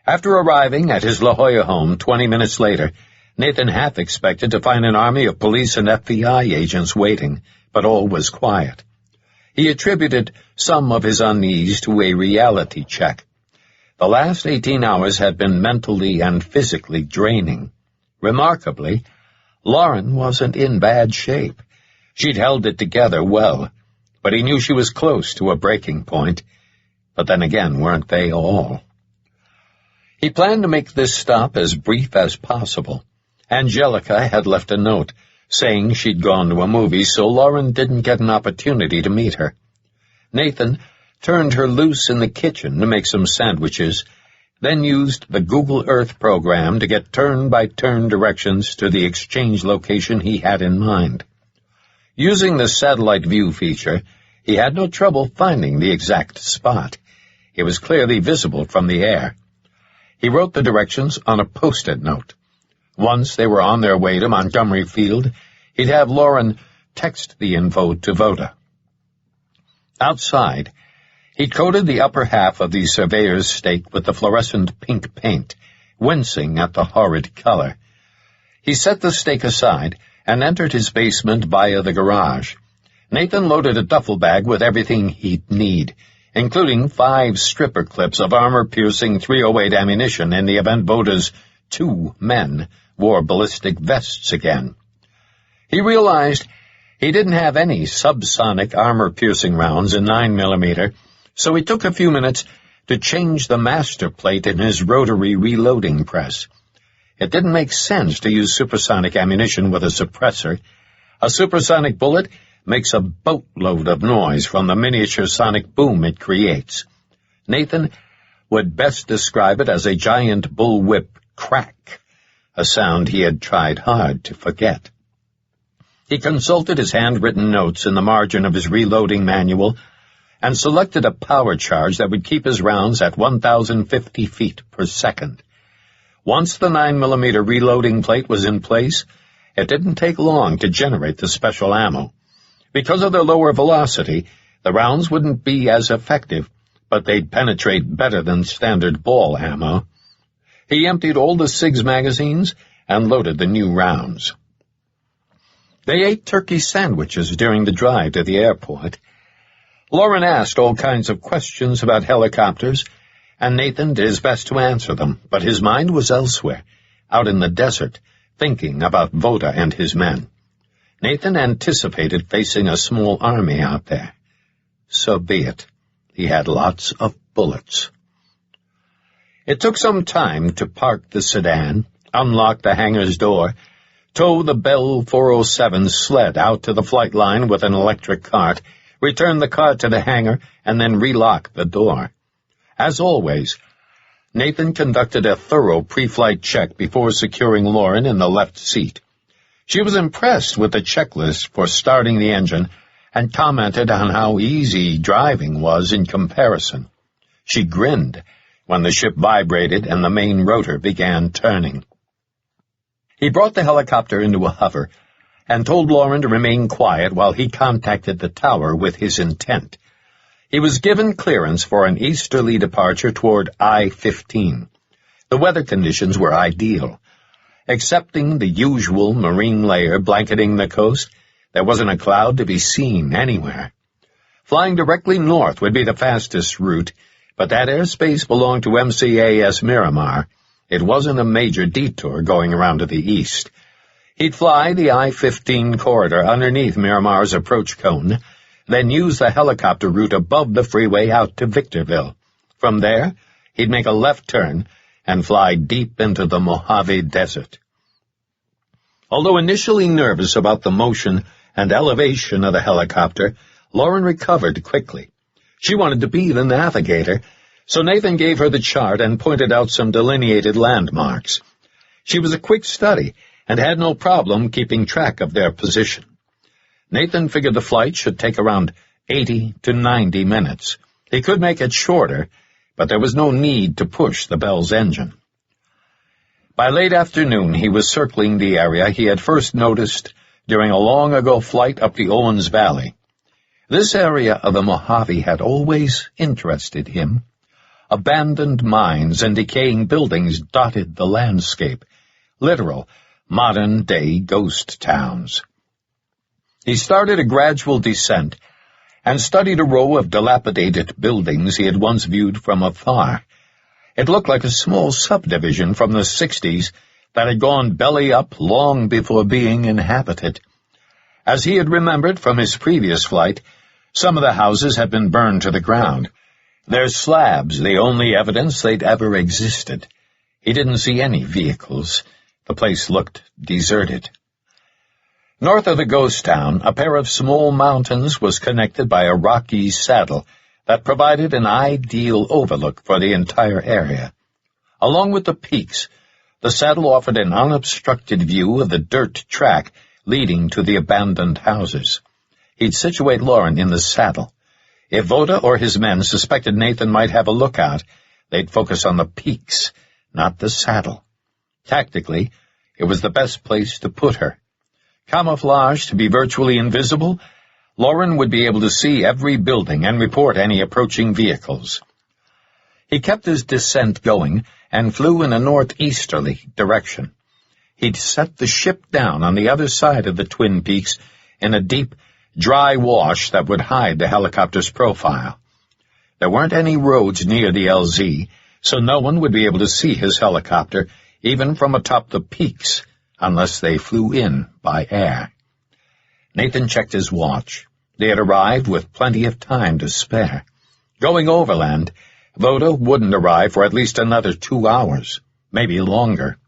After arriving at his La Jolla home 20 minutes later, Nathan half expected to find an army of police and FBI agents waiting, but all was quiet. He attributed some of his unease to a reality check. The last 18 hours had been mentally and physically draining. Remarkably, Lauren wasn't in bad shape. She'd held it together well, but he knew she was close to a breaking point. But then again, weren't they all? He planned to make this stop as brief as possible. Angelica had left a note saying she'd gone to a movie, so Lauren didn't get an opportunity to meet her. Nathan turned her loose in the kitchen to make some sandwiches, then used the Google Earth program to get turn-by-turn directions to the exchange location he had in mind. Using the satellite view feature, he had no trouble finding the exact spot. It was clearly visible from the air. He wrote the directions on a Post-it note. Once they were on their way to Montgomery Field, he'd have Lauren text the info to Voda. Outside, he coated the upper half of the surveyor's stake with the fluorescent pink paint, wincing at the horrid color. He set the stake aside and entered his basement via the garage. Nathan loaded a duffel bag with everything he'd need, including 5 stripper clips of armor-piercing .308 ammunition in the event Voda's 2 men wore ballistic vests again. He realized he didn't have any subsonic armor-piercing rounds in 9mm, so he took a few minutes to change the master plate in his rotary reloading press. It didn't make sense to use supersonic ammunition with a suppressor. A supersonic bullet makes a boatload of noise from the miniature sonic boom it creates. Nathan would best describe it as a giant bullwhip crack, a sound he had tried hard to forget. He consulted his handwritten notes in the margin of his reloading manual and selected a power charge that would keep his rounds at 1,050 feet per second. Once the 9mm reloading plate was in place, it didn't take long to generate the special ammo. Because of their lower velocity, the rounds wouldn't be as effective, but they'd penetrate better than standard ball ammo. He emptied all the SIGs magazines and loaded the new rounds. They ate turkey sandwiches during the drive to the airport. Lauren asked all kinds of questions about helicopters, and Nathan did his best to answer them, but his mind was elsewhere, out in the desert, thinking about Voda and his men. Nathan anticipated facing a small army out there. So be it. He had lots of bullets. It took some time to park the sedan, unlock the hangar's door, tow the Bell 407 sled out to the flight line with an electric cart, return the cart to the hangar, and then relock the door. As always, Nathan conducted a thorough pre-flight check before securing Lauren in the left seat. She was impressed with the checklist for starting the engine and commented on how easy driving was in comparison. She grinned when the ship vibrated and the main rotor began turning. He brought the helicopter into a hover and told Lauren to remain quiet while he contacted the tower with his intent. He was given clearance for an easterly departure toward I-15. The weather conditions were ideal. Excepting the usual marine layer blanketing the coast, there wasn't a cloud to be seen anywhere. Flying directly north would be the fastest route, but that airspace belonged to MCAS Miramar. It wasn't a major detour going around to the east. He'd fly the I-15 corridor underneath Miramar's approach cone, then use the helicopter route above the freeway out to Victorville. From there, he'd make a left turn and fly deep into the Mojave Desert. Although initially nervous about the motion and elevation of the helicopter, Lauren recovered quickly. She wanted to be the navigator, so Nathan gave her the chart and pointed out some delineated landmarks. She was a quick study and had no problem keeping track of their position. Nathan figured the flight should take around 80 to 90 minutes. He could make it shorter, but there was no need to push the Bell's engine. By late afternoon, he was circling the area he had first noticed during a long-ago flight up the Owens Valley. This area of the Mojave had always interested him. Abandoned mines and decaying buildings dotted the landscape, literal modern-day ghost towns. He started a gradual descent and studied a row of dilapidated buildings he had once viewed from afar. It looked like a small subdivision from the 60s that had gone belly up long before being inhabited. As he had remembered from his previous flight, some of the houses had been burned to the ground, their slabs the only evidence they'd ever existed. He didn't see any vehicles. The place looked deserted. North of the ghost town, a pair of small mountains was connected by a rocky saddle that provided an ideal overlook for the entire area. Along with the peaks, the saddle offered an unobstructed view of the dirt track leading to the abandoned houses. He'd situate Lauren in the saddle. If Voda or his men suspected Nathan might have a lookout, they'd focus on the peaks, not the saddle. Tactically, it was the best place to put her. Camouflaged to be virtually invisible, Lauren would be able to see every building and report any approaching vehicles. He kept his descent going and flew in a northeasterly direction. He'd set the ship down on the other side of the Twin Peaks in a deep, dry wash that would hide the helicopter's profile. There weren't any roads near the LZ, so no one would be able to see his helicopter, even from atop the peaks, unless they flew in by air. Nathan checked his watch. They had arrived with plenty of time to spare. Going overland, Voda wouldn't arrive for at least another 2 hours, maybe longer.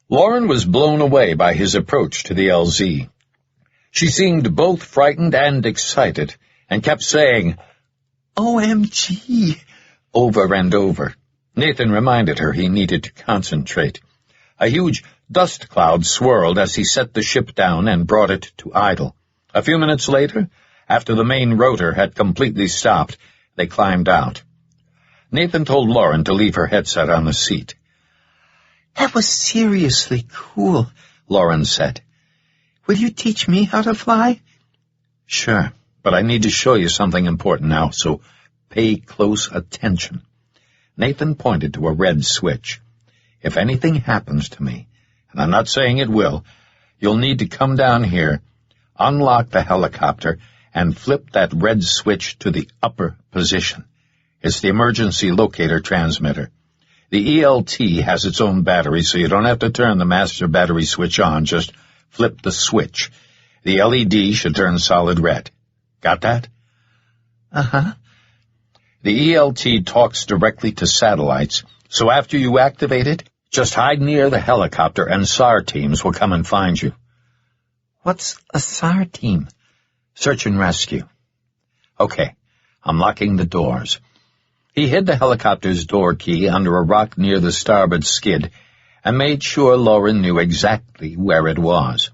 Lauren was blown away by his approach to the LZ. She seemed both frightened and excited, and kept saying, "OMG," over and over. Nathan reminded her he needed to concentrate. A huge dust cloud swirled as he set the ship down and brought it to idle. A few minutes later, after the main rotor had completely stopped, they climbed out. Nathan told Lauren to leave her headset on the seat. "That was seriously cool," Lauren said. "Will you teach me how to fly?" "Sure, but I need to show you something important now, so pay close attention." Nathan pointed to a red switch. "If anything happens to me, and I'm not saying it will, you'll need to come down here, unlock the helicopter, and flip that red switch to the upper position. It's the emergency locator transmitter. The ELT has its own battery, so you don't have to turn the master battery switch on, just flip the switch. The LED should turn solid red. Got that?" "Uh-huh." The ELT talks directly to satellites, so after you activate it, just hide near the helicopter and SAR teams will come and find you. "What's a SAR team?" "Search and rescue." "Okay, I'm locking the doors." He hid the helicopter's door key under a rock near the starboard skid and made sure Lauren knew exactly where it was.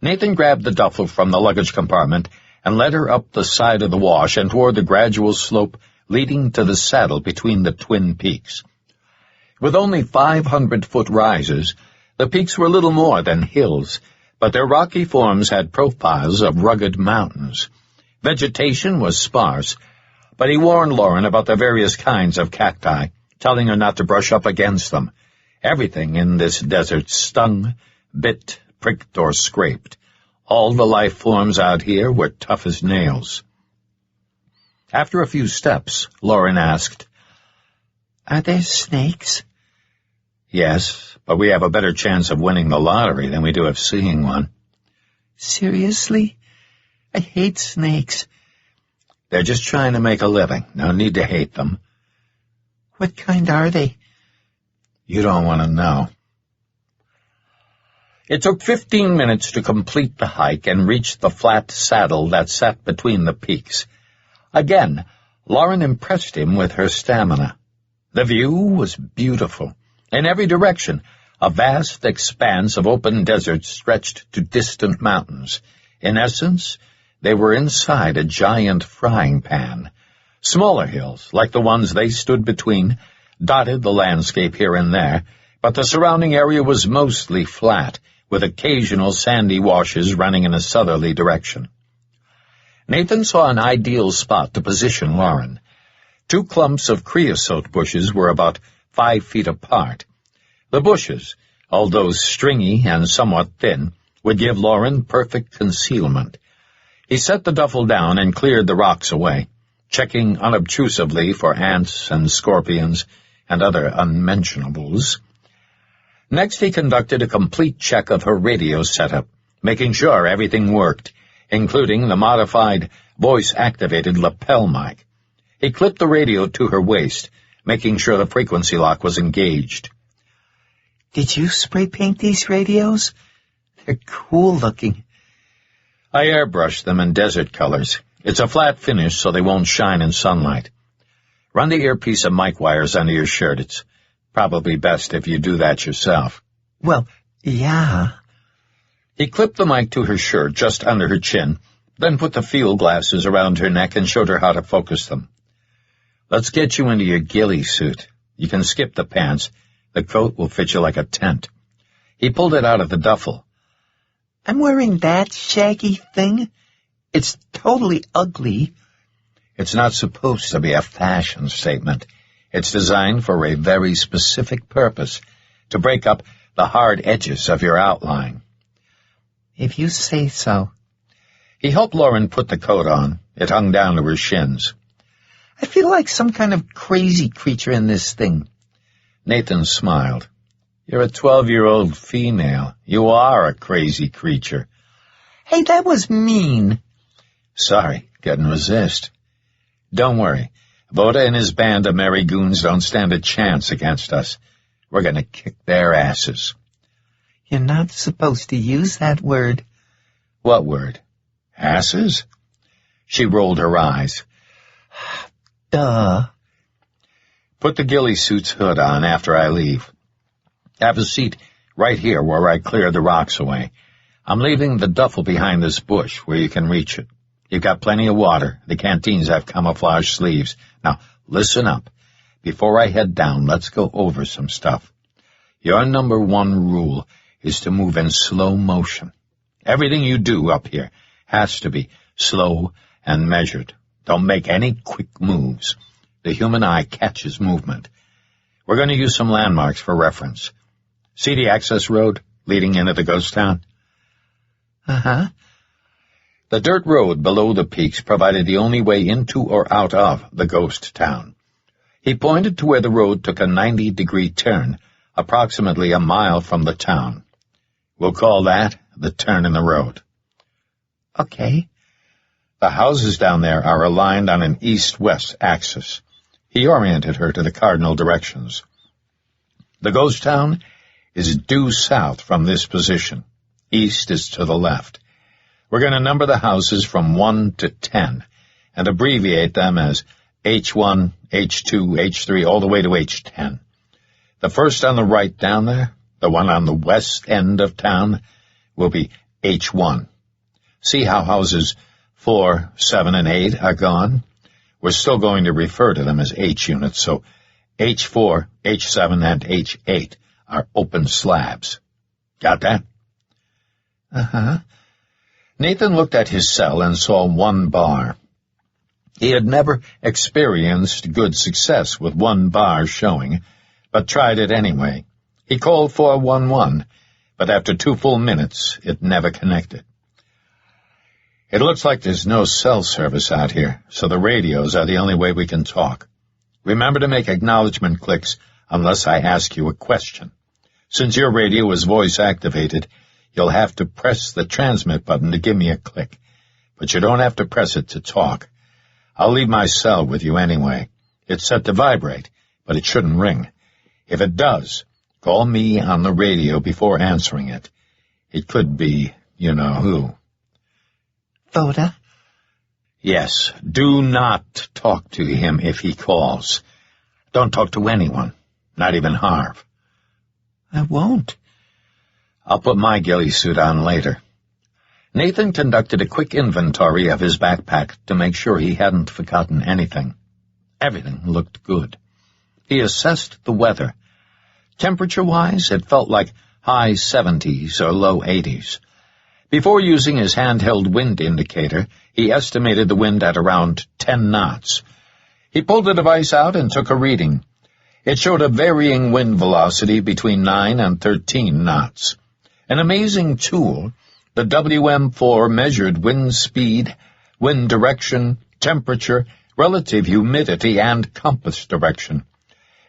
Nathan grabbed the duffel from the luggage compartment and led her up the side of the wash and toward the gradual slope leading to the saddle between the Twin Peaks. With only 500-foot rises, the peaks were little more than hills, but their rocky forms had profiles of rugged mountains. Vegetation was sparse, but he warned Lauren about the various kinds of cacti, telling her not to brush up against them. Everything in this desert stung, bit, pricked, or scraped. All the life forms out here were tough as nails. After a few steps, Lauren asked, "Are there snakes?" "Yes, but we have a better chance of winning the lottery than we do of seeing one." "Seriously? I hate snakes." "They're just trying to make a living. No need to hate them." "What kind are they?" "You don't want to know." It took 15 minutes to complete the hike and reach the flat saddle that sat between the peaks. Again, Lauren impressed him with her stamina. The view was beautiful. In every direction, a vast expanse of open desert stretched to distant mountains. In essence, they were inside a giant frying pan. Smaller hills, like the ones they stood between, dotted the landscape here and there, but the surrounding area was mostly flat, with occasional sandy washes running in a southerly direction. Nathan saw an ideal spot to position Lauren. 2 clumps of creosote bushes were about 5 feet apart. The bushes, although stringy and somewhat thin, would give Lauren perfect concealment. He set the duffel down and cleared the rocks away, checking unobtrusively for ants and scorpions and other unmentionables. Next, he conducted a complete check of her radio setup, making sure everything worked, including the modified voice-activated lapel mic. He clipped the radio to her waist, making sure the frequency lock was engaged. Did you spray paint these radios? They're cool looking. I airbrushed them in desert colors. It's a flat finish so they won't shine in sunlight. Run the earpiece of mic wires under your shirt. It's probably best if you do that yourself. Well, yeah. He clipped the mic to her shirt just under her chin, then put the field glasses around her neck and showed her how to focus them. Let's get you into your ghillie suit. You can skip the pants. The coat will fit you like a tent. He pulled it out of the duffel. I'm wearing that shaggy thing? It's totally ugly. It's not supposed to be a fashion statement. It's designed for a very specific purpose, to break up the hard edges of your outline. If you say so. He helped Lauren put the coat on. It hung down to her shins. I feel like some kind of crazy creature in this thing. Nathan smiled. You're a 12-year-old female. You are a crazy creature. Hey, that was mean. Sorry, couldn't resist. Don't worry. Voda and his band of merry goons don't stand a chance against us. We're going to kick their asses. You're not supposed to use that word. What word? Asses? She rolled her eyes. Duh. Put the ghillie suit's hood on after I leave. Have a seat right here where I clear the rocks away. I'm leaving the duffel behind this bush where you can reach it. You've got plenty of water. The canteens have camouflage sleeves. Now, listen up. Before I head down, let's go over some stuff. Your number one rule is to move in slow motion. Everything you do up here has to be slow and measured. Don't make any quick moves. The human eye catches movement. We're going to use some landmarks for reference. See the access road leading into the ghost town? Uh-huh. The dirt road below the peaks provided the only way into or out of the ghost town. He pointed to where the road took a 90-degree turn, approximately a mile from the town. We'll call that the turn in the road. Okay. The houses down there are aligned on an east-west axis. He oriented her to the cardinal directions. The ghost town is due south from this position. East is to the left. We're going to number the houses from 1 to 10 and abbreviate them as H1, H2, H3, all the way to H10. The first on the right down there, the one on the west end of town, will be H1. See how houses 4, 7, and 8 are gone? We're still going to refer to them as H units, so H4, H7, and H8 are open slabs. Got that? Uh-huh. Nathan looked at his cell and saw one bar. He had never experienced good success with one bar showing, but tried it anyway. He called 411, but after 2 full minutes, it never connected. It looks like there's no cell service out here, so the radios are the only way we can talk. Remember to make acknowledgement clicks unless I ask you a question. Since your radio is voice-activated, you'll have to press the transmit button to give me a click, but you don't have to press it to talk. I'll leave my cell with you anyway. It's set to vibrate, but it shouldn't ring. If it does, call me on the radio before answering it. It could be you-know-who. Voda? Yes, do not talk to him if he calls. Don't talk to anyone, not even Harv. I won't. I'll put my ghillie suit on later. Nathan conducted a quick inventory of his backpack to make sure he hadn't forgotten anything. Everything looked good. He assessed the weather. Temperature-wise, it felt like high 70s or low 80s. Before using his handheld wind indicator, he estimated the wind at around 10 knots. He pulled the device out and took a reading. It showed a varying wind velocity between 9 and 13 knots. An amazing tool, the WM4 measured wind speed, wind direction, temperature, relative humidity, and compass direction.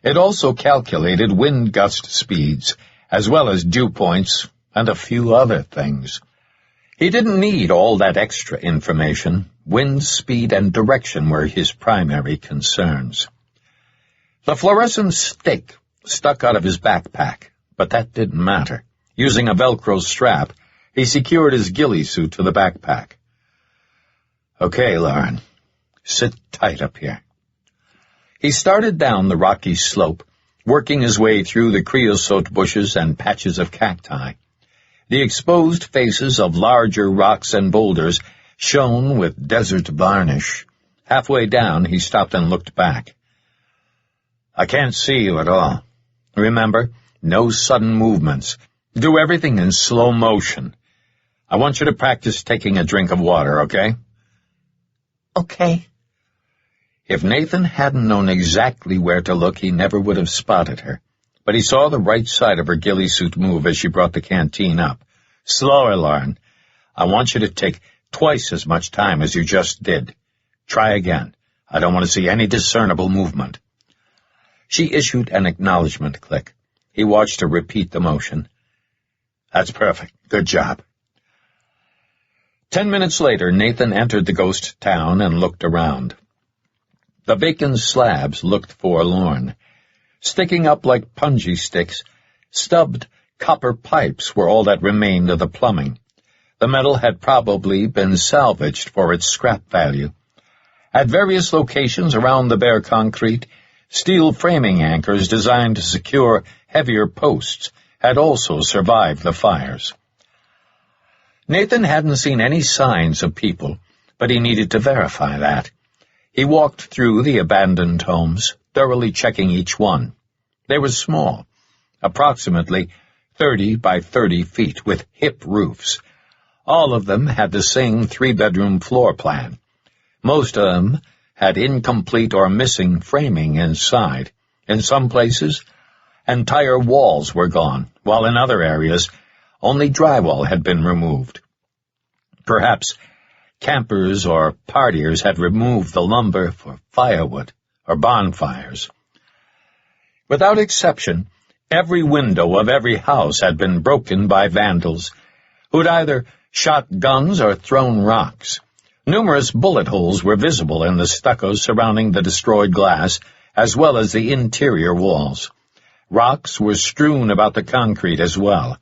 It also calculated wind gust speeds, as well as dew points, and a few other things. He didn't need all that extra information. Wind speed and direction were his primary concerns. The fluorescent stake stuck out of his backpack, but that didn't matter. Using a Velcro strap, he secured his ghillie suit to the backpack. "Okay, Lauren, sit tight up here." He started down the rocky slope, working his way through the creosote bushes and patches of cacti. The exposed faces of larger rocks and boulders shone with desert varnish. Halfway down, he stopped and looked back. "I can't see you at all. Remember, no sudden movements. Do everything in slow motion. I want you to practice taking a drink of water, okay?" Okay. If Nathan hadn't known exactly where to look, he never would have spotted her. But he saw the right side of her ghillie suit move as she brought the canteen up. "Slower, Lauren. I want you to take twice as much time as you just did. Try again. I don't want to see any discernible movement." She issued an acknowledgement click. He watched her repeat the motion. "That's perfect. Good job." 10 minutes later, Nathan entered the ghost town and looked around. The vacant slabs looked forlorn. Sticking up like punji sticks, stubbed copper pipes were all that remained of the plumbing. The metal had probably been salvaged for its scrap value. At various locations around the bare concrete, steel framing anchors designed to secure heavier posts had also survived the fires. Nathan hadn't seen any signs of people, but he needed to verify that. He walked through the abandoned homes, thoroughly checking each one. They were small, approximately 30 by 30 feet, with hip roofs. All of them had the same 3-bedroom floor plan. Most of them had incomplete or missing framing inside. In some places, entire walls were gone, while in other areas, only drywall had been removed. Perhaps campers or partiers had removed the lumber for firewood or bonfires. Without exception, every window of every house had been broken by vandals who'd either shot guns or thrown rocks. Numerous bullet holes were visible in the stucco surrounding the destroyed glass, as well as the interior walls. Rocks were strewn about the concrete as well.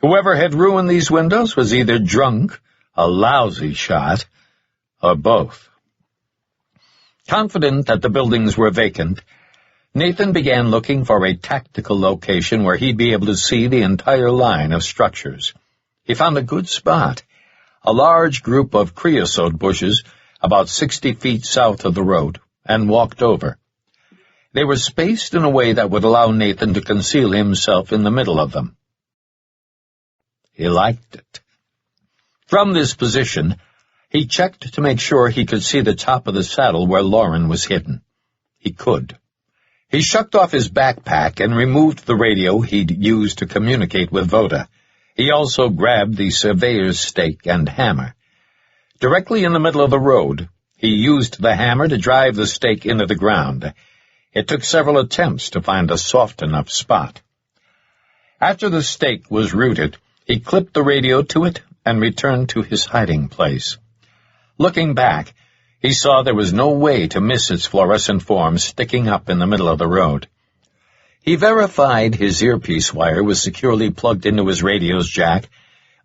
Whoever had ruined these windows was either drunk, a lousy shot, or both. Confident that the buildings were vacant, Nathan began looking for a tactical location where he'd be able to see the entire line of structures. He found a good spot, a large group of creosote bushes about 60 feet south of the road, and walked over. They were spaced in a way that would allow Nathan to conceal himself in the middle of them. He liked it. From this position, he checked to make sure he could see the top of the saddle where Lauren was hidden. He could. He shucked off his backpack and removed the radio he'd used to communicate with Voda. He also grabbed the surveyor's stake and hammer. Directly in the middle of the road, he used the hammer to drive the stake into the ground. It took several attempts to find a soft enough spot. After the stake was rooted, he clipped the radio to it and returned to his hiding place. Looking back, he saw there was no way to miss its fluorescent form sticking up in the middle of the road. He verified his earpiece wire was securely plugged into his radio's jack,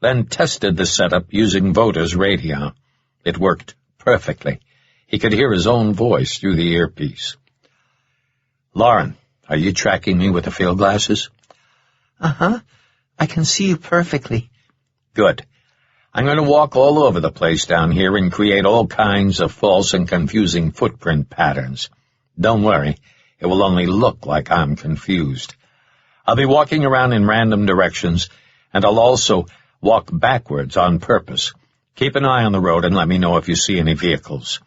then tested the setup using Voda's radio. It worked perfectly. He could hear his own voice through the earpiece. "Lauren, are you tracking me with the field glasses?" Uh-huh. I can see you perfectly. "Good. I'm going to walk all over the place down here and create all kinds of false and confusing footprint patterns. Don't worry, it will only look like I'm confused. I'll be walking around in random directions, and I'll also walk backwards on purpose. Keep an eye on the road and let me know if you see any vehicles."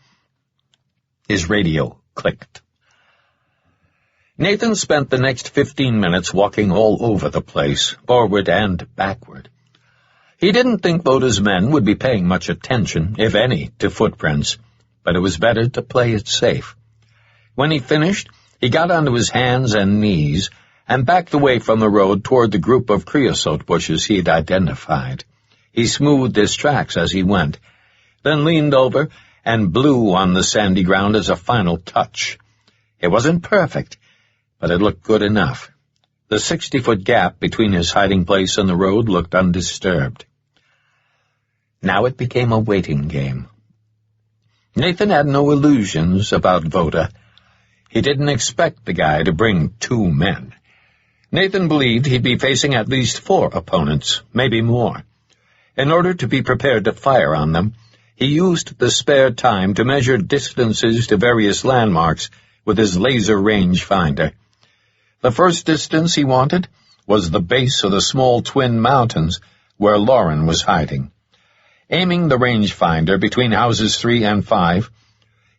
His radio clicked. Nathan spent the next 15 minutes walking all over the place, forward and backward. He didn't think Voda's men would be paying much attention, if any, to footprints, but it was better to play it safe. When he finished, he got onto his hands and knees and backed away from the road toward the group of creosote bushes he had identified. He smoothed his tracks as he went, then leaned over and blew on the sandy ground as a final touch. It wasn't perfect, but it looked good enough. The 60-foot gap between his hiding place and the road looked undisturbed. Now it became a waiting game. Nathan had no illusions about Voda. He didn't expect the guy to bring 2 men. Nathan believed he'd be facing at least 4 opponents, maybe more. In order to be prepared to fire on them, he used the spare time to measure distances to various landmarks with his laser rangefinder. The first distance he wanted was the base of the small twin mountains where Lauren was hiding. Aiming the rangefinder between houses 3 and 5,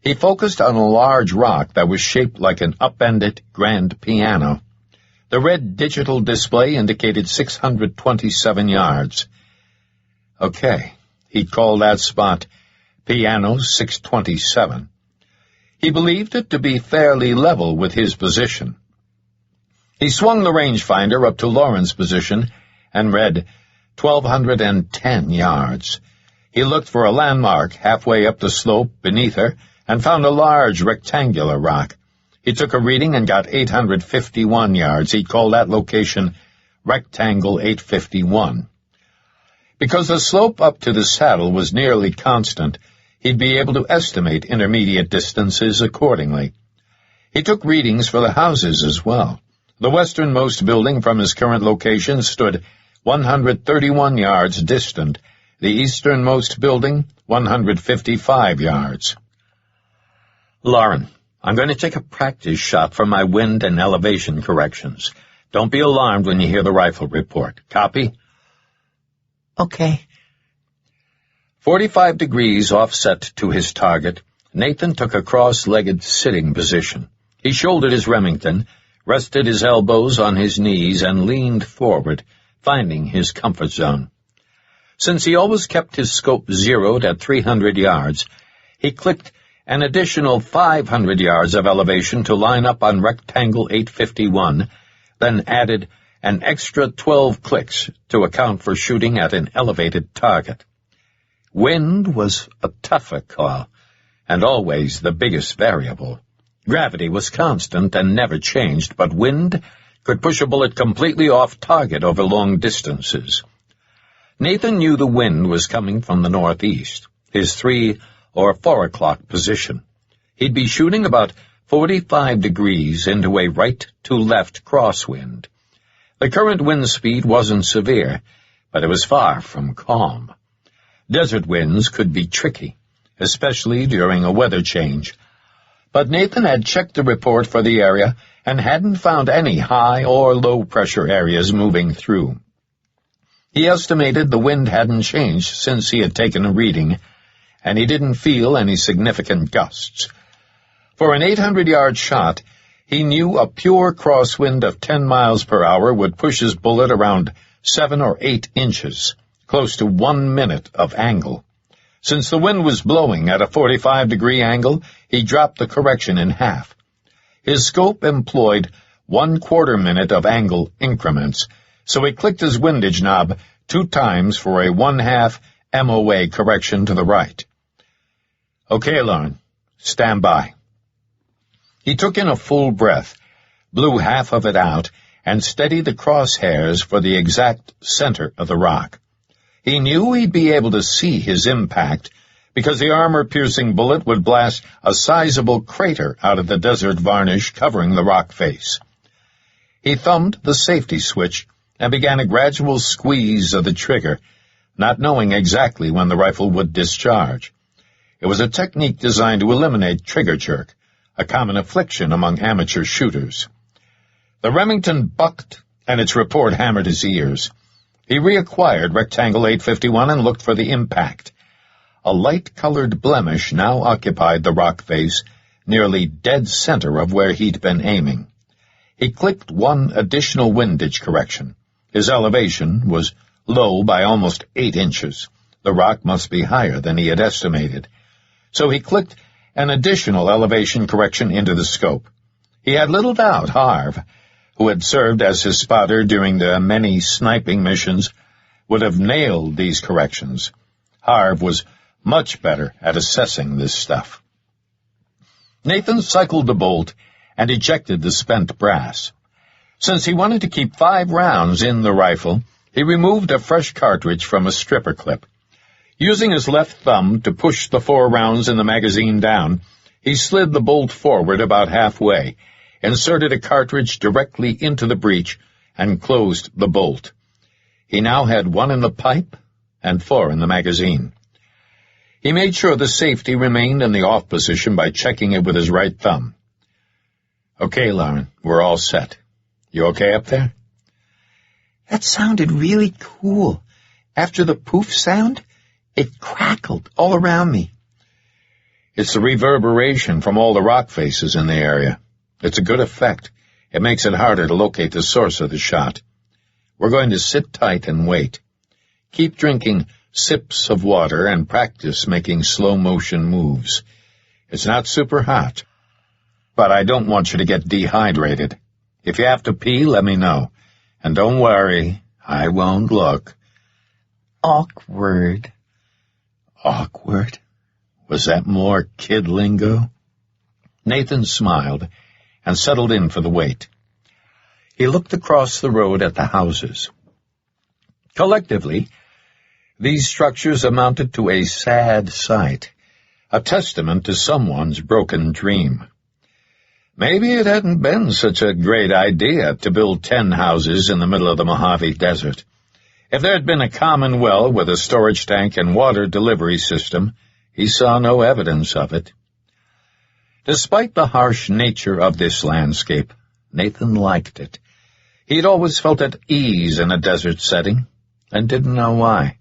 he focused on a large rock that was shaped like an upended grand piano. The red digital display indicated 627 yards. Okay, he'd call that spot Piano 627. He believed it to be fairly level with his position. He swung the rangefinder up to Lauren's position and read 1,210 yards. He looked for a landmark halfway up the slope beneath her and found a large rectangular rock. He took a reading and got 851 yards. He'd call that location Rectangle 851. Because the slope up to the saddle was nearly constant, he'd be able to estimate intermediate distances accordingly. He took readings for the houses as well. The westernmost building from his current location stood 131 yards distant, the easternmost building 155 yards. Lauren, I'm going to take a practice shot for my wind and elevation corrections. Don't be alarmed when you hear the rifle report. Copy? Okay. 45 degrees offset to his target, Nathan took a cross-legged sitting position. He shouldered his Remington, rested his elbows on his knees, and leaned forward, finding his comfort zone. Since he always kept his scope zeroed at 300 yards, he clicked an additional 500 yards of elevation to line up on Rectangle 851, then added an extra 12 clicks to account for shooting at an elevated target. Wind was a tougher call, and always the biggest variable. Gravity was constant and never changed, but wind could push a bullet completely off target over long distances. Nathan knew the wind was coming from the northeast, his 3 or 4 o'clock position. He'd be shooting about 45 degrees into a right-to-left crosswind. The current wind speed wasn't severe, but it was far from calm. Desert winds could be tricky, especially during a weather change. But Nathan had checked the report for the area and hadn't found any high or low-pressure areas moving through. He estimated the wind hadn't changed since he had taken a reading, and he didn't feel any significant gusts. For an 800-yard shot, he knew a pure crosswind of 10 miles per hour would push his bullet around 7 or 8 inches, close to 1 minute of angle. Since the wind was blowing at a 45-degree angle, he dropped the correction in half. His scope employed 1/4 minute of angle increments, so he clicked his windage knob 2 times for a 1/2 MOA correction to the right. Okay, Lauren, stand by. He took in a full breath, blew half of it out, and steadied the crosshairs for the exact center of the rock. He knew he'd be able to see his impact, because the armor-piercing bullet would blast a sizable crater out of the desert varnish covering the rock face. He thumbed the safety switch and began a gradual squeeze of the trigger, not knowing exactly when the rifle would discharge. It was a technique designed to eliminate trigger jerk, a common affliction among amateur shooters. The Remington bucked, and its report hammered his ears. He reacquired Rectangle 851 and looked for the impact. A light-colored blemish now occupied the rock face, nearly dead center of where he'd been aiming. He clicked one additional windage correction. His elevation was low by almost 8 inches. The rock must be higher than he had estimated. So he clicked an additional elevation correction into the scope. He had little doubt Harv, who had served as his spotter during the many sniping missions, would have nailed these corrections. Harv was much better at assessing this stuff. Nathan cycled the bolt and ejected the spent brass. Since he wanted to keep 5 rounds in the rifle, he removed a fresh cartridge from a stripper clip. Using his left thumb to push the 4 rounds in the magazine down, he slid the bolt forward about halfway, inserted a cartridge directly into the breech, and closed the bolt. He now had 1 in the pipe and 4 in the magazine. He made sure the safety remained in the off position by checking it with his right thumb. "Okay, Lauren, we're all set. You okay up there?" That sounded really cool. After the poof sound, it crackled all around me. "It's the reverberation from all the rock faces in the area. It's a good effect. It makes it harder to locate the source of the shot. We're going to sit tight and wait. Keep drinking sips of water and practice making slow-motion moves. It's not super hot, but I don't want you to get dehydrated. If you have to pee, let me know. And don't worry, I won't look." Awkward. Awkward? Was that more kid lingo? Nathan smiled and settled in for the wait. He looked across the road at the houses. Collectively, these structures amounted to a sad sight, a testament to someone's broken dream. Maybe it hadn't been such a great idea to build 10 houses in the middle of the Mojave Desert. If there had been a common well with a storage tank and water delivery system, he saw no evidence of it. Despite the harsh nature of this landscape, Nathan liked it. He'd always felt at ease in a desert setting, and didn't know why.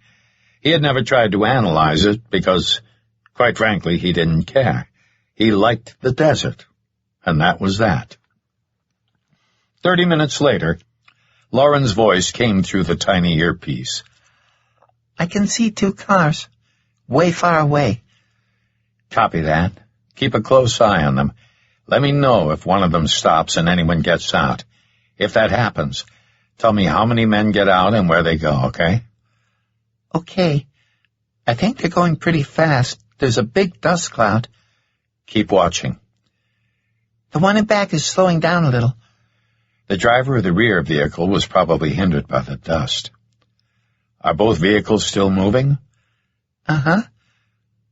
He had never tried to analyze it because, quite frankly, he didn't care. He liked the desert, and that was that. 30 minutes later, Lauren's voice came through the tiny earpiece. "I can see 2 cars, way far away." "Copy that. Keep a close eye on them. Let me know if one of them stops and anyone gets out. If that happens, tell me how many men get out and where they go, okay?" "Okay. I think they're going pretty fast. There's a big dust cloud." "Keep watching." "The one in back is slowing down a little." The driver of the rear vehicle was probably hindered by the dust. "Are both vehicles still moving?" "Uh-huh."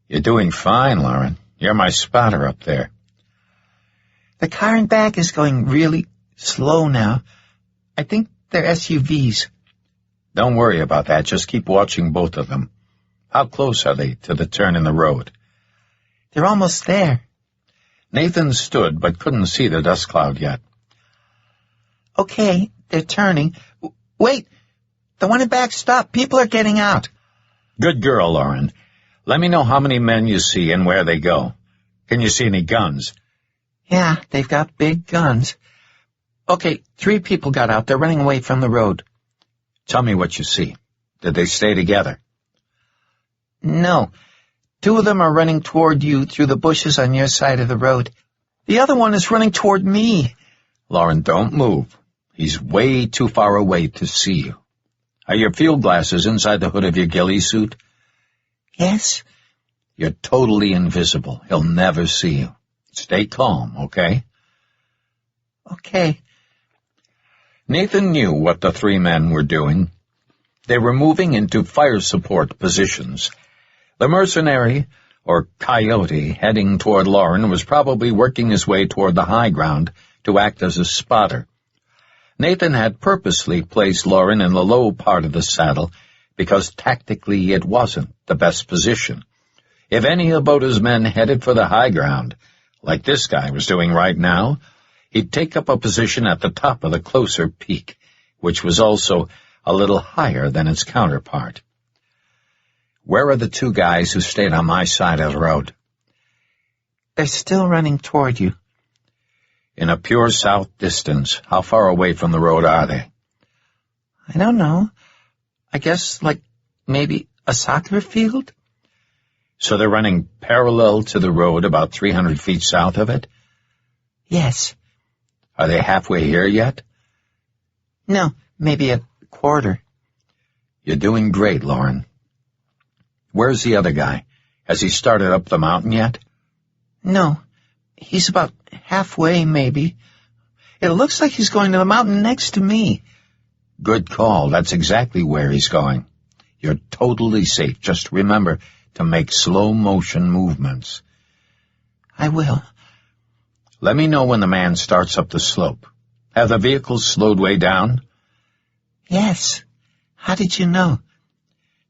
"You're doing fine, Lauren. You're my spotter up there." "The car in back is going really slow now. I think they're SUVs." "Don't worry about that. Just keep watching both of them. How close are they to the turn in the road?" "They're almost there." Nathan stood but couldn't see the dust cloud yet. "Okay, they're turning. Wait! The one in back stopped. People are getting out." "Good girl, Lauren. Let me know how many men you see and where they go. Can you see any guns?" "Yeah, they've got big guns." "Okay, 3 people got out. They're running away from the road." "Tell me what you see. Did they stay together?" "No. 2 of them are running toward you through the bushes on your side of the road. The other one is running toward me." "Lauren, don't move. He's way too far away to see you. Are your field glasses inside the hood of your ghillie suit?" "Yes." "You're totally invisible. He'll never see you. Stay calm, okay?" "Okay." Nathan knew what the 3 men were doing. They were moving into fire support positions. The mercenary, or coyote, heading toward Lauren was probably working his way toward the high ground to act as a spotter. Nathan had purposely placed Lauren in the low part of the saddle because tactically it wasn't the best position. If any of Boda's men headed for the high ground, like this guy was doing right now, he'd take up a position at the top of the closer peak, which was also a little higher than its counterpart. "Where are the 2 guys who stayed on my side of the road?" "They're still running toward you." In a pure south distance, how far away from the road are they? I don't know. I guess, like, maybe a soccer field? So they're running parallel to the road about 300 feet south of it? Yes. Are they halfway here yet? No, maybe a quarter. You're doing great, Lauren. Where's the other guy? Has he started up the mountain yet? No, he's about halfway, maybe. It looks like he's going to the mountain next to me. Good call. That's exactly where he's going. You're totally safe. Just remember to make slow-motion movements. I will. Let me know when the man starts up the slope. Have the vehicles slowed way down? Yes. How did you know?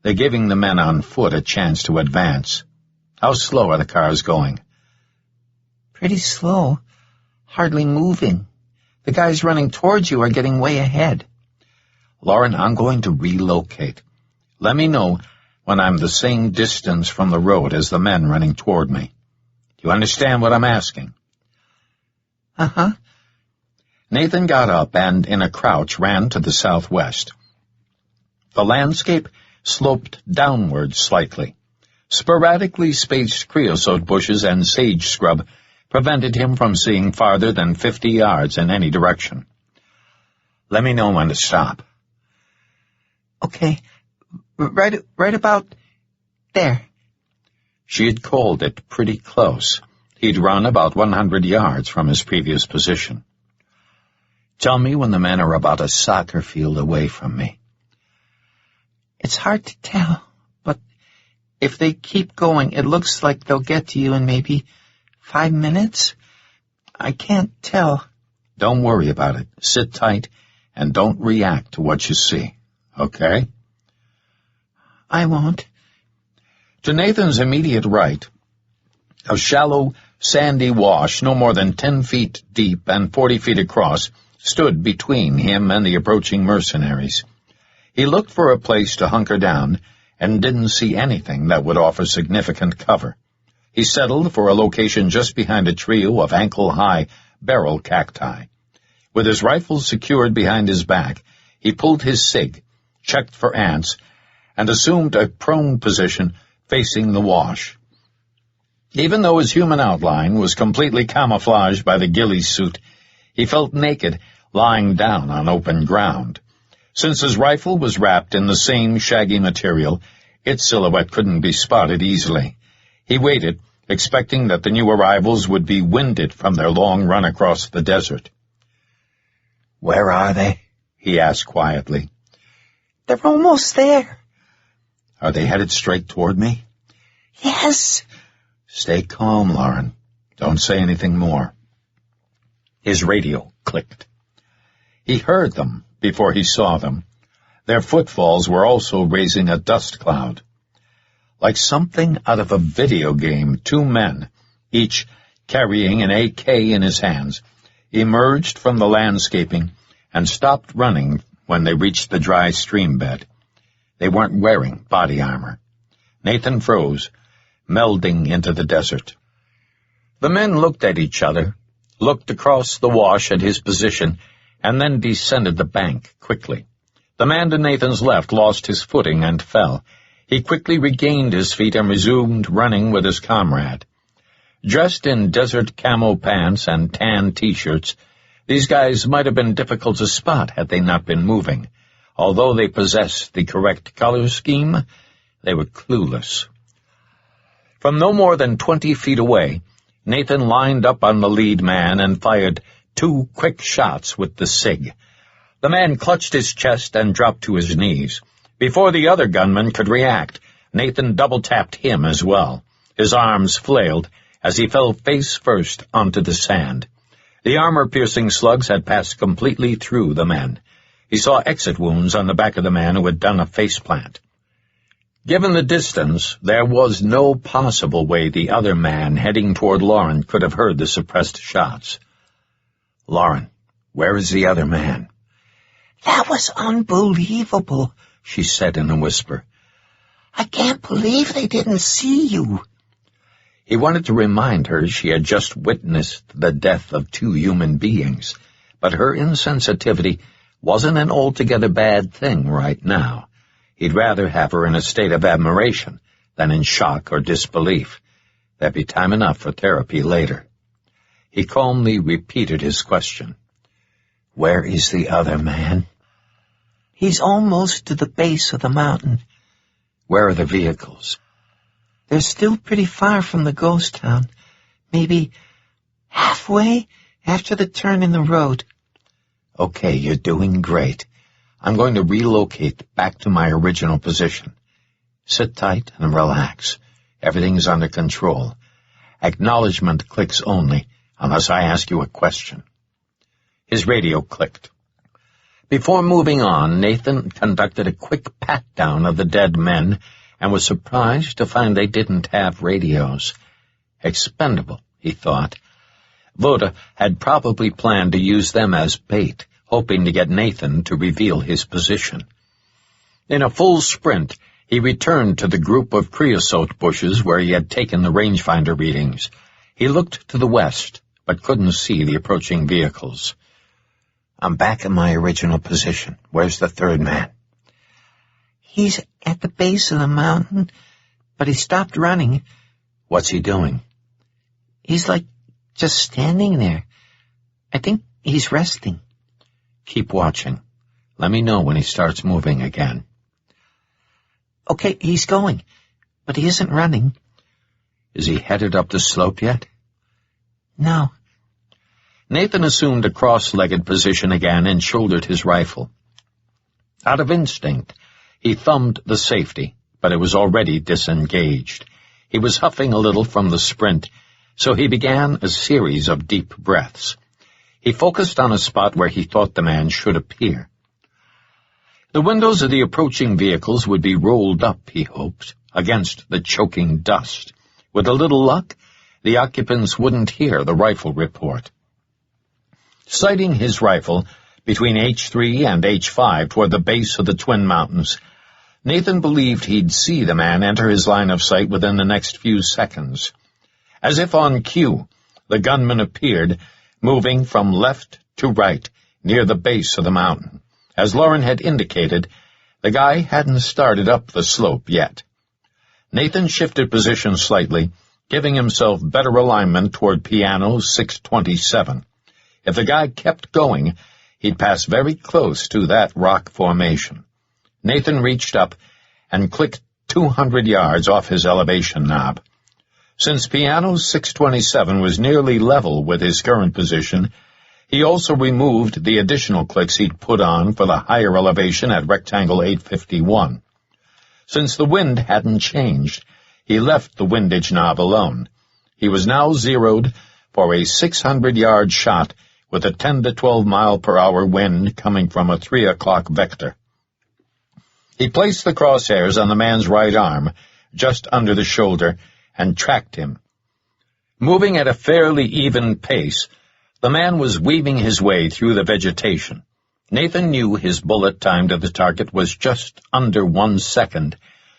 They're giving the men on foot a chance to advance. How slow are the cars going? Pretty slow. Hardly moving. The guys running towards you are getting way ahead. Lauren, I'm going to relocate. Let me know when I'm the same distance from the road as the men running toward me. Do you understand what I'm asking? Uh-huh. Nathan got up and, in a crouch, ran to the southwest. The landscape sloped downward slightly. Sporadically spaced creosote bushes and sage scrub prevented him from seeing farther than 50 yards in any direction. Let me know when to stop. Okay. Right about there. She had called it pretty close. He'd run about 100 yards from his previous position. Tell me when the men are about a soccer field away from me. It's hard to tell, but if they keep going, it looks like they'll get to you in maybe 5 minutes. I can't tell. Don't worry about it. Sit tight and don't react to what you see. Okay? I won't. To Nathan's immediate right, a shallow, sandy wash no more than 10 feet deep and 40 feet across stood between him and the approaching mercenaries. He looked for a place to hunker down and didn't see anything that would offer significant cover. He settled for a location just behind a trio of ankle-high barrel cacti. With his rifle secured behind his back, he pulled his SIG, checked for ants, and assumed a prone position facing the wash. Even though his human outline was completely camouflaged by the ghillie suit, he felt naked lying down on open ground. Since his rifle was wrapped in the same shaggy material, its silhouette couldn't be spotted easily. He waited, expecting that the new arrivals would be winded from their long run across the desert. "Where are they?" he asked quietly. They're almost there. "Are they headed straight toward me?" Yes. Stay calm, Lauren. Don't say anything more. His radio clicked. He heard them before he saw them. Their footfalls were also raising a dust cloud. Like something out of a video game, 2 men, each carrying an AK in his hands, emerged from the landscaping and stopped running when they reached the dry stream bed. They weren't wearing body armor. Nathan froze, melding into the desert. The men looked at each other, looked across the wash at his position, and then descended the bank quickly. The man to Nathan's left lost his footing and fell. He quickly regained his feet and resumed running with his comrade. Dressed in desert camo pants and tan T-shirts, these guys might have been difficult to spot had they not been moving. Although they possessed the correct color scheme, they were clueless. From no more than 20 feet away, Nathan lined up on the lead man and fired 2 quick shots with the SIG. The man clutched his chest and dropped to his knees. Before the other gunman could react, Nathan double-tapped him as well. His arms flailed as he fell face first onto the sand. The armor-piercing slugs had passed completely through the men. He saw exit wounds on the back of the man who had done a faceplant. Given the distance, there was no possible way the other man heading toward Lauren could have heard the suppressed shots. "Lauren, where is the other man?" That was unbelievable, she said in a whisper. I can't believe they didn't see you. He wanted to remind her she had just witnessed the death of 2 human beings, but her insensitivity wasn't an altogether bad thing right now. He'd rather have her in a state of admiration than in shock or disbelief. There'd be time enough for therapy later. He calmly repeated his question. "Where is the other man?" "He's almost to the base of the mountain." "Where are the vehicles?" "They're still pretty far from the ghost town. Maybe halfway after the turn in the road." "Okay, you're doing great. I'm going to relocate back to my original position. Sit tight and relax. Everything's under control. Acknowledgement clicks only, unless I ask you a question." His radio clicked. Before moving on, Nathan conducted a quick pat-down of the dead men and was surprised to find they didn't have radios. Expendable, he thought. Voda had probably planned to use them as bait, hoping to get Nathan to reveal his position. In a full sprint, he returned to the group of creosote bushes where he had taken the rangefinder readings. He looked to the west, but couldn't see the approaching vehicles. "I'm back in my original position. Where's the third man?" "He's at the base of the mountain, but he stopped running." "What's he doing?" "He's just standing there. I think he's resting." "Keep watching. Let me know when he starts moving again." "Okay, he's going, but he isn't running." "Is he headed up the slope yet?" "No." Nathan assumed a cross-legged position again and shouldered his rifle. Out of instinct, he thumbed the safety, but it was already disengaged. He was huffing a little from the sprint, so he began a series of deep breaths. He focused on a spot where he thought the man should appear. The windows of the approaching vehicles would be rolled up, he hoped, against the choking dust. With a little luck, the occupants wouldn't hear the rifle report. Sighting his rifle between H3 and H5 toward the base of the Twin Mountains, Nathan believed he'd see the man enter his line of sight within the next few seconds. As if on cue, the gunman appeared, moving from left to right, near the base of the mountain. As Lauren had indicated, the guy hadn't started up the slope yet. Nathan shifted position slightly, giving himself better alignment toward piano 627. If the guy kept going, he'd pass very close to that rock formation. Nathan reached up and clicked 200 yards off his elevation knob. Since piano 627 was nearly level with his current position, he also removed the additional clicks he'd put on for the higher elevation at rectangle 851. Since the wind hadn't changed, he left the windage knob alone. He was now zeroed for a 600-yard shot with a 10 to 12 mile per hour wind coming from a 3 o'clock vector. He placed the crosshairs on the man's right arm, just under the shoulder, and tracked him. Moving at a fairly even pace, the man was weaving his way through the vegetation. Nathan knew his bullet time to the target was just under 1 second,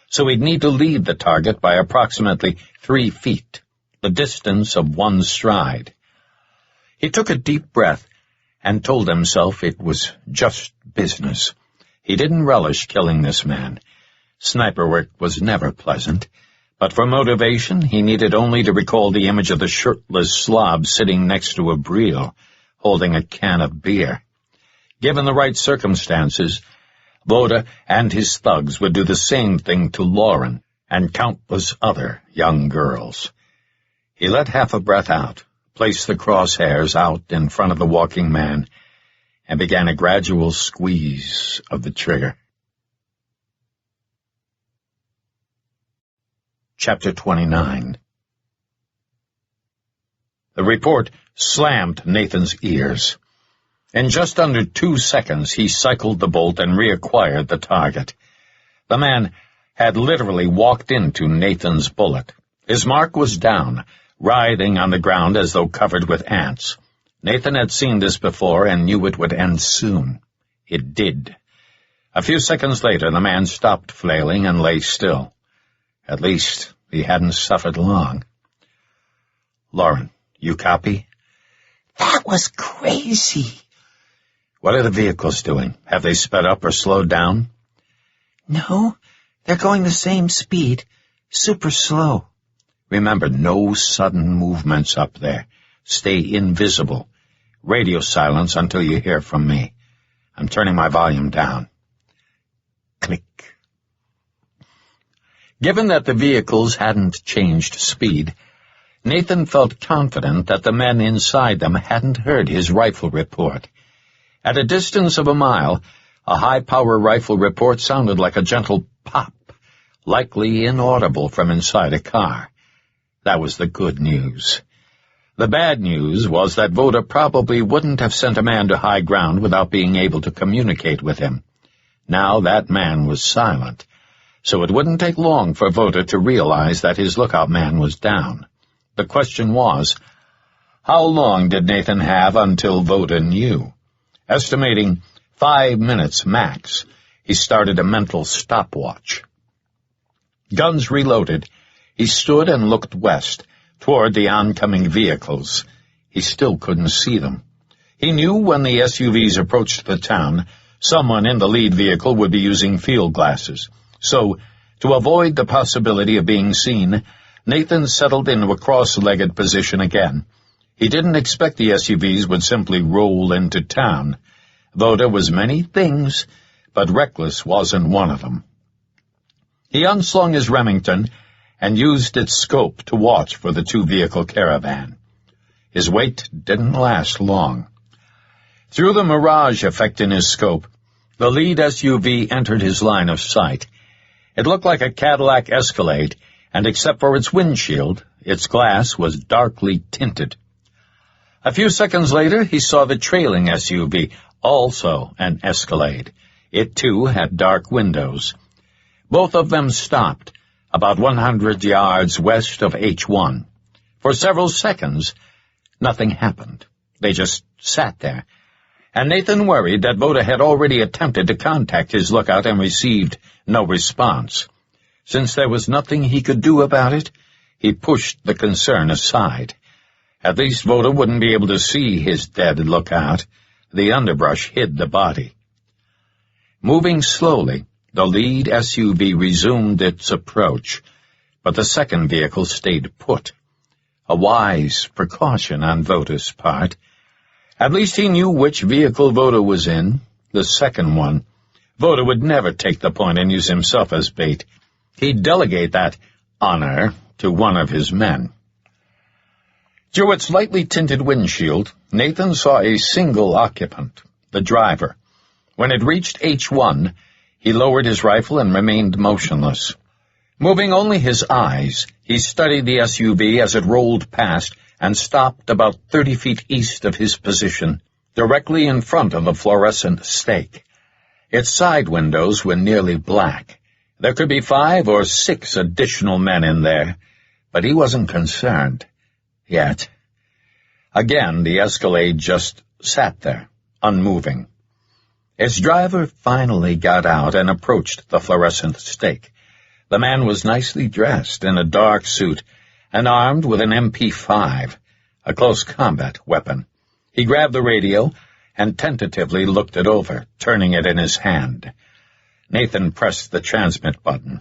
so he'd need to lead the target by approximately 3 feet, the distance of 1 stride. He took a deep breath and told himself it was just business. He didn't relish killing this man. Sniper work was never pleasant, but for motivation he needed only to recall the image of the shirtless slob sitting next to a Breel, holding a can of beer. Given the right circumstances, Voda and his thugs would do the same thing to Lauren and countless other young girls. He let half a breath out, placed the crosshairs out in front of the walking man, and began a gradual squeeze of the trigger. Chapter 29. The report slammed Nathan's ears. In just under 2 seconds, he cycled the bolt and reacquired the target. The man had literally walked into Nathan's bullet. His mark was down, writhing on the ground as though covered with ants. Nathan had seen this before and knew it would end soon. It did. A few seconds later, the man stopped flailing and lay still. At least, he hadn't suffered long. Lauren, you copy? That was crazy. What are the vehicles doing? Have they sped up or slowed down? No, they're going the same speed. Super slow. Remember, no sudden movements up there. Stay invisible. Radio silence until you hear from me. I'm turning my volume down. Click. Given that the vehicles hadn't changed speed, Nathan felt confident that the men inside them hadn't heard his rifle report. At a distance of a mile, a high-power rifle report sounded like a gentle pop, likely inaudible from inside a car. That was the good news. The bad news was that Voda probably wouldn't have sent a man to high ground without being able to communicate with him. Now that man was silent, so it wouldn't take long for Voda to realize that his lookout man was down. The question was, how long did Nathan have until Voda knew? Estimating 5 minutes max, he started a mental stopwatch. Guns reloaded, he stood and looked west, toward the oncoming vehicles. He still couldn't see them. He knew when the SUVs approached the town, someone in the lead vehicle would be using field glasses. So, to avoid the possibility of being seen, Nathan settled into a cross-legged position again. He didn't expect the SUVs would simply roll into town. Voda was many things, but reckless wasn't one of them. He unslung his Remington and used its scope to watch for the two-vehicle caravan. His wait didn't last long. Through the mirage effect in his scope, the lead SUV entered his line of sight. It looked like a Cadillac Escalade, and except for its windshield, its glass was darkly tinted. A few seconds later, he saw the trailing SUV, also an Escalade. It, too, had dark windows. Both of them stopped, about 100 yards west of H1. For several seconds, nothing happened. They just sat there. And Nathan worried that Voda had already attempted to contact his lookout and received no response. Since there was nothing he could do about it, he pushed the concern aside. At least Voda wouldn't be able to see his dead lookout. The underbrush hid the body. Moving slowly, the lead SUV resumed its approach, but the second vehicle stayed put. A wise precaution on Voda's part. At least he knew which vehicle Voda was in, the second one. Voda would never take the point and use himself as bait. He'd delegate that honor to one of his men. Through its lightly tinted windshield, Nathan saw a single occupant, the driver. When it reached H1, he lowered his rifle and remained motionless. Moving only his eyes, he studied the SUV as it rolled past and stopped about 30 feet east of his position, directly in front of the fluorescent stake. Its side windows were nearly black. There could be 5 or 6 additional men in there, but he wasn't concerned. Yet. Again, the Escalade just sat there, unmoving. Its driver finally got out and approached the fluorescent stake. The man was nicely dressed in a dark suit and armed with an MP5, a close combat weapon. He grabbed the radio and tentatively looked it over, turning it in his hand. Nathan pressed the transmit button.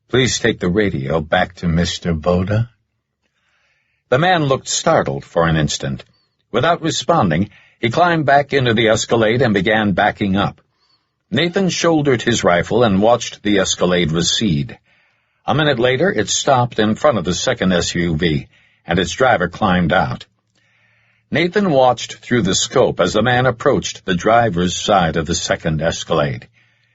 "Please take the radio back to Mr. Voda." The man looked startled for an instant. Without responding, he climbed back into the Escalade and began backing up. Nathan shouldered his rifle and watched the Escalade recede. A minute later, it stopped in front of the second SUV, and its driver climbed out. Nathan watched through the scope as the man approached the driver's side of the second Escalade.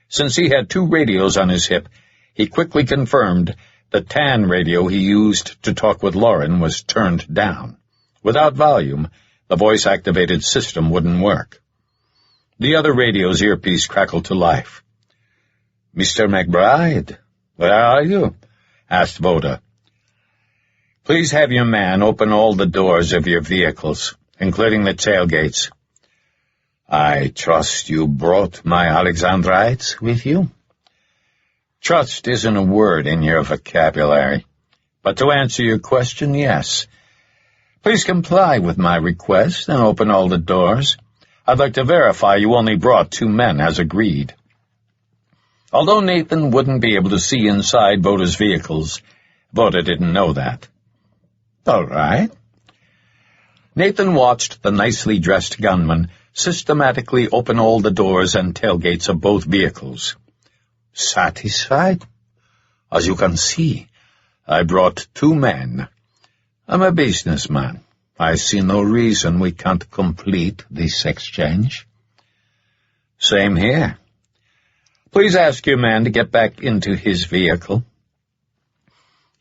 Since he had 2 radios on his hip, he quickly confirmed the TAN radio he used to talk with Lauren was turned down. Without volume, the voice-activated system wouldn't work. The other radio's earpiece crackled to life. "Mr. McBride, where are you?" asked Voda. "Please have your man open all the doors of your vehicles, including the tailgates." "I trust you brought my Alexandrites with you?" "Trust isn't a word in your vocabulary. But to answer your question, yes. Please comply with my request and open all the doors. I'd like to verify you only brought 2 men as agreed. Although Nathan wouldn't be able to see inside Voda's vehicles, Voda didn't know that. All right. Nathan watched the nicely dressed gunman systematically open all the doors and tailgates of both vehicles. Satisfied? As you can see, I brought 2 men. I'm a businessman. I see no reason we can't complete this exchange. Same here. Please ask your man to get back into his vehicle.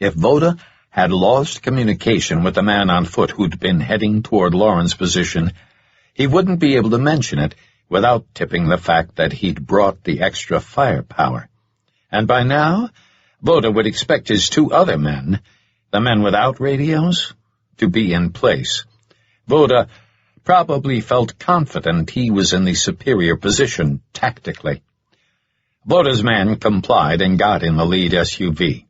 If Voda had lost communication with the man on foot who'd been heading toward Lauren's position, he wouldn't be able to mention it without tipping the fact that he'd brought the extra firepower. And by now, Voda would expect his 2 other men, the men without radios, to be in place. Voda probably felt confident he was in the superior position tactically. Voda's man complied and got in the lead SUV.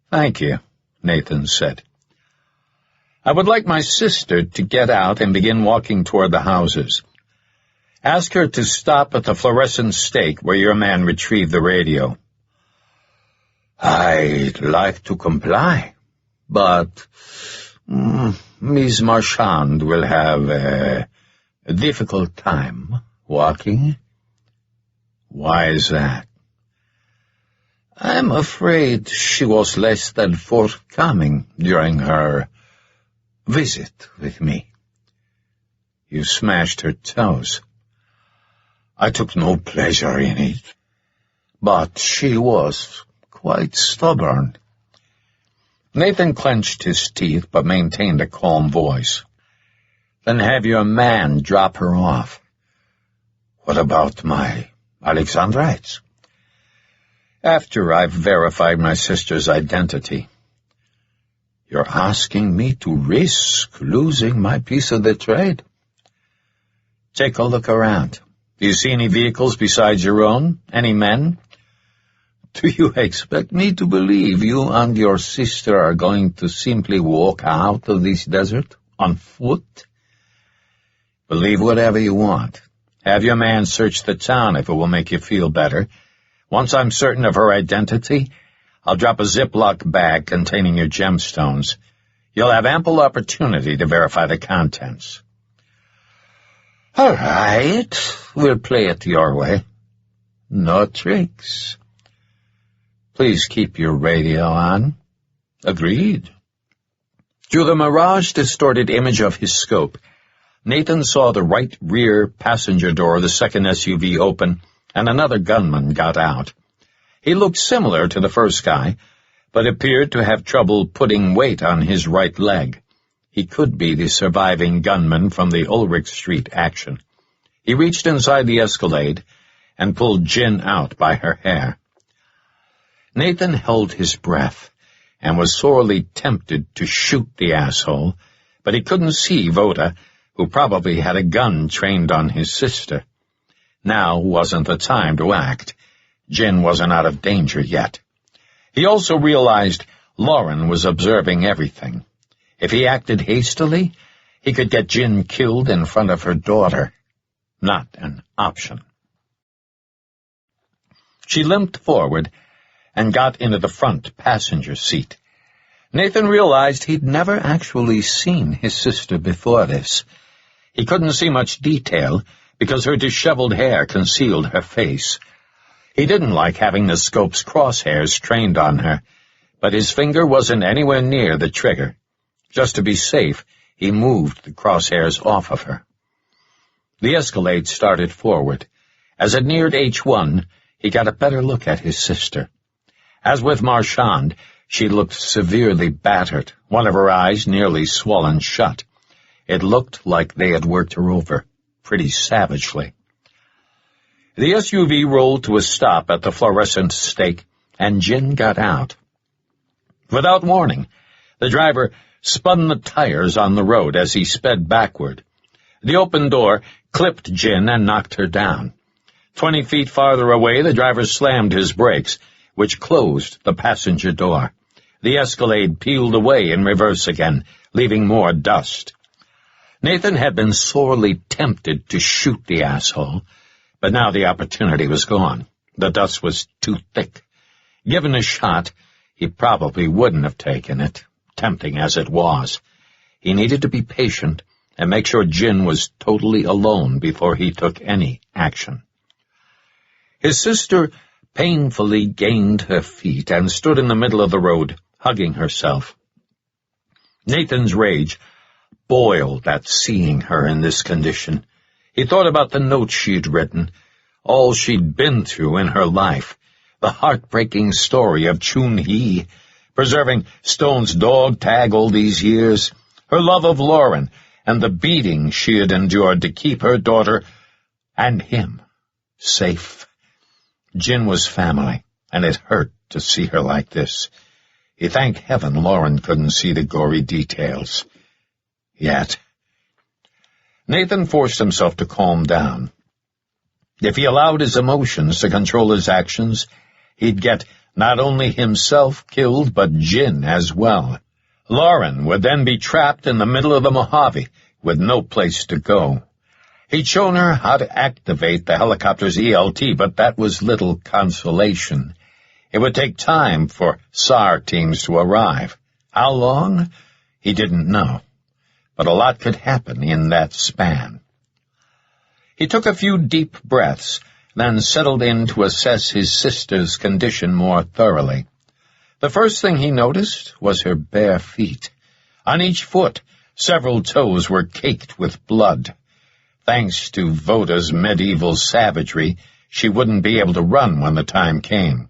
Thank you, Nathan said. I would like my sister to get out and begin walking toward the houses. Ask her to stop at the fluorescent stake where your man retrieved the radio. I'd like to comply, but Miss Marchand will have a difficult time walking. Why is that? I'm afraid she was less than forthcoming during her visit with me. You smashed her toes. I took no pleasure in it, but she was quite stubborn. Nathan clenched his teeth but maintained a calm voice. Then have your man drop her off. What about my Alexandrites? After I've verified my sister's identity. You're asking me to risk losing my piece of the trade? Take a look around. Do you see any vehicles besides your own? Any men? Do you expect me to believe you and your sister are going to simply walk out of this desert on foot? Believe whatever you want. Have your man search the town if it will make you feel better. Once I'm certain of her identity, I'll drop a Ziploc bag containing your gemstones. You'll have ample opportunity to verify the contents. All right, we'll play it your way. No tricks. Please keep your radio on. Agreed. Through the mirage-distorted image of his scope, Nathan saw the right rear passenger door of the second SUV open, and another gunman got out. He looked similar to the first guy, but appeared to have trouble putting weight on his right leg. He could be the surviving gunman from the Ulrich Street action. He reached inside the Escalade and pulled Jin out by her hair. Nathan held his breath and was sorely tempted to shoot the asshole, but he couldn't see Voda, who probably had a gun trained on his sister. Now wasn't the time to act. Jin wasn't out of danger yet. He also realized Lauren was observing everything. If he acted hastily, he could get Jin killed in front of her daughter. Not an option. She limped forward and got into the front passenger seat. Nathan realized he'd never actually seen his sister before this. He couldn't see much detail because her disheveled hair concealed her face. He didn't like having the scope's crosshairs trained on her, but his finger wasn't anywhere near the trigger. Just to be safe, he moved the crosshairs off of her. The Escalade started forward. As it neared H1, he got a better look at his sister. As with Marchand, she looked severely battered, one of her eyes nearly swollen shut. It looked like they had worked her over, pretty savagely. The SUV rolled to a stop at the fluorescent stake, and Jin got out. Without warning, the driver spun the tires on the road as he sped backward. The open door clipped Jin and knocked her down. 20 feet farther away, the driver slammed his brakes, which closed the passenger door. The Escalade peeled away in reverse again, leaving more dust. Nathan had been sorely tempted to shoot the asshole, but now the opportunity was gone. The dust was too thick. Given a shot, he probably wouldn't have taken it, tempting as it was. He needed to be patient and make sure Jin was totally alone before he took any action. His sister painfully gained her feet and stood in the middle of the road, hugging herself. Nathan's rage boiled at seeing her in this condition. He thought about the note she'd written, all she'd been through in her life, the heartbreaking story of Chun-Hee, preserving Stone's dog tag all these years, her love of Lauren, and the beating she had endured to keep her daughter and him safe. Jin was family, and it hurt to see her like this. He thanked heaven Lauren couldn't see the gory details. Yet. Nathan forced himself to calm down. If he allowed his emotions to control his actions, he'd get not only himself killed, but Jin as well. Lauren would then be trapped in the middle of the Mojave, with no place to go. He'd shown her how to activate the helicopter's ELT, but that was little consolation. It would take time for SAR teams to arrive. How long? He didn't know. But a lot could happen in that span. He took a few deep breaths, then settled in to assess his sister's condition more thoroughly. The first thing he noticed was her bare feet. On each foot, several toes were caked with blood. Thanks to Voda's medieval savagery, she wouldn't be able to run when the time came.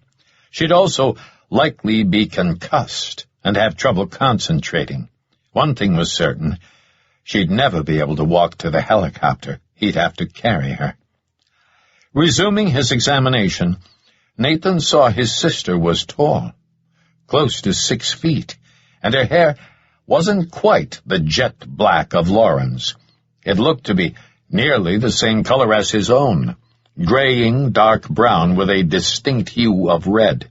She'd also likely be concussed and have trouble concentrating. One thing was certain, she'd never be able to walk to the helicopter. He'd have to carry her. Resuming his examination, Nathan saw his sister was tall, close to 6 feet, and her hair wasn't quite the jet black of Lauren's. It looked to be nearly the same color as his own, graying dark brown with a distinct hue of red.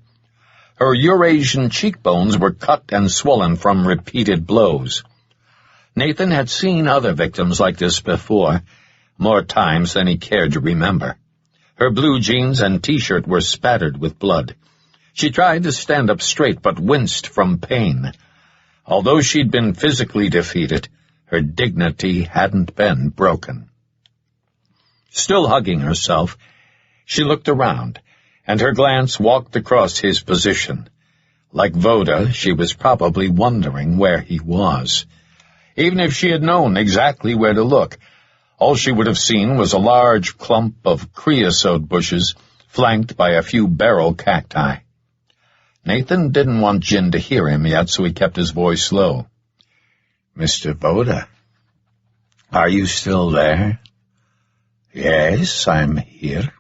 Her Eurasian cheekbones were cut and swollen from repeated blows. Nathan had seen other victims like this before, more times than he cared to remember. Her blue jeans and T-shirt were spattered with blood. She tried to stand up straight but winced from pain. Although she'd been physically defeated, her dignity hadn't been broken. Still hugging herself, she looked around, and her glance walked across his position. Like Voda, she was probably wondering where he was. Even if she had known exactly where to look, all she would have seen was a large clump of creosote bushes, flanked by a few beryl cacti. Nathan didn't want Jin to hear him yet, so he kept his voice low. "Mr. Voda, are you still there?" "Yes, I'm here."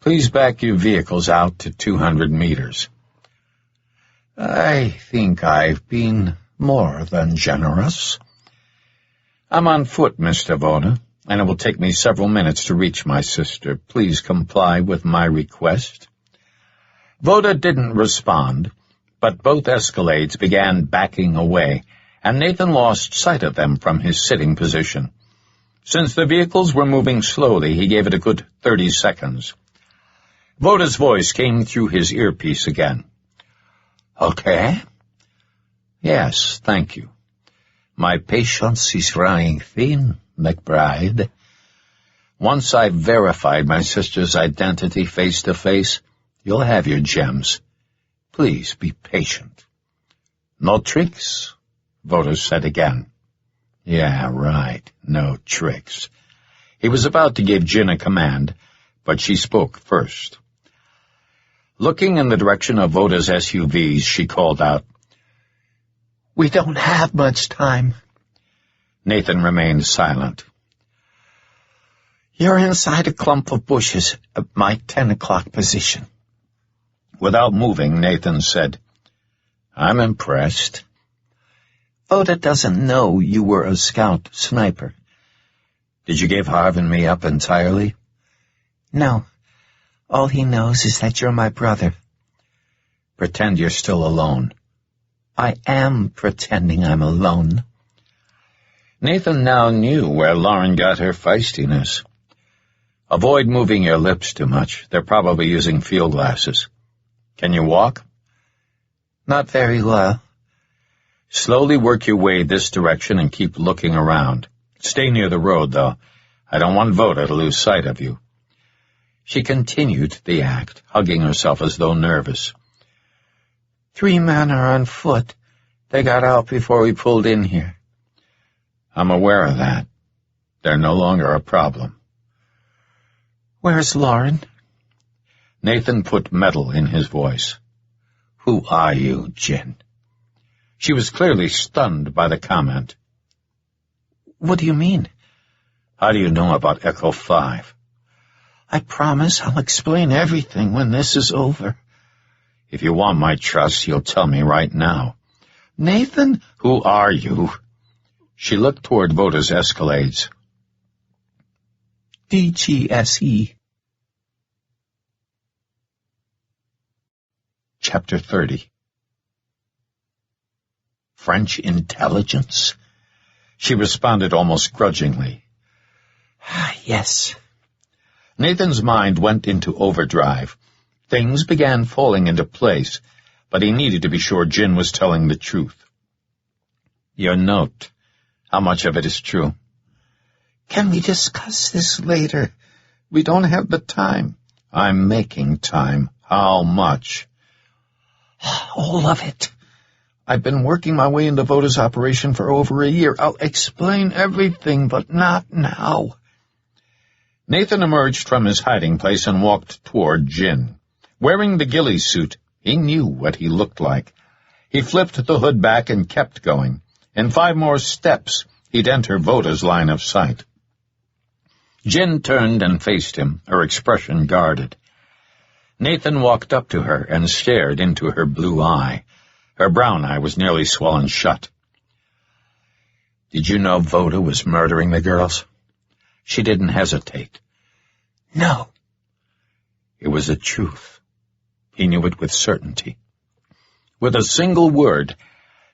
"Please back your vehicles out to 200 meters. "I think I've been more than generous." "I'm on foot, Mr. Voda, and it will take me several minutes to reach my sister. Please comply with my request." Voda didn't respond, but both Escalades began backing away, and Nathan lost sight of them from his sitting position. Since the vehicles were moving slowly, he gave it a good 30 seconds. Voda's voice came through his earpiece again. "Okay?" "Yes, thank you. My patience is running thin, McBride. Once I've verified my sister's identity face-to-face, you'll have your gems. Please be patient." "No tricks," Voda said again. "Yeah, right, no tricks." He was about to give Jin a command, but she spoke first. Looking in the direction of Voda's SUVs, she called out, "We don't have much time." Nathan remained silent. "You're inside a clump of bushes at my 10 o'clock position." Without moving, Nathan said, "I'm impressed." "Voda doesn't know you were a scout sniper." "Did you give Harv and me up entirely?" "No. All he knows is that you're my brother." "Pretend you're still alone. I am pretending I'm alone. Nathan now knew where Lauren got her feistiness. Avoid moving your lips too much. They're probably using field glasses. Can you walk? Not very well. Slowly work your way this direction and keep looking around. Stay near the road, though. I don't want Voda to lose sight of you. She continued the act, hugging herself as though nervous. 3 men are on foot. They got out before we pulled in here. I'm aware of that. They're no longer a problem. Where's Lauren? Nathan put metal in his voice. Who are you, Jen? She was clearly stunned by the comment. What do you mean? How do you know about Echo 5? I promise I'll explain everything when this is over. If you want my trust, you'll tell me right now. Nathan? Who are you? She looked toward Voda's Escalades. DGSE. Chapter 30. French intelligence? She responded almost grudgingly. Yes. Nathan's mind went into overdrive. Things began falling into place, but he needed to be sure Jin was telling the truth. Your note. How much of it is true? Can we discuss this later? We don't have the time. I'm making time. How much? All of it. I've been working my way into Voda's operation for over a year. I'll explain everything, but not now. Nathan emerged from his hiding place and walked toward Jin. Wearing the ghillie suit, he knew what he looked like. He flipped the hood back and kept going. In 5 more steps, he'd enter Voda's line of sight. Jin turned and faced him, her expression guarded. Nathan walked up to her and stared into her blue eye. Her brown eye was nearly swollen shut. Did you know Voda was murdering the girls? She didn't hesitate. No. It was the truth. He knew it with certainty. With a single word,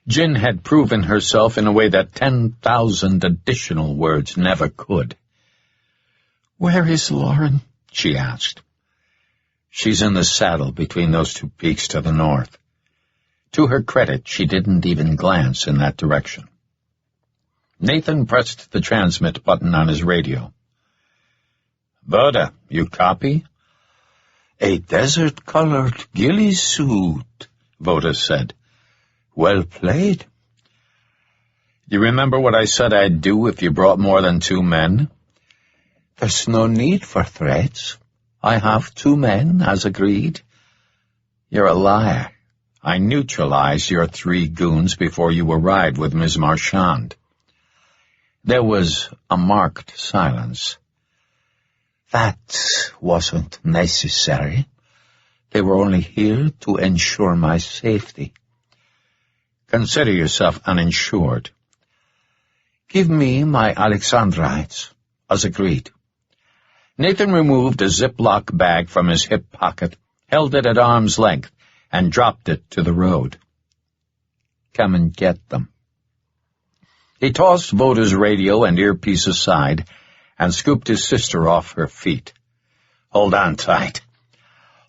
Jin had proven herself in a way that 10,000 additional words never could. Where is Lauren? She asked. She's in the saddle between those 2 peaks to the north. To her credit, she didn't even glance in that direction. Nathan pressed the transmit button on his radio. Voda, you copy? A desert-colored ghillie suit, Voda said. Well played. You remember what I said I'd do if you brought more than 2 men? There's no need for threats. I have 2 men, as agreed. You're a liar. I neutralized your 3 goons before you arrived with Ms. Marchand. There was a marked silence. That wasn't necessary. They were only here to ensure my safety. Consider yourself uninsured. Give me my Alexandrites, as agreed. Nathan removed a Ziploc bag from his hip pocket, held it at arm's length, and dropped it to the road. Come and get them. He tossed Voda's radio and earpiece aside and scooped his sister off her feet. Hold on tight.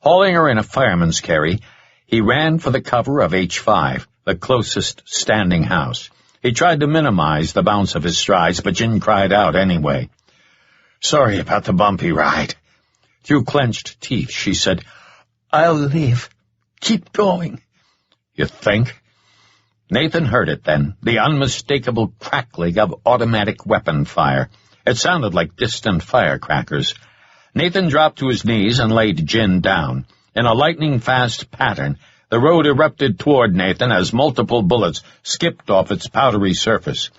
Hauling her in a fireman's carry, he ran for the cover of H5, the closest standing house. He tried to minimize the bounce of his strides, but Jin cried out anyway. Sorry about the bumpy ride. Through clenched teeth, she said, I'll leave. Keep going. You think? Nathan heard it then, the unmistakable crackling of automatic weapon fire. It sounded like distant firecrackers. Nathan dropped to his knees and laid Jin down. In a lightning-fast pattern, the road erupted toward Nathan as multiple bullets skipped off its powdery surface.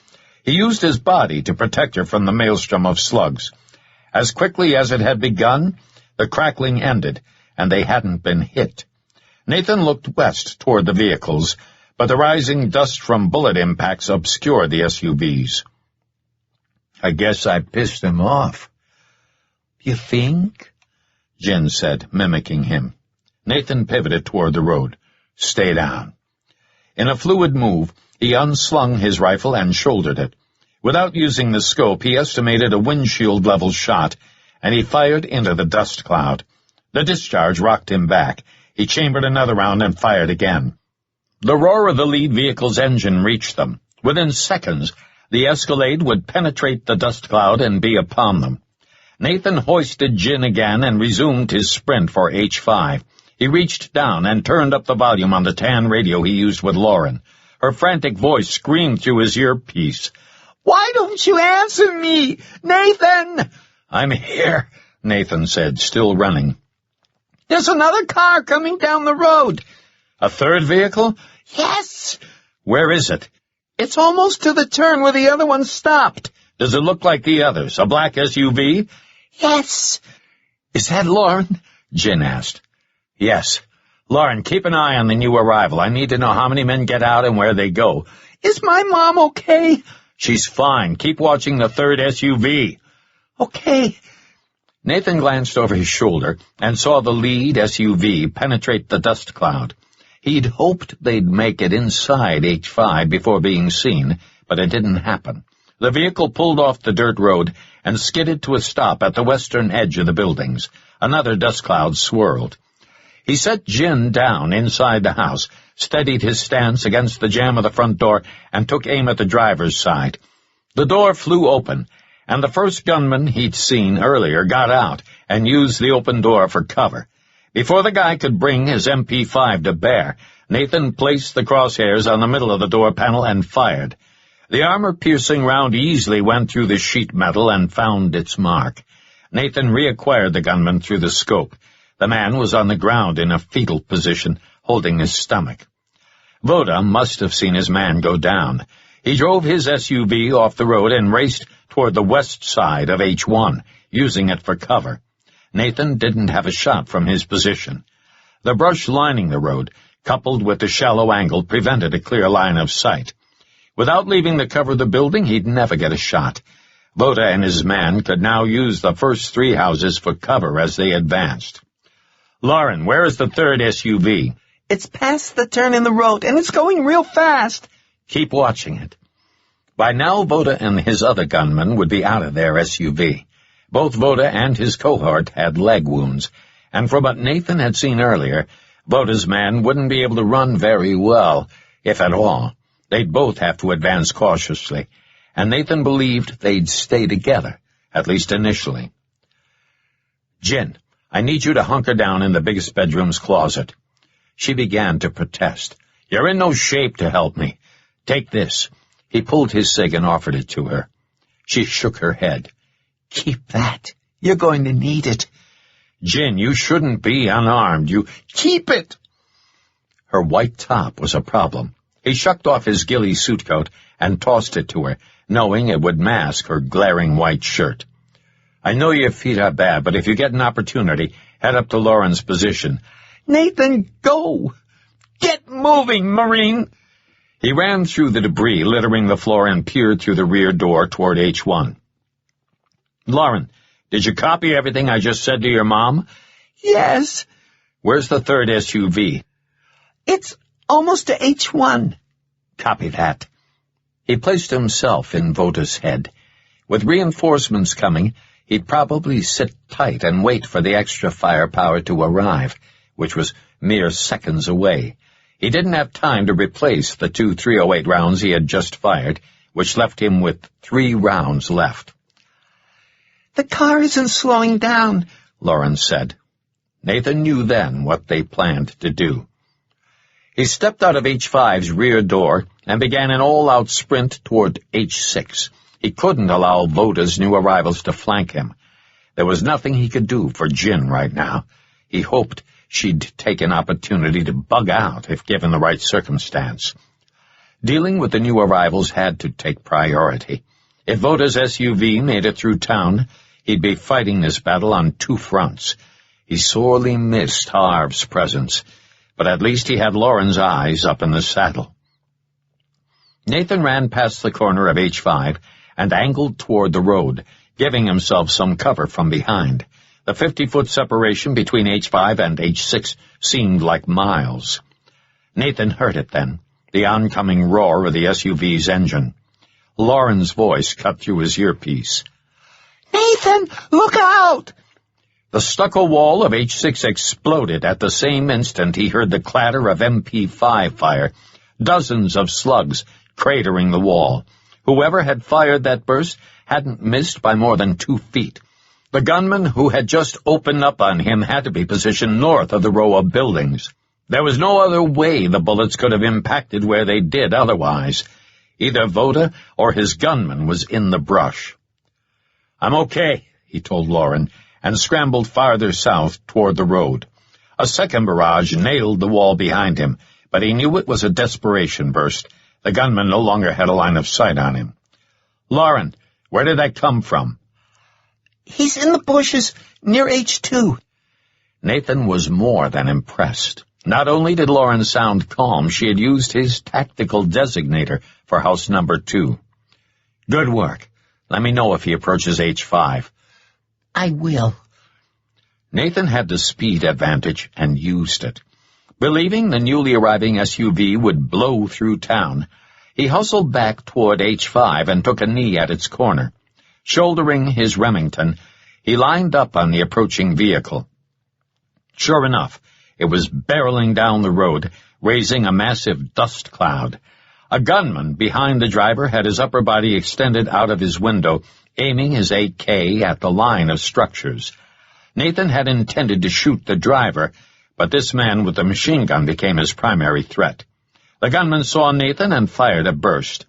He used his body to protect her from the maelstrom of slugs. As quickly as it had begun, the crackling ended, and they hadn't been hit. Nathan looked west toward the vehicles, but the rising dust from bullet impacts obscured the SUVs. I guess I pissed him off. You think? Jin said, mimicking him. Nathan pivoted toward the road. Stay down. In a fluid move, he unslung his rifle and shouldered it. Without using the scope, he estimated a windshield-level shot, and he fired into the dust cloud. The discharge rocked him back. He chambered another round and fired again. The roar of the lead vehicle's engine reached them. Within seconds, the Escalade would penetrate the dust cloud and be upon them. Nathan hoisted Jin again and resumed his sprint for H5. He reached down and turned up the volume on the tan radio he used with Lauren. Her frantic voice screamed through his earpiece. "Why don't you answer me, Nathan?" "I'm here," Nathan said, still running. "There's another car coming down the road." "A third vehicle?" "Yes." "Where is it?" "It's almost to the turn where the other one stopped." "Does it look like the others? A black SUV?" "Yes." "Is that Lauren?" Jin asked. "Yes. Lauren, keep an eye on the new arrival. I need to know how many men get out and where they go." "Is my mom okay?" "She's fine. Keep watching the third SUV." "Okay." Nathan glanced over his shoulder and saw the lead SUV penetrate the dust cloud. He'd hoped they'd make it inside H5 before being seen, but it didn't happen. The vehicle pulled off the dirt road and skidded to a stop at the western edge of the buildings. Another dust cloud swirled. He set Jin down inside the house, steadied his stance against the jamb of the front door, and took aim at the driver's side. The door flew open, and the first gunman he'd seen earlier got out and used the open door for cover. Before the guy could bring his MP5 to bear, Nathan placed the crosshairs on the middle of the door panel and fired. The armor-piercing round easily went through the sheet metal and found its mark. Nathan reacquired the gunman through the scope. The man was on the ground in a fetal position, holding his stomach. Voda must have seen his man go down. He drove his SUV off the road and raced toward the west side of H1, using it for cover. Nathan didn't have a shot from his position. The brush lining the road, coupled with the shallow angle, prevented a clear line of sight. Without leaving the cover of the building, he'd never get a shot. Voda and his man could now use the first three houses for cover as they advanced. "Lauren, where is the third SUV?" "It's past the turn in the road, and it's going real fast." "Keep watching it." By now, Voda and his other gunmen would be out of their SUV. Both Voda and his cohort had leg wounds, and from what Nathan had seen earlier, Voda's man wouldn't be able to run very well, if at all. They'd both have to advance cautiously, and Nathan believed they'd stay together, at least initially. "Jin, I need you to hunker down in the biggest bedroom's closet." She began to protest. "You're in no shape to help me. Take this." He pulled his cig and offered it to her. She shook her head. "Keep that. You're going to need it." "Jin, you shouldn't be unarmed. You—" "Keep it." Her white top was a problem. He shucked off his ghillie suit coat and tossed it to her, knowing it would mask her glaring white shirt. "I know your feet are bad, but if you get an opportunity, head up to Lauren's position." "Nathan, go. Get moving, Marine." He ran through the debris littering the floor and peered through the rear door toward H1. "Lauren, did you copy everything I just said to your mom?" "Yes." "Where's the third SUV?" "It's almost to H1. "Copy that." He placed himself in Voda's head. With reinforcements coming, he'd probably sit tight and wait for the extra firepower to arrive, which was mere seconds away. He didn't have time to replace the 2 .308 rounds he had just fired, which left him with 3 rounds left. "The car isn't slowing down," Lauren said. Nathan knew then what they planned to do. He stepped out of H5's rear door and began an all-out sprint toward H6. He couldn't allow Voda's new arrivals to flank him. There was nothing he could do for Jin right now. He hoped she'd take an opportunity to bug out if given the right circumstance. Dealing with the new arrivals had to take priority. If Voda's SUV made it through town, he'd be fighting this battle on 2 fronts. He sorely missed Harv's presence, but at least he had Lauren's eyes up in the saddle. Nathan ran past the corner of H5 and angled toward the road, giving himself some cover from behind. The 50-foot separation between H5 and H6 seemed like miles. Nathan heard it then. the oncoming roar of the SUV's engine. Lauren's voice cut through his earpiece. "Nathan, look out!" The stucco wall of H6 exploded at the same instant he heard the clatter of MP5 fire, dozens of slugs cratering the wall. Whoever had fired that burst hadn't missed by more than 2 feet. The gunman who had just opened up on him had to be positioned north of the row of buildings. There was no other way the bullets could have impacted where they did otherwise. Either Voda or his gunman was in the brush. "I'm okay," he told Lauren, and scrambled farther south toward the road. A second barrage nailed the wall behind him, but he knew it was a desperation burst. The gunman no longer had a line of sight on him. "Lauren, where did that come from?" "He's in the bushes near H2. Nathan was more than impressed. Not only did Lauren sound calm, she had used his tactical designator for house number 2. "Good work. Let me know if he approaches H5. "I will." Nathan had the speed advantage and used it. Believing the newly arriving SUV would blow through town, he hustled back toward H5 and took a knee at its corner. Shouldering his Remington, he lined up on the approaching vehicle. Sure enough, it was barreling down the road, raising a massive dust cloud. A gunman behind the driver had his upper body extended out of his window, aiming his AK at the line of structures. Nathan had intended to shoot the driver, but this man with the machine gun became his primary threat. The gunman saw Nathan and fired a burst.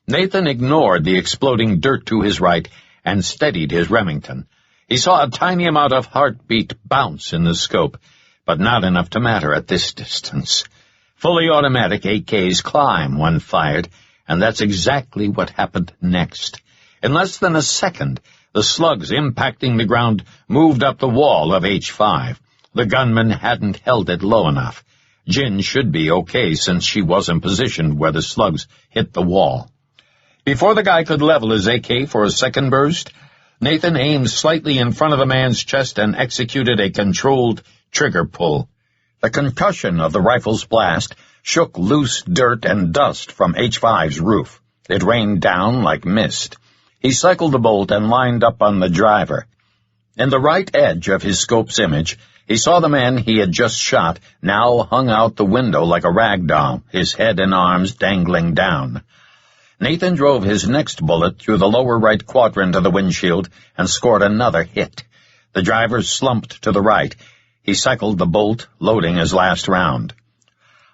Nathan ignored the exploding dirt to his right and steadied his Remington. He saw a tiny amount of heartbeat bounce in the scope, but not enough to matter at this distance. Fully automatic AKs climb when fired, and that's exactly what happened next. In less than a second, the slugs impacting the ground moved up the wall of H5. The gunman hadn't held it low enough. Jin should be okay since she wasn't positioned where the slugs hit the wall. Before the guy could level his AK for a second burst, Nathan aimed slightly in front of the man's chest and executed a controlled trigger pull. The concussion of the rifle's blast shook loose dirt and dust from H5's roof. It rained down like mist. He cycled the bolt and lined up on the driver. In the right edge of his scope's image, he saw the man he had just shot now hung out the window like a rag doll, his head and arms dangling down. Nathan drove his next bullet through the lower right quadrant of the windshield and scored another hit. The driver slumped to the right. He cycled the bolt, loading his last round.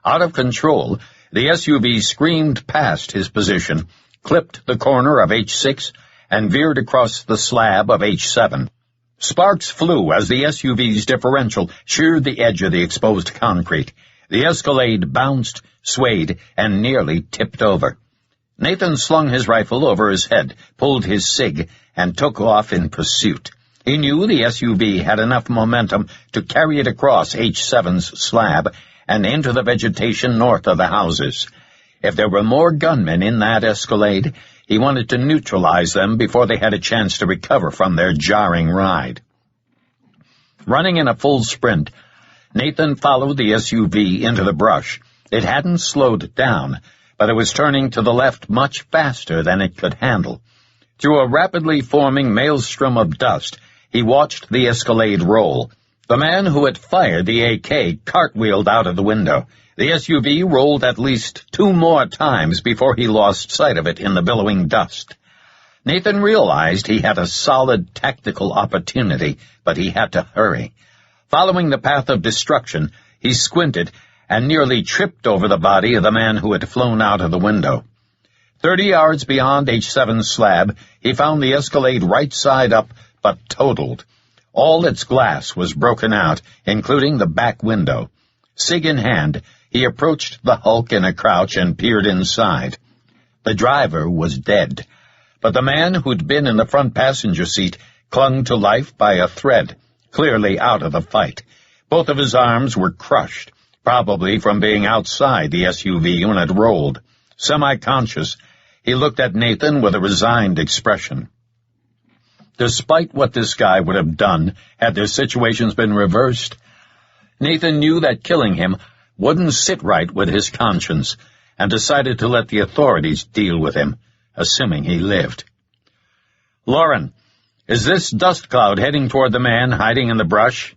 Out of control, the SUV screamed past his position, clipped the corner of H6, and veered across the slab of H7. Sparks flew as the SUV's differential sheared the edge of the exposed concrete. The Escalade bounced, swayed, and nearly tipped over. Nathan slung his rifle over his head, pulled his SIG, and took off in pursuit. He knew the SUV had enough momentum to carry it across H7's slab and into the vegetation north of the houses. If there were more gunmen in that Escalade, he wanted to neutralize them before they had a chance to recover from their jarring ride. Running in a full sprint, Nathan followed the SUV into the brush. It hadn't slowed down, but it was turning to the left much faster than it could handle. Through a rapidly forming maelstrom of dust, he watched the Escalade roll. The man who had fired the AK cartwheeled out of the window. The SUV rolled at least 2 more times before he lost sight of it in the billowing dust. Nathan realized he had a solid tactical opportunity, but he had to hurry. Following the path of destruction, he squinted and nearly tripped over the body of the man who had flown out of the window. 30 yards beyond H7's slab, he found the Escalade right side up, but totaled. All its glass was broken out, including the back window. SIG in hand, he approached the hulk in a crouch and peered inside. The driver was dead, but the man who'd been in the front passenger seat clung to life by a thread, clearly out of the fight. Both of his arms were crushed, probably from being outside the SUV when it rolled. Semi-conscious, he looked at Nathan with a resigned expression. Despite what this guy would have done had their situations been reversed, Nathan knew that killing him wouldn't sit right with his conscience, and decided to let the authorities deal with him, assuming he lived. Lauren, is this dust cloud heading toward the man hiding in the brush?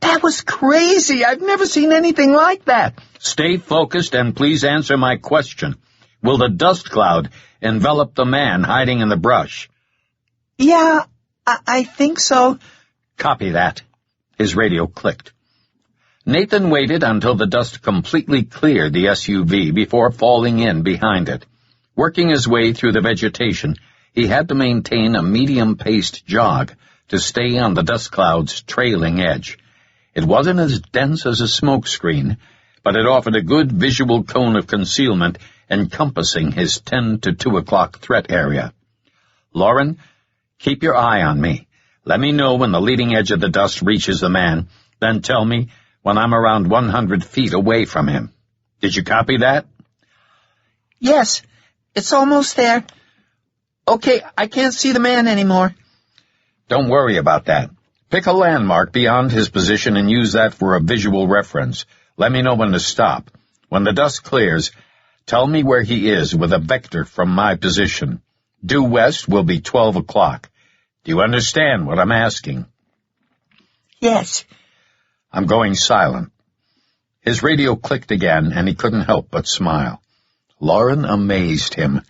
That was crazy. I've never seen anything like that. Stay focused and please answer my question. Will the dust cloud envelop the man hiding in the brush? Yeah, I think so. Copy that. His radio clicked. Nathan waited until the dust completely cleared the SUV before falling in behind it. Working his way through the vegetation, he had to maintain a medium-paced jog to stay on the dust cloud's trailing edge. It wasn't as dense as a smoke screen, but it offered a good visual cone of concealment encompassing his 10 to 2 o'clock threat area. Lauren, keep your eye on me. Let me know when the leading edge of the dust reaches the man, then tell me when I'm around 100 feet away from him. Did you copy that? Yes, it's almost there. Okay, I can't see the man anymore. Don't worry about that. Pick a landmark beyond his position and use that for a visual reference. Let me know when to stop. When the dust clears, tell me where he is with a vector from my position. Due west will be 12 o'clock. Do you understand what I'm asking? Yes. I'm going silent. His radio clicked again, and he couldn't help but smile. Lauren amazed him.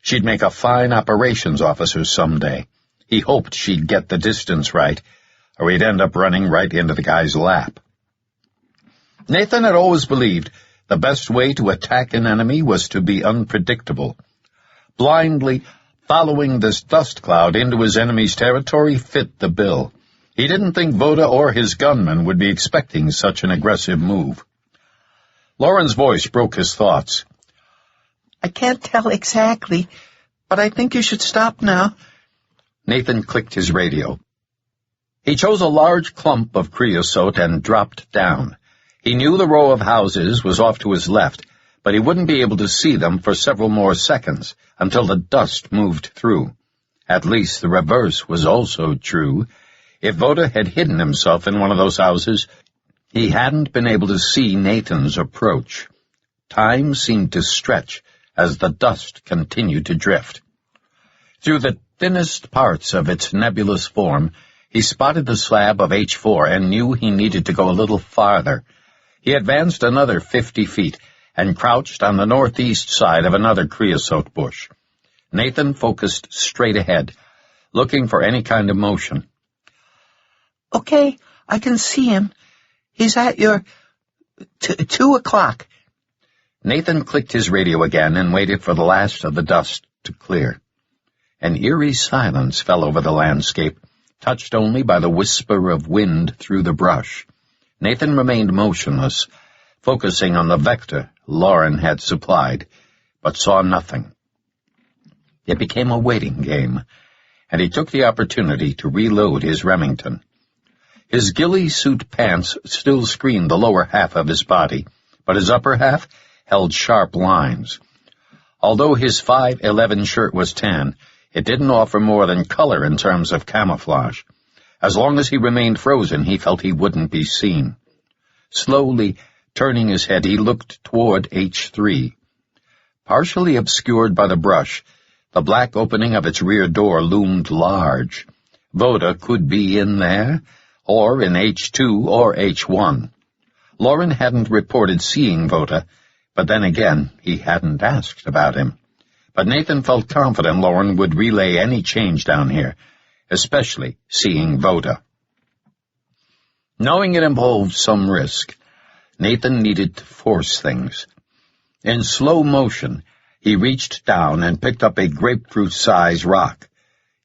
She'd make a fine operations officer someday. He hoped she'd get the distance right, or he'd end up running right into the guy's lap. Nathan had always believed the best way to attack an enemy was to be unpredictable. Blindly following this dust cloud into his enemy's territory fit the bill. He didn't think Voda or his gunmen would be expecting such an aggressive move. Lauren's voice broke his thoughts. I can't tell exactly, but I think you should stop now. Nathan clicked his radio. He chose a large clump of creosote and dropped down. He knew the row of houses was off to his left, but he wouldn't be able to see them for several more seconds until the dust moved through. At least the reverse was also true. If Voda had hidden himself in one of those houses, he hadn't been able to see Nathan's approach. Time seemed to stretch as the dust continued to drift. Through the thinnest parts of its nebulous form, he spotted the slab of H4 and knew he needed to go a little farther. He advanced another 50 feet and crouched on the northeast side of another creosote bush. Nathan focused straight ahead, looking for any kind of motion. Okay, I can see him. He's at your 2 o'clock. Nathan clicked his radio again and waited for the last of the dust to clear. An eerie silence fell over the landscape, touched only by the whisper of wind through the brush. Nathan remained motionless, focusing on the vector Lauren had supplied, but saw nothing. It became a waiting game, and he took the opportunity to reload his Remington. His ghillie suit pants still screened the lower half of his body, but his upper half held sharp lines. Although his 5'11" shirt was tan, it didn't offer more than color in terms of camouflage. As long as he remained frozen, he felt he wouldn't be seen. Slowly turning his head, he looked toward H3. Partially obscured by the brush, the black opening of its rear door loomed large. Voda could be in there, or in H2 or H1. Lauren hadn't reported seeing Voda, but then again, he hadn't asked about him. But Nathan felt confident Lauren would relay any change down here, especially seeing Voda. Knowing it involved some risk, Nathan needed to force things. In slow motion, he reached down and picked up a grapefruit-sized rock.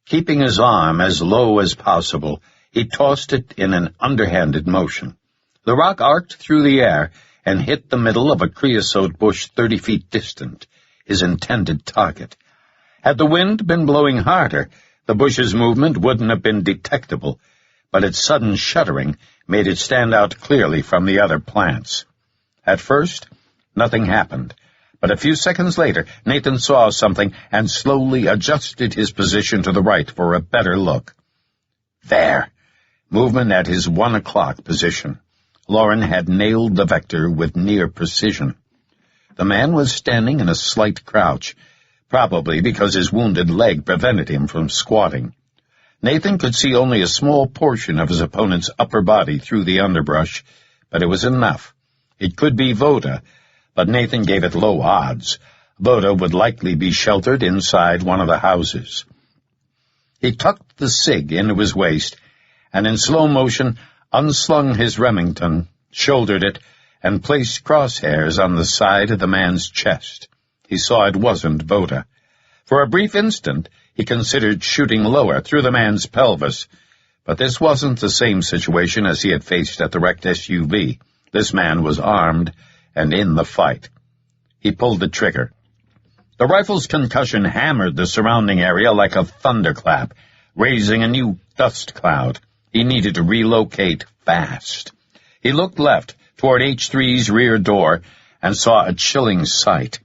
Keeping his arm as low as possible, he tossed it in an underhanded motion. The rock arced through the air and hit the middle of a creosote bush 30 feet distant, his intended target. Had the wind been blowing harder, the bush's movement wouldn't have been detectable, but its sudden shuddering made it stand out clearly from the other plants. At first, nothing happened, but a few seconds later, Nathan saw something and slowly adjusted his position to the right for a better look. There! Movement at his 1 o'clock position. Lauren had nailed the vector with near precision. The man was standing in a slight crouch, probably because his wounded leg prevented him from squatting. Nathan could see only a small portion of his opponent's upper body through the underbrush, but it was enough. It could be Voda, but Nathan gave it low odds. Voda would likely be sheltered inside one of the houses. He tucked the cig into his waist, and in slow motion unslung his Remington, shouldered it, and placed crosshairs on the side of the man's chest. He saw it wasn't Voda. For a brief instant, he considered shooting lower through the man's pelvis, but this wasn't the same situation as he had faced at the wrecked SUV. This man was armed and in the fight. He pulled the trigger. The rifle's concussion hammered the surrounding area like a thunderclap, raising a new dust cloud. He needed to relocate fast. He looked left toward H3's rear door and saw a chilling sight.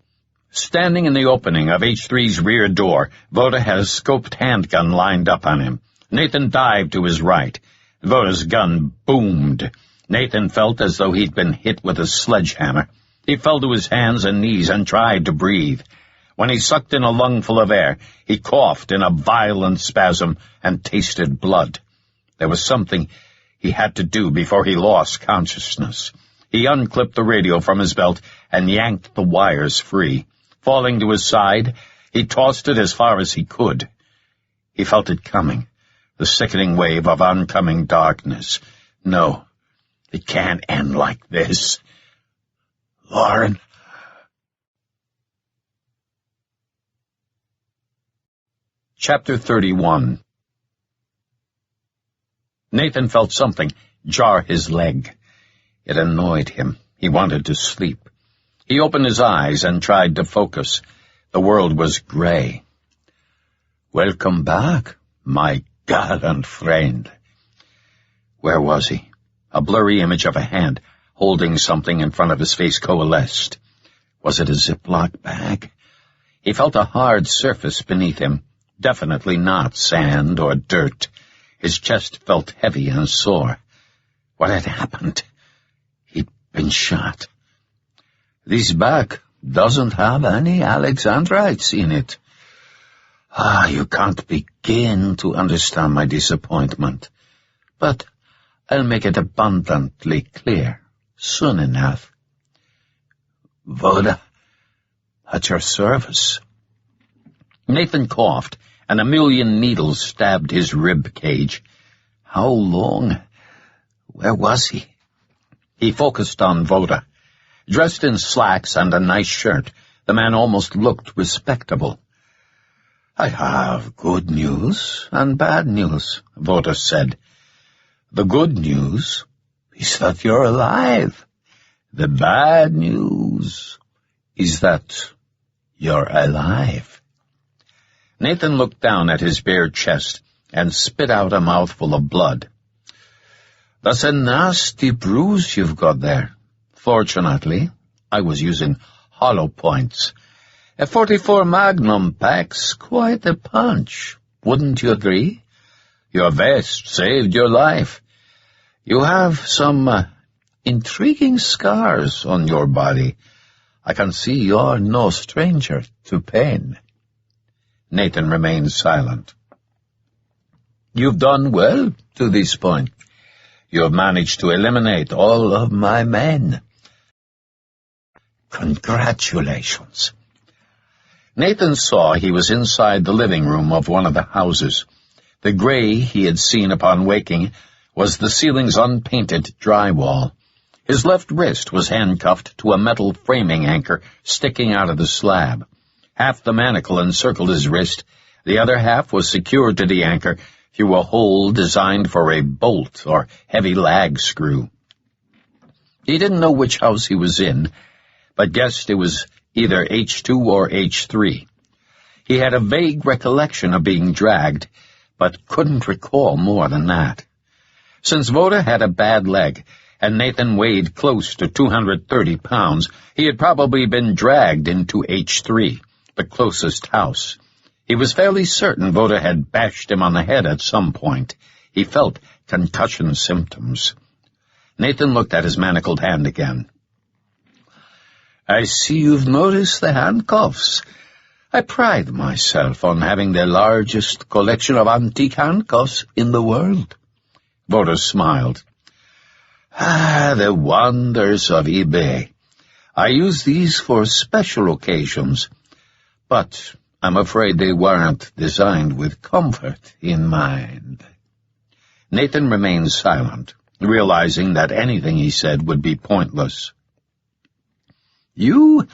Standing in the opening of H3's rear door, Voda had a scoped handgun lined up on him. Nathan dived to his right. Voda's gun boomed. Nathan felt as though he'd been hit with a sledgehammer. He fell to his hands and knees and tried to breathe. When he sucked in a lungful of air, he coughed in a violent spasm and tasted blood. There was something he had to do before he lost consciousness. He unclipped the radio from his belt and yanked the wires free. Falling to his side, he tossed it as far as he could. He felt it coming, the sickening wave of oncoming darkness. No, it can't end like this. Lauren. Chapter 31. Nathan felt something jar his leg. It annoyed him. He wanted to sleep. He opened his eyes and tried to focus. The world was gray. Welcome back, my gallant friend. Where was he? A blurry image of a hand holding something in front of his face coalesced. Was it a Ziploc bag? He felt a hard surface beneath him. Definitely not sand or dirt. His chest felt heavy and sore. What had happened? He'd been shot. This bag doesn't have any alexandrites in it. You can't begin to understand my disappointment. But I'll make it abundantly clear soon enough. Voda, at your service. Nathan coughed, and a million needles stabbed his rib cage. How long? Where was he? He focused on Voda. Dressed in slacks and a nice shirt, the man almost looked respectable. I have good news and bad news, Voda said. The good news is that you're alive. The bad news is that you're alive. Nathan looked down at his bare chest and spit out a mouthful of blood. That's a nasty bruise you've got there. Fortunately, I was using hollow points. A 44 Magnum packs quite a punch, wouldn't you agree? Your vest saved your life. You have some intriguing scars on your body. I can see you're no stranger to pain. Nathan remained silent. You've done well to this point. You have managed to eliminate all of my men. Congratulations. Nathan saw he was inside the living room of one of the houses. The gray he had seen upon waking was the ceiling's unpainted drywall. His left wrist was handcuffed to a metal framing anchor sticking out of the slab. Half the manacle encircled his wrist, the other half was secured to the anchor through a hole designed for a bolt or heavy lag screw. He didn't know which house he was in, but guessed it was either H2 or H3. He had a vague recollection of being dragged, but couldn't recall more than that. Since Voda had a bad leg, and Nathan weighed close to 230 pounds, he had probably been dragged into H3, the closest house. He was fairly certain Voda had bashed him on the head at some point. He felt concussion symptoms. Nathan looked at his manacled hand again. I see you've noticed the handcuffs. I pride myself on having the largest collection of antique handcuffs in the world." Voda smiled. The wonders of eBay. I use these for special occasions, but I'm afraid they weren't designed with comfort in mind." Nathan remained silent, realizing that anything he said would be pointless. "You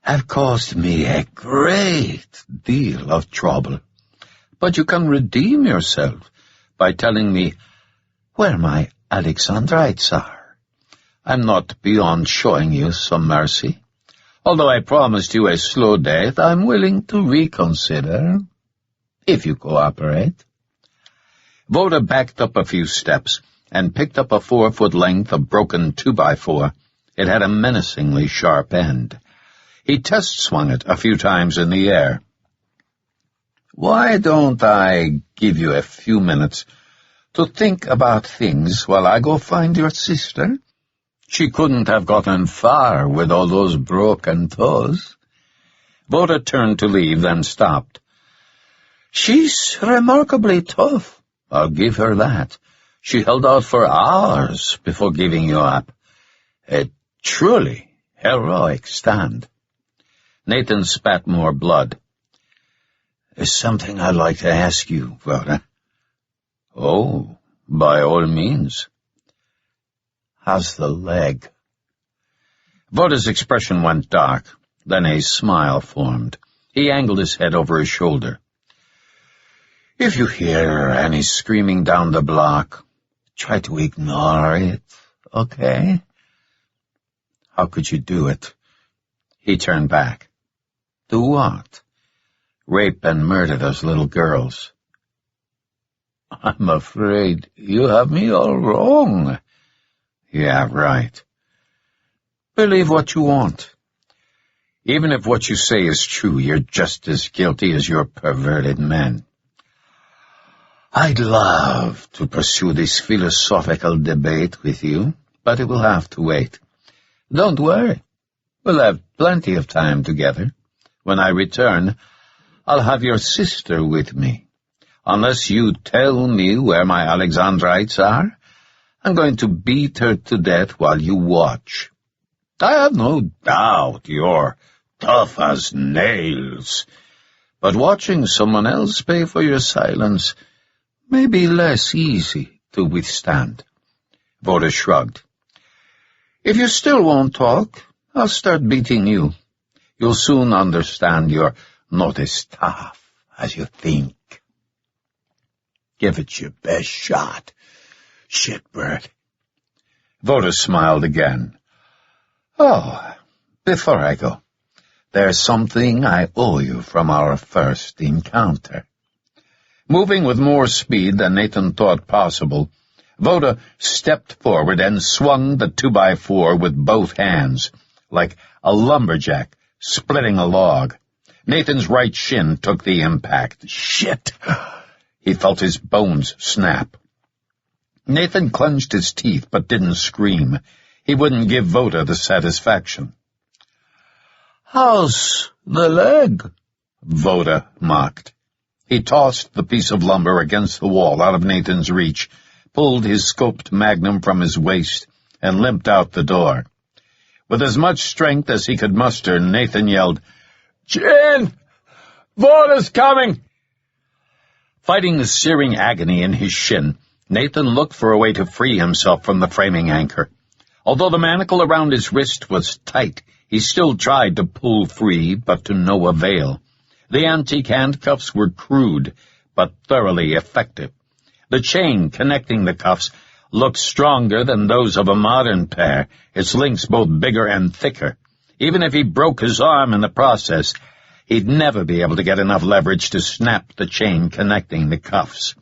have caused me a great deal of trouble, but you can redeem yourself by telling me where my Alexandrites are. I'm not beyond showing you some mercy. Although I promised you a slow death, I'm willing to reconsider, if you cooperate." Voda backed up a few steps and picked up a 4-foot length of broken 2x4. It had a menacingly sharp end. He test-swung it a few times in the air. "Why don't I give you a few minutes to think about things while I go find your sister? She couldn't have gotten far with all those broken toes." Voda turned to leave, then stopped. "She's remarkably tough, I'll give her that. She held out for hours before giving you up. A truly heroic stand." Nathan spat more blood. "There's something I'd like to ask you, Voda." "Oh, by all means." "How's the leg?" Voda's expression went dark, then a smile formed. He angled his head over his shoulder. "If you hear any screaming down the block, try to ignore it, okay?" "How could you do it?" He turned back. "Do what?" "Rape and murder those little girls." "I'm afraid you have me all wrong." "Yeah, right." "Believe what you want. Even if what you say is true, you're just as guilty as your perverted men." "I'd love to pursue this philosophical debate with you, but it will have to wait. Don't worry. We'll have plenty of time together. When I return, I'll have your sister with me. Unless you tell me where my Alexandrites are, I'm going to beat her to death while you watch. I have no doubt you're tough as nails, but watching someone else pay for your silence may be less easy to withstand." Voda shrugged. "If you still won't talk, I'll start beating you. You'll soon understand you're not as tough as you think. Give it your best shot, shitbird." Voda smiled again. "Oh, before I go, there's something I owe you from our first encounter." Moving with more speed than Nathan thought possible, Voda stepped forward and swung the 2x4 with both hands, like a lumberjack splitting a log. Nathan's right shin took the impact. "Shit!" He felt his bones snap. Nathan clenched his teeth but didn't scream. He wouldn't give Voda the satisfaction. "How's the leg?" Voda mocked. He tossed the piece of lumber against the wall out of Nathan's reach, pulled his scoped magnum from his waist, and limped out the door. With as much strength as he could muster, Nathan yelled, "Jen! Voda's coming!" Fighting the searing agony in his shin, Nathan looked for a way to free himself from the framing anchor. Although the manacle around his wrist was tight, he still tried to pull free, but to no avail. The antique handcuffs were crude, but thoroughly effective. The chain connecting the cuffs looked stronger than those of a modern pair, its links both bigger and thicker. Even if he broke his arm in the process, he'd never be able to get enough leverage to snap the chain connecting the cuffs.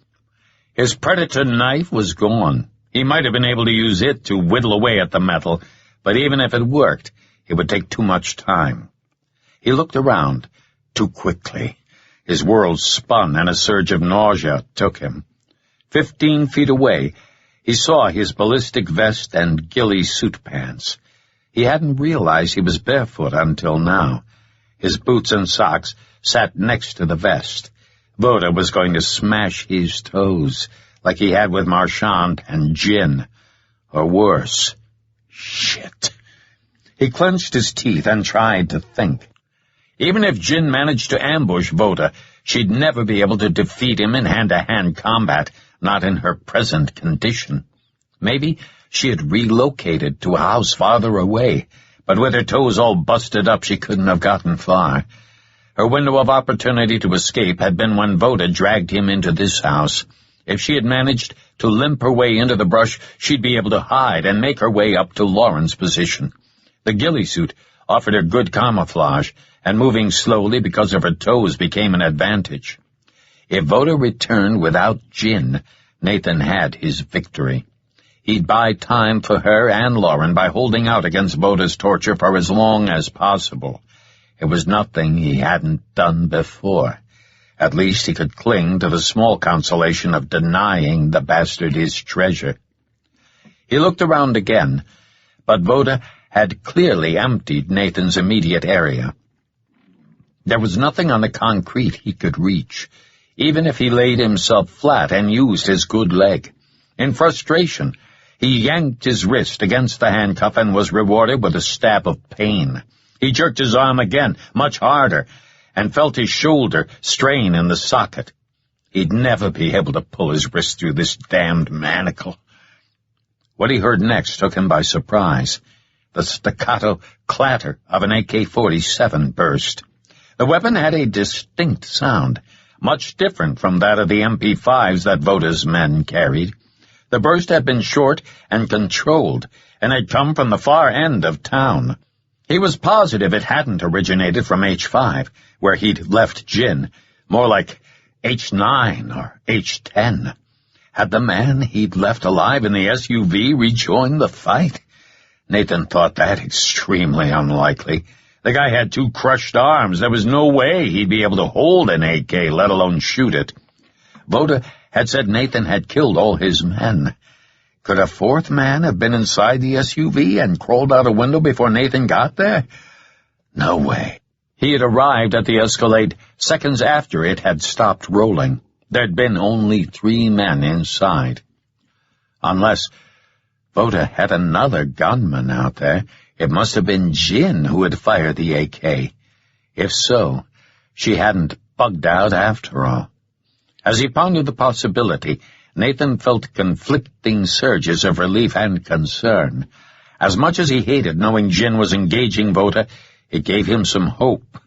His predator knife was gone. He might have been able to use it to whittle away at the metal, but even if it worked, it would take too much time. He looked around too quickly. His world spun and a surge of nausea took him. 15 feet away, he saw his ballistic vest and ghillie suit pants. He hadn't realized he was barefoot until now. His boots and socks sat next to the vest. Voda was going to smash his toes, like he had with Marchand and Jin. Or worse. Shit. He clenched his teeth and tried to think. Even if Jin managed to ambush Voda, she'd never be able to defeat him in hand-to-hand combat, not in her present condition. Maybe she had relocated to a house farther away, but with her toes all busted up she couldn't have gotten far. Her window of opportunity to escape had been when Voda dragged him into this house. If she had managed to limp her way into the brush, she'd be able to hide and make her way up to Lauren's position. The ghillie suit offered her good camouflage, and moving slowly because of her toes became an advantage. If Voda returned without Jin, Nathan had his victory. He'd buy time for her and Lauren by holding out against Voda's torture for as long as possible. It was nothing he hadn't done before. At least he could cling to the small consolation of denying the bastard his treasure. He looked around again, but Voda had clearly emptied Nathan's immediate area. There was nothing on the concrete he could reach, even if he laid himself flat and used his good leg. In frustration, he yanked his wrist against the handcuff and was rewarded with a stab of pain. He jerked his arm again, much harder, and felt his shoulder strain in the socket. He'd never be able to pull his wrist through this damned manacle. What he heard next took him by surprise. The staccato clatter of an AK-47 burst. The weapon had a distinct sound, much different from that of the MP5s that Voda's men carried. The burst had been short and controlled, and had come from the far end of town. He was positive it hadn't originated from H5, where he'd left Jin, more like H9 or H10. Had the man he'd left alive in the SUV rejoined the fight? Nathan thought that extremely unlikely. The guy had 2 crushed arms. There was no way he'd be able to hold an AK, let alone shoot it. Voda had said Nathan had killed all his men. Could a 4th man have been inside the SUV and crawled out a window before Nathan got there? No way. He had arrived at the Escalade seconds after it had stopped rolling. There'd been only 3 men inside. Unless Voda had another gunman out there, it must have been Jin who had fired the AK. If so, she hadn't bugged out after all. As he pondered the possibility, Nathan felt conflicting surges of relief and concern. As much as he hated knowing Jin was engaging Voda, it gave him some hope.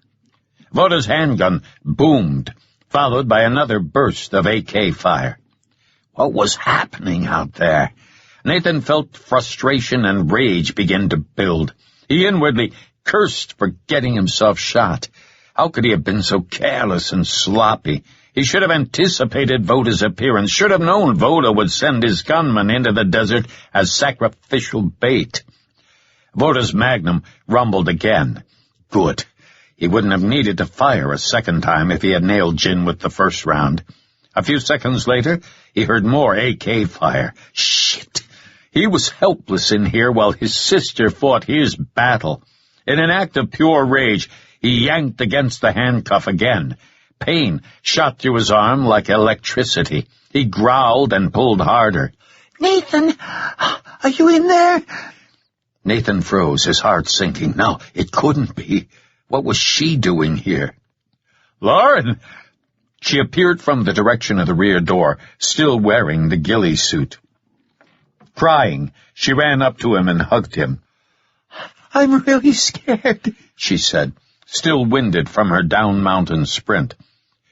Voda's handgun boomed, followed by another burst of AK fire. What was happening out there? Nathan felt frustration and rage begin to build. He inwardly cursed for getting himself shot. How could he have been so careless and sloppy? He should have anticipated Voda's appearance, should have known Voda would send his gunman into the desert as sacrificial bait. Voda's magnum rumbled again. Good. He wouldn't have needed to fire a second time if he had nailed Jin with the first round. A few seconds later, he heard more AK fire. Shit! He was helpless in here while his sister fought his battle. In an act of pure rage, he yanked against the handcuff again. Pain shot through his arm like electricity. He growled and pulled harder. Nathan, are you in there? Nathan froze, his heart sinking. No, it couldn't be. What was she doing here? Lauren! She appeared from the direction of the rear door, still wearing the ghillie suit. Crying, she ran up to him and hugged him. I'm really scared, she said, still winded from her down-mountain sprint.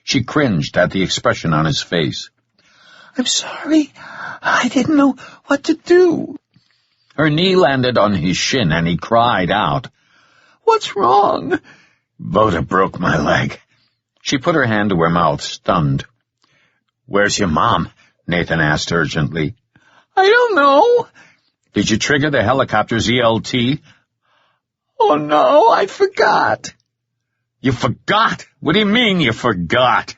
She cringed at the expression on his face. I'm sorry. I didn't know what to do. Her knee landed on his shin, and he cried out. What's wrong? Voda broke my leg. She put her hand to her mouth, stunned. Where's your mom? Nathan asked urgently. I don't know. Did you trigger the helicopter's ELT? Oh, no, I forgot. You forgot? What do you mean you forgot?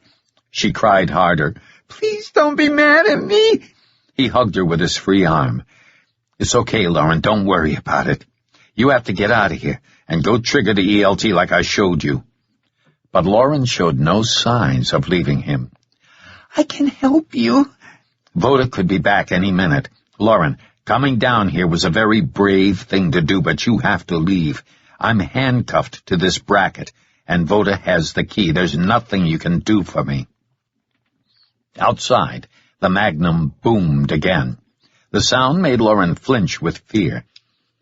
She cried harder. Please don't be mad at me. He hugged her with his free arm. It's okay, Lauren, don't worry about it. You have to get out of here and go trigger the ELT like I showed you. But Lauren showed no signs of leaving him. I can help you. Voda could be back any minute. Lauren, coming down here was a very brave thing to do, but you have to leave. I'm handcuffed to this bracket, and Voda has the key. There's nothing you can do for me. Outside, the Magnum boomed again. The sound made Lauren flinch with fear.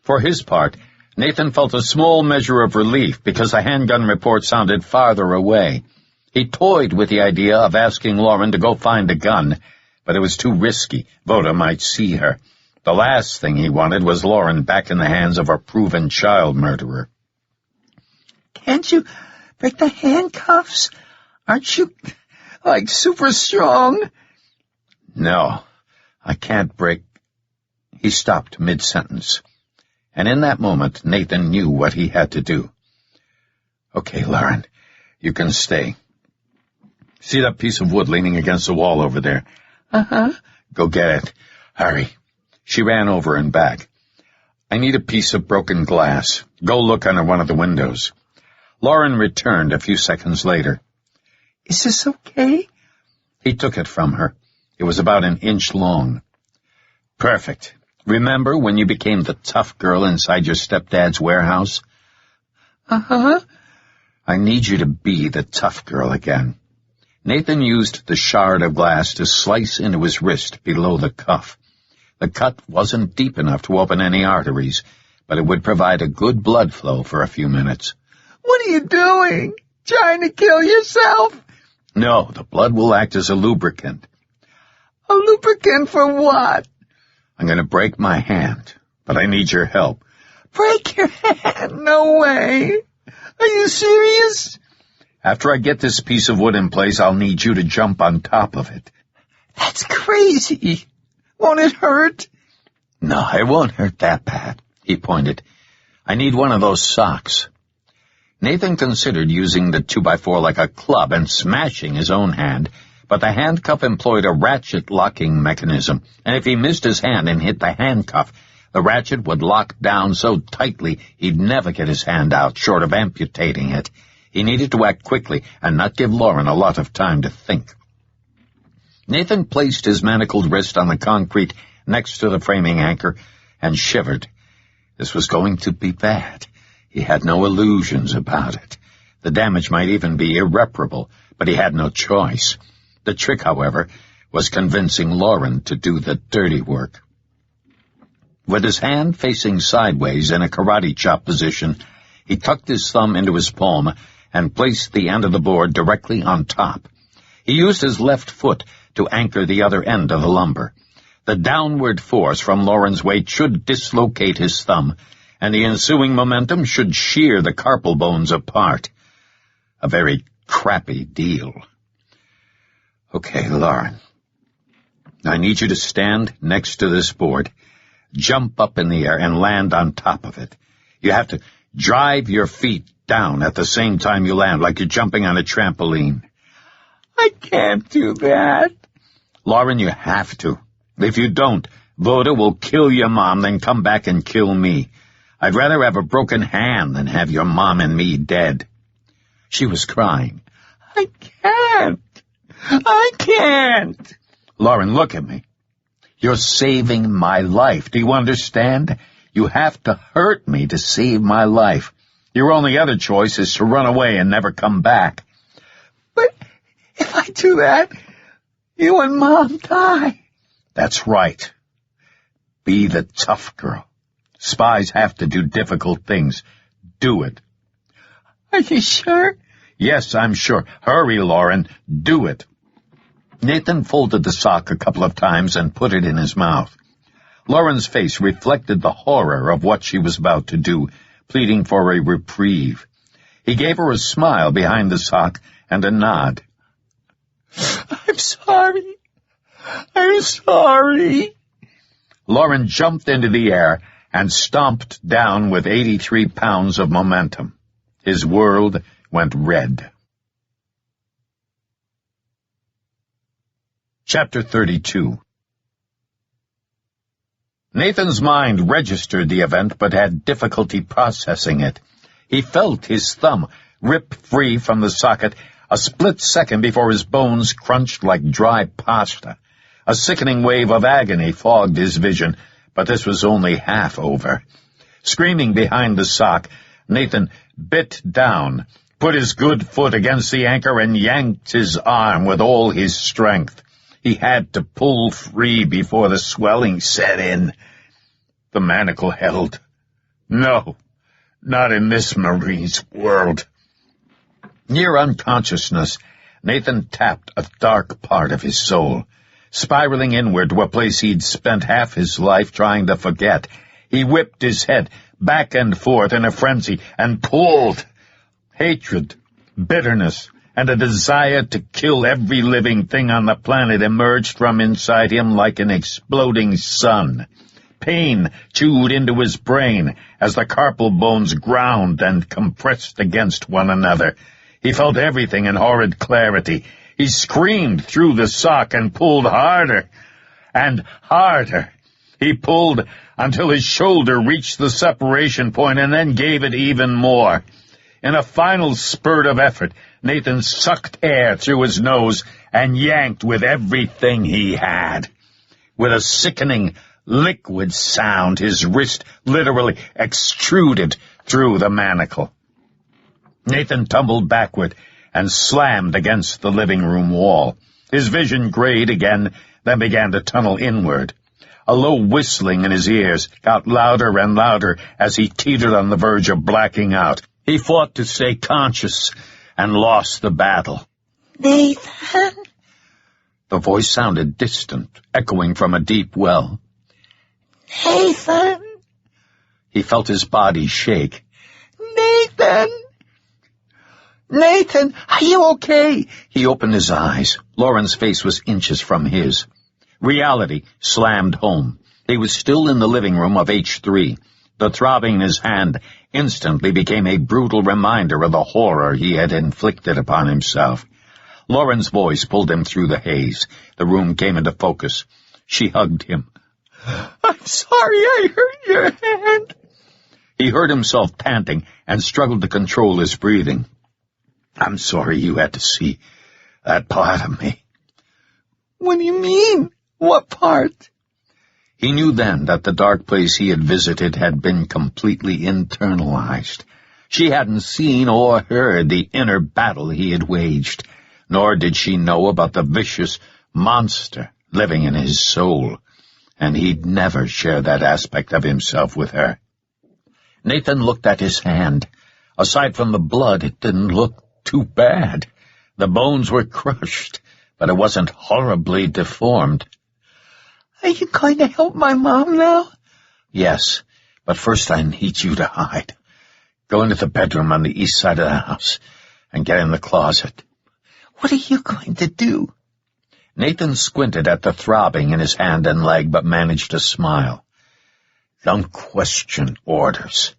For his part, Nathan felt a small measure of relief because the handgun report sounded farther away. He toyed with the idea of asking Lauren to go find a gun, but it was too risky. Voda might see her. The last thing he wanted was Lauren back in the hands of a proven child murderer. Can't you break the handcuffs? Aren't you, super strong? No, I can't break. He stopped mid-sentence. And in that moment, Nathan knew what he had to do. Okay, Lauren, you can stay. See that piece of wood leaning against the wall over there? Uh-huh. Go get it. Hurry. She ran over and back. I need a piece of broken glass. Go look under one of the windows. Lauren returned a few seconds later. Is this okay? He took it from her. It was about an inch long. Perfect. Remember when you became the tough girl inside your stepdad's warehouse? Uh-huh. I need you to be the tough girl again. Nathan used the shard of glass to slice into his wrist below the cuff. The cut wasn't deep enough to open any arteries, but it would provide a good blood flow for a few minutes. What are you doing? Trying to kill yourself? No, the blood will act as a lubricant. A lubricant for what? I'm going to break my hand, but I need your help. Break your hand? No way. Are you serious? After I get this piece of wood in place, I'll need you to jump on top of it. That's crazy. Won't it hurt? No, it won't hurt that bad, he pointed. I need one of those socks. Nathan considered using the 2x4 like a club and smashing his own hand, but the handcuff employed a ratchet locking mechanism, and if he missed his hand and hit the handcuff, the ratchet would lock down so tightly he'd never get his hand out, short of amputating it. He needed to act quickly and not give Lauren a lot of time to think. Nathan placed his manacled wrist on the concrete next to the framing anchor and shivered. This was going to be bad. He had no illusions about it. The damage might even be irreparable, but he had no choice. The trick, however, was convincing Lauren to do the dirty work. With his hand facing sideways in a karate chop position, he tucked his thumb into his palm and placed the end of the board directly on top. He used his left foot to anchor the other end of the lumber. The downward force from Lauren's weight should dislocate his thumb, and the ensuing momentum should shear the carpal bones apart. A very crappy deal. Okay, Lauren. I need you to stand next to this board, jump up in the air, and land on top of it. You have to drive your feet down at the same time you land, like you're jumping on a trampoline. I can't do that. Lauren, you have to. If you don't, Voda will kill your mom, then come back and kill me. I'd rather have a broken hand than have your mom and me dead. She was crying. I can't. I can't. Lauren, look at me. You're saving my life. Do you understand? You have to hurt me to save my life. Your only other choice is to run away and never come back. But if I do that, you and Mom die. That's right. Be the tough girl. Spies have to do difficult things. Do it. Are you sure? Yes, I'm sure. Hurry, Lauren. Do it. Nathan folded the sock a couple of times and put it in his mouth. Lauren's face reflected the horror of what she was about to do, pleading for a reprieve. He gave her a smile behind the sock and a nod. I'm sorry. I'm sorry. Lauren jumped into the air and stomped down with 83 pounds of momentum. His world went red. Chapter 32. Nathan's mind registered the event but had difficulty processing it. He felt his thumb rip free from the socket a split second before his bones crunched like dry pasta. A sickening wave of agony fogged his vision, but this was only half over. Screaming behind the sock, Nathan bit down, put his good foot against the anchor, and yanked his arm with all his strength. He had to pull free before the swelling set in. The manacle held. No, not in this Marine's world. Near unconsciousness, Nathan tapped a dark part of his soul. Spiraling inward to a place he'd spent half his life trying to forget, he whipped his head back and forth in a frenzy and pulled. Hatred, bitterness, and a desire to kill every living thing on the planet emerged from inside him like an exploding sun. Pain chewed into his brain as the carpal bones ground and compressed against one another. He felt everything in horrid clarity. He screamed through the sock and pulled harder and harder. He pulled until his shoulder reached the separation point and then gave it even more. In a final spurt of effort, Nathan sucked air through his nose and yanked with everything he had. With a sickening liquid sound, his wrist literally extruded through the manacle. Nathan tumbled backward and slammed against the living room wall. His vision grayed again, then began to tunnel inward. A low whistling in his ears got louder and louder as he teetered on the verge of blacking out. He fought to stay conscious and lost the battle. Nathan? The voice sounded distant, echoing from a deep well. Nathan? He felt his body shake. Nathan? Nathan, are you okay? He opened his eyes. Lauren's face was inches from his. Reality slammed home. He was still in the living room of H3. The throbbing in his hand instantly became a brutal reminder of the horror he had inflicted upon himself. Lauren's voice pulled him through the haze. The room came into focus. She hugged him. I'm sorry I hurt your hand. He heard himself panting and struggled to control his breathing. I'm sorry you had to see that part of me. What do you mean? What part? He knew then that the dark place he had visited had been completely internalized. She hadn't seen or heard the inner battle he had waged, nor did she know about the vicious monster living in his soul, and he'd never share that aspect of himself with her. Nathan looked at his hand. Aside from the blood, it didn't look too bad. The bones were crushed, but it wasn't horribly deformed. Are you going to help my mom now? Yes, but first I need you to hide. Go into the bedroom on the east side of the house and get in the closet. What are you going to do? Nathan squinted at the throbbing in his hand and leg, but managed to smile. Don't question orders.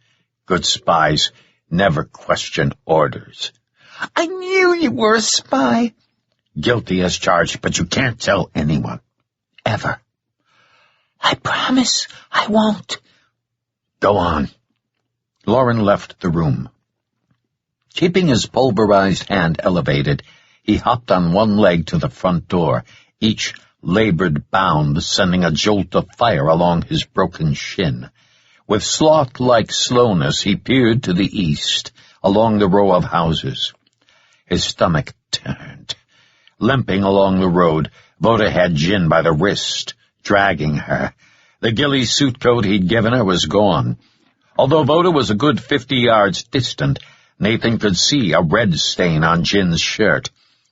Good spies never question orders. I knew you were a spy. Guilty as charged, but you can't tell anyone. Ever. I promise I won't. Go on. Lauren left the room. Keeping his pulverized hand elevated, he hopped on one leg to the front door, each labored bound sending a jolt of fire along his broken shin. With sloth-like slowness, he peered to the east, along the row of houses. His stomach turned. Limping along the road, Voda had Jin by the wrist, dragging her. The ghillie suit coat he'd given her was gone. Although Voda was a good 50 yards distant, Nathan could see a red stain on Jin's shirt.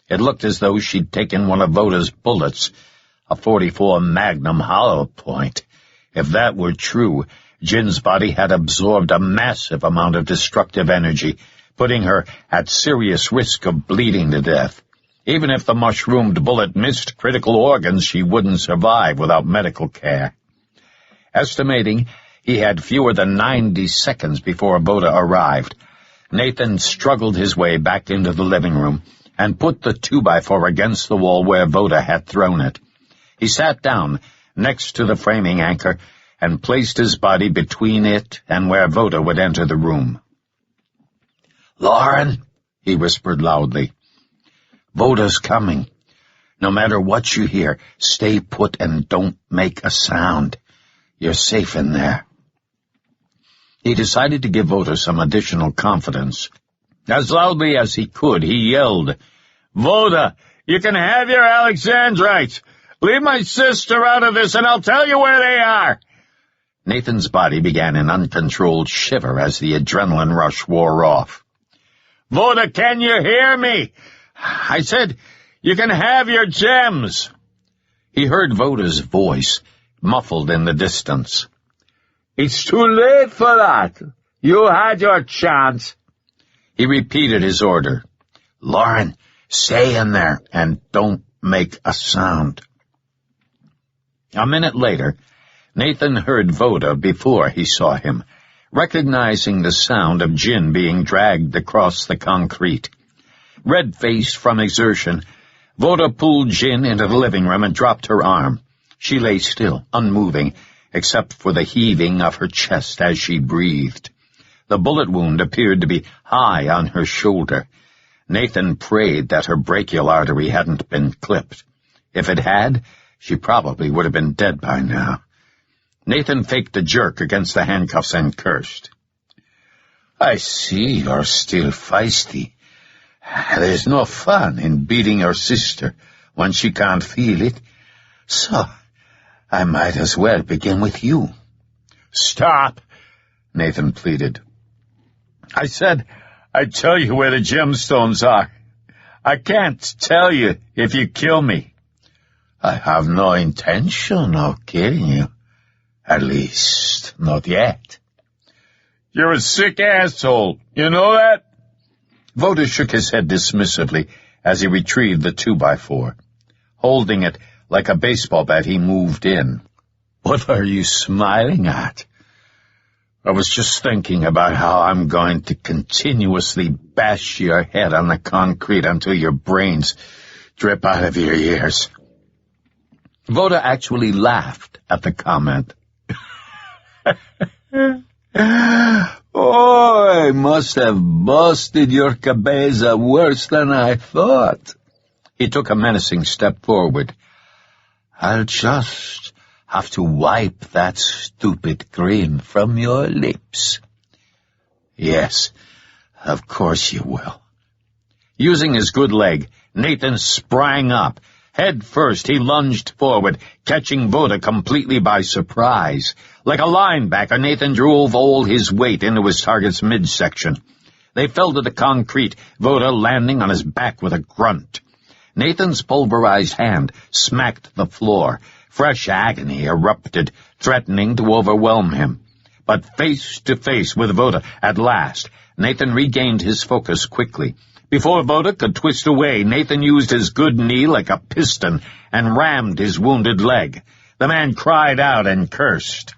It looked as though she'd taken one of Voda's bullets, a .44 Magnum hollow point. If that were true, Jin's body had absorbed a massive amount of destructive energy, putting her at serious risk of bleeding to death. Even if the mushroomed bullet missed critical organs, she wouldn't survive without medical care. Estimating he had fewer than 90 seconds before Voda arrived, Nathan struggled his way back into the living room and put the 2x4 against the wall where Voda had thrown it. He sat down next to the framing anchor and placed his body between it and where Voda would enter the room. "Lauren," he whispered loudly, "Voda's coming. No matter what you hear, stay put and don't make a sound. You're safe in there." He decided to give Voda some additional confidence. As loudly as he could, he yelled, "Voda, you can have your Alexandrites! Leave my sister out of this and I'll tell you where they are!" Nathan's body began an uncontrolled shiver as the adrenaline rush wore off. "Voda, can you hear me? I said, you can have your gems!" He heard Voda's voice, muffled in the distance. "It's too late for that. You had your chance." He repeated his order. "Lauren, stay in there and don't make a sound." A minute later, Nathan heard Voda before he saw him, recognizing the sound of Jin being dragged across the concrete. Red-faced from exertion, Voda pulled Jin into the living room and dropped her arm. She lay still, unmoving, except for the heaving of her chest as she breathed. The bullet wound appeared to be high on her shoulder. Nathan prayed that her brachial artery hadn't been clipped. If it had, she probably would have been dead by now. Nathan faked a jerk against the handcuffs and cursed. "I see you're still feisty. There's no fun in beating your sister when she can't feel it. So, I might as well begin with you." "Stop," Nathan pleaded. "I said I'd tell you where the gemstones are. I can't tell you if you kill me." "I have no intention of killing you. At least, not yet." "You're a sick asshole. You know that?" Voda shook his head dismissively as he retrieved the 2x4. Holding it like a baseball bat, he moved in. "What are you smiling at?" "I was just thinking about how I'm going to continuously bash your head on the concrete until your brains drip out of your ears." Voda actually laughed at the comment. "Oh, I must have busted your cabeza worse than I thought." He took a menacing step forward. "I'll just have to wipe that stupid grin from your lips." "Yes, of course you will." Using his good leg, Nathan sprang up. Head first, he lunged forward, catching Voda completely by surprise. Like a linebacker, Nathan drove all his weight into his target's midsection. They fell to the concrete, Voda landing on his back with a grunt. Nathan's pulverized hand smacked the floor. Fresh agony erupted, threatening to overwhelm him. But face to face with Voda at last, Nathan regained his focus quickly. Before Voda could twist away, Nathan used his good knee like a piston and rammed his wounded leg. The man cried out and cursed.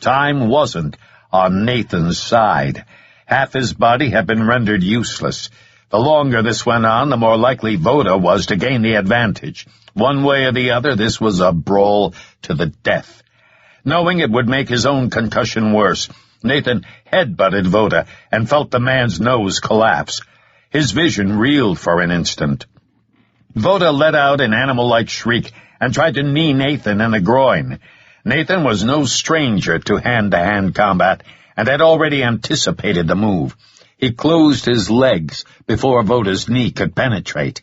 Time wasn't on Nathan's side. Half his body had been rendered useless. The longer this went on, the more likely Voda was to gain the advantage. One way or the other, this was a brawl to the death. Knowing it would make his own concussion worse, Nathan headbutted Voda and felt the man's nose collapse. His vision reeled for an instant. Voda let out an animal-like shriek and tried to knee Nathan in the groin. Nathan was no stranger to hand-to-hand combat and had already anticipated the move. He closed his legs before Voda's knee could penetrate.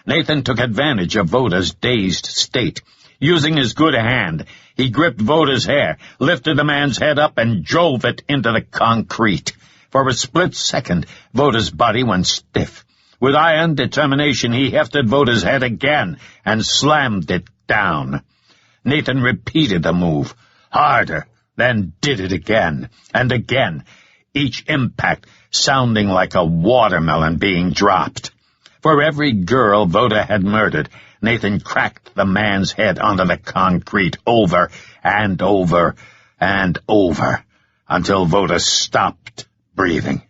Nathan took advantage of Voda's dazed state. Using his good hand, he gripped Voda's hair, lifted the man's head up, and drove it into the concrete. For a split second, Voda's body went stiff. With iron determination, he hefted Voda's head again and slammed it down. Nathan repeated the move, harder, then did it again, and again, each impact sounding like a watermelon being dropped. For every girl Voda had murdered, Nathan cracked the man's head onto the concrete over and over and over, until Voda stopped breathing.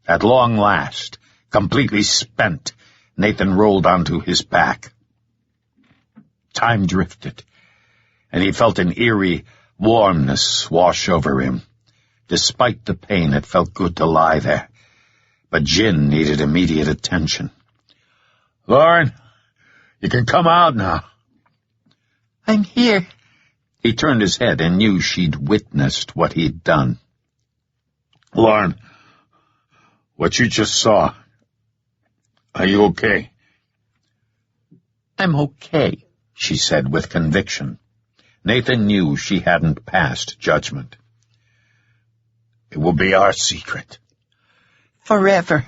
At long last, completely spent, Nathan rolled onto his back. Time drifted, and he felt an eerie, Warmness washed over him. Despite the pain, it felt good to lie there. But Jin needed immediate attention. "Lauren, you can come out now." "I'm here." He turned his head and knew she'd witnessed what he'd done. "Lauren, what you just saw, are you okay?" "I'm okay," she said with conviction. Nathan knew she hadn't passed judgment. "It will be our secret." "Forever."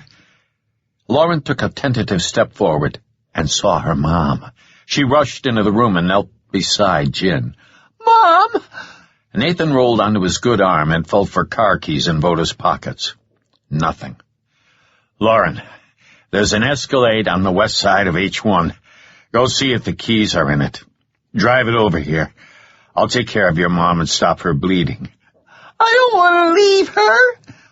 Lauren took a tentative step forward and saw her mom. She rushed into the room and knelt beside Jin. "Mom!" Nathan rolled onto his good arm and felt for car keys in Voda's pockets. Nothing. "Lauren, there's an Escalade on the west side of H1. Go see if the keys are in it. Drive it over here. I'll take care of your mom and stop her bleeding." "I don't want to leave her."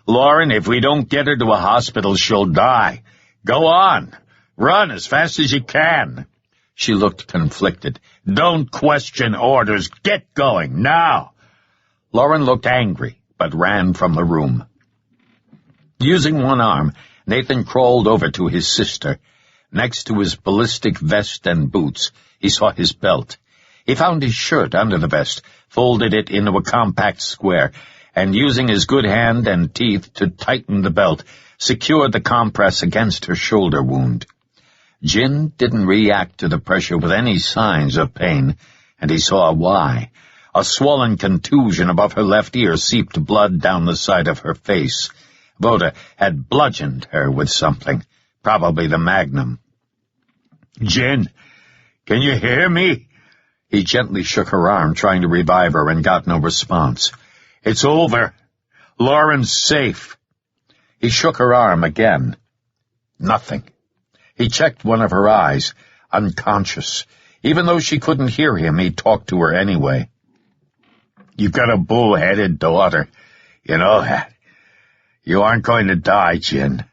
"Lauren, if we don't get her to a hospital, she'll die. Go on. Run as fast as you can." She looked conflicted. "Don't question orders. Get going, now." Lauren looked angry, but ran from the room. Using one arm, Nathan crawled over to his sister. Next to his ballistic vest and boots, he saw his belt. He found his shirt under the vest, folded it into a compact square, and using his good hand and teeth to tighten the belt, secured the compress against her shoulder wound. Jin didn't react to the pressure with any signs of pain, and he saw why. A swollen contusion above her left ear seeped blood down the side of her face. Voda had bludgeoned her with something, probably the magnum. "Jin, can you hear me?" He gently shook her arm, trying to revive her, and got no response. "It's over. Lauren's safe." He shook her arm again. Nothing. He checked one of her eyes, unconscious. Even though she couldn't hear him, he talked to her anyway. "You've got a bull-headed daughter. You know that. You aren't going to die, Jin.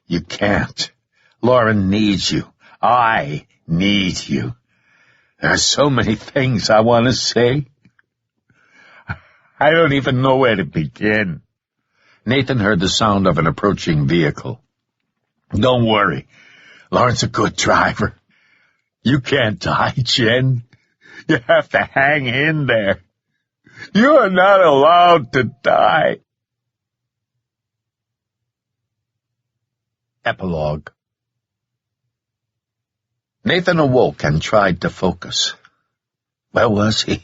You can't. Lauren needs you. I need you. There are so many things I want to say. I don't even know where to begin." Nathan heard the sound of an approaching vehicle. "Don't worry. Lauren's a good driver. You can't die, Jin. You have to hang in there. You're not allowed to die." Epilogue. Nathan awoke and tried to focus. Where was he?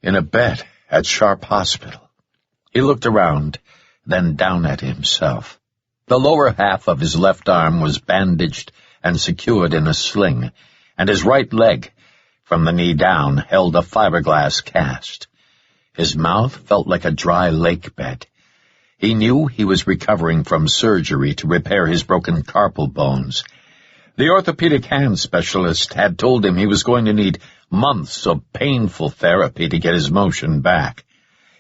In a bed at Sharp Hospital. He looked around, then down at himself. The lower half of his left arm was bandaged and secured in a sling, and his right leg, from the knee down, held a fiberglass cast. His mouth felt like a dry lake bed. He knew he was recovering from surgery to repair his broken carpal bones. The orthopedic hand specialist had told him he was going to need months of painful therapy to get his motion back.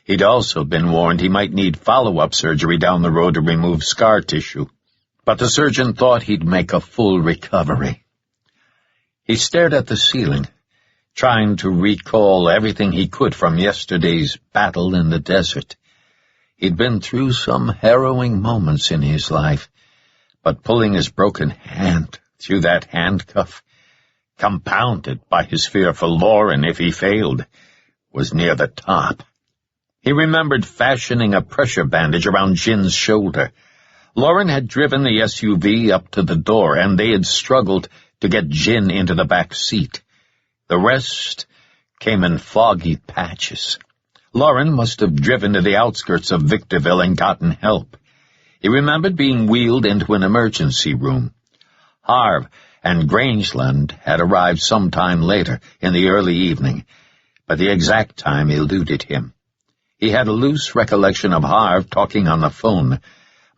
He'd also been warned he might need follow-up surgery down the road to remove scar tissue, but the surgeon thought he'd make a full recovery. He stared at the ceiling, trying to recall everything he could from yesterday's battle in the desert. He'd been through some harrowing moments in his life, but pulling his broken hand through that handcuff, compounded by his fear for Lauren if he failed, was near the top. He remembered fashioning a pressure bandage around Jin's shoulder. Lauren had driven the SUV up to the door, and they had struggled to get Jin into the back seat. The rest came in foggy patches. Lauren must have driven to the outskirts of Victorville and gotten help. He remembered being wheeled into an emergency room. Harv and Grangeland had arrived sometime later, in the early evening, but the exact time eluded him. He had a loose recollection of Harv talking on the phone,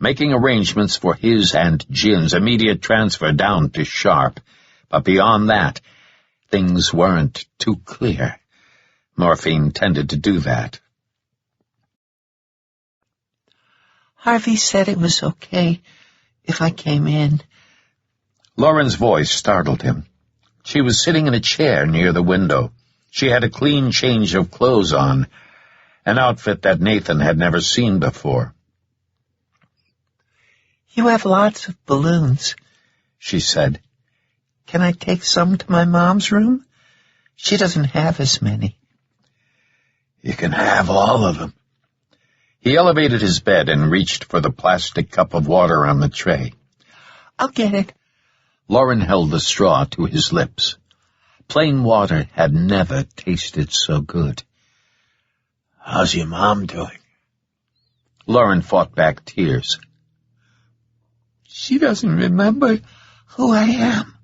making arrangements for his and Jin's immediate transfer down to Sharp, but beyond that, things weren't too clear. Morphine tended to do that. "Harvey said it was okay if I came in." Lauren's voice startled him. She was sitting in a chair near the window. She had a clean change of clothes on, an outfit that Nathan had never seen before. "You have lots of balloons," she said. "Can I take some to my mom's room? She doesn't have as many." "You can have all of them." He elevated his bed and reached for the plastic cup of water on the tray. "I'll get it." Lauren held the straw to his lips. Plain water had never tasted so good. "How's your mom doing?" Lauren fought back tears. "She doesn't remember who I am."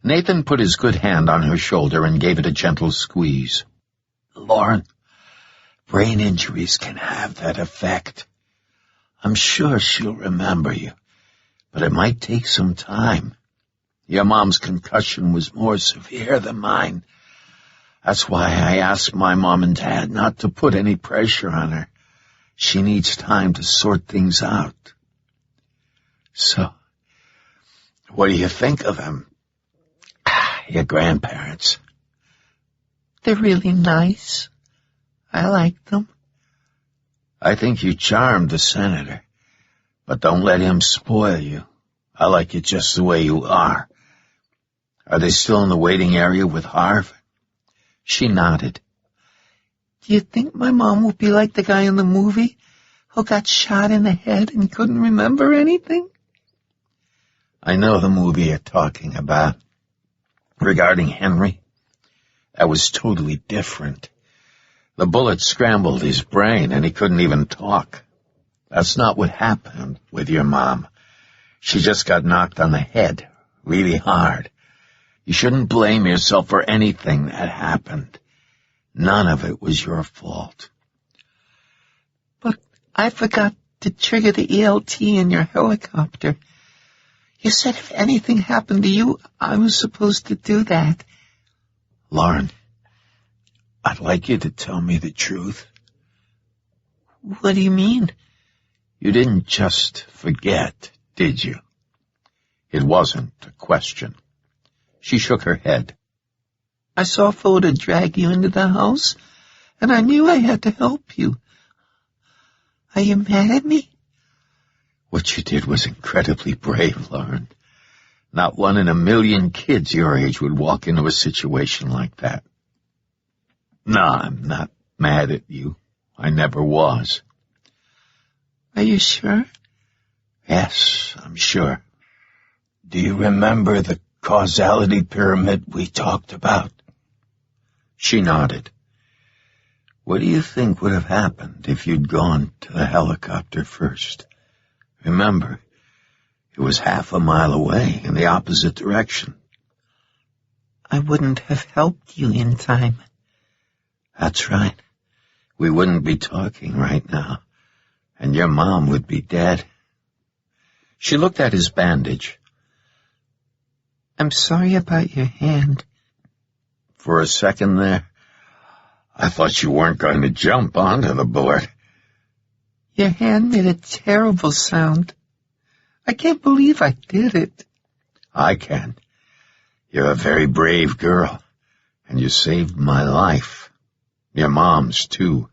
Nathan put his good hand on her shoulder and gave it a gentle squeeze. "Lauren, brain injuries can have that effect. I'm sure she'll remember you, but it might take some time. Your mom's concussion was more severe than mine. That's why I asked my mom and dad not to put any pressure on her. She needs time to sort things out." "So, what do you think of them? Your grandparents?" "They're really nice. I like them." "I think you charmed the senator, but don't let him spoil you. I like you just the way you are. Are they still in the waiting area with Harv?" She nodded. "Do you think my mom will be like the guy in the movie who got shot in the head and couldn't remember anything?" "I know the movie you're talking about. Regarding Henry, that was totally different. The bullet scrambled his brain and he couldn't even talk. That's not what happened with your mom. She just got knocked on the head really hard. You shouldn't blame yourself for anything that happened. None of it was your fault." "But I forgot to trigger the ELT in your helicopter. You said if anything happened to you, I was supposed to do that." "Lauren, I'd like you to tell me the truth." "What do you mean?" "You didn't just forget, did you?" It wasn't a question. She shook her head. "I saw Foda drag you into the house, and I knew I had to help you. Are you mad at me?" "What you did was incredibly brave, Lauren. Not one in a million kids your age would walk into a situation like that." "No, I'm not mad at you. I never was." "Are you sure?" "Yes, I'm sure. Do you remember the causality pyramid we talked about?" She nodded. "What do you think would have happened if you'd gone to the helicopter first? Remember, it was half a mile away in the opposite direction." "I wouldn't have helped you in time." "That's right. We wouldn't be talking right now, and your mom would be dead." She looked at his bandage. "I'm sorry about your hand." For a second there, I thought you weren't going to jump onto the bullet. "Your hand made a terrible sound. I can't believe I did it." "I can. You're a very brave girl, and you saved my life. Your mom's, too."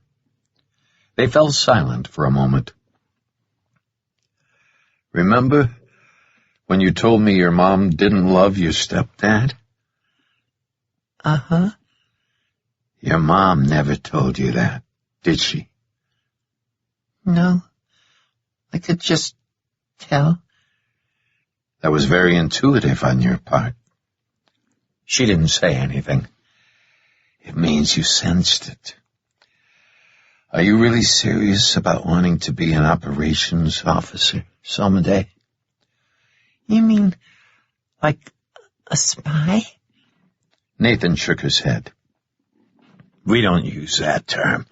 They fell silent for a moment. "Remember when you told me your mom didn't love your stepdad?" "Uh-huh." "Your mom never told you that, did she?" "No. I could just tell." "That was very intuitive on your part." She didn't say anything. "It means you sensed it. Are you really serious about wanting to be an operations officer someday?" "You mean like a spy?" Nathan shook his head. "We don't use that term.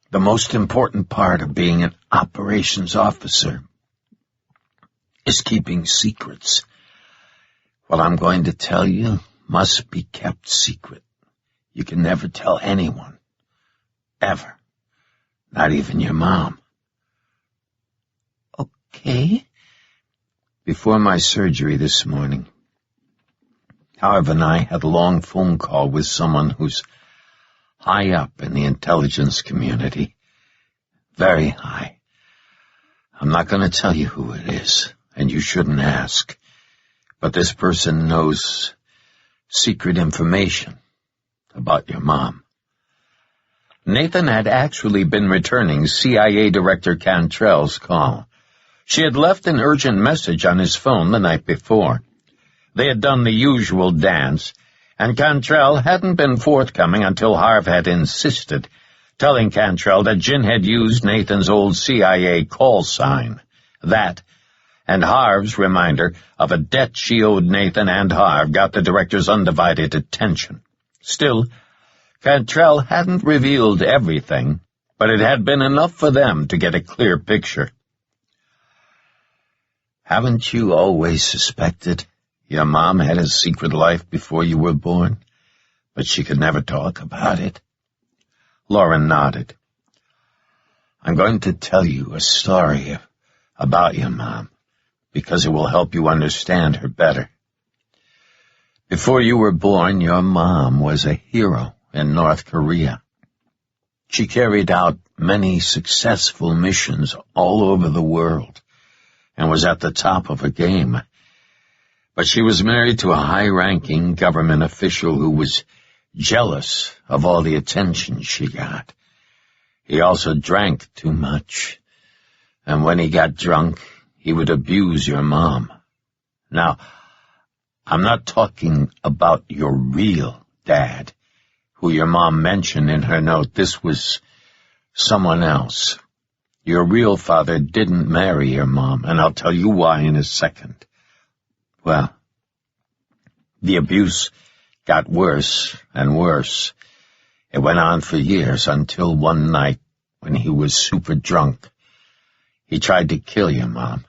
The most important part of being an operations officer is keeping secrets. What I'm going to tell you must be kept secret. You can never tell anyone. Ever. Not even your mom." "Okay." "Before my surgery this morning, Harv and I had a long phone call with someone who's high up in the intelligence community. Very high. I'm not going to tell you who it is, and you shouldn't ask. But this person knows secret information about your mom. Nathan had actually been returning CIA Director Cantrell's call. She had left an urgent message on his phone the night before. They had done the usual dance, and Cantrell hadn't been forthcoming until Harv had insisted, telling Cantrell that Jin had used Nathan's old CIA call sign. That, and Harv's reminder of a debt she owed Nathan and Harv, got the director's undivided attention. Still, Cantrell hadn't revealed everything, but it had been enough for them to get a clear picture. Haven't you always suspected your mom had a secret life before you were born, but she could never talk about it? Lauren nodded. I'm going to tell you a story about your mom, because it will help you understand her better. Before you were born, your mom was a hero in North Korea. She carried out many successful missions all over the world and was at the top of her game. But she was married to a high-ranking government official who was jealous of all the attention she got. He also drank too much, and when he got drunk, he would abuse your mom. Now, I'm not talking about your real dad, who your mom mentioned in her note. This was someone else. Your real father didn't marry your mom, and I'll tell you why in a second. Well, the abuse got worse and worse. It went on for years until one night, when he was super drunk, he tried to kill your mom.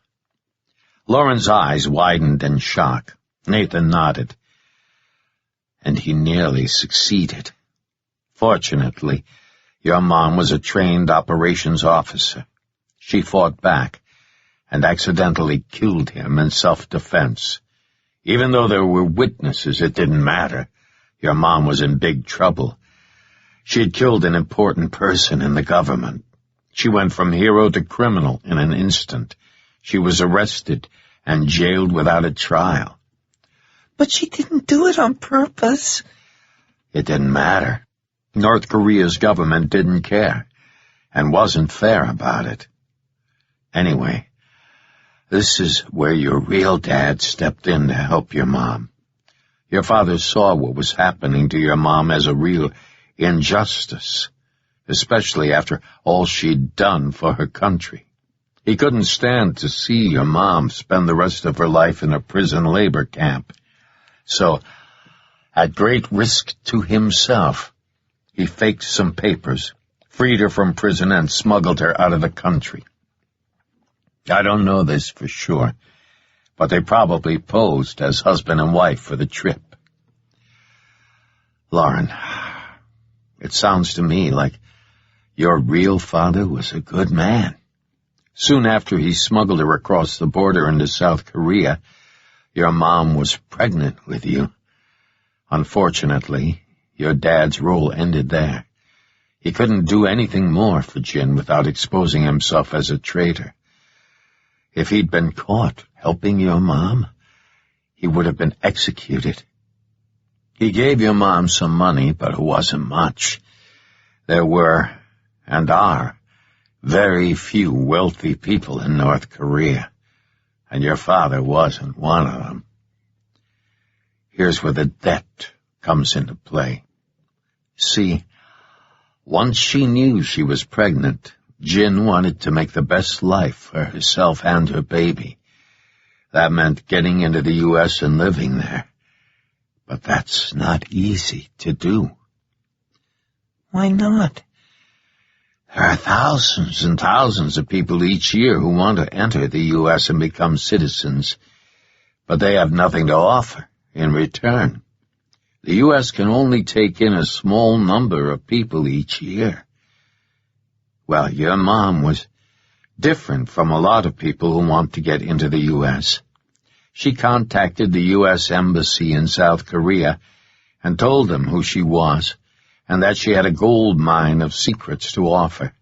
Lauren's eyes widened in shock. Nathan nodded. And he nearly succeeded. Fortunately, your mom was a trained operations officer. She fought back and accidentally killed him in self-defense. Even though there were witnesses, it didn't matter. Your mom was in big trouble. She had killed an important person in the government. She went from hero to criminal in an instant. She was arrested and jailed without a trial. But she didn't do it on purpose. It didn't matter. North Korea's government didn't care and wasn't fair about it. Anyway, this is where your real dad stepped in to help your mom. Your father saw what was happening to your mom as a real injustice, especially after all she'd done for her country. He couldn't stand to see your mom spend the rest of her life in a prison labor camp. So, at great risk to himself, he faked some papers, freed her from prison, and smuggled her out of the country. I don't know this for sure, but they probably posed as husband and wife for the trip. Lauren, it sounds to me like your real father was a good man. Soon after he smuggled her across the border into South Korea, your mom was pregnant with you. Unfortunately, your dad's role ended there. He couldn't do anything more for Jin without exposing himself as a traitor. If he'd been caught helping your mom, he would have been executed. He gave your mom some money, but it wasn't much. There were, and are, very few wealthy people in North Korea, and your father wasn't one of them. Here's where the debt comes into play. See, once she knew she was pregnant, Jin wanted to make the best life for herself and her baby. That meant getting into the U.S. and living there. But that's not easy to do. Why not? There are thousands and thousands of people each year who want to enter the U.S. and become citizens, but they have nothing to offer in return. The U.S. can only take in a small number of people each year. Well, your mom was different from a lot of people who want to get into the U.S. She contacted the U.S. Embassy in South Korea and told them who she was and that she had a gold mine of secrets to offer.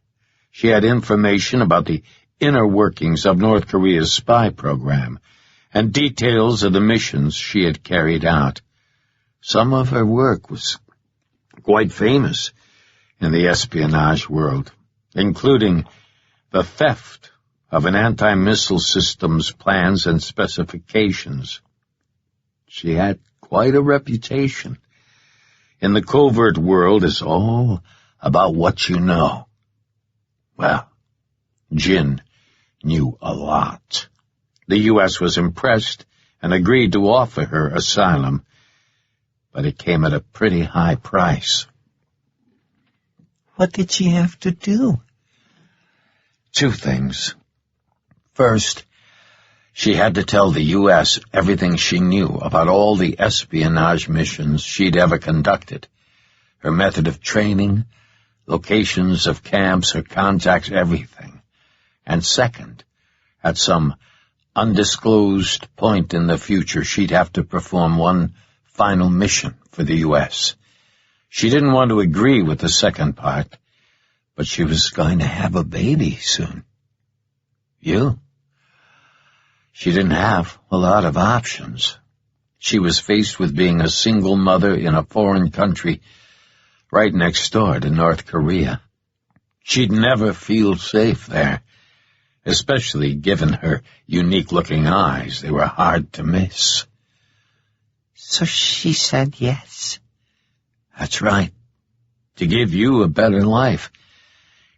She had information about the inner workings of North Korea's spy program and details of the missions she had carried out. Some of her work was quite famous in the espionage world, including the theft of an anti-missile system's plans and specifications. She had quite a reputation. In the covert world, it's all about what you know. Well, Jin knew a lot. The U.S. was impressed and agreed to offer her asylum, but it came at a pretty high price. What did she have to do? 2 things. First, she had to tell the U.S. everything she knew about all the espionage missions she'd ever conducted, her method of training, locations of camps, her contacts, everything. And second, at some undisclosed point in the future, she'd have to perform one final mission for the U.S. She didn't want to agree with the second part, but she was going to have a baby soon. You? She didn't have a lot of options. She was faced with being a single mother in a foreign country right next door to North Korea. She'd never feel safe there, especially given her unique-looking eyes. They were hard to miss. So she said yes? That's right. To give you a better life.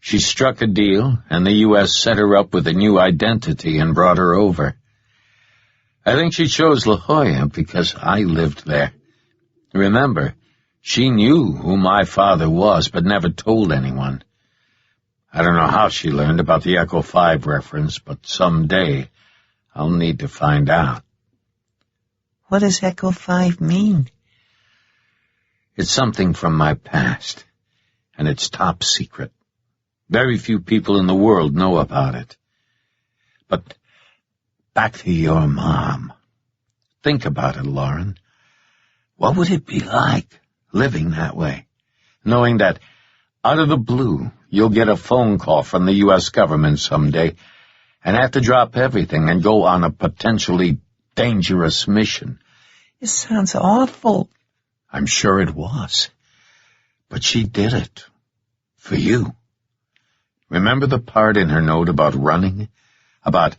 She struck a deal, and the U.S. set her up with a new identity and brought her over. I think she chose La Jolla because I lived there. Remember, she knew who my father was, but never told anyone. I don't know how she learned about the Echo 5 reference, but someday I'll need to find out. What does Echo 5 mean? It's something from my past, and it's top secret. Very few people in the world know about it. But back to your mom. Think about it, Lauren. What would it be like living that way, knowing that out of the blue you'll get a phone call from the U.S. government someday and have to drop everything and go on a potentially dangerous mission? It sounds awful. I'm sure it was. But she did it. For you. Remember the part in her note about running? About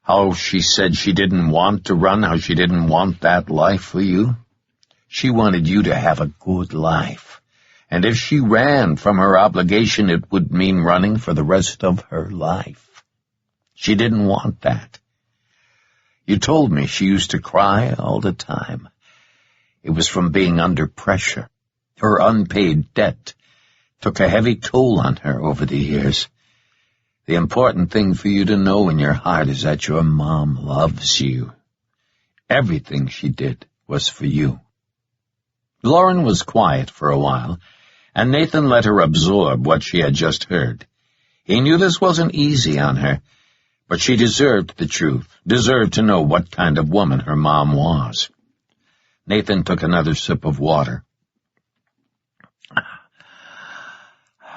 how she said she didn't want to run, how she didn't want that life for you? She wanted you to have a good life. And if she ran from her obligation, it would mean running for the rest of her life. She didn't want that. You told me she used to cry all the time. It was from being under pressure. Her unpaid debt took a heavy toll on her over the years. The important thing for you to know in your heart is that your mom loves you. Everything she did was for you. Lauren was quiet for a while, and Nathan let her absorb what she had just heard. He knew this wasn't easy on her, but she deserved the truth, deserved to know what kind of woman her mom was. Nathan took another sip of water.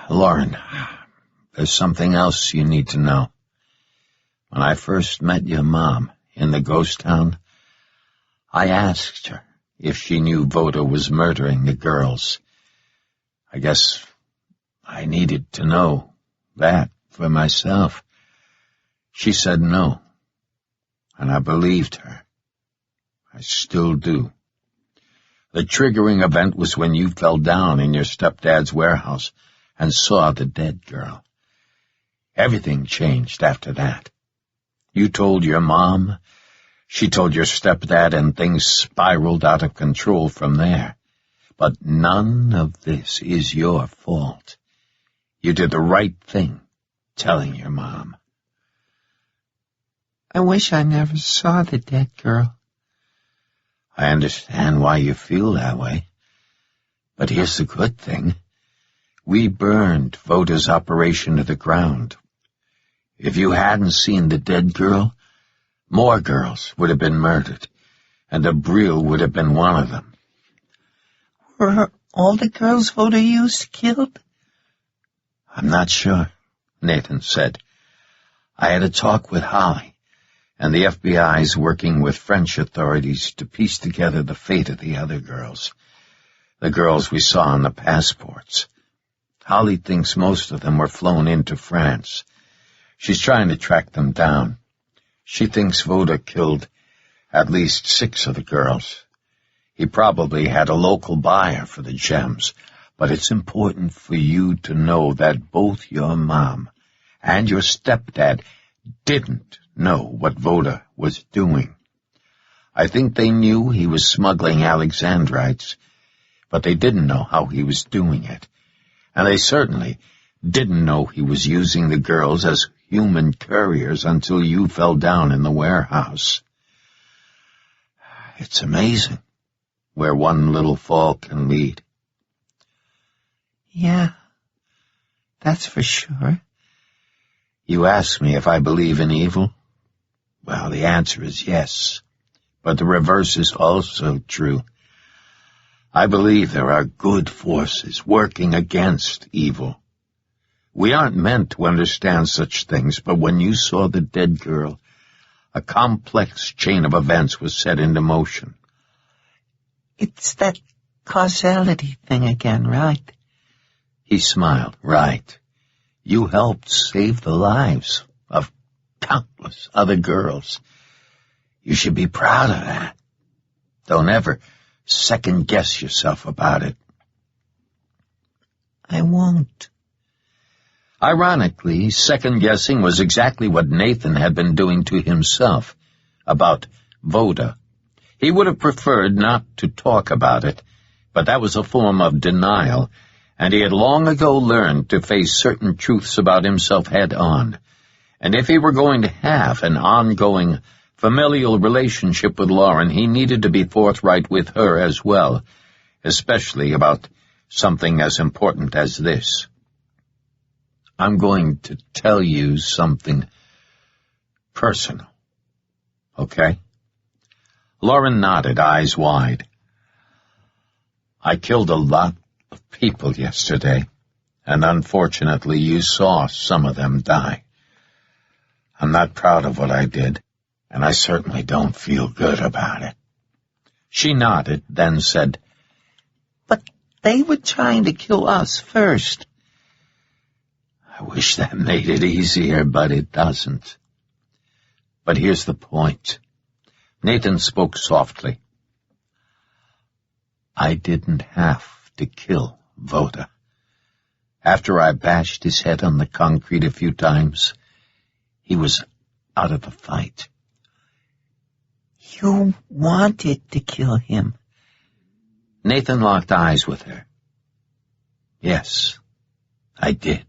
Lauren, there's something else you need to know. When I first met your mom in the ghost town, I asked her if she knew Voda was murdering the girls. I guess I needed to know that for myself. She said no, and I believed her. I still do. The triggering event was when you fell down in your stepdad's warehouse and saw the dead girl. Everything changed after that. You told your mom, she told your stepdad, and things spiraled out of control from there. But none of this is your fault. You did the right thing, telling your mom. I wish I never saw the dead girl. I understand why you feel that way. But here's the good thing. We burned Voda's operation to the ground. If you hadn't seen the dead girl, More girls would have been murdered, and Abril would have been one of them. Were all the girls Voda used killed? I'm not sure, Nathan said. I had a talk with Holly, and the FBI's working with French authorities to piece together the fate of the other girls. The girls we saw on the passports. Holly thinks most of them were flown into France. She's trying to track them down. She thinks Voda killed at least 6 of the girls. He probably had a local buyer for the gems, but it's important for you to know that both your mom and your stepdad didn't know what Voda was doing. I think they knew he was smuggling Alexandrites, but they didn't know how he was doing it. And they certainly didn't know he was using the girls as human couriers until you fell down in the warehouse. It's amazing where one little fall can lead. Yeah, that's for sure. You ask me if I believe in evil? Well, the answer is yes, but the reverse is also true. I believe there are good forces working against evil. We aren't meant to understand such things, but when you saw the dead girl, a complex chain of events was set into motion. It's that causality thing again, right? He smiled. Right. You helped save the lives of countless other girls. You should be proud of that. Don't ever second-guess yourself about it. I won't. Ironically, second-guessing was exactly what Nathan had been doing to himself about Voda. He would have preferred not to talk about it, but that was a form of denial, and he had long ago learned to face certain truths about himself head-on. And if he were going to have an ongoing familial relationship with Lauren, he needed to be forthright with her as well, especially about something as important as this. I'm going to tell you something personal, okay? Lauren nodded, eyes wide. I killed a lot of people yesterday, and unfortunately you saw some of them die. I'm not proud of what I did, and I certainly don't feel good about it. She nodded, then said, But they were trying to kill us first. I wish that made it easier, but it doesn't. But here's the point. Nathan spoke softly. I didn't have to kill Voda. After I bashed his head on the concrete a few times, he was out of the fight. You wanted to kill him. Nathan locked eyes with her. Yes, I did.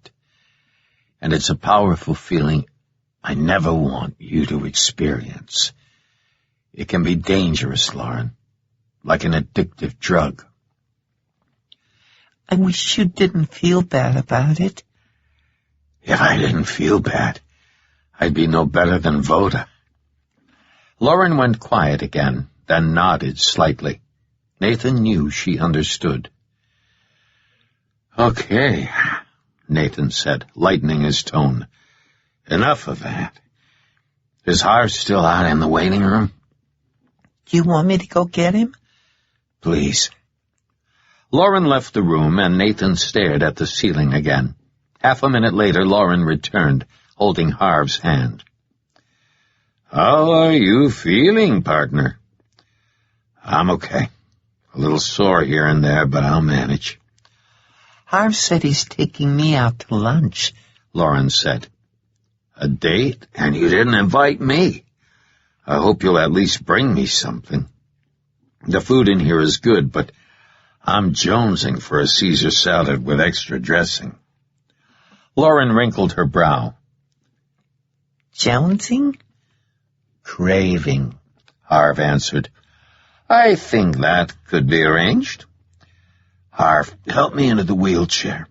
And it's a powerful feeling I never want you to experience. It can be dangerous, Lauren, like an addictive drug. I wish you didn't feel bad about it. If I didn't feel bad, I'd be no better than Voda. Lauren went quiet again, then nodded slightly. Nathan knew she understood. Okay, Nathan said, lightening his tone. Enough of that. Is Harv still out in the waiting room? Do you want me to go get him? Please. Lauren left the room, and Nathan stared at the ceiling again. Half a minute later, Lauren returned, holding Harv's hand. How are you feeling, partner? I'm okay. A little sore here and there, but I'll manage. Harv said he's taking me out to lunch, Lauren said. A date? And you didn't invite me. I hope you'll at least bring me something. The food in here is good, but I'm jonesing for a Caesar salad with extra dressing. Lauren wrinkled her brow. Jonesing? Craving, Harv answered. I think that could be arranged. Harv, help me into the wheelchair.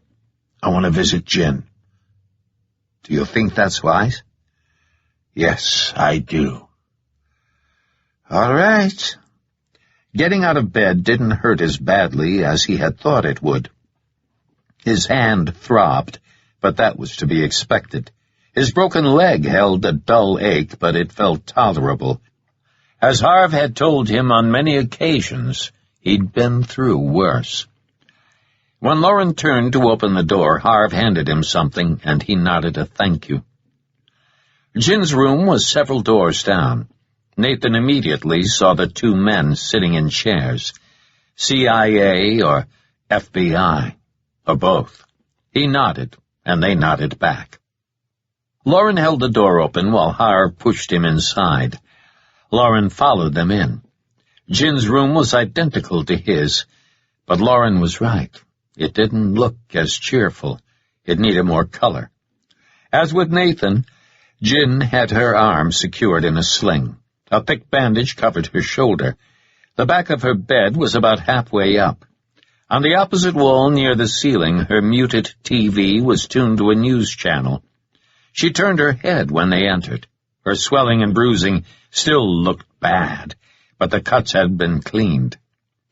I want to visit Jen. Do you think that's wise? Yes, I do. All right. Getting out of bed didn't hurt as badly as he had thought it would. His hand throbbed, but that was to be expected. His broken leg held a dull ache, but it felt tolerable. As Harv had told him on many occasions, he'd been through worse. When Lauren turned to open the door, Harv handed him something, and he nodded a thank you. Jin's room was several doors down. Nathan immediately saw the two men sitting in chairs, CIA or FBI, or both. He nodded, and they nodded back. Lauren held the door open while Harv pushed him inside. Lauren followed them in. Jin's room was identical to his, but Lauren was right. It didn't look as cheerful. It needed more color. As with Nathan, Jin had her arm secured in a sling. A thick bandage covered her shoulder. The back of her bed was about halfway up. On the opposite wall near the ceiling, her muted TV was tuned to a news channel. She turned her head when they entered. Her swelling and bruising still looked bad, but the cuts had been cleaned.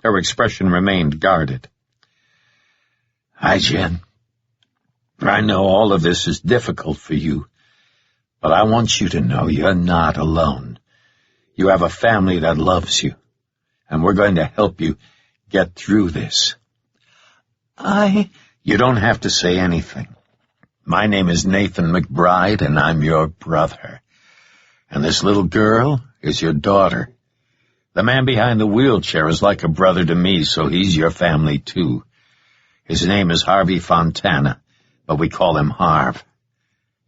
Her expression remained guarded. "Hi, Jen. I know all of this is difficult for you, but I want you to know you're not alone. You have a family that loves you, and we're going to help you get through this." You don't have to say anything. My name is Nathan McBride, and I'm your brother. And this little girl is your daughter. The man behind the wheelchair is like a brother to me, so he's your family too. His name is Harvey Fontana, but we call him Harv.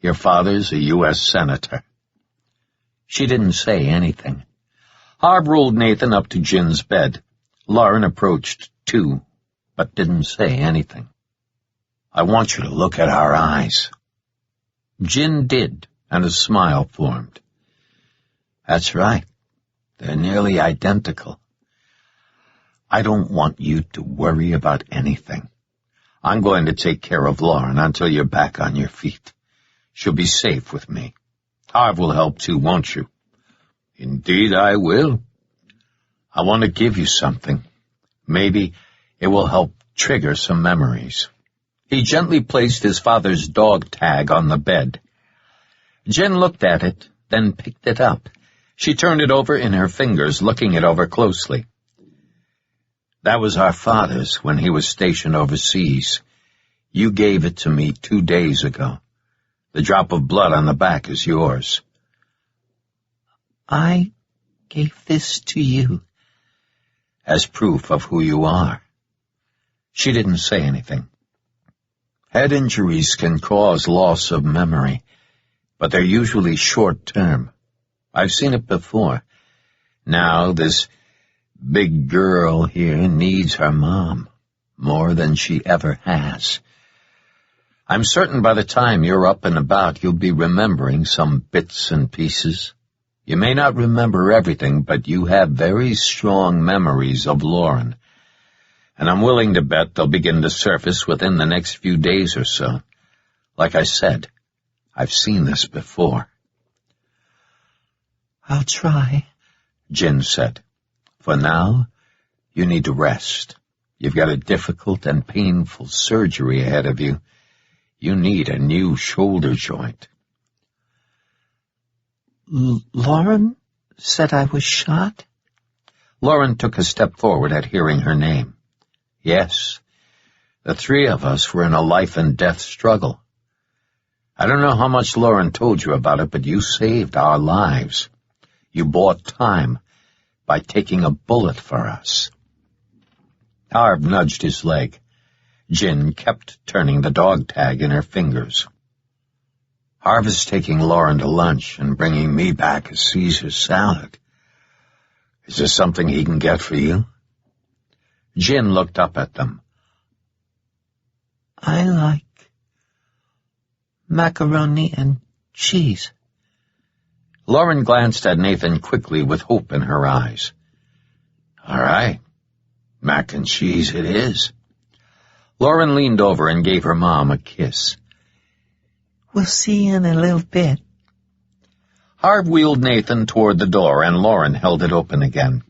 Your father's a U.S. Senator. She didn't say anything. Harv rolled Nathan up to Jin's bed. Lauren approached too, but didn't say anything. "I want you to look at our eyes." Jin did, and a smile formed. "That's right. They're nearly identical. I don't want you to worry about anything. I'm going to take care of Lauren until you're back on your feet. She'll be safe with me. Harv will help too, won't you?" "Indeed I will. I want to give you something. Maybe it will help trigger some memories." He gently placed his father's dog tag on the bed. Jen looked at it, then picked it up. She turned it over in her fingers, looking it over closely. "That was our father's when he was stationed overseas. You gave it to me 2 days ago. The drop of blood on the back is yours." "I gave this to you." "As proof of who you are." She didn't say anything. Head injuries can cause loss of memory, but they're usually short-term. I've seen it before. Now this big girl here needs her mom more than she ever has. I'm certain by the time you're up and about, you'll be remembering some bits and pieces. You may not remember everything, but you have very strong memories of Lauren. And I'm willing to bet they'll begin to surface within the next few days or so. Like I said, I've seen this before. "I'll try," Jin said. "For now, you need to rest. You've got a difficult and painful surgery ahead of you. You need a new shoulder joint." "Lauren said I was shot?" Lauren took a step forward at hearing her name. "Yes, the 3 of us were in a life-and-death struggle. I don't know how much Lauren told you about it, but you saved our lives. You bought time by taking a bullet for us." Harv nudged his leg. Jin kept turning the dog tag in her fingers. "Harv is taking Lauren to lunch and bringing me back a Caesar salad. Is there something he can get for you?" Jin looked up at them. "I like macaroni and cheese." Lauren glanced at Nathan quickly with hope in her eyes. "All right, mac and cheese it is." Lauren leaned over and gave her mom a kiss. "We'll see you in a little bit." Harv wheeled Nathan toward the door, and Lauren held it open again.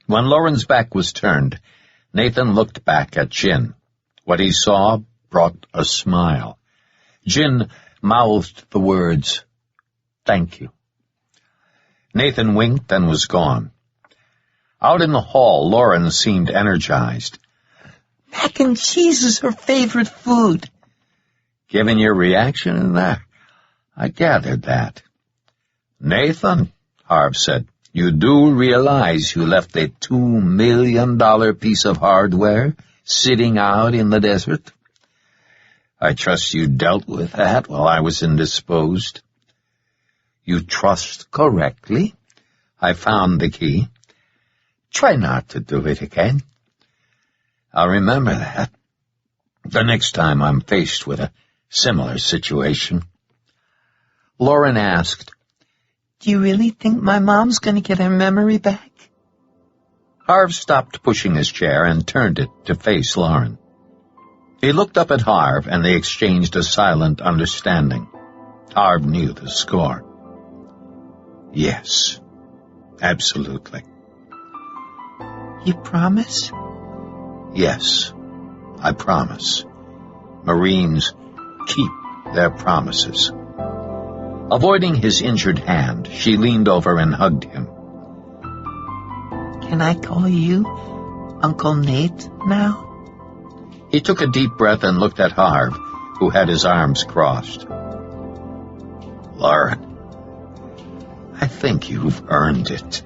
When Lauren's back was turned, Nathan looked back at Jin. What he saw brought a smile. Jin mouthed the words, "Thank you." Nathan winked and was gone. Out in the hall, Lauren seemed energized. Mac and cheese is her favorite food. Given your reaction in there, I gathered that. "Nathan," Harv said, "you do realize you left a $2 million piece of hardware sitting out in the desert? I trust you dealt with that while I was indisposed. You trust correctly. I found the key. Try not to do it again. I'll remember that the next time I'm faced with a similar situation." Lauren asked, "Do you really think my mom's going to get her memory back?" Harv stopped pushing his chair and turned it to face Lauren. He looked up at Harv, and they exchanged a silent understanding. Harv knew the score. Yes, absolutely. You promise? Yes, I promise. Marines keep their promises. Avoiding his injured hand, she leaned over and hugged him. Can I call you Uncle Nate now? He took a deep breath and looked at Harv, who had his arms crossed. Lauren, I think you've earned it.